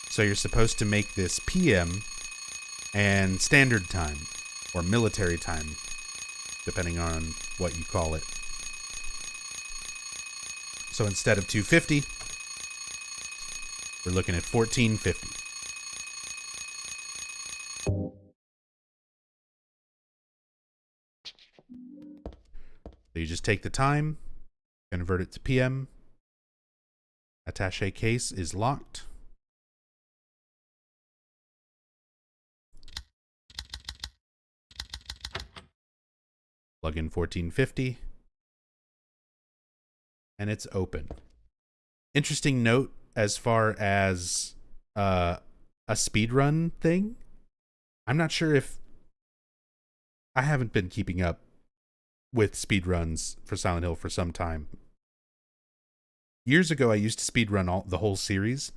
so you're supposed to make this PM and standard time, or military time, depending on what you call it. So instead of $2.50, we're looking at $14.50. So you just take the time, convert it to PM. Attaché case is locked. Plug in 1450. And it's open. Interesting note as far as a speedrun thing. I'm not sure if... I haven't been keeping up with speedruns for Silent Hill for some time. Years ago, I used to speedrun the whole series.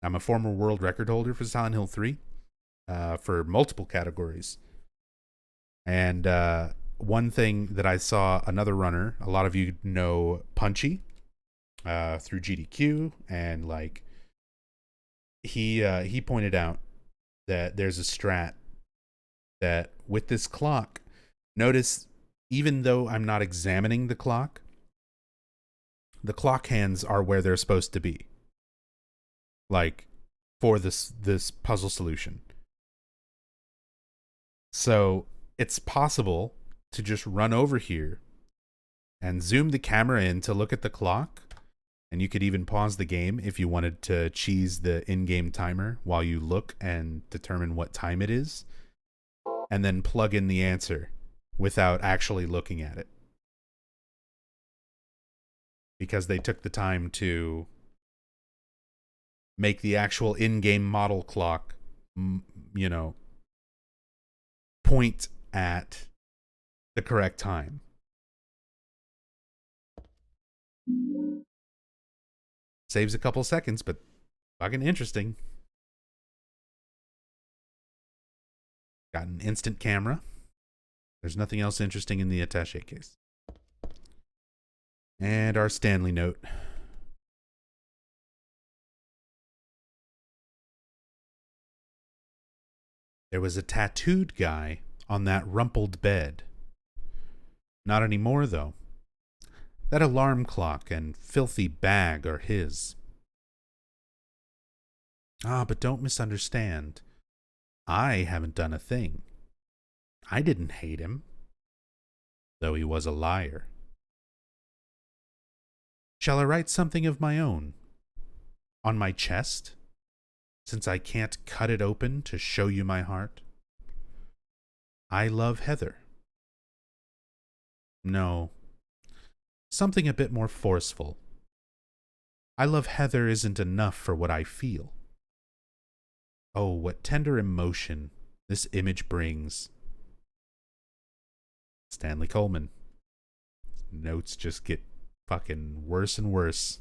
I'm a former world record holder for Silent Hill 3 for multiple categories. And one thing that I saw another runner, a lot of you know Punchy through GDQ, and like he pointed out that there's a strat that with this clock, notice even though I'm not examining the clock hands are where they're supposed to be. Like for this puzzle solution. So it's possible to just run over here and zoom the camera in to look at the clock. And you could even pause the game if you wanted to cheese the in-game timer while you look and determine what time it is. And then plug in the answer without actually looking at it. Because they took the time to make the actual in-game model clock, you know, point at the correct time. Saves a couple seconds, but fucking interesting. Got an instant camera. There's nothing else interesting in the attaché case. And our Stanley note. There was a tattooed guy on that rumpled bed. Not anymore, though. That alarm clock and filthy bag are his. Ah, but don't misunderstand. I haven't done a thing. I didn't hate him, though he was a liar. Shall I write something of my own? On my chest? Since I can't cut it open to show you my heart? I love Heather. No. Something a bit more forceful. I love Heather isn't enough for what I feel. Oh, what tender emotion this image brings. Stanley Coleman. Notes just get fucking worse and worse.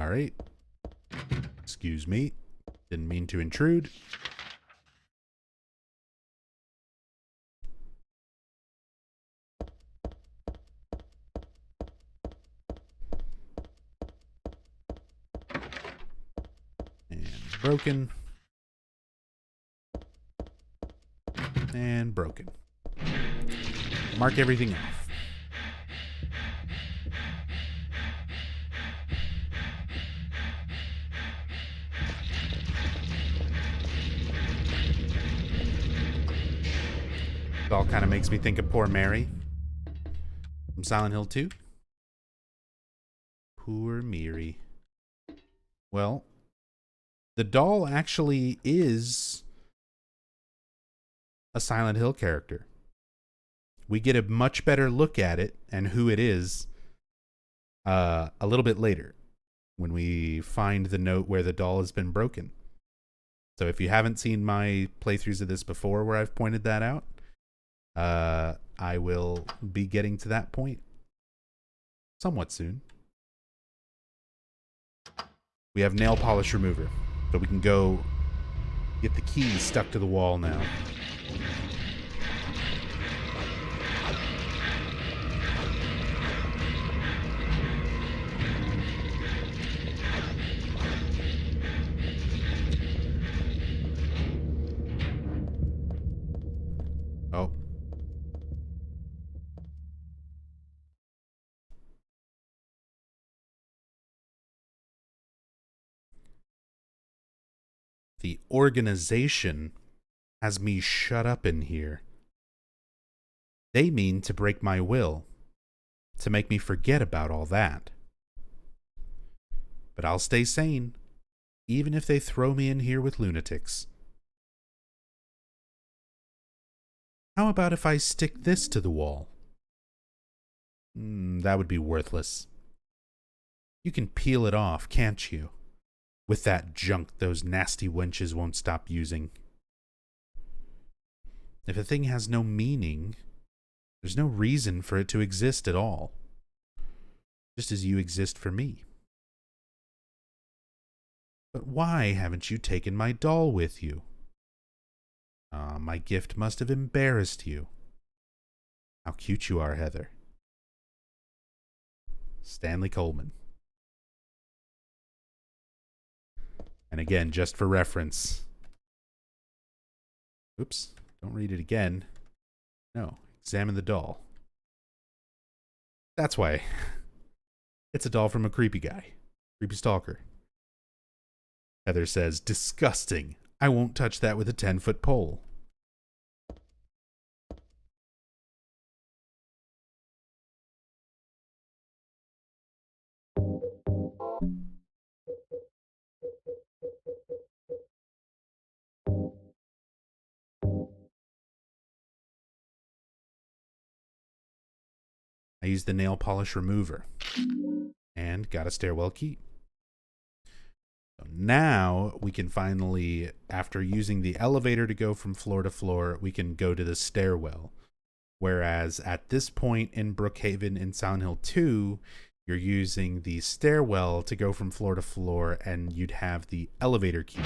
Sorry. Excuse me. Didn't mean to intrude. And broken. And broken. Mark everything off. It all kind of makes me think of poor Mary from Silent Hill 2. Poor Mary. Well, the doll actually is a Silent Hill character. We get a much better look at it and who it is a little bit later when we find the note where the doll has been broken. So if you haven't seen my playthroughs of this before where I've pointed that out, I will be getting to that point somewhat soon. We have nail polish remover, so we can go get the keys stuck to the wall now. Oh. The organization has me shut up in here. They mean to break my will, to make me forget about all that. But I'll stay sane, even if they throw me in here with lunatics. How about if I stick this to the wall? That would be worthless. You can peel it off, can't you? With that junk those nasty wenches won't stop using. If a thing has no meaning, there's no reason for it to exist at all. Just as you exist for me. But why haven't you taken my doll with you? My gift must have embarrassed you. How cute you are, Heather. Stanley Coleman. And again, just for reference. Oops, don't read it again. No, examine the doll. That's why. It's a doll from a creepy guy. Creepy stalker. Heather says, disgusting. I won't touch that with a 10-foot pole. I used the nail polish remover and got a stairwell key. So now we can finally, after using the elevator to go from floor to floor, we can go to the stairwell. Whereas at this point in Brookhaven in Silent Hill 2, you're using the stairwell to go from floor to floor and you'd have the elevator key.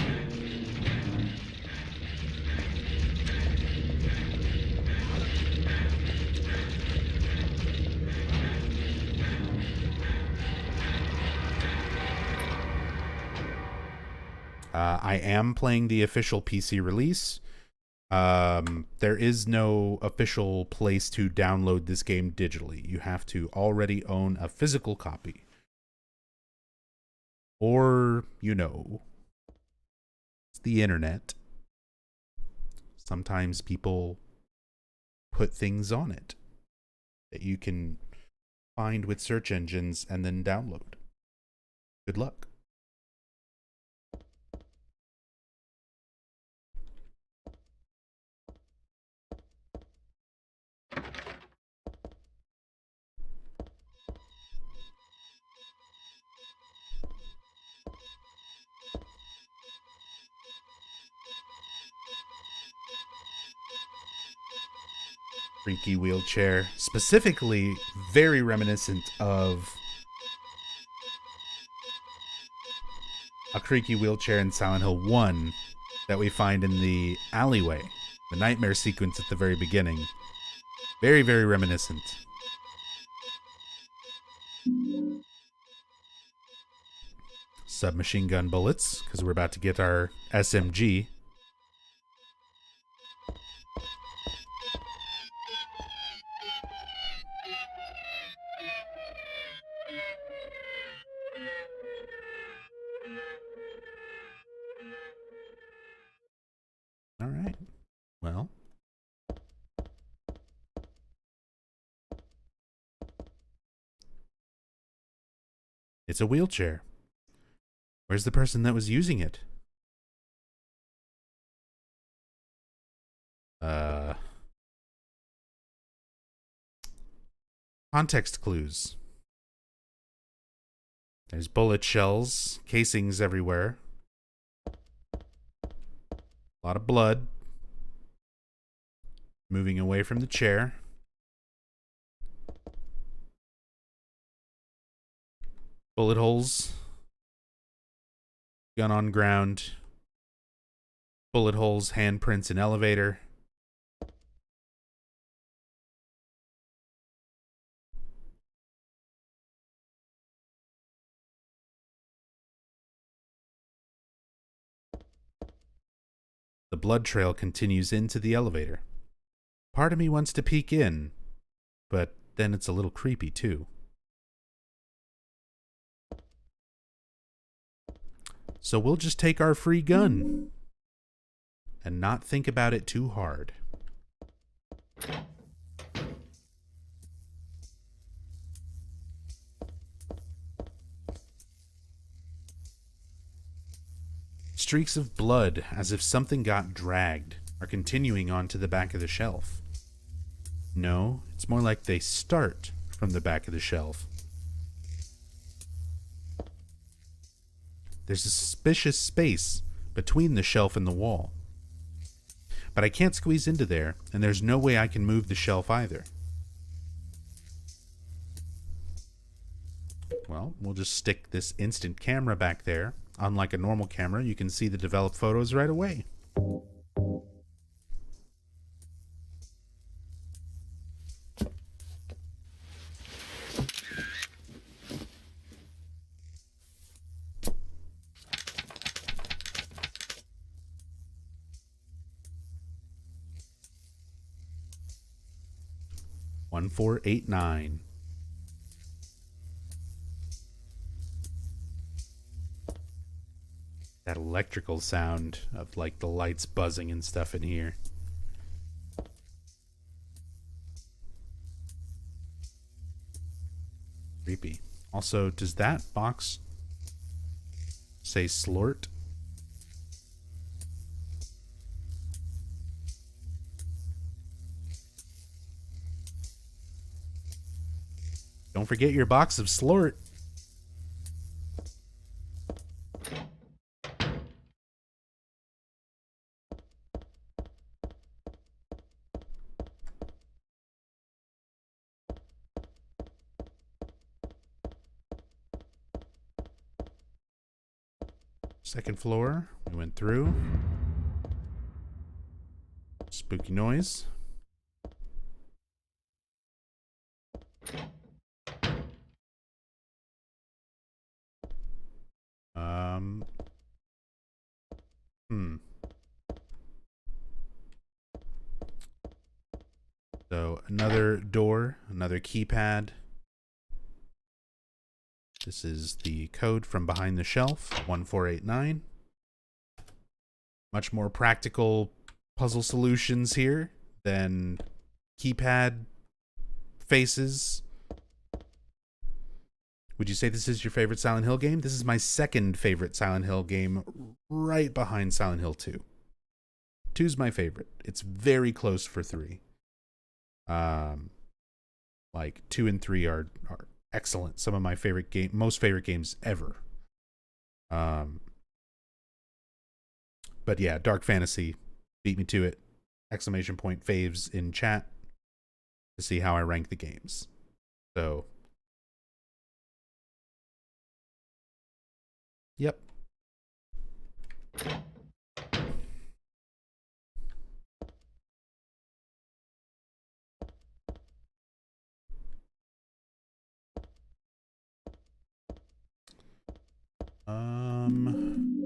I am playing the official PC release. There is no official place to download this game digitally. You have to already own a physical copy. Or, it's the internet. Sometimes people put things on it that you can find with search engines and then download. Good luck. Freaky wheelchair, specifically very reminiscent of a creaky wheelchair in Silent Hill 1 that we find in the alleyway, the nightmare sequence at the very beginning. Very, very reminiscent. Submachine gun bullets, because we're about to get our SMG. All right. Well. It's a wheelchair. Where's the person that was using it? Context clues. There's bullet shells, casings everywhere. A lot of blood. Moving away from the chair. Bullet holes. Gun on ground. Bullet holes, handprints in elevator. The blood trail continues into the elevator. Part of me wants to peek in, but then it's a little creepy too. So we'll just take our free gun and not think about it too hard. Streaks of blood, as if something got dragged, are continuing onto the back of the shelf. No, it's more like they start from the back of the shelf. There's a suspicious space between the shelf and the wall. But I can't squeeze into there, and there's no way I can move the shelf either. Well, we'll just stick this instant camera back there. Unlike a normal camera, you can see the developed photos right away. One, 4, 8, 9. That electrical sound of like the lights buzzing and stuff in here. Creepy. Also, does that box say Slort? Don't forget your box of Slort. Second floor, we went through. Spooky noise. So another door, another keypad. This is the code from behind the shelf, 1489. Much more practical puzzle solutions here than keypad faces. Would you say this is your favorite Silent Hill game? This is my second favorite Silent Hill game, right behind Silent Hill 2. 2's my favorite. It's very close for 3. Like 2 and 3 are excellent. Some of my most favorite games ever. But yeah, Dark Fantasy beat me to it. Exclamation point faves in chat to see how I rank the games. So, yep.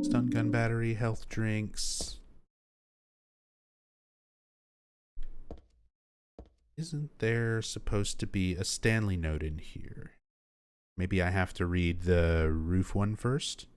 Stun gun battery, health drinks. Isn't there supposed to be a Stanley note in here? Maybe I have to read the roof one first?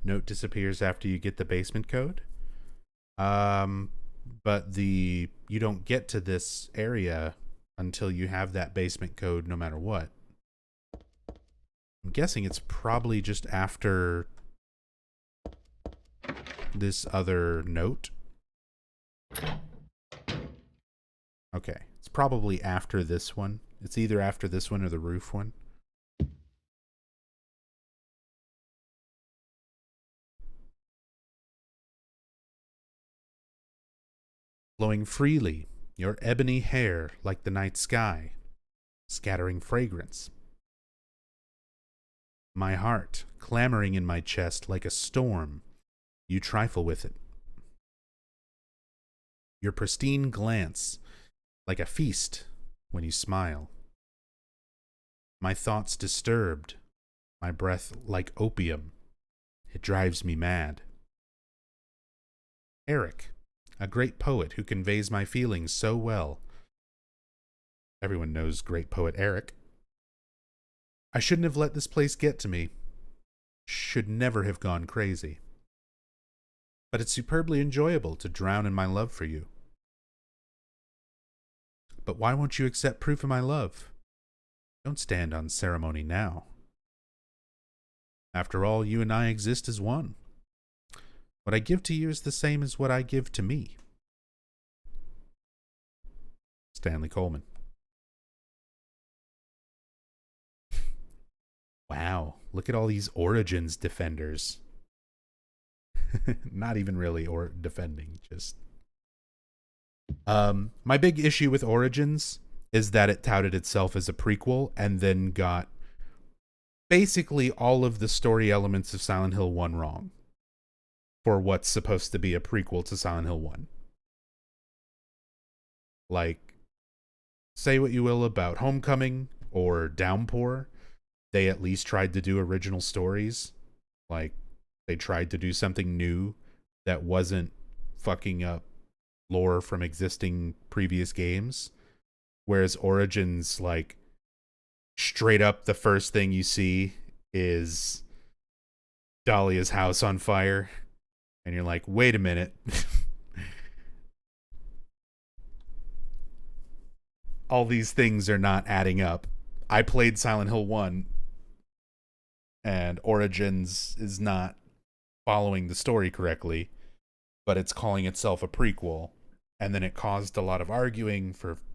Note disappears after you get the basement code. But you don't get to this area until you have that basement code no matter what. I'm guessing it's probably just after this other note. Okay, it's probably after this one. It's either after this one or the roof one. Flowing freely, your ebony hair like the night sky, scattering fragrance. My heart, clamoring in my chest like a storm, you trifle with it. Your pristine glance, like a feast when you smile. My thoughts disturbed, my breath like opium, it drives me mad. Eric, a great poet who conveys my feelings so well. Everyone knows great poet Eric. I shouldn't have let this place get to me. Should never have gone crazy. But it's superbly enjoyable to drown in my love for you. But why won't you accept proof of my love? Don't stand on ceremony now. After all, you and I exist as one. What I give to you is the same as what I give to me. Stanley Coleman. Wow, look at all these Origins defenders. Not even really or defending, just... My big issue with Origins is that it touted itself as a prequel and then got basically all of the story elements of Silent Hill 1 wrong for what's supposed to be a prequel to Silent Hill 1. Like, say what you will about Homecoming or Downpour, they at least tried to do original stories. Like, they tried to do something new that wasn't fucking up lore from existing previous games. Whereas Origins, like, straight up the first thing you see is Dahlia's house on fire. And you're like, wait a minute. All these things are not adding up. I played Silent Hill 1, and Origins is not following the story correctly, but it's calling itself a prequel. And then it caused a lot of arguing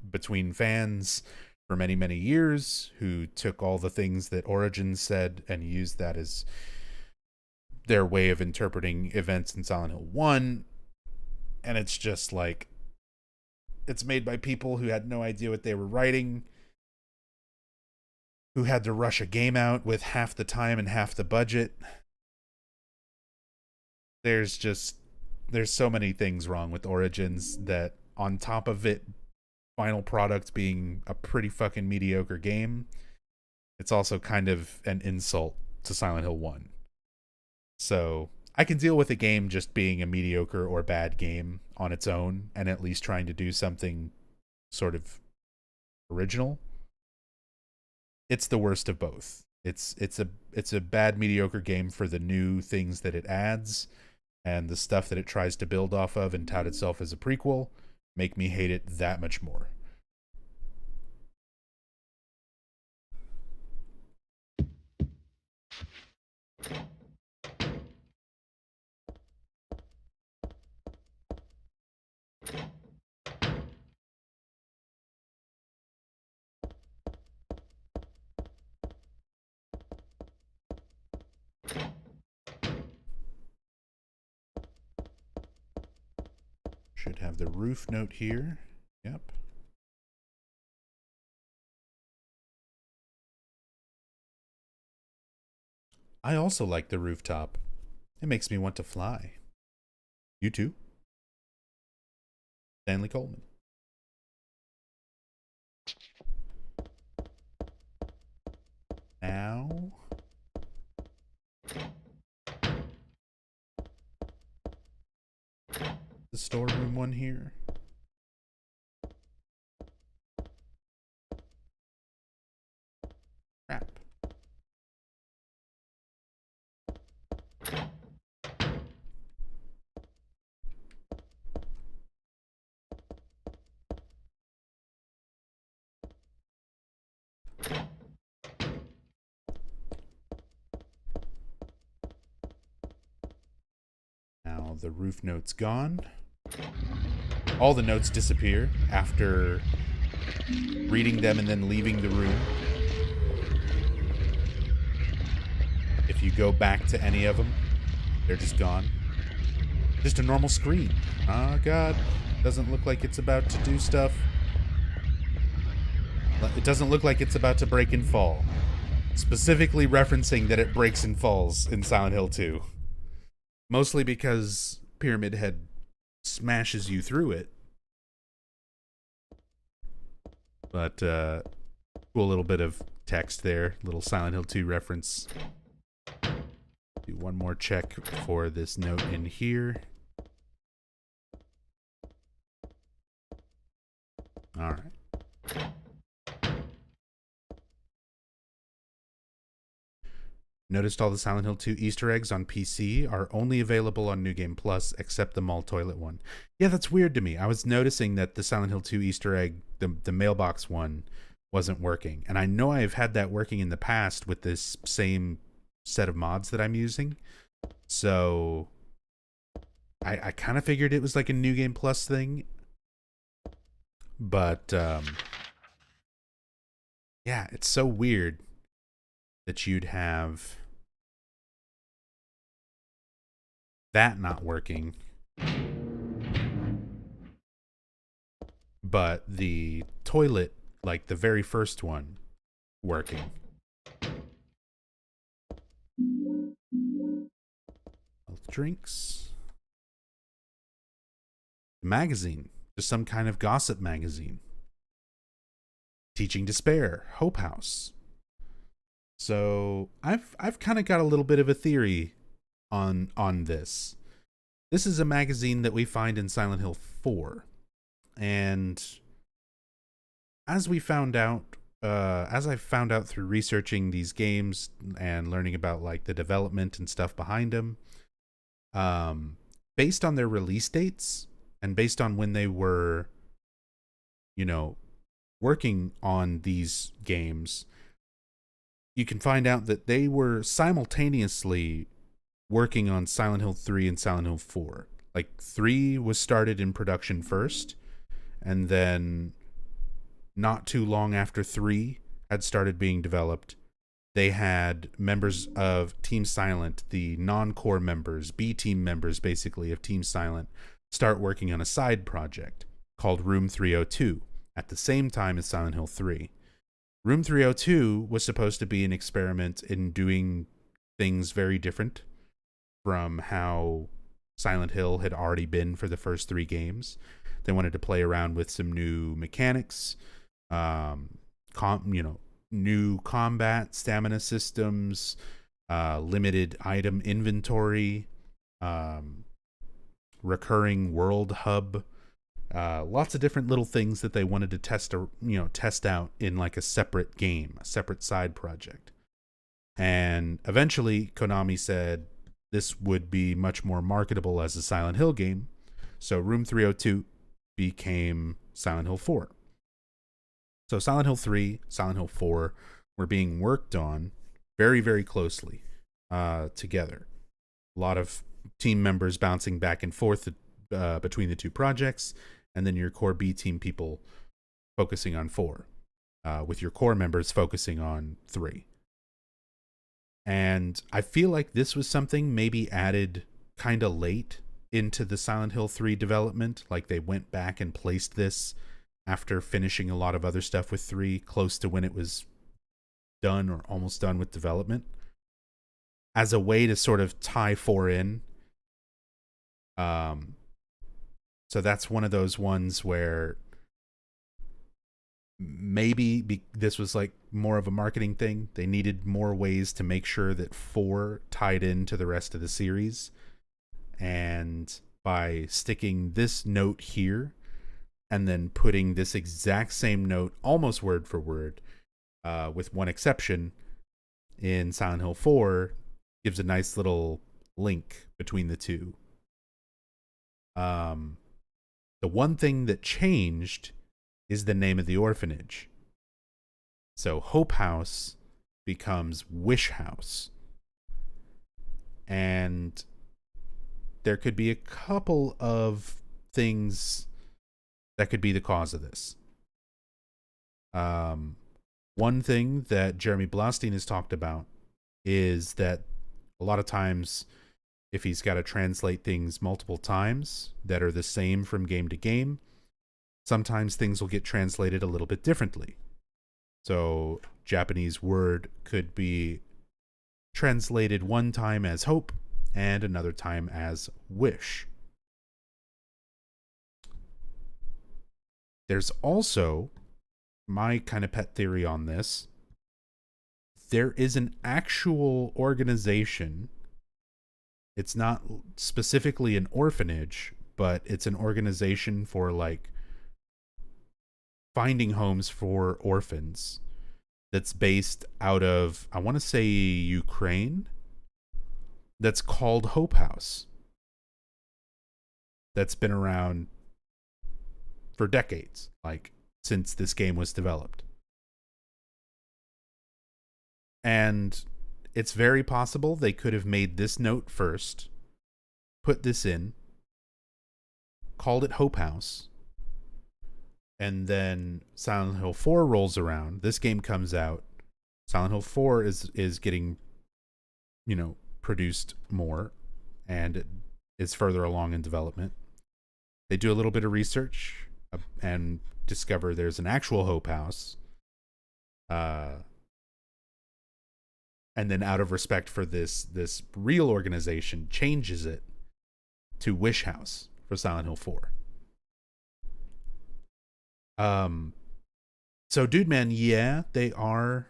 between fans for many, many years who took all the things that Origins said and used that as their way of interpreting events in Silent Hill 1. And it's just like, it's made by people who had no idea what they were writing, who had to rush a game out with half the time and half the budget. There's so many things wrong with Origins that, on top of it, final product being a pretty fucking mediocre game, it's also kind of an insult to Silent Hill 1. So I can deal with a game just being a mediocre or bad game on its own and at least trying to do something sort of original. It's the worst of both. It's a bad mediocre game for the new things that it adds, and the stuff that it tries to build off of and tout itself as a prequel make me hate it that much more. Should have the roof note here. Yep. I also like the rooftop. It makes me want to fly. You too? Stanley Coleman. Now... the storeroom one here. Crap. Now the roof note's gone. All the notes disappear after reading them and then leaving the room. If you go back to any of them, they're just gone. Just a normal screen. Oh god, doesn't look like it's about to do stuff. It doesn't look like it's about to break and fall. Specifically referencing that it breaks and falls in Silent Hill 2. Mostly because Pyramid Head smashes you through it. But, cool little bit of text there. Little Silent Hill 2 reference. Do one more check for this note in here. Alright. Noticed all the Silent Hill 2 Easter eggs on PC are only available on New Game Plus, except the mall toilet one. Yeah, that's weird to me. I was noticing that the Silent Hill 2 Easter egg, the mailbox one, wasn't working. And I know I've had that working in the past with this same set of mods that I'm using. So I kind of figured it was like a New Game Plus thing. But yeah, it's so weird that you'd have that not working, but the toilet, like the very first one, working. Health drinks. Magazine, just some kind of gossip magazine. Teaching Despair, Hope House. So I've kind of got a little bit of a theory on this. This is a magazine that we find in Silent Hill 4. And as we found out, as I found out through researching these games and learning about like the development and stuff behind them, based on their release dates and based on when they were, you know, working on these games, you can find out that they were simultaneously working on Silent Hill 3 and Silent Hill 4. Like 3 was started in production first, and then not too long after 3 had started being developed, they had members of Team Silent, the non-core members, B-team members basically of Team Silent, start working on a side project called Room 302 at the same time as Silent Hill 3. Room 302 was supposed to be an experiment in doing things very different from how Silent Hill had already been for the first 3 games. They wanted to play around with some new mechanics, new combat, stamina systems, limited item inventory, recurring world hub. Lots of different little things that they wanted to test out in like a separate game, a separate side project. And eventually Konami said this would be much more marketable as a Silent Hill game. So Room 302 became Silent Hill 4. So Silent Hill 3, Silent Hill 4 were being worked on very, very closely together. A lot of team members bouncing back and forth between the two projects, and then your core B team people focusing on 4, with your core members focusing on 3. And I feel like this was something maybe added kind of late into the Silent Hill 3 development. Like, they went back and placed this after finishing a lot of other stuff with 3, close to when it was done or almost done with development, as a way to sort of tie 4 in. So that's one of those ones where maybe this was like more of a marketing thing. They needed more ways to make sure that 4 tied into the rest of the series. And by sticking this note here and then putting this exact same note, almost word for word, with one exception, in Silent Hill 4, gives a nice little link between the two. The one thing that changed is the name of the orphanage. So Hope House becomes Wish House. And there could be a couple of things that could be the cause of this. One thing that Jeremy Blaustein has talked about is that a lot of times, if he's got to translate things multiple times that are the same from game to game, sometimes things will get translated a little bit differently. So Japanese word could be translated one time as hope and another time as wish. There's also my kind of pet theory on this. There is an actual organization. It's not specifically an orphanage, but it's an organization for like finding homes for orphans that's based out of, I want to say, Ukraine, that's called Hope House. That's been around for decades, like since this game was developed. And it's very possible they could have made this note first, put this in, called it Hope House, and then Silent Hill 4 rolls around. This game comes out. Silent Hill 4 is getting, produced more, and it is further along in development. They do a little bit of research and discover there's an actual Hope House. And then out of respect for this real organization, changes it to Wish House for Silent Hill 4. So Dude Man, yeah, they are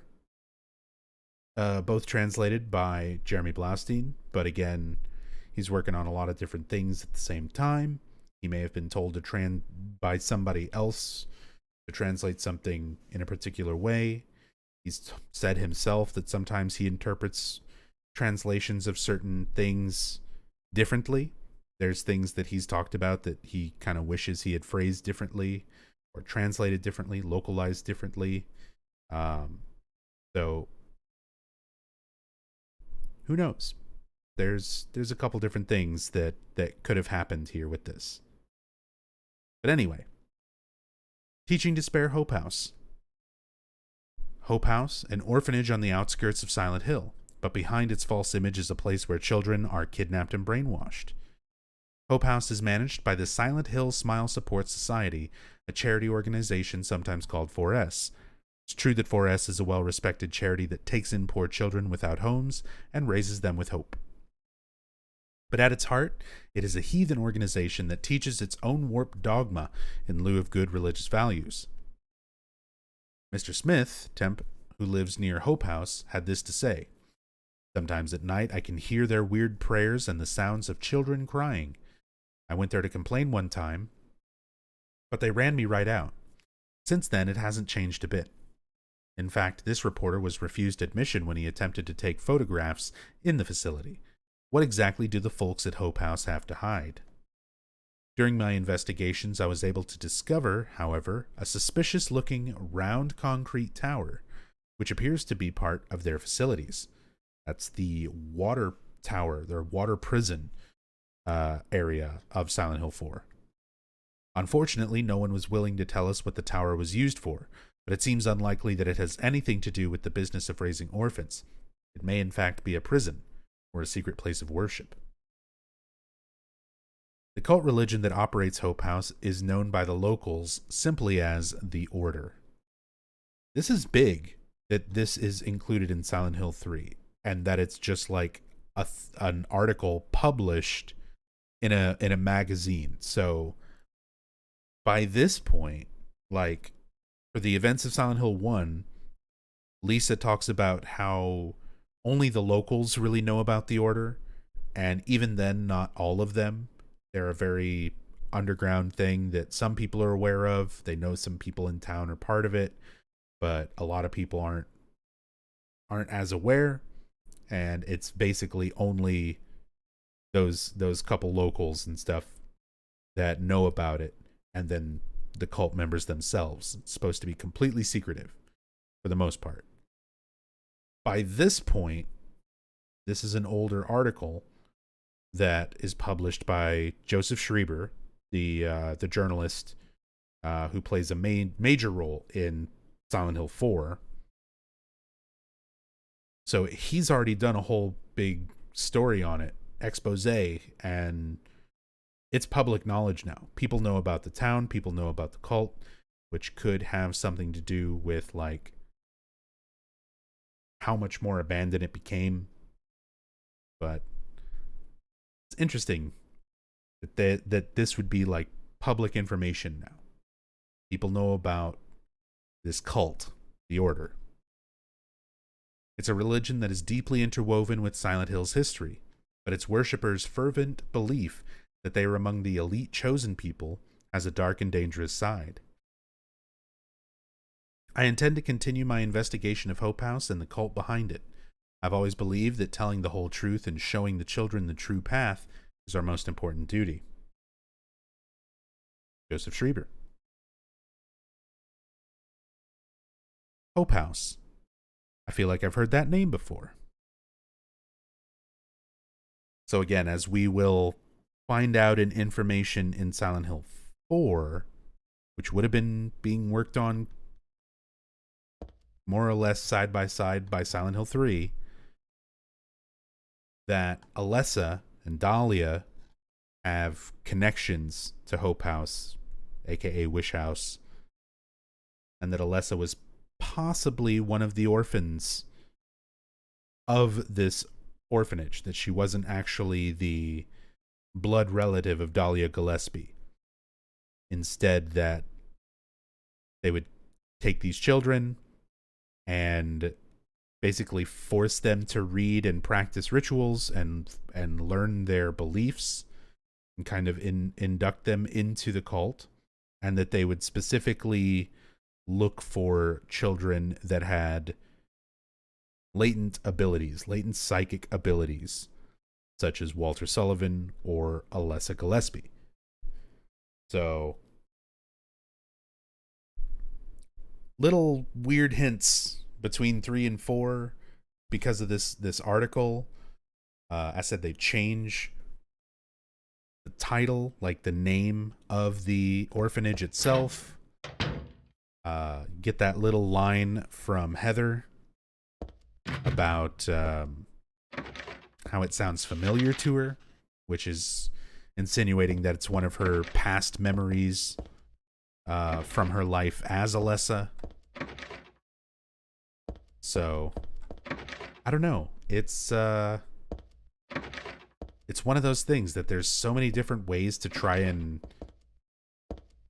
both translated by Jeremy Blaustein, but again, he's working on a lot of different things at the same time. He may have been told by somebody else to translate something in a particular way. He's said himself that sometimes he interprets translations of certain things differently. There's things that he's talked about that he kind of wishes he had phrased differently or translated differently, localized differently. So who knows? There's a couple different things that could have happened here with this. But anyway, Teaching Despair Hope House. Hope House, an orphanage on the outskirts of Silent Hill, but behind its false image is a place where children are kidnapped and brainwashed. Hope House is managed by the Silent Hill Smile Support Society, a charity organization sometimes called 4S. It's true that 4S is a well-respected charity that takes in poor children without homes and raises them with hope. But at its heart, it is a heathen organization that teaches its own warped dogma in lieu of good religious values. Mr. Smith, temp who lives near Hope House, had this to say. Sometimes at night I can hear their weird prayers and the sounds of children crying. I went there to complain one time, but they ran me right out. Since then, it hasn't changed a bit. In fact, this reporter was refused admission when he attempted to take photographs in the facility. What exactly do the folks at Hope House have to hide? During my investigations, I was able to discover, however, a suspicious-looking round concrete tower, which appears to be part of their facilities. That's the water tower, their water prison area of Silent Hill 4. Unfortunately, no one was willing to tell us what the tower was used for, but it seems unlikely that it has anything to do with the business of raising orphans. It may in fact be a prison, or a secret place of worship. The cult religion that operates Hope House is known by the locals simply as the Order. This is big that this is included in Silent Hill 3 and that it's just like an article published in a magazine. So by this point, like for the events of Silent Hill 1, Lisa talks about how only the locals really know about the Order, and even then not all of them. They're a very underground thing that some people are aware of. They know some people in town are part of it, but a lot of people aren't as aware, and it's basically only those couple locals and stuff that know about it, and then the cult members themselves. It's supposed to be completely secretive for the most part. By this point, this is an older article that is published by Joseph Schreiber, the journalist who plays a major role in Silent Hill 4. So he's already done a whole big story on it, expose, and it's public knowledge now. People know about the town, people know about the cult, which could have something to do with like how much more abandoned it became. But it's interesting that this would be like public information now. People know about this cult, the Order. It's a religion that is deeply interwoven with Silent Hill's history, but its worshippers' fervent belief that they are among the elite chosen people has a dark and dangerous side. I intend to continue my investigation of Hope House and the cult behind it. I've always believed that telling the whole truth and showing the children the true path is our most important duty. Joseph Schreiber. Hope House. I feel like I've heard that name before. So again, as we will find out in information in Silent Hill 4, which would have been being worked on more or less side by Silent Hill 3, that Alessa and Dahlia have connections to Hope House, aka Wish House, and that Alessa was possibly one of the orphans of this orphanage, that she wasn't actually the blood relative of Dahlia Gillespie. Instead, that they would take these children and basically force them to read and practice rituals and learn their beliefs and kind of induct them into the cult, and that they would specifically look for children that had latent psychic abilities, such as Walter Sullivan or Alessa Gillespie. So, little weird hints between 3 and 4 because of this article. I said they change the title, like the name of the orphanage itself. Get that little line from Heather about how it sounds familiar to her, which is insinuating that it's one of her past memories from her life as Alessa. So, I don't know. It's one of those things that there's so many different ways to try and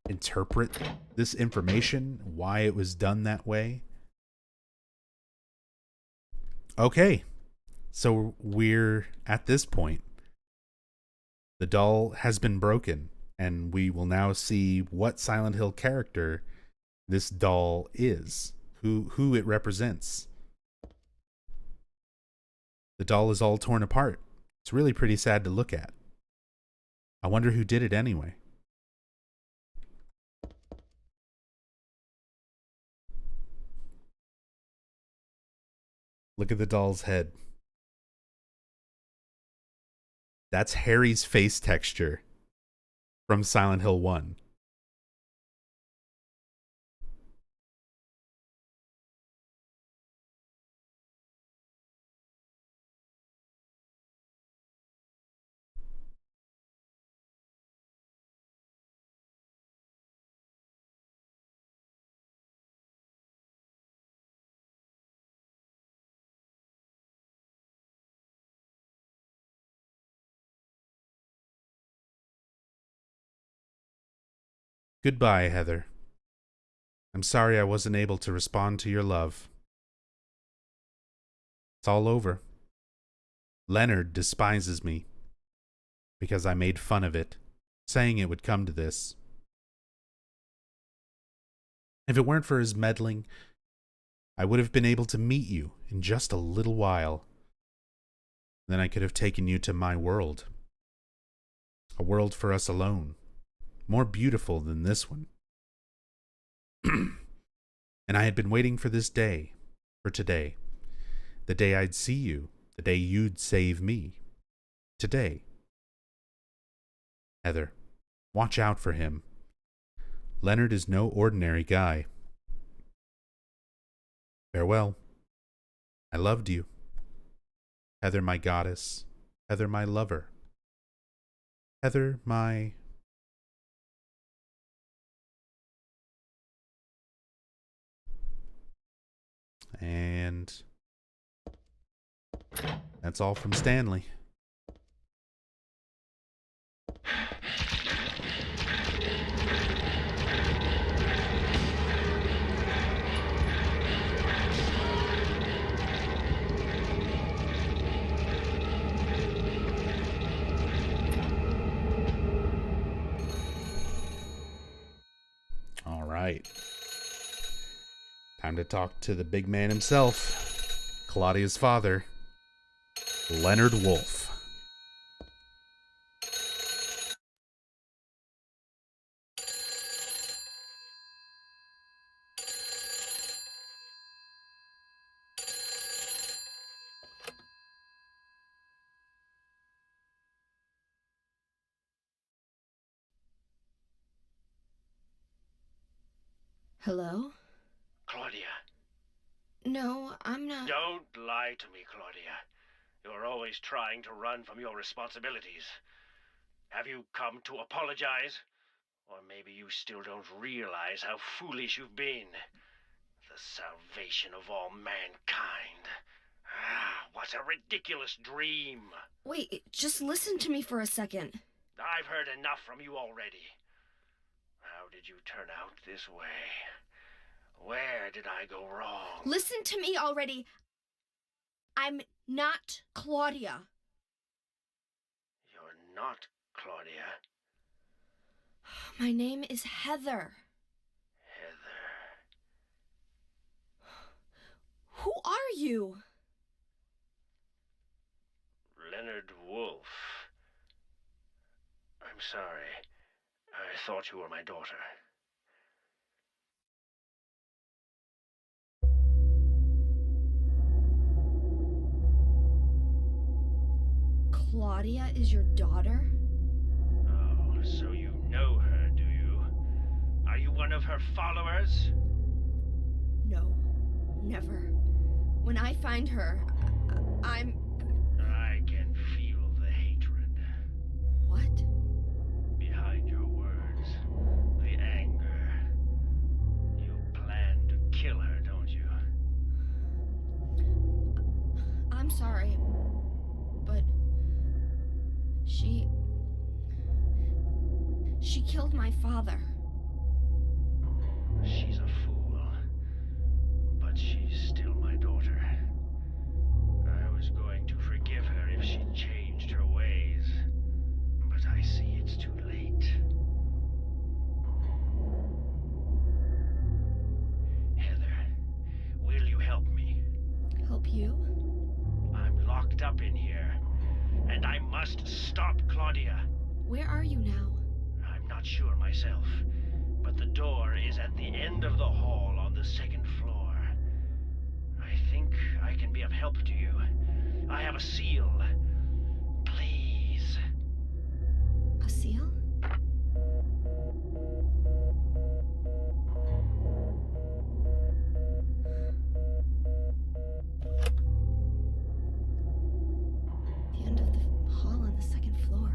interpret this information, why it was done that way. Okay, so we're at this point. The doll has been broken, and we will now see what Silent Hill character this doll is, who it represents. The doll is all torn apart. It's really pretty sad to look at. I wonder who did it anyway. Look at the doll's head. That's Harry's face texture from Silent Hill 1. Goodbye, Heather. I'm sorry I wasn't able to respond to your love. It's all over. Leonard despises me because I made fun of it, saying it would come to this. If it weren't for his meddling, I would have been able to meet you in just a little while. Then I could have taken you to my world. A world for us alone, more beautiful than this one. And I had been waiting for this day, for today. The day I'd see you, the day you'd save me. Today. Heather, watch out for him. Leonard is no ordinary guy. Farewell. I loved you. Heather, my goddess. Heather, my lover. Heather, my... And that's all from Stanley. All right. Time to talk to the big man himself, Claudia's father, Leonard Wolf. Hello? Claudia. No, I'm not. Don't lie to me, Claudia. You're always trying to run from your responsibilities. Have you come to apologize? Or maybe you still don't realize how foolish you've been. The salvation of all mankind. Ah, what a ridiculous dream. Wait, just listen to me for a second. I've heard enough from you already. How did you turn out this way? Where did I go wrong? Listen to me already. I'm not Claudia. You're not Claudia. My name is Heather. Heather. Who are you? Leonard Wolf. I'm sorry. I thought you were my daughter. Claudia is your daughter? Oh, so you know her, do you? Are you one of her followers? No, never. When I find her, I'm... I can feel the hatred. What? Behind your words. The anger. You plan to kill her, don't you? I'm sorry, but she killed my father. She's a fool. But she's still my daughter. I was going to forgive her if she changed her ways. But I see it's too late. Heather, will you help me? Help you? I'm locked up in here, and I must stop Claudia. Where are you now? I'm not sure myself, but the door is at the end of the hall on the second floor. I think I can be of help to you. I have a seal. Please. A seal? The end of the hall on the second floor.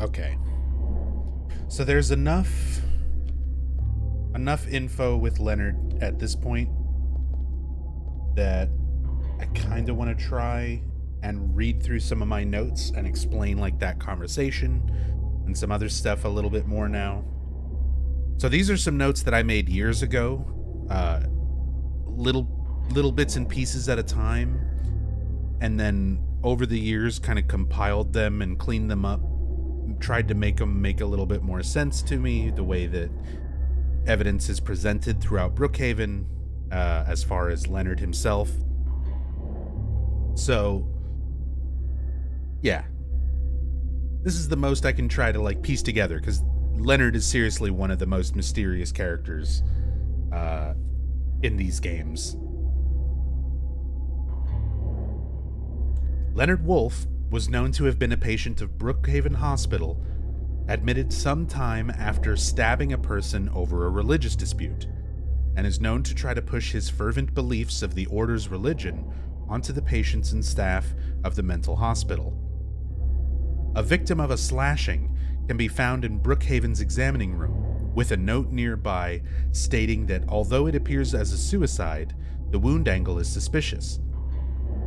Okay. So there's enough info with Leonard at this point that I kind of want to try and read through some of my notes and explain like that conversation and some other stuff a little bit more now. So these are some notes that I made years ago, little bits and pieces at a time, and then over the years kind of compiled them and cleaned them up, tried to make them make a little bit more sense to me, the way that evidence is presented throughout Brookhaven, as far as Leonard himself. So, yeah. This is the most I can try to like piece together, because Leonard is seriously one of the most mysterious characters in these games. Leonard Wolfe was known to have been a patient of Brookhaven Hospital, admitted some time after stabbing a person over a religious dispute, and is known to try to push his fervent beliefs of the Order's religion onto the patients and staff of the mental hospital. A victim of a slashing can be found in Brookhaven's examining room, with a note nearby stating that although it appears as a suicide, the wound angle is suspicious.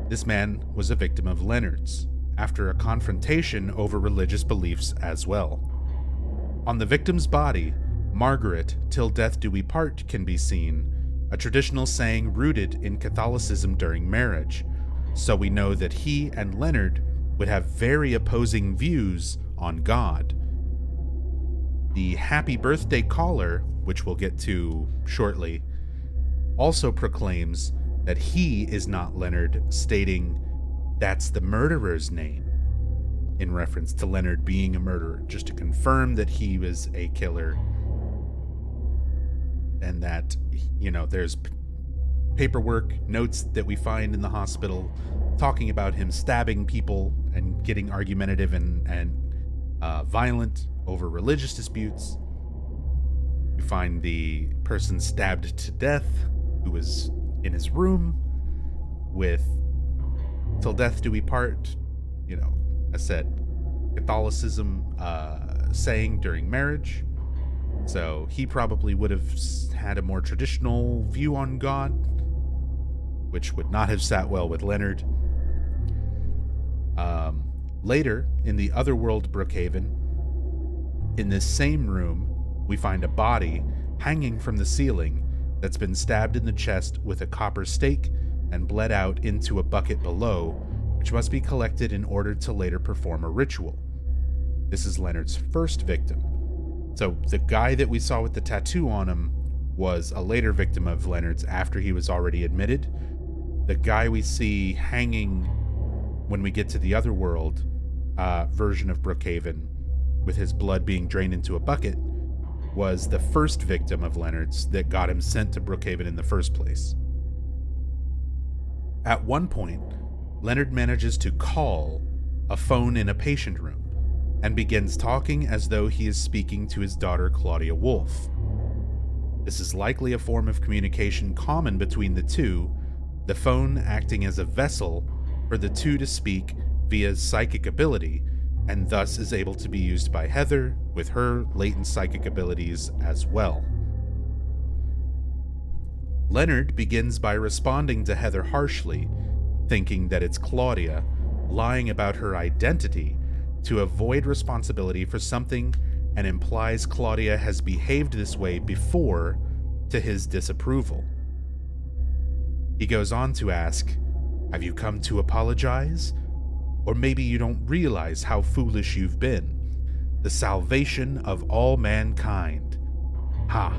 This man was a victim of Leonard's, after a confrontation over religious beliefs as well. On the victim's body, Margaret, till death do we part, can be seen, a traditional saying rooted in Catholicism during marriage, so we know that he and Leonard would have very opposing views on God. The happy birthday caller, which we'll get to shortly, also proclaims that he is not Leonard, stating, "That's the murderer's name," in reference to Leonard being a murderer, just to confirm that he was a killer, and that, there's paperwork, notes that we find in the hospital talking about him stabbing people and getting argumentative and violent over religious disputes. We find the person stabbed to death who was in his room with "Till death do we part," I said Catholicism saying during marriage. So he probably would have had a more traditional view on God, which would not have sat well with Leonard. Later, in the otherworld Brookhaven, in this same room, we find a body hanging from the ceiling that's been stabbed in the chest with a copper stake and bled out into a bucket below, which must be collected in order to later perform a ritual. This is Leonard's first victim. So the guy that we saw with the tattoo on him was a later victim of Leonard's after he was already admitted. The guy we see hanging when we get to the otherworld version of Brookhaven, with his blood being drained into a bucket, was the first victim of Leonard's that got him sent to Brookhaven in the first place. At one point, Leonard manages to call a phone in a patient room and begins talking as though he is speaking to his daughter Claudia Wolfe. This is likely a form of communication common between the two, the phone acting as a vessel for the two to speak via psychic ability, and thus is able to be used by Heather with her latent psychic abilities as well. Leonard begins by responding to Heather harshly, thinking that it's Claudia, lying about her identity to avoid responsibility for something, and implies Claudia has behaved this way before to his disapproval. He goes on to ask, "Have you come to apologize? Or maybe you don't realize how foolish you've been. The salvation of all mankind. Ha!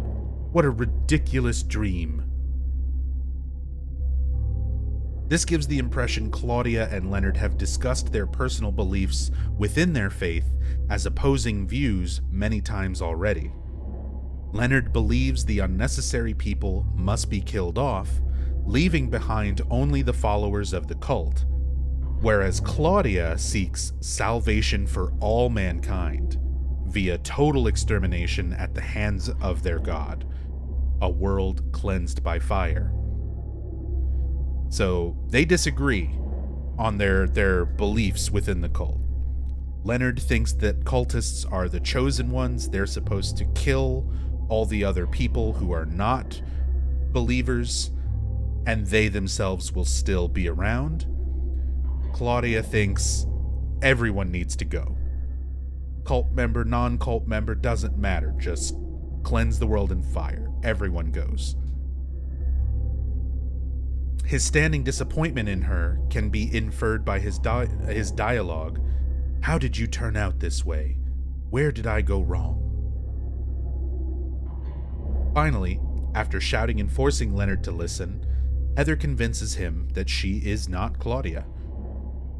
What a ridiculous dream." This gives the impression Claudia and Leonard have discussed their personal beliefs within their faith as opposing views many times already. Leonard believes the unnecessary people must be killed off, leaving behind only the followers of the cult, whereas Claudia seeks salvation for all mankind via total extermination at the hands of their god, a world cleansed by fire. So they disagree on their beliefs within the cult. Leonard thinks that cultists are the chosen ones. They're supposed to kill all the other people who are not believers, and they themselves will still be around. Claudia thinks everyone needs to go. Cult member, non-cult member, doesn't matter. Just cleanse the world in fire. Everyone goes. His standing disappointment in her can be inferred by his dialogue. How did you turn out this way? Where did I go wrong? Finally, after shouting and forcing Leonard to listen, Heather convinces him that she is not Claudia.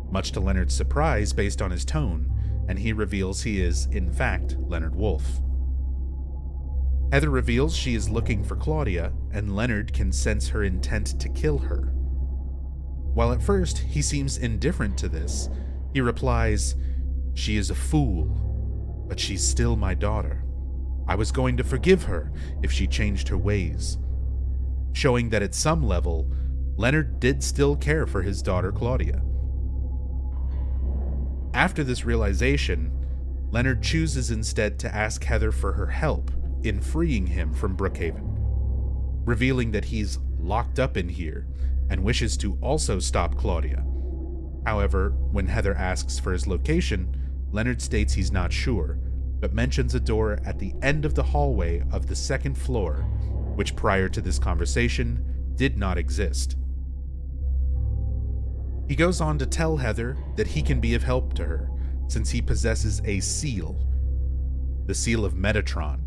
Much to Leonard's surprise based on his tone, and he reveals he is, in fact, Leonard Wolf. Heather reveals she is looking for Claudia, and Leonard can sense her intent to kill her. While at first he seems indifferent to this, he replies, "She is a fool, but she's still my daughter. I was going to forgive her if she changed her ways," showing that at some level, Leonard did still care for his daughter Claudia. After this realization, Leonard chooses instead to ask Heather for her help in freeing him from Brookhaven, revealing that he's locked up in here and wishes to also stop Claudia. However, when Heather asks for his location, Leonard states he's not sure, but mentions a door at the end of the hallway of the second floor, which prior to this conversation did not exist. He goes on to tell Heather that he can be of help to her, since he possesses a seal, the seal of Metatron,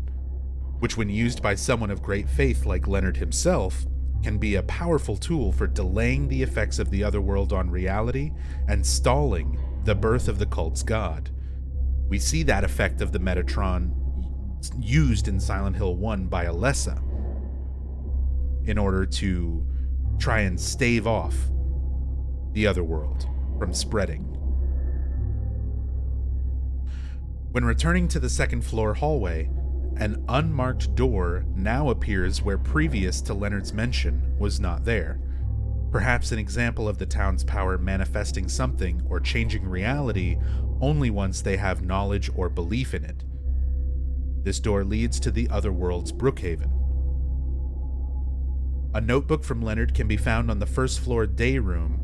which when used by someone of great faith like Leonard himself, can be a powerful tool for delaying the effects of the other world on reality and stalling the birth of the cult's god. We see that effect of the Metatron used in Silent Hill 1 by Alessa in order to try and stave off the other world from spreading. When returning to the second floor hallway, an unmarked door now appears where previous to Leonard's mention was not there. Perhaps an example of the town's power manifesting something or changing reality only once they have knowledge or belief in it. This door leads to the other world's Brookhaven. A notebook from Leonard can be found on the first floor day room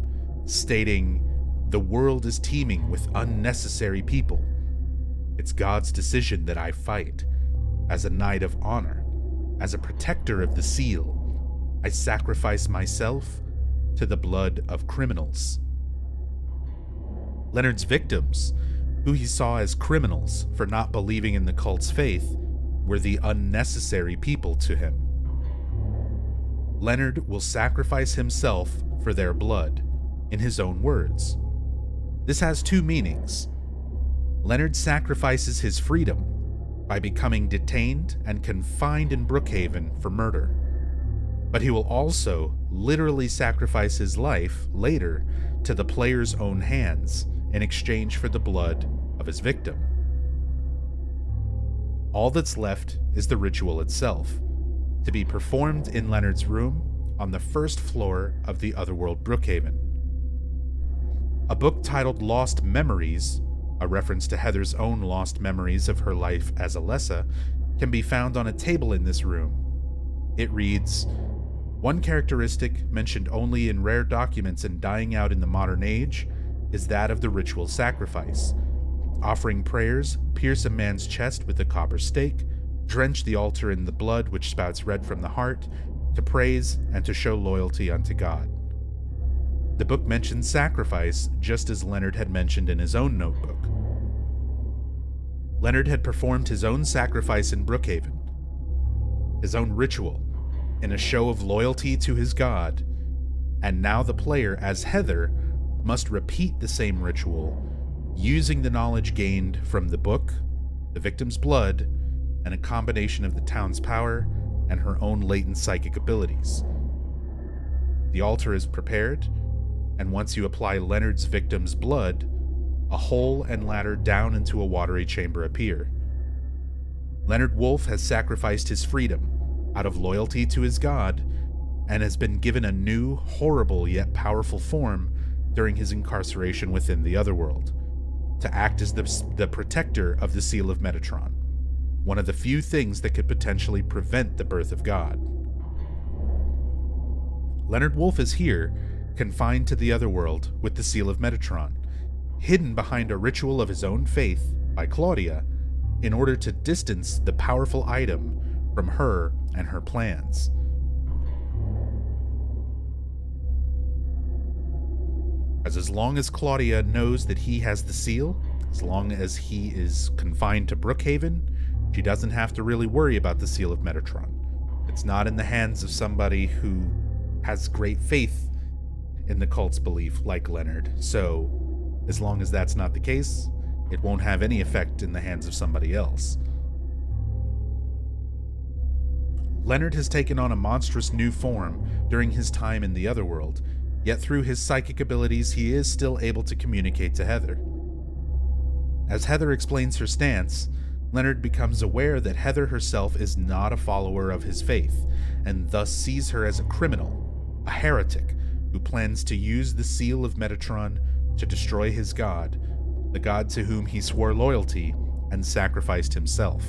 stating, "The world is teeming with unnecessary people. It's God's decision that I fight. As a knight of honor, as a protector of the seal, I sacrifice myself to the blood of criminals." Leonard's victims, who he saw as criminals for not believing in the cult's faith, were the unnecessary people to him. Leonard will sacrifice himself for their blood, in his own words. This has two meanings. Leonard sacrifices his freedom by becoming detained and confined in Brookhaven for murder, but he will also literally sacrifice his life later to the player's own hands in exchange for the blood of his victim. All that's left is the ritual itself, to be performed in Leonard's room on the first floor of the Otherworld Brookhaven. A book titled Lost Memories, a reference to Heather's own lost memories of her life as Alessa, can be found on a table in this room. It reads, "One characteristic mentioned only in rare documents and dying out in the modern age is that of the ritual sacrifice. Offering prayers, pierce a man's chest with a copper stake, drench the altar in the blood which spouts red from the heart, to praise and to show loyalty unto God." The book mentions sacrifice just as Leonard had mentioned in his own notebook. Leonard had performed his own sacrifice in Brookhaven, his own ritual, in a show of loyalty to his god, and now the player, as Heather, must repeat the same ritual, using the knowledge gained from the book, the victim's blood, and a combination of the town's power and her own latent psychic abilities. The altar is prepared, and once you apply Leonard's victim's blood, a hole and ladder down into a watery chamber appear. Leonard Wolf has sacrificed his freedom out of loyalty to his god, and has been given a new, horrible yet powerful form during his incarceration within the Otherworld, to act as the protector of the Seal of Metatron, one of the few things that could potentially prevent the birth of God. Leonard Wolf is here confined to the other world with the seal of Metatron, hidden behind a ritual of his own faith by Claudia in order to distance the powerful item from her and her plans. As long as Claudia knows that he has the seal, as long as he is confined to Brookhaven, she doesn't have to really worry about the seal of Metatron. It's not in the hands of somebody who has great faith in the cult's belief like Leonard. So, as long as that's not the case, it won't have any effect in the hands of somebody else. Leonard has taken on a monstrous new form during his time in the Otherworld, yet through his psychic abilities he is still able to communicate to Heather. As Heather explains her stance, Leonard becomes aware that Heather herself is not a follower of his faith, and thus sees her as a criminal, a heretic, who plans to use the seal of Metatron to destroy his god, the god to whom he swore loyalty and sacrificed himself.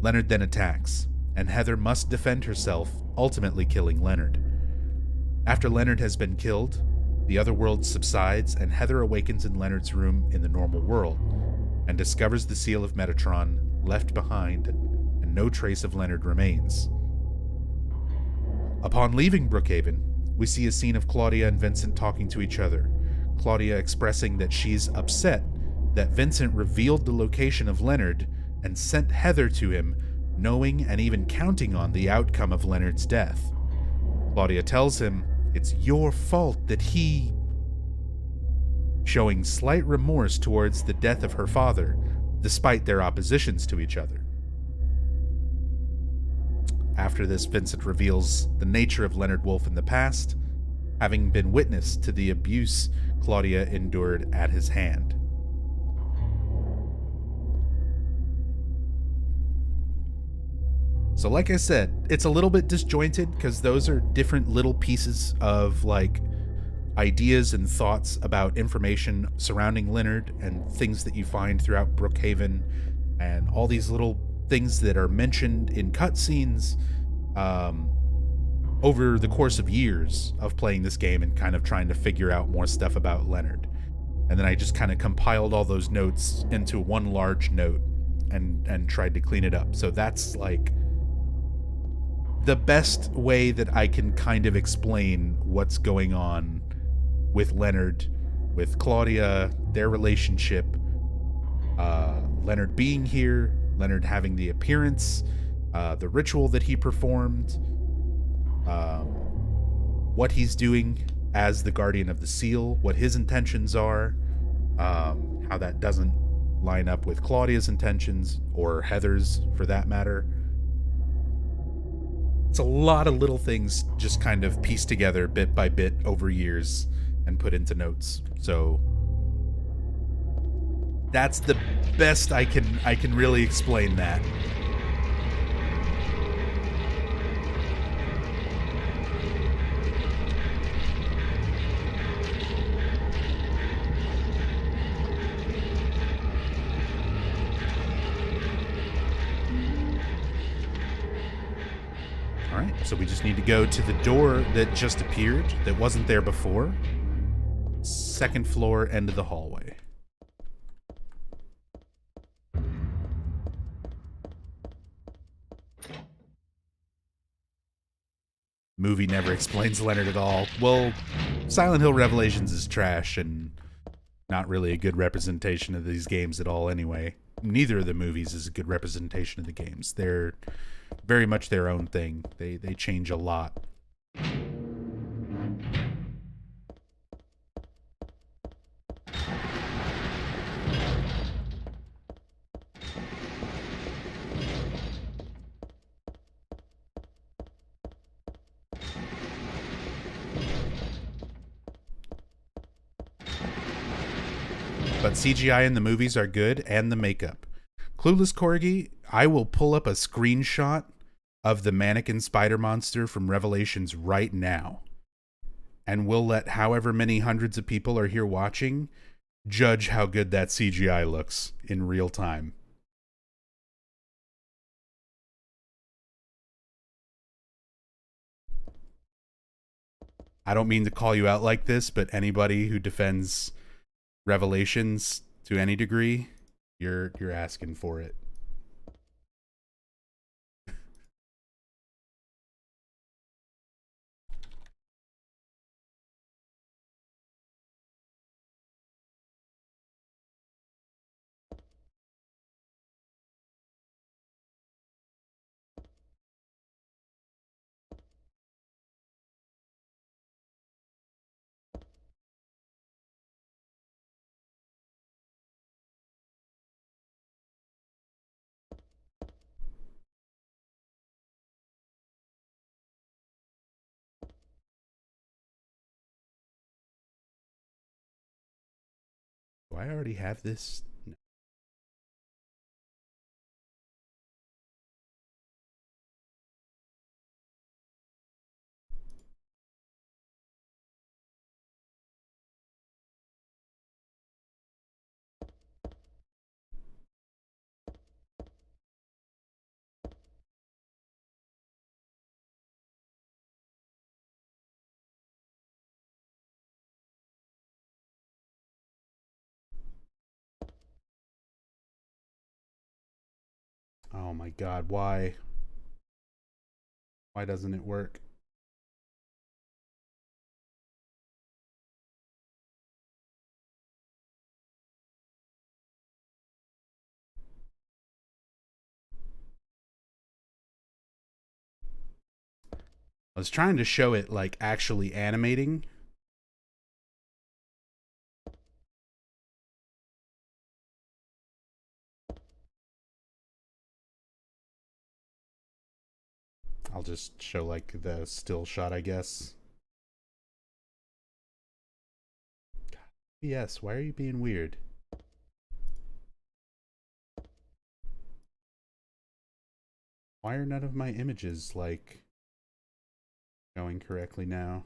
Leonard then attacks, and Heather must defend herself, ultimately killing Leonard. After Leonard has been killed, the Otherworld subsides and Heather awakens in Leonard's room in the normal world and discovers the seal of Metatron left behind, and no trace of Leonard remains. Upon leaving Brookhaven, we see a scene of Claudia and Vincent talking to each other, Claudia expressing that she's upset that Vincent revealed the location of Leonard and sent Heather to him, knowing and even counting on the outcome of Leonard's death. Claudia tells him it's your fault that he... showing slight remorse towards the death of her father, despite their oppositions to each other. After this, Vincent reveals the nature of Leonard Wolf in the past, having been witness to the abuse Claudia endured at his hand. So like I said, it's a little bit disjointed because those are different little pieces of like ideas and thoughts about information surrounding Leonard and things that you find throughout Brookhaven and all these little things that are mentioned in cutscenes over the course of years of playing this game and kind of trying to figure out more stuff about Leonard. And then I just kind of compiled all those notes into one large note and tried to clean it up. So that's like the best way that I can kind of explain what's going on with Leonard, with Claudia, their relationship, Leonard being here, Leonard having the appearance, the ritual that he performed, what he's doing as the guardian of the seal, what his intentions are, how that doesn't line up with Claudia's intentions, or Heather's for that matter. It's a lot of little things just kind of pieced together bit by bit over years and put into notes. So that's the best I can really explain that. Alright, so we just need to go to the door that just appeared, that wasn't there before. Second floor, end of the hallway. Movie never explains Leonard at all. Well, Silent Hill Revelations is trash and not really a good representation of these games at all anyway. Neither of the movies is a good representation of the games. They're very much their own thing. They change a lot. But CGI in the movies are good, and the makeup. Clueless Corgi, I will pull up a screenshot of the mannequin spider monster from Revelations right now. And we'll let however many hundreds of people are here watching judge how good that CGI looks in real time. I don't mean to call you out like this, but anybody who defends Revelations to any degree, you're asking for it. Do I already have this? No. Oh my god, why? Why doesn't it work? I was trying to show it like actually animating. I'll just show like the still shot, I guess. Yes, why are you being weird? Why are none of my images like going correctly now?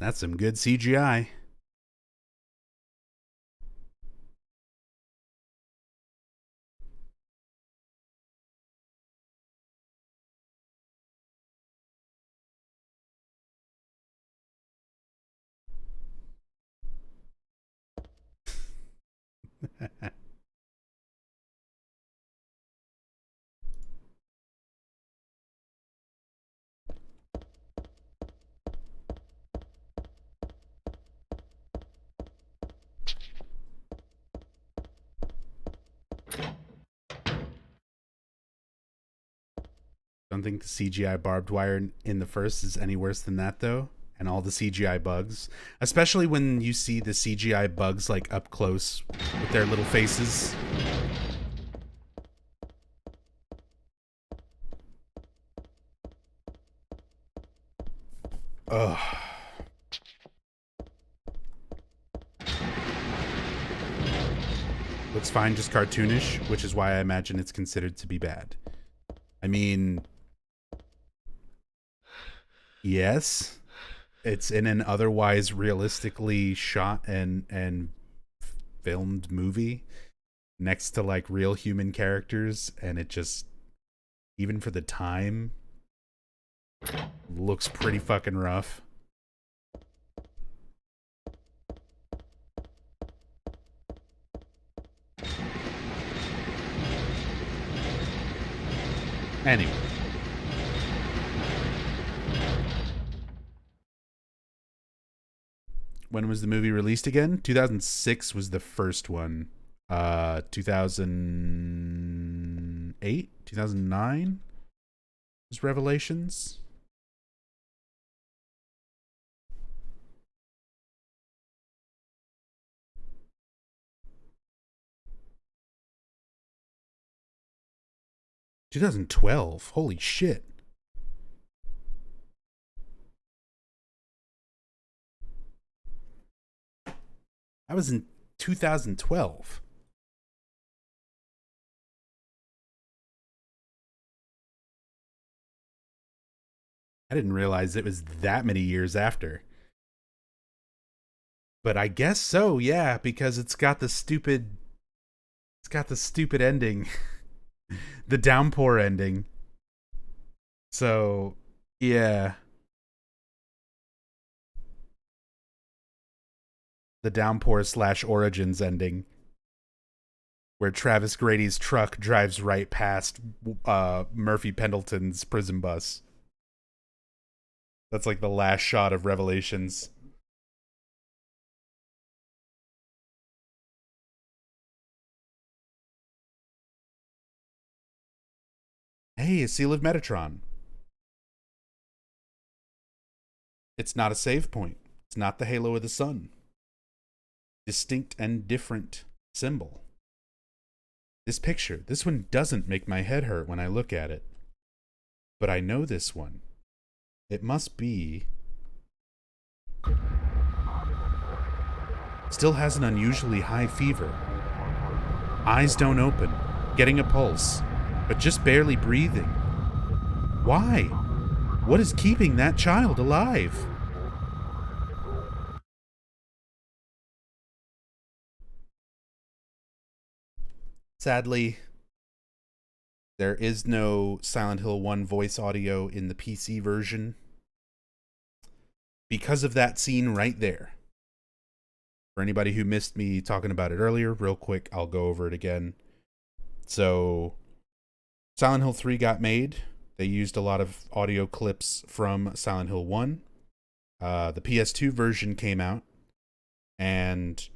That's some good CGI. Don't think the CGI barbed wire in the first is any worse than that though, and all the CGI bugs, especially when you see the CGI bugs like up close with their little faces. Ugh. Looks fine, just cartoonish, which is why I imagine it's considered to be bad. I mean, yes, it's in an otherwise realistically shot and filmed movie next to like real human characters, and it just, even for the time, looks pretty fucking rough. Anyway. When was the movie released again? 2006 was the first one. 2008? 2009 was Revelations. 2012. Holy shit. That was in 2012. I didn't realize it was that many years after. But I guess so, yeah, because it's got the stupid ending. The downpour ending. So, yeah. The downpour / origins ending. Where Travis Grady's truck drives right past Murphy Pendleton's prison bus. That's like the last shot of Revelations. Hey, a seal of Metatron. It's not a save point. It's not the halo of the sun. Distinct and different symbol. This picture, this one doesn't make my head hurt when I look at it. But I know this one. It must be... Still has an unusually high fever. Eyes don't open, getting a pulse, but just barely breathing. Why? What is keeping that child alive? Sadly, there is no Silent Hill 1 voice audio in the PC version. Because of that scene right there. For anybody who missed me talking about it earlier, real quick, I'll go over it again. So, Silent Hill 3 got made. They used a lot of audio clips from Silent Hill 1. The PS2 version came out, and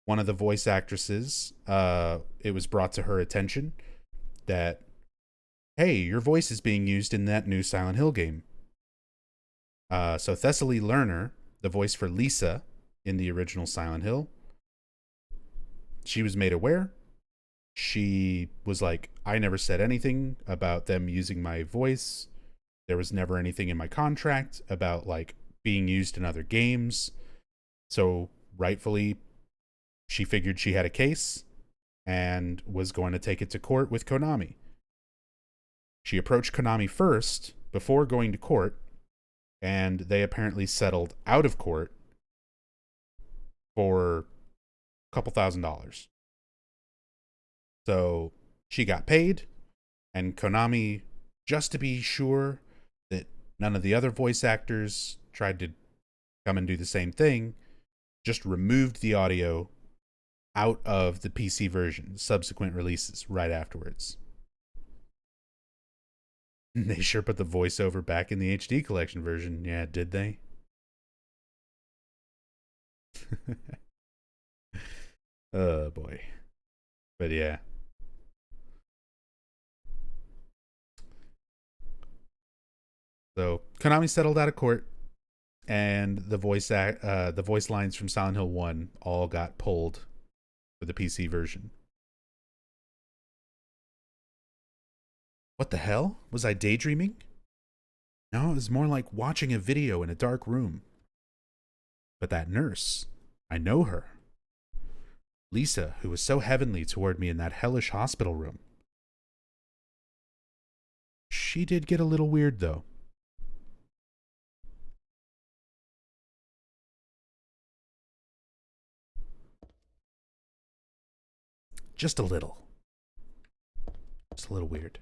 one of the voice actresses, it was brought to her attention that, hey, your voice is being used in that new Silent Hill game. So Thessaly Lerner, the voice for Lisa in the original Silent Hill, she was made aware. She was like, I never said anything about them using my voice. There was never anything in my contract about like being used in other games. So rightfully, she figured she had a case and was going to take it to court with Konami. She approached Konami first before going to court, and they apparently settled out of court for a couple $1,000s. So she got paid, and Konami, just to be sure that none of the other voice actors tried to come and do the same thing, just removed the audio out of the PC version, subsequent releases right afterwards. They sure put the voiceover back in the HD collection version. Yeah, did they? Oh boy. But yeah. So Konami settled out of court, and the voice lines from Silent Hill 1 all got pulled for the PC version. What the hell? Was I daydreaming? No, it was more like watching a video in a dark room. But that nurse, I know her. Lisa, who was so heavenly toward me in that hellish hospital room. She did get a little weird, though. Just a little. Just a little weird.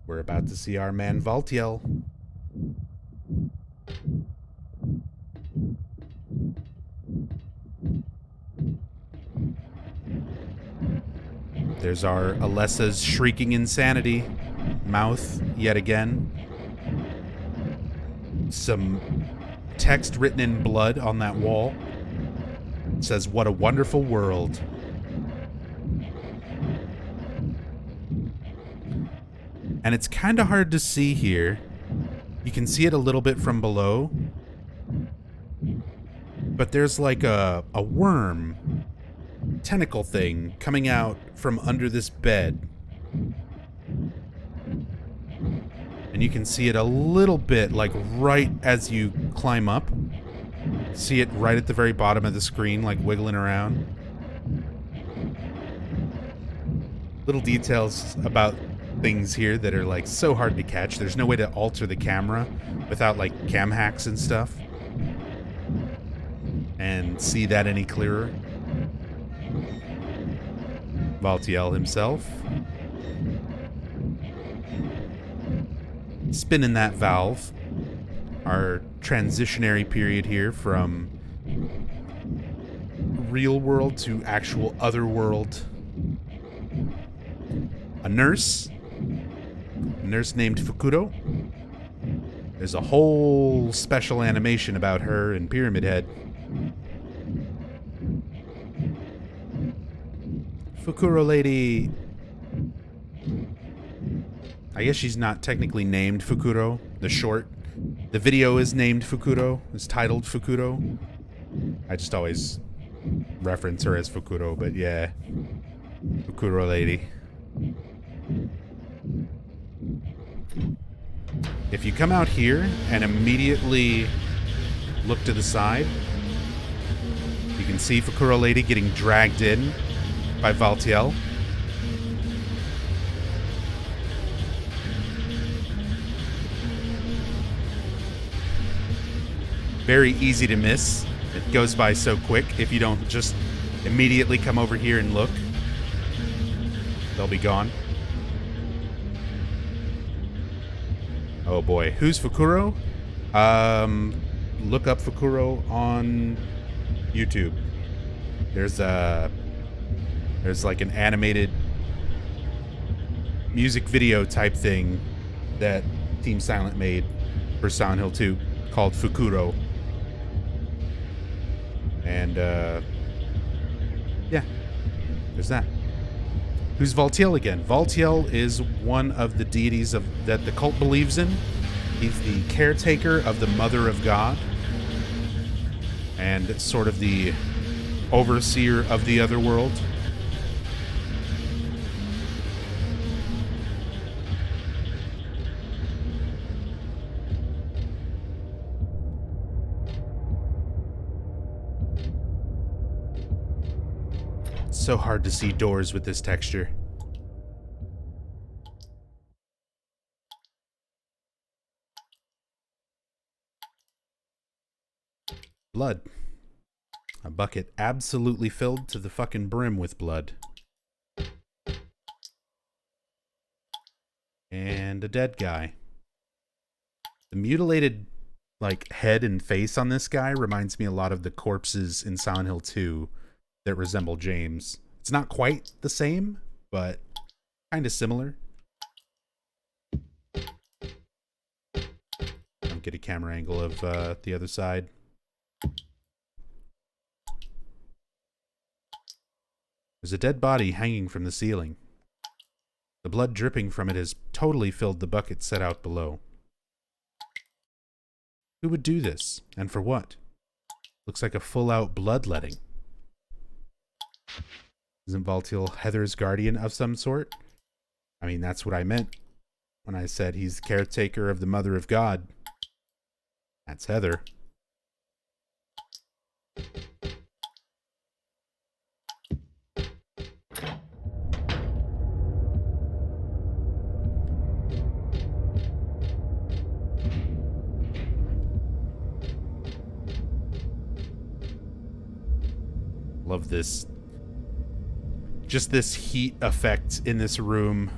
We're about to see our man Valtiel. There's our Alessa's shrieking insanity mouth yet again. Some text written in blood on that wall. It says, "What a wonderful world." And it's kind of hard to see here. You can see it a little bit from below. but there's like a worm tentacle thing coming out from under this bed. And you can see it a little bit, like right as you climb up. See it right at the very bottom of the screen, like wiggling around. Little details about things here that are like so hard to catch. There's no way to alter the camera without like cam hacks and stuff and see that any clearer. Valtiel himself spinning that valve. Our transitionary period here from real world to actual other world. A nurse named Fukuro. There's a whole special animation about her in Pyramid Head. Fukuro lady. I guess she's not technically named Fukuro. The video is named Fukuro. It's titled Fukuro. I just always reference her as Fukuro, but yeah. Fukuro lady. If you come out here and immediately look to the side, you can see Fukuro lady getting dragged in by Valtiel. Very easy to miss. It goes by so quick if you don't just immediately come over here and look. They'll be gone. Oh boy, who's Fukuro? Look up Fukuro on YouTube. There's like an animated music video type thing that Team Silent made for Silent Hill 2 called Fukuro. And yeah, there's that. Who's Valtiel again? Valtiel is one of the deities that the cult believes in. He's the caretaker of the Mother of God and sort of the overseer of the other world. So hard to see doors with this texture. Blood. A bucket absolutely filled to the fucking brim with blood. And a dead guy. The mutilated, like, head and face on this guy reminds me a lot of the corpses in Silent Hill 2 that resemble James. It's not quite the same, but kind of similar. I'll get a camera angle of the other side. There's a dead body hanging from the ceiling. The blood dripping from it has totally filled the bucket set out below. Who would do this? And for what? Looks like a full-out bloodletting. Isn't Valtiel Heather's guardian of some sort? I mean, that's what I meant when I said he's the caretaker of the Mother of God. That's Heather. Love this. Just this heat effect in this room.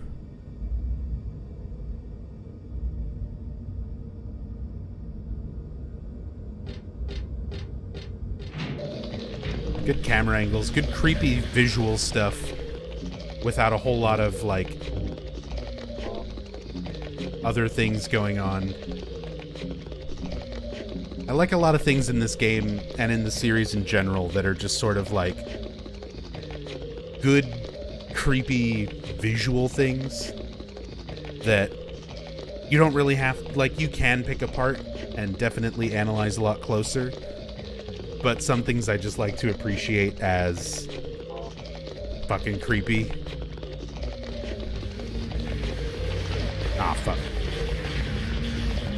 Good camera angles, good creepy visual stuff without a whole lot of, like, other things going on. I like a lot of things in this game and in the series in general that are just sort of like good, creepy visual things that you don't really have, like, you can pick apart and definitely analyze a lot closer, but some things I just like to appreciate as fucking creepy. Ah, fuck.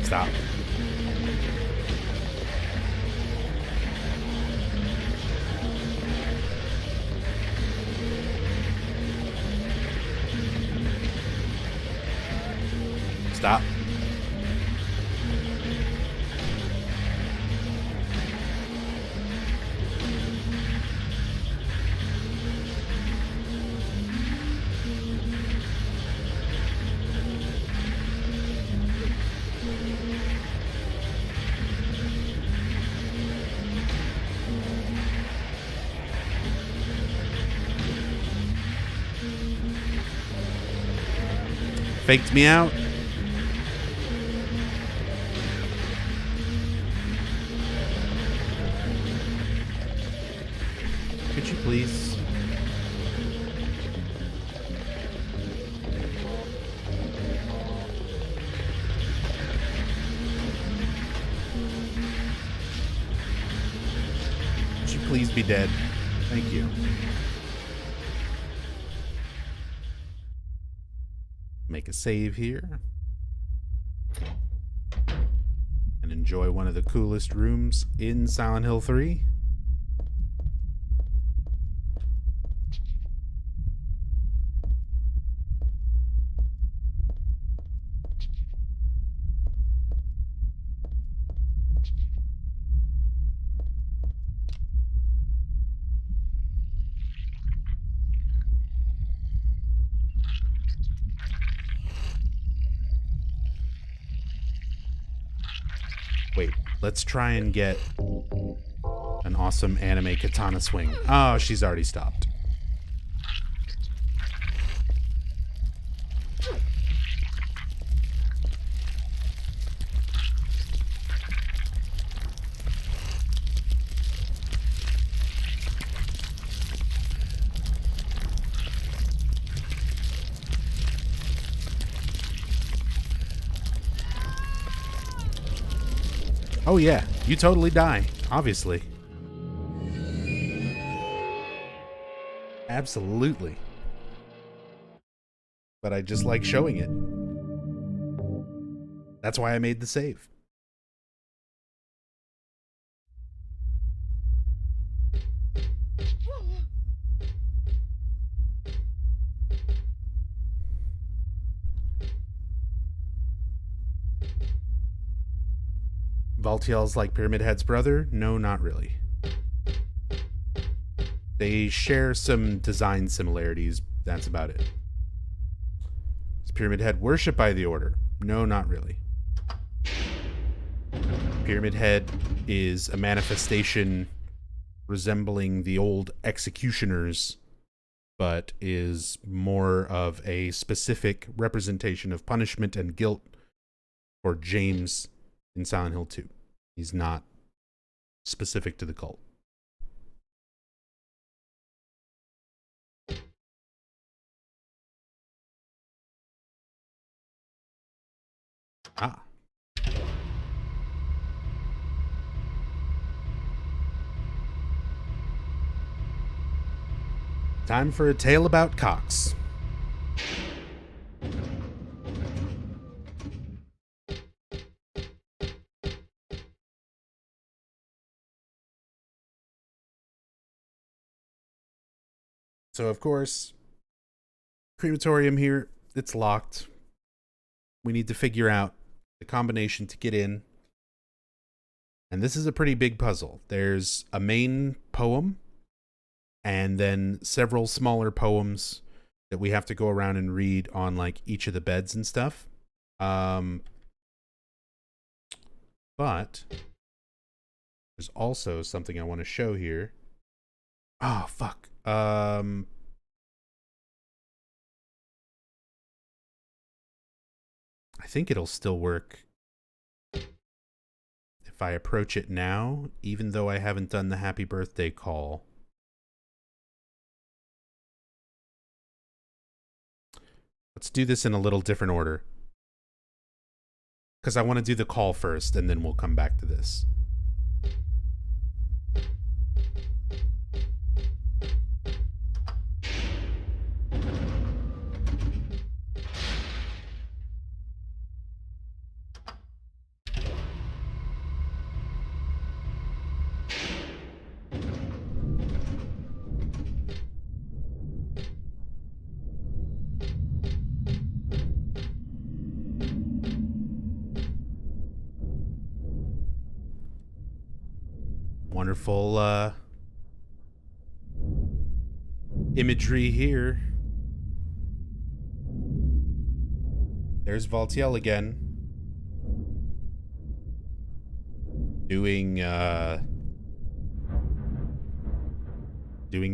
Stop. Stop. Faked me out. Could you please? Could you please be dead? Thank you. Make a save here. And enjoy one of the coolest rooms in Silent Hill 3. Wait, let's try and get an awesome anime katana swing. Oh, she's already stopped. Oh yeah, you totally die, obviously. Absolutely. But I just like showing it. That's why I made the save. Valtiel's like Pyramid Head's brother? No, not really. They share some design similarities. That's about it. Is Pyramid Head worshipped by the Order? No, not really. Pyramid Head is a manifestation resembling the old executioners, but is more of a specific representation of punishment and guilt for James in Silent Hill 2. He's not specific to the cult. Ah. Time for a tale about cocks. So, of course, crematorium here, it's locked. We need to figure out the combination to get in. And this is a pretty big puzzle. There's a main poem, and then several smaller poems that we have to go around and read on, like, each of the beds and stuff. But there's also something I want to show here. Oh, fuck. I think it'll still work if I approach it now, even though I haven't done the happy birthday call. Let's do this in a little different order, because I want to do the call first, and then we'll come back to this. Wonderful imagery here. There's Valtiel again. Doing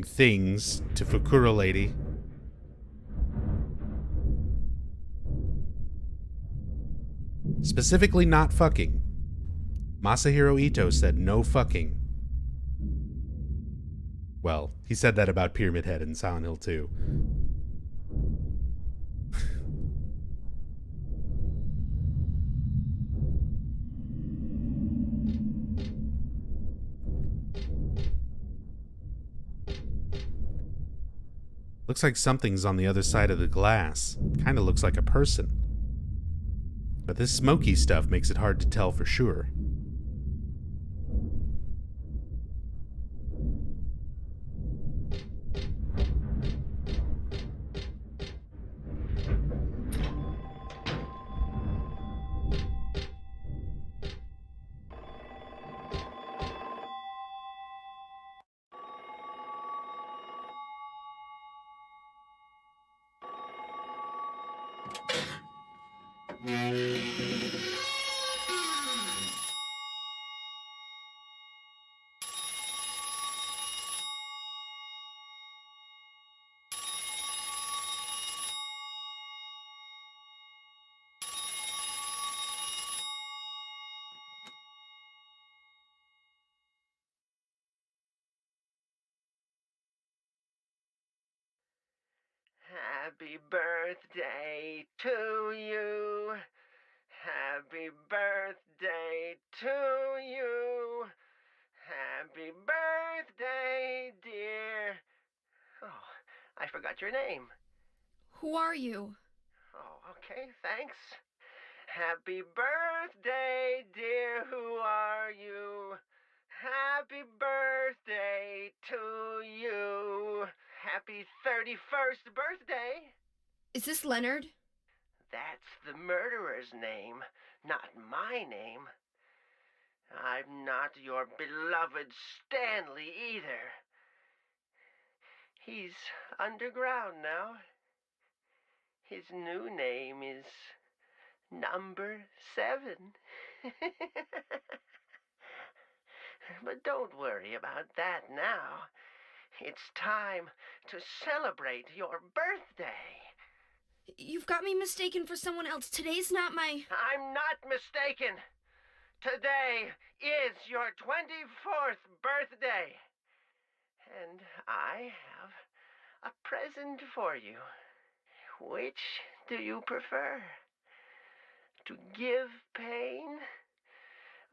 things to Fukuro lady. Specifically not fucking. Masahiro Ito said no fucking. Well, he said that about Pyramid Head in Silent Hill 2. Looks like something's on the other side of the glass. Kinda looks like a person. But this smoky stuff makes it hard to tell for sure. Happy birthday to you. Happy birthday to you. Happy birthday, dear. Oh, I forgot your name. Who are you? Oh, okay, thanks. Happy birthday, dear. Who are you? Happy birthday to you. Happy 31st birthday. Is this Leonard? That's the murderer's name, not my name. I'm not your beloved Stanley either. He's underground now. His new name is Number 7. But don't worry about that now. It's time to celebrate your birthday. You've got me mistaken for someone else. Today's not my... I'm not mistaken. Today is your 24th birthday. And I have a present for you. Which do you prefer? To give pain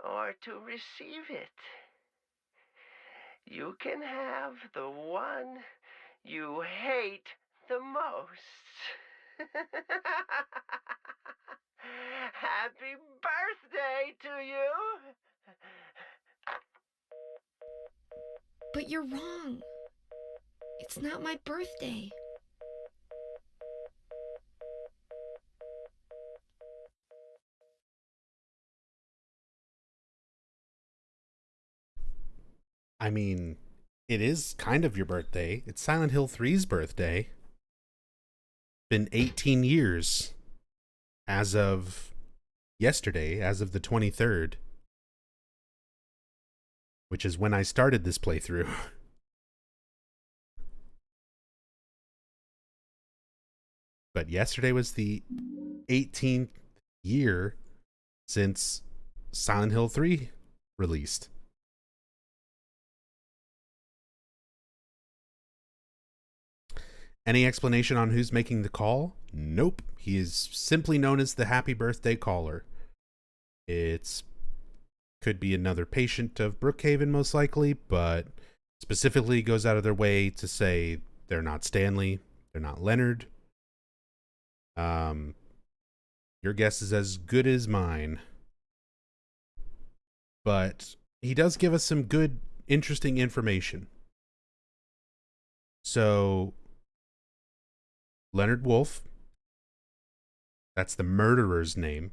or to receive it? You can have the one you hate the most. Happy birthday to you! But you're wrong. It's not my birthday. I mean, it is kind of your birthday. It's Silent Hill 3's birthday. Been 18 years as of yesterday, as of the 23rd, which is when I started this playthrough. But yesterday was the 18th year since Silent Hill 3 released. Any explanation on who's making the call? Nope. He is simply known as the Happy Birthday Caller. It's could be another patient of Brookhaven, most likely, but specifically goes out of their way to say they're not Stanley, they're not Leonard. Your guess is as good as mine. But he does give us some good, interesting information. So, Leonard Wolf, that's the murderer's name.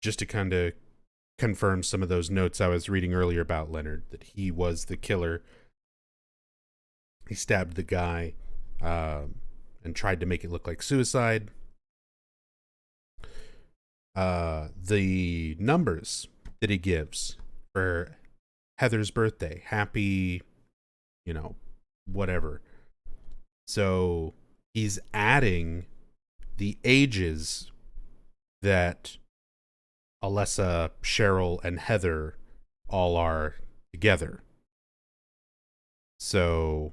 Just to kind of confirms some of those notes I was reading earlier about Leonard, that he was the killer. He stabbed the guy and tried to make it look like suicide. The numbers that he gives for Heather's birthday, happy, whatever. So he's adding the ages that Alessa, Cheryl, and Heather all are together. So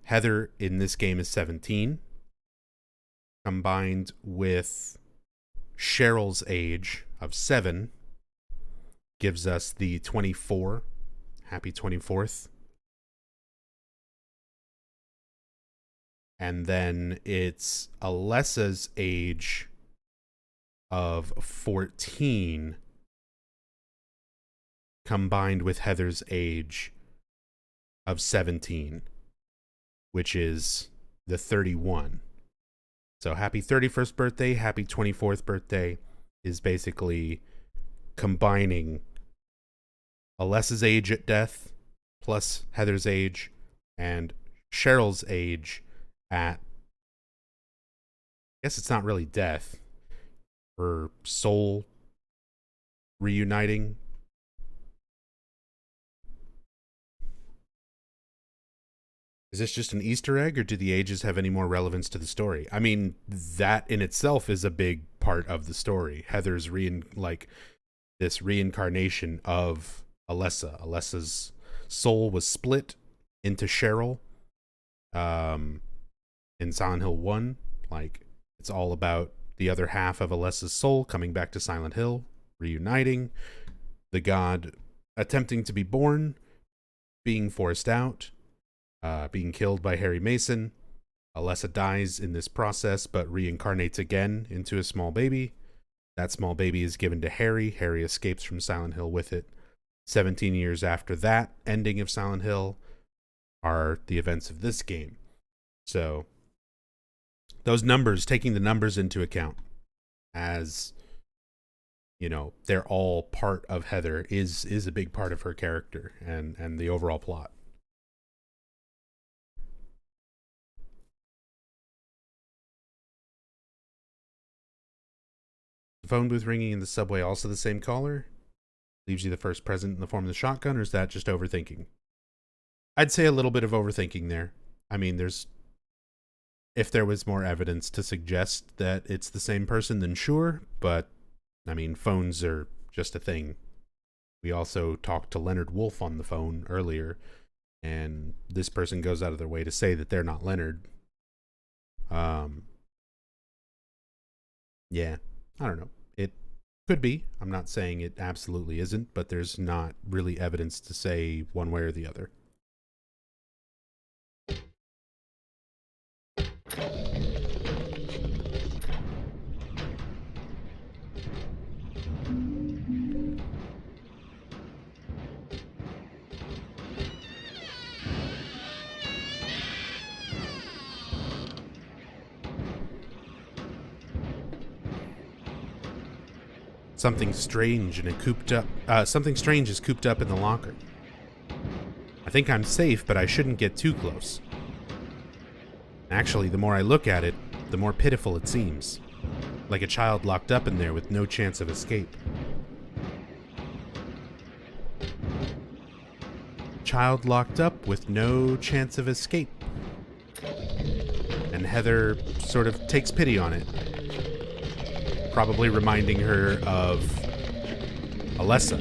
Heather in this game is 17, combined with Cheryl's age of 7 gives us the 24. Happy 24th. And then it's Alessa's age of 14 combined with Heather's age of 17, which is the 31. So happy 31st birthday, happy 24th birthday is basically combining Alessa's age at death plus Heather's age and Cheryl's age at, I guess it's not really death, her soul reuniting. Is this just an Easter egg, or do the ages have any more relevance to the story? I mean, that in itself is a big part of the story. Heather's this reincarnation of Alessa. Alessa's soul was split into Cheryl in Silent Hill 1. It's all about the other half of Alessa's soul coming back to Silent Hill, reuniting, the god attempting to be born, being forced out, being killed by Harry Mason. Alessa dies in this process, but reincarnates again into a small baby. That small baby is given to Harry. Harry escapes from Silent Hill with it. 17 years after that ending of Silent Hill are the events of this game. So those numbers, taking the numbers into account as, they're all part of Heather is a big part of her character and the overall plot. The phone booth ringing in the subway, also the same caller? Leaves you the first present in the form of the shotgun, or is that just overthinking? I'd say a little bit of overthinking there. I mean, if there was more evidence to suggest that it's the same person, then sure, but, I mean, phones are just a thing. We also talked to Leonard Wolf on the phone earlier, and this person goes out of their way to say that they're not Leonard. Yeah, I don't know. It could be. I'm not saying it absolutely isn't, but there's not really evidence to say one way or the other. Something strange is cooped up in the locker. I think I'm safe, but I shouldn't get too close. Actually, the more I look at it, the more pitiful it seems. Like a child locked up in there with no chance of escape. Child locked up with no chance of escape. And Heather sort of takes pity on it. Probably reminding her of Alessa.